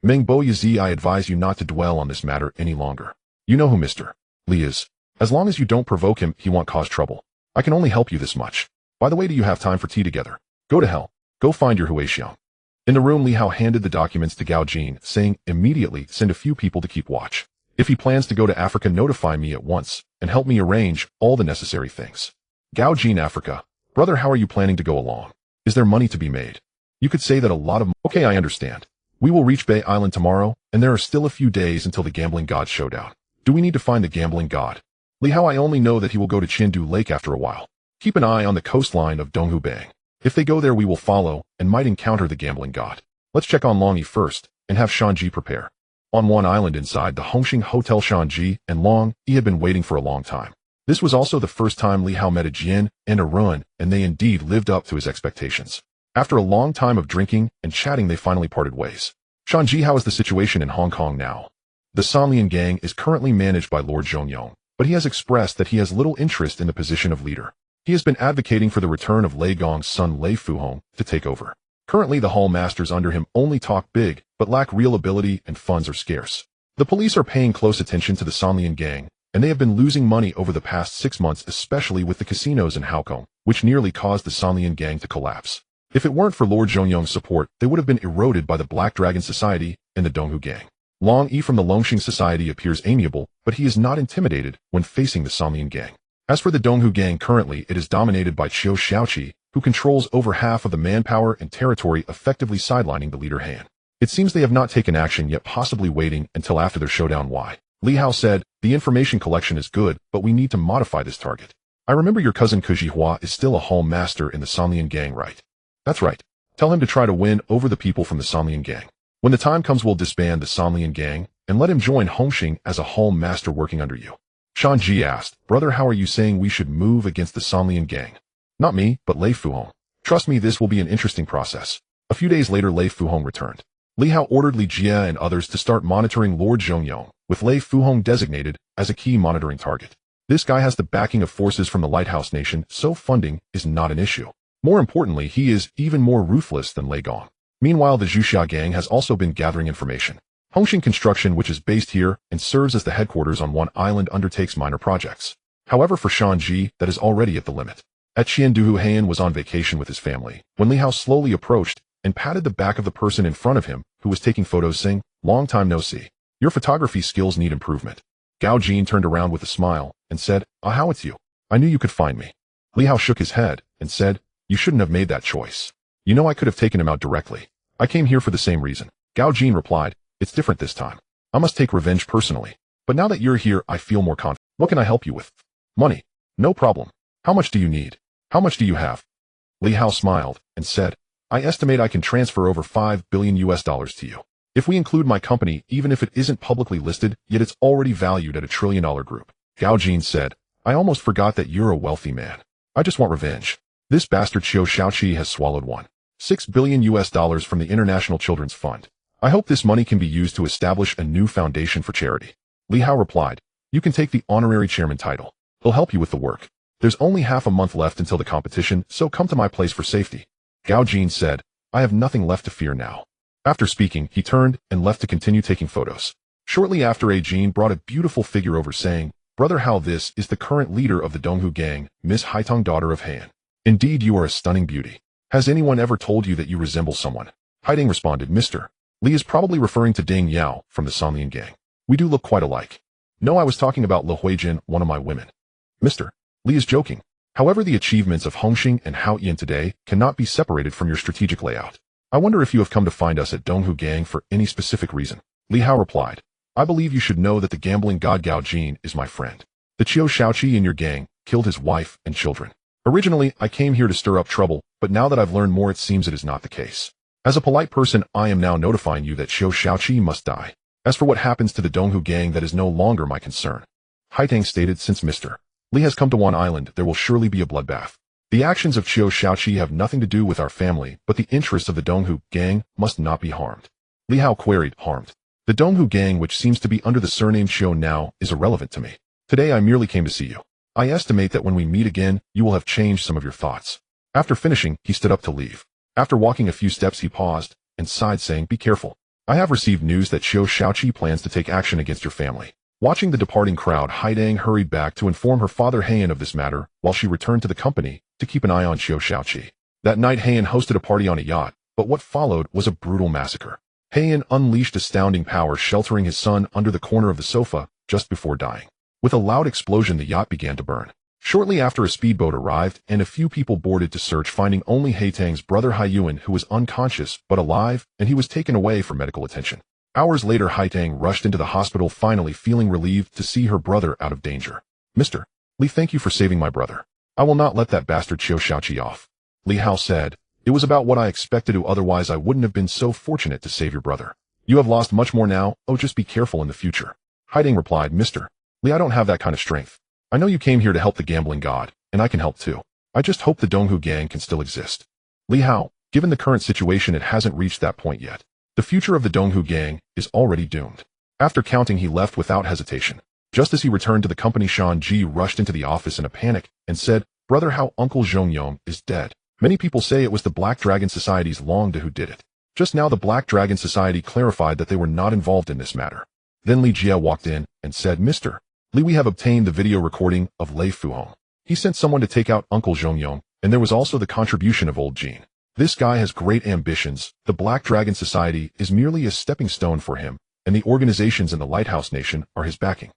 Meng Bo Yazi, I advise you not to dwell on this matter any longer. You know who Mr. Li is. As long as you don't provoke him, he won't cause trouble. I can only help you this much. By the way, do you have time for tea together? Go to hell. Go find your Huixiang. In the room, Li Hao handed the documents to Gao Jin, saying, immediately send a few people to keep watch. If he plans to go to Africa, notify me at once, and help me arrange all the necessary things. Gao Jin, Africa. Brother, how are you planning to go along? Is there money to be made? You could say that a lot of... Okay, I understand. We will reach Bay Island tomorrow, and there are still a few days until the Gambling God showdown. Do we need to find the Gambling God? Li Hao, I only know that he will go to Chindu Lake after a while. Keep an eye on the coastline of Donghubang. If they go there, we will follow, and might encounter the Gambling God. Let's check on Long Yi first, and have Shanji prepare. On one island inside the Hongxing Hotel, Shanji and Long Yi had been waiting for a long time. This was also the first time Li Hao met a Jian and a Ruan, and they indeed lived up to his expectations. After a long time of drinking and chatting, they finally parted ways. Shanji, how is the situation in Hong Kong now? The Sanlian gang is currently managed by Lord Zhongyong, but he has expressed that he has little interest in the position of leader. He has been advocating for the return of Lei Gong's son Lei Fuhong to take over. Currently, the hall masters under him only talk big, but lack real ability, and funds are scarce. The police are paying close attention to the Sanlian gang, and they have been losing money over the past 6 months, especially with the casinos in Haokong, which nearly caused the Sanlian gang to collapse. If it weren't for Lord Zhongyong's support, they would have been eroded by the Black Dragon Society and the Donghu gang. Long Yi from the Longxing Society appears amiable, but he is not intimidated when facing the Sanlian gang. As for the Donghu gang, currently it is dominated by Qiu Xiaoqi, who controls over half of the manpower and territory, effectively sidelining the leader Han. It seems they have not taken action yet, possibly waiting until after their showdown. Why? Li Hao said, the information collection is good, but we need to modify this target. I remember your cousin Kuji Hua is still a hall master in the Sanlian gang, right? That's right. Tell him to try to win over the people from the Sanlian gang. When the time comes, we'll disband the Sanlian gang and let him join Hongxing as a hall master working under you. Shanji asked, brother, how are you saying we should move against the Sanlian gang? Not me, but Lei Fuhong. Trust me, this will be an interesting process. A few days later, Lei Fuhong returned. Li Hao ordered Li Jia and others to start monitoring Lord Zhongyong, with Lei Fuhong designated as a key monitoring target. This guy has the backing of forces from the Lighthouse Nation, so funding is not an issue. More importantly, he is even more ruthless than Lei Gong. Meanwhile, the Zhuxia gang has also been gathering information. Hongxing Construction, which is based here and serves as the headquarters on one island, undertakes minor projects. However, for Shanji, that is already at the limit. At Qianduhu, Han was on vacation with his family when Li Hao slowly approached and patted the back of the person in front of him who was taking photos, saying, long time no see. Your photography skills need improvement. Gao Jin turned around with a smile and said, how it's you. I knew you could find me. Li Hao shook his head and said, you shouldn't have made that choice. You know I could have taken him out directly. I came here for the same reason. Gao Jin replied, it's different this time. I must take revenge personally. But now that you're here, I feel more confident. What can I help you with? Money. No problem. How much do you need? How much do you have? Li Hao smiled and said, I estimate I can transfer over $5 billion to you. If we include my company, even if it isn't publicly listed, yet it's already valued at $1 trillion group. Gao Jin said, I almost forgot that you're a wealthy man. I just want revenge. This bastard Qiu Xiaoqi has swallowed $1.6 billion from the International Children's Fund. I hope this money can be used to establish a new foundation for charity. Li Hao replied, you can take the honorary chairman title. He'll help you with the work. There's only half a month left until the competition, so come to my place for safety. Gao Jin said, I have nothing left to fear now. After speaking, he turned and left to continue taking photos. Shortly after, A Jin brought a beautiful figure over, saying, brother Hao, this is the current leader of the Donghu gang, Miss Haitong, daughter of Han. Indeed, you are a stunning beauty. Has anyone ever told you that you resemble someone? Haitong responded, Mr. Li is probably referring to Ding Yao from the Sanlian gang. We do look quite alike. No, I was talking about Le Huijin, one of my women. Mr. Li is joking. However, the achievements of Hongxing and Haoyan today cannot be separated from your strategic layout. I wonder if you have come to find us at Donghu gang for any specific reason. Li Hao replied, I believe you should know that the gambling god Gao Jin is my friend. The Qiu Xiaoqi in your gang killed his wife and children. Originally, I came here to stir up trouble, but now that I've learned more, it seems it is not the case. As a polite person, I am now notifying you that Qiu Xiaoqi must die. As for what happens to the Donghu gang, that is no longer my concern. Haitong stated, since Mr. Li has come to one island, there will surely be a bloodbath. The actions of Qiu Xiaoqi have nothing to do with our family, but the interests of the Donghu gang must not be harmed. Li Hao queried, harmed? The Donghu gang, which seems to be under the surname Qiu now, is irrelevant to me. Today I merely came to see you. I estimate that when we meet again, you will have changed some of your thoughts. After finishing, he stood up to leave. After walking a few steps, he paused and sighed, saying, be careful. I have received news that Xiao Shaoqi plans to take action against your family. Watching the departing crowd, Haidang hurried back to inform her father Heian of this matter while she returned to the company to keep an eye on Xiao Shaoqi. That night Heian hosted a party on a yacht, but what followed was a brutal massacre. Heian unleashed astounding power, sheltering his son under the corner of the sofa just before dying. With a loud explosion, the yacht began to burn. Shortly after, a speedboat arrived, and a few people boarded to search, finding only Haitang's brother Haiyuan, who was unconscious but alive, and he was taken away for medical attention. Hours later, Haitang rushed into the hospital, finally feeling relieved to see her brother out of danger. Mr. Li, thank you for saving my brother. I will not let that bastard Xiao Shaoqi off. Li Hao said, it was about what I expected to, otherwise I wouldn't have been so fortunate to save your brother. You have lost much more now, oh just be careful in the future. Haidang replied, Mr. Li, I don't have that kind of strength. I know you came here to help the gambling god, and I can help too. I just hope the Donghu gang can still exist. Li Hao, given the current situation, it hasn't reached that point yet. The future of the Donghu gang is already doomed. After counting, he left without hesitation. Just as he returned to the company, Shan Ji rushed into the office in a panic and said, Brother Hao, Uncle Zhongyong is dead. Many people say it was the Black Dragon Society's Long De who did it. Just now the Black Dragon Society clarified that they were not involved in this matter. Then Li Jia walked in and said, Mr. Li, we have obtained the video recording of Lei Fuhong. He sent someone to take out Uncle Zhongyong, and there was also the contribution of old Jean. This guy has great ambitions. The Black Dragon Society is merely a stepping stone for him, and the organizations in the Lighthouse Nation are his backing.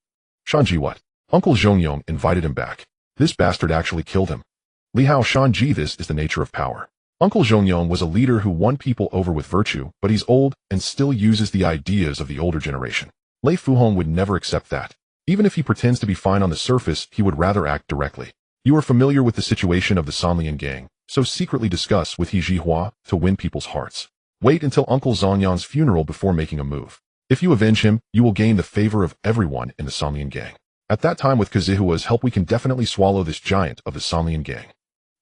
Shanji, what? Uncle Zhongyong invited him back. This bastard actually killed him. Li Hao, Shanji, this is the nature of power. Uncle Zhongyong was a leader who won people over with virtue, but he's old and still uses the ideas of the older generation. Lei Fuhong would never accept that. Even if he pretends to be fine on the surface, he would rather act directly. You are familiar with the situation of the Sanlian gang, so secretly discuss with He Jihua to win people's hearts. Wait until Uncle Zhongyong's funeral before making a move. If you avenge him, you will gain the favor of everyone in the Sanlian gang. At that time, with Kazihua's help, we can definitely swallow this giant of the Sanlian gang.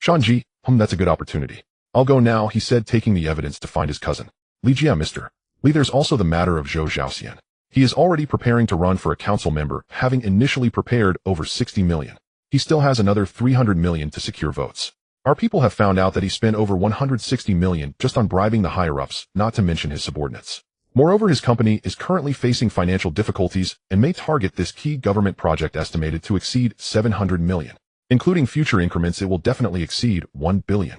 Shanji, that's a good opportunity. I'll go now, he said, taking the evidence to find his cousin. Li Jia, Mr. Li, there's also the matter of Zhou Zhaoxian. He is already preparing to run for a council member, having initially prepared over 60 million. He still has another 300 million to secure votes. Our people have found out that he spent over 160 million just on bribing the higher-ups, not to mention his subordinates. Moreover, his company is currently facing financial difficulties and may target this key government project estimated to exceed 700 million. Including future increments, it will definitely exceed 1 billion.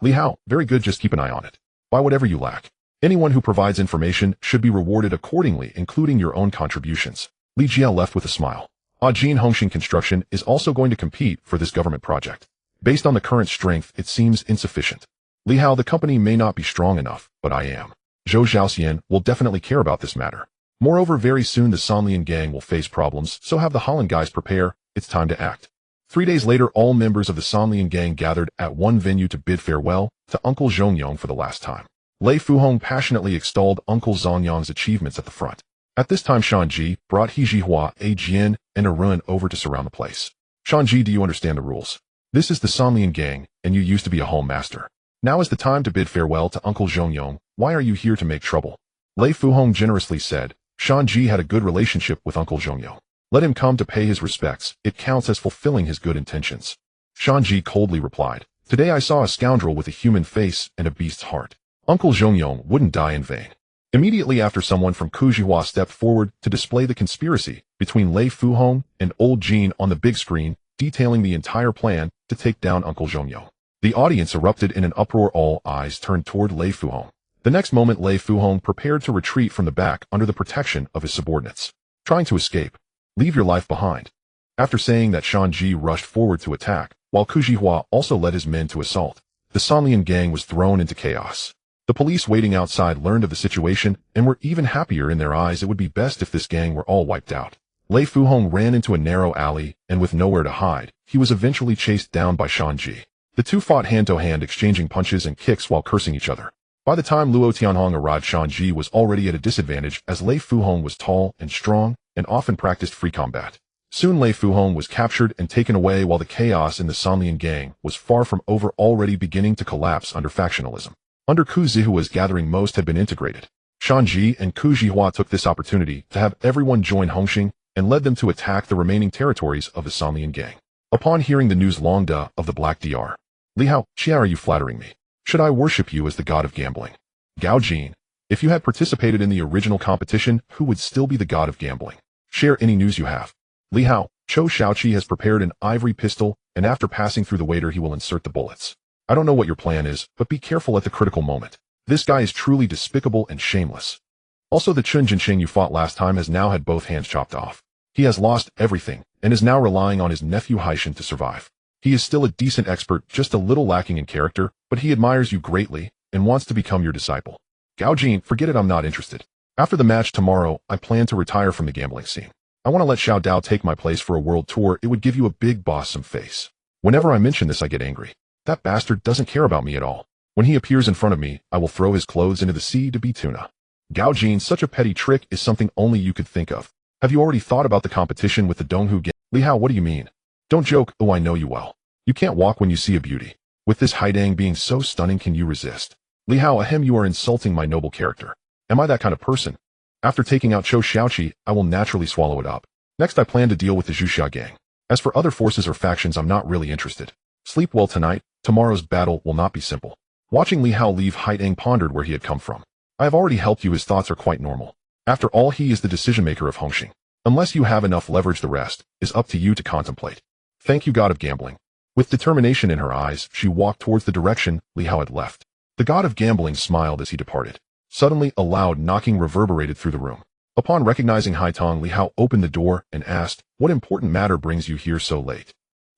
Li Hao, very good, just keep an eye on it. Buy whatever you lack. Anyone who provides information should be rewarded accordingly, including your own contributions. Li Jia left with a smile. Jin Hongxing Construction is also going to compete for this government project. Based on the current strength, it seems insufficient. Li Hao, the company may not be strong enough, but I am. Zhou Zhaoxian will definitely care about this matter. Moreover, very soon the Sanlian gang will face problems, so have the Holland guys prepare. It's time to act. 3 days later, all members of the Sanlian gang gathered at one venue to bid farewell to Uncle Zhongyong for the last time. Lei Fuhong passionately extolled Uncle Zhongyong's achievements at the front. At this time, Shanji brought He Jihua, a Jian, and a Run over to surround the place. Shanji, do you understand the rules? This is the Sanlian gang, and you used to be a home master. Now is the time to bid farewell to Uncle Zhongyong. Why are you here to make trouble? Lei Fuhong generously said. Shanji had a good relationship with Uncle Zhongyong. Let him come to pay his respects. It counts as fulfilling his good intentions. Shanji coldly replied. Today I saw a scoundrel with a human face and a beast's heart. Uncle Zhongyong wouldn't die in vain. Immediately after, someone from Kujihua stepped forward to display the conspiracy between Lei Fuhong and old Jean on the big screen, detailing the entire plan to take down Uncle Zhongyong. The audience erupted in an uproar. All eyes turned toward Lei Fuhong. The next moment, Lei Fuhong prepared to retreat from the back under the protection of his subordinates. Trying to escape. Leave your life behind. After saying that, Shanji rushed forward to attack, while Kujihua also led his men to assault. The Sanlian gang was thrown into chaos. The police waiting outside learned of the situation and were even happier. In their eyes, it would be best if this gang were all wiped out. Lei Fuhong ran into a narrow alley, and with nowhere to hide, he was eventually chased down by Shanji. The two fought hand-to-hand, exchanging punches and kicks while cursing each other. By the time Luo Tianhong arrived, Shanji was already at a disadvantage, as Lei Fuhong was tall and strong and often practiced free combat. Soon Lei Fuhong was captured and taken away, while the chaos in the Sanlian gang was far from over, already beginning to collapse under factionalism. Under Ku Zihua's gathering, most had been integrated. Shanji and Ku Jihua took this opportunity to have everyone join Hongxing and led them to attack the remaining territories of the Sanlian gang. Upon hearing the news, Long De of the Black Dr. Li Hao, Chia, are you flattering me? Should I worship you as the god of gambling? Gao Jin, If you had participated in the original competition, who would still be the god of gambling? Share any news you have. Li Hao, Cho Xiaoqi has prepared an ivory pistol, and after passing through the waiter he will insert the bullets. I don't know what your plan is, but be careful at the critical moment. This guy is truly despicable and shameless. Also, the Chun Jinxing you fought last time has now had both hands chopped off. He has lost everything, and is now relying on his nephew Haishan to survive. He is still a decent expert, just a little lacking in character, but he admires you greatly, and wants to become your disciple. Gao Jin, forget it, I'm not interested. After the match tomorrow, I plan to retire from the gambling scene. I want to let Xiao Dao take my place for a world tour. It would give you a big boss some face. Whenever I mention this I get angry. That bastard doesn't care about me at all. When he appears in front of me, I will throw his clothes into the sea to be tuna. Gao Jin, such a petty trick is something only you could think of. Have you already thought about the competition with the Donghu gang? Li Hao, what do you mean? Don't joke, oh I know you well. You can't walk when you see a beauty. With this Haidang being so stunning, can you resist? Li Hao, ahem, you are insulting my noble character. Am I that kind of person? After taking out Cho Xiaoqi, I will naturally swallow it up. Next I plan to deal with the Zhuxia gang. As for other forces or factions, I'm not really interested. Sleep well tonight, tomorrow's battle will not be simple. Watching Li Hao leave, Haidang pondered where he had come from. I have already helped you, his thoughts are quite normal. After all, he is the decision-maker of Hongxing. Unless you have enough leverage, the rest is up to you to contemplate. Thank you, god of gambling. With determination in her eyes, she walked towards the direction Li Hao had left. The god of gambling smiled as he departed. Suddenly, a loud knocking reverberated through the room. Upon recognizing Haitong, Li Hao opened the door and asked, "What important matter brings you here so late?"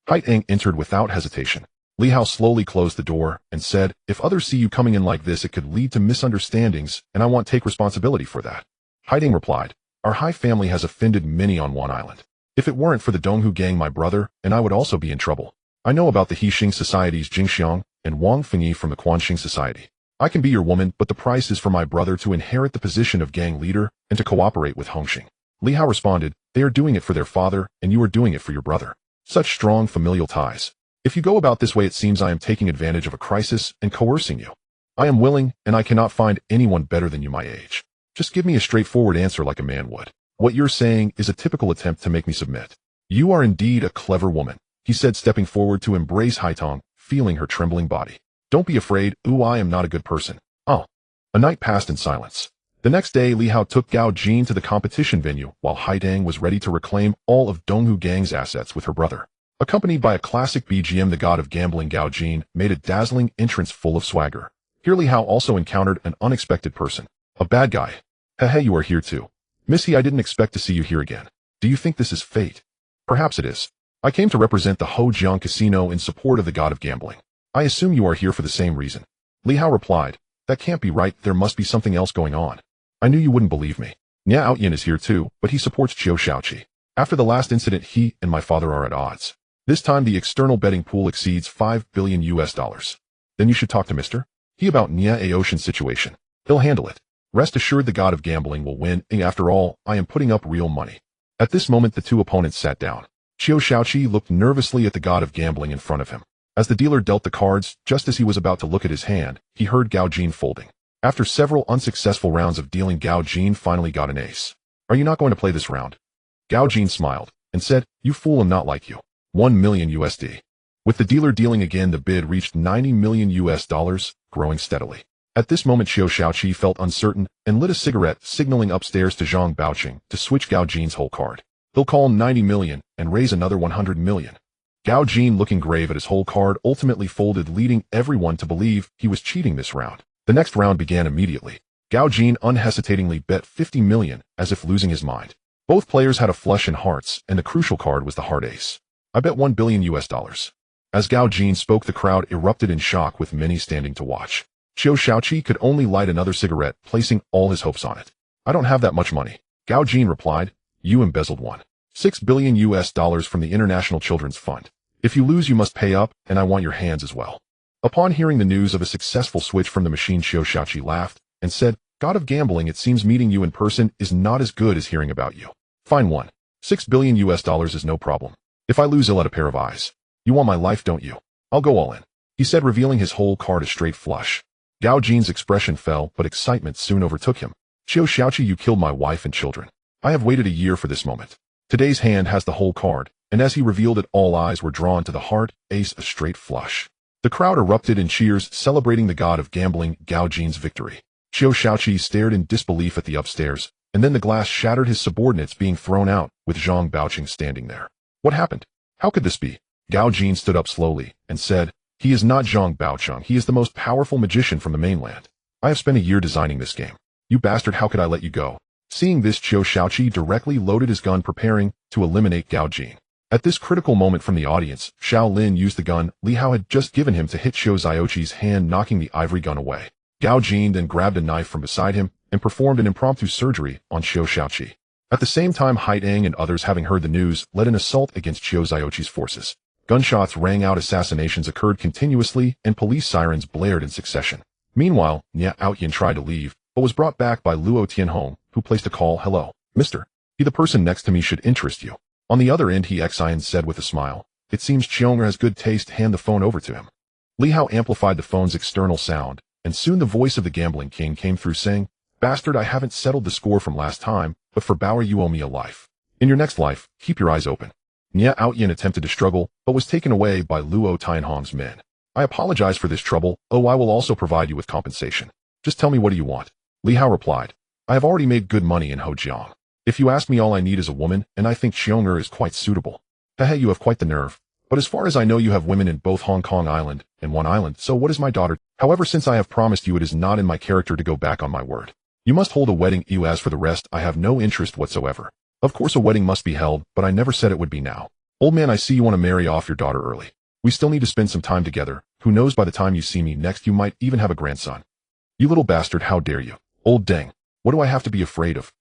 Haitong entered without hesitation. Li Hao slowly closed the door and said, "If others see you coming in like this, it could lead to misunderstandings, and I won't take responsibility for that." Haitong replied, "Our Hai family has offended many on one island. If it weren't for the Donghu gang, my brother and I would also be in trouble. I know about the Hixing Society's Jingxiang and Wang Fengyi from the Quanxing Society. I can be your woman, but the price is for my brother to inherit the position of gang leader and to cooperate with Hongxing." Li Hao responded, "They are doing it for their father, and you are doing it for your brother. Such strong familial ties. If you go about this way, it seems I am taking advantage of a crisis and coercing you. I am willing, and I cannot find anyone better than you my age. Just give me a straightforward answer like a man would. What you're saying is a typical attempt to make me submit. You are indeed a clever woman," he said, stepping forward to embrace Haitong, feeling her trembling body. "Don't be afraid, I am not a good person." Oh. A night passed in silence. The next day, Li Hao took Gao Jin to the competition venue, while Haidang was ready to reclaim all of Donghu gang's assets with her brother. Accompanied by a classic BGM, the god of gambling Gao Jin made a dazzling entrance full of swagger. Here Li Hao also encountered an unexpected person. A bad guy. "Hey, you are here too. Missy, I didn't expect to see you here again. Do you think this is fate?" "Perhaps it is. I came to represent the Hojiang Casino in support of the god of gambling. I assume you are here for the same reason." Li Hao replied, "That can't be right, there must be something else going on. I knew you wouldn't believe me. Nia Outyin is here too, but he supports Chiu Xiaoqi. After the last incident, he and my father are at odds. This time the external betting pool exceeds $5 billion. Then you should talk to Mr. He about Nia Aoshin's situation. He'll handle it. Rest assured the god of gambling will win, and after all, I am putting up real money." At this moment the two opponents sat down. Chiu Xiaoqi looked nervously at the god of gambling in front of him. As the dealer dealt the cards, just as he was about to look at his hand, he heard Gao Jin folding. After several unsuccessful rounds of dealing, Gao Jin finally got an ace. "Are you not going to play this round?" Gao Jin smiled and said, "You fool, I'm not like you. $1 million. With the dealer dealing again, the bid reached $90 million, growing steadily. At this moment Chiu Xiaoqi felt uncertain and lit a cigarette, signaling upstairs to Zhang Baoqing to switch Gao Jin's whole card. He'll call 90 million and raise another 100 million. Gao Jin, looking grave at his whole card, ultimately folded, leading everyone to believe he was cheating this round. The next round began immediately. Gao Jin unhesitatingly bet 50 million, as if losing his mind. Both players had a flush in hearts, and the crucial card was the heart ace. "I bet $1 billion." As Gao Jin spoke, the crowd erupted in shock, with many standing to watch. Chiu Xiaoqi could only light another cigarette, placing all his hopes on it. "I don't have that much money." Gao Jin replied, "You embezzled $1.6 billion from the International Children's Fund. If you lose, you must pay up, and I want your hands as well." Upon hearing the news of a successful switch from the machine, Chiu Xiaoqi laughed and said, "God of gambling, it seems meeting you in person is not as good as hearing about you. Fine, $1.6 billion is no problem. If I lose, I'll let a pair of eyes. You want my life, don't you? I'll go all in," he said, revealing his whole card a straight flush. Gao Jin's expression fell, but excitement soon overtook him. "Chiu Xiaoqi, you killed my wife and children. I have waited a year for this moment. Today's hand has the whole card," and as he revealed it, all eyes were drawn to the heart ace, a straight flush. The crowd erupted in cheers, celebrating the god of gambling, Gao Jin's victory. Xiao Shaoqi stared in disbelief at the upstairs, and then the glass shattered, his subordinates being thrown out, with Zhang Baoqing standing there. What happened? How could this be? Gao Jin stood up slowly and said, "He is not Zhang Baoqing. He is the most powerful magician from the mainland. I have spent a year designing this game. You bastard, how could I let you go?" Seeing this, Xiao Shaoqi directly loaded his gun, preparing to eliminate Gao Jin. At this critical moment from the audience, Xiao Lin used the gun Li Hao had just given him to hit Xiao Zioqi's hand, knocking the ivory gun away. Gao Jin then grabbed a knife from beside him and performed an impromptu surgery on Xiao Shaoqi. At the same time, Haidang and others, having heard the news, led an assault against Xiao Zioqi's forces. Gunshots rang out, assassinations occurred continuously, and police sirens blared in succession. Meanwhile, Nia Outyin tried to leave, but was brought back by Luo Tianhong, who placed a call. "Hello, mister. The person next to me should interest you." On the other end, Xian said with a smile, "It seems Chionger has good taste. Hand the phone over to him." Li Hao amplified the phone's external sound, and soon the voice of the gambling king came through, saying, "Bastard, I haven't settled the score from last time, but for Bauer you owe me a life. In your next life, keep your eyes open." Nia Outyin attempted to struggle, but was taken away by Luo Tianhong's men. "I apologize for this trouble. Oh, I will also provide you with compensation. Just tell me, what do you want?" Li Hao replied, "I have already made good money in Hojiang. If you ask me, all I need is a woman, and I think Chionger is quite suitable." "Hehe, you have quite the nerve. But as far as I know, you have women in both Hong Kong Island and one island, so what is my daughter? However, since I have promised you, it is not in my character to go back on my word. You must hold a wedding. As for the rest, I have no interest whatsoever. Of course a wedding must be held, but I never said it would be now. Old man, I see you want to marry off your daughter early. We still need to spend some time together. Who knows, by the time you see me next, you might even have a grandson. You little bastard, how dare you? Old Deng, what do I have to be afraid of?"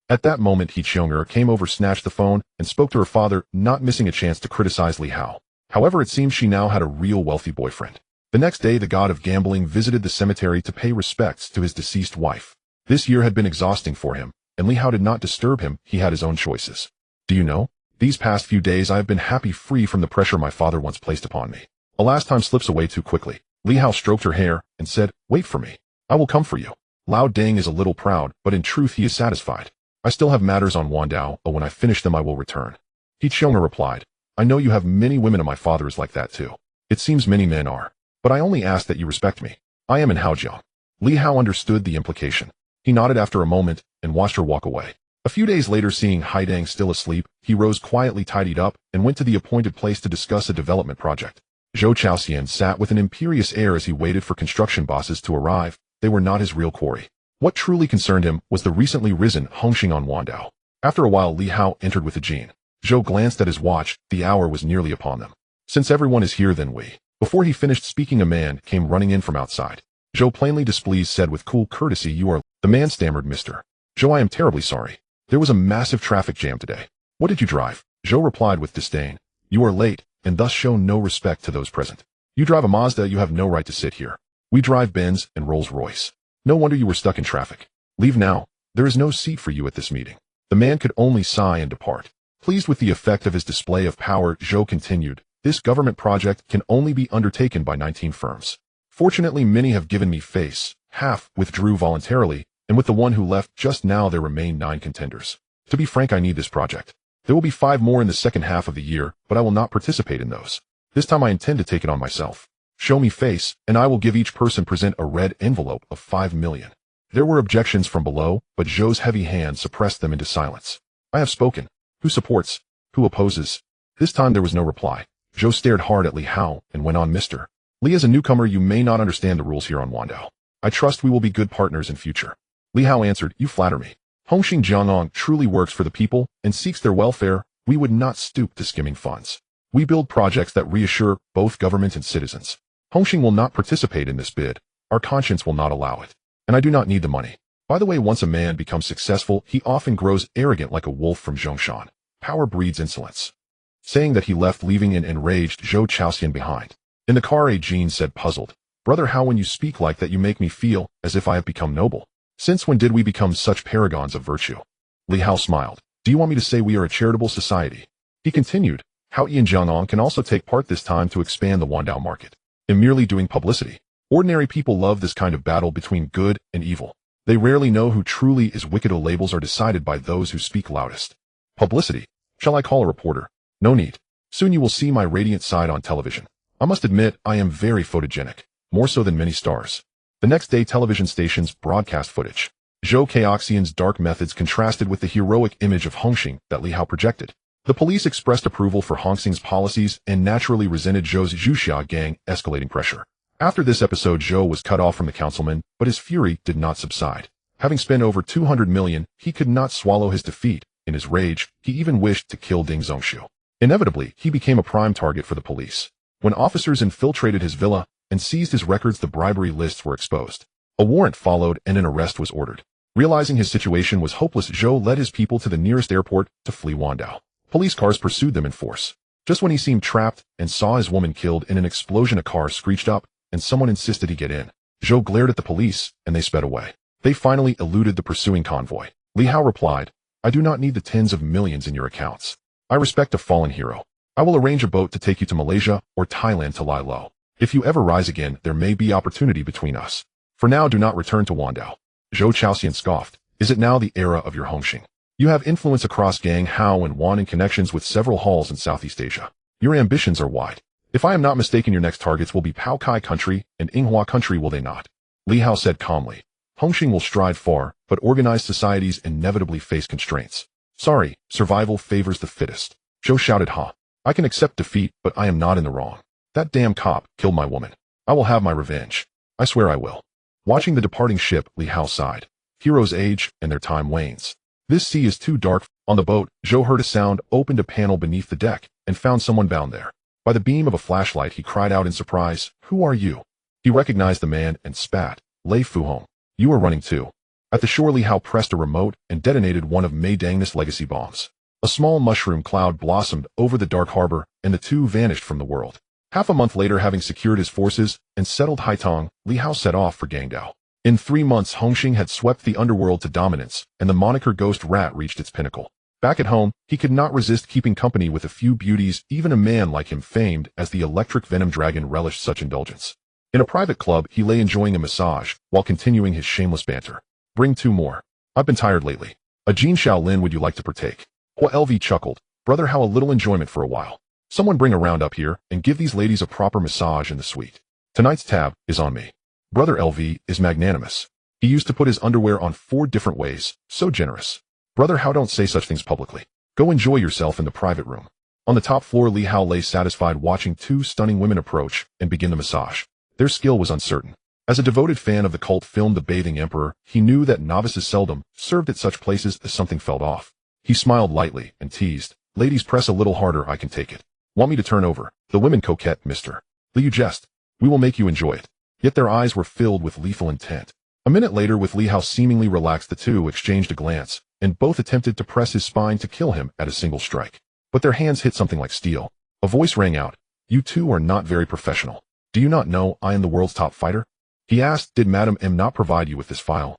At that moment, He Chionger came over, snatched the phone, and spoke to her father, not missing a chance to criticize Li Hao. However, it seems she now had a real wealthy boyfriend. The next day, the god of gambling visited the cemetery to pay respects to his deceased wife. This year had been exhausting for him, and Li Hao did not disturb him. He had his own choices. "Do you know? These past few days I have been happy, free from the pressure my father once placed upon me. Alas, time slips away too quickly." Li Hao stroked her hair and said, "Wait for me. I will come for you." Lao Deng is a little proud, but in truth he is satisfied. "I still have matters on Wandao, but when I finish them I will return." He Chionger replied, "I know you have many women, and my father is like that too. It seems many men are. But I only ask that you respect me. I am in Haojiang." Li Hao understood the implication. He nodded after a moment and watched her walk away. A few days later, seeing Haidang still asleep, he rose quietly, tidied up, and went to the appointed place to discuss a development project. Zhou Chaoxian sat with an imperious air as he waited for construction bosses to arrive. They were not his real quarry. What truly concerned him was the recently risen Hongxing on Wandao. After a while, Li Hao entered with a Jin. Zhou glanced at his watch. The hour was nearly upon them. "Since everyone is here, then we." Before he finished speaking, a man came running in from outside. Zhou, plainly displeased, said with cool courtesy, "You are..." The man stammered, "Mr. Zhou, I am terribly sorry. There was a massive traffic jam today." "What did you drive?" Zhou replied with disdain. "You are late, and thus show no respect to those present. You drive a Mazda, you have no right to sit here. We drive Benz and Rolls-Royce. No wonder you were stuck in traffic. Leave now. There is no seat for you at this meeting." The man could only sigh and depart. Pleased with the effect of his display of power, Zhou continued, "This government project can only be undertaken by 19 firms. Fortunately, many have given me face, half withdrew voluntarily, and with the one who left just now there remain 9 contenders. To be frank, I need this project. There will be 5 more in the second half of the year, but I will not participate in those. This time I intend to take it on myself. Show me face, and I will give each person present a red envelope of 5 million. There were objections from below, but Zhou's heavy hand suppressed them into silence. "I have spoken. Who supports? Who opposes?" This time there was no reply. Zhou stared hard at Li Hao and went on, "Mr. Li, as a newcomer you may not understand the rules here on Wandao. I trust we will be good partners in future." Li Hao answered, "You flatter me. Hongxing Jiangong truly works for the people and seeks their welfare. We would not stoop to skimming funds. We build projects that reassure both government and citizens. Hongxing will not participate in this bid. Our conscience will not allow it. And I do not need the money. By the way, once a man becomes successful, he often grows arrogant like a wolf from Zhongshan. Power breeds insolence." Saying that, he left, leaving an enraged Zhou Chaoxian behind. In the car, a Jean said, puzzled, "Brother, how when you speak like that you make me feel as if I have become noble. Since when did we become such paragons of virtue?" Li Hao smiled. "Do you want me to say we are a charitable society?" He continued, "Hao Yi and Jiangong can also take part this time to expand the Wandao market. In merely doing publicity. Ordinary people love this kind of battle between good and evil. They rarely know who truly is wicked. Labels are decided by those who speak loudest. Publicity. Shall I call a reporter? No need. Soon you will see my radiant side on television. I must admit, I am very photogenic, more so than many stars. The next day, television stations broadcast footage. Zhou Kaixian's dark methods contrasted with the heroic image of Hongxing that Li Hao projected. The police expressed approval for Hongxing's policies and naturally resented Zhou's Zhuxia gang, escalating pressure. After this episode, Zhou was cut off from the councilman, but his fury did not subside. Having spent over 200 million, he could not swallow his defeat. In his rage, he even wished to kill Ding Zhongshu. Inevitably, he became a prime target for the police. When officers infiltrated his villa and seized his records, the bribery lists were exposed. A warrant followed and an arrest was ordered. Realizing his situation was hopeless, Zhou led his people to the nearest airport to flee Wandao. Police cars pursued them in force. Just when he seemed trapped and saw his woman killed in an explosion, a car screeched up and someone insisted he get in. Zhou glared at the police and they sped away. They finally eluded the pursuing convoy. Li Hao replied, "I do not need the tens of millions in your accounts. I respect a fallen hero. I will arrange a boat to take you to Malaysia or Thailand to lie low. If you ever rise again, there may be opportunity between us. For now, do not return to Wandao." Zhou Chaoxian scoffed, "Is it now the era of your Hongxing? You have influence across Gang, Hao, and Wan and connections with several halls in Southeast Asia. Your ambitions are wide. If I am not mistaken, your next targets will be Pao Kai country and Inghua country, will they not?" Li Hao said calmly, "Hongxing will stride far, but organized societies inevitably face constraints. Sorry, survival favors the fittest." Zhou shouted, "Ha! I can accept defeat, but I am not in the wrong. That damn cop killed my woman. I will have my revenge. I swear I will." Watching the departing ship, Li Hao sighed. Heroes age, and their time wanes. This sea is too dark. On the boat, Zhou heard a sound, opened a panel beneath the deck, and found someone bound there. By the beam of a flashlight, he cried out in surprise, "Who are you?" He recognized the man and spat, "Lei Fuhong. You are running too." At the shore, Li Hao pressed a remote and detonated one of Mei Dang's legacy bombs. A small mushroom cloud blossomed over the dark harbor, and the two vanished from the world. Half a month later, having secured his forces and settled Haitong, Li Hao set off for Gangdao. In 3 months, Hongxing had swept the underworld to dominance, and the moniker Ghost Rat reached its pinnacle. Back at home, he could not resist keeping company with a few beauties. Even a man like him, famed as the electric venom dragon, relished such indulgence. In a private club, he lay enjoying a massage, while continuing his shameless banter. "Bring 2 more. I've been tired lately. A Jin Shaolin, would you like to partake?" Hua LV chuckled, "Brother, how a little enjoyment for a while. Someone bring a round up here and give these ladies a proper massage in the suite. Tonight's tab is on me." Brother LV is magnanimous. He used to put his underwear on 4 different ways, so generous. "Brother, how don't say such things publicly. Go enjoy yourself in the private room." On the top floor, Li Hao lay satisfied watching 2 stunning women approach and begin the massage. Their skill was uncertain. As a devoted fan of the cult film The Bathing Emperor, he knew that novices seldom served at such places as something felt off. He smiled lightly and teased, "Ladies, press a little harder, I can take it. Want me to turn over?" The women coquette, "Mister Li, you jest. We will make you enjoy it." Yet their eyes were filled with lethal intent. A minute later, with Li Hao seemingly relaxed, the two exchanged a glance, and both attempted to press his spine to kill him at a single strike. But their hands hit something like steel. A voice rang out, "You two are not very professional. Do you not know I am the world's top fighter?" He asked, "Did Madame M not provide you with this file?"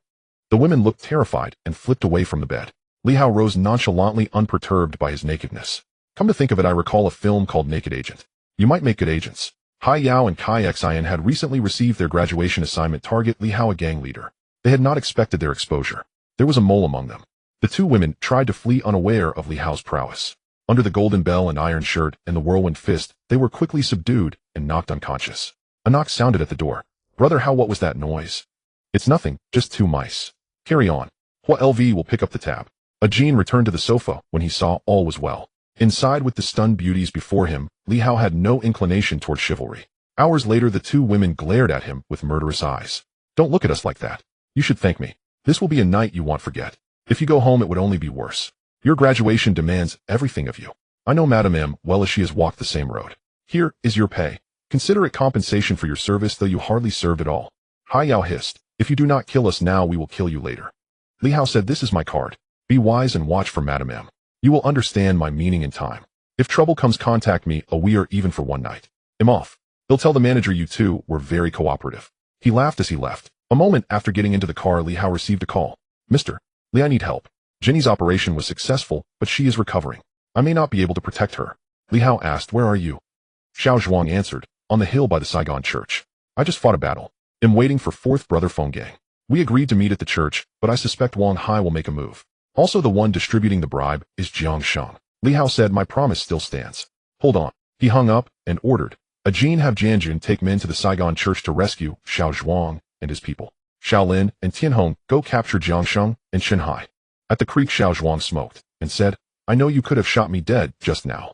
The women looked terrified and flipped away from the bed. Li Hao rose nonchalantly, unperturbed by his nakedness. "Come to think of it, I recall a film called Naked Agent. You might make good agents." Hai Yao and Kai Xian had recently received their graduation assignment. Target Li Hao, a gang leader. They had not expected their exposure. There was a mole among them. The 2 women tried to flee unaware of Li Hao's prowess. Under the golden bell and iron shirt and the whirlwind fist, they were quickly subdued and knocked unconscious. A knock sounded at the door. "Brother Hao, what was that noise?" "It's nothing, just 2 mice. Carry on. Hua LV will pick up the tab." A Jin returned to the sofa when he saw all was well. Inside, with the stunned beauties before him, Li Hao had no inclination toward chivalry. Hours later, the 2 women glared at him with murderous eyes. "Don't look at us like that. You should thank me. This will be a night you won't forget. If you go home, it would only be worse. Your graduation demands everything of you. I know Madame M well, as she has walked the same road. Here is your pay. Consider it compensation for your service, though you hardly served at all." Hai Yao hissed, "If you do not kill us now, we will kill you later." Li Hao said, "This is my card. Be wise and watch for Madame M. You will understand my meaning in time. If trouble comes, contact me, we are even for one night. I'm off. He'll tell the manager you two were very cooperative." He laughed as he left. A moment after getting into the car, Li Hao received a call. "Mr. Li, I need help. Jenny's operation was successful, but she is recovering. I may not be able to protect her." Li Hao asked, "Where are you?" Xiao Zhuang answered, "On the hill by the Saigon church. I just fought a battle. Am waiting for 4th brother Feng Gang. We agreed to meet at the church, but I suspect Wang Hai will make a move. Also, the one distributing the bribe is Jiang Shang." Li Hao said, "My promise still stands." "Hold on." He hung up and ordered, "A Jin, have Jianjun take men to the Saigon church to rescue Xiao Zhuang and his people. Shaolin and Tianhong go capture Jiangsheng and Shanghai. At the creek Xiao Zhuang smoked, and said, I know you could have shot me dead just now.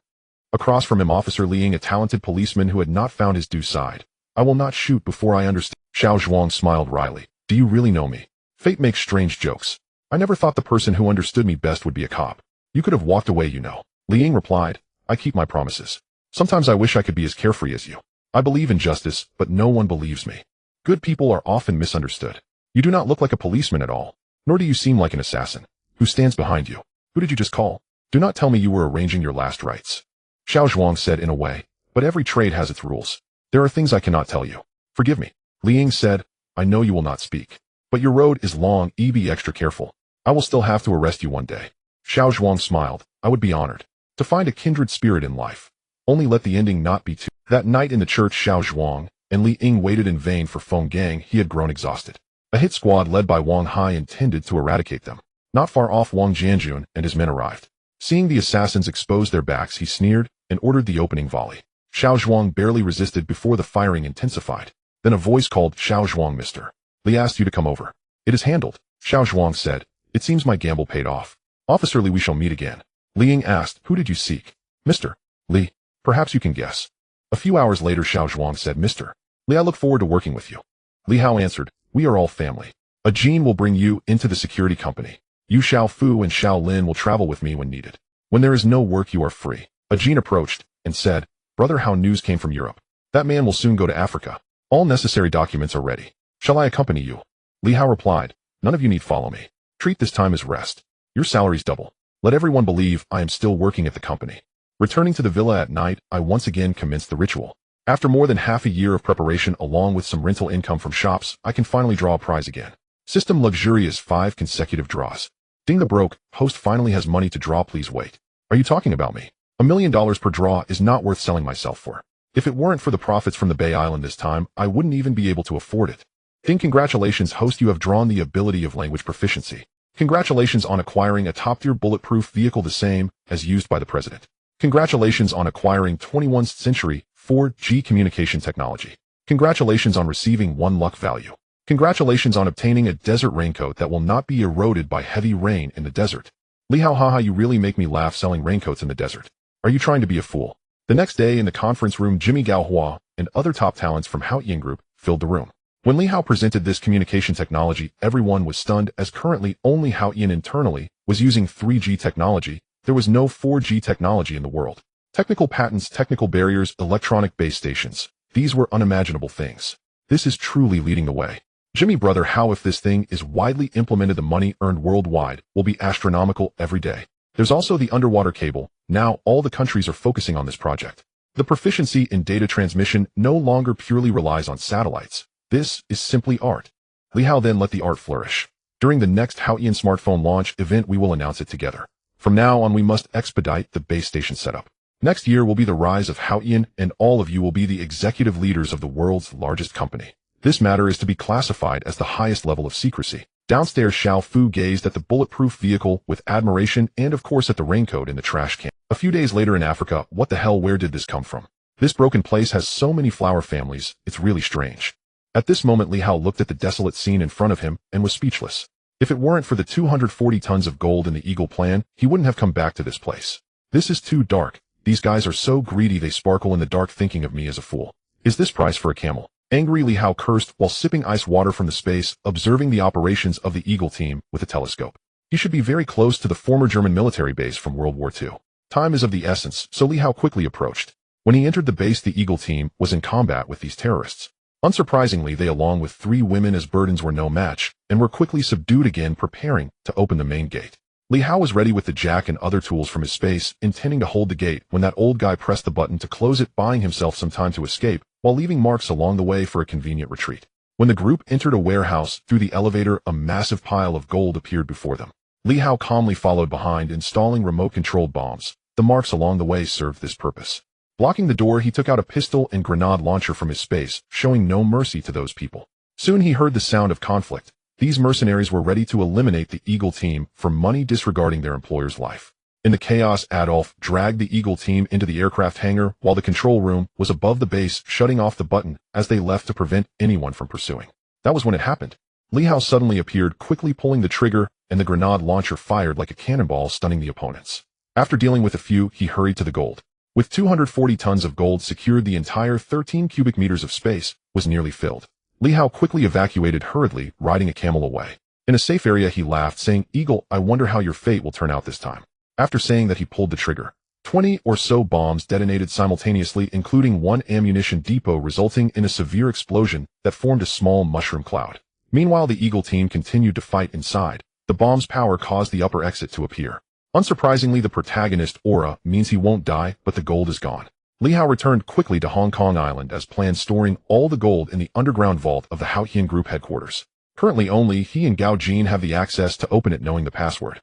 Across from him Officer Liang, a talented policeman who had not found his due side. I will not shoot before I understand. Xiao Zhuang smiled wryly. Do you really know me? Fate makes strange jokes. I never thought the person who understood me best would be a cop. You could have walked away, you know. Liang replied, I keep my promises. Sometimes I wish I could be as carefree as you. I believe in justice, but no one believes me. Good people are often misunderstood. You do not look like a policeman at all, nor do you seem like an assassin. Who stands behind you? Who did you just call? Do not tell me you were arranging your last rites. Xiao Zhuang said in a way, but every trade has its rules. There are things I cannot tell you. Forgive me. Liang said, I know you will not speak. But your road is long, be extra careful. I will still have to arrest you one day. Xiao Zhuang smiled. I would be honored to find a kindred spirit in life. Only let the ending not be too. That night in the church Xiao Zhuang and Li Ying waited in vain for Feng Gang. He had grown exhausted. A hit squad led by Wang Hai intended to eradicate them. Not far off, Wang Jianjun and his men arrived. Seeing the assassins expose their backs, he sneered and ordered the opening volley. Xiao Zhuang barely resisted before the firing intensified. Then a voice called, Xiao Zhuang, mister. Li asked you to come over. It is handled. Xiao Zhuang said, it seems my gamble paid off. Officer Li, we shall meet again. Li Ying asked, who did you seek? Mr. Li, perhaps you can guess. A few hours later, Xiao Zhuang said, Mr. Li, I look forward to working with you. Li Hao answered, we are all family. A Jin will bring you into the security company. You Xiao Fu and Xiao Lin will travel with me when needed. When there is no work, you are free. A Jin approached and said, brother, how news came from Europe. That man will soon go to Africa. All necessary documents are ready. Shall I accompany you? Li Hao replied, none of you need follow me. Treat this time as rest. Your salary's double. Let everyone believe I am still working at the company. Returning to the villa at night, I once again commenced the ritual. After more than half a year of preparation along with some rental income from shops, I can finally draw a prize again. System luxurious 5 consecutive draws. Ding the broke, host finally has money to draw, please wait. Are you talking about me? $1 million per draw is not worth selling myself for. If it weren't for the profits from the Bay Island this time, I wouldn't even be able to afford it. Ding, congratulations host, you have drawn the ability of language proficiency. Congratulations on acquiring a top-tier bulletproof vehicle the same as used by the president. Congratulations on acquiring 21st century 4G communication technology. Congratulations on receiving 1 luck value. Congratulations on obtaining a desert raincoat that will not be eroded by heavy rain in the desert. Li Hao, haha, you really make me laugh selling raincoats in the desert. Are you trying to be a fool? The next day in the conference room, Jimmy Gao Hua and other top talents from Haotian Group filled the room. When Li Hao presented this communication technology, everyone was stunned as currently only Haotian internally was using 3G technology. There was no 4G technology in the world. Technical patents, technical barriers, electronic base stations. These were unimaginable things. This is truly leading the way. Jimmy brother, how if this thing is widely implemented, the money earned worldwide will be astronomical every day. There's also the underwater cable. Now all the countries are focusing on this project. The proficiency in data transmission no longer purely relies on satellites. This is simply art. Li Hao then let the art flourish. During the next Haotian smartphone launch event, we will announce it together. From now on, we must expedite the base station setup. Next year will be the rise of Haotian, and all of you will be the executive leaders of the world's largest company. This matter is to be classified as the highest level of secrecy. Downstairs, Xiao Fu gazed at the bulletproof vehicle with admiration and of course at the raincoat in the trash can. A few days later in Africa, what the hell, where did this come from? This broken place has so many flower families, it's really strange. At this moment, Li Hao looked at the desolate scene in front of him and was speechless. If it weren't for the 240 tons of gold in the Eagle plan, he wouldn't have come back to this place. This is too dark. These guys are so greedy they sparkle in the dark, thinking of me as a fool. Is this price for a camel? Angry Li Hao cursed while sipping ice water from the space, observing the operations of the Eagle team with a telescope. He should be very close to the former German military base from World War II. Time is of the essence, so Li Hao quickly approached. When he entered the base, the Eagle team was in combat with these terrorists. Unsurprisingly, they, along with 3 women as burdens, were no match, and were quickly subdued again, preparing to open the main gate. Li Hao was ready with the jack and other tools from his space, intending to hold the gate when that old guy pressed the button to close it, buying himself some time to escape, while leaving marks along the way for a convenient retreat. When the group entered a warehouse, through the elevator, a massive pile of gold appeared before them. Li Hao calmly followed behind, installing remote-controlled bombs. The marks along the way served this purpose. Blocking the door, he took out a pistol and grenade launcher from his space, showing no mercy to those people. Soon he heard the sound of conflict. These mercenaries were ready to eliminate the Eagle team for money, disregarding their employer's life. In the chaos, Adolf dragged the Eagle team into the aircraft hangar while the control room was above the base, shutting off the button as they left to prevent anyone from pursuing. That was when it happened. Li Hao suddenly appeared, quickly pulling the trigger, and the grenade launcher fired like a cannonball, stunning the opponents. After dealing with a few, he hurried to the gold. With 240 tons of gold secured, the entire 13 cubic meters of space was nearly filled. Li Hao quickly evacuated hurriedly, riding a camel away. In a safe area, he laughed, saying, "Eagle, I wonder how your fate will turn out this time." After saying that, he pulled the trigger. 20 or so bombs detonated simultaneously, including one ammunition depot, resulting in a severe explosion that formed a small mushroom cloud. Meanwhile, the Eagle team continued to fight inside. The bomb's power caused the upper exit to appear. Unsurprisingly, the protagonist aura means he won't die, but the gold is gone. Li Hao returned quickly to Hong Kong Island as planned, storing all the gold in the underground vault of the Tian Group headquarters. Currently, only he and Gao Jin have the access to open it, knowing the password.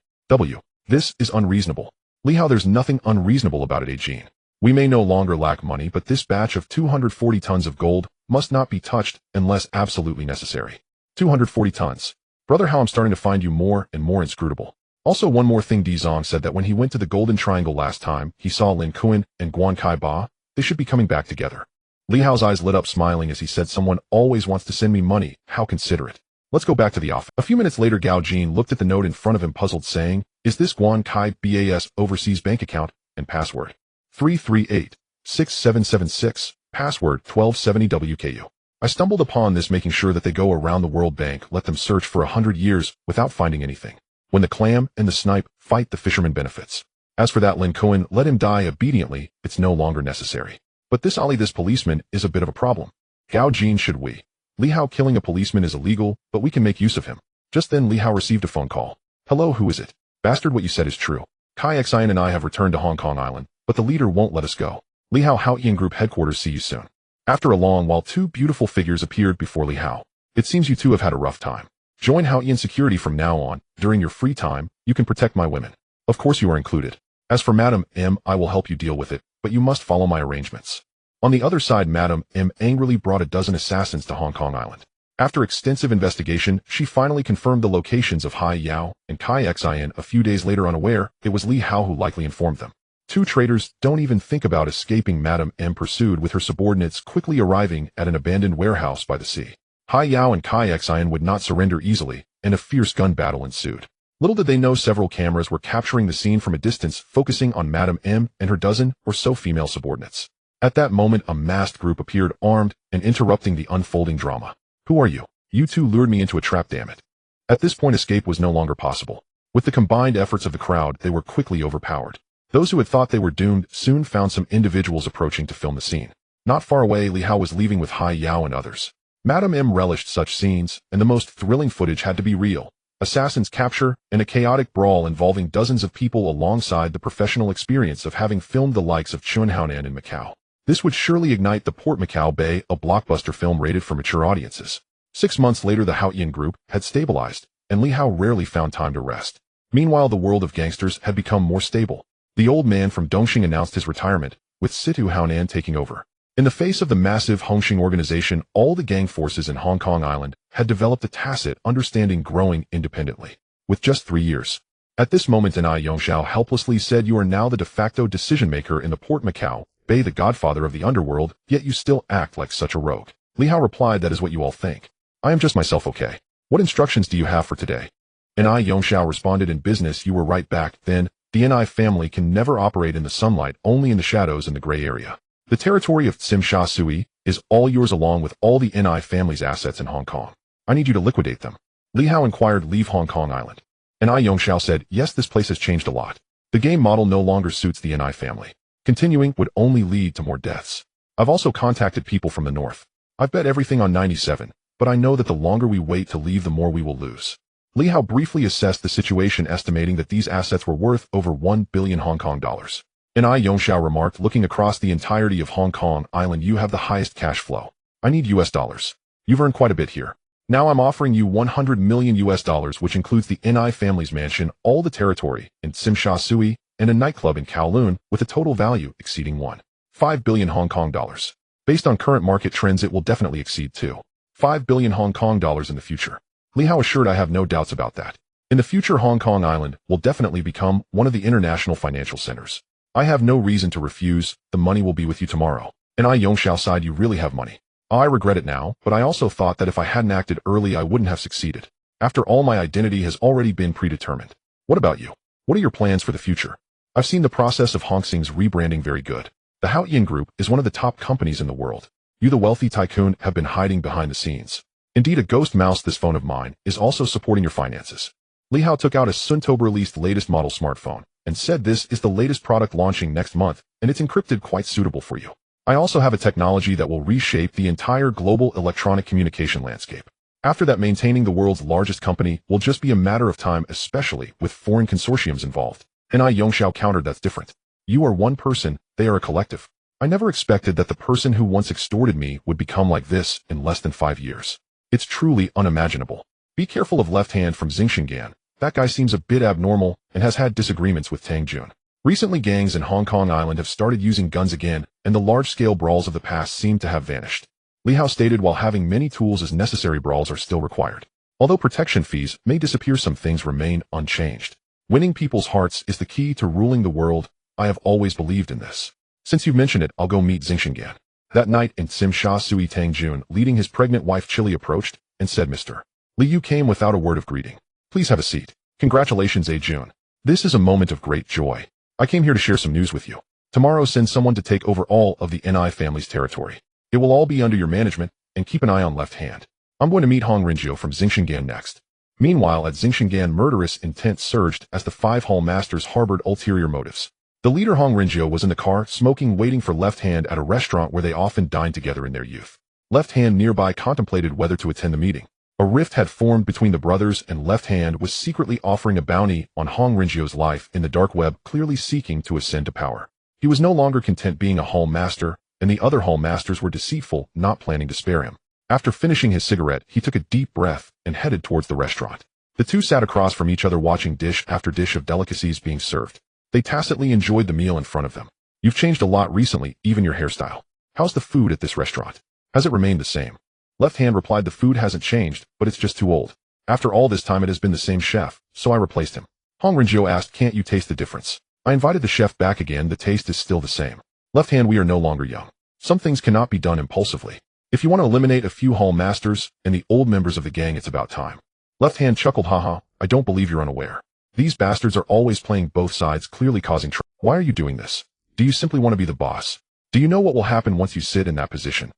This is unreasonable. Li Hao, there's nothing unreasonable about it, Jin. We may no longer lack money, but this batch of 240 tons of gold must not be touched unless absolutely necessary. 240 tons. Brother Hao, I'm starting to find you more and more inscrutable. Also, one more thing, Di Zong said that when he went to the Golden Triangle last time, he saw Lin Kuan and Guan Kai Ba. They should be coming back together. Li Hao's eyes lit up, smiling as he said, "Someone always wants to send me money. How considerate. Let's go back to the office." A few minutes later, Gao Jin looked at the note in front of him, puzzled, saying, "Is this Guan Kai Ba's overseas bank account and password? 338-6776, password 1270 WKU. I stumbled upon this, making sure that they go around the World Bank, let them search for 100 years without finding anything. When the clam and the snipe fight, the fisherman benefits. As for that Lin Kuan, let him die obediently, it's no longer necessary. But this policeman is a bit of a problem. Gao Jin, should we? Li Hao, killing a policeman is illegal, but we can make use of him." Just then, Li Hao received a phone call. "Hello, who is it?" "Bastard, what you said is true. Kai Xian and I have returned to Hong Kong Island, but the leader won't let us go. Li Hao, Tian Group headquarters, see you soon." After a long while, two beautiful figures appeared before Li Hao. "It seems you two have had a rough time. Join Tian security from now on. During your free time, you can protect my women. Of course you are included. As for Madam M, I will help you deal with it, but you must follow my arrangements." On the other side, Madam M angrily brought a dozen assassins to Hong Kong Island. After extensive investigation, she finally confirmed the locations of Hai Yao and Kai Xian. A few days later, unaware, it was Li Hao who likely informed them. Two traitors, don't even think about escaping. Madam M pursued with her subordinates, quickly arriving at an abandoned warehouse by the sea. Hai Yao and Kai Xian would not surrender easily, and a fierce gun battle ensued. Little did they know several cameras were capturing the scene from a distance, focusing on Madam M and her dozen or so female subordinates. At that moment, a masked group appeared, armed and interrupting the unfolding drama. "Who are you? You two lured me into a trap, damn it." At this point, escape was no longer possible. With the combined efforts of the crowd, they were quickly overpowered. Those who had thought they were doomed soon found some individuals approaching to film the scene. Not far away, Li Hao was leaving with Hai Yao and others. Madam M relished such scenes, and the most thrilling footage had to be real. Assassins capture, and a chaotic brawl involving dozens of people alongside the professional experience of having filmed the likes of Chun Haonan in Macau. This would surely ignite the Port Macau Bay, a blockbuster film rated for mature audiences. 6 months later, the Tian Group had stabilized, and Li Hao rarely found time to rest. Meanwhile, the world of gangsters had become more stable. The old man from Dongxing announced his retirement, with Situ Haonan taking over. In the face of the massive Hongxing organization, all the gang forces in Hong Kong Island had developed a tacit understanding, growing independently. With just 3 years. At this moment, Ai Yongxiao helplessly said, "You are now the de facto decision-maker in the Port Macau Bay, the godfather of the Underworld, yet you still act like such a rogue." Li Hao replied, "That is what you all think. I am just myself, okay? What instructions do you have for today?" Ai Yongxiao responded, "In business, you were right back then. The Ni family can never operate in the sunlight, only in the shadows and the gray area. The territory of Tsim Sha Sui is all yours, along with all the Ni family's assets in Hong Kong. I need you to liquidate them." Li Hao inquired, "Leave Hong Kong Island?" Ai Yongxiao said, "Yes, this place has changed a lot. The game model no longer suits the Ni family. Continuing would only lead to more deaths. I've also contacted people from the north. I've bet everything on 97, but I know that the longer we wait to leave, the more we will lose." Li Hao briefly assessed the situation, estimating that these assets were worth over 1 billion Hong Kong dollars. Ai Yongxiao remarked, "Looking across the entirety of Hong Kong Island, you have the highest cash flow. I need US dollars. You've earned quite a bit here. Now I'm offering you 100 million US dollars, which includes the Ni family's mansion, all the territory in Tsim Sha Sui, and a nightclub in Kowloon, with a total value exceeding 1.5 billion Hong Kong dollars. Based on current market trends, it will definitely exceed 2.5 billion Hong Kong dollars in the future." Li Hao assured, "I have no doubts about that. In the future, Hong Kong Island will definitely become one of the international financial centers. I have no reason to refuse. The money will be with you tomorrow." Ai Yongxiao sighed, "You really have money. I regret it now, but I also thought that if I hadn't acted early I wouldn't have succeeded. After all, my identity has already been predetermined. What about you? What are your plans for the future? I've seen the process of Hong Xing's rebranding very good. The Tian Group is one of the top companies in the world. You, the wealthy tycoon, have been hiding behind the scenes. Indeed, a ghost mouse, this phone of mine, is also supporting your finances. Li Hao took out a Suntober-released latest model smartphone and said this is the latest product launching next month, and it's encrypted, quite suitable for you. I also have a technology that will reshape the entire global electronic communication landscape. After that, maintaining the world's largest company will just be a matter of time, especially with foreign consortiums involved. And Yongxiao countered, that's different. You are one person, they are a collective. I never expected that the person who once extorted me would become like this in less than 5 years. It's truly unimaginable. Be careful of Left Hand from Xinjiang. That guy seems a bit abnormal and has had disagreements with Tang Jun. Recently, gangs in Hong Kong Island have started using guns again, and the large-scale brawls of the past seem to have vanished. Li Hao stated, while having many tools as necessary, brawls are still required. Although protection fees may disappear, some things remain unchanged. Winning people's hearts is the key to ruling the world. I have always believed in this. Since you've mentioned it, I'll go meet Xinjiang. That night in Sim Sha Sui, Tang Jun, leading his pregnant wife Chili, approached and said, Mr. Li, you came without a word of greeting. Please have a seat. Congratulations, Jun. This is a moment of great joy. I came here to share some news with you. Tomorrow, send someone to take over all of the Ni family's territory. It will all be under your management, and keep an eye on Left Hand. I'm going to meet Hong Rinzhou from Xinjiang next. Meanwhile, at Xinjiang, murderous intent surged as the 5 Hall Masters harbored ulterior motives. The leader Hong Rinzhou was in the car, smoking, waiting for Left Hand at a restaurant where they often dined together in their youth. Left Hand nearby contemplated whether to attend the meeting. A rift had formed between the brothers, and Left Hand was secretly offering a bounty on Hong Rinzhou's life in the dark web, clearly seeking to ascend to power. He was no longer content being a Hall Master, and the other Hall Masters were deceitful, not planning to spare him. After finishing his cigarette, he took a deep breath and headed towards the restaurant. The two sat across from each other, watching dish after dish of delicacies being served. They tacitly enjoyed the meal in front of them. You've changed a lot recently, even your hairstyle. How's the food at this restaurant? Has it remained the same? Left Hand replied, the food hasn't changed, but it's just too old. After all this time, it has been the same chef, so I replaced him. Hong Rinzhou asked, can't you taste the difference? I invited the chef back again, the taste is still the same. Left Hand, we are no longer young. Some things cannot be done impulsively. If you want to eliminate a few Hall Masters and the old members of the gang, it's about time. Left Hand chuckled, haha, I don't believe you're unaware. These bastards are always playing both sides, clearly causing trouble. Why are you doing this? Do you simply want to be the boss? Do you know what will happen once you sit in that position?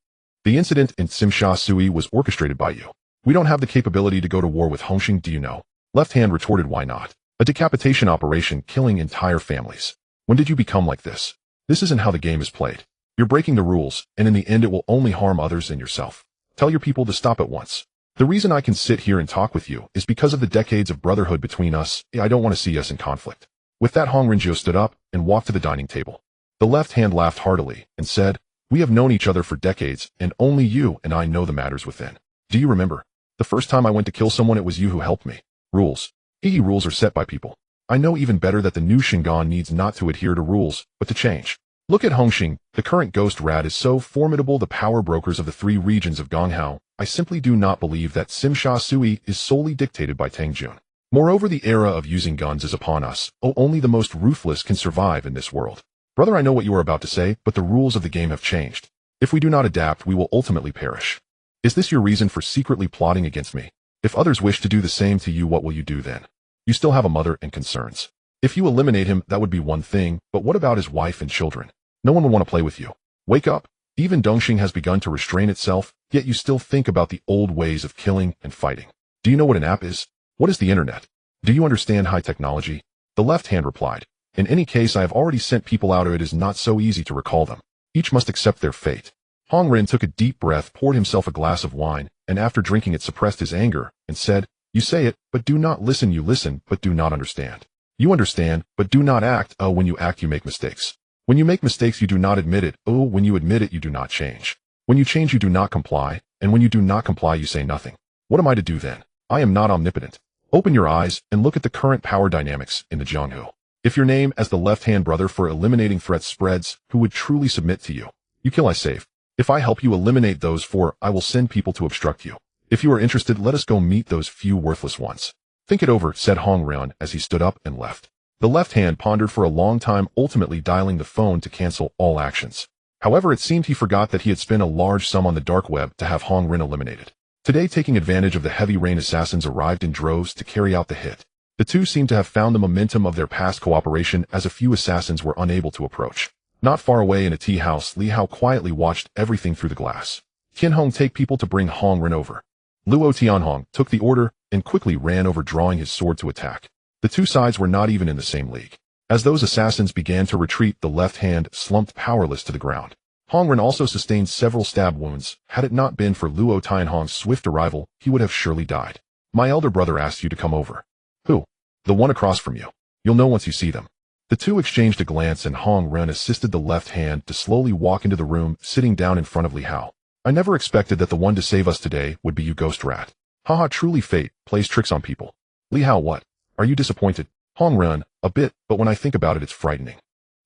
The incident in Sim Sha Sui was orchestrated by you. We don't have the capability to go to war with Hongxing, do you know? Left Hand retorted, why not? A decapitation operation, killing entire families. When did you become like this? This isn't how the game is played. You're breaking the rules, and in the end it will only harm others and yourself. Tell your people to stop at once. The reason I can sit here and talk with you is because of the decades of brotherhood between us. I don't want to see us in conflict. With that, Hong Rinzhou stood up and walked to the dining table. The Left Hand laughed heartily and said, we have known each other for decades, and only you and I know the matters within. Do you remember? The first time I went to kill someone, it was you who helped me. Rules. Rules are set by people. I know even better that the new Shingon needs not to adhere to rules, but to change. Look at Hongxing, the current ghost rat is so formidable, the power brokers of the 3 regions of Gonghao. I simply do not believe that Sim Sha Sui is solely dictated by Tang Jun. Moreover, the era of using guns is upon us. Only the most ruthless can survive in this world. Brother, I know what you are about to say, but the rules of the game have changed. If we do not adapt, we will ultimately perish. Is this your reason for secretly plotting against me? If others wish to do the same to you, what will you do then? You still have a mother and concerns. If you eliminate him, that would be one thing, but what about his wife and children? No one will want to play with you. Wake up. Even Dongxing has begun to restrain itself, yet you still think about the old ways of killing and fighting. Do you know what an app is? What is the internet? Do you understand high technology? The Left Hand replied, in any case, I have already sent people out, or it is not so easy to recall them. Each must accept their fate. Hong Rin took a deep breath, poured himself a glass of wine, and after drinking it suppressed his anger, and said, you say it, but do not listen. You listen, but do not understand. You understand, but do not act. When you act, you make mistakes. When you make mistakes, you do not admit it. When you admit it, you do not change. When you change, you do not comply, and when you do not comply, you say nothing. What am I to do then? I am not omnipotent. Open your eyes and look at the current power dynamics in the Jianghu. If your name as the Left Hand brother for eliminating threats spreads, who would truly submit to you? You kill, I save. If I help you eliminate those 4, I will send people to obstruct you. If you are interested, let us go meet those few worthless ones. Think it over, said Hong Rin as he stood up and left. The Left Hand pondered for a long time, ultimately dialing the phone to cancel all actions. However, it seemed he forgot that he had spent a large sum on the dark web to have Hong Ren eliminated. Today, taking advantage of the heavy rain, assassins arrived in droves to carry out the hit. The two seemed to have found the momentum of their past cooperation, as a few assassins were unable to approach. Not far away in a tea house, Li Hao quietly watched everything through the glass. Tian Hong, take people to bring Hong Ren over. Luo Tianhong took the order and quickly ran over, drawing his sword to attack. The two sides were not even in the same league. As those assassins began to retreat, the left hand slumped powerless to the ground. Hong Ren also sustained several stab wounds. Had it not been for Luo Tianhong's swift arrival, he would have surely died. My elder brother asked you to come over. Who? The one across from you. You'll know once you see them. The two exchanged a glance, and Hong Ren assisted the left hand to slowly walk into the room, sitting down in front of Li Hao. I never expected that the one to save us today would be you, ghost rat. Haha, truly fate plays tricks on people. Li Hao, what? Are you disappointed? Hong Ren, a bit, but when I think about it, it's frightening.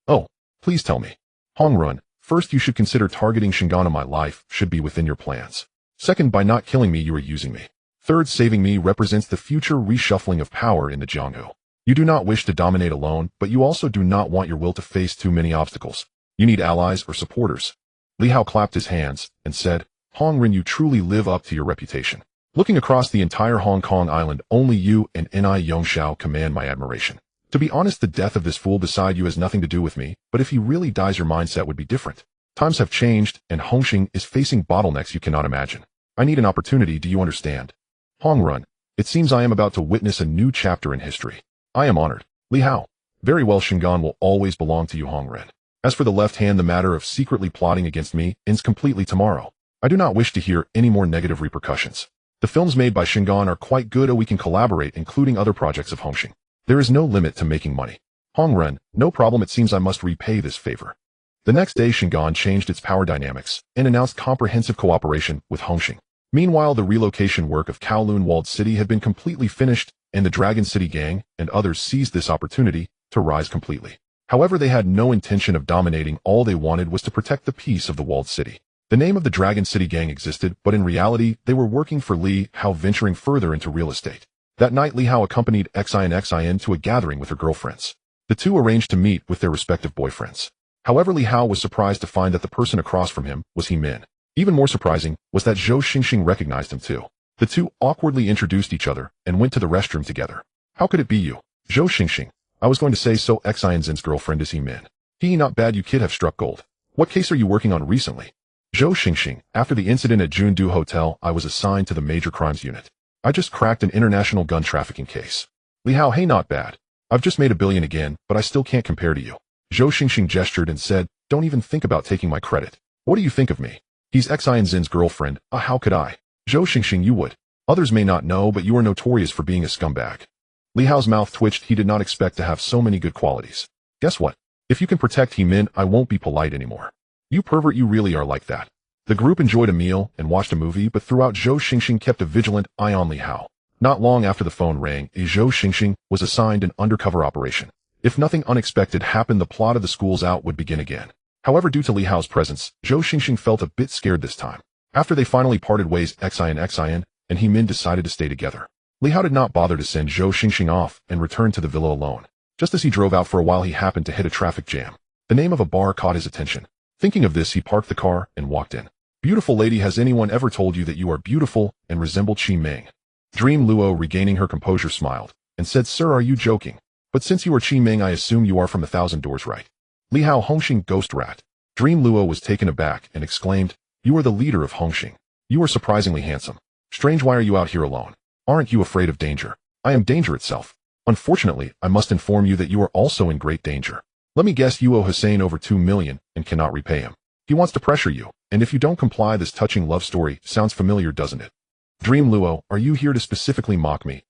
Oh, please tell me. Hong Ren, first you should consider targeting Shingon. My life should be within your plans. Second, by not killing me, you are using me. Third, saving me represents the future reshuffling of power in the Jianghu. You do not wish to dominate alone, but you also do not want your will to face too many obstacles. You need allies or supporters. Li Hao clapped his hands and said, Hong Ren, you truly live up to your reputation. Looking across the entire Hong Kong island, only you and Ni Yongxiao command my admiration. To be honest, the death of this fool beside you has nothing to do with me, but if he really dies, your mindset would be different. Times have changed, and Hongxing is facing bottlenecks you cannot imagine. I need an opportunity, do you understand? Hong Ren, it seems I am about to witness a new chapter in history. I am honored. Li Hao. Very well, Shingon will always belong to you, Hong Ren. As for the left hand, the matter of secretly plotting against me ends completely tomorrow. I do not wish to hear any more negative repercussions. The films made by Shingon are quite good, or we can collaborate, including other projects of Hongxing. There is no limit to making money. Hong Ren, no problem, it seems I must repay this favor. The next day, Shingon changed its power dynamics and announced comprehensive cooperation with Hongxing. Meanwhile, the relocation work of Kowloon walled city had been completely finished, and the Dragon City gang and others seized this opportunity to rise completely. However, they had no intention of dominating. All they wanted was to protect the peace of the walled city. The name of the Dragon City gang existed, but in reality, they were working for Li Hao, venturing further into real estate. That night, Li Hao accompanied Xin to a gathering with her girlfriends. The two arranged to meet with their respective boyfriends. However, Li Hao was surprised to find that the person across from him was He Min. Even more surprising was that Zhou Xingxing recognized him too. The two awkwardly introduced each other and went to the restroom together. How could it be you? Zhou Xingxing. I was going to say, so Xin's girlfriend is He Min. He, not bad, you kid have struck gold. What case are you working on recently? Zhou Xingxing. After the incident at Jundu Hotel, I was assigned to the major crimes unit. I just cracked an international gun trafficking case. Li Hao, hey, not bad. I've just made $1 billion again, but I still can't compare to you. Zhou Xingxing gestured and said, don't even think about taking my credit. What do you think of me? He's Xin's girlfriend. How could I? Zhou Xingxing, you would. Others may not know, but you are notorious for being a scumbag. Li Hao's mouth twitched. He did not expect to have so many good qualities. Guess what? If you can protect He Min, I won't be polite anymore. You pervert, you really are like that. The group enjoyed a meal and watched a movie, but throughout, Zhou Xingxing kept a vigilant eye on Li Hao. Not long after the phone rang, Zhou Xingxing was assigned an undercover operation. If nothing unexpected happened, the plot of the schools out would begin again. However, due to Li Hao's presence, Zhou Xingxing felt a bit scared this time. After they finally parted ways, Xin and He Min decided to stay together. Li Hao did not bother to send Zhou Xingxing off and returned to the villa alone. Just as he drove out for a while, he happened to hit a traffic jam. The name of a bar caught his attention. Thinking of this, he parked the car and walked in. Beautiful lady, has anyone ever told you that you are beautiful and resemble Qi Ming? Dream Luo, regaining her composure, smiled and said, sir, are you joking? But since you are Qi Ming, I assume you are from 1,000 Doors, right? Li Hao, Hongxing, ghost rat. Dream Luo was taken aback and exclaimed, you are the leader of Hongxing. You are surprisingly handsome. Strange, why are you out here alone? Aren't you afraid of danger? I am danger itself. Unfortunately, I must inform you that you are also in great danger. Let me guess, you owe Hussein over 2 million and cannot repay him. He wants to pressure you, and if you don't comply, this touching love story sounds familiar, doesn't it? Dream Luo, are you here to specifically mock me?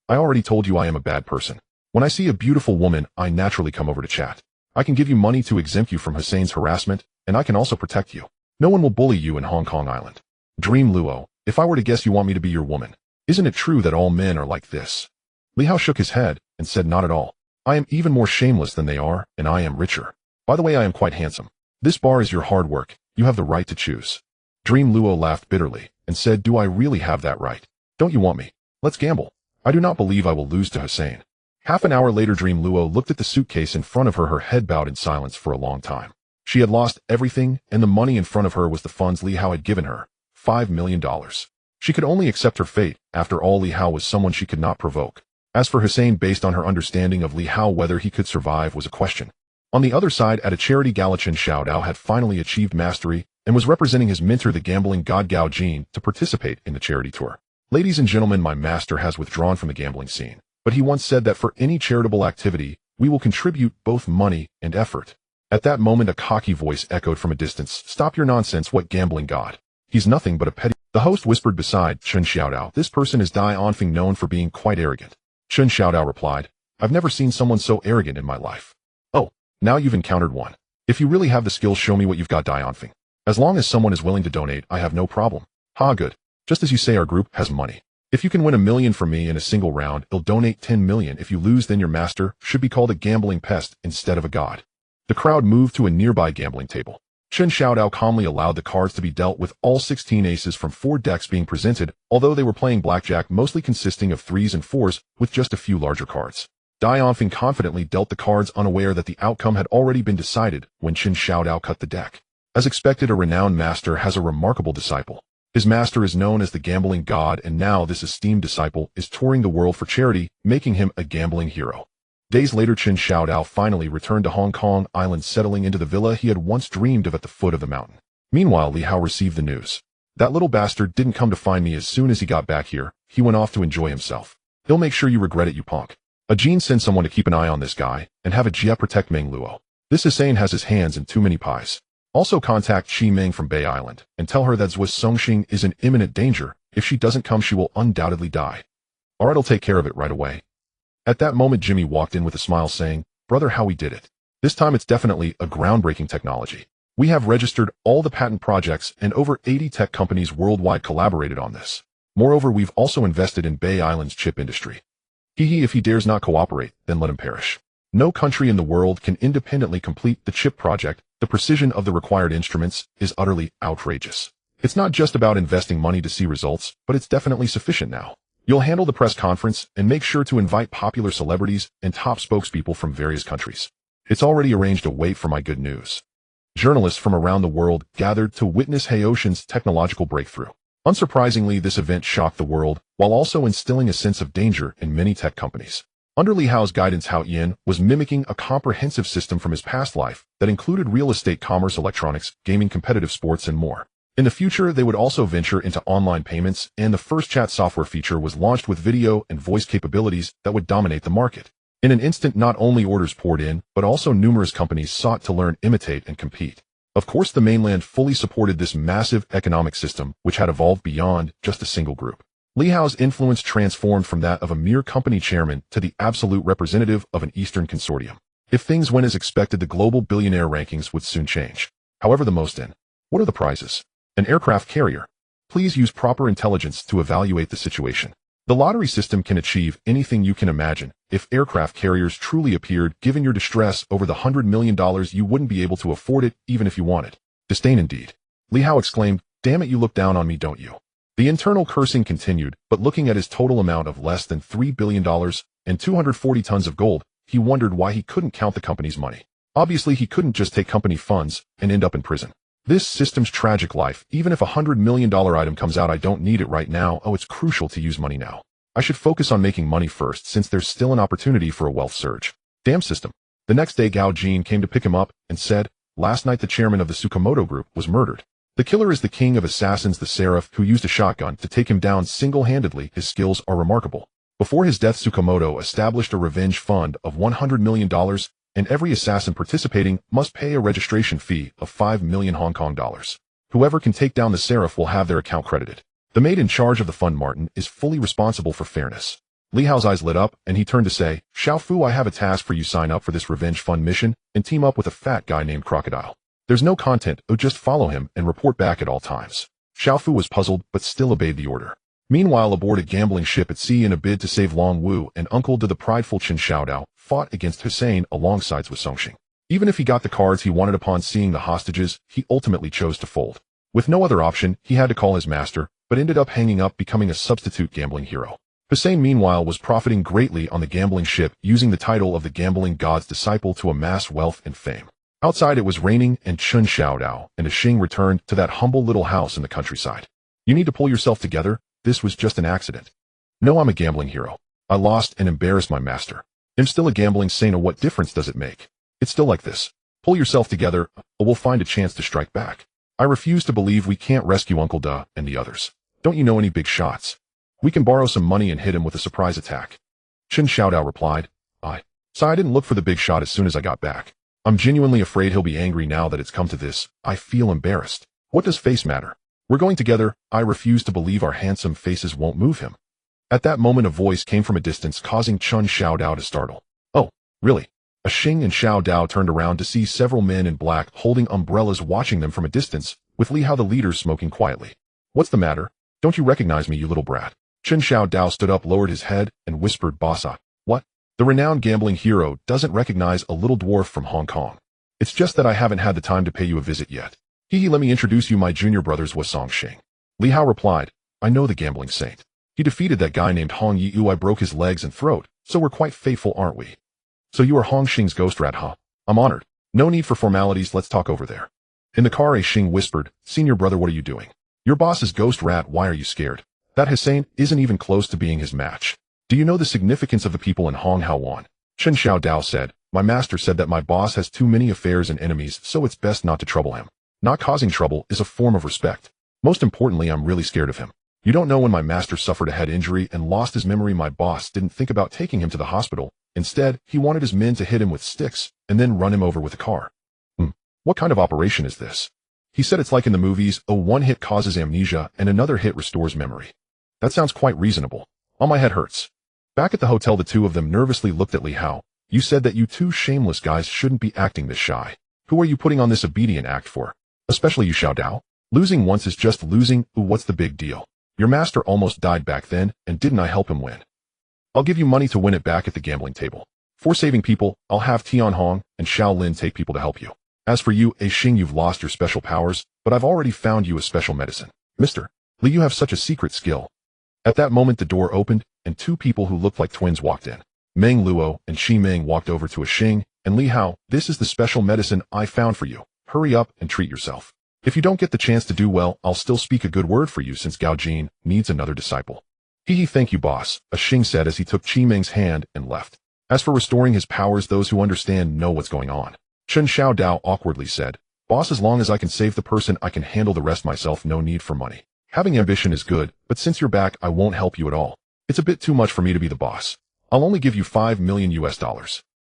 I already told you I am a bad person. When I see a beautiful woman, I naturally come over to chat. I can give you money to exempt you from Hussein's harassment, and I can also protect you. No one will bully you in Hong Kong Island. Dream Luo, if I were to guess, you want me to be your woman. Isn't it true that all men are like this? Li Hao shook his head and said, not at all. I am even more shameless than they are, and I am richer. By the way, I am quite handsome. This bar is your hard work. You have the right to choose. Dream Luo laughed bitterly and said, do I really have that right? Don't you want me? Let's gamble. I do not believe I will lose to Hussein. Half an hour later, Dream Luo looked at the suitcase in front of her, her head bowed in silence for a long time. She had lost everything, and the money in front of her was the funds Li Hao had given her, $5 million. She could only accept her fate. After all, Li Hao was someone she could not provoke. As for Hussein, based on her understanding of Li Hao, whether he could survive was a question. On the other side, at a charity gala, Chen Xiaodao had finally achieved mastery and was representing his mentor, the gambling god Gao Jin, to participate in the charity tour. Ladies and gentlemen, my master has withdrawn from the gambling scene, but he once said that for any charitable activity, we will contribute both money and effort. At that moment, a cocky voice echoed from a distance, "Stop your nonsense, what gambling god? He's nothing but a petty..." The host whispered beside Chen Xiaodao, "This person is Dai Anfeng, known for being quite arrogant." Chen Xiaodao replied, "I've never seen someone so arrogant in my life." "Oh, now you've encountered one. If you really have the skills, show me what you've got, Dai Anfeng. As long as someone is willing to donate, I have no problem." "Ha, good. Just as you say, our group has money. If you can win $1 million for me in a single round, I'll donate 10 million. If you lose, then your master should be called a gambling pest instead of a god." The crowd moved to a nearby gambling table. Chen Xiaodao calmly allowed the cards to be dealt, with all 16 aces from 4 decks being presented, although they were playing blackjack, mostly consisting of 3s and 4s, with just a few larger cards. Dai Anfeng confidently dealt the cards, unaware that the outcome had already been decided when Chen Xiaodao cut the deck. As expected, a renowned master has a remarkable disciple. His master is known as the gambling god, and now this esteemed disciple is touring the world for charity, making him a gambling hero. Days later, Chen Xiaodao finally returned to Hong Kong Island, settling into the villa he had once dreamed of at the foot of the mountain. Meanwhile, Li Hao received the news. "That little bastard didn't come to find me. As soon as he got back here, he went off to enjoy himself. He'll make sure you regret it, you punk. Ajin, send someone to keep an eye on this guy, and have a Jia protect Meng Luo. This Hussein has his hands in too many pies. Also contact Chi Meng from Bay Island, and tell her that Zhuo Songxing is in imminent danger. If she doesn't come, she will undoubtedly die." "Alright, I'll take care of it right away." At that moment, Jimmy walked in with a smile, saying, "Brother, how we did it. This time it's definitely a groundbreaking technology. We have registered all the patent projects, and over 80 tech companies worldwide collaborated on this. Moreover, we've also invested in Bay Island's chip industry. If he dares not cooperate, then let him perish. No country in the world can independently complete the chip project. The precision of the required instruments is utterly outrageous. It's not just about investing money to see results, but it's definitely sufficient now. You'll handle the press conference and make sure to invite popular celebrities and top spokespeople from various countries. It's already arranged. Wait for my good news." Journalists from around the world gathered to witness Haoshan's technological breakthrough. Unsurprisingly, this event shocked the world, while also instilling a sense of danger in many tech companies. Under Li Hao's guidance, Hao Yin was mimicking a comprehensive system from his past life that included real estate, commerce, electronics, gaming, competitive sports, and more. In the future, they would also venture into online payments, and the first chat software feature was launched with video and voice capabilities that would dominate the market. In an instant, not only orders poured in, but also numerous companies sought to learn, imitate, and compete. Of course, the mainland fully supported this massive economic system, which had evolved beyond just a single group. Li Hao's influence transformed from that of a mere company chairman to the absolute representative of an Eastern consortium. If things went as expected, the global billionaire rankings would soon change. However, the most in. What are the prizes? An aircraft carrier. Please use proper intelligence to evaluate the situation. The lottery system can achieve anything you can imagine. If aircraft carriers truly appeared, given your distress over the $100 million, you wouldn't be able to afford it, even if you wanted. Disdain indeed. Li Hao exclaimed, "Damn it, you look down on me, don't you?" The internal cursing continued, but looking at his total amount of less than $3 billion and 240 tons of gold, he wondered why he couldn't count the company's money. Obviously, he couldn't just take company funds and end up in prison. This system's tragic life. Even if a $100 million item comes out, I don't need it right now. Oh, it's crucial to use money now. I should focus on making money first, since there's still an opportunity for a wealth surge. Damn system. The next day, Gao Jin came to pick him up and said, "Last night the chairman of the Tsukamoto group was murdered. The killer is the king of assassins, the Seraph, who used a shotgun to take him down single-handedly. His skills are remarkable. Before his death, Tsukamoto established a revenge fund of $100 million, and every assassin participating must pay a registration fee of 5 million Hong Kong dollars. Whoever can take down the Seraph will have their account credited. The maid in charge of the fund, Martin, is fully responsible for fairness." Li Hao's eyes lit up, and he turned to say, "Xiao Fu, I have a task for you. Sign up for this revenge fund mission and team up with a fat guy named Crocodile. There's no content, just follow him and report back at all times." Xiao Fu was puzzled, but still obeyed the order. Meanwhile, aboard a gambling ship at sea, in a bid to save Long Wu and uncle to the prideful Chen Xiaodao, fought against Hussein alongside with Songxing. Even if he got the cards he wanted upon seeing the hostages, he ultimately chose to fold. With no other option, he had to call his master, but ended up hanging up, becoming a substitute gambling hero. Hussein, meanwhile, was profiting greatly on the gambling ship, using the title of the gambling god's disciple to amass wealth and fame. Outside it was raining, and Chen Xiaodao and Xing returned to that humble little house in the countryside. You need to pull yourself together. This was just an accident. No, I'm a gambling hero. I lost and embarrassed my master. I'm still a gambling saint. What difference does it make? It's still like this. Pull yourself together, or we'll find a chance to strike back. I refuse to believe we can't rescue Uncle Da and the others. Don't you know any big shots? We can borrow some money and hit him with a surprise attack. Chen Xiaodao replied. I didn't look for the big shot as soon as I got back. I'm genuinely afraid he'll be angry now that it's come to this. I feel embarrassed. What does face matter? We're going together. I refuse to believe our handsome faces won't move him. At that moment a voice came from a distance, causing Chen Xiaodao to startle. Oh, really? Xing and Xiaodao turned around to see several men in black holding umbrellas watching them from a distance, with Li Hao the leader smoking quietly. What's the matter? Don't you recognize me, you little brat? Chen Xiaodao stood up, lowered his head, and whispered, Bossa. What? The renowned gambling hero doesn't recognize a little dwarf from Hong Kong. It's just that I haven't had the time to pay you a visit yet. Let me introduce you, my junior brothers was Song Xing. Li Hao replied, I know the gambling saint. He defeated that guy named Hong Yiu. I broke his legs and throat, so we're quite faithful, aren't we? So you are Hong Xing's ghost rat, huh? I'm honored. No need for formalities, let's talk over there. In the car, Xing whispered, Senior brother, what are you doing? Your boss is ghost rat, why are you scared? That Hussein isn't even close to being his match. Do you know the significance of the people in Hong Haoan? Chen Xiaodao said, my master said that my boss has too many affairs and enemies, so it's best not to trouble him. Not causing trouble is a form of respect. Most importantly, I'm really scared of him. You don't know, when my master suffered a head injury and lost his memory, my boss didn't think about taking him to the hospital. Instead, he wanted his men to hit him with sticks and then run him over with a car. What kind of operation is this? He said it's like in the movies, one hit causes amnesia and another hit restores memory. That sounds quite reasonable. All my head hurts. Back at the hotel, the two of them nervously looked at Li Hao. You said that you two shameless guys shouldn't be acting this shy. Who are you putting on this obedient act for? Especially you, Xiaodao. Losing once is just losing. What's the big deal? Your master almost died back then, and didn't I help him win? I'll give you money to win it back at the gambling table. For saving people, I'll have Tian Hong and Shaolin take people to help you. As for you, Xing, you've lost your special powers, but I've already found you a special medicine. Mr. Li, you have such a secret skill. At that moment the door opened, and two people who looked like twins walked in. Meng Luo and Shi Meng walked over to Xing and Li Hao. This is the special medicine I found for you. Hurry up and treat yourself. If you don't get the chance to do well, I'll still speak a good word for you, since Gao Jin needs another disciple. Thank you, boss, Xing said as he took Qi Meng's hand and left. As for restoring his powers, those who understand know what's going on. Chen Xiaodao awkwardly said, Boss, as long as I can save the person, I can handle the rest myself, no need for money. Having ambition is good, but since you're back, I won't help you at all. It's a bit too much for me to be the boss. I'll only give you $5 million.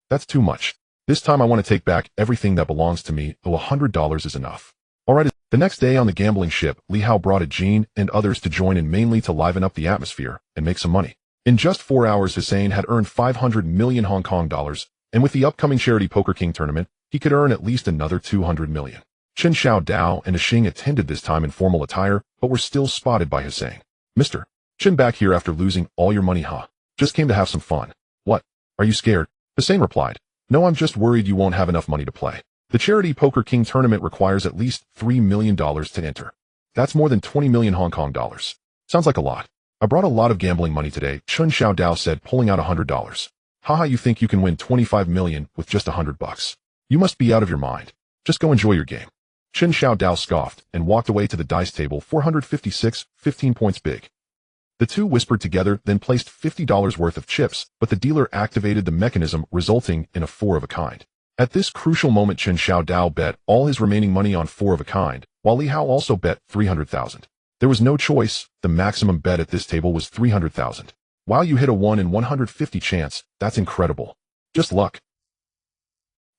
That's too much. This time I want to take back everything that belongs to me, though $100 is enough. Alright. The next day on the gambling ship, Li Hao brought Jean and others to join in, mainly to liven up the atmosphere and make some money. In just 4 hours, Hussein had earned 500 million Hong Kong dollars, and with the upcoming charity Poker King tournament, he could earn at least another 200 million. Chen Xiaodao and Xing attended this time in formal attire, but were still spotted by Hussein. Mr. Chen, back here after losing all your money, huh? Just came to have some fun. What? Are you scared? Hussein replied. No, I'm just worried you won't have enough money to play. The charity Poker King tournament requires at least $3 million to enter. That's more than 20 million Hong Kong dollars. Sounds like a lot. I brought a lot of gambling money today, Chen Xiaodao said, pulling out $100. Haha, you think you can win 25 million with just $100? You must be out of your mind. Just go enjoy your game. Chen Xiaodao scoffed and walked away to the dice table. 456, 15 points big. The two whispered together, then placed $50 worth of chips, but the dealer activated the mechanism, resulting in a 4 of a kind. At this crucial moment, Chen Xiaodao bet all his remaining money on 4 of a kind, while Li Hao also bet 300,000. There was no choice. The maximum bet at this table was 300,000. Wow, you hit a 1 in 150 chance. That's incredible. Just luck.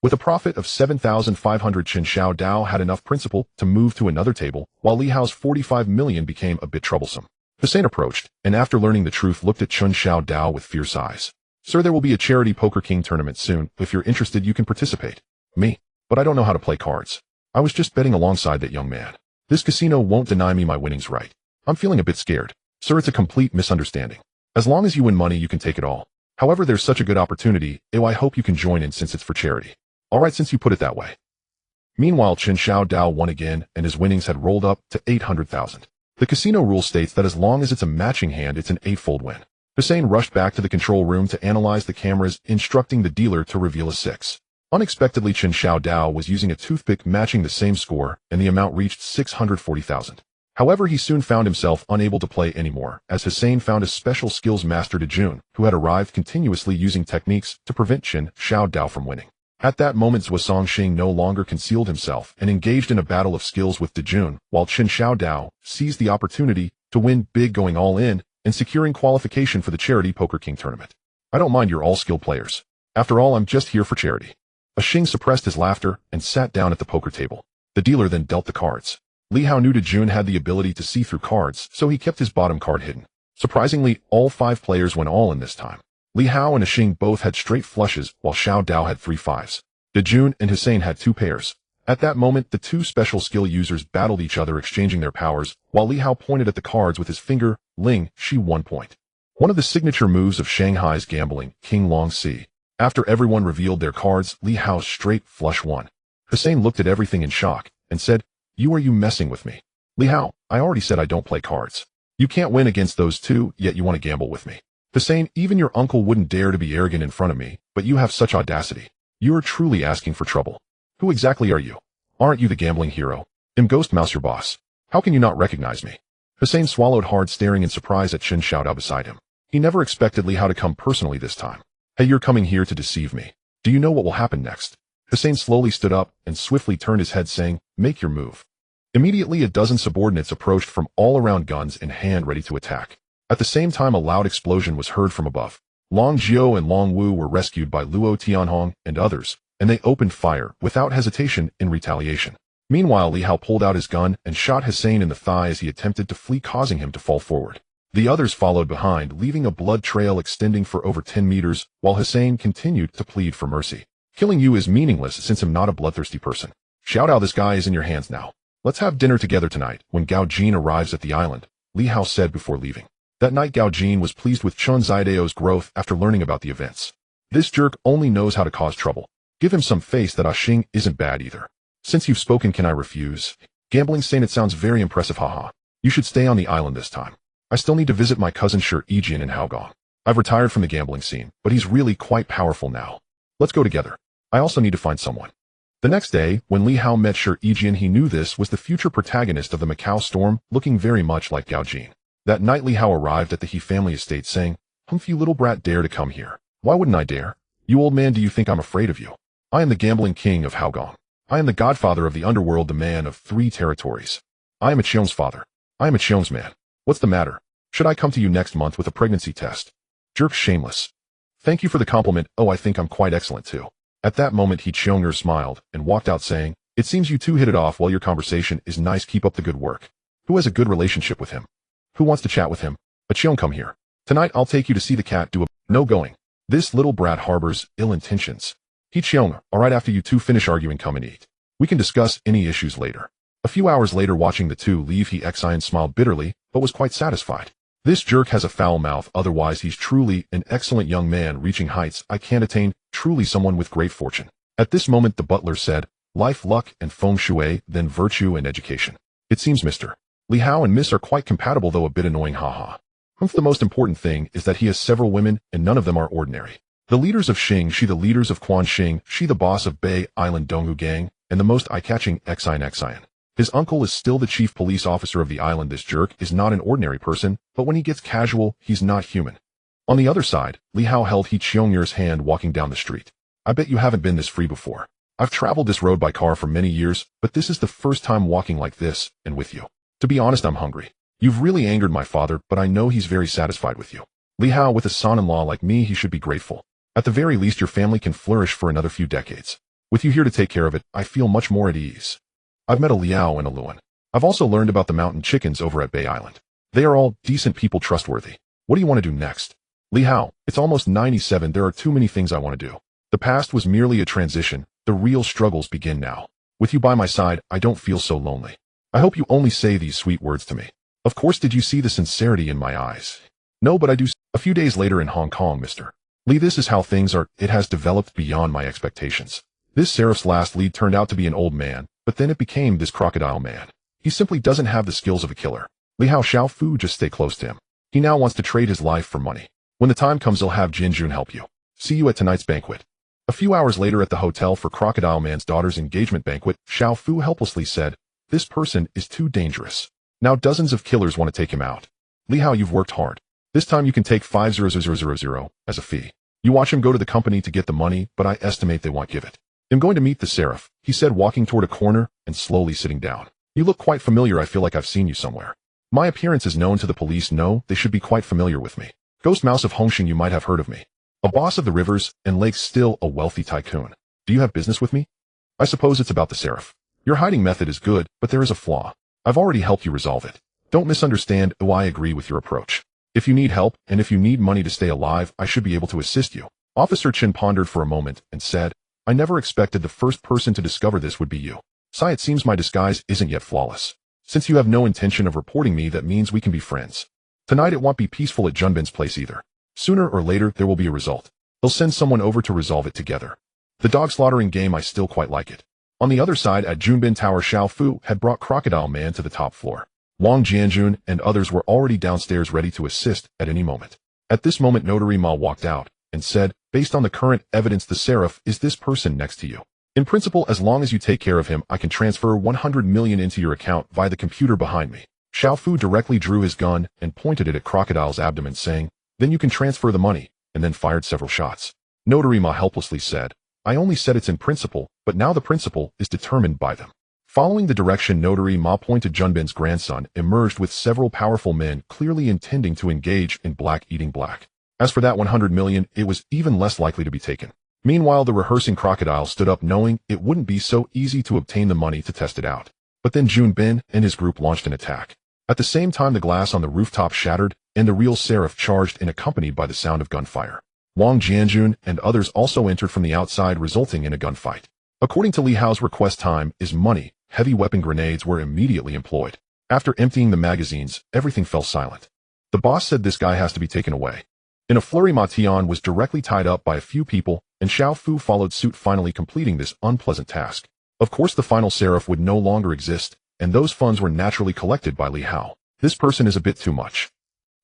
With a profit of 7,500, Chen Xiaodao had enough principal to move to another table, while Li Hao's 45 million became a bit troublesome. Hussein approached, and after learning the truth, looked at Chen Xiaodao with fierce eyes. Sir, there will be a charity Poker King tournament soon. If you're interested, you can participate. Me? But I don't know how to play cards. I was just betting alongside that young man. This casino won't deny me my winnings right. I'm feeling a bit scared. Sir, it's a complete misunderstanding. As long as you win money, you can take it all. However, there's such a good opportunity. I hope you can join in since it's for charity. Alright, since you put it that way. Meanwhile, Chen Xiaodao won again, and his winnings had rolled up to 800,000. The casino rule states that as long as it's a matching hand, it's an 8-fold win. Hussein rushed back to the control room to analyze the cameras, instructing the dealer to reveal a 6. Unexpectedly, Chen Xiaodao was using a toothpick matching the same score, and the amount reached 640,000. However, he soon found himself unable to play anymore, as Hussein found a special skills master Dejun, who had arrived continuously using techniques to prevent Chen Xiaodao from winning. At that moment, Zhuang Xing no longer concealed himself and engaged in a battle of skills with Dejun, while Chen Xiaodao seized the opportunity to win big, going all in and securing qualification for the Charity Poker King tournament. I don't mind, you're all skilled players. After all, I'm just here for charity. Xing suppressed his laughter and sat down at the poker table. The dealer then dealt the cards. Li Hao knew Dejun had the ability to see through cards, so he kept his bottom card hidden. Surprisingly, all 5 players went all in this time. Li Hao and Xing both had straight flushes, while Xiao Dao had 3 5s. Dejun and Hussein had 2 pairs. At that moment, the 2 special skill users battled each other, exchanging their powers, while Li Hao pointed at the cards with his finger. Ling, Shi 1 point. One of the signature moves of Shanghai's gambling, King Long Si. After everyone revealed their cards, Li Hao's straight flush won. Hussein looked at everything in shock and said, Are you messing with me? Li Hao, I already said I don't play cards. You can't win against those 2, yet you want to gamble with me. Hussein, even your uncle wouldn't dare to be arrogant in front of me, but you have such audacity. You are truly asking for trouble. Who exactly are you? Aren't you the gambling hero? I'm Ghost Mouse, your boss. How can you not recognize me? Hussein swallowed hard, staring in surprise at Chen Xiaodao beside him. He never expected Li Hao to come personally this time. Hey, you're coming here to deceive me. Do you know what will happen next? Hussein slowly stood up and swiftly turned his head, saying, Make your move. Immediately, a dozen subordinates approached from all around, guns in hand, ready to attack. At the same time, a loud explosion was heard from above. Long Jiao and Long Wu were rescued by Luo Tianhong and others, and they opened fire without hesitation in retaliation. Meanwhile, Li Hao pulled out his gun and shot Hussein in the thigh as he attempted to flee, causing him to fall forward. The others followed behind, leaving a blood trail extending for over 10 meters, while Hussein continued to plead for mercy. Killing you is meaningless since I'm not a bloodthirsty person. Shout out, this guy is in your hands now. Let's have dinner together tonight. When Gao Jin arrives at the island, Li Hao said before leaving. That night, Gao Jin was pleased with Chun Zaidao's growth after learning about the events. This jerk only knows how to cause trouble. Give him some face that Xing isn't bad either. Since you've spoken, can I refuse? Gambling Saint, it sounds very impressive, haha. You should stay on the island this time. I still need to visit my cousin Shi Yijian in Haogong. I've retired from the gambling scene, but he's really quite powerful now. Let's go together. I also need to find someone. The next day, when Li Hao met Shi Yijian, he knew this was the future protagonist of the Macau storm, looking very much like Gao Jin. That night, Li Hao arrived at the He family estate saying, Humph, you little brat, dare to come here. Why wouldn't I dare? You old man, do you think I'm afraid of you? I am the gambling king of Haogong. I am the godfather of the underworld, the man of 3 territories. I am a Cheong's father. I am a Cheong's man. What's the matter? Should I come to you next month with a pregnancy test? Jerk, shameless. Thank you for the compliment. Oh, I think I'm quite excellent too. At that moment, He Cheonger smiled and walked out saying, It seems you 2 hit it off. While your conversation is nice, keep up the good work. Who has a good relationship with him? Who wants to chat with him? A Cheong, come here. Tonight I'll take you to see the cat do a... No going. This little brat harbors ill intentions. He Cheong, alright, after you 2 finish arguing, come and eat. We can discuss any issues later. A few hours later, watching the 2 leave, He Xian smiled bitterly, but was quite satisfied. This jerk has a foul mouth, otherwise he's truly an excellent young man, reaching heights I can't attain, truly someone with great fortune. At this moment, the butler said, Life, luck, and feng shui, then virtue and education. It seems Mr. Li Hao and Miss are quite compatible, though a bit annoying, haha. The most important thing is that he has several women, and none of them are ordinary. The leaders of Xing, she the leaders of Quan Xing, she the boss of Bay Island Donghu Gang, and the most eye-catching Xian. His uncle is still the chief police officer of the island. This jerk is not an ordinary person, but when he gets casual, he's not human. On the other side, Li Hao held He Cheong's hand walking down the street. I bet you haven't been this free before. I've traveled this road by car for many years, but this is the first time walking like this, and with you. To be honest, I'm hungry. You've really angered my father, but I know he's very satisfied with you. Li Hao, with a son-in-law like me, he should be grateful. At the very least, your family can flourish for another few decades. With you here to take care of it, I feel much more at ease. I've met a Liao and a Luan. I've also learned about the mountain chickens over at Bay Island. They are all decent people, trustworthy. What do you want to do next? Li Hao, it's almost 97. There are too many things I want to do. The past was merely a transition. The real struggles begin now. With you by my side, I don't feel so lonely. I hope you only say these sweet words to me. Of course, did you see the sincerity in my eyes? No, but I do. A few days later in Hong Kong, Mr. Li, this is how things are. It has developed beyond my expectations. This Seraph's last lead turned out to be an old man, but then it became this crocodile man. He simply doesn't have the skills of a killer. Li Hao Xiaofu, just stay close to him. He now wants to trade his life for money. When the time comes, he'll have Jin Jun help you. See you at tonight's banquet. A few hours later at the hotel for Crocodile Man's daughter's engagement banquet, Xiao Fu helplessly said, "This person is too dangerous. Now dozens of killers want to take him out. Li Hao, you've worked hard. This time you can take 5,000,000 as a fee. You watch him go to the company to get the money, but I estimate they won't give it. I'm going to meet the Seraph," he said, walking toward a corner and slowly sitting down. "You look quite familiar. I feel like I've seen you somewhere. My appearance is known to the police. No, they should be quite familiar with me. Ghost Mouse of Hongxing, you might have heard of me. A boss of the rivers and lakes, still a wealthy tycoon. Do you have business with me? I suppose it's about the Seraph. Your hiding method is good, but there is a flaw. I've already helped you resolve it. Don't misunderstand. I agree with your approach. If you need help, and if you need money to stay alive, I should be able to assist you." Officer Chen pondered for a moment and said, "I never expected the first person to discover this would be you. Sai, it seems my disguise isn't yet flawless. Since you have no intention of reporting me, that means we can be friends. Tonight it won't be peaceful at Junbin's place either. Sooner or later there will be a result. They'll send someone over to resolve it together. The dog slaughtering game, I still quite like it." On the other side at Junbin Tower, Xiao Fu had brought Crocodile Man to the top floor. Wang Jianjun and others were already downstairs ready to assist at any moment. At this moment Notary Ma walked out and said, "Based on the current evidence, the Seraph is this person next to you. In principle, as long as you take care of him, I can transfer 100 million into your account via the computer behind me." Xiao Fu directly drew his gun and pointed it at Crocodile's abdomen, saying, "Then you can transfer the money," and then fired several shots. Notary Ma helplessly said, "I only said it's in principle, but now the principle is determined by them." Following the direction Notary Ma pointed, Junbin's grandson emerged with several powerful men, clearly intending to engage in black eating black. As for that 100 million, it was even less likely to be taken. Meanwhile, the rehearsing Crocodile stood up, knowing it wouldn't be so easy to obtain the money to test it out. But then Junbin and his group launched an attack. At the same time, the glass on the rooftop shattered, and the real Seraph charged in, accompanied by the sound of gunfire. Wang Jianjun and others also entered from the outside, resulting in a gunfight. According to Li Hao's request, time is money. Heavy weapon grenades were immediately employed. After emptying the magazines, everything fell silent. The boss said this guy has to be taken away. In a flurry, Tian was directly tied up by a few people, and Xiao Fu followed suit, finally completing this unpleasant task. Of course, the final Seraph would no longer exist, and those funds were naturally collected by Li Hao. "This person is a bit too much."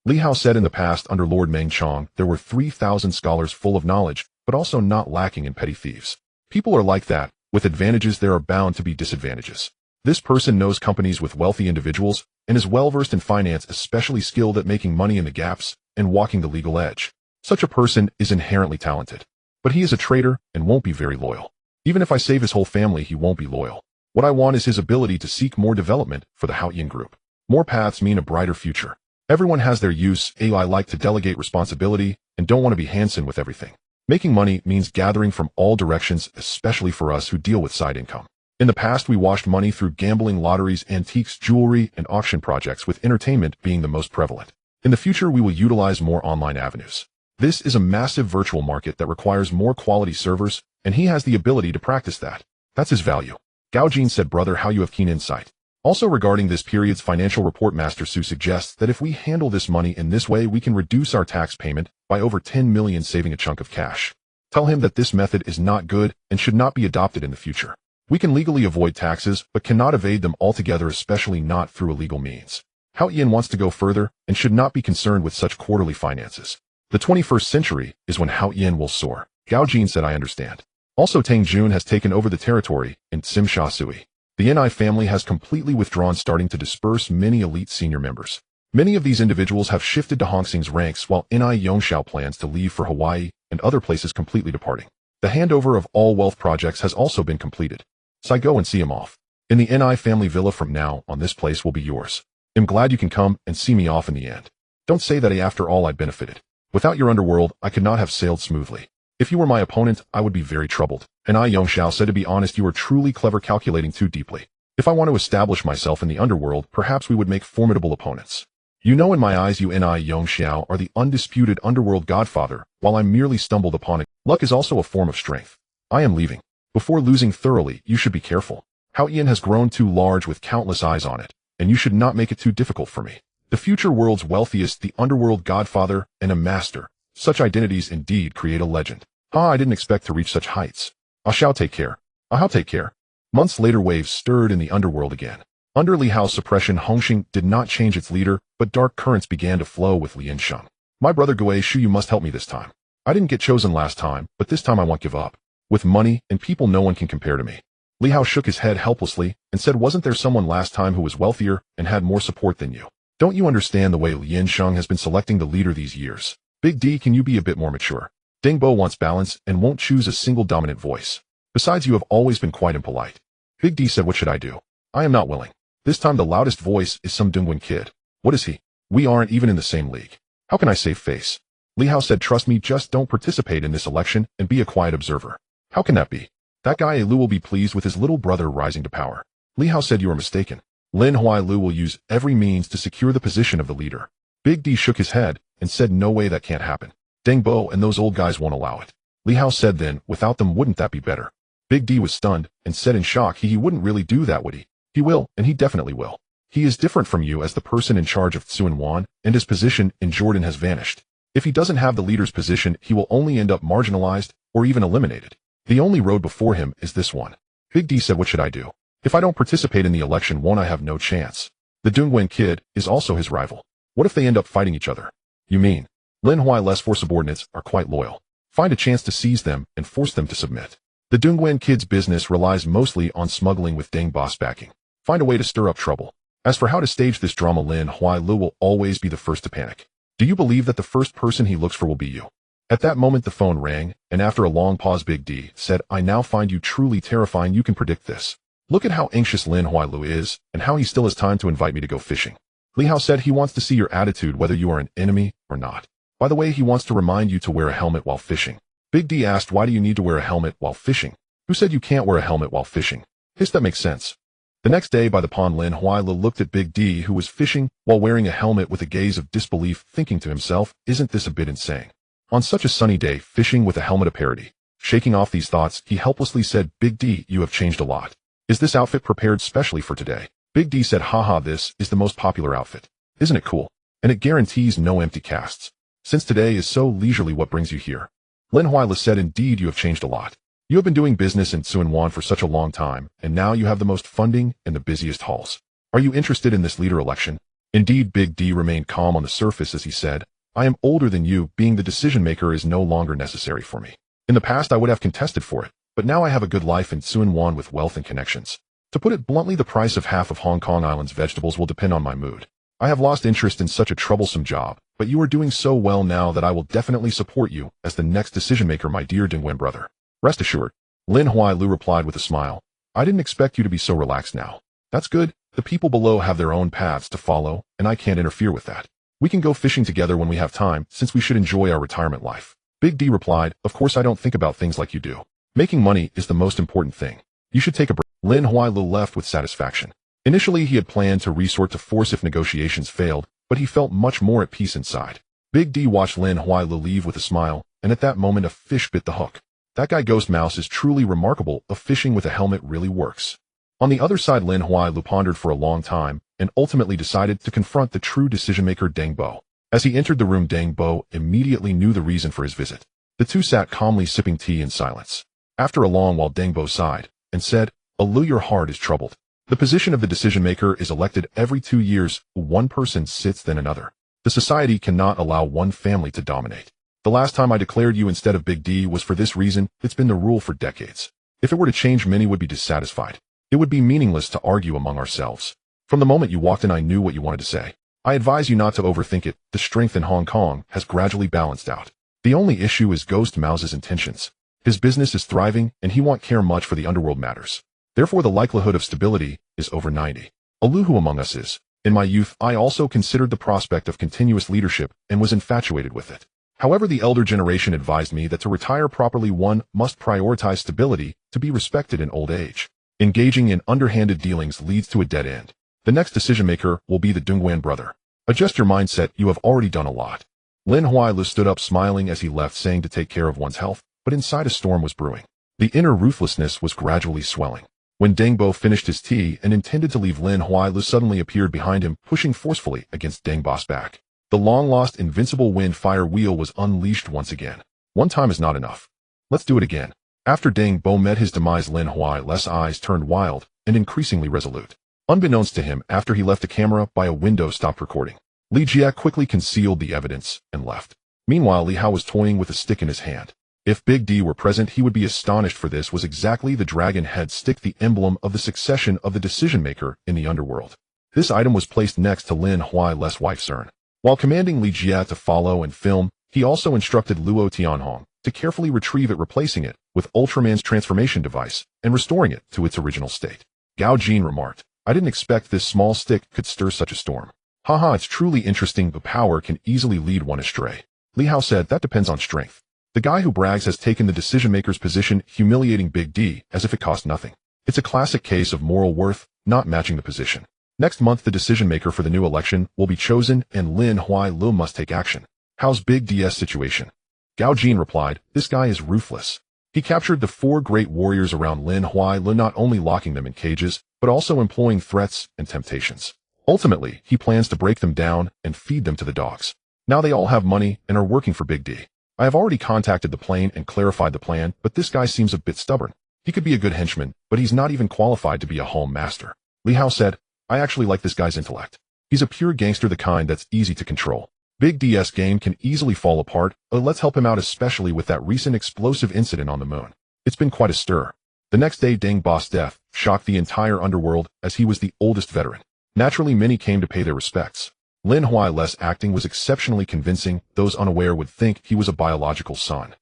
Li Hao said, "In the past, under Lord Meng Chong, there were 3,000 scholars full of knowledge, but also not lacking in petty thieves. People are like that. With advantages, there are bound to be disadvantages. This person knows companies with wealthy individuals and is well-versed in finance, especially skilled at making money in the gaps and walking the legal edge. Such a person is inherently talented. But he is a traitor and won't be very loyal. Even if I save his whole family, he won't be loyal. What I want is his ability to seek more development for the Haoyan group. More paths mean a brighter future. Everyone has their use. I like to delegate responsibility and don't want to be Hansen with everything. Making money means gathering from all directions, especially for us who deal with side income. In the past, we washed money through gambling, lotteries, antiques, jewelry, and auction projects, with entertainment being the most prevalent. In the future, we will utilize more online avenues. This is a massive virtual market that requires more quality servers, and he has the ability to practice that. That's his value." Gao Jin said, "Brother, how you have keen insight." Also regarding this period's financial report, Master Su suggests that if we handle this money in this way, we can reduce our tax payment by over 10 million, saving a chunk of cash. Tell him that this method is not good and should not be adopted in the future. We can legally avoid taxes, but cannot evade them altogether, especially not through illegal means. Haoyan wants to go further and should not be concerned with such quarterly finances. The 21st century is when Haoyan will soar. Gao Jin said, "I understand." Also, Tang Jun has taken over the territory in Simsha Sui. The Ni family has completely withdrawn, starting to disperse many elite senior members. Many of these individuals have shifted to Hongxing's ranks, while Ni Yongxiao plans to leave for Hawaii and other places, completely departing. The handover of all wealth projects has also been completed. So go and see him off. In the Ni family villa from now on, this place will be yours. I'm glad you can come and see me off in the end. Don't say that after all I benefited. Without your underworld, I could not have sailed smoothly. If you were my opponent, I would be very troubled. And Yongxiao said, "To be honest, you are truly clever, calculating too deeply. If I want to establish myself in the underworld, perhaps we would make formidable opponents. You know, in my eyes, you Ni Yongxiao are the undisputed underworld godfather, while I merely stumbled upon it. Luck is also a form of strength. I am leaving. Before losing thoroughly, you should be careful. Haoyan has grown too large with countless eyes on it, and you should not make it too difficult for me. The future world's wealthiest, the underworld godfather, and a master. Such identities indeed create a legend. I didn't expect to reach such heights. I shall take care. I'll take care." Months later, waves stirred in the underworld again. Under Li Hao's suppression, Hongxing did not change its leader, but dark currents began to flow with Lian Sheng. "My brother Gui Shu, you must help me this time. I didn't get chosen last time, but this time I won't give up. With money and people, no one can compare to me. Li Hao shook his head helplessly and said, wasn't there someone last time who was wealthier and had more support than you? Don't you understand the way Lin Sheng has been selecting the leader these years? Big D, can you be a bit more mature? Deng Bo wants balance and won't choose a single dominant voice. Besides, you have always been quite impolite. Big D said, what should I do? I am not willing. This time the loudest voice is some Dongguan kid. What is he? We aren't even in the same league. How can I save face? Li Hao said, trust me, just don't participate in this election and be a quiet observer. How can that be? That guy Lu will be pleased with his little brother rising to power. Li Hao said, you are mistaken. Lin Huailu will use every means to secure the position of the leader. Big D shook his head and said, no way, that can't happen. Deng Bo and those old guys won't allow it. Li Hao said, then, without them, wouldn't that be better? Big D was stunned and said in shock, he wouldn't really do that, would he? He will, and he definitely will. He is different from you as the person in charge of Tsuan, and his position in Jordan has vanished. If he doesn't have the leader's position, he will only end up marginalized or even eliminated. The only road before him is this one. Big D said, what should I do? If I don't participate in the election, won't I have no chance? The Dongguan kid is also his rival. What if they end up fighting each other? You mean? Lin Huai's four subordinates are quite loyal. Find a chance to seize them and force them to submit. The Dongguan kid's business relies mostly on smuggling with Deng Boss backing. Find a way to stir up trouble. As for how to stage this drama, Lin Huailu will always be the first to panic. Do you believe that the first person he looks for will be you? At that moment the phone rang, and after a long pause Big D said, I now find you truly terrifying. You can predict this. Look at how anxious Lin Huailu is, and how he still has time to invite me to go fishing. Li Hao said he wants to see your attitude whether you are an enemy or not. By the way, he wants to remind you to wear a helmet while fishing. Big D asked, why do you need to wear a helmet while fishing? Who said you can't wear a helmet while fishing? Hiss, that makes sense. The next day by the pond, Lin Huailu looked at Big D, who was fishing while wearing a helmet, with a gaze of disbelief, thinking to himself, isn't this a bit insane? On such a sunny day, fishing with a helmet a parody. Shaking off these thoughts, he helplessly said, Big D, you have changed a lot. Is this outfit prepared specially for today? Big D said, haha, this is the most popular outfit. Isn't it cool? And it guarantees no empty casts. Since today is so leisurely, what brings you here? Lin Huailu said, indeed, you have changed a lot. You have been doing business in Tsuan for such a long time, and now you have the most funding and the busiest halls. Are you interested in this leader election? Indeed, Big D remained calm on the surface as he said, I am older than you, being the decision maker is no longer necessary for me. In the past I would have contested for it, but now I have a good life in Tsuan with wealth and connections. To put it bluntly, the price of half of Hong Kong Island's vegetables will depend on my mood. I have lost interest in such a troublesome job, but you are doing so well now that I will definitely support you as the next decision maker, my dear Dongguan brother. Rest assured. Lin Huailu replied with a smile. I didn't expect you to be so relaxed now. That's good. The people below have their own paths to follow, and I can't interfere with that. We can go fishing together when we have time, since we should enjoy our retirement life. Big D replied, of course I don't think about things like you do. Making money is the most important thing. You should take a break. Lin Huailu left with satisfaction. Initially he had planned to resort to force if negotiations failed, but he felt much more at peace inside. Big D watched Lin Huailu leave with a smile, and at that moment a fish bit the hook. That guy Ghost Mouse is truly remarkable. A fishing with a helmet really works. On the other side, Lin Huailu pondered for a long time and ultimately decided to confront the true decision-maker Deng Bo. As he entered the room, Deng Bo immediately knew the reason for his visit. The two sat calmly sipping tea in silence. After a long while, Deng Bo sighed and said, Alu, your heart is troubled. The position of the decision-maker is elected every 2 years. One person sits, then another. The society cannot allow one family to dominate. The last time I declared you instead of Big D was for this reason. It's been the rule for decades. If it were to change, many would be dissatisfied. It would be meaningless to argue among ourselves. From the moment you walked in, I knew what you wanted to say. I advise you not to overthink it. The strength in Hong Kong has gradually balanced out. The only issue is Ghost Mouse's intentions. His business is thriving, and he won't care much for the underworld matters. Therefore, the likelihood of stability is over 90. Aluhu among us is. In my youth, I also considered the prospect of continuous leadership and was infatuated with it. However, the elder generation advised me that to retire properly, one must prioritize stability to be respected in old age. Engaging in underhanded dealings leads to a dead end. The next decision-maker will be the Dongguan brother. Adjust your mindset. You have already done a lot. Lin Huailu stood up smiling as he left, saying to take care of one's health, but inside a storm was brewing. The inner ruthlessness was gradually swelling. When Deng Bo finished his tea and intended to leave, Lin Huailu suddenly appeared behind him, pushing forcefully against Deng Bo's back. The long-lost invincible wind-fire wheel was unleashed once again. One time is not enough. Let's do it again. After Deng Bo met his demise, Lin Huailu's eyes turned wild and increasingly resolute. Unbeknownst to him, after he left, the camera by a window stopped recording. Li Jia quickly concealed the evidence and left. Meanwhile, Li Hao was toying with a stick in his hand. If Big D were present, he would be astonished, for this was exactly the dragon head stick, the emblem of the succession of the decision-maker in the Underworld. This item was placed next to Lin Huai's wife's urn. While commanding Li Jie to follow and film, he also instructed Luo Tianhong to carefully retrieve it, replacing it with Ultraman's transformation device and restoring it to its original state. Gao Jin remarked, "I didn't expect this small stick could stir such a storm. Haha, it's truly interesting, but power can easily lead one astray." Li Hao said, "That depends on strength. The guy who brags has taken the decision-maker's position, humiliating Big D as if it cost nothing. It's a classic case of moral worth not matching the position. Next month, the decision-maker for the new election will be chosen, and Lin Huai must take action. How's Big D's situation?" Gao Jin replied, "This guy is ruthless. He captured the 4 great warriors around Lin Huai, not only locking them in cages, but also employing threats and temptations. Ultimately, he plans to break them down and feed them to the dogs. Now they all have money and are working for Big D. I have already contacted the plane and clarified the plan, but this guy seems a bit stubborn. He could be a good henchman, but he's not even qualified to be a home master." Li Hao said, "I actually like this guy's intellect. He's a pure gangster, the kind that's easy to control. Big D's game can easily fall apart, but let's help him out, especially with that recent explosive incident on the moon. It's been quite a stir." The next day, Deng Ba's death shocked the entire underworld, as he was the oldest veteran. Naturally, many came to pay their respects. Lin Huai's acting was exceptionally convincing. Those unaware would think he was a biological son.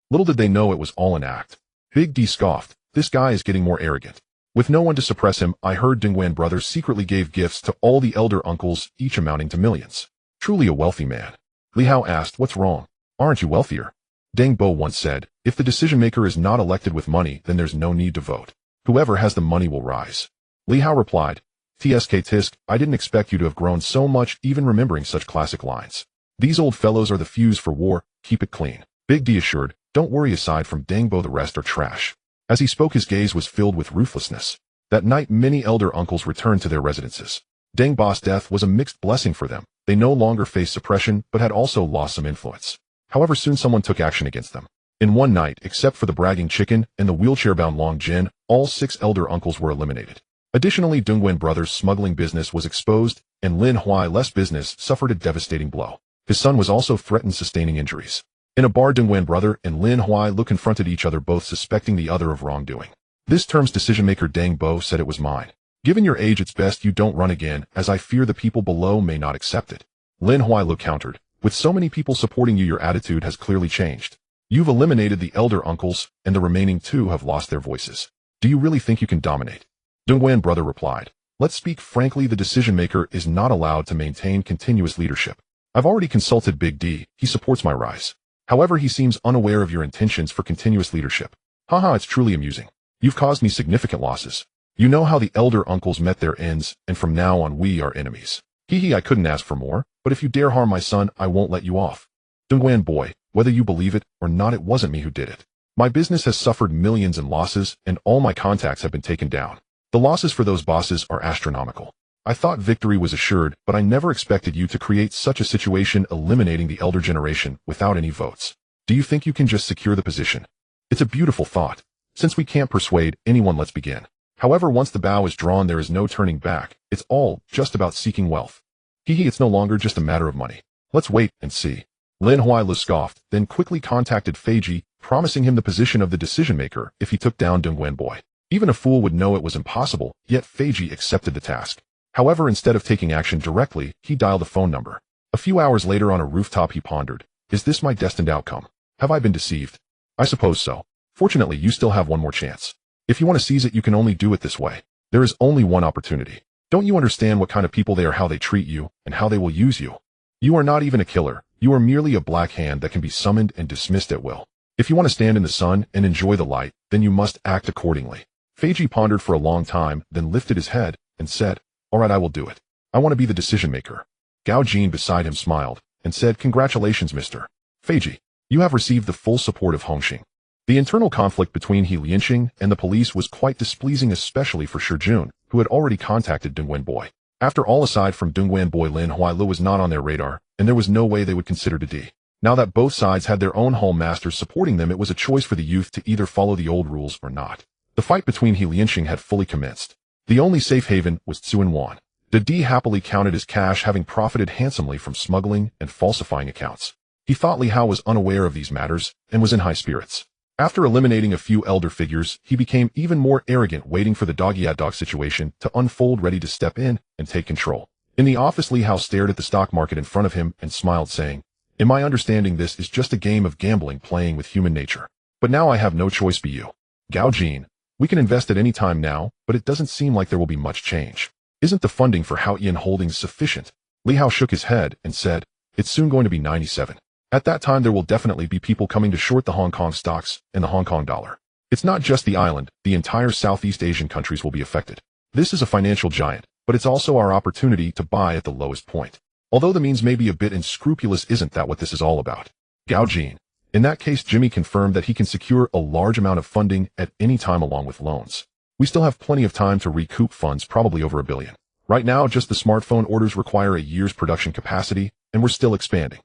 Little did they know it was all an act. Big D scoffed, "This guy is getting more arrogant. With no one to suppress him, I heard Dongguan brothers secretly gave gifts to all the elder uncles, each amounting to millions. Truly a wealthy man." Li Hao asked, "What's wrong? Aren't you wealthier?" Deng Bo once said, "If the decision-maker is not elected with money, then there's no need to vote. Whoever has the money will rise." Li Hao replied, "Tsk tisk, I didn't expect you to have grown so much, even remembering such classic lines. These old fellows are the fuse for war, keep it clean." Big D assured, "Don't worry, aside from Deng Bo, the rest are trash." As he spoke, his gaze was filled with ruthlessness. That night, many elder uncles returned to their residences. Deng Ba's death was a mixed blessing for them. They no longer faced suppression, but had also lost some influence. However, soon someone took action against them. In one night, except for the bragging chicken and the wheelchair-bound Long Jin, all 6 elder uncles were eliminated. Additionally, Dongguan brothers' smuggling business was exposed, and Lin Huai's business suffered a devastating blow. His son was also threatened, sustaining injuries. In a bar, Dongguan brother and Lin Huai confronted each other, both suspecting the other of wrongdoing. This term's decision-maker Deng Bo said, "It was mine. Given your age, it's best you don't run again, as I fear the people below may not accept it." Lin Huai countered, "With so many people supporting you, your attitude has clearly changed. You've eliminated the elder uncles, and the remaining 2 have lost their voices. Do you really think you can dominate?" Dongguan brother replied, "Let's speak frankly, the decision-maker is not allowed to maintain continuous leadership. I've already consulted Big D, he supports my rise. However, he seems unaware of your intentions for continuous leadership. Haha, it's truly amusing. You've caused me significant losses. You know how the elder uncles met their ends, and from now on we are enemies. Hee, I couldn't ask for more, but if you dare harm my son, I won't let you off. Dongguan boy, whether you believe it or not, it wasn't me who did it. My business has suffered millions in losses, and all my contacts have been taken down. The losses for those bosses are astronomical. I thought victory was assured, but I never expected you to create such a situation, eliminating the elder generation without any votes. Do you think you can just secure the position? It's a beautiful thought. Since we can't persuade anyone, let's begin. However, once the bow is drawn, there is no turning back. It's all just about seeking wealth. Hee, it's no longer just a matter of money. Let's wait and see." Lin Huai scoffed, then quickly contacted Feiji, promising him the position of the decision-maker if he took down Dongguan boy. Even a fool would know it was impossible, yet Feiji accepted the task. However, instead of taking action directly, he dialed a phone number. A few hours later on a rooftop, he pondered, "Is this my destined outcome? Have I been deceived? I suppose so. Fortunately, you still have one more chance. If you want to seize it, you can only do it this way. There is only one opportunity. Don't you understand what kind of people they are, how they treat you, and how they will use you? You are not even a killer. You are merely a black hand that can be summoned and dismissed at will. If you want to stand in the sun and enjoy the light, then you must act accordingly." Feiji pondered for a long time, then lifted his head and said, "All right, I will do it. I want to be the decision-maker." Gao Jin beside him smiled and said, "Congratulations, Mr. Feiji. You have received the full support of Hongxing." The internal conflict between He Lianxing and the police was quite displeasing, especially for Shi Jun, who had already contacted Dongguan boy. After all, aside from Dongguan boy, Lin Huai was not on their radar, and there was no way they would consider D. Now that both sides had their own home masters supporting them, it was a choice for the youth to either follow the old rules or not. The fight between He Lianxing had fully commenced. The only safe haven was Tsuan Wan. The D happily counted his cash, having profited handsomely from smuggling and falsifying accounts. He thought Li Hao was unaware of these matters and was in high spirits. After eliminating a few elder figures, he became even more arrogant, waiting for the dog-eat-dog situation to unfold, ready to step in and take control. In the office, Li Hao stared at the stock market in front of him and smiled, saying, "In my understanding, this is just a game of gambling playing with human nature. But now I have no choice but you. Gao Jin, we can invest at any time now, but it doesn't seem like there will be much change. Isn't the funding for Haoyan Holdings sufficient?" Li Hao shook his head and said, "It's soon going to be 97. At that time, there will definitely be people coming to short the Hong Kong stocks and the Hong Kong dollar. It's not just the island, the entire Southeast Asian countries will be affected. This is a financial giant, but it's also our opportunity to buy at the lowest point. Although the means may be a bit unscrupulous, isn't that what this is all about?" Gao Jin. In that case, Jimmy confirmed that he can secure a large amount of funding at any time along with loans. We still have plenty of time to recoup funds, probably over $1 billion. Right now, just the smartphone orders require a year's production capacity, and we're still expanding.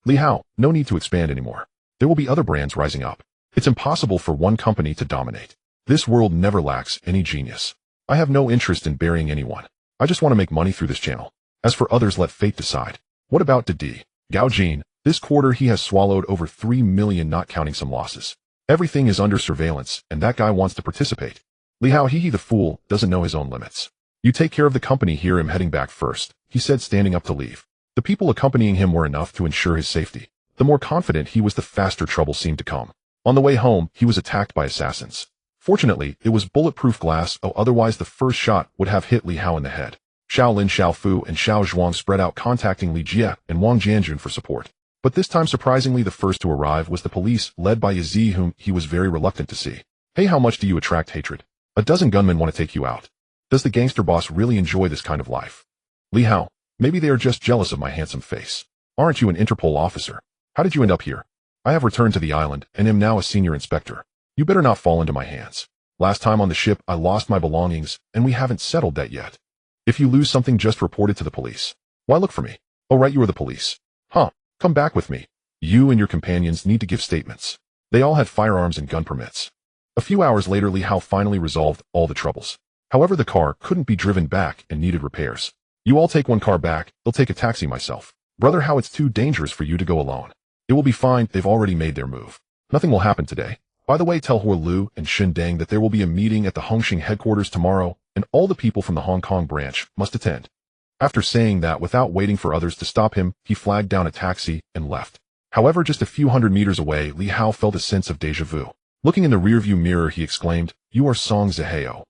Li Hao, no need to expand anymore. There will be other brands rising up. It's impossible for one company to dominate. This world never lacks any genius. I have no interest in burying anyone. I just want to make money through this channel. As for others, let fate decide. What about Didi? Gao Jin, this quarter he has swallowed over 3 million, not counting some losses. Everything is under surveillance, and that guy wants to participate. Li Hao, he the fool, doesn't know his own limits. You take care of the company here, I'm heading back first, he said, standing up to leave. The people accompanying him were enough to ensure his safety. The more confident he was, the faster trouble seemed to come. On the way home, he was attacked by assassins. Fortunately, it was bulletproof glass, otherwise the first shot would have hit Li Hao in the head. Xiao Lin, Xiao Fu, and Xiao Zhuang spread out, contacting Li Jie and Wang Jianjun for support. But this time, surprisingly, the first to arrive was the police, led by Yazi, whom he was very reluctant to see. "Hey, how much do you attract hatred? A dozen gunmen want to take you out. Does the gangster boss really enjoy this kind of life?" Li Hao, maybe they are just jealous of my handsome face. Aren't you an Interpol officer? How did you end up here? I have returned to the island and am now a senior inspector. You better not fall into my hands. Last time on the ship, I lost my belongings, and we haven't settled that yet. If you lose something, just report it to the police. Why look for me? Oh right, you are the police. Huh, come back with me. You and your companions need to give statements. They all had firearms and gun permits. A few hours later, Li Hao finally resolved all the troubles. However, the car couldn't be driven back and needed repairs. "You all take one car back, they'll take a taxi myself. Brother Hao, it's too dangerous for you to go alone. It will be fine, they've already made their move. Nothing will happen today. By the way, tell Hua Lu and Shin Deng that there will be a meeting at the Hongqing headquarters tomorrow, and all the people from the Hong Kong branch must attend." After saying that, without waiting for others to stop him, he flagged down a taxi and left. However, just a few hundred meters away, Li Hao felt a sense of déjà vu. Looking in the rearview mirror, he exclaimed, "You are Song Zihao."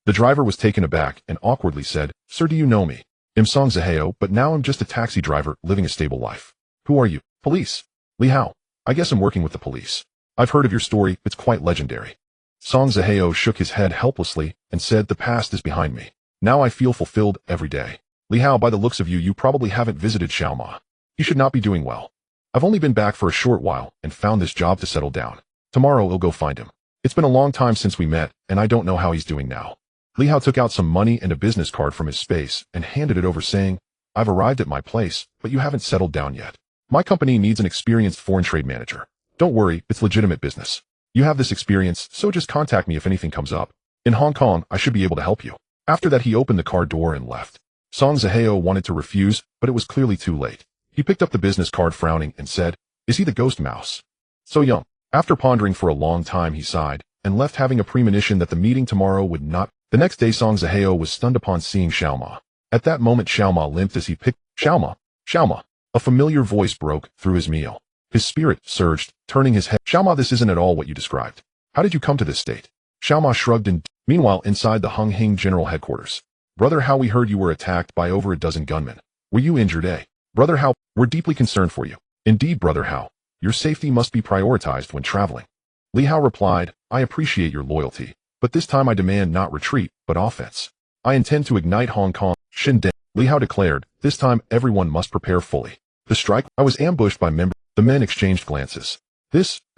The driver was taken aback and awkwardly said, "Sir, do you know me? I'm Song Zihao, but now I'm just a taxi driver living a stable life." "Who are you?" "Police." "Li Hao, I guess I'm working with the police. I've heard of your story, it's quite legendary." Song Zihao shook his head helplessly and said, "The past is behind me. Now I feel fulfilled every day." "Li Hao, by the looks of you, you probably haven't visited Xiaoma. You should not be doing well. I've only been back for a short while and found this job to settle down. Tomorrow I'll go find him. It's been a long time since we met, and I don't know how he's doing now." Li Hao took out some money and a business card from his space and handed it over, saying, "I've arrived at my place, but you haven't settled down yet. My company needs an experienced foreign trade manager. Don't worry, it's legitimate business. You have this experience, so just contact me if anything comes up. In Hong Kong, I should be able to help you." After that, he opened the car door and left. Song Zihao wanted to refuse, but it was clearly too late. He picked up the business card, frowning, and said, "Is he the ghost mouse? So young." After pondering for a long time, he sighed and left, having a premonition that the meeting tomorrow would not. The next day, Song Zihao was stunned upon seeing Xiaoma. At that moment, Xiaoma limped as he picked Xiaoma. "Xiaoma." A familiar voice broke through his meal. His spirit surged, turning his head. "Xiaoma, this isn't at all what you described. How did you come to this state?" Xiaoma shrugged and meanwhile, inside the Hongqing General Headquarters. "Brother Hao, we heard you were attacked by over a dozen gunmen. Were you injured, eh?" "Brother Hao, we're deeply concerned for you." "Indeed, Brother Hao. Your safety must be prioritized when traveling." Li Hao replied, "I appreciate your loyalty, but this time I demand not retreat, but offense. I intend to ignite Hong Kong." Shin Deng, Li Hao declared, "This time everyone must prepare fully. The strike." "I was ambushed by members." The men exchanged glances.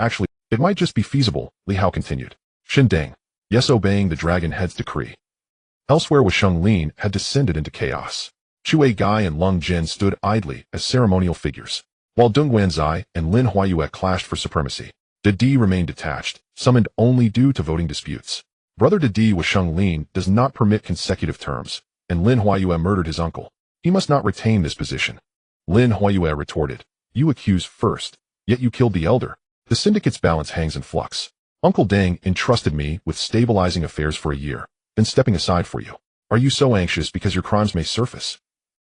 Actually, it might just be feasible," Li Hao continued. Shin Deng, "Yes, obeying the Dragon Head's decree." Elsewhere, with Sheng Lin had descended into chaos. Chu Gai and Lung Jin stood idly as ceremonial figures, while Deng Guanzai and Lin Huayue clashed for supremacy. Didi remained detached, summoned only due to voting disputes. Brother Didi with Sheng Lin does not permit consecutive terms, and Lin Huayue murdered his uncle. He must not retain this position. Lin Huayue retorted, "You accuse first, Yet you killed the elder. The syndicate's balance hangs in flux. Uncle Deng entrusted me with stabilizing affairs for a year, then stepping aside for you. Are you so anxious because your crimes may surface?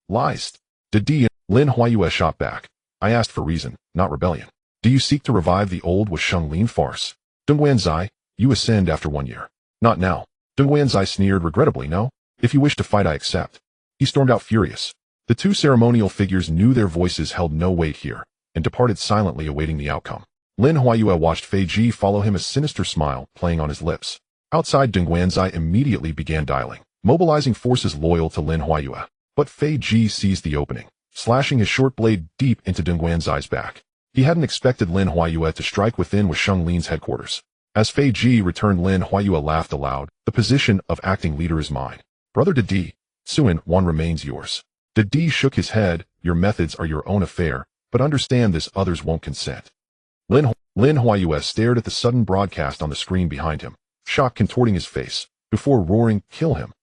Lies. Did Lin Huayue shot back. I asked for reason, not rebellion. Do you seek to revive the old Wusheng Lin farce? Deng Wanzai, you ascend after 1 year. Not now. Deng Wanzai sneered regrettably. No. If you wish to fight, I accept. He stormed out furious. The two ceremonial figures knew their voices held no weight here, and departed silently awaiting the outcome. Lin Huayue watched Fei Ji follow him, a sinister smile playing on his lips. Outside, Deng Wanzai immediately began dialing, mobilizing forces loyal to Lin Huayue. But Fei Ji seized the opening, slashing his short blade deep into Deng Wanzai's back. He hadn't expected Lin Huayue to strike within Wusheng Lin's headquarters. As Fei Ji returned, Lin Huayue laughed aloud. The position of acting leader is mine. Brother Didi, Suan Wan remains yours. Didi shook his head. Your methods are your own affair, but understand this, others won't consent. Lin Huayue stared at the sudden broadcast on the screen behind him, shock contorting his face, before roaring, kill him.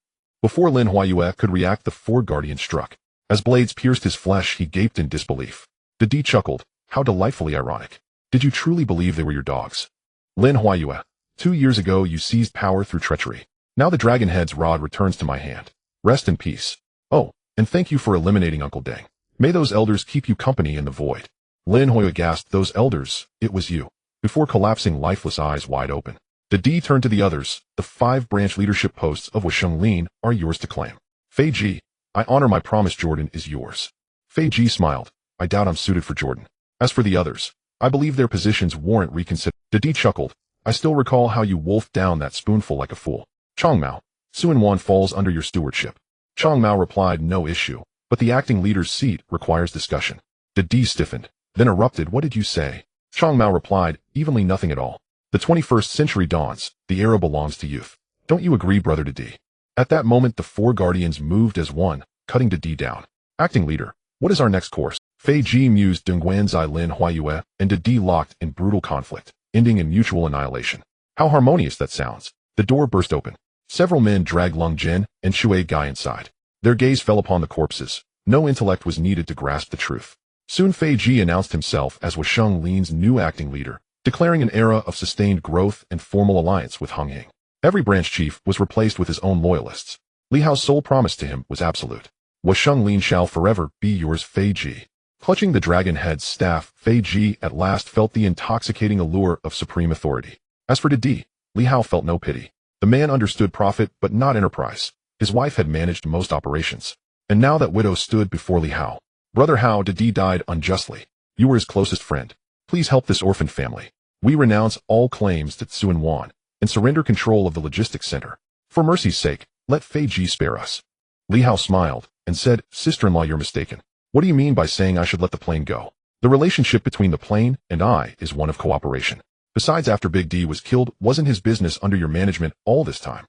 Before Lin Huayue could react, the four guardians struck. As blades pierced his flesh, he gaped in disbelief. Didi chuckled. How delightfully ironic. Did you truly believe they were your dogs? Lin Huayue, 2 years ago you seized power through treachery. Now the dragon head's rod returns to my hand. Rest in peace. Oh, and thank you for eliminating Uncle Deng. May those elders keep you company in the void. Lin Huayue gasped. Those elders, it was you. Before collapsing, lifeless eyes wide open. Didi turned to the others. The 5 branch leadership posts of Wusheng Lin are yours to claim. Fei Ji, I honor my promise. Jordan is yours. Fei Ji smiled. I doubt I'm suited for Jordan. As for the others, I believe their positions warrant reconsider. Didi chuckled. I still recall how you wolfed down that spoonful like a fool. Changmao, Suan Wan falls under your stewardship. Changmao replied, no issue, but the acting leader's seat requires discussion. Didi stiffened, then erupted. What did you say? Changmao replied, evenly nothing at all. The 21st century dawns, the era belongs to youth. Don't you agree, brother Didi? At that moment the 4 guardians moved as one, cutting Didi down. Acting leader, what is our next course? Fei Ji mused. Deng Wanzai, Lin Huayue, and Didi locked in brutal conflict, ending in mutual annihilation. How harmonious that sounds. The door burst open. Several men dragged Lung Jin and Shui Gai inside. Their gaze fell upon the corpses. No intellect was needed to grasp the truth. Soon Fei Ji announced himself as Wusheng Lin's new acting leader, declaring an era of sustained growth and formal alliance with Hung Ying. Every branch chief was replaced with his own loyalists. Li Hao's sole promise to him was absolute. Wusheng Lin shall forever be yours. Fei Ji. Clutching the dragon head's staff, Fei Ji at last felt the intoxicating allure of supreme authority. As for Didi, Li Hao felt no pity. The man understood profit but not enterprise. His wife had managed most operations. And now that widow stood before Li Hao. Brother Hao, Didi died unjustly. You were his closest friend. Please help this orphan family. We renounce all claims to Suan Wan and surrender control of the logistics center. For mercy's sake, let Fei Ji spare us. Li Hao smiled and said, sister-in-law, you're mistaken. What do you mean by saying I should let the plane go? The relationship between the plane and I is one of cooperation. Besides, after Big D was killed, wasn't his business under your management all this time?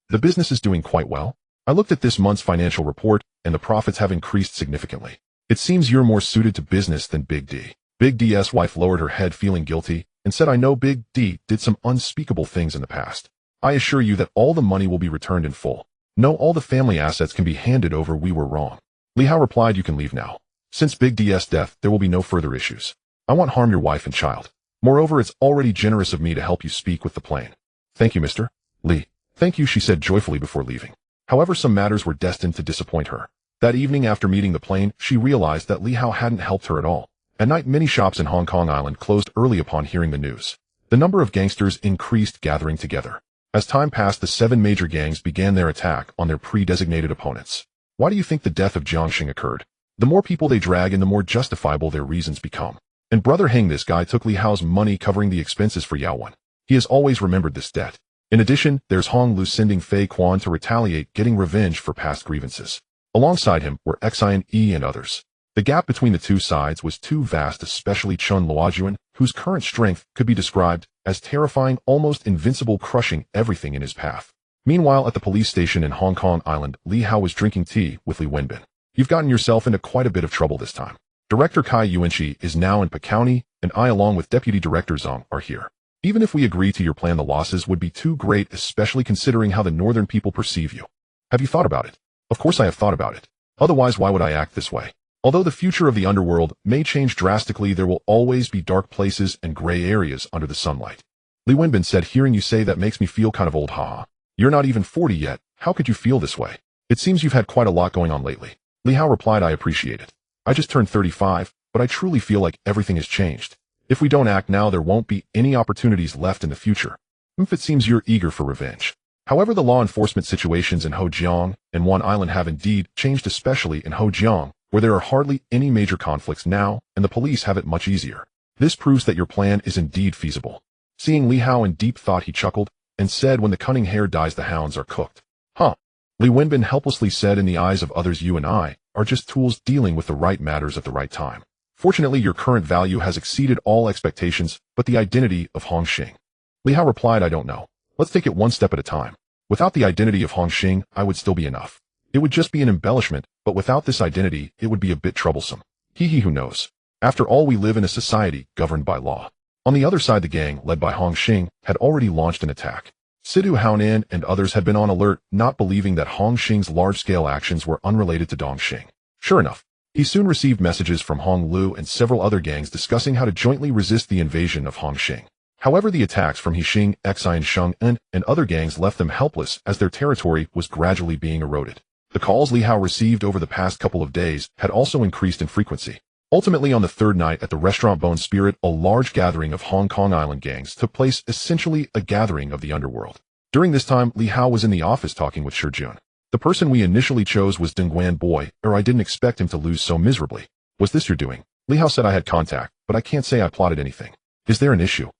The business is doing quite well. I looked at this month's financial report, and the profits have increased significantly. It seems you're more suited to business than Big D. Big D's wife lowered her head, feeling guilty, and said, I know Big D did some unspeakable things in the past. I assure you that all the money will be returned in full. No, all the family assets can be handed over. We were wrong. Li Hao replied, you can leave now. Since Big D's death, there will be no further issues. I won't harm your wife and child. Moreover, it's already generous of me to help you speak with the plane. Thank you, Mr. Li. Thank you, she said joyfully before leaving. However, some matters were destined to disappoint her. That evening after meeting the plane, she realized that Li Hao hadn't helped her at all. At night, many shops in Hong Kong Island closed early upon hearing the news. The number of gangsters increased, gathering together. As time passed, the 7 major gangs began their attack on their pre-designated opponents. Why do you think the death of Jiangxing occurred? The more people they drag in, the more justifiable their reasons become. And Brother Heng, this guy took Li Hao's money covering the expenses for Yaowen. He has always remembered this debt. In addition, there's Hong Lu sending Fei Quan to retaliate, getting revenge for past grievances. Alongside him were Xian Yi and others. The gap between the two sides was too vast, especially Chun Luojuan, whose current strength could be described as terrifying, almost invincible, crushing everything in his path. Meanwhile, at the police station in Hong Kong Island, Li Hao was drinking tea with Li Wenbin. You've gotten yourself into quite a bit of trouble this time. Director Kai Yuanqi is now in County, and I, along with Deputy Director Zhang, are here. Even if we agree to your plan, the losses would be too great, especially considering how the northern people perceive you. Have you thought about it? Of course I have thought about it. Otherwise, why would I act this way? Although the future of the underworld may change drastically, there will always be dark places and gray areas under the sunlight. Li Wenbin said, hearing you say that makes me feel kind of old, haha. You're not even 40 yet, how could you feel this way? It seems you've had quite a lot going on lately. Li Hao replied, I appreciate it. I just turned 35, but I truly feel like everything has changed. If we don't act now, there won't be any opportunities left in the future. It seems you're eager for revenge. However, the law enforcement situations in Hojiang and Wan Island have indeed changed, especially in Hojiang, where there are hardly any major conflicts now, and the police have it much easier. This proves that your plan is indeed feasible. Seeing Li Hao in deep thought, he chuckled and said, when the cunning hare dies, the hounds are cooked. Huh. Li Wenbin helplessly said, in the eyes of others, you and I are just tools dealing with the right matters at the right time. Fortunately, your current value has exceeded all expectations, but the identity of Hong Xing. Li Hao replied, I don't know. Let's take it one step at a time. Without the identity of Hong Xing, I would still be enough. It would just be an embellishment, but without this identity, it would be a bit troublesome. Who knows? After all, we live in a society governed by law. On the other side, the gang, led by Hong Xing, had already launched an attack. Sidu Haonan and others had been on alert, not believing that Hong Xing's large-scale actions were unrelated to Dongxing. Sure enough, he soon received messages from Hong Lu and several other gangs discussing how to jointly resist the invasion of Hong Xing. However, the attacks from Hixing, Xi and Sheng En and other gangs left them helpless as their territory was gradually being eroded. The calls Li Hao received over the past couple of days had also increased in frequency. Ultimately, on the third night at the restaurant Bone Spirit, a large gathering of Hong Kong Island gangs took place, essentially a gathering of the underworld. During this time, Li Hao was in the office talking with Shijun. The person we initially chose was Dongguan Boy, or I didn't expect him to lose so miserably. Was this your doing? Li Hao said, I had contact, but I can't say I plotted anything. Is there an issue?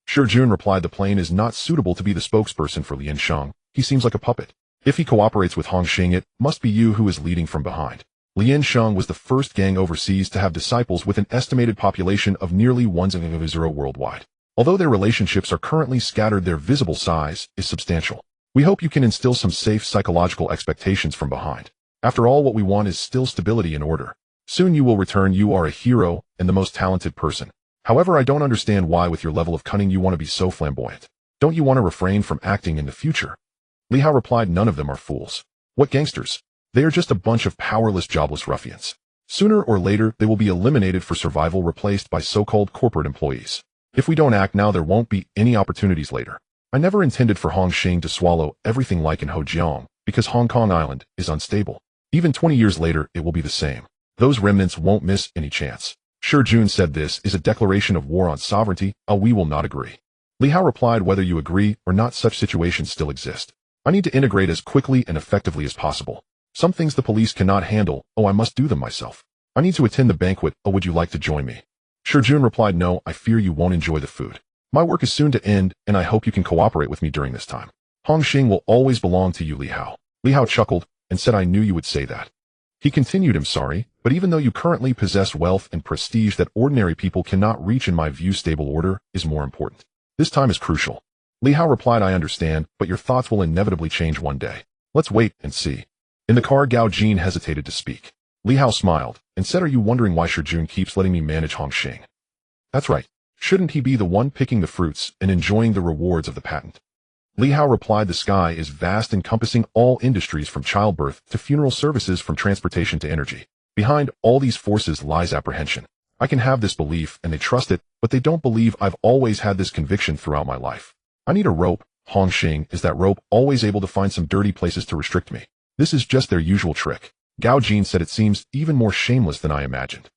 Shijun replied, the plane is not suitable to be the spokesperson for Lian Sheng. He seems like a puppet. If he cooperates with Hong Xing, it must be you who is leading from behind. Lian Sheng was the first gang overseas to have disciples with an estimated population of nearly 1.0 worldwide. Although their relationships are currently scattered, their visible size is substantial. We hope you can instill some safe psychological expectations from behind. After all, what we want is still stability and order. Soon you will return. You are a hero and the most talented person. However, I don't understand why with your level of cunning you want to be so flamboyant. Don't you want to refrain from acting in the future? Li Hao replied, none of them are fools. What gangsters? They are just a bunch of powerless, jobless ruffians. Sooner or later, they will be eliminated for survival, replaced by so-called corporate employees. If we don't act now, there won't be any opportunities later. I never intended for Hong Xing to swallow everything like in Hojiang, because Hong Kong Island is unstable. Even 20 years later, it will be the same. Those remnants won't miss any chance. Shijun said, this is a declaration of war on sovereignty. We will not agree. Li Hao replied, whether you agree or not, such situations still exist. I need to integrate as quickly and effectively as possible. Some things the police cannot handle. I must do them myself. I need to attend the banquet. Would you like to join me? Shijun replied, no, I fear you won't enjoy the food. My work is soon to end, and I hope you can cooperate with me during this time. Hong Xing will always belong to you, Li Hao. Li Hao chuckled and said, I knew you would say that. He continued, I'm sorry, but even though you currently possess wealth and prestige that ordinary people cannot reach, in my view, stable order is more important. This time is crucial. Li Hao replied, I understand, but your thoughts will inevitably change one day. Let's wait and see. In the car, Gao Jin hesitated to speak. Li Hao smiled and said, are you wondering why Shijun keeps letting me manage Hong Xing? That's right. Shouldn't he be the one picking the fruits and enjoying the rewards of the patent? Li Hao replied, the sky is vast, encompassing all industries from childbirth to funeral services, from transportation to energy. Behind all these forces lies apprehension. I can have this belief and they trust it, but they don't believe. I've always had this conviction throughout my life. I need a rope. Hong Xing is that rope, always able to find some dirty places to restrict me. This is just their usual trick. Gao Jin said, it seems even more shameless than I imagined.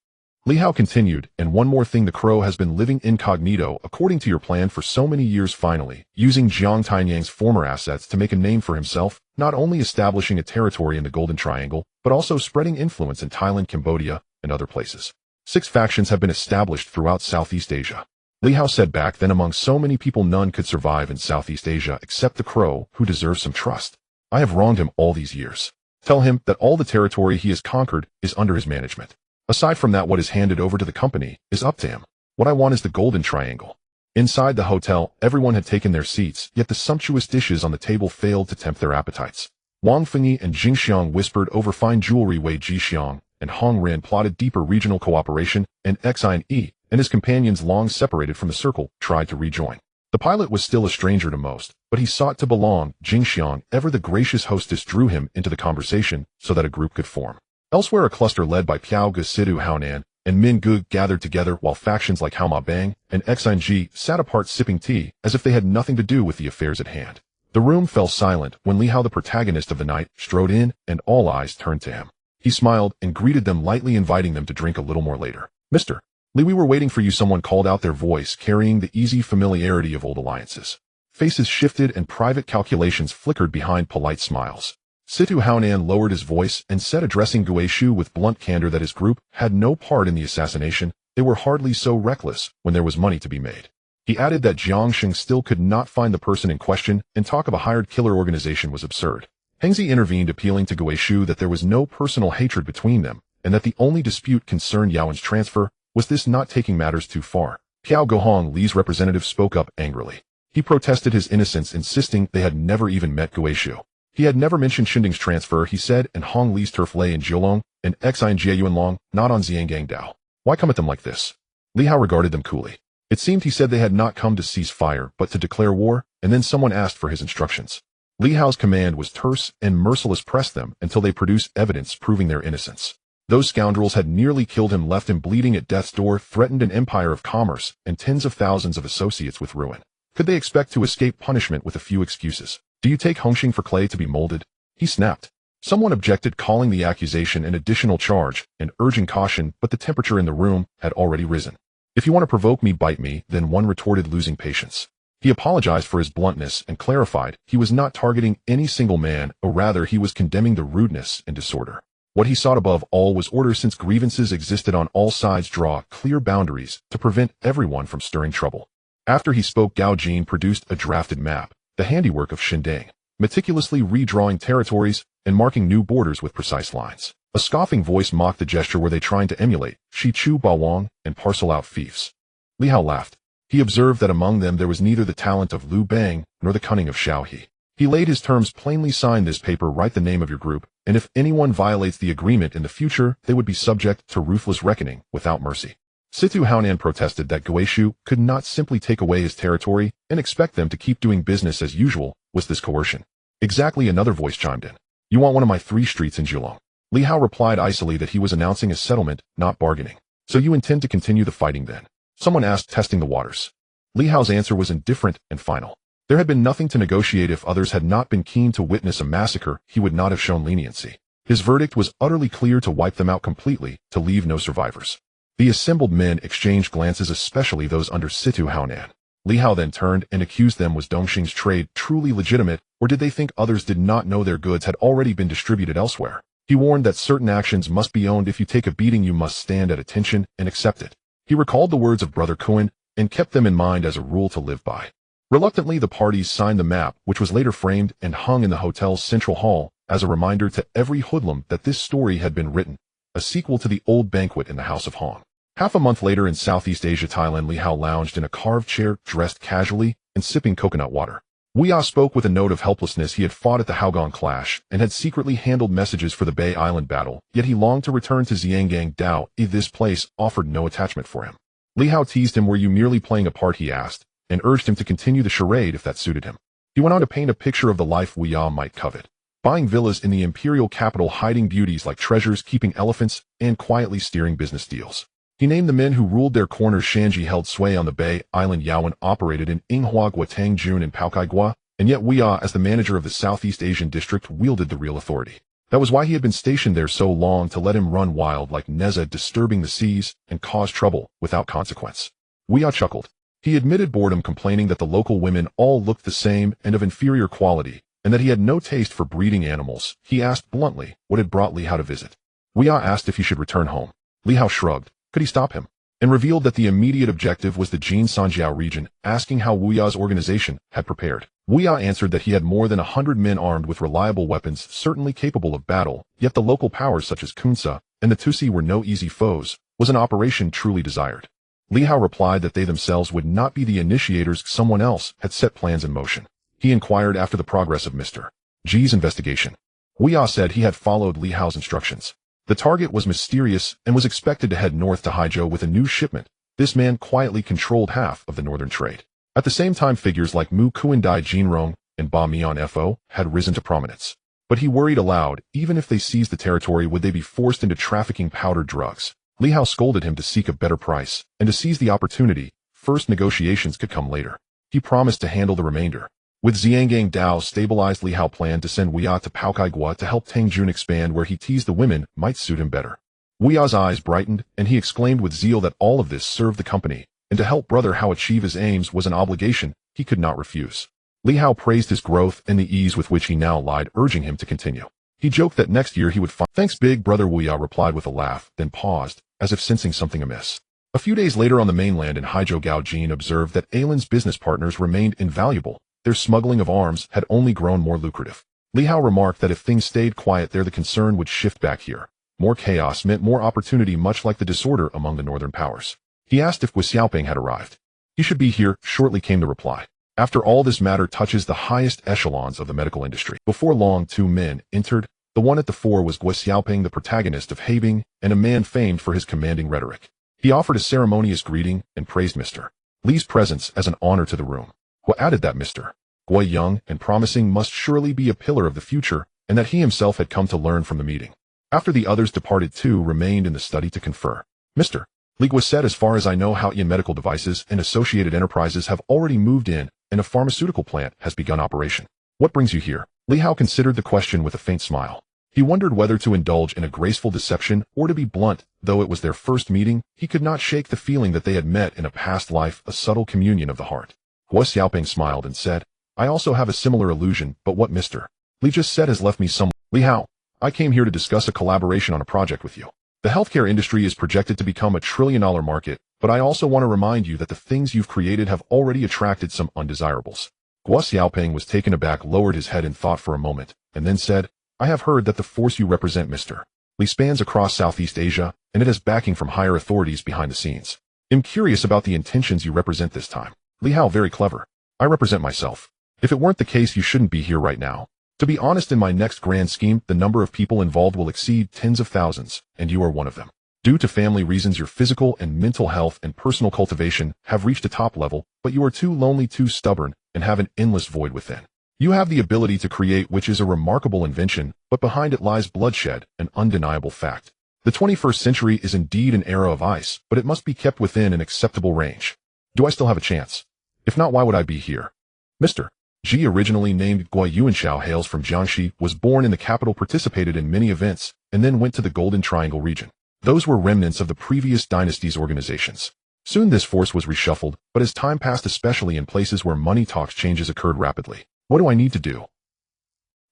Li Hao continued, and one more thing, the crow has been living incognito according to your plan for so many years, finally, using Jiang Tanyang's former assets to make a name for himself, not only establishing a territory in the Golden Triangle, but also spreading influence in Thailand, Cambodia, and other places. 6 factions have been established throughout Southeast Asia. Li Hao said back then, among so many people, none could survive in Southeast Asia except the crow, who deserves some trust. I have wronged him all these years. Tell him that all the territory he has conquered is under his management. Aside from that, what is handed over to the company is up to him. What I want is the Golden Triangle. Inside the hotel, everyone had taken their seats, yet the sumptuous dishes on the table failed to tempt their appetites. Wang Fengyi and Jing Xiang whispered over fine jewelry. Wei Jixiang and Hong Ren plotted deeper regional cooperation, and Xi and his companions, long separated from the circle, tried to rejoin. The pilot was still a stranger to most, but he sought to belong. Jing Xiang, ever the gracious hostess, drew him into the conversation so that a group could form. Elsewhere, a cluster led by Piao Ge Sidu Haonan and Min Gu gathered together while factions like Hao Ma Bang and Xing sat apart sipping tea as if they had nothing to do with the affairs at hand. The room fell silent when Li Hao, the protagonist of the night, strode in and all eyes turned to him. He smiled and greeted them lightly, inviting them to drink a little more later. "Mr. Li, we were waiting for you," someone called out, their voice carrying the easy familiarity of old alliances. Faces shifted and private calculations flickered behind polite smiles. Situ Haonan lowered his voice and said, addressing Gui Shu with blunt candor, that his group had no part in the assassination. They were hardly so reckless when there was money to be made. He added that Jiangxing still could not find the person in question, and talk of a hired killer organization was absurd. Hengzi intervened, appealing to Gui Shu that there was no personal hatred between them, and that the only dispute concerned Yaowen's transfer. Was this not taking matters too far? Piao Gohong, Li's representative, spoke up angrily. He protested his innocence, insisting they had never even met Gui Shu. He had never mentioned Xinding's transfer, he said, and Hong Li's turf lay in Jiulong, and Xing Yuanlong, not on Xiangang Dao. Why come at them like this? Li Hao regarded them coolly. It seemed he said they had not come to cease fire, but to declare war, and then someone asked for his instructions. Li Hao's command was terse and merciless: press them until they produced evidence proving their innocence. Those scoundrels had nearly killed him, left him bleeding at death's door, threatened an empire of commerce and tens of thousands of associates with ruin. Could they expect to escape punishment with a few excuses? "Do you take Hongxing for clay to be molded?" he snapped. Someone objected, calling the accusation an additional charge and urging caution, but the temperature in the room had already risen. "If you want to provoke me, bite me," then one retorted, losing patience. He apologized for his bluntness and clarified he was not targeting any single man, or rather he was condemning the rudeness and disorder. What he sought above all was order, since grievances existed on all sides. Draw clear boundaries to prevent everyone from stirring trouble. After he spoke, Gao Jin produced a drafted map, the handiwork of Xinding, meticulously redrawing territories and marking new borders with precise lines. A scoffing voice mocked the gesture. Were they trying to emulate Shi Chu Bawang and parcel out fiefs? Li Hao laughed. He observed that among them there was neither the talent of Liu Bang nor the cunning of Xiao He. He laid his terms plainly: sign this paper, write the name of your group, and if anyone violates the agreement in the future, they would be subject to ruthless reckoning without mercy. Situ Haonan protested that Gui Shu could not simply take away his territory and expect them to keep doing business as usual. Was this coercion? Exactly, another voice chimed in. "You want one of my 3 streets in Jiulong?" Li Hao replied icily that he was announcing a settlement, not bargaining. "So you intend to continue the fighting then?" someone asked, testing the waters. Li Hao's answer was indifferent and final. There had been nothing to negotiate. If others had not been keen to witness a massacre, he would not have shown leniency. His verdict was utterly clear: to wipe them out completely, to leave no survivors. The assembled men exchanged glances, especially those under Situ Haonan. Li Hao then turned and accused them. Was Dongxing's trade truly legitimate, or did they think others did not know their goods had already been distributed elsewhere? He warned that certain actions must be owned. If you take a beating, you must stand at attention and accept it. He recalled the words of Brother Kuan and kept them in mind as a rule to live by. Reluctantly, the parties signed the map, which was later framed and hung in the hotel's central hall as a reminder to every hoodlum that this story had been written, a sequel to the old banquet in the House of Hong. Half a month later, in Southeast Asia, Thailand, Li Hao lounged in a carved chair, dressed casually and sipping coconut water. Weah spoke with a note of helplessness. He had fought at the Haogang clash and had secretly handled messages for the Bay Island battle, yet he longed to return to Xiangang Dao. This place offered no attachment for him. Li Hao teased him. "Were you merely playing a part?" he asked, and urged him to continue the charade if that suited him. He went on to paint a picture of the life Weah might covet. Buying villas in the imperial capital, hiding beauties like treasures, keeping elephants, and quietly steering business deals. He named the men who ruled their corners. Shanji held sway on the Bay Island. Yaowen operated in Inghua, Guatang Jun, and Paokai-gua, and yet Weah, as the manager of the Southeast Asian district, wielded the real authority. That was why he had been stationed there so long, to let him run wild like Neza, disturbing the seas and cause trouble without consequence. Weah chuckled. He admitted boredom, complaining that the local women all looked the same and of inferior quality, and that he had no taste for breeding animals. He asked bluntly what had brought Li Hao to visit. Weah asked if he should return home. Li Hao shrugged. Could he stop him? And revealed that the immediate objective was the Jin Sanjiao region, asking how Weah's organization had prepared. Weah answered that he had more than 100 men armed with reliable weapons, certainly capable of battle, yet the local powers such as Kunsa and the Tusi were no easy foes. Was an operation truly desired? Li Hao replied that they themselves would not be the initiators. Someone else had set plans in motion. He inquired after the progress of Mr. G's investigation. Weah said he had followed Li Hao's instructions. The target was mysterious and was expected to head north to Haizhou with a new shipment. This man quietly controlled half of the northern trade. At the same time, figures like Mu Kuandai Jinrong and Ba Mian Fo had risen to prominence. But he worried aloud, even if they seized the territory, would they be forced into trafficking powdered drugs? Li Hao scolded him to seek a better price, and to seize the opportunity. First negotiations could come later. He promised to handle the remainder. With Xiangang Dao stabilized, Li Hao planned to send Weia to Paokai Gua to help Tang Jun expand where he teased the women might suit him better. Weia's eyes brightened, and he exclaimed with zeal that all of this served the company, and to help brother Hao achieve his aims was an obligation he could not refuse. Li Hao praised his growth and the ease with which he now lied, urging him to continue. He joked that next year he would find— "Thanks, big brother," Weia replied with a laugh, then paused, as if sensing something amiss. A few days later on the mainland in Haizhou, Gao Jin observed that Ailin's business partners remained invaluable. Their smuggling of arms had only grown more lucrative. Li Hao remarked that if things stayed quiet there, the concern would shift back here. More chaos meant more opportunity, much like the disorder among the northern powers. He asked if Gui Xiaoping had arrived. "He should be here," shortly came the reply. "After all, this matter touches the highest echelons of the medical industry." Before long, two men entered. The one at the fore was Gui Xiaoping, the protagonist of Habing, and a man famed for his commanding rhetoric. He offered a ceremonious greeting and praised Mr. Li's presence as an honor to the room. Gui added that Mr. Gui, young and promising, must surely be a pillar of the future, and that he himself had come to learn from the meeting. After the others departed, two remained in the study to confer. "Mr. Li," Gui said, "as far as I know, Haoyan Medical Devices and associated enterprises have already moved in, and a pharmaceutical plant has begun operation. What brings you here?" Li Hao considered the question with a faint smile. He wondered whether to indulge in a graceful deception or to be blunt. Though it was their first meeting, he could not shake the feeling that they had met in a past life, a subtle communion of the heart. Gui Xiaoping smiled and said, "I also have a similar illusion, but what Mr. Li just said has left me some— Li Hao, I came here to discuss a collaboration on a project with you. The healthcare industry is projected to become a trillion-dollar market, but I also want to remind you that the things you've created have already attracted some undesirables." Gui Xiaoping was taken aback, lowered his head in thought for a moment, and then said, "I have heard that the force you represent, Mr. Li, spans across Southeast Asia, and it has backing from higher authorities behind the scenes. I'm curious about the intentions you represent this time." Li Hao, very clever. "I represent myself. If it weren't the case, you shouldn't be here right now. To be honest, in my next grand scheme, the number of people involved will exceed tens of thousands, and you are one of them. Due to family reasons, your physical and mental health and personal cultivation have reached a top level, but you are too lonely, too stubborn, and have an endless void within. You have the ability to create, which is a remarkable invention, but behind it lies bloodshed, an undeniable fact. The 21st century is indeed an era of ice, but it must be kept within an acceptable range. Do I still have a chance? If not, why would I be here?" Mr. Ji, originally named Gui Yuanshao, hails from Jiangxi, was born in the capital, participated in many events, and then went to the Golden Triangle region. Those were remnants of the previous dynasty's organizations. Soon this force was reshuffled, but as time passed, especially in places where money talks, changes occurred rapidly. What do I need to do?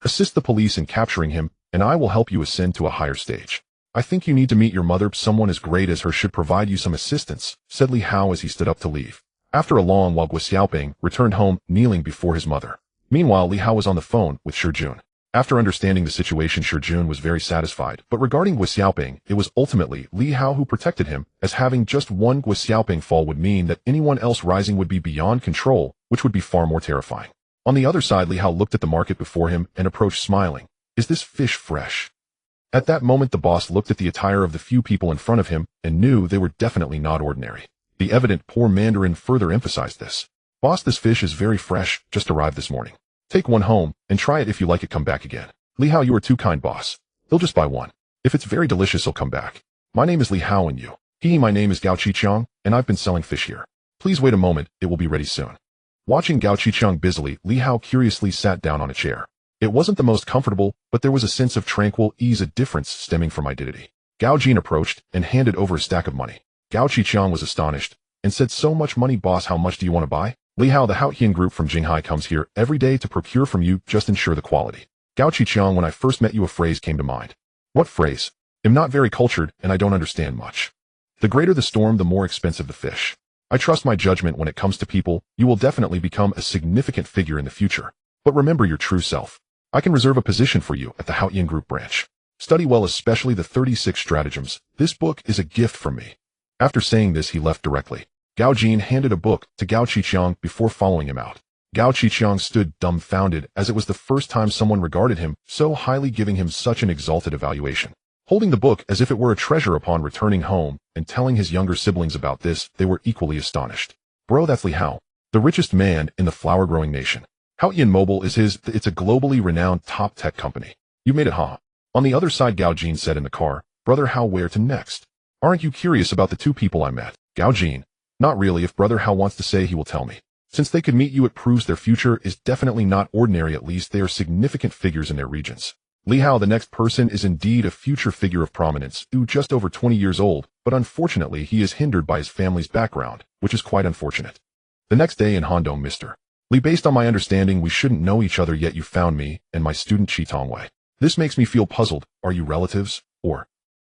Assist the police in capturing him, and I will help you ascend to a higher stage. I think you need to meet your mother. Someone as great as her should provide you some assistance, said Li Hao as he stood up to leave. After a long while, Gui Xiaoping returned home, kneeling before his mother. Meanwhile, Li Hao was on the phone with Shi Jun. After understanding the situation, Shi Jun was very satisfied, but regarding Gui Xiaoping, it was ultimately Li Hao who protected him, as having just one Gui Xiaoping fall would mean that anyone else rising would be beyond control, which would be far more terrifying. On the other side, Li Hao looked at the market before him and approached smiling. "Is this fish fresh?" At that moment, the boss looked at the attire of the few people in front of him and knew they were definitely not ordinary. The evident poor Mandarin further emphasized this. "Boss, this fish is very fresh, just arrived this morning. Take one home, and try it. If you like it, come back again." "Li Hao, you are too kind, boss. He'll just buy one. If it's very delicious, he'll come back. My name is Li Hao, and you?" My name is Gao Qiqiang, and I've been selling fish here. Please wait a moment, it will be ready soon." Watching Gao Qiqiang busily, Li Hao curiously sat down on a chair. It wasn't the most comfortable, but there was a sense of tranquil ease, a difference stemming from identity. Gao Jin approached and handed over a stack of money. Gao Qiqiang was astonished and said, "So much money, boss, how much do you want to buy?" "Li Hao, the Haoyan group from Jinghai comes here every day to procure from you, just ensure the quality." "Gao Qiqiang, when I first met you, a phrase came to mind." "What phrase?" "I'm not very cultured, and I don't understand much." "The greater the storm, the more expensive the fish." "I trust my judgment when it comes to people. You will definitely become a significant figure in the future. But remember your true self. I can reserve a position for you at the Haoyan group branch. Study well, especially the 36 stratagems. This book is a gift from me." After saying this, he left directly. Gao Jin handed a book to Gao Qiqiang before following him out. Gao Qiqiang stood dumbfounded, as it was the first time someone regarded him so highly, giving him such an exalted evaluation. Holding the book as if it were a treasure, upon returning home and telling his younger siblings about this, they were equally astonished. "Bro, that's Li Hao, the richest man in the flower-growing nation. Haoyan Mobile is his. It's a globally renowned top tech company. You made it, huh? On the other side, Gao Jin said in the car, Brother Hao, where to next? Aren't you curious about the two people I met? Gao Jin, not really. If Brother Hao wants to say, he will tell me. Since they could meet you, it proves their future is definitely not ordinary. At least they are significant figures in their regions. Li Hao, the next person, is indeed a future figure of prominence, just over 20 years old, but unfortunately he is hindered by his family's background, which is quite unfortunate. The next day in Handong, Mr. Li, based on my understanding, we shouldn't know each other yet. You found me and my student Chi Tongwei. This makes me feel puzzled. Are you relatives, or?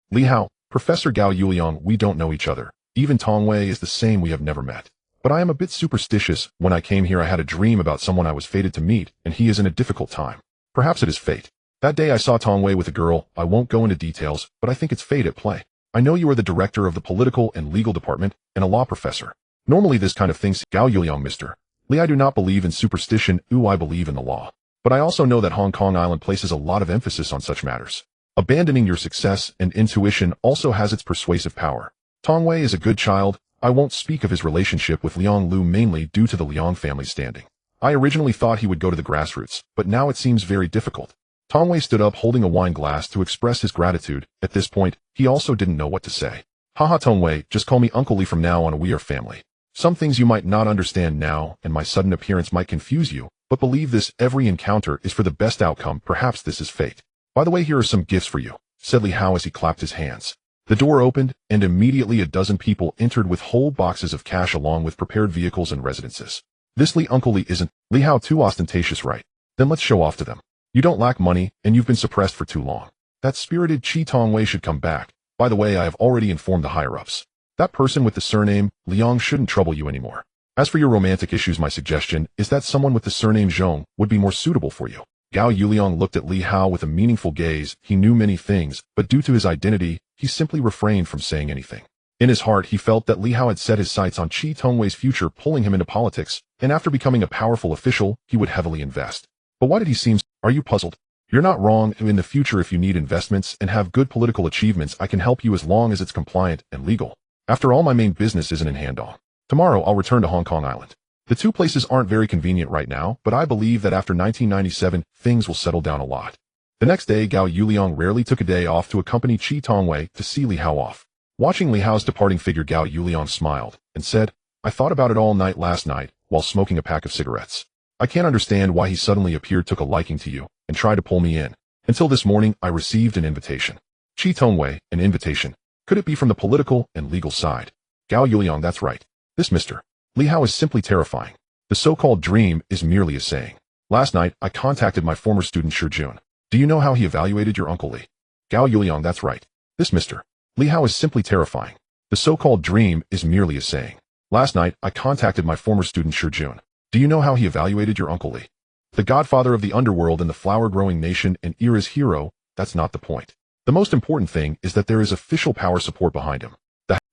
Li Hao, Professor Gao Yuliang, we don't know each other. Even Tongwei is the same, we have never met. But I am a bit superstitious. When I came here I had a dream about someone I was fated to meet, and he is in a difficult time. Perhaps it is fate. That day I saw Tongwei with a girl. I won't go into details, but I think it's fate at play. I know you are the director of the political and legal department, and a law professor. Normally this kind of thing, Gao Yuliang, Mr. Li, I do not believe in superstition. I believe in the law. But I also know that Hong Kong Island places a lot of emphasis on such matters. Abandoning your success and intuition also has its persuasive power. Tongwei is a good child. I won't speak of his relationship with Liang Lu, mainly due to the Liang family standing. I originally thought he would go to the grassroots, but now it seems very difficult. Tongwei stood up holding a wine glass to express his gratitude. At this point, he also didn't know what to say. Haha, Tongwei, just call me Uncle Li from now on. We are family. Some things you might not understand now, and my sudden appearance might confuse you, but believe this, every encounter is for the best outcome. Perhaps this is fate. By the way, here are some gifts for you, said Li Hao as he clapped his hands. The door opened, and immediately a dozen people entered with whole boxes of cash along with prepared vehicles and residences. This Li, Uncle Li, isn't Li Hao too ostentatious, right? Then let's show off to them. You don't lack money, and you've been suppressed for too long. That spirited Chi Tongwei should come back. By the way, I have already informed the higher-ups. That person with the surname Liang shouldn't trouble you anymore. As for your romantic issues, my suggestion is that someone with the surname Zhong would be more suitable for you. Gao Yuliang looked at Li Hao with a meaningful gaze. He knew many things, but due to his identity, he simply refrained from saying anything. In his heart, he felt that Li Hao had set his sights on Chi Tongwei's future, pulling him into politics, and after becoming a powerful official, he would heavily invest. But why did he seem? Are you puzzled? You're not wrong. In the future, if you need investments and have good political achievements, I can help you as long as it's compliant and legal. After all, my main business isn't in Handong. Tomorrow, I'll return to Hong Kong Island. The two places aren't very convenient right now, but I believe that after 1997, things will settle down a lot. The next day, Gao Yuliang rarely took a day off to accompany Chi Tongwei to see Li Hao off. Watching Li Hao's departing figure, Gao Yuliang smiled and said, I thought about it all night last night while smoking a pack of cigarettes. I can't understand why he suddenly appeared, took a liking to you, and tried to pull me in. Until this morning, I received an invitation. Chi Tongwei, an invitation. Could it be from the political and legal side? Gao Yuliang, that's right. This Mr. Li Hao is simply terrifying. The so-called dream is merely a saying. Last night, I contacted my former student Shi Jun. Do you know how he evaluated your Uncle Li? Gao Yuliang, that's right. This Mr. Li Hao is simply terrifying. The so-called dream is merely a saying. Last night, I contacted my former student Shi Jun. Do you know how he evaluated your Uncle Li? The godfather of the underworld and the flower-growing nation and era's hero, that's not the point. The most important thing is that there is official power support behind him.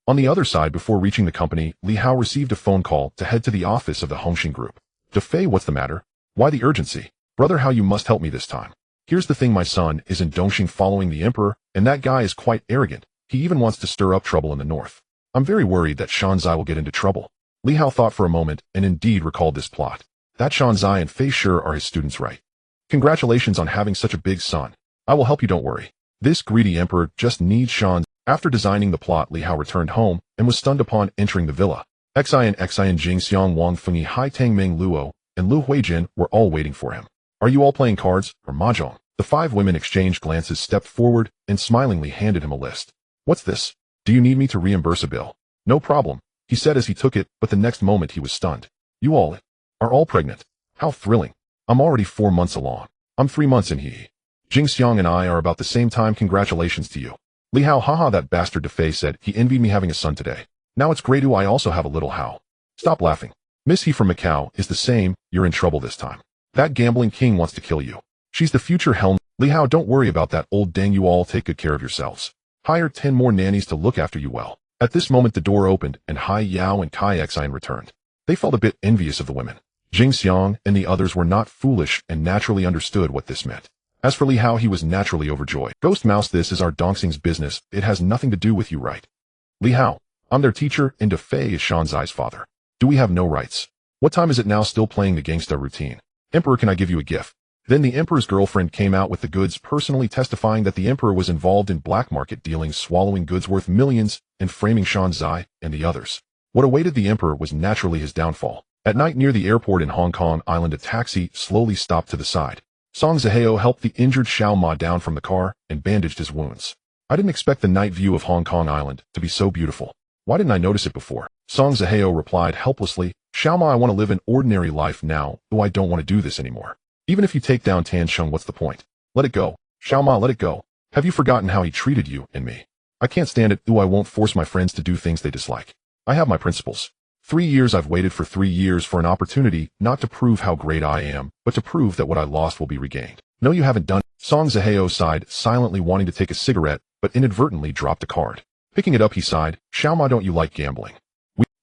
On the other side, before reaching the company, Li Hao received a phone call to head to the office of the Hongxing Group. Defei, what's the matter? Why the urgency? Brother Hao, you must help me this time. Here's the thing, my son is in Dongxing following the emperor, and that guy is quite arrogant. He even wants to stir up trouble in the north. I'm very worried that Shanzai will get into trouble. Li Hao thought for a moment, and indeed recalled this plot. That Shanzai and Fei Shi are his students, right? Congratulations on having such a big son. I will help you, don't worry. This greedy emperor just needs Shanzai. After designing the plot, Li Hao returned home, and was stunned upon entering the villa. Xian Jing Xiang Wang Fengyi Hai Tang Meng Luo, and Lu Huijin were all waiting for him. Are you all playing cards, or mahjong? The five women exchanged glances, stepped forward, and smilingly handed him a list. What's this? Do you need me to reimburse a bill? No problem, he said as he took it, but the next moment he was stunned. You all are all pregnant. How thrilling. I'm already 4 months along. I'm 3 months in. Jing Xiang and I are about the same time. Congratulations to you. Li Hao, haha, that bastard Defei said he envied me having a son today. Now it's great. I also have a little Hao. Stop laughing. Miss He from Macau is the same. You're in trouble this time. That gambling king wants to kill you. She's the future helm. Li Hao, don't worry about that old dang. You all take good care of yourselves. Hire 10 more nannies to look after you well. At this moment the door opened and Hai Yao and Kai Xian returned. They felt a bit envious of the women. Jing Xiang and the others were not foolish and naturally understood what this meant. As for Li Hao, he was naturally overjoyed. Ghost Mouse, this is our Dongxing's business. It has nothing to do with you, right? Li Hao, I'm their teacher, and Defei is Shanzai's father. Do we have no rights? What time is it now? Still playing the gangsta routine. Emperor, can I give you a gift? Then the emperor's girlfriend came out with the goods, personally testifying that the emperor was involved in black market dealings, swallowing goods worth millions, and framing Shan Zai and the others. What awaited the emperor was naturally his downfall. At night near the airport in Hong Kong Island, a taxi slowly stopped to the side. Song Zaheo helped the injured Xiao Ma down from the car and bandaged his wounds. I didn't expect the night view of Hong Kong Island to be so beautiful. Why didn't I notice it before? Song Zaheo replied helplessly, Xiao Ma, I want to live an ordinary life now, though I don't want to do this anymore. Even if you take down Tian, what's the point? Let it go. Xiao Ma, let it go. Have you forgotten how he treated you and me? I can't stand it, though I won't force my friends to do things they dislike. I have my principles. 3 years I've waited for 3 years for an opportunity, not to prove how great I am, but to prove that what I lost will be regained. No, you haven't done it. Song Zaheo sighed, silently wanting to take a cigarette, but inadvertently dropped a card. Picking it up, he sighed, Xiao Ma, don't you like gambling?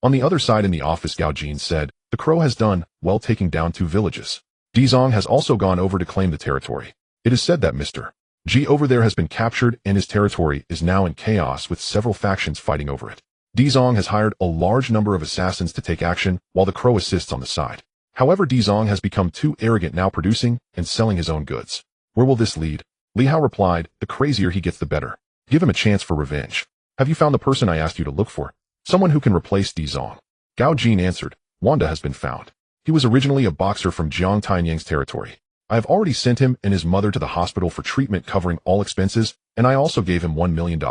On the other side in the office, Gao Jin said, the crow has done well taking down 2 villages. Dizong has also gone over to claim the territory. It is said that Mr. G over there has been captured and his territory is now in chaos with several factions fighting over it. Dizong has hired a large number of assassins to take action while the crow assists on the side. However, Dizong has become too arrogant, now producing and selling his own goods. Where will this lead? Li Hao replied, the crazier he gets the better. Give him a chance for revenge. Have you found the person I asked you to look for? Someone who can replace Dizong. Gao Jin answered, Wanda has been found. He was originally a boxer from Jiang Tanyang's territory. I have already sent him and his mother to the hospital for treatment covering all expenses, and I also gave him $1 million.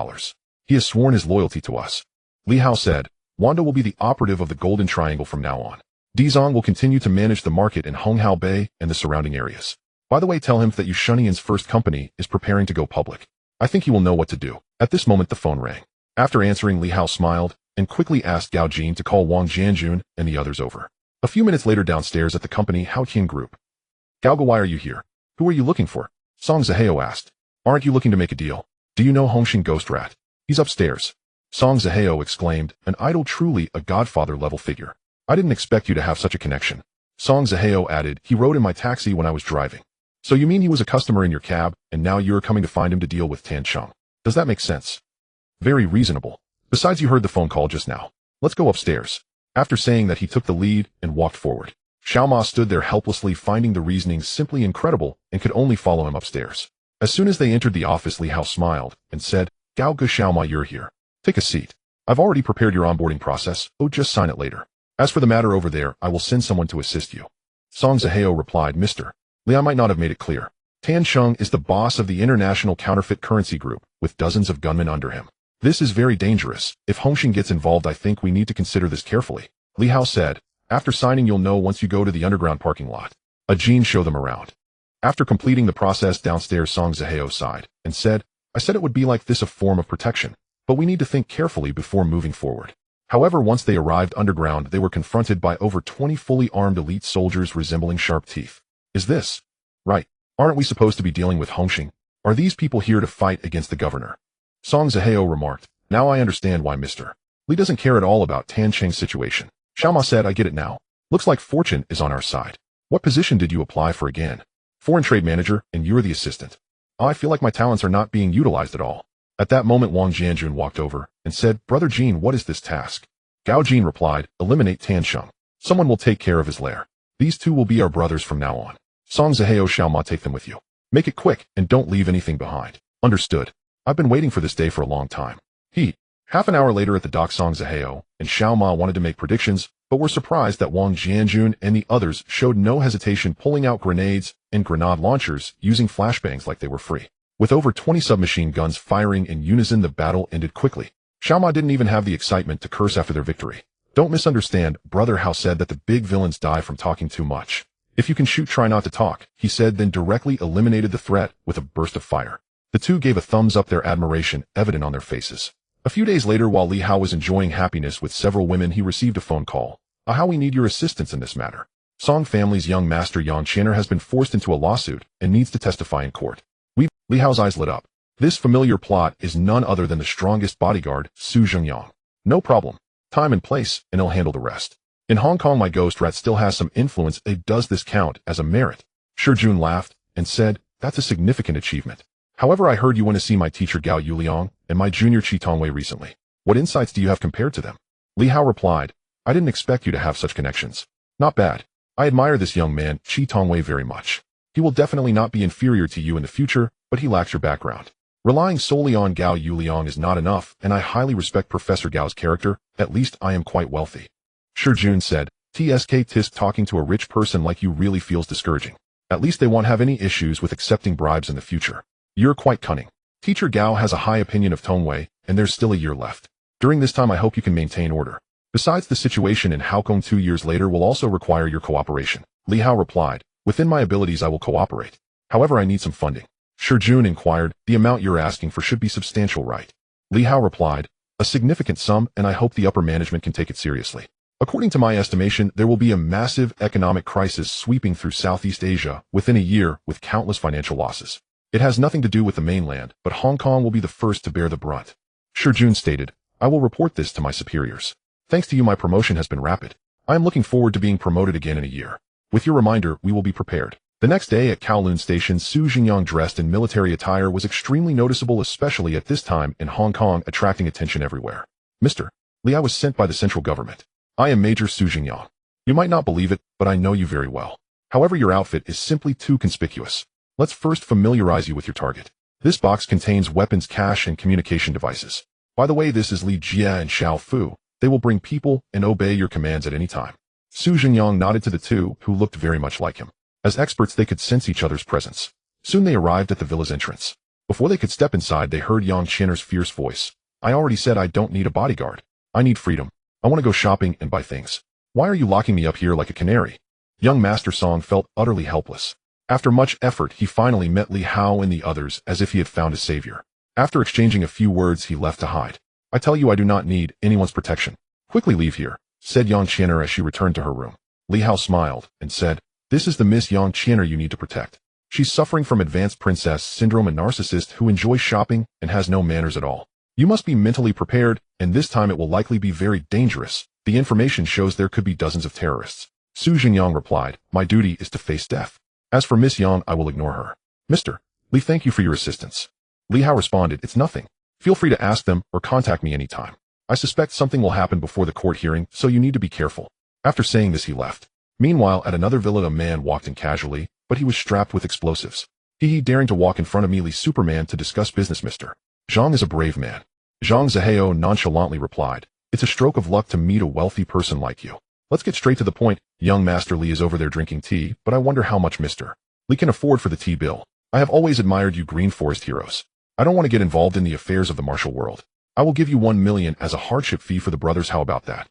He has sworn his loyalty to us. Li Hao said, Wanda will be the operative of the Golden Triangle from now on. Dizong will continue to manage the market in Honghao Bay and the surrounding areas. By the way, tell him that Yushunian's first company is preparing to go public. I think he will know what to do. At this moment the phone rang. After answering, Li Hao smiled and quickly asked Gao Jin to call Wang Jianjun and the others over. A few minutes later, downstairs at the company Haotian Group. Gao Ge, why are you here? Who are you looking for? Song Zaheo asked. Aren't you looking to make a deal? Do you know Hongshin Ghost Rat? He's upstairs. Song Zaheo exclaimed, an idol, truly a godfather-level figure. I didn't expect you to have such a connection. Song Zaheo added, he rode in my taxi when I was driving. So you mean he was a customer in your cab, and now you're coming to find him to deal with Tan Cheng? Does that make sense? Very reasonable. Besides, you heard the phone call just now. Let's go upstairs. After saying that, he took the lead and walked forward. Xiao Ma stood there helplessly, finding the reasoning simply incredible, and could only follow him upstairs. As soon as they entered the office, Li Hao smiled and said, Gao Ge, Xiao Ma, you're here. Take a seat. I've already prepared your onboarding process. Oh, just sign it later. As for the matter over there, I will send someone to assist you. Song Zaheo replied, Mr. Li, I might not have made it clear. Tan Cheng is the boss of the International Counterfeit Currency Group, with dozens of gunmen under him. This is very dangerous. If Hongshin gets involved, I think we need to consider this carefully. Li Hao said, after signing you'll know once you go to the underground parking lot. A Jin show them around. After completing the process downstairs, Song Zaheo sighed and said, I said it would be like this, a form of protection, but we need to think carefully before moving forward. However, once they arrived underground, they were confronted by over 20 fully armed elite soldiers resembling sharp teeth. Is this right? Aren't we supposed to be dealing with Hongshin? Are these people here to fight against the governor? Song Zaheo remarked, now I understand why Mr. Li doesn't care at all about Tan Cheng's situation. Xiao Ma said, I get it now. Looks like fortune is on our side. What position did you apply for again? Foreign trade manager, and you're the assistant. I feel like my talents are not being utilized at all. At that moment, Wang Jianjun walked over and said, Brother Jin, what is this task? Gao Jin replied, eliminate Tan Cheng. Someone will take care of his lair. These two will be our brothers from now on. Song Zaheo, Xiao Ma, take them with you. Make it quick and don't leave anything behind. Understood. I've been waiting for this day for a long time. Half an hour later at the dock, Song Zaheo and Xiao Ma wanted to make predictions, but were surprised that Wang Jianjun and the others showed no hesitation, pulling out grenades and grenade launchers, using flashbangs like they were free. With over 20 submachine guns firing in unison, the battle ended quickly. Xiao Ma didn't even have the excitement to curse after their victory. Don't misunderstand, Brother Hao said that the big villains die from talking too much. If you can shoot, try not to talk, he said, then directly eliminated the threat with a burst of fire. The two gave a thumbs up, their admiration evident on their faces. A few days later, while Li Hao was enjoying happiness with several women, he received a phone call. How we need your assistance in this matter. Song family's young master Yang Qianer has been forced into a lawsuit and needs to testify in court. Li Hao's eyes lit up. This familiar plot is none other than the strongest bodyguard, Su Zhengyang. No problem. Time and place, and he'll handle the rest. In Hong Kong, my ghost rat still has some influence. Does this count as a merit? Shi Jun laughed and said, that's a significant achievement. However, I heard you went to see my teacher Gao Yuliang and my junior Qi Tongwei recently. What insights do you have compared to them? Li Hao replied, I didn't expect you to have such connections. Not bad. I admire this young man, Qi Tongwei, very much. He will definitely not be inferior to you in the future, but he lacks your background. Relying solely on Gao Yuliang is not enough, and I highly respect Professor Gao's character. At least I am quite wealthy. Shijun said, Tisk talking to a rich person like you really feels discouraging. At least they won't have any issues with accepting bribes in the future. You're quite cunning. Teacher Gao has a high opinion of Tongwei, and there's still a year left. During this time I hope you can maintain order. Besides, the situation in Haokong 2 years later will also require your cooperation. Li Hao replied, within my abilities I will cooperate. However, I need some funding. Shijun inquired, the amount you're asking for should be substantial, right? Li Hao replied, a significant sum, and I hope the upper management can take it seriously. According to my estimation, there will be a massive economic crisis sweeping through Southeast Asia within a year with countless financial losses. It has nothing to do with the mainland, but Hong Kong will be the first to bear the brunt. Shijun stated, I will report this to my superiors. Thanks to you, my promotion has been rapid. I am looking forward to being promoted again in a year. With your reminder, we will be prepared. The next day at Kowloon Station, Su Jingyang dressed in military attire was extremely noticeable, especially at this time in Hong Kong, attracting attention everywhere. Mr. Li, I was sent by the central government. I am Major Su Jingyang. You might not believe it, but I know you very well. However, your outfit is simply too conspicuous. Let's first familiarize you with your target. This box contains weapons, cash, and communication devices. By the way, this is Li Jia and Xiao Fu. They will bring people and obey your commands at any time. Su Jingyang nodded to the two, who looked very much like him. As experts, they could sense each other's presence. Soon they arrived at the villa's entrance. Before they could step inside, they heard Yang Qian'er's fierce voice. I already said I don't need a bodyguard. I need freedom. I want to go shopping and buy things. Why are you locking me up here like a canary? Young Master Song felt utterly helpless. After much effort, he finally met Li Hao and the others as if he had found a savior. After exchanging a few words, he left to hide. I tell you, I do not need anyone's protection. Quickly leave here, said Yang Qian'er as she returned to her room. Li Hao smiled and said, this is the Miss Yang Qian'er you need to protect. She's suffering from advanced princess syndrome, a narcissist who enjoys shopping and has no manners at all. You must be mentally prepared, and this time it will likely be very dangerous. The information shows there could be dozens of terrorists. Su Jingyang replied, my duty is to face death. As for Miss Yang, I will ignore her. Mr. Li, thank you for your assistance. Li Hao responded, it's nothing. Feel free to ask them or contact me anytime. I suspect something will happen before the court hearing, so you need to be careful. After saying this, he left. Meanwhile, at another villa, a man walked in casually, but he was strapped with explosives. He daring to walk in front of me, Li Superman, to discuss business. Mr. Zhang is a brave man. Zhang Zihao nonchalantly replied, it's a stroke of luck to meet a wealthy person like you. Let's get straight to the point. Young Master Li is over there drinking tea, but I wonder how much Mr. Li can afford for the tea bill. I have always admired you Green Forest heroes. I don't want to get involved in the affairs of the martial world. I will give you 1 million as a hardship fee for the brothers. How about that?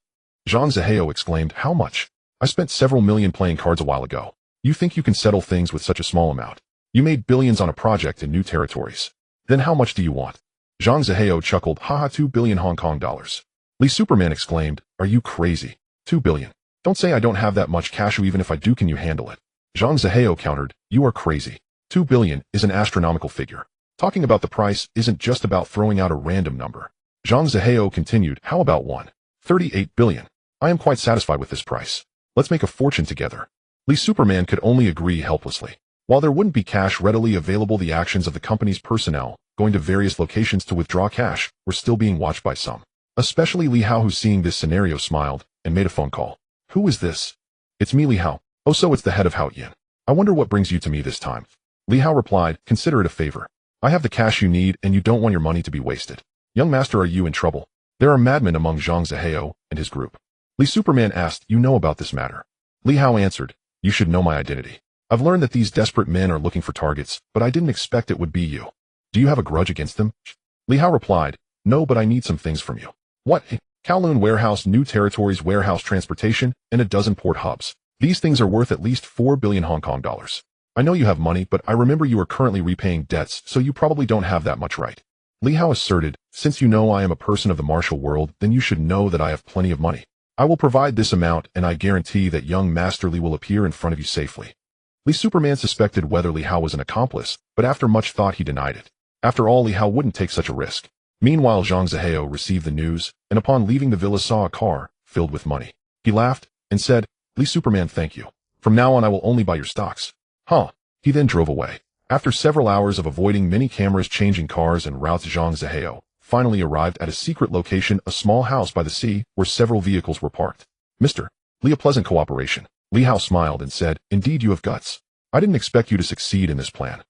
Zhang Zihao exclaimed, how much? I spent several million playing cards a while ago. You think you can settle things with such a small amount? You made billions on a project in new territories. Then how much do you want? Zhang Zihao chuckled, haha, 2 billion Hong Kong dollars. Li Superman exclaimed, are you crazy? 2 billion. Don't say I don't have that much cash, or even if I do, can you handle it? Zhang Zihao countered, you are crazy. 2 billion is an astronomical figure. Talking about the price isn't just about throwing out a random number. Zhang Zihao continued, how about 1.38 billion? I am quite satisfied with this price. Let's make a fortune together. Li Superman could only agree helplessly. While there wouldn't be cash readily available, the actions of the company's personnel, going to various locations to withdraw cash, were still being watched by some. Especially Li Hao, who seeing this scenario smiled and made a phone call. Who is this? It's me, Li Hao. Oh, so it's the head of Hao Yin. I wonder what brings you to me this time. Li Hao replied, consider it a favor. I have the cash you need, and you don't want your money to be wasted. Young Master, are you in trouble? There are madmen among Zhang Zihao and his group. Li Superman asked, you know about this matter? Li Hao answered, you should know my identity. I've learned that these desperate men are looking for targets, but I didn't expect it would be you. Do you have a grudge against them? Li Hao replied, no, but I need some things from you. What? Kowloon warehouse, new territories warehouse, transportation, and a dozen port hubs. These things are worth at least 4 billion Hong Kong dollars. I know you have money, but I remember you are currently repaying debts, so you probably don't have that much, right? Li Hao asserted, since you know I am a person of the martial world, then you should know that I have plenty of money. I will provide this amount, and I guarantee that young Master Li will appear in front of you safely. Li Superman suspected whether Li Hao was an accomplice, but after much thought he denied it. After all, Li Hao wouldn't take such a risk. Meanwhile, Zhang Zihao received the news, and upon leaving the villa saw a car filled with money. He laughed and said, Li Superman, thank you. From now on I will only buy your stocks. Huh. He then drove away. After several hours of avoiding many cameras, changing cars and routes, Zhang Zihao finally arrived at a secret location, a small house by the sea where several vehicles were parked. Mr. Li, a pleasant cooperation. Li Hao smiled and said, indeed you have guts. I didn't expect you to succeed in this plan.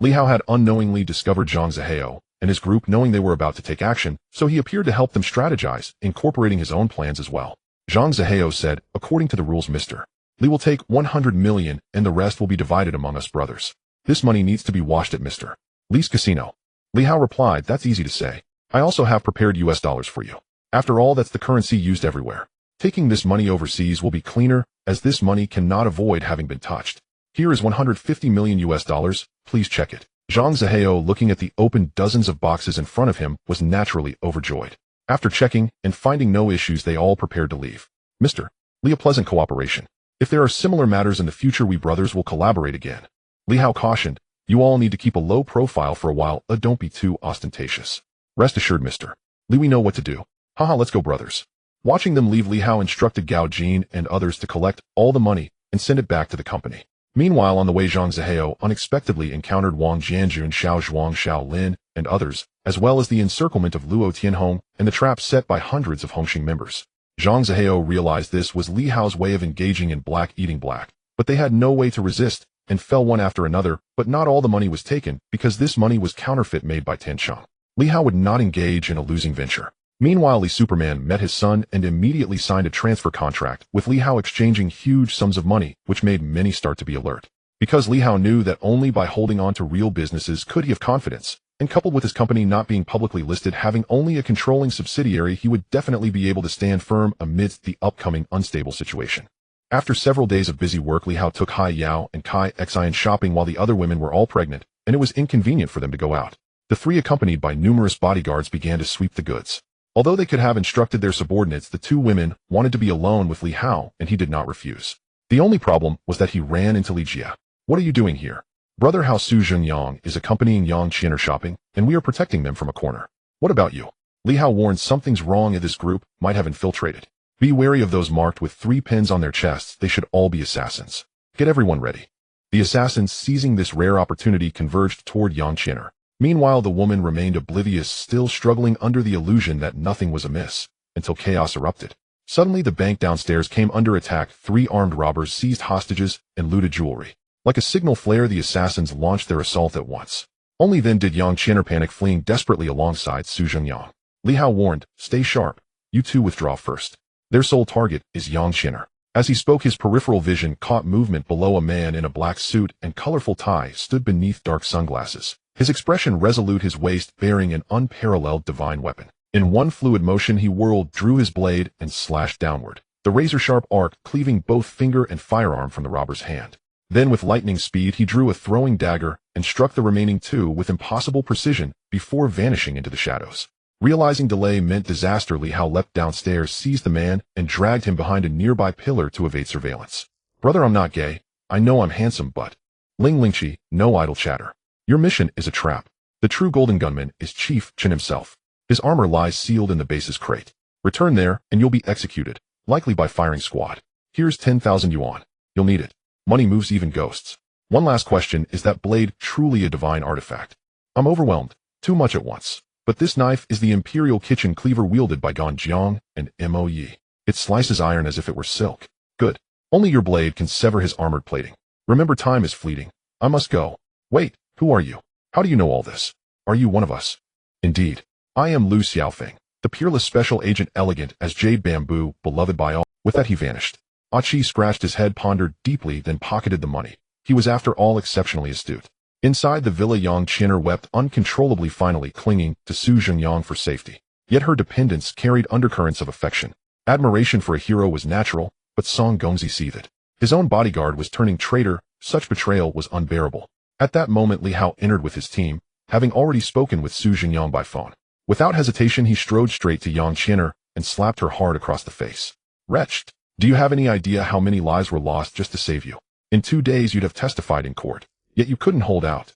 Li Hao had unknowingly discovered Zhang Zihao and his group knowing they were about to take action, so he appeared to help them strategize, incorporating his own plans as well. Zhang Zihao said, according to the rules, Mr. Li will take 100 million and the rest will be divided among us brothers. This money needs to be washed at Mr. Li's casino. Li Hao replied, that's easy to say. I also have prepared US dollars for you. After all, that's the currency used everywhere. Taking this money overseas will be cleaner, as this money cannot avoid having been touched. Here is 150 million US dollars, please check it. Zhang Zihao, looking at the open dozens of boxes in front of him, was naturally overjoyed. After checking and finding no issues, they all prepared to leave. Mr. Li, a pleasant cooperation. If there are similar matters in the future, we brothers will collaborate again. Li Hao cautioned, you all need to keep a low profile for a while, don't be too ostentatious. Rest assured, Mr. Li, we know what to do. Haha, let's go, brothers. Watching them leave, Li Hao instructed Gao Jin and others to collect all the money and send it back to the company. Meanwhile, on the way, Zhang Zihao unexpectedly encountered Wang Jianjun, Xiao Zhuang, Xiao Lin, and others, as well as the encirclement of Luo Tianhong and the trap set by hundreds of Hongxing members. Zhang Zihao realized this was Li Hao's way of engaging in black eating black, but they had no way to resist and fell one after another, but not all the money was taken because this money was counterfeit made by Tiancheng. Li Hao would not engage in a losing venture. Meanwhile, Li Superman met his son and immediately signed a transfer contract, with Li Hao exchanging huge sums of money, which made many start to be alert. Because Li Hao knew that only by holding on to real businesses could he have confidence, and coupled with his company not being publicly listed, having only a controlling subsidiary, he would definitely be able to stand firm amidst the upcoming unstable situation. After several days of busy work, Li Hao took Hai Yao and Kai Xian shopping while the other women were all pregnant, and it was inconvenient for them to go out. The three, accompanied by numerous bodyguards, began to sweep the goods. Although they could have instructed their subordinates, the two women wanted to be alone with Li Hao, and he did not refuse. The only problem was that he ran into Li Jia. What are you doing here? Brother Hao, Su Zhenyang is accompanying Yang Qian'er shopping, and we are protecting them from a corner. What about you? Li Hao warned, something's wrong, and this group might have infiltrated. Be wary of those marked with 3 pins on their chests. They should all be assassins. Get everyone ready. The assassins, seizing this rare opportunity, converged toward Yang Qian'er. Meanwhile, the woman remained oblivious, still struggling under the illusion that nothing was amiss, until chaos erupted. Suddenly, the bank downstairs came under attack. 3 armed robbers seized hostages and looted jewelry. Like a signal flare, the assassins launched their assault at once. Only then did Yang Qian'er panic, fleeing desperately alongside Su Zhenyang. Li Hao warned, stay sharp. You two withdraw first. Their sole target is Yang Qian'er. As he spoke, his peripheral vision caught movement below. A man in a black suit and colorful tie stood beneath dark sunglasses. His expression resolute, his waist bearing an unparalleled divine weapon. In one fluid motion, he whirled, drew his blade, and slashed downward, the razor-sharp arc cleaving both finger and firearm from the robber's hand. Then, with lightning speed, he drew a throwing dagger and struck the remaining 2 with impossible precision before vanishing into the shadows. Realizing delay meant disaster, Li Hao leapt downstairs, seized the man, and dragged him behind a nearby pillar to evade surveillance. Brother, I'm not gay. I know I'm handsome, but... Ling Lingqi, no idle chatter. Your mission is a trap. The true golden gunman is Chief Chen himself. His armor lies sealed in the base's crate. Return there, and you'll be executed, likely by firing squad. Here's 10,000 yuan. You'll need it. Money moves even ghosts. One last question, is that blade truly a divine artifact? I'm overwhelmed. Too much at once. But this knife is the Imperial Kitchen Cleaver wielded by Gan Jiang and Mo Yi. It slices iron as if it were silk. Good. Only your blade can sever his armored plating. Remember, time is fleeting. I must go. Wait. Who are you? How do you know all this? Are you one of us? Indeed. I am Lu Xiaofeng, the peerless special agent, elegant as jade bamboo, beloved by all. With that, he vanished. Achi scratched his head, pondered deeply, then pocketed the money. He was after all exceptionally astute. Inside the villa, Yang Qian'er wept uncontrollably, finally clinging to Su Zhenyang for safety. Yet her dependence carried undercurrents of affection. Admiration for a hero was natural, but Song Gongzi seethed. His own bodyguard was turning traitor. Such betrayal was unbearable. At that moment, Li Hao entered with his team, having already spoken with Su Zhenyang by phone. Without hesitation, he strode straight to Yang Qian'er and slapped her hard across the face. Wretched! Do you have any idea how many lives were lost just to save you? In 2 days, you'd have testified in court. Yet you couldn't hold out.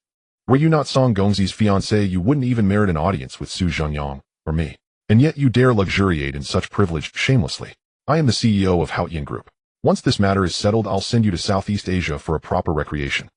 Were you not Song Gongzi's fiancé, you wouldn't even merit an audience with Su Zhenyang or me. And yet you dare luxuriate in such privilege shamelessly. I am the CEO of Haotian Group. Once this matter is settled, I'll send you to Southeast Asia for a proper recreation.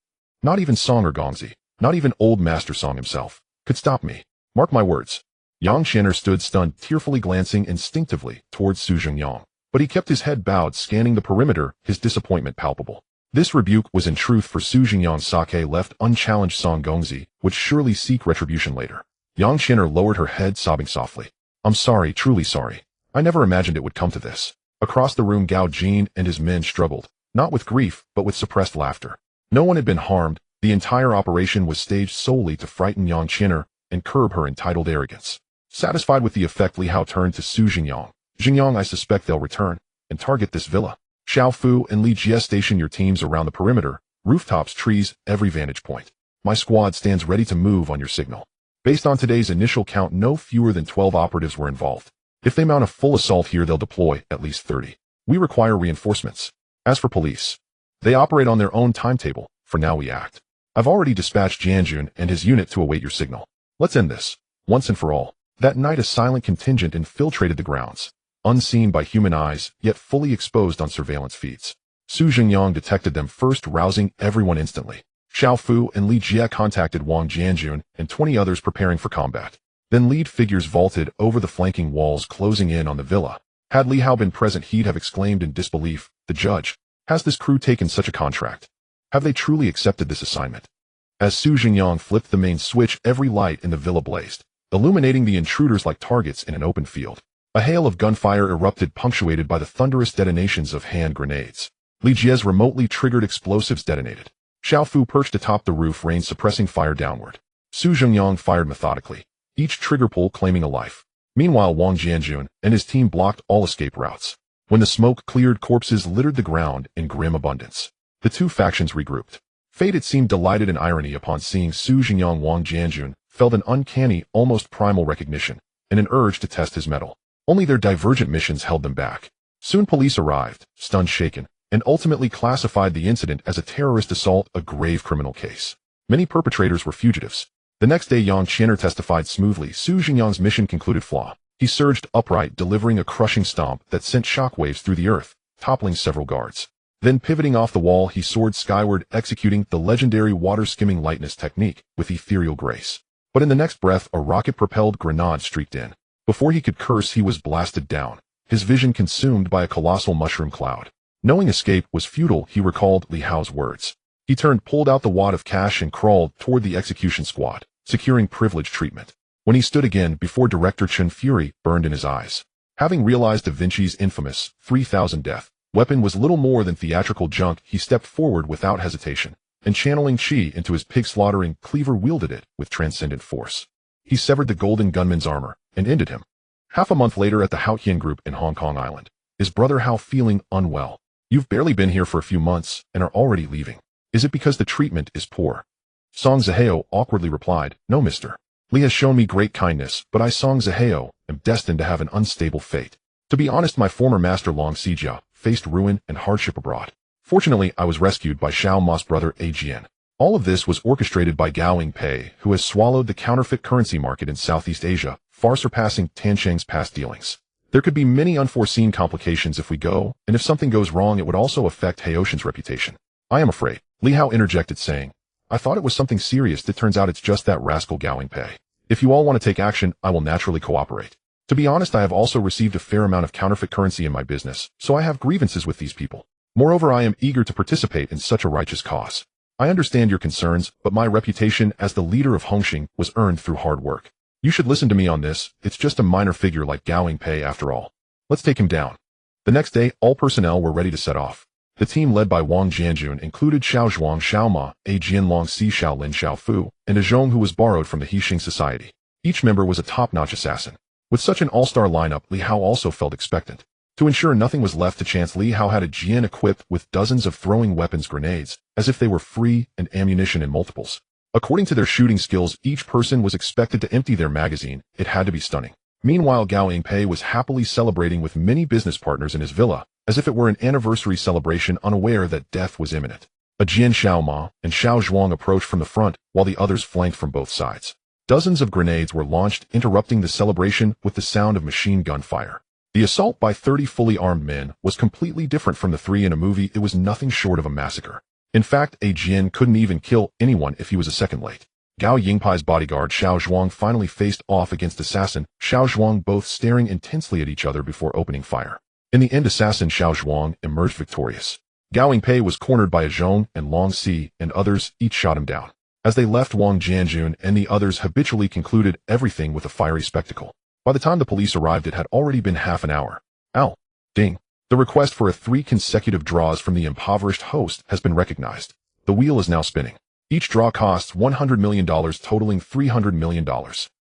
Not even Song or Gongzi, not even old Master Song himself, could stop me. Mark my words. Yang Qian'er stood stunned, tearfully glancing instinctively towards Su Zhenyang. But he kept his head bowed, scanning the perimeter, his disappointment palpable. This rebuke was in truth for Su Jingyang's sake left unchallenged Song Gongzi, would surely seek retribution later. Yang Qian'er lowered her head, sobbing softly. I'm sorry, truly sorry. I never imagined it would come to this. Across the room, Gao Jin and his men struggled, not with grief, but with suppressed laughter. No one had been harmed. The entire operation was staged solely to frighten Yang Qian'er and curb her entitled arrogance. Satisfied with the effect, Li Hao turned to Su Jingyang. Jingyang, I suspect they'll return and target this villa. Xiao Fu and Li Jie, station your teams around the perimeter, rooftops, trees, every vantage point. My squad stands ready to move on your signal. Based on today's initial count, no fewer than 12 operatives were involved. If they mount a full assault here, they'll deploy at least 30. We require reinforcements. As for police, they operate on their own timetable. For now, we act. I've already dispatched Jianjun and his unit to await your signal. Let's end this, once and for all. That night, a silent contingent infiltrated the grounds, unseen by human eyes, yet fully exposed on surveillance feeds. Su Jingyang detected them first, rousing everyone instantly. Xiao Fu and Li Jie contacted Wang Jianjun and 20 others preparing for combat. Then lead figures vaulted over the flanking walls, closing in on the villa. Had Li Hao been present, he'd have exclaimed in disbelief, "The judge, has this crew taken such a contract? Have they truly accepted this assignment?" As Su Jingyang flipped the main switch, every light in the villa blazed, illuminating the intruders like targets in an open field. A hail of gunfire erupted, punctuated by the thunderous detonations of hand grenades. Li Jie's remotely triggered explosives detonated. Xiao Fu, perched atop the roof, rained suppressing fire downward. Su Jingyang fired methodically, each trigger pull claiming a life. Meanwhile, Wang Jianjun and his team blocked all escape routes. When the smoke cleared, corpses littered the ground in grim abundance. The two factions regrouped. Fate, it seemed, delighted in irony upon seeing Su Jingyang. Wang Jianjun felt an uncanny, almost primal recognition and an urge to test his mettle. Only their divergent missions held them back. Soon police arrived, stunned, shaken, and ultimately classified the incident as a terrorist assault, a grave criminal case. Many perpetrators were fugitives. The next day, Yang Qian'er testified smoothly. Su Jingyang's mission concluded flaw. He surged upright, delivering a crushing stomp that sent shockwaves through the earth, toppling several guards. Then, pivoting off the wall, he soared skyward, executing the legendary water-skimming lightness technique with ethereal grace. But in the next breath, a rocket-propelled grenade streaked in. Before he could curse, he was blasted down, his vision consumed by a colossal mushroom cloud. Knowing escape was futile, he recalled Li Hao's words. He turned, pulled out the wad of cash, and crawled toward the execution squad, securing privileged treatment. When he stood again before Director Chen, fury burned in his eyes. Having realized Da Vinci's infamous 3000 death weapon was little more than theatrical junk, he stepped forward without hesitation, and channeling qi into his pig-slaughtering cleaver, wielded it with transcendent force. He severed the golden gunman's armor and ended him. Half a month later, at the Haotian group in Hong Kong Island, is Brother Hao feeling unwell? You've barely been here for a few months and are already leaving. Is it because the treatment is poor? Song Zihao awkwardly replied, No, mister. Li has shown me great kindness, but I, Song Zihao, am destined to have an unstable fate. To be honest, my former master Long Sijia faced ruin and hardship abroad. Fortunately, I was rescued by Xiao Ma's brother Ajian. All of this was orchestrated by Gao Yingpei, who has swallowed the counterfeit currency market in Southeast Asia, far surpassing Tansheng's past dealings. There could be many unforeseen complications if we go, and if something goes wrong, it would also affect Haoshan's reputation. I am afraid. Li Hao interjected, saying, I thought it was something serious. It turns out it's just that rascal Gao Yingpei. If you all want to take action, I will naturally cooperate. To be honest, I have also received a fair amount of counterfeit currency in my business, so I have grievances with these people. Moreover, I am eager to participate in such a righteous cause. I understand your concerns, but my reputation as the leader of Hongxing was earned through hard work. You should listen to me on this. It's just a minor figure like Gao Yingpei after all. Let's take him down. The next day, all personnel were ready to set off. The team led by Wang Jianjun included Xiao Zhuang, Xiao Ma, a Jianlong Si, Xiao Lin, Xiao Fu, and a Zhong who was borrowed from the Hixing Society. Each member was a top-notch assassin. With such an all-star lineup, Li Hao also felt expectant. To ensure nothing was left to chance, Li Hao had a Jian equipped with dozens of throwing weapons grenades, as if they were free, and ammunition in multiples. According to their shooting skills, each person was expected to empty their magazine. It had to be stunning. Meanwhile, Gao Yingpei was happily celebrating with many business partners in his villa, as if it were an anniversary celebration, unaware that death was imminent. A Jian Xiao Ma and Xiao Zhuang approached from the front, while the others flanked from both sides. Dozens of grenades were launched, interrupting the celebration with the sound of machine gun fire. The assault by 30 fully armed men was completely different from the 3 in a movie. It was nothing short of a massacre. In fact, a Jian couldn't even kill anyone if he was a second late. Gao Yingpei's bodyguard Xiao Zhuang finally faced off against assassin Xiao Zhuang, both staring intensely at each other before opening fire. In the end, assassin Xiao Zhuang emerged victorious. Gao Yingpei was cornered by a Zhong and Long Si, and others each shot him down. As they left, Wang Jianjun and the others habitually concluded everything with a fiery spectacle. By the time the police arrived, it had already been half an hour. Ow. Ding. The request for 3 consecutive draws from the impoverished host has been recognized. The wheel is now spinning. Each draw costs $100 million, totaling $300 million.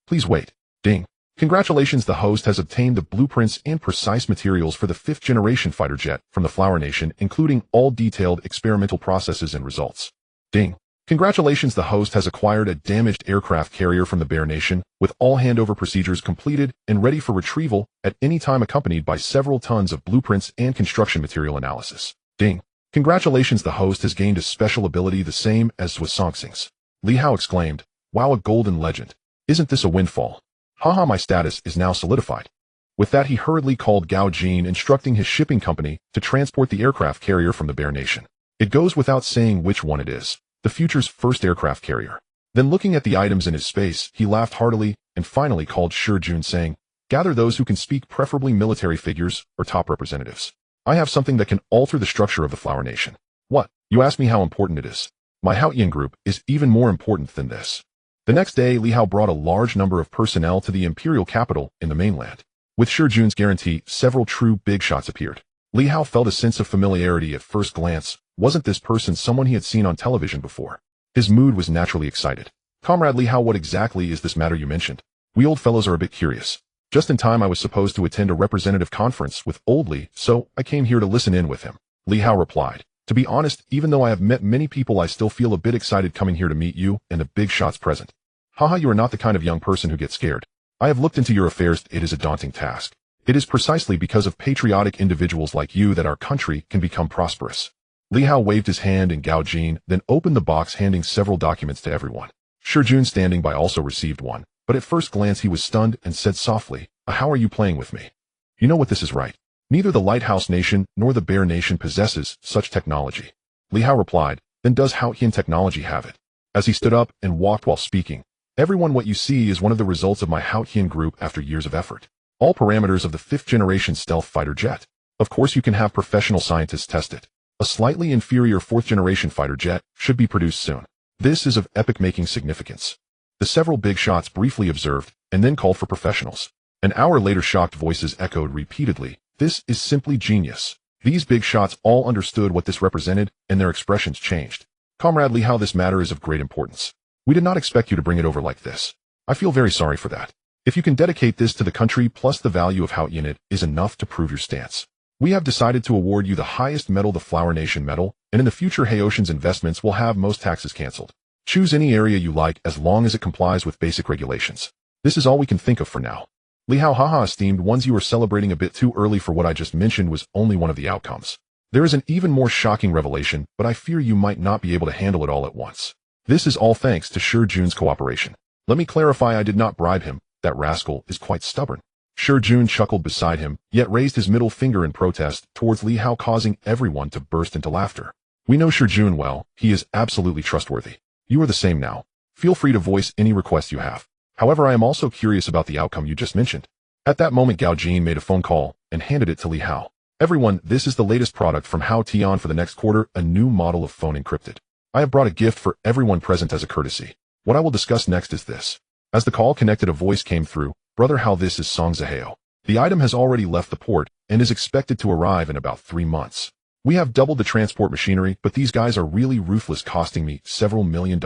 Please wait. Ding. Congratulations, the host has obtained the blueprints and precise materials for the 5th-generation fighter jet from the Flower Nation, including all detailed experimental processes and results. Ding. Congratulations, the host has acquired a damaged aircraft carrier from the Bear Nation, with all handover procedures completed and ready for retrieval at any time, accompanied by several tons of blueprints and construction material analysis. Ding. Congratulations, the host has gained a special ability the same as Songxing's. Li Hao exclaimed, "Wow, a golden legend. Isn't this a windfall? Haha, my status is now solidified." With that, he hurriedly called Gao Jin, instructing his shipping company to transport the aircraft carrier from the Bear Nation. It goes without saying which one it is. The future's first aircraft carrier. Then, looking at the items in his space, he laughed heartily and finally called Shi Jun, saying, "Gather those who can speak, preferably military figures or top representatives. I have something that can alter the structure of the Flower Nation." "What? You ask me how important it is? My Haotian group is even more important than this." The next day, Li Hao brought a large number of personnel to the imperial capital in the mainland. With Shi Jun's guarantee, several true big shots appeared. Li Hao felt a sense of familiarity at first glance. Wasn't this person someone he had seen on television before? His mood was naturally excited. "Comrade Li Hao, what exactly is this matter you mentioned? We old fellows are a bit curious. Just in time, I was supposed to attend a representative conference with old Li, so I came here to listen in with him." Li Hao replied, "To be honest, even though I have met many people, I still feel a bit excited coming here to meet you and the big shots present. Haha, you are not the kind of young person who gets scared. I have looked into your affairs. It is a daunting task. It is precisely because of patriotic individuals like you that our country can become prosperous." Li Hao waved his hand in Gao Jin, then opened the box, handing several documents to everyone. Shi Jun, standing by, also received one, but at first glance he was stunned and said softly, "How are you playing with me? You know what, this is right. Neither the Lighthouse Nation nor the Bear Nation possesses such technology." Li Hao replied, "Then does Haotian technology have it?" As he stood up and walked while speaking, "Everyone, what you see is one of the results of my Haotian group after years of effort. All parameters of the 5th-generation stealth fighter jet. Of course, you can have professional scientists test it. A slightly inferior 4th-generation fighter jet should be produced soon. This is of epic-making significance." The several big shots briefly observed and then called for professionals. An hour later, shocked voices echoed repeatedly, "This is simply genius." These big shots all understood what this represented, and their expressions changed. "Comrade Li Hao, this matter is of great importance. We did not expect you to bring it over like this. I feel very sorry for that. If you can dedicate this to the country, plus the value of Haotian, it is enough to prove your stance. We have decided to award you the highest medal, the Flower Nation medal, and in the future, Haotian's investments will have most taxes cancelled. Choose any area you like as long as it complies with basic regulations. This is all we can think of for now." Li Hao, haha, esteemed ones, you are celebrating a bit too early, for what I just mentioned was only one of the outcomes. There is an even more shocking revelation, but I fear you might not be able to handle it all at once. This is all thanks to Shi Jun's cooperation. Let me clarify, I did not bribe him. That rascal is quite stubborn. Shi Jun chuckled beside him, yet raised his middle finger in protest towards Li Hao, causing everyone to burst into laughter. "We know Shi Jun well. He is absolutely trustworthy. You are the same now. Feel free to voice any request you have. However, I am also curious about the outcome you just mentioned." At that moment, Gao Jin made a phone call and handed it to Li Hao. "Everyone, this is the latest product from Hao Tian for the next quarter, a new model of phone encrypted. I have brought a gift for everyone present as a courtesy. What I will discuss next is this." As the call connected, a voice came through. "Brother Hao, this is Song Zahao. The item has already left the port and is expected to arrive in about 3 months. We have doubled the transport machinery, but these guys are really ruthless, costing me several $1 million.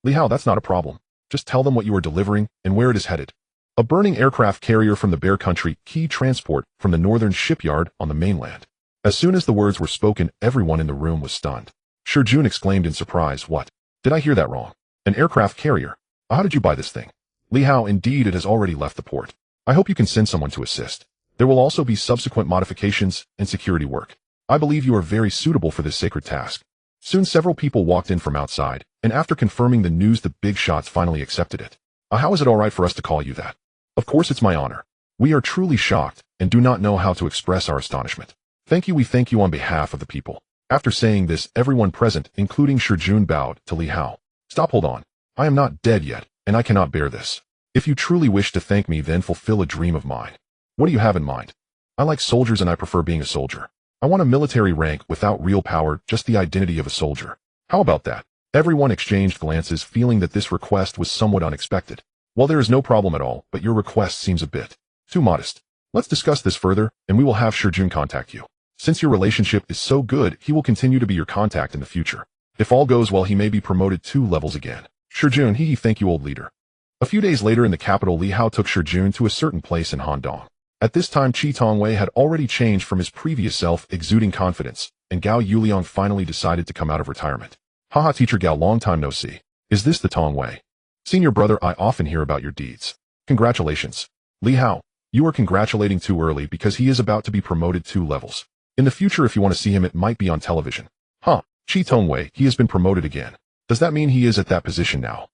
Li Hao, that's not a problem. Just tell them what you are delivering and where it is headed. A burning aircraft carrier from the Bear Country, key transport from the northern shipyard on the mainland." As soon as the words were spoken, everyone in the room was stunned. Shi Jun exclaimed in surprise, "What? Did I hear that wrong? An aircraft carrier? How did you buy this thing?" Li Hao, "Indeed, it has already left the port. I hope you can send someone to assist. There will also be subsequent modifications and security work. I believe you are very suitable for this sacred task." Soon several people walked in from outside, and after confirming the news, the big shots finally accepted it. "How is it all right for us to call you that?" "Of course, it's my honor. We are truly shocked and do not know how to express our astonishment. Thank you, we thank you on behalf of the people." After saying this, everyone present, including Shi Jun, bowed to Li Hao. "Stop, hold on. I am not dead yet, and I cannot bear this. If you truly wish to thank me, then fulfill a dream of mine. What do you have in mind?" "I like soldiers and I prefer being a soldier. I want a military rank without real power, just the identity of a soldier. How about that? Everyone exchanged glances, feeling that this request was somewhat unexpected. Well, there is no problem at all, but your request seems a bit too modest. Let's discuss this further, and we will have Shijun contact you. Since your relationship is so good, he will continue to be your contact in the future. If all goes well, he may be promoted 2 levels again. Shijun, hee, thank you, old leader. A few days later in the capital, Li Hao took Shijun to a certain place in Handong. At this time, Qi Tongwei had already changed from his previous self, exuding confidence, and Gao Yuliang finally decided to come out of retirement. Haha, teacher Gao, long time no see. Is this the Tongwei? Senior brother, I often hear about your deeds. Congratulations. Li Hao, you are congratulating too early because he is about to be promoted 2 levels. In the future, if you want to see him, it might be on television. Huh, Qi Tongwei, he has been promoted again. Does that mean he is at that position now?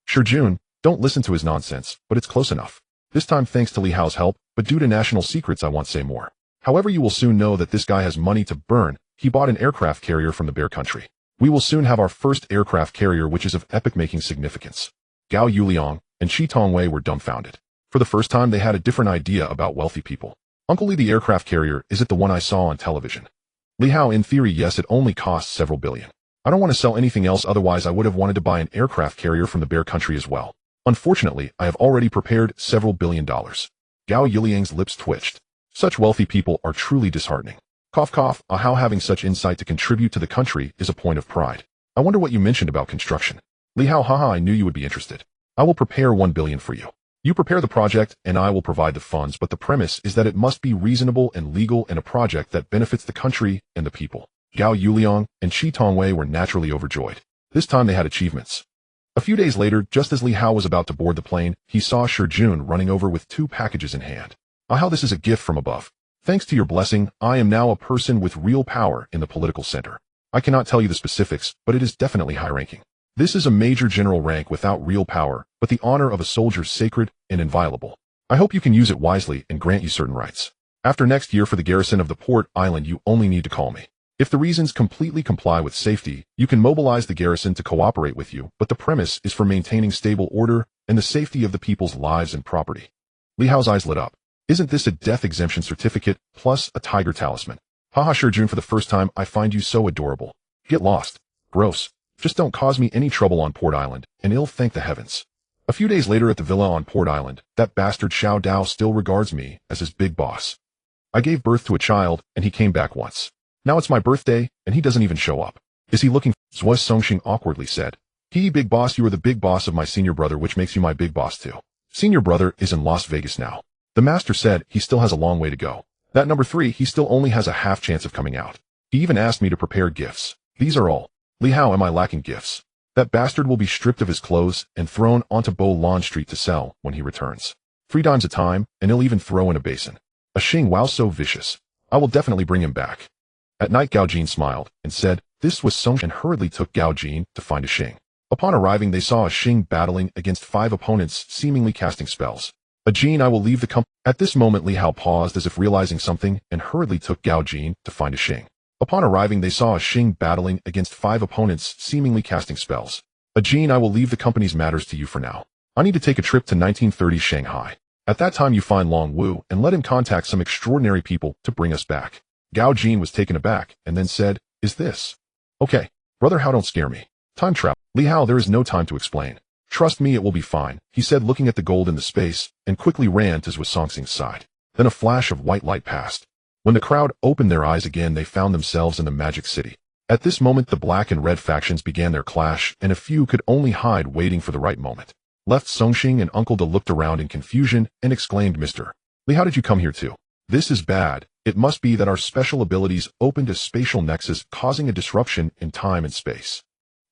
Shijun, don't listen to his nonsense, but it's close enough. This time thanks to Li Hao's help, but due to national secrets I won't say more. However, you will soon know that this guy has money to burn. He bought an aircraft carrier from the Bear Country. We will soon have our first aircraft carrier, which is of epic-making significance. Gao Yuliang and Qi Tongwei were dumbfounded. For the first time, they had a different idea about wealthy people. Uncle Li, the aircraft carrier, is it the one I saw on television? Li Hao, in theory, yes, it only costs several billion. I don't want to sell anything else, otherwise I would have wanted to buy an aircraft carrier from the Bear Country as well. Unfortunately, I have already prepared several $billion. Gao Yuliang's lips twitched. Such wealthy people are truly disheartening. Cough cough, how having such insight to contribute to the country is a point of pride. I wonder what you mentioned about construction. Li Hao, haha, I knew you would be interested. I will prepare 1 billion for you. You prepare the project and I will provide the funds, but the premise is that it must be reasonable and legal and a project that benefits the country and the people. Gao Yuliang and Qi Tongwei were naturally overjoyed. This time they had achievements. A few days later, just as Li Hao was about to board the plane, he saw Shijun running over with 2 packages in hand. How this is a gift from above. Thanks to your blessing, I am now a person with real power in the political center. I cannot tell you the specifics, but it is definitely high-ranking. This is a major general rank without real power, but the honor of a soldier sacred and inviolable. I hope you can use it wisely and grant you certain rights. After next year for the garrison of the port island, you only need to call me. If the reasons completely comply with safety, you can mobilize the garrison to cooperate with you, but the premise is for maintaining stable order and the safety of the people's lives and property. Li Hao's eyes lit up. Isn't this a death exemption certificate plus a tiger talisman? Haha, Shijun, for the first time, I find you so adorable. Get lost. Gross. Just don't cause me any trouble on Port Island, and ill thank the heavens. A few days later at the villa on Port Island, that bastard Xiao Dao still regards me as his big boss. I gave birth to a child, and he came back once. Now it's my birthday, and he doesn't even show up. Is he looking for Zhuo Songxing awkwardly said. Big boss, you are the big boss of my senior brother, which makes you my big boss too. Senior brother is in Las Vegas now. The master said he still has a long way to go. That number 3, he still only has a half chance of coming out. He even asked me to prepare gifts. These are all. Li Hao, am I lacking gifts? That bastard will be stripped of his clothes and thrown onto Bo-Lan Street to sell when he returns. 3 dimes a time, and he'll even throw in a basin. A Xing, wow, so vicious. I will definitely bring him back. At night, Gao Jin smiled and said, this was Song, and hurriedly took Gao Jin to find a Xing. Upon arriving, they saw a Xing battling against 5 opponents, seemingly casting spells. A Jin, I will leave the company. At this moment, Li Hao paused as if realizing something and hurriedly took Gao Jin to find a Xing. Upon arriving, they saw a Xing battling against 5 opponents, seemingly casting spells. A Jin, I will leave the company's matters to you for now. I need to take a trip to 1930 Shanghai. At that time, you find Long Wu and let him contact some extraordinary people to bring us back. Gao Jin was taken aback and then said, is this? Okay, brother Hao, don't scare me. Time travel. Li Hao, there is no time to explain. Trust me, it will be fine, he said, looking at the gold in the space, and quickly ran to Zhuo Songxing's side. Then a flash of white light passed. When the crowd opened their eyes again, they found themselves in the Magic City. At this moment, the black and red factions began their clash, and a few could only hide waiting for the right moment. Left Songxing and Uncle De looked around in confusion and exclaimed, Mr. Li, how did you come here too? This is bad. It must be that our special abilities opened a spatial nexus, causing a disruption in time and space.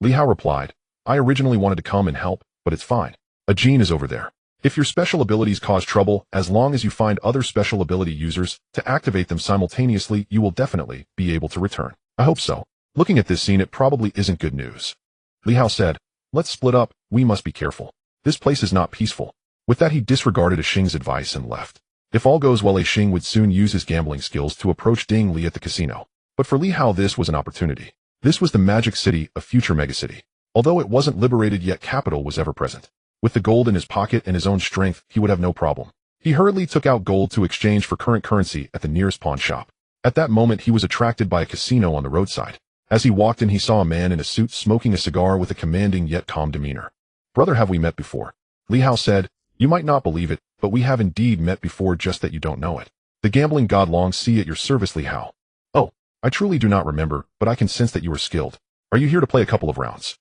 Li Hao replied, I originally wanted to come and help, but it's fine. A Jin is over there. If your special abilities cause trouble, as long as you find other special ability users to activate them simultaneously, you will definitely be able to return. I hope so. Looking at this scene, it probably isn't good news. Li Hao said, let's split up, we must be careful. This place is not peaceful. With that, he disregarded a Xing's advice and left. If all goes well, a Xing would soon use his gambling skills to approach Ding Li at the casino. But for Li Hao, this was an opportunity. This was the Magic City, a future megacity. Although it wasn't liberated yet, capital was ever present. With the gold in his pocket and his own strength, he would have no problem. He hurriedly took out gold to exchange for current currency at the nearest pawn shop. At that moment he was attracted by a casino on the roadside. As he walked in he saw a man in a suit smoking a cigar with a commanding yet calm demeanor. "Brother, have we met before?" Li Hao said. "You might not believe it, but we have indeed met before, just that you don't know it. The gambling god Long Si at your service, Li Hao." "Oh, I truly do not remember, but I can sense that you are skilled. Are you here to play a couple of rounds?"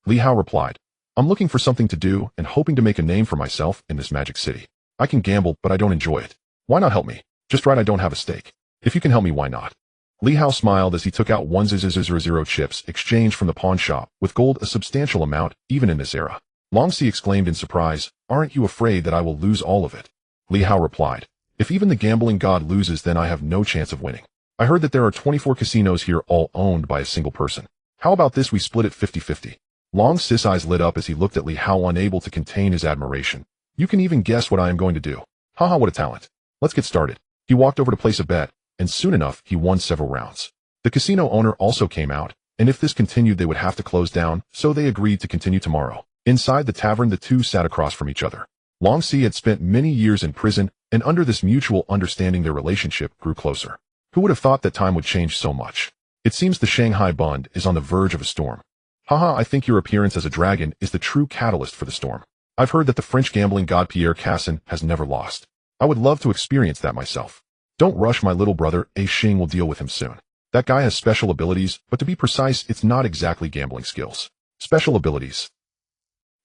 Li Hao replied. "I'm looking for something to do and hoping to make a name for myself in this magic city. I can gamble, but I don't enjoy it. Why not help me? Just right, I don't have a stake. If you can help me, why not?" Li Hao smiled as he took out 1,000 chips exchanged from the pawn shop, with gold a substantial amount, even in this era. Long Si exclaimed in surprise, "Aren't you afraid that I will lose all of it?" Li Hao replied, "If even the gambling god loses, then I have no chance of winning. I heard that there are 24 casinos here, all owned by a single person. How about this, we split it 50-50? Long Si's eyes lit up as he looked at Li Hao, unable to contain his admiration. "You can even guess what I am going to do. Haha, what a talent. Let's get started." He walked over to place a bet, and soon enough he won several rounds. The casino owner also came out, and if this continued they would have to close down, so they agreed to continue tomorrow. Inside the tavern the two sat across from each other. Long Si had spent many years in prison, and under this mutual understanding their relationship grew closer. Who would have thought that time would change so much? It seems the Shanghai Bund is on the verge of a storm. Haha, I think your appearance as a dragon is the true catalyst for the storm. I've heard that the French gambling god Pierre Cassin has never lost. I would love to experience that myself. Don't rush, my little brother, A Xing will deal with him soon. That guy has special abilities, but to be precise, it's not exactly gambling skills. Special abilities.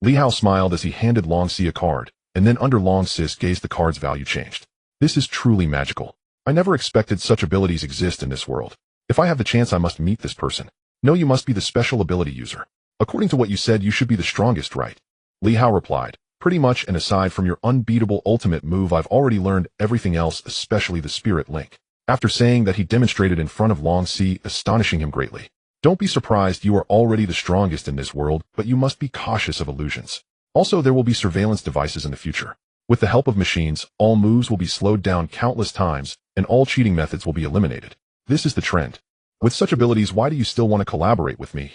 Li Hao smiled as he handed Long Si a card, and then under Long Si's gaze the card's value changed. This is truly magical. I never expected such abilities exist in this world. If I have the chance, I must meet this person. No, you must be the special ability user. According to what you said, you should be the strongest, right? Li Hao replied, "Pretty much, and aside from your unbeatable ultimate move, I've already learned everything else, especially the spirit link." After saying that, he demonstrated in front of Long Si, astonishing him greatly. "Don't be surprised, you are already the strongest in this world, but you must be cautious of illusions. Also, there will be surveillance devices in the future. With the help of machines, all moves will be slowed down countless times, and all cheating methods will be eliminated. This is the trend. With such abilities, why do you still want to collaborate with me?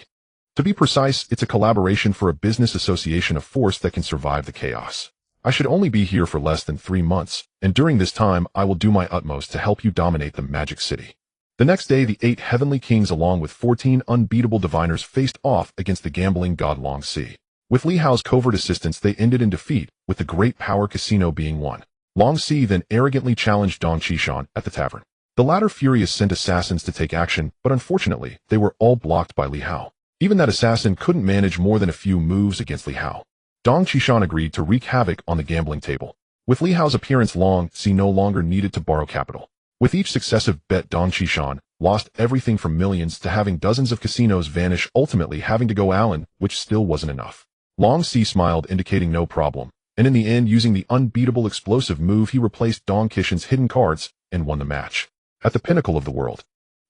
To be precise, it's a collaboration for a business association of force that can survive the chaos. I should only be here for less than 3 months, and during this time I will do my utmost to help you dominate the magic city." The next day, the 8 heavenly kings along with 14 unbeatable diviners faced off against the gambling god Long Si. With Li Hao's covert assistance, they ended in defeat, with the great power casino being won. Long Si then arrogantly challenged Dong Qishan at the tavern. The latter, furious, sent assassins to take action, but unfortunately, they were all blocked by Li Hao. Even that assassin couldn't manage more than a few moves against Li Hao. Dong Qishan agreed to wreak havoc on the gambling table. With Li Hao's appearance, Long Si no longer needed to borrow capital. With each successive bet, Dong Qishan lost everything from millions to having dozens of casinos vanish, ultimately having to go Allen, which still wasn't enough. Long Si smiled, indicating no problem, and in the end, using the unbeatable explosive move, he replaced Dong Qishan's hidden cards and won the match. At the pinnacle of the world,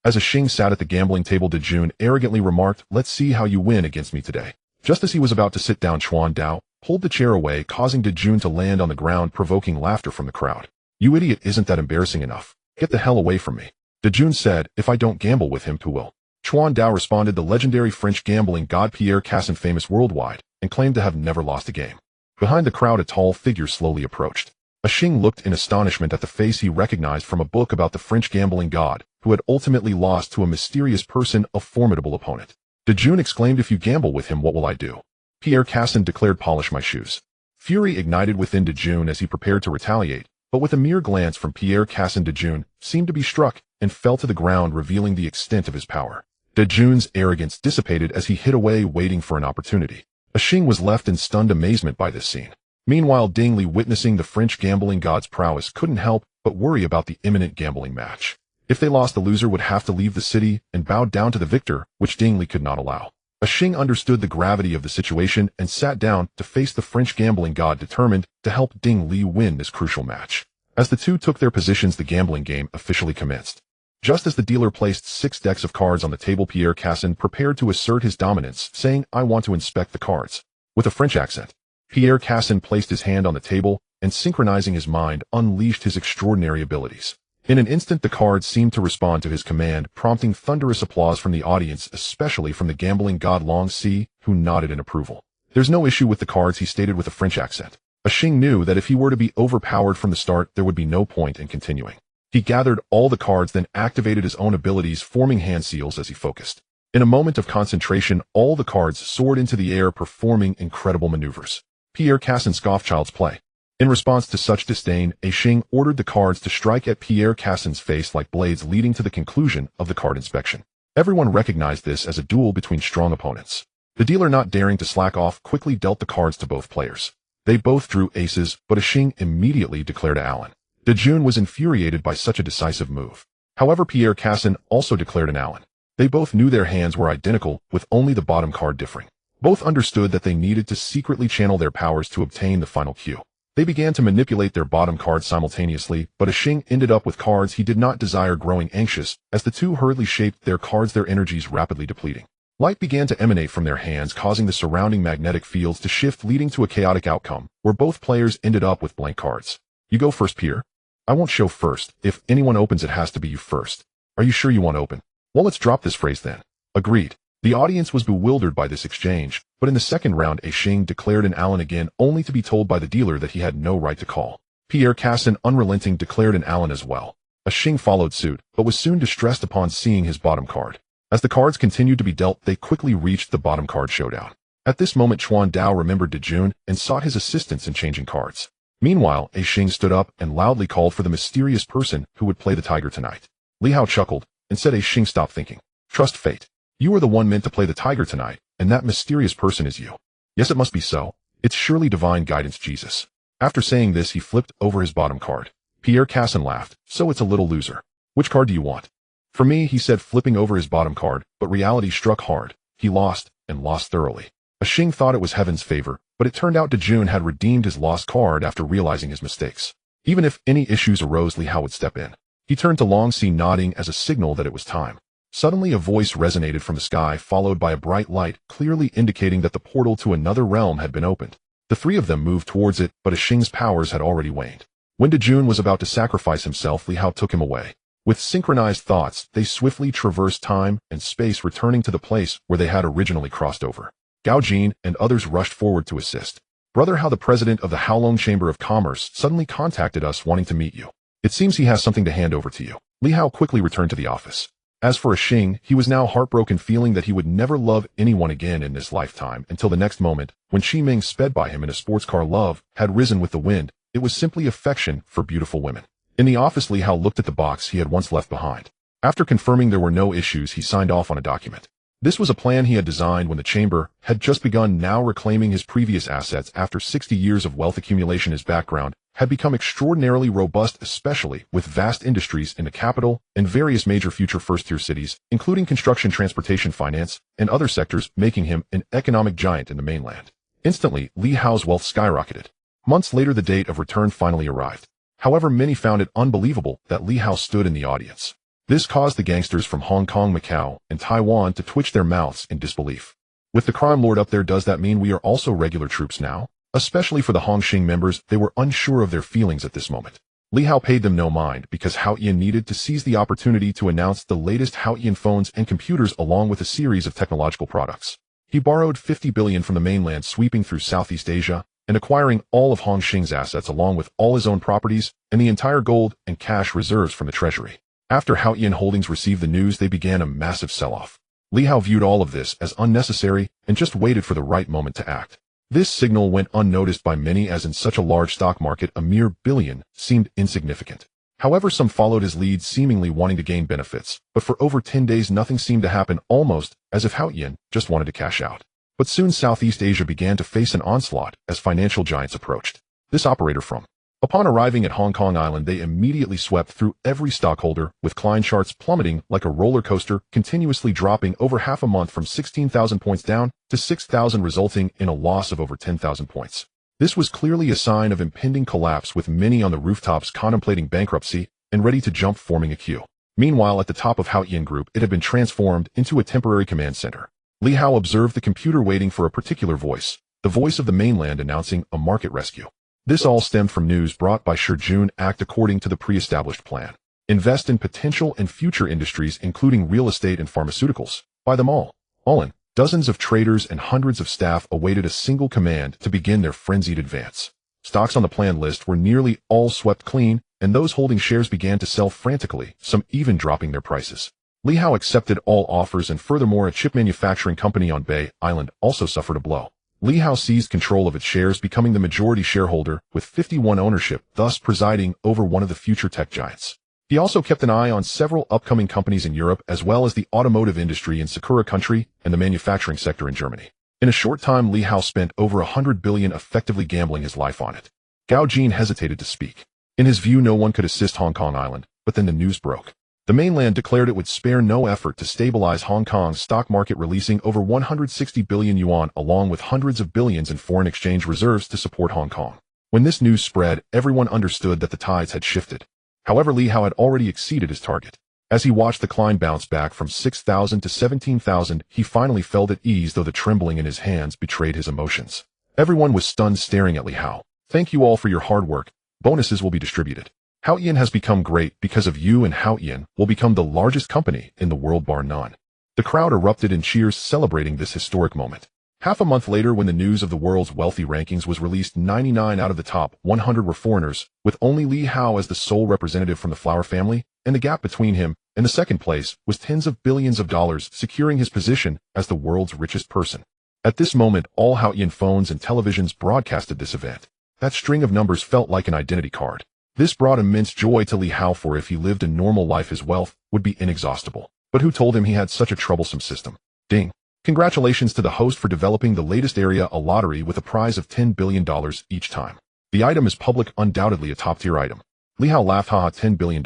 as A Xing sat at the gambling table, De Jun arrogantly remarked, "Let's see how you win against me today." Just as he was about to sit down, Chuan Dao pulled the chair away, causing De Jun to land on the ground, provoking laughter from the crowd. "You idiot, isn't that embarrassing enough? Get the hell away from me." De Jun said, "If I don't gamble with him, who will?" Chuan Dao responded, "The legendary French gambling god Pierre Cassin, famous worldwide, and claimed to have never lost a game." Behind the crowd, a tall figure slowly approached. A Xing looked in astonishment at the face he recognized from a book about the French gambling god, who had ultimately lost to a mysterious person, a formidable opponent. De Jun exclaimed, "If you gamble with him, what will I do?" Pierre Cassin declared, "Polish my shoes." Fury ignited within De Jun as he prepared to retaliate, but with a mere glance from Pierre Cassin, De Jun seemed to be struck and fell to the ground, revealing the extent of his power. De Jun's arrogance dissipated as he hid away, waiting for an opportunity. A Xing was left in stunned amazement by this scene. Meanwhile, Ding Li, witnessing the French gambling god's prowess, couldn't help but worry about the imminent gambling match. If they lost, the loser would have to leave the city and bow down to the victor, which Ding Li could not allow. A Xing understood the gravity of the situation and sat down to face the French gambling god, determined to help Ding Li win this crucial match. As the two took their positions, the gambling game officially commenced. Just as the dealer placed 6 decks of cards on the table, Pierre Cassin prepared to assert his dominance, saying, "I want to inspect the cards." With a French accent, Pierre Cassin placed his hand on the table and, synchronizing his mind, unleashed his extraordinary abilities. In an instant, the cards seemed to respond to his command, prompting thunderous applause from the audience, especially from the gambling god Long Si, who nodded in approval. "There's no issue with the cards," he stated with a French accent. A Xing knew that if he were to be overpowered from the start, there would be no point in continuing. He gathered all the cards, then activated his own abilities, forming hand seals as he focused. In a moment of concentration, all the cards soared into the air, performing incredible maneuvers. Pierre Cassin scoffed child's play. In response to such disdain, A Xing ordered the cards to strike at Pierre Cassin's face like blades, leading to the conclusion of the card inspection. Everyone recognized this as a duel between strong opponents. The dealer, not daring to slack off, quickly dealt the cards to both players. They both drew aces, but A Xing immediately declared to Allen. De Jun was infuriated by such a decisive move. However, Pierre Cassin also declared an Allen. They both knew their hands were identical, with only the bottom card differing. Both understood that they needed to secretly channel their powers to obtain the final cue. They began to manipulate their bottom cards simultaneously, but A Xing ended up with cards he did not desire, growing anxious as the two hurriedly shaped their cards, their energies rapidly depleting. Light began to emanate from their hands, causing the surrounding magnetic fields to shift, leading to a chaotic outcome, where both players ended up with blank cards. You go first, Pierre. I won't show first. If anyone opens, it has to be you first. Are you sure you want to open? Well, let's drop this phrase then. Agreed. The audience was bewildered by this exchange, but in the second round, A Xing declared an Allen again, only to be told by the dealer that he had no right to call. Pierre Cassin, unrelenting, declared an Allen as well. A Xing followed suit, but was soon distressed upon seeing his bottom card. As the cards continued to be dealt, they quickly reached the bottom card showdown. At this moment, Chuan Dao remembered De Jun and sought his assistance in changing cards. Meanwhile, A Xing stood up and loudly called for the mysterious person who would play the tiger tonight. Li Hao chuckled and said, A Xing, stop thinking. Trust fate. You are the one meant to play the tiger tonight, and that mysterious person is you. Yes, it must be so. It's surely divine guidance, Jesus. After saying this, he flipped over his bottom card. Pierre Cassin laughed. So it's a little loser. Which card do you want? For me, he said, flipping over his bottom card, but reality struck hard. He lost, and lost thoroughly. A Xing thought it was heaven's favor, but it turned out De Jun had redeemed his lost card after realizing his mistakes. Even if any issues arose, Li Hao would step in. He turned to Long Si, nodding as a signal that it was time. Suddenly, a voice resonated from the sky, followed by a bright light, clearly indicating that the portal to another realm had been opened. The three of them moved towards it, but A Xing's powers had already waned. When De Jun was about to sacrifice himself, Li Hao took him away. With synchronized thoughts, they swiftly traversed time and space, returning to the place where they had originally crossed over. Gao Jin and others rushed forward to assist. Brother Hao, the president of the Kowloon Chamber of Commerce, suddenly contacted us wanting to meet you. It seems he has something to hand over to you. Li Hao quickly returned to the office. As for A Xing, he was now heartbroken, feeling that he would never love anyone again in this lifetime, until the next moment, when Xi Ming sped by him in a sports car. Love had risen with the wind. It was simply affection for beautiful women. In the office, Li Hao looked at the box he had once left behind. After confirming there were no issues, he signed off on a document. This was a plan he had designed when the chamber had just begun, now reclaiming his previous assets after 60 years of wealth accumulation. His background had become extraordinarily robust, especially with vast industries in the capital and various major future first-tier cities, including construction, transportation, finance, and other sectors, making him an economic giant in the mainland. Instantly, Li Hao's wealth skyrocketed. Months later, the date of return finally arrived. However, many found it unbelievable that Li Hao stood in the audience. This caused the gangsters from Hong Kong, Macau, and Taiwan to twitch their mouths in disbelief. With the crime lord up there, does that mean we are also regular troops now? Especially for the Hongxing members, they were unsure of their feelings at this moment. Li Hao paid them no mind because Haoyan needed to seize the opportunity to announce the latest Haoyan phones and computers along with a series of technological products. He borrowed 50 billion from the mainland, sweeping through Southeast Asia and acquiring all of Hongxing's assets along with all his own properties and the entire gold and cash reserves from the treasury. After Haoyan Holdings received the news, they began a massive sell-off. Li Hao viewed all of this as unnecessary and just waited for the right moment to act. This signal went unnoticed by many, as in such a large stock market, a mere billion seemed insignificant. However, some followed his lead, seemingly wanting to gain benefits, but for over 10 days nothing seemed to happen, almost as if Haoyan just wanted to cash out. But soon Southeast Asia began to face an onslaught as financial giants approached. This operator from. Upon arriving at Hong Kong Island, they immediately swept through every stockholder, with Klein charts plummeting like a roller coaster, continuously dropping over half a month from 16,000 points down to 6,000, resulting in a loss of over 10,000 points. This was clearly a sign of impending collapse, with many on the rooftops contemplating bankruptcy and ready to jump, forming a queue. Meanwhile, at the top of Haoyan Group, it had been transformed into a temporary command center. Li Hao observed the computer waiting for a particular voice, the voice of the mainland announcing a market rescue. This all stemmed from news brought by Shi Jun. Act according to the pre-established plan. Invest in potential and future industries, including real estate and pharmaceuticals. Buy them all. All in. Dozens of traders and hundreds of staff awaited a single command to begin their frenzied advance. Stocks on the planned list were nearly all swept clean, and those holding shares began to sell frantically, some even dropping their prices. Li Hao accepted all offers, and furthermore a chip manufacturing company on Bay Island also suffered a blow. Li Hao seized control of its shares, becoming the majority shareholder with 51% ownership, thus presiding over one of the future tech giants. He also kept an eye on several upcoming companies in Europe, as well as the automotive industry in Sakura country and the manufacturing sector in Germany. In a short time, Li Hao spent over 100 billion effectively gambling his life on it. Gao Jin hesitated to speak. In his view, no one could assist Hong Kong Island, but then the news broke. The mainland declared it would spare no effort to stabilize Hong Kong's stock market, releasing over 160 billion yuan along with hundreds of billions in foreign exchange reserves to support Hong Kong. When this news spread, everyone understood that the tides had shifted. However, Li Hao had already exceeded his target. As he watched the Klein bounce back from 6,000 to 17,000, he finally felt at ease, though the trembling in his hands betrayed his emotions. Everyone was stunned, staring at Li Hao. "Thank you all for your hard work. Bonuses will be distributed. Haoyan has become great because of you, and Haoyan will become the largest company in the world bar none." The crowd erupted in cheers, celebrating this historic moment. Half a month later, when the news of the world's wealthy rankings was released, 99 out of the top 100 were foreigners, with only Li Hao as the sole representative from the Flower family, and the gap between him and the second place was tens of billions of dollars, securing his position as the world's richest person. At this moment, all Haoyan phones and televisions broadcasted this event. That string of numbers felt like an identity card. This brought immense joy to Li Hao, for if he lived a normal life, his wealth would be inexhaustible. But who told him he had such a troublesome system? Ding. Congratulations to the host for developing the latest area, a lottery with a prize of $10 billion each time. The item is public, undoubtedly a top-tier item. Li Hao laughed, haha, $10 billion.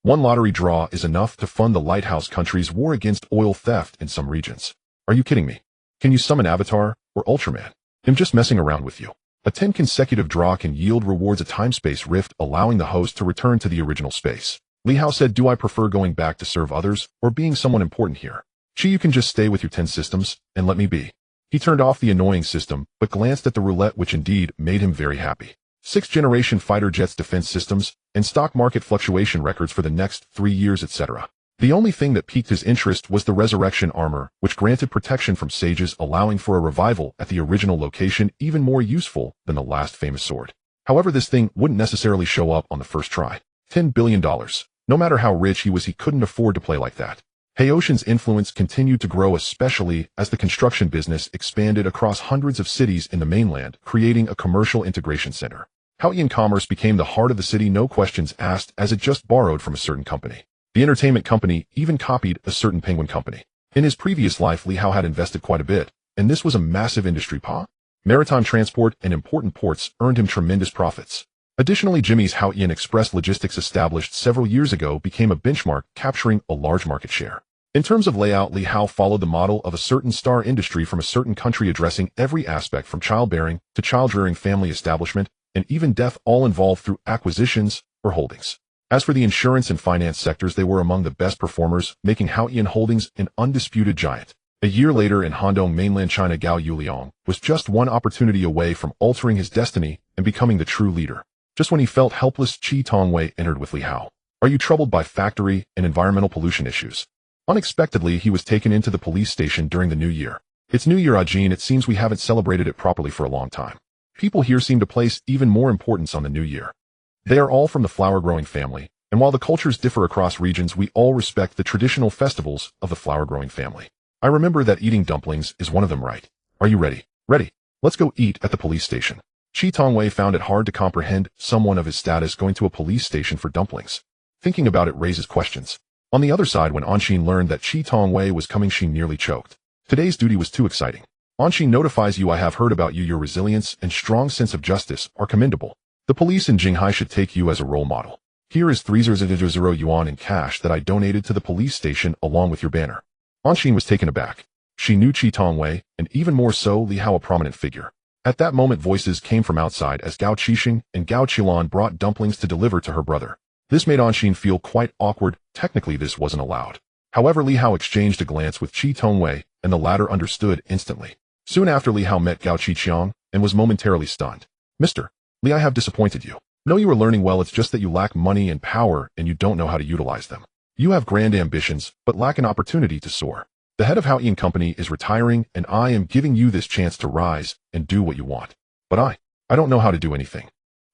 One lottery draw is enough to fund the lighthouse country's war against oil theft in some regions. Are you kidding me? Can you summon Avatar or Ultraman? I'm just messing around with you. A 10 consecutive draw can yield rewards, a time-space rift, allowing the host to return to the original space. Li Hao said, "Do I prefer going back to serve others or being someone important here? Chi, you can just stay with your 10 systems and let me be." He turned off the annoying system, but glanced at the roulette, which indeed made him very happy. 6th-generation fighter jets, defense systems, and stock market fluctuation records for the next 3 years, etc. The only thing that piqued his interest was the resurrection armor, which granted protection from sages, allowing for a revival at the original location, even more useful than the last famous sword. However, this thing wouldn't necessarily show up on the first try. $10 billion. No matter how rich he was, he couldn't afford to play like that. Haoshan's influence continued to grow, especially as the construction business expanded across hundreds of cities in the mainland, creating a commercial integration center. Haoyan commerce became the heart of the city, no questions asked, as it just borrowed from a certain company. The entertainment company even copied a certain penguin company. In his previous life, Li Hao had invested quite a bit, and this was a massive industry. Maritime transport and important ports earned him tremendous profits. Additionally, Jimmy's Haoyan Express Logistics, established several years ago, became a benchmark, capturing a large market share. In terms of layout, Li Hao followed the model of a certain star industry from a certain country, addressing every aspect from childbearing to child-rearing, family establishment, and even death, all involved through acquisitions or holdings. As for the insurance and finance sectors, they were among the best performers, making Haoyan Holdings an undisputed giant. A year later, in Handong, mainland China, Gao Yuliang was just one opportunity away from altering his destiny and becoming the true leader. Just when he felt helpless, Chi Tongwei entered with Li Hao. "Are you troubled by factory and environmental pollution issues?" Unexpectedly, he was taken into the police station during the new year. "It's New Year, Ajin. It seems we haven't celebrated it properly for a long time. People here seem to place even more importance on the new year. They are all from the flower-growing family, and while the cultures differ across regions, we all respect the traditional festivals of the flower-growing family. I remember that eating dumplings is one of them, right? Are you ready? Ready. Let's go eat at the police station." Chi Tongwei found it hard to comprehend someone of his status going to a police station for dumplings. Thinking about it raises questions. On the other side, when Anshin learned that Chi Tongwei was coming, she nearly choked. Today's duty was too exciting. "Anshin notifies you, I have heard about you. Your resilience and strong sense of justice are commendable. The police in Jinghai should take you as a role model. Here is 300 yuan in cash that I donated to the police station along with your banner." Anshin was taken aback. She knew Chi Tongwei, and even more so Li Hao, a prominent figure. At that moment, voices came from outside as Gao Qixing and Gao Qilan brought dumplings to deliver to her brother. This made Anshin feel quite awkward. Technically, this wasn't allowed. However, Li Hao exchanged a glance with Chi Tongwei, and the latter understood instantly. Soon after, Li Hao met Gao Qiqiang and was momentarily stunned. "Mr. Li, I have disappointed you. No, you are learning well, it's just that you lack money and power and you don't know how to utilize them. You have grand ambitions, but lack an opportunity to soar. The head of Haoyan Company is retiring, and I am giving you this chance to rise and do what you want. But I don't know how to do anything.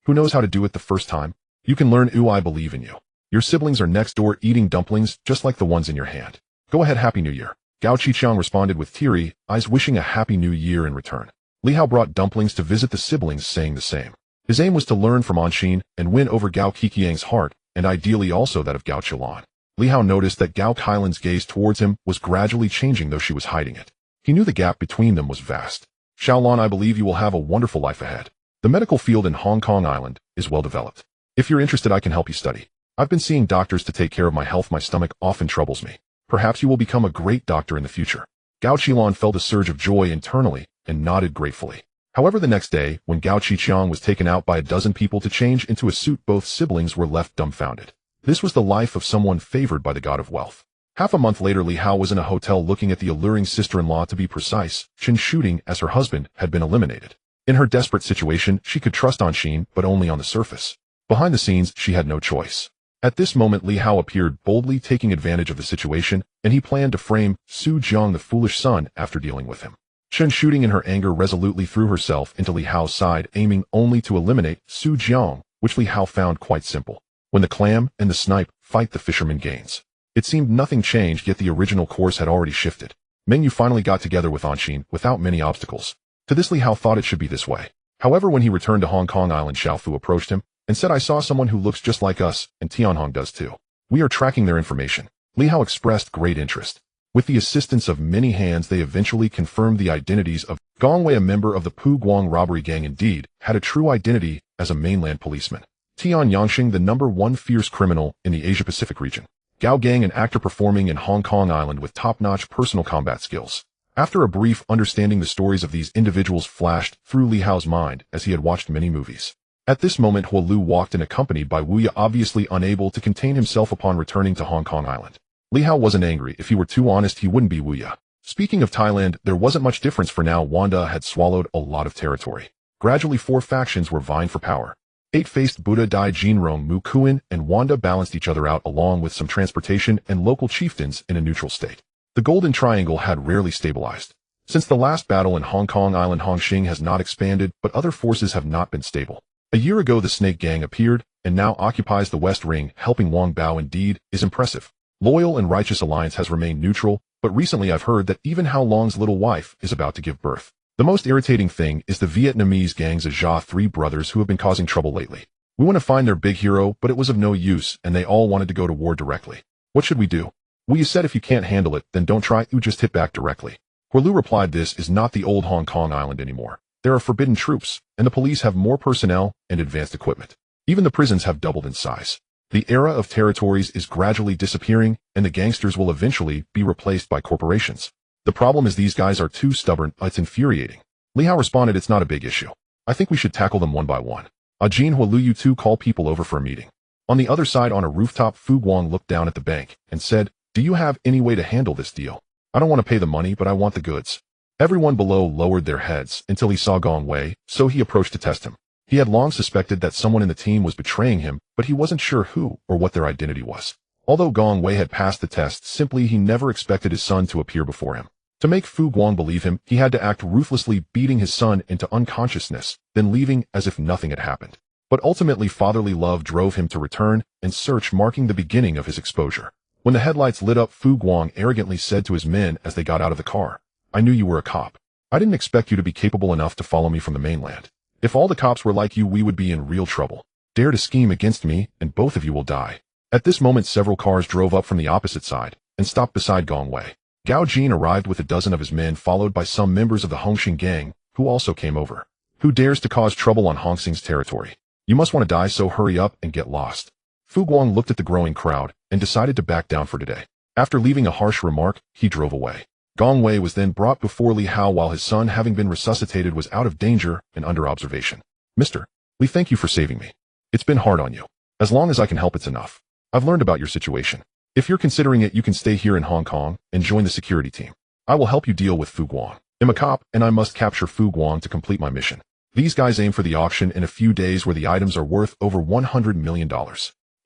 Who knows how to do it the first time? You can learn I believe in you. Your siblings are next door eating dumplings just like the ones in your hand. Go ahead, Happy New Year. Gao Qiqiang responded with teary eyes, wishing a Happy New Year in return. Li Hao brought dumplings to visit the siblings, saying the same. His aim was to learn from Anshin and win over Gao Qiqiang's heart, and ideally also that of Gao Qilan. Li Hao noticed that Gao Kailan's gaze towards him was gradually changing, though she was hiding it. He knew the gap between them was vast. Xiaolan, I believe you will have a wonderful life ahead. The medical field in Hong Kong Island is well developed. If you're interested, I can help you study. I've been seeing doctors to take care of my health. My stomach often troubles me. Perhaps you will become a great doctor in the future. Gao Qilan felt a surge of joy internally and nodded gratefully. However, the next day, when Gao Qiqiang was taken out by a dozen people to change into a suit, both siblings were left dumbfounded. This was the life of someone favored by the god of wealth. Half a month later, Li Hao was in a hotel looking at the alluring sister-in-law, to be precise, Chen shooting, as her husband had been eliminated. In her desperate situation, she could trust Anshin, but only on the surface. Behind the scenes, she had no choice. At this moment, Li Hao appeared boldly, taking advantage of the situation, and he planned to frame Su Jiang, the foolish son, after dealing with him. Chen shooting in her anger resolutely threw herself into Li Hao's side, aiming only to eliminate Su Jiang, which Li Hao found quite simple. When the clam and the snipe fight, the fisherman gains. It seemed nothing changed, yet the original course had already shifted. Meng Yu finally got together with Anshin without many obstacles. To this, Li Hao thought it should be this way. However, when he returned to Hong Kong Island, Xiao Fu approached him and said, I saw someone who looks just like us, and Tianhong does too. We are tracking their information. Li Hao expressed great interest. With the assistance of many hands, they eventually confirmed the identities of Gongwei, a member of the Pu Guang robbery gang, indeed had a true identity as a mainland policeman. Tian Yangxing, the #1 fierce criminal in the Asia-Pacific region. Gao Gang, an actor performing in Hong Kong Island with top-notch personal combat skills. After a brief understanding, the stories of these individuals flashed through Li Hao's mind as he had watched many movies. At this moment, Hua Lu walked in, accompanied by Wu Ya, obviously unable to contain himself upon returning to Hong Kong Island. Li Hao wasn't angry. If he were too honest, he wouldn't be Wu Ya. Speaking of Thailand, there wasn't much difference for now. Wanda had swallowed a lot of territory. Gradually, 4 factions were vying for power. 8-faced Buddha Dai Jinrong, Mu Kuan, and Wanda balanced each other out, along with some transportation and local chieftains in a neutral state. The Golden Triangle had rarely stabilized. Since the last battle in Hong Kong Island, Hongxing has not expanded, but other forces have not been stable. A year ago, the Snake Gang appeared, and now occupies the West Ring, helping Wang Bao indeed is impressive. Loyal and Righteous Alliance has remained neutral, but recently I've heard that even Hao Long's little wife is about to give birth. The most irritating thing is the Vietnamese gangs of Jia, 3 brothers who have been causing trouble lately. We want to find their big hero, but it was of no use, and they all wanted to go to war directly. What should we do? Well, you said if you can't handle it, then don't try, you just hit back directly. Huolu replied, this is not the old Hong Kong Island anymore. There are forbidden troops, and the police have more personnel and advanced equipment. Even the prisons have doubled in size. The era of territories is gradually disappearing, and the gangsters will eventually be replaced by corporations. The problem is these guys are too stubborn. It's infuriating. Li Hao responded, it's not a big issue. I think we should tackle them one by one. Ajin Huolu, you two call people over for a meeting. On the other side on a rooftop, Fu Guang looked down at the bank and said, do you have any way to handle this deal? I don't want to pay the money, but I want the goods. Everyone below lowered their heads until he saw Gong Wei, so he approached to test him. He had long suspected that someone in the team was betraying him, but he wasn't sure who or what their identity was. Although Gong Wei had passed the test, simply he never expected his son to appear before him. To make Fu Guang believe him, he had to act ruthlessly, beating his son into unconsciousness, then leaving as if nothing had happened. But ultimately fatherly love drove him to return and search, marking the beginning of his exposure. When the headlights lit up, Fu Guang arrogantly said to his men as they got out of the car, I knew you were a cop. I didn't expect you to be capable enough to follow me from the mainland. If all the cops were like you, we would be in real trouble. Dare to scheme against me, and both of you will die. At this moment, several cars drove up from the opposite side and stopped beside Gong Wei. Gao Jin arrived with a dozen of his men, followed by some members of the Hongxing gang, who also came over. Who dares to cause trouble on Hongxing's territory? You must want to die, so hurry up and get lost. Fu Guang looked at the growing crowd and decided to back down for today. After leaving a harsh remark, he drove away. Gong Wei was then brought before Li Hao while his son, having been resuscitated, was out of danger and under observation. Mr. Li, thank you for saving me. It's been hard on you. As long as I can help, it's enough. I've learned about your situation. If you're considering it, you can stay here in Hong Kong and join the security team. I will help you deal with Fu Guang. I'm a cop, and I must capture Fu Guang to complete my mission. These guys aim for the auction in a few days where the items are worth over $100 million.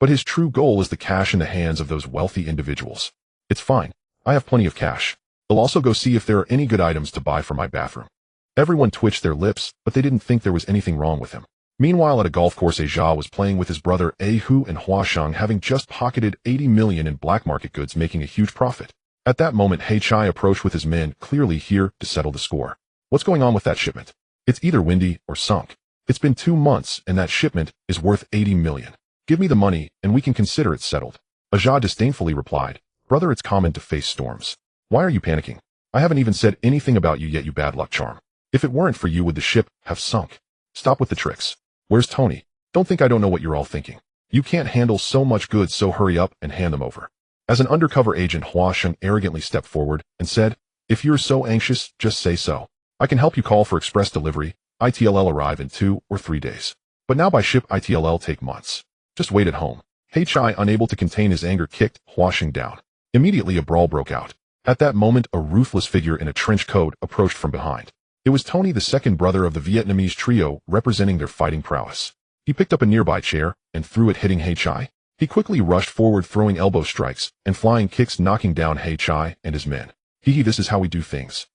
But his true goal is the cash in the hands of those wealthy individuals. It's fine. I have plenty of cash. I'll also go see if there are any good items to buy for my bathroom. Everyone twitched their lips, but they didn't think there was anything wrong with him. Meanwhile, at a golf course, Jia was playing with his brother Hu and Huasheng, having just pocketed 80 million in black market goods, making a huge profit. At that moment, Chai approached with his men, clearly here to settle the score. What's going on with that shipment? It's either windy or sunk. It's been 2 months, and that shipment is worth 80 million. Give me the money, and we can consider it settled. Jia disdainfully replied, Brother, it's common to face storms. Why are you panicking? I haven't even said anything about you yet, you bad luck charm. If it weren't for you, would the ship have sunk? Stop with the tricks. Where's Tony? Don't think I don't know what you're all thinking. You can't handle so much goods, so hurry up and hand them over. As an undercover agent, Huasheng arrogantly stepped forward and said, If you're so anxious, just say so. I can help you call for express delivery. ITLL arrive in 2 or 3 days. But now by ship, ITLL take months. Just wait at home. Chai, unable to contain his anger, kicked Huasheng down. Immediately a brawl broke out. At that moment, a ruthless figure in a trench coat approached from behind. It was Tony, the second brother of the Vietnamese trio, representing their fighting prowess. He picked up a nearby chair and threw it, hitting Chai. He quickly rushed forward, throwing elbow strikes and flying kicks, knocking down Chai and his men. This is how we do things.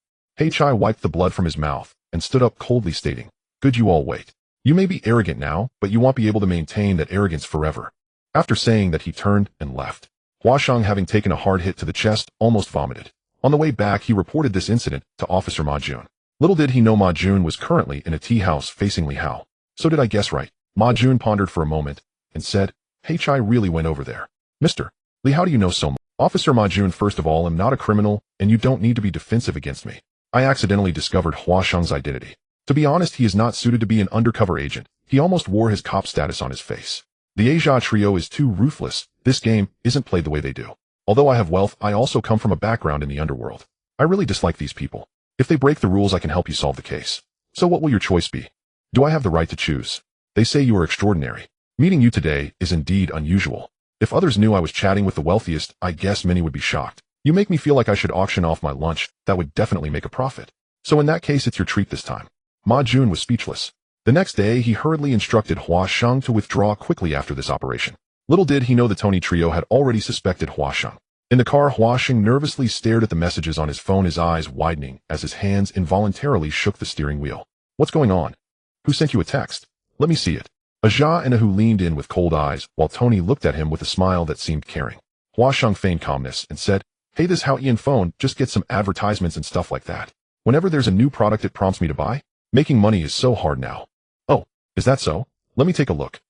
Chai wiped the blood from his mouth and stood up coldly, stating, Good, you all wait. You may be arrogant now, but you won't be able to maintain that arrogance forever. After saying that, he turned and left. Huasheng, having taken a hard hit to the chest, almost vomited. On the way back, he reported this incident to Officer Ma Jun. Little did he know Ma Jun was currently in a tea house facing Li Hao. So did I guess right? Ma Jun pondered for a moment and said, Chai really went over there. Mr. Li, how do you know so much? Officer Ma Jun, first of all, I'm not a criminal, and you don't need to be defensive against me. I accidentally discovered Huasheng's identity. To be honest, he is not suited to be an undercover agent. He almost wore his cop status on his face. The Asia trio is too ruthless. This game isn't played the way they do. Although I have wealth, I also come from a background in the underworld. I really dislike these people. If they break the rules, I can help you solve the case. So what will your choice be? Do I have the right to choose? They say you are extraordinary. Meeting you today is indeed unusual. If others knew I was chatting with the wealthiest, I guess many would be shocked. You make me feel like I should auction off my lunch. That would definitely make a profit. So in that case, it's your treat this time. Ma Jun was speechless. The next day, he hurriedly instructed Huasheng to withdraw quickly after this operation. Little did he know the Tony trio had already suspected Huasheng. In the car, Huasheng nervously stared at the messages on his phone, his eyes widening as his hands involuntarily shook the steering wheel. What's going on? Who sent you a text? Let me see it. Jia and Hu leaned in with cold eyes, while Tony looked at him with a smile that seemed caring. Huasheng feigned calmness and said, Hey, this Hao Ian phone just gets some advertisements and stuff like that. Whenever there's a new product, it prompts me to buy. Making money is so hard now. Oh, is that so? Let me take a look.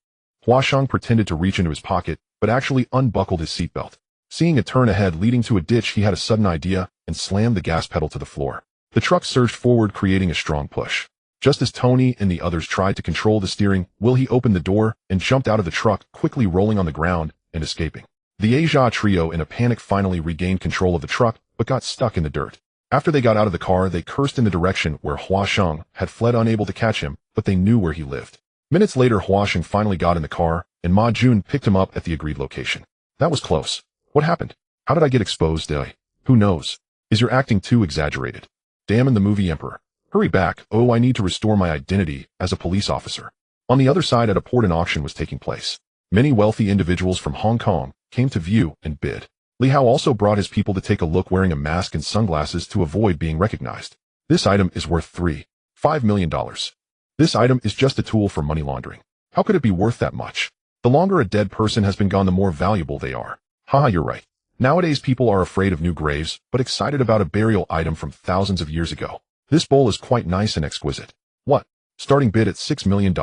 Huasheng pretended to reach into his pocket, but actually unbuckled his seatbelt. Seeing a turn ahead leading to a ditch, he had a sudden idea and slammed the gas pedal to the floor. The truck surged forward, creating a strong push. Just as Tony and the others tried to control the steering wheel, he opened the door and jumped out of the truck, quickly rolling on the ground and escaping. The Asia trio, in a panic, finally regained control of the truck, but got stuck in the dirt. After they got out of the car, they cursed in the direction where Huasheng had fled, unable to catch him, but they knew where he lived. Minutes later, Huasheng finally got in the car, and Ma Jun picked him up at the agreed location. That was close. What happened? How did I get exposed? Who knows? Is your acting too exaggerated? Damn, in the movie Emperor. Hurry back. Oh, I need to restore my identity as a police officer. On the other side, at a port, an auction was taking place. Many wealthy individuals from Hong Kong came to view and bid. Li Hao also brought his people to take a look, wearing a mask and sunglasses to avoid being recognized. This item is worth $5 million. This item is just a tool for money laundering. How could it be worth that much? The longer a dead person has been gone, the more valuable they are. Haha, you're right. Nowadays, people are afraid of new graves, but excited about a burial item from thousands of years ago. This bowl is quite nice and exquisite. What? Starting bid at $6 million.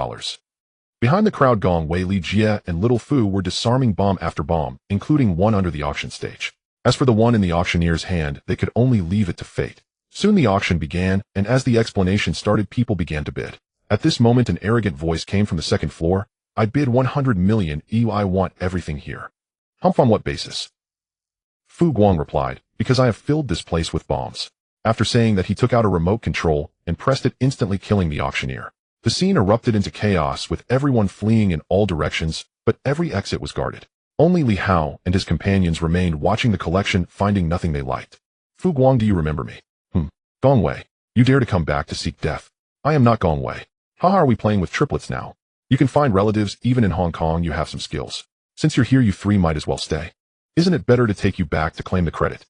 Behind the crowd, Gong Wei, Li Jie, and Little Fu were disarming bomb after bomb, including one under the auction stage. As for the one in the auctioneer's hand, they could only leave it to fate. Soon the auction began, and as the explanation started, people began to bid. At this moment, an arrogant voice came from the second floor. I bid 100 million EU. I want everything here. Humph, on what basis? Fu Guang replied, because I have filled this place with bombs. After saying that, he took out a remote control and pressed it, instantly killing the auctioneer. The scene erupted into chaos, with everyone fleeing in all directions, but every exit was guarded. Only Li Hao and his companions remained, watching the collection, finding nothing they liked. Fu Guang, do you remember me? Gong Wei, you dare to come back to seek death? I am not Gong Wei. Haha, are we playing with triplets now? You can find relatives even in Hong Kong. You have some skills. Since you're here, you three might as well stay. Isn't it better to take you back to claim the credit?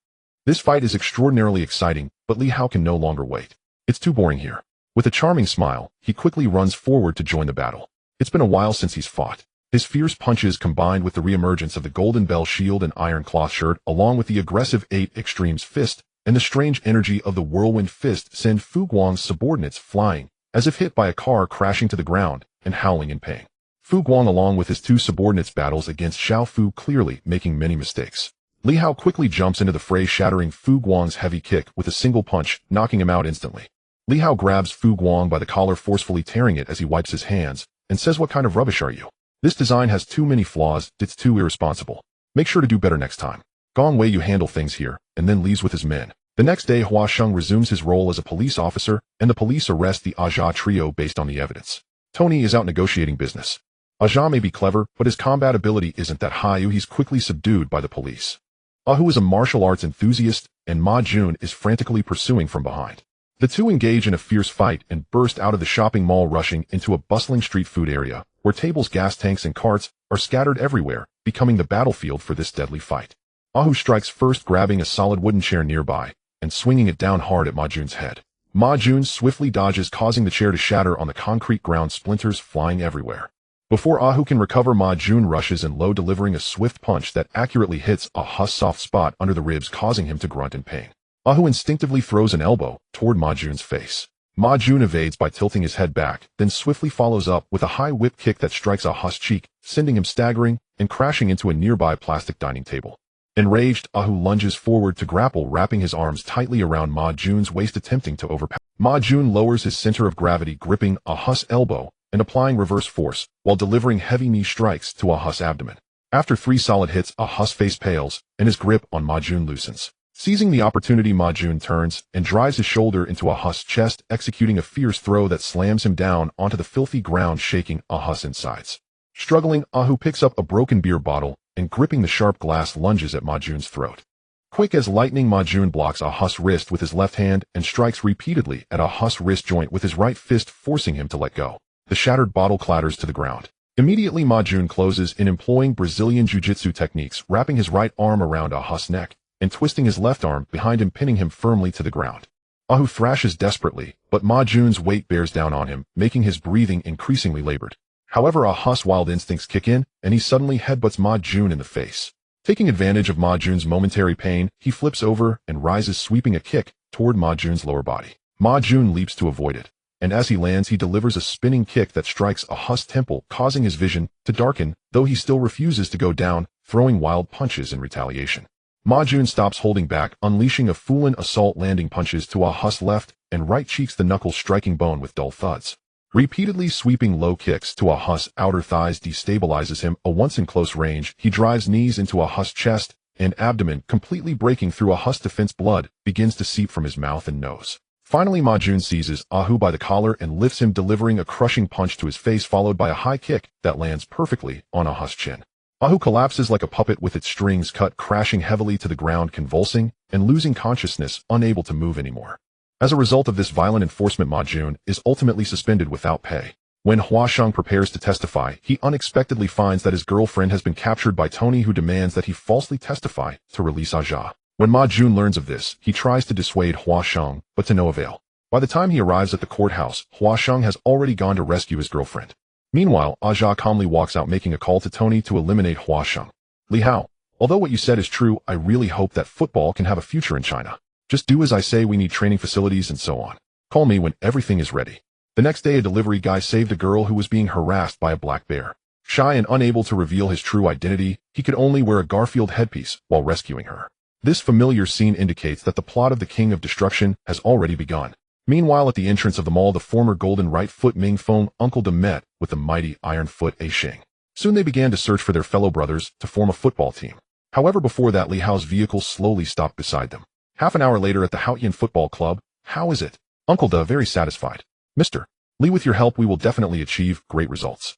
This fight is extraordinarily exciting, but Li Hao can no longer wait. It's too boring here. With a charming smile, he quickly runs forward to join the battle. It's been a while since he's fought. His fierce punches combined with the reemergence of the golden bell shield and iron cloth shirt, along with the aggressive 8 Extremes fist and the strange energy of the whirlwind fist, send Fu Guang's subordinates flying, as if hit by a car, crashing to the ground and howling in pain. Fu Guang, along with his 2 subordinates, battles against Xiao Fu, clearly making many mistakes. Li Hao quickly jumps into the fray, shattering Fu Guang's heavy kick with a single punch, knocking him out instantly. Li Hao grabs Fu Guang by the collar, forcefully tearing it as he wipes his hands, and says, "What kind of rubbish are you? This design has too many flaws, it's too irresponsible. Make sure to do better next time." Gong Wei, you handle things here, and then leaves with his men. The next day, Hua Sheng resumes his role as a police officer, and the police arrest the Aja trio based on the evidence. Tony is out negotiating business. Aja may be clever, but his combat ability isn't that high. He's quickly subdued by the police. Ahu is a martial arts enthusiast, and Ma Jun is frantically pursuing from behind. The two engage in a fierce fight and burst out of the shopping mall, rushing into a bustling street food area, where tables, gas tanks, and carts are scattered everywhere, becoming the battlefield for this deadly fight. Ahu strikes first, grabbing a solid wooden chair nearby and swinging it down hard at Ma Jun's head. Ma Jun swiftly dodges, causing the chair to shatter on the concrete ground, splinters flying everywhere. Before Ahu can recover, Ma Jun rushes in low, delivering a swift punch that accurately hits Ahu's soft spot under the ribs, causing him to grunt in pain. Ahu instinctively throws an elbow toward Ma Jun's face. Ma Jun evades by tilting his head back, then swiftly follows up with a high whip kick that strikes Ahu's cheek, sending him staggering and crashing into a nearby plastic dining table. Enraged, Ahu lunges forward to grapple, wrapping his arms tightly around Ma Jun's waist, attempting to overpower. Ma Jun lowers his center of gravity, gripping Ahu's elbow and applying reverse force, while delivering heavy knee strikes to Ahu's abdomen. After 3 solid hits, Ahu's face pales, and his grip on Ma Jun loosens. Seizing the opportunity, Ma Jun turns and drives his shoulder into Ahu's chest, executing a fierce throw that slams him down onto the filthy ground, shaking Ahu's insides. Struggling, Ahu picks up a broken beer bottle and, gripping the sharp glass, lunges at Ma Jun's throat. Quick as lightning, Ma Jun blocks Ahu's wrist with his left hand and strikes repeatedly at Ahu's wrist joint with his right fist, forcing him to let go. The shattered bottle clatters to the ground. Immediately, Ma Jun closes in, employing Brazilian jiu-jitsu techniques, wrapping his right arm around Ahu's neck and twisting his left arm behind him, pinning him firmly to the ground. Ahu thrashes desperately, but Ma Jun's weight bears down on him, making his breathing increasingly labored. However, Ahu's wild instincts kick in, and he suddenly headbutts Ma Jun in the face. Taking advantage of Ma Jun's momentary pain, he flips over and rises, sweeping a kick toward Ma Jun's lower body. Ma Jun leaps to avoid it, and as he lands, he delivers a spinning kick that strikes Ahu's temple, causing his vision to darken, though he still refuses to go down, throwing wild punches in retaliation. Ma Jun stops holding back, unleashing a Fulin assault, landing punches to Ahu's left and right cheeks, the knuckles striking bone with dull thuds. Repeatedly sweeping low kicks to Ahu's outer thighs destabilizes him. Once in close range, he drives knees into Ahu's chest and abdomen, completely breaking through Ahu's defense. Blood begins to seep from his mouth and nose. Finally, Ma Jun seizes Ahu by the collar and lifts him, delivering a crushing punch to his face, followed by a high kick that lands perfectly on Ahu's chin. Ahu collapses like a puppet with its strings cut, crashing heavily to the ground, convulsing and losing consciousness, unable to move anymore. As a result of this violent enforcement, Ma Jun is ultimately suspended without pay. When Hua Sheng prepares to testify, he unexpectedly finds that his girlfriend has been captured by Tony, who demands that he falsely testify to release Aja. When Ma Jun learns of this, he tries to dissuade Hua Sheng, but to no avail. By the time he arrives at the courthouse, Hua Sheng has already gone to rescue his girlfriend. Meanwhile, Aja calmly walks out, making a call to Tony to eliminate Hua Sheng. Li Hao, although what you said is true, I really hope that football can have a future in China. Just do as I say. We need training facilities and so on. Call me when everything is ready. The next day, a delivery guy saved a girl who was being harassed by a black bear. Shy and unable to reveal his true identity, he could only wear a Garfield headpiece while rescuing her. This familiar scene indicates that the plot of the King of Destruction has already begun. Meanwhile, at the entrance of the mall, the former golden right foot Ming Feng Uncle De met with the mighty iron foot A Xing. Soon they began to search for their fellow brothers to form a football team. However, before that, Li Hao's vehicle slowly stopped beside them. Half an hour later at the Haotian Football Club. How is it? Uncle De, very satisfied. Mr. Li, with your help we will definitely achieve great results.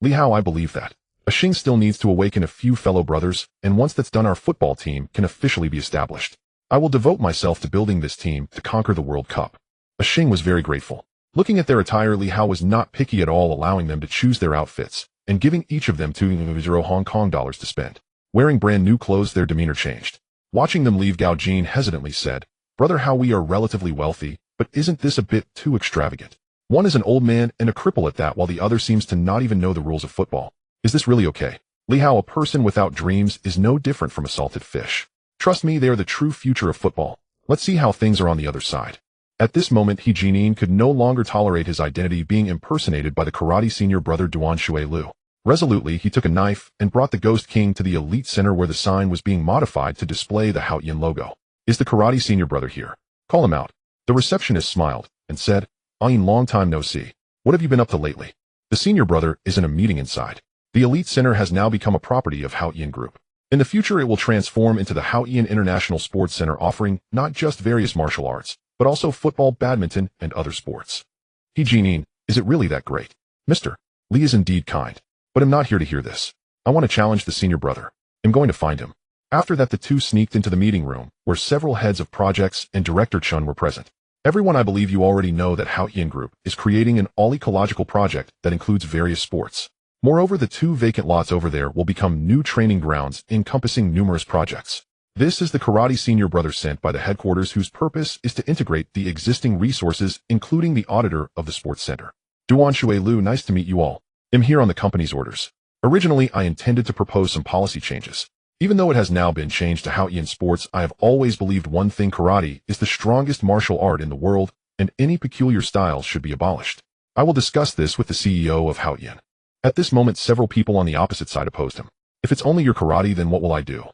Li Hao, I believe that. A Xing still needs to awaken a few fellow brothers, and once that's done, our football team can officially be established. I will devote myself to building this team to conquer the World Cup. A Xing was very grateful. Looking at their attire, Li Hao was not picky at all, allowing them to choose their outfits, and giving each of them $2 Hong Kong to spend. Wearing brand new clothes, their demeanor changed. Watching them leave, Gao Jin hesitantly said, Brother Hao, we are relatively wealthy, but isn't this a bit too extravagant? One is an old man and a cripple at that, while the other seems to not even know the rules of football. Is this really okay? Li Hao, a person without dreams, is no different from a salted fish. Trust me, they are the true future of football. Let's see how things are on the other side. At this moment, He Jianyin could no longer tolerate his identity being impersonated by the karate senior brother Duan Shuilu. Resolutely, he took a knife and brought the Ghost King to the elite center where the sign was being modified to display the Haotian logo. Is the karate senior brother here? Call him out. The receptionist smiled and said, Ayin, long time no see. What have you been up to lately? The senior brother is in a meeting inside. The elite center has now become a property of Haotian Group. In the future, it will transform into the Haotian International Sports Center, offering not just various martial arts, but also football, badminton, and other sports. He Jianyin, is it really that great? Mr. Li is indeed kind. But I'm not here to hear this. I want to challenge the senior brother. I'm going to find him. After that, the two sneaked into the meeting room, where several heads of projects and Director Chun were present. Everyone, I believe you already know that Haotian Group is creating an all-ecological project that includes various sports. Moreover, the two vacant lots over there will become new training grounds encompassing numerous projects. This is the karate senior brother sent by the headquarters, whose purpose is to integrate the existing resources, including the auditor of the sports center. Duan Shuilu, nice to meet you all. I'm here on the company's orders. Originally, I intended to propose some policy changes. Even though it has now been changed to Haotian sports, I have always believed one thing: karate is the strongest martial art in the world, and any peculiar styles should be abolished. I will discuss this with the CEO of Haotian. At this moment, several people on the opposite side opposed him. If it's only your karate, then what will I do?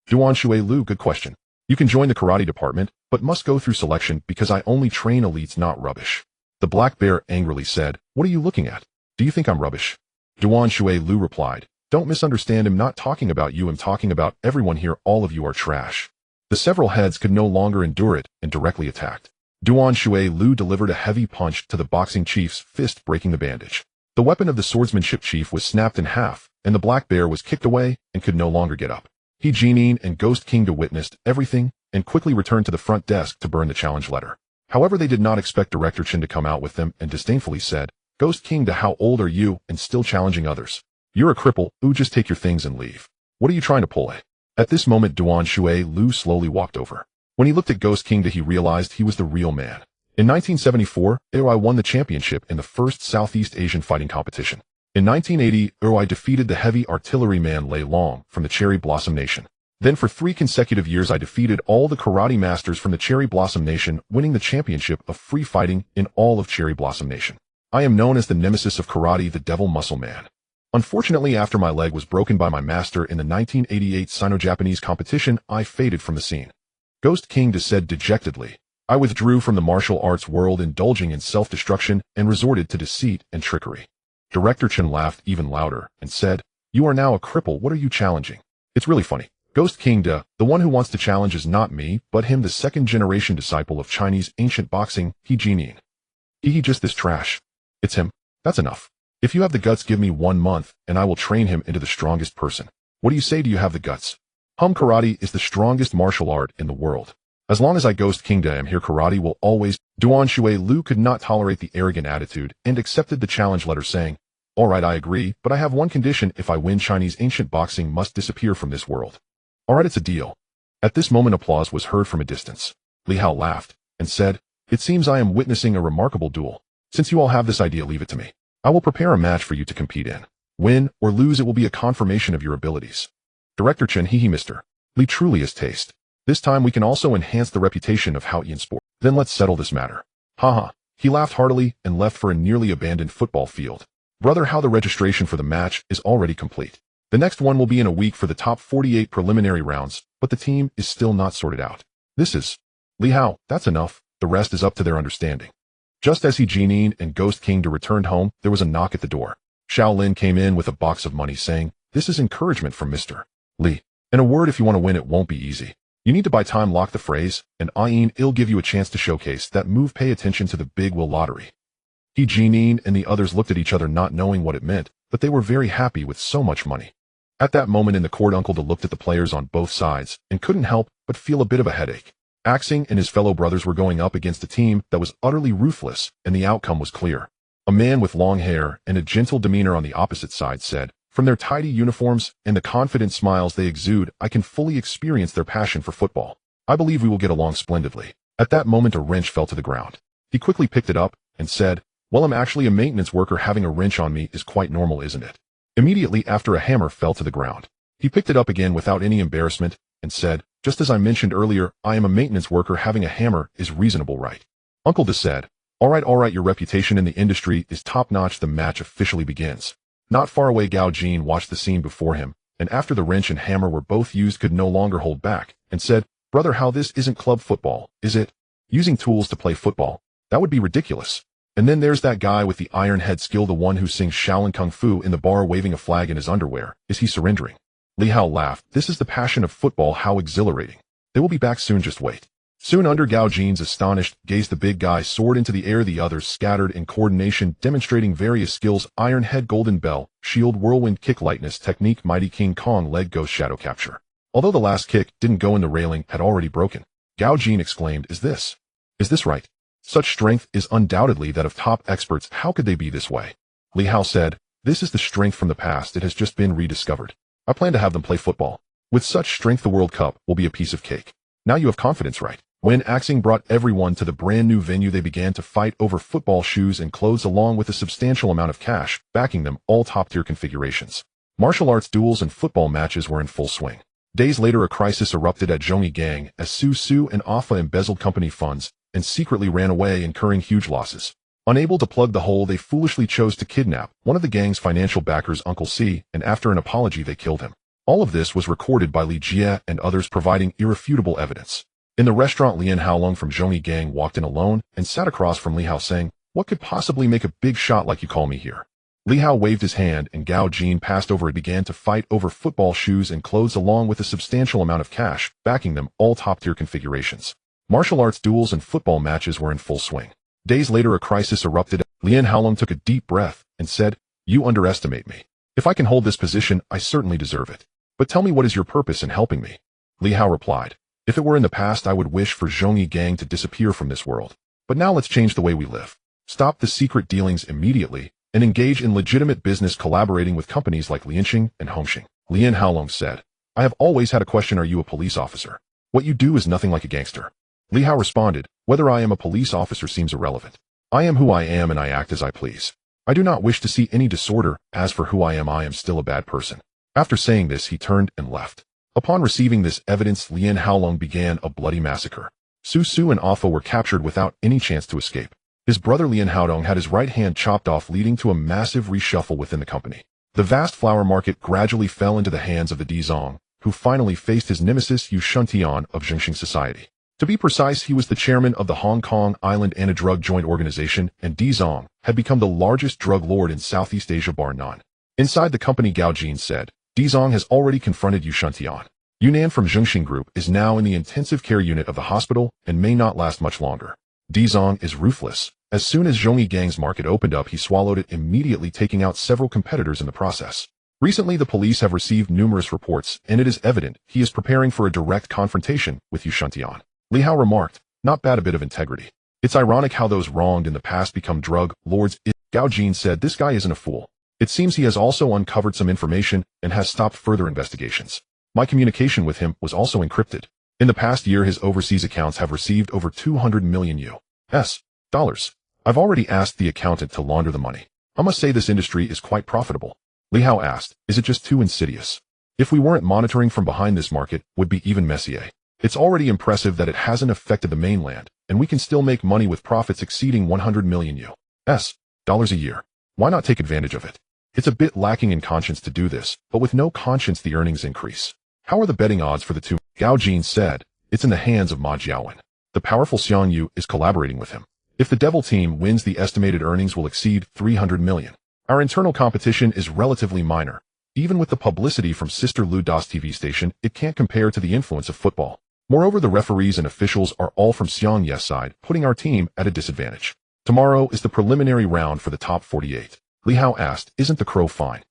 Duan Shuilu, good question. You can join the karate department, but must go through selection because I only train elites, not rubbish. The black bear angrily said, what are you looking at? Do you think I'm rubbish? Duan Shuilu replied, don't misunderstand, I'm not talking about you, I'm talking about everyone here, all of you are trash. The several heads could no longer endure it and directly attacked. Duan Shuilu delivered a heavy punch to the boxing chief's fist, breaking the bandage. The weapon of the swordsmanship chief was snapped in half, and the black bear was kicked away and could no longer get up. He Jianyin and Ghost King witnessed everything and quickly returned to the front desk to burn the challenge letter. However, they did not expect Director Chen to come out with them and disdainfully said, Ghost King, how old are you and still challenging others? You're a cripple, just take your things and leave. What are you trying to pull at? At this moment, Duan Shuilu slowly walked over. When he looked at Ghost King, he realized he was the real man. In 1974, Eroi won the championship in the first Southeast Asian fighting competition. In 1980, Eroi defeated the heavy artillery man Lei Long from the Cherry Blossom Nation. Then for 3 consecutive years, I defeated all the karate masters from the Cherry Blossom Nation, winning the championship of free fighting in all of Cherry Blossom Nation. I am known as the nemesis of karate, the Devil Muscle Man. Unfortunately, after my leg was broken by my master in the 1988 Sino-Japanese competition, I faded from the scene. Ghost King said dejectedly, I withdrew from the martial arts world, indulging in self-destruction, and resorted to deceit and trickery. Director Chen laughed even louder and said, you are now a cripple, what are you challenging? It's really funny. Ghost King, the one who wants to challenge is not me, but him, the second-generation disciple of Chinese ancient boxing, He Jianyin. He just this trash. It's him. That's enough. If you have the guts, give me 1 month, and I will train him into the strongest person. What do you say? Do you have the guts? Karate is the strongest martial art in the world. As long as I, Ghost King, am here, karate will always. Duan Shuilu could not tolerate the arrogant attitude and accepted the challenge letter, saying, all right, I agree, but I have one condition: if I win, Chinese ancient boxing must disappear from this world. All right, it's a deal. At this moment, applause was heard from a distance. Li Hao laughed and said, it seems I am witnessing a remarkable duel. Since you all have this idea, leave it to me. I will prepare a match for you to compete in. Win or lose, it will be a confirmation of your abilities. Director Chen, Mr. Li truly has taste. This time we can also enhance the reputation of Haotian sport. Then let's settle this matter. Haha. He laughed heartily and left for a nearly abandoned football field. Brother, how the registration for the match is already complete. The next one will be in a week for the top 48 preliminary rounds, but the team is still not sorted out. This is Li Hao, that's enough. The rest is up to their understanding. Just as He Jianyin and Ghost King returned home, there was a knock at the door. Shaolin came in with a box of money, saying, this is encouragement from Mr. Li. In a word, if you want to win, it won't be easy. You need to buy time, lock the phrase, and Ayin, it'll give you a chance to showcase that move. Pay attention to the big will lottery. He Jianyin and the others looked at each other, not knowing what it meant, but they were very happy with so much money. At that moment in the court, Uncle De looked at the players on both sides and couldn't help but feel a bit of a headache. Axing and his fellow brothers were going up against a team that was utterly ruthless, and the outcome was clear. A man with long hair and a gentle demeanor on the opposite side said, from their tidy uniforms and the confident smiles they exude, I can fully experience their passion for football. I believe we will get along splendidly. At that moment, a wrench fell to the ground. He quickly picked it up and said, Well, I'm actually a maintenance worker. Having a wrench on me is quite normal, isn't it? Immediately after, a hammer fell to the ground. He picked it up again without any embarrassment and said, "Just as I mentioned earlier, I am a maintenance worker. Having a hammer is reasonable, right?" Uncle De said, all right, your reputation in the industry is top-notch." The match officially begins. Not far away, Gao Jin watched the scene before him, and after the wrench and hammer were both used, could no longer hold back, and said, "Brother, how this isn't club football, is it? Using tools to play football? That would be ridiculous." And then there's that guy with the iron head skill, the one who sings Shaolin Kung Fu in the bar, waving a flag in his underwear. Is he surrendering? Li Hao laughed. This is the passion of football. How exhilarating. They will be back soon, just wait. Soon, under Gao Jin's astonished gaze, the big guy soared into the air. The others scattered in coordination, demonstrating various skills: iron head, golden bell, shield, whirlwind kick, lightness technique, mighty King Kong leg, ghost shadow capture. Although the last kick didn't go in, the railing had already broken. Gao Jin exclaimed, Is this right? Such strength is undoubtedly that of top experts. How could they be this way? Li Hao said, "This is the strength from the past. It has just been rediscovered. I plan to have them play football. With such strength, the World Cup will be a piece of cake." Now you have confidence, right? When Axing brought everyone to the brand new venue, they began to fight over football shoes and clothes, along with a substantial amount of cash backing them, all top-tier configurations. Martial arts duels and football matches were in full swing. Days later, a crisis erupted at Zhongyi Gang as Su and Afa embezzled company funds and secretly ran away, incurring huge losses. Unable to plug the hole, they foolishly chose to kidnap one of the gang's financial backers, Uncle C, and after an apology, they killed him. All of this was recorded by Li Jie and others, providing irrefutable evidence. In the restaurant, Lian Haolong from Zhongyi Gang walked in alone and sat across from Li Hao, saying, "What could possibly make a big shot like you call me here?" Li Hao waved his hand and Gao Jin passed over and began to fight over football shoes and clothes, along with a substantial amount of cash backing them, all top-tier configurations. Martial arts duels and football matches were in full swing. Days later, a crisis erupted. Lian Haolong took a deep breath and said, "You underestimate me. If I can hold this position, I certainly deserve it. But tell me, what is your purpose in helping me?" Li Hao replied, "If it were in the past, I would wish for Zhongyi Gang to disappear from this world. But now let's change the way we live. Stop the secret dealings immediately and engage in legitimate business, collaborating with companies like Lianxing and Hongxing." Lian Haolong said, "I have always had a question. Are you a police officer? What you do is nothing like a gangster." Li Hao responded, "Whether I am a police officer seems irrelevant. I am who I am and I act as I please. I do not wish to see any disorder. As for who I am still a bad person." After saying this, he turned and left. Upon receiving this evidence, Lian Haolong began a bloody massacre. Su and Afa were captured without any chance to escape. His brother Lian Haodong had his right hand chopped off, leading to a massive reshuffle within the company. The vast flower market gradually fell into the hands of the Dizong, who finally faced his nemesis Yu Shuntian of Zhengxing Society. To be precise, he was the chairman of the Hong Kong Island Anti-Drug Joint Organization, and Dizong had become the largest drug lord in Southeast Asia bar none. Inside the company, Gao Jin said, "Dizong has already confronted Yu Shuntian. Yunnan from Zhengxing Group is now in the intensive care unit of the hospital and may not last much longer. Dizong is ruthless. As soon as Zhongyi Gang's market opened up, he swallowed it immediately, taking out several competitors in the process. Recently, the police have received numerous reports, and it is evident he is preparing for a direct confrontation with Yu Shuntian." Li Hao remarked, "Not bad, a bit of integrity. It's ironic how those wronged in the past become drug lords." Gao Jin said, "This guy isn't a fool. It seems he has also uncovered some information and has stopped further investigations. My communication with him was also encrypted. In the past year, his overseas accounts have received over 200 million US dollars. I've already asked the accountant to launder the money. I must say this industry is quite profitable." Li Hao asked, "Is it just too insidious? If we weren't monitoring from behind, this market would be even messier. It's already impressive that it hasn't affected the mainland, and we can still make money with profits exceeding 100 million US dollars a year. Why not take advantage of it? It's a bit lacking in conscience to do this, but with no conscience the earnings increase. How are the betting odds for the two?" Gao Jin said, "It's in the hands of Ma Jiawen. The powerful Xiang Yu is collaborating with him. If the devil team wins, the estimated earnings will exceed 300 million. Our internal competition is relatively minor. Even with the publicity from Sister Lu Das TV station, it can't compare to the influence of football. Moreover, the referees and officials are all from Xiang Ye's side, putting our team at a disadvantage. Tomorrow is the preliminary round for the top 48. Li Hao asked, "Isn't the crow fine?"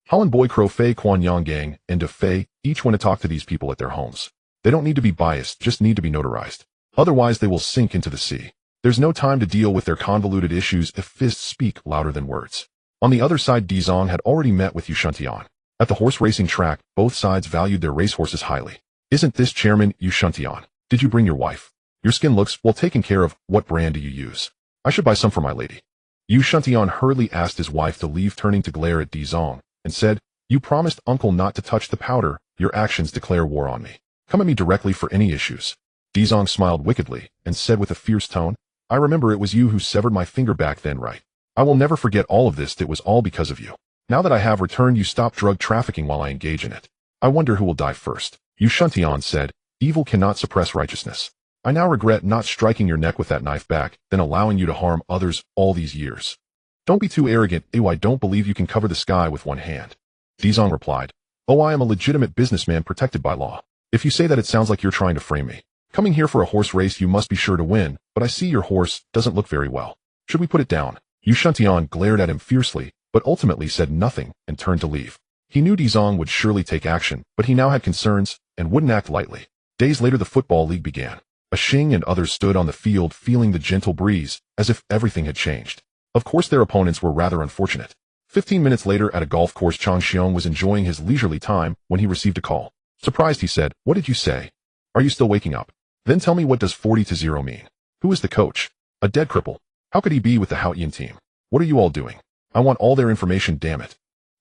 Holland Boy Crow Fei Quan Yang Gang and De Fei each want to talk to these people at their homes. They don't need to be biased, just need to be notarized. Otherwise they will sink into the sea. There's no time to deal with their convoluted issues if fists speak louder than words." On the other side, Dizong had already met with Yu Shuntian. At the horse racing track, both sides valued their racehorses highly. "Isn't this Chairman Yu Shuntian? Did you bring your wife? Your skin looks well taken care of. What brand do you use? I should buy some for my lady." Yu Shuntian hurriedly asked his wife to leave, turning to glare at Dizong, and said, "You promised uncle not to touch the powder. Your actions declare war on me. Come at me directly for any issues." Dizong smiled wickedly, and said with a fierce tone, "I remember it was you who severed my finger back then, right? I will never forget all of this. It was all because of you. Now that I have returned, you stop drug trafficking while I engage in it. I wonder who will die first." Yu Shuntian said, "Evil cannot suppress righteousness. I now regret not striking your neck with that knife back, then allowing you to harm others all these years. Don't be too arrogant. I don't believe you can cover the sky with one hand." Dizong replied, "Oh, I am a legitimate businessman protected by law. If you say that, it sounds like you're trying to frame me. Coming here for a horse race, you must be sure to win, but I see your horse doesn't look very well. Should we put it down?" Yu Shuntian glared at him fiercely, but ultimately said nothing and turned to leave. He knew Dizong would surely take action, but he now had concerns and wouldn't act lightly. Days later, the football league began. Xing and others stood on the field feeling the gentle breeze, as if everything had changed. Of course, their opponents were rather unfortunate. 15 minutes later at a golf course, Chang Xiong was enjoying his leisurely time when he received a call. Surprised, he said, "What did you say? Are you still waking up? Then tell me, what does 40-0 mean? Who is the coach? A dead cripple? How could he be with the Haotian team? What are you all doing? I want all their information, damn it."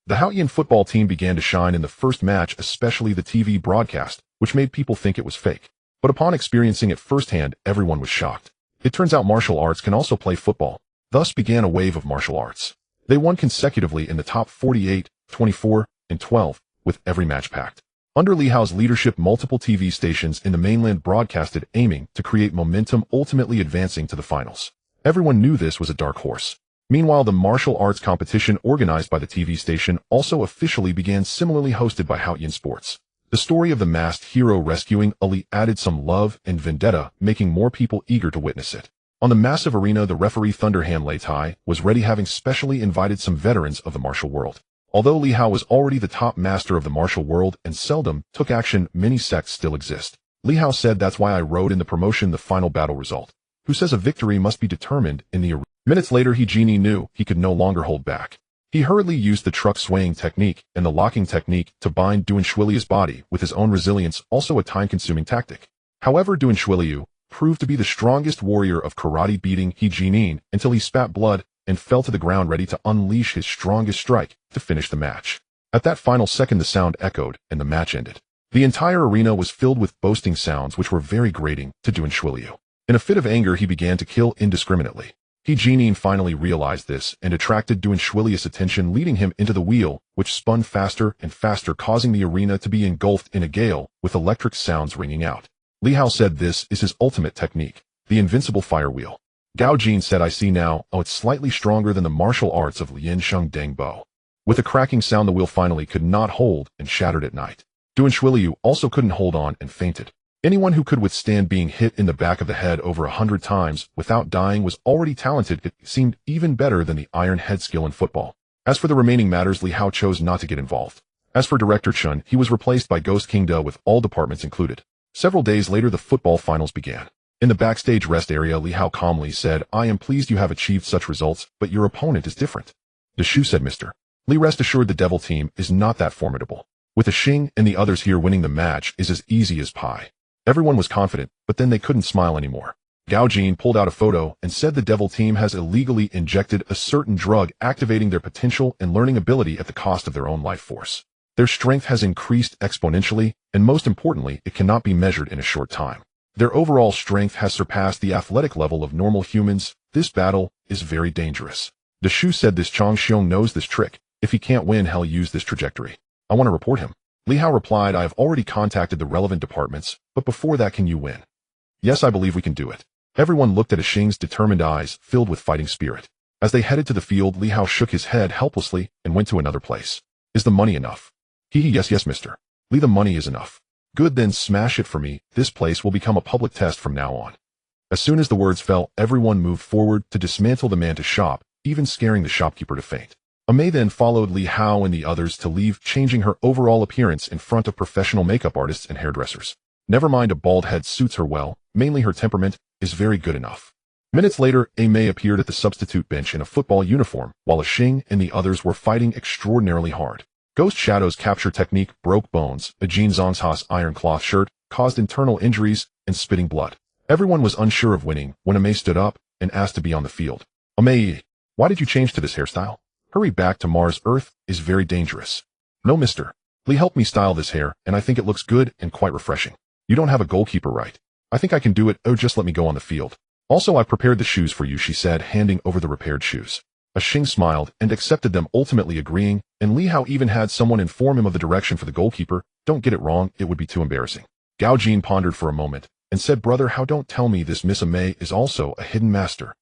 The Haotian football team began to shine in the first match, especially the TV broadcast, which made people think it was fake. But upon experiencing it firsthand, everyone was shocked. It turns out martial arts can also play football. Thus began a wave of martial arts. They won consecutively in the top 48, 24, and 12, with every match packed. Under Li Hao's leadership, multiple TV stations in the mainland broadcasted, aiming to create momentum, ultimately advancing to the finals. Everyone knew this was a dark horse. Meanwhile, the martial arts competition organized by the TV station also officially began, similarly hosted by Haotian Sports. The story of the masked hero rescuing Ali added some love and vendetta, making more people eager to witness it. On the massive arena, the referee Thunderhand Lei Tai was ready, having specially invited some veterans of the martial world. Although Li Hao was already the top master of the martial world and seldom took action, many sects still exist. Li Hao said, "That's why I wrote in the promotion the final battle result. Who says a victory must be determined in the arena?" Minutes later, He Jini knew he could no longer hold back. He hurriedly used the truck swaying technique and the locking technique to bind Duan Shuiliu's body with his own resilience, also a time-consuming tactic. However, Duan Shuiliu proved to be the strongest warrior of karate, beating He Jinin until he spat blood and fell to the ground, ready to unleash his strongest strike to finish the match. At that final second, the sound echoed and the match ended. The entire arena was filled with boasting sounds which were very grating to Duan Shuiliu. In a fit of anger, he began to kill indiscriminately. He Jinin finally realized this and attracted Duan Shuiliu's attention, leading him into the wheel, which spun faster and faster, causing the arena to be engulfed in a gale, with electric sounds ringing out. Li Hao said this is his ultimate technique, the invincible fire wheel. Gao Jin said, "I see now, it's slightly stronger than the martial arts of Lian Sheng Deng Bo." With a cracking sound, the wheel finally could not hold and shattered at night. Duan Shuiliu also couldn't hold on and fainted. Anyone who could withstand being hit in the back of the head over 100 times without dying was already talented. It seemed even better than the iron head skill in football. As for the remaining matters, Li Hao chose not to get involved. As for Director Chun, he was replaced by Ghost King Da, with all departments included. Several days later, the football finals began. In the backstage rest area, Li Hao calmly said, "I am pleased you have achieved such results, but your opponent is different." The Shu said, "Mr. Li, rest assured the devil team is not that formidable. With the Xing and the others here, winning the match is as easy as pie." Everyone was confident, but then they couldn't smile anymore. Gao Jin pulled out a photo and said the devil team has illegally injected a certain drug, activating their potential and learning ability at the cost of their own life force. Their strength has increased exponentially, and most importantly, it cannot be measured in a short time. Their overall strength has surpassed the athletic level of normal humans. This battle is very dangerous. The Shu said, "This Chang Xiong knows this trick. If he can't win, he'll use this trajectory. I want to report him." Li Hao replied, "I have already contacted the relevant departments, but before that, can you win?" "Yes, I believe we can do it." Everyone looked at Xing's determined eyes, filled with fighting spirit. As they headed to the field, Li Hao shook his head helplessly and went to another place. "Is the money enough?" Yes, Mr. Li, the money is enough." "Good, then smash it for me. This place will become a public test from now on." As soon as the words fell, everyone moved forward to dismantle the mantis shop, even scaring the shopkeeper to faint. Amei then followed Li Hao and the others to leave, changing her overall appearance in front of professional makeup artists and hairdressers. Never mind, a bald head suits her well, mainly her temperament is very good enough. Minutes later, Amei appeared at the substitute bench in a football uniform, while Xing and the others were fighting extraordinarily hard. Ghost Shadow's capture technique broke bones, Ajin Zongha's iron cloth shirt caused internal injuries and spitting blood. Everyone was unsure of winning when Amei stood up and asked to be on the field. "Amei, Why did you change to this hairstyle? Hurry back to Mars. Earth is very dangerous. No, mister. Lee helped me style this hair, and I think it looks good and quite refreshing. You don't have a goalkeeper, right? I think I can do it. Oh, just let me go on the field. Also, I prepared the shoes for you, she said, handing over the repaired shoes. Xing smiled and accepted them, ultimately agreeing, and Li Hao even had someone inform him of the direction for the goalkeeper. Don't get it wrong, it would be too embarrassing. Gao Jin pondered for a moment and said, brother, how don't tell me this Miss May is also a hidden master.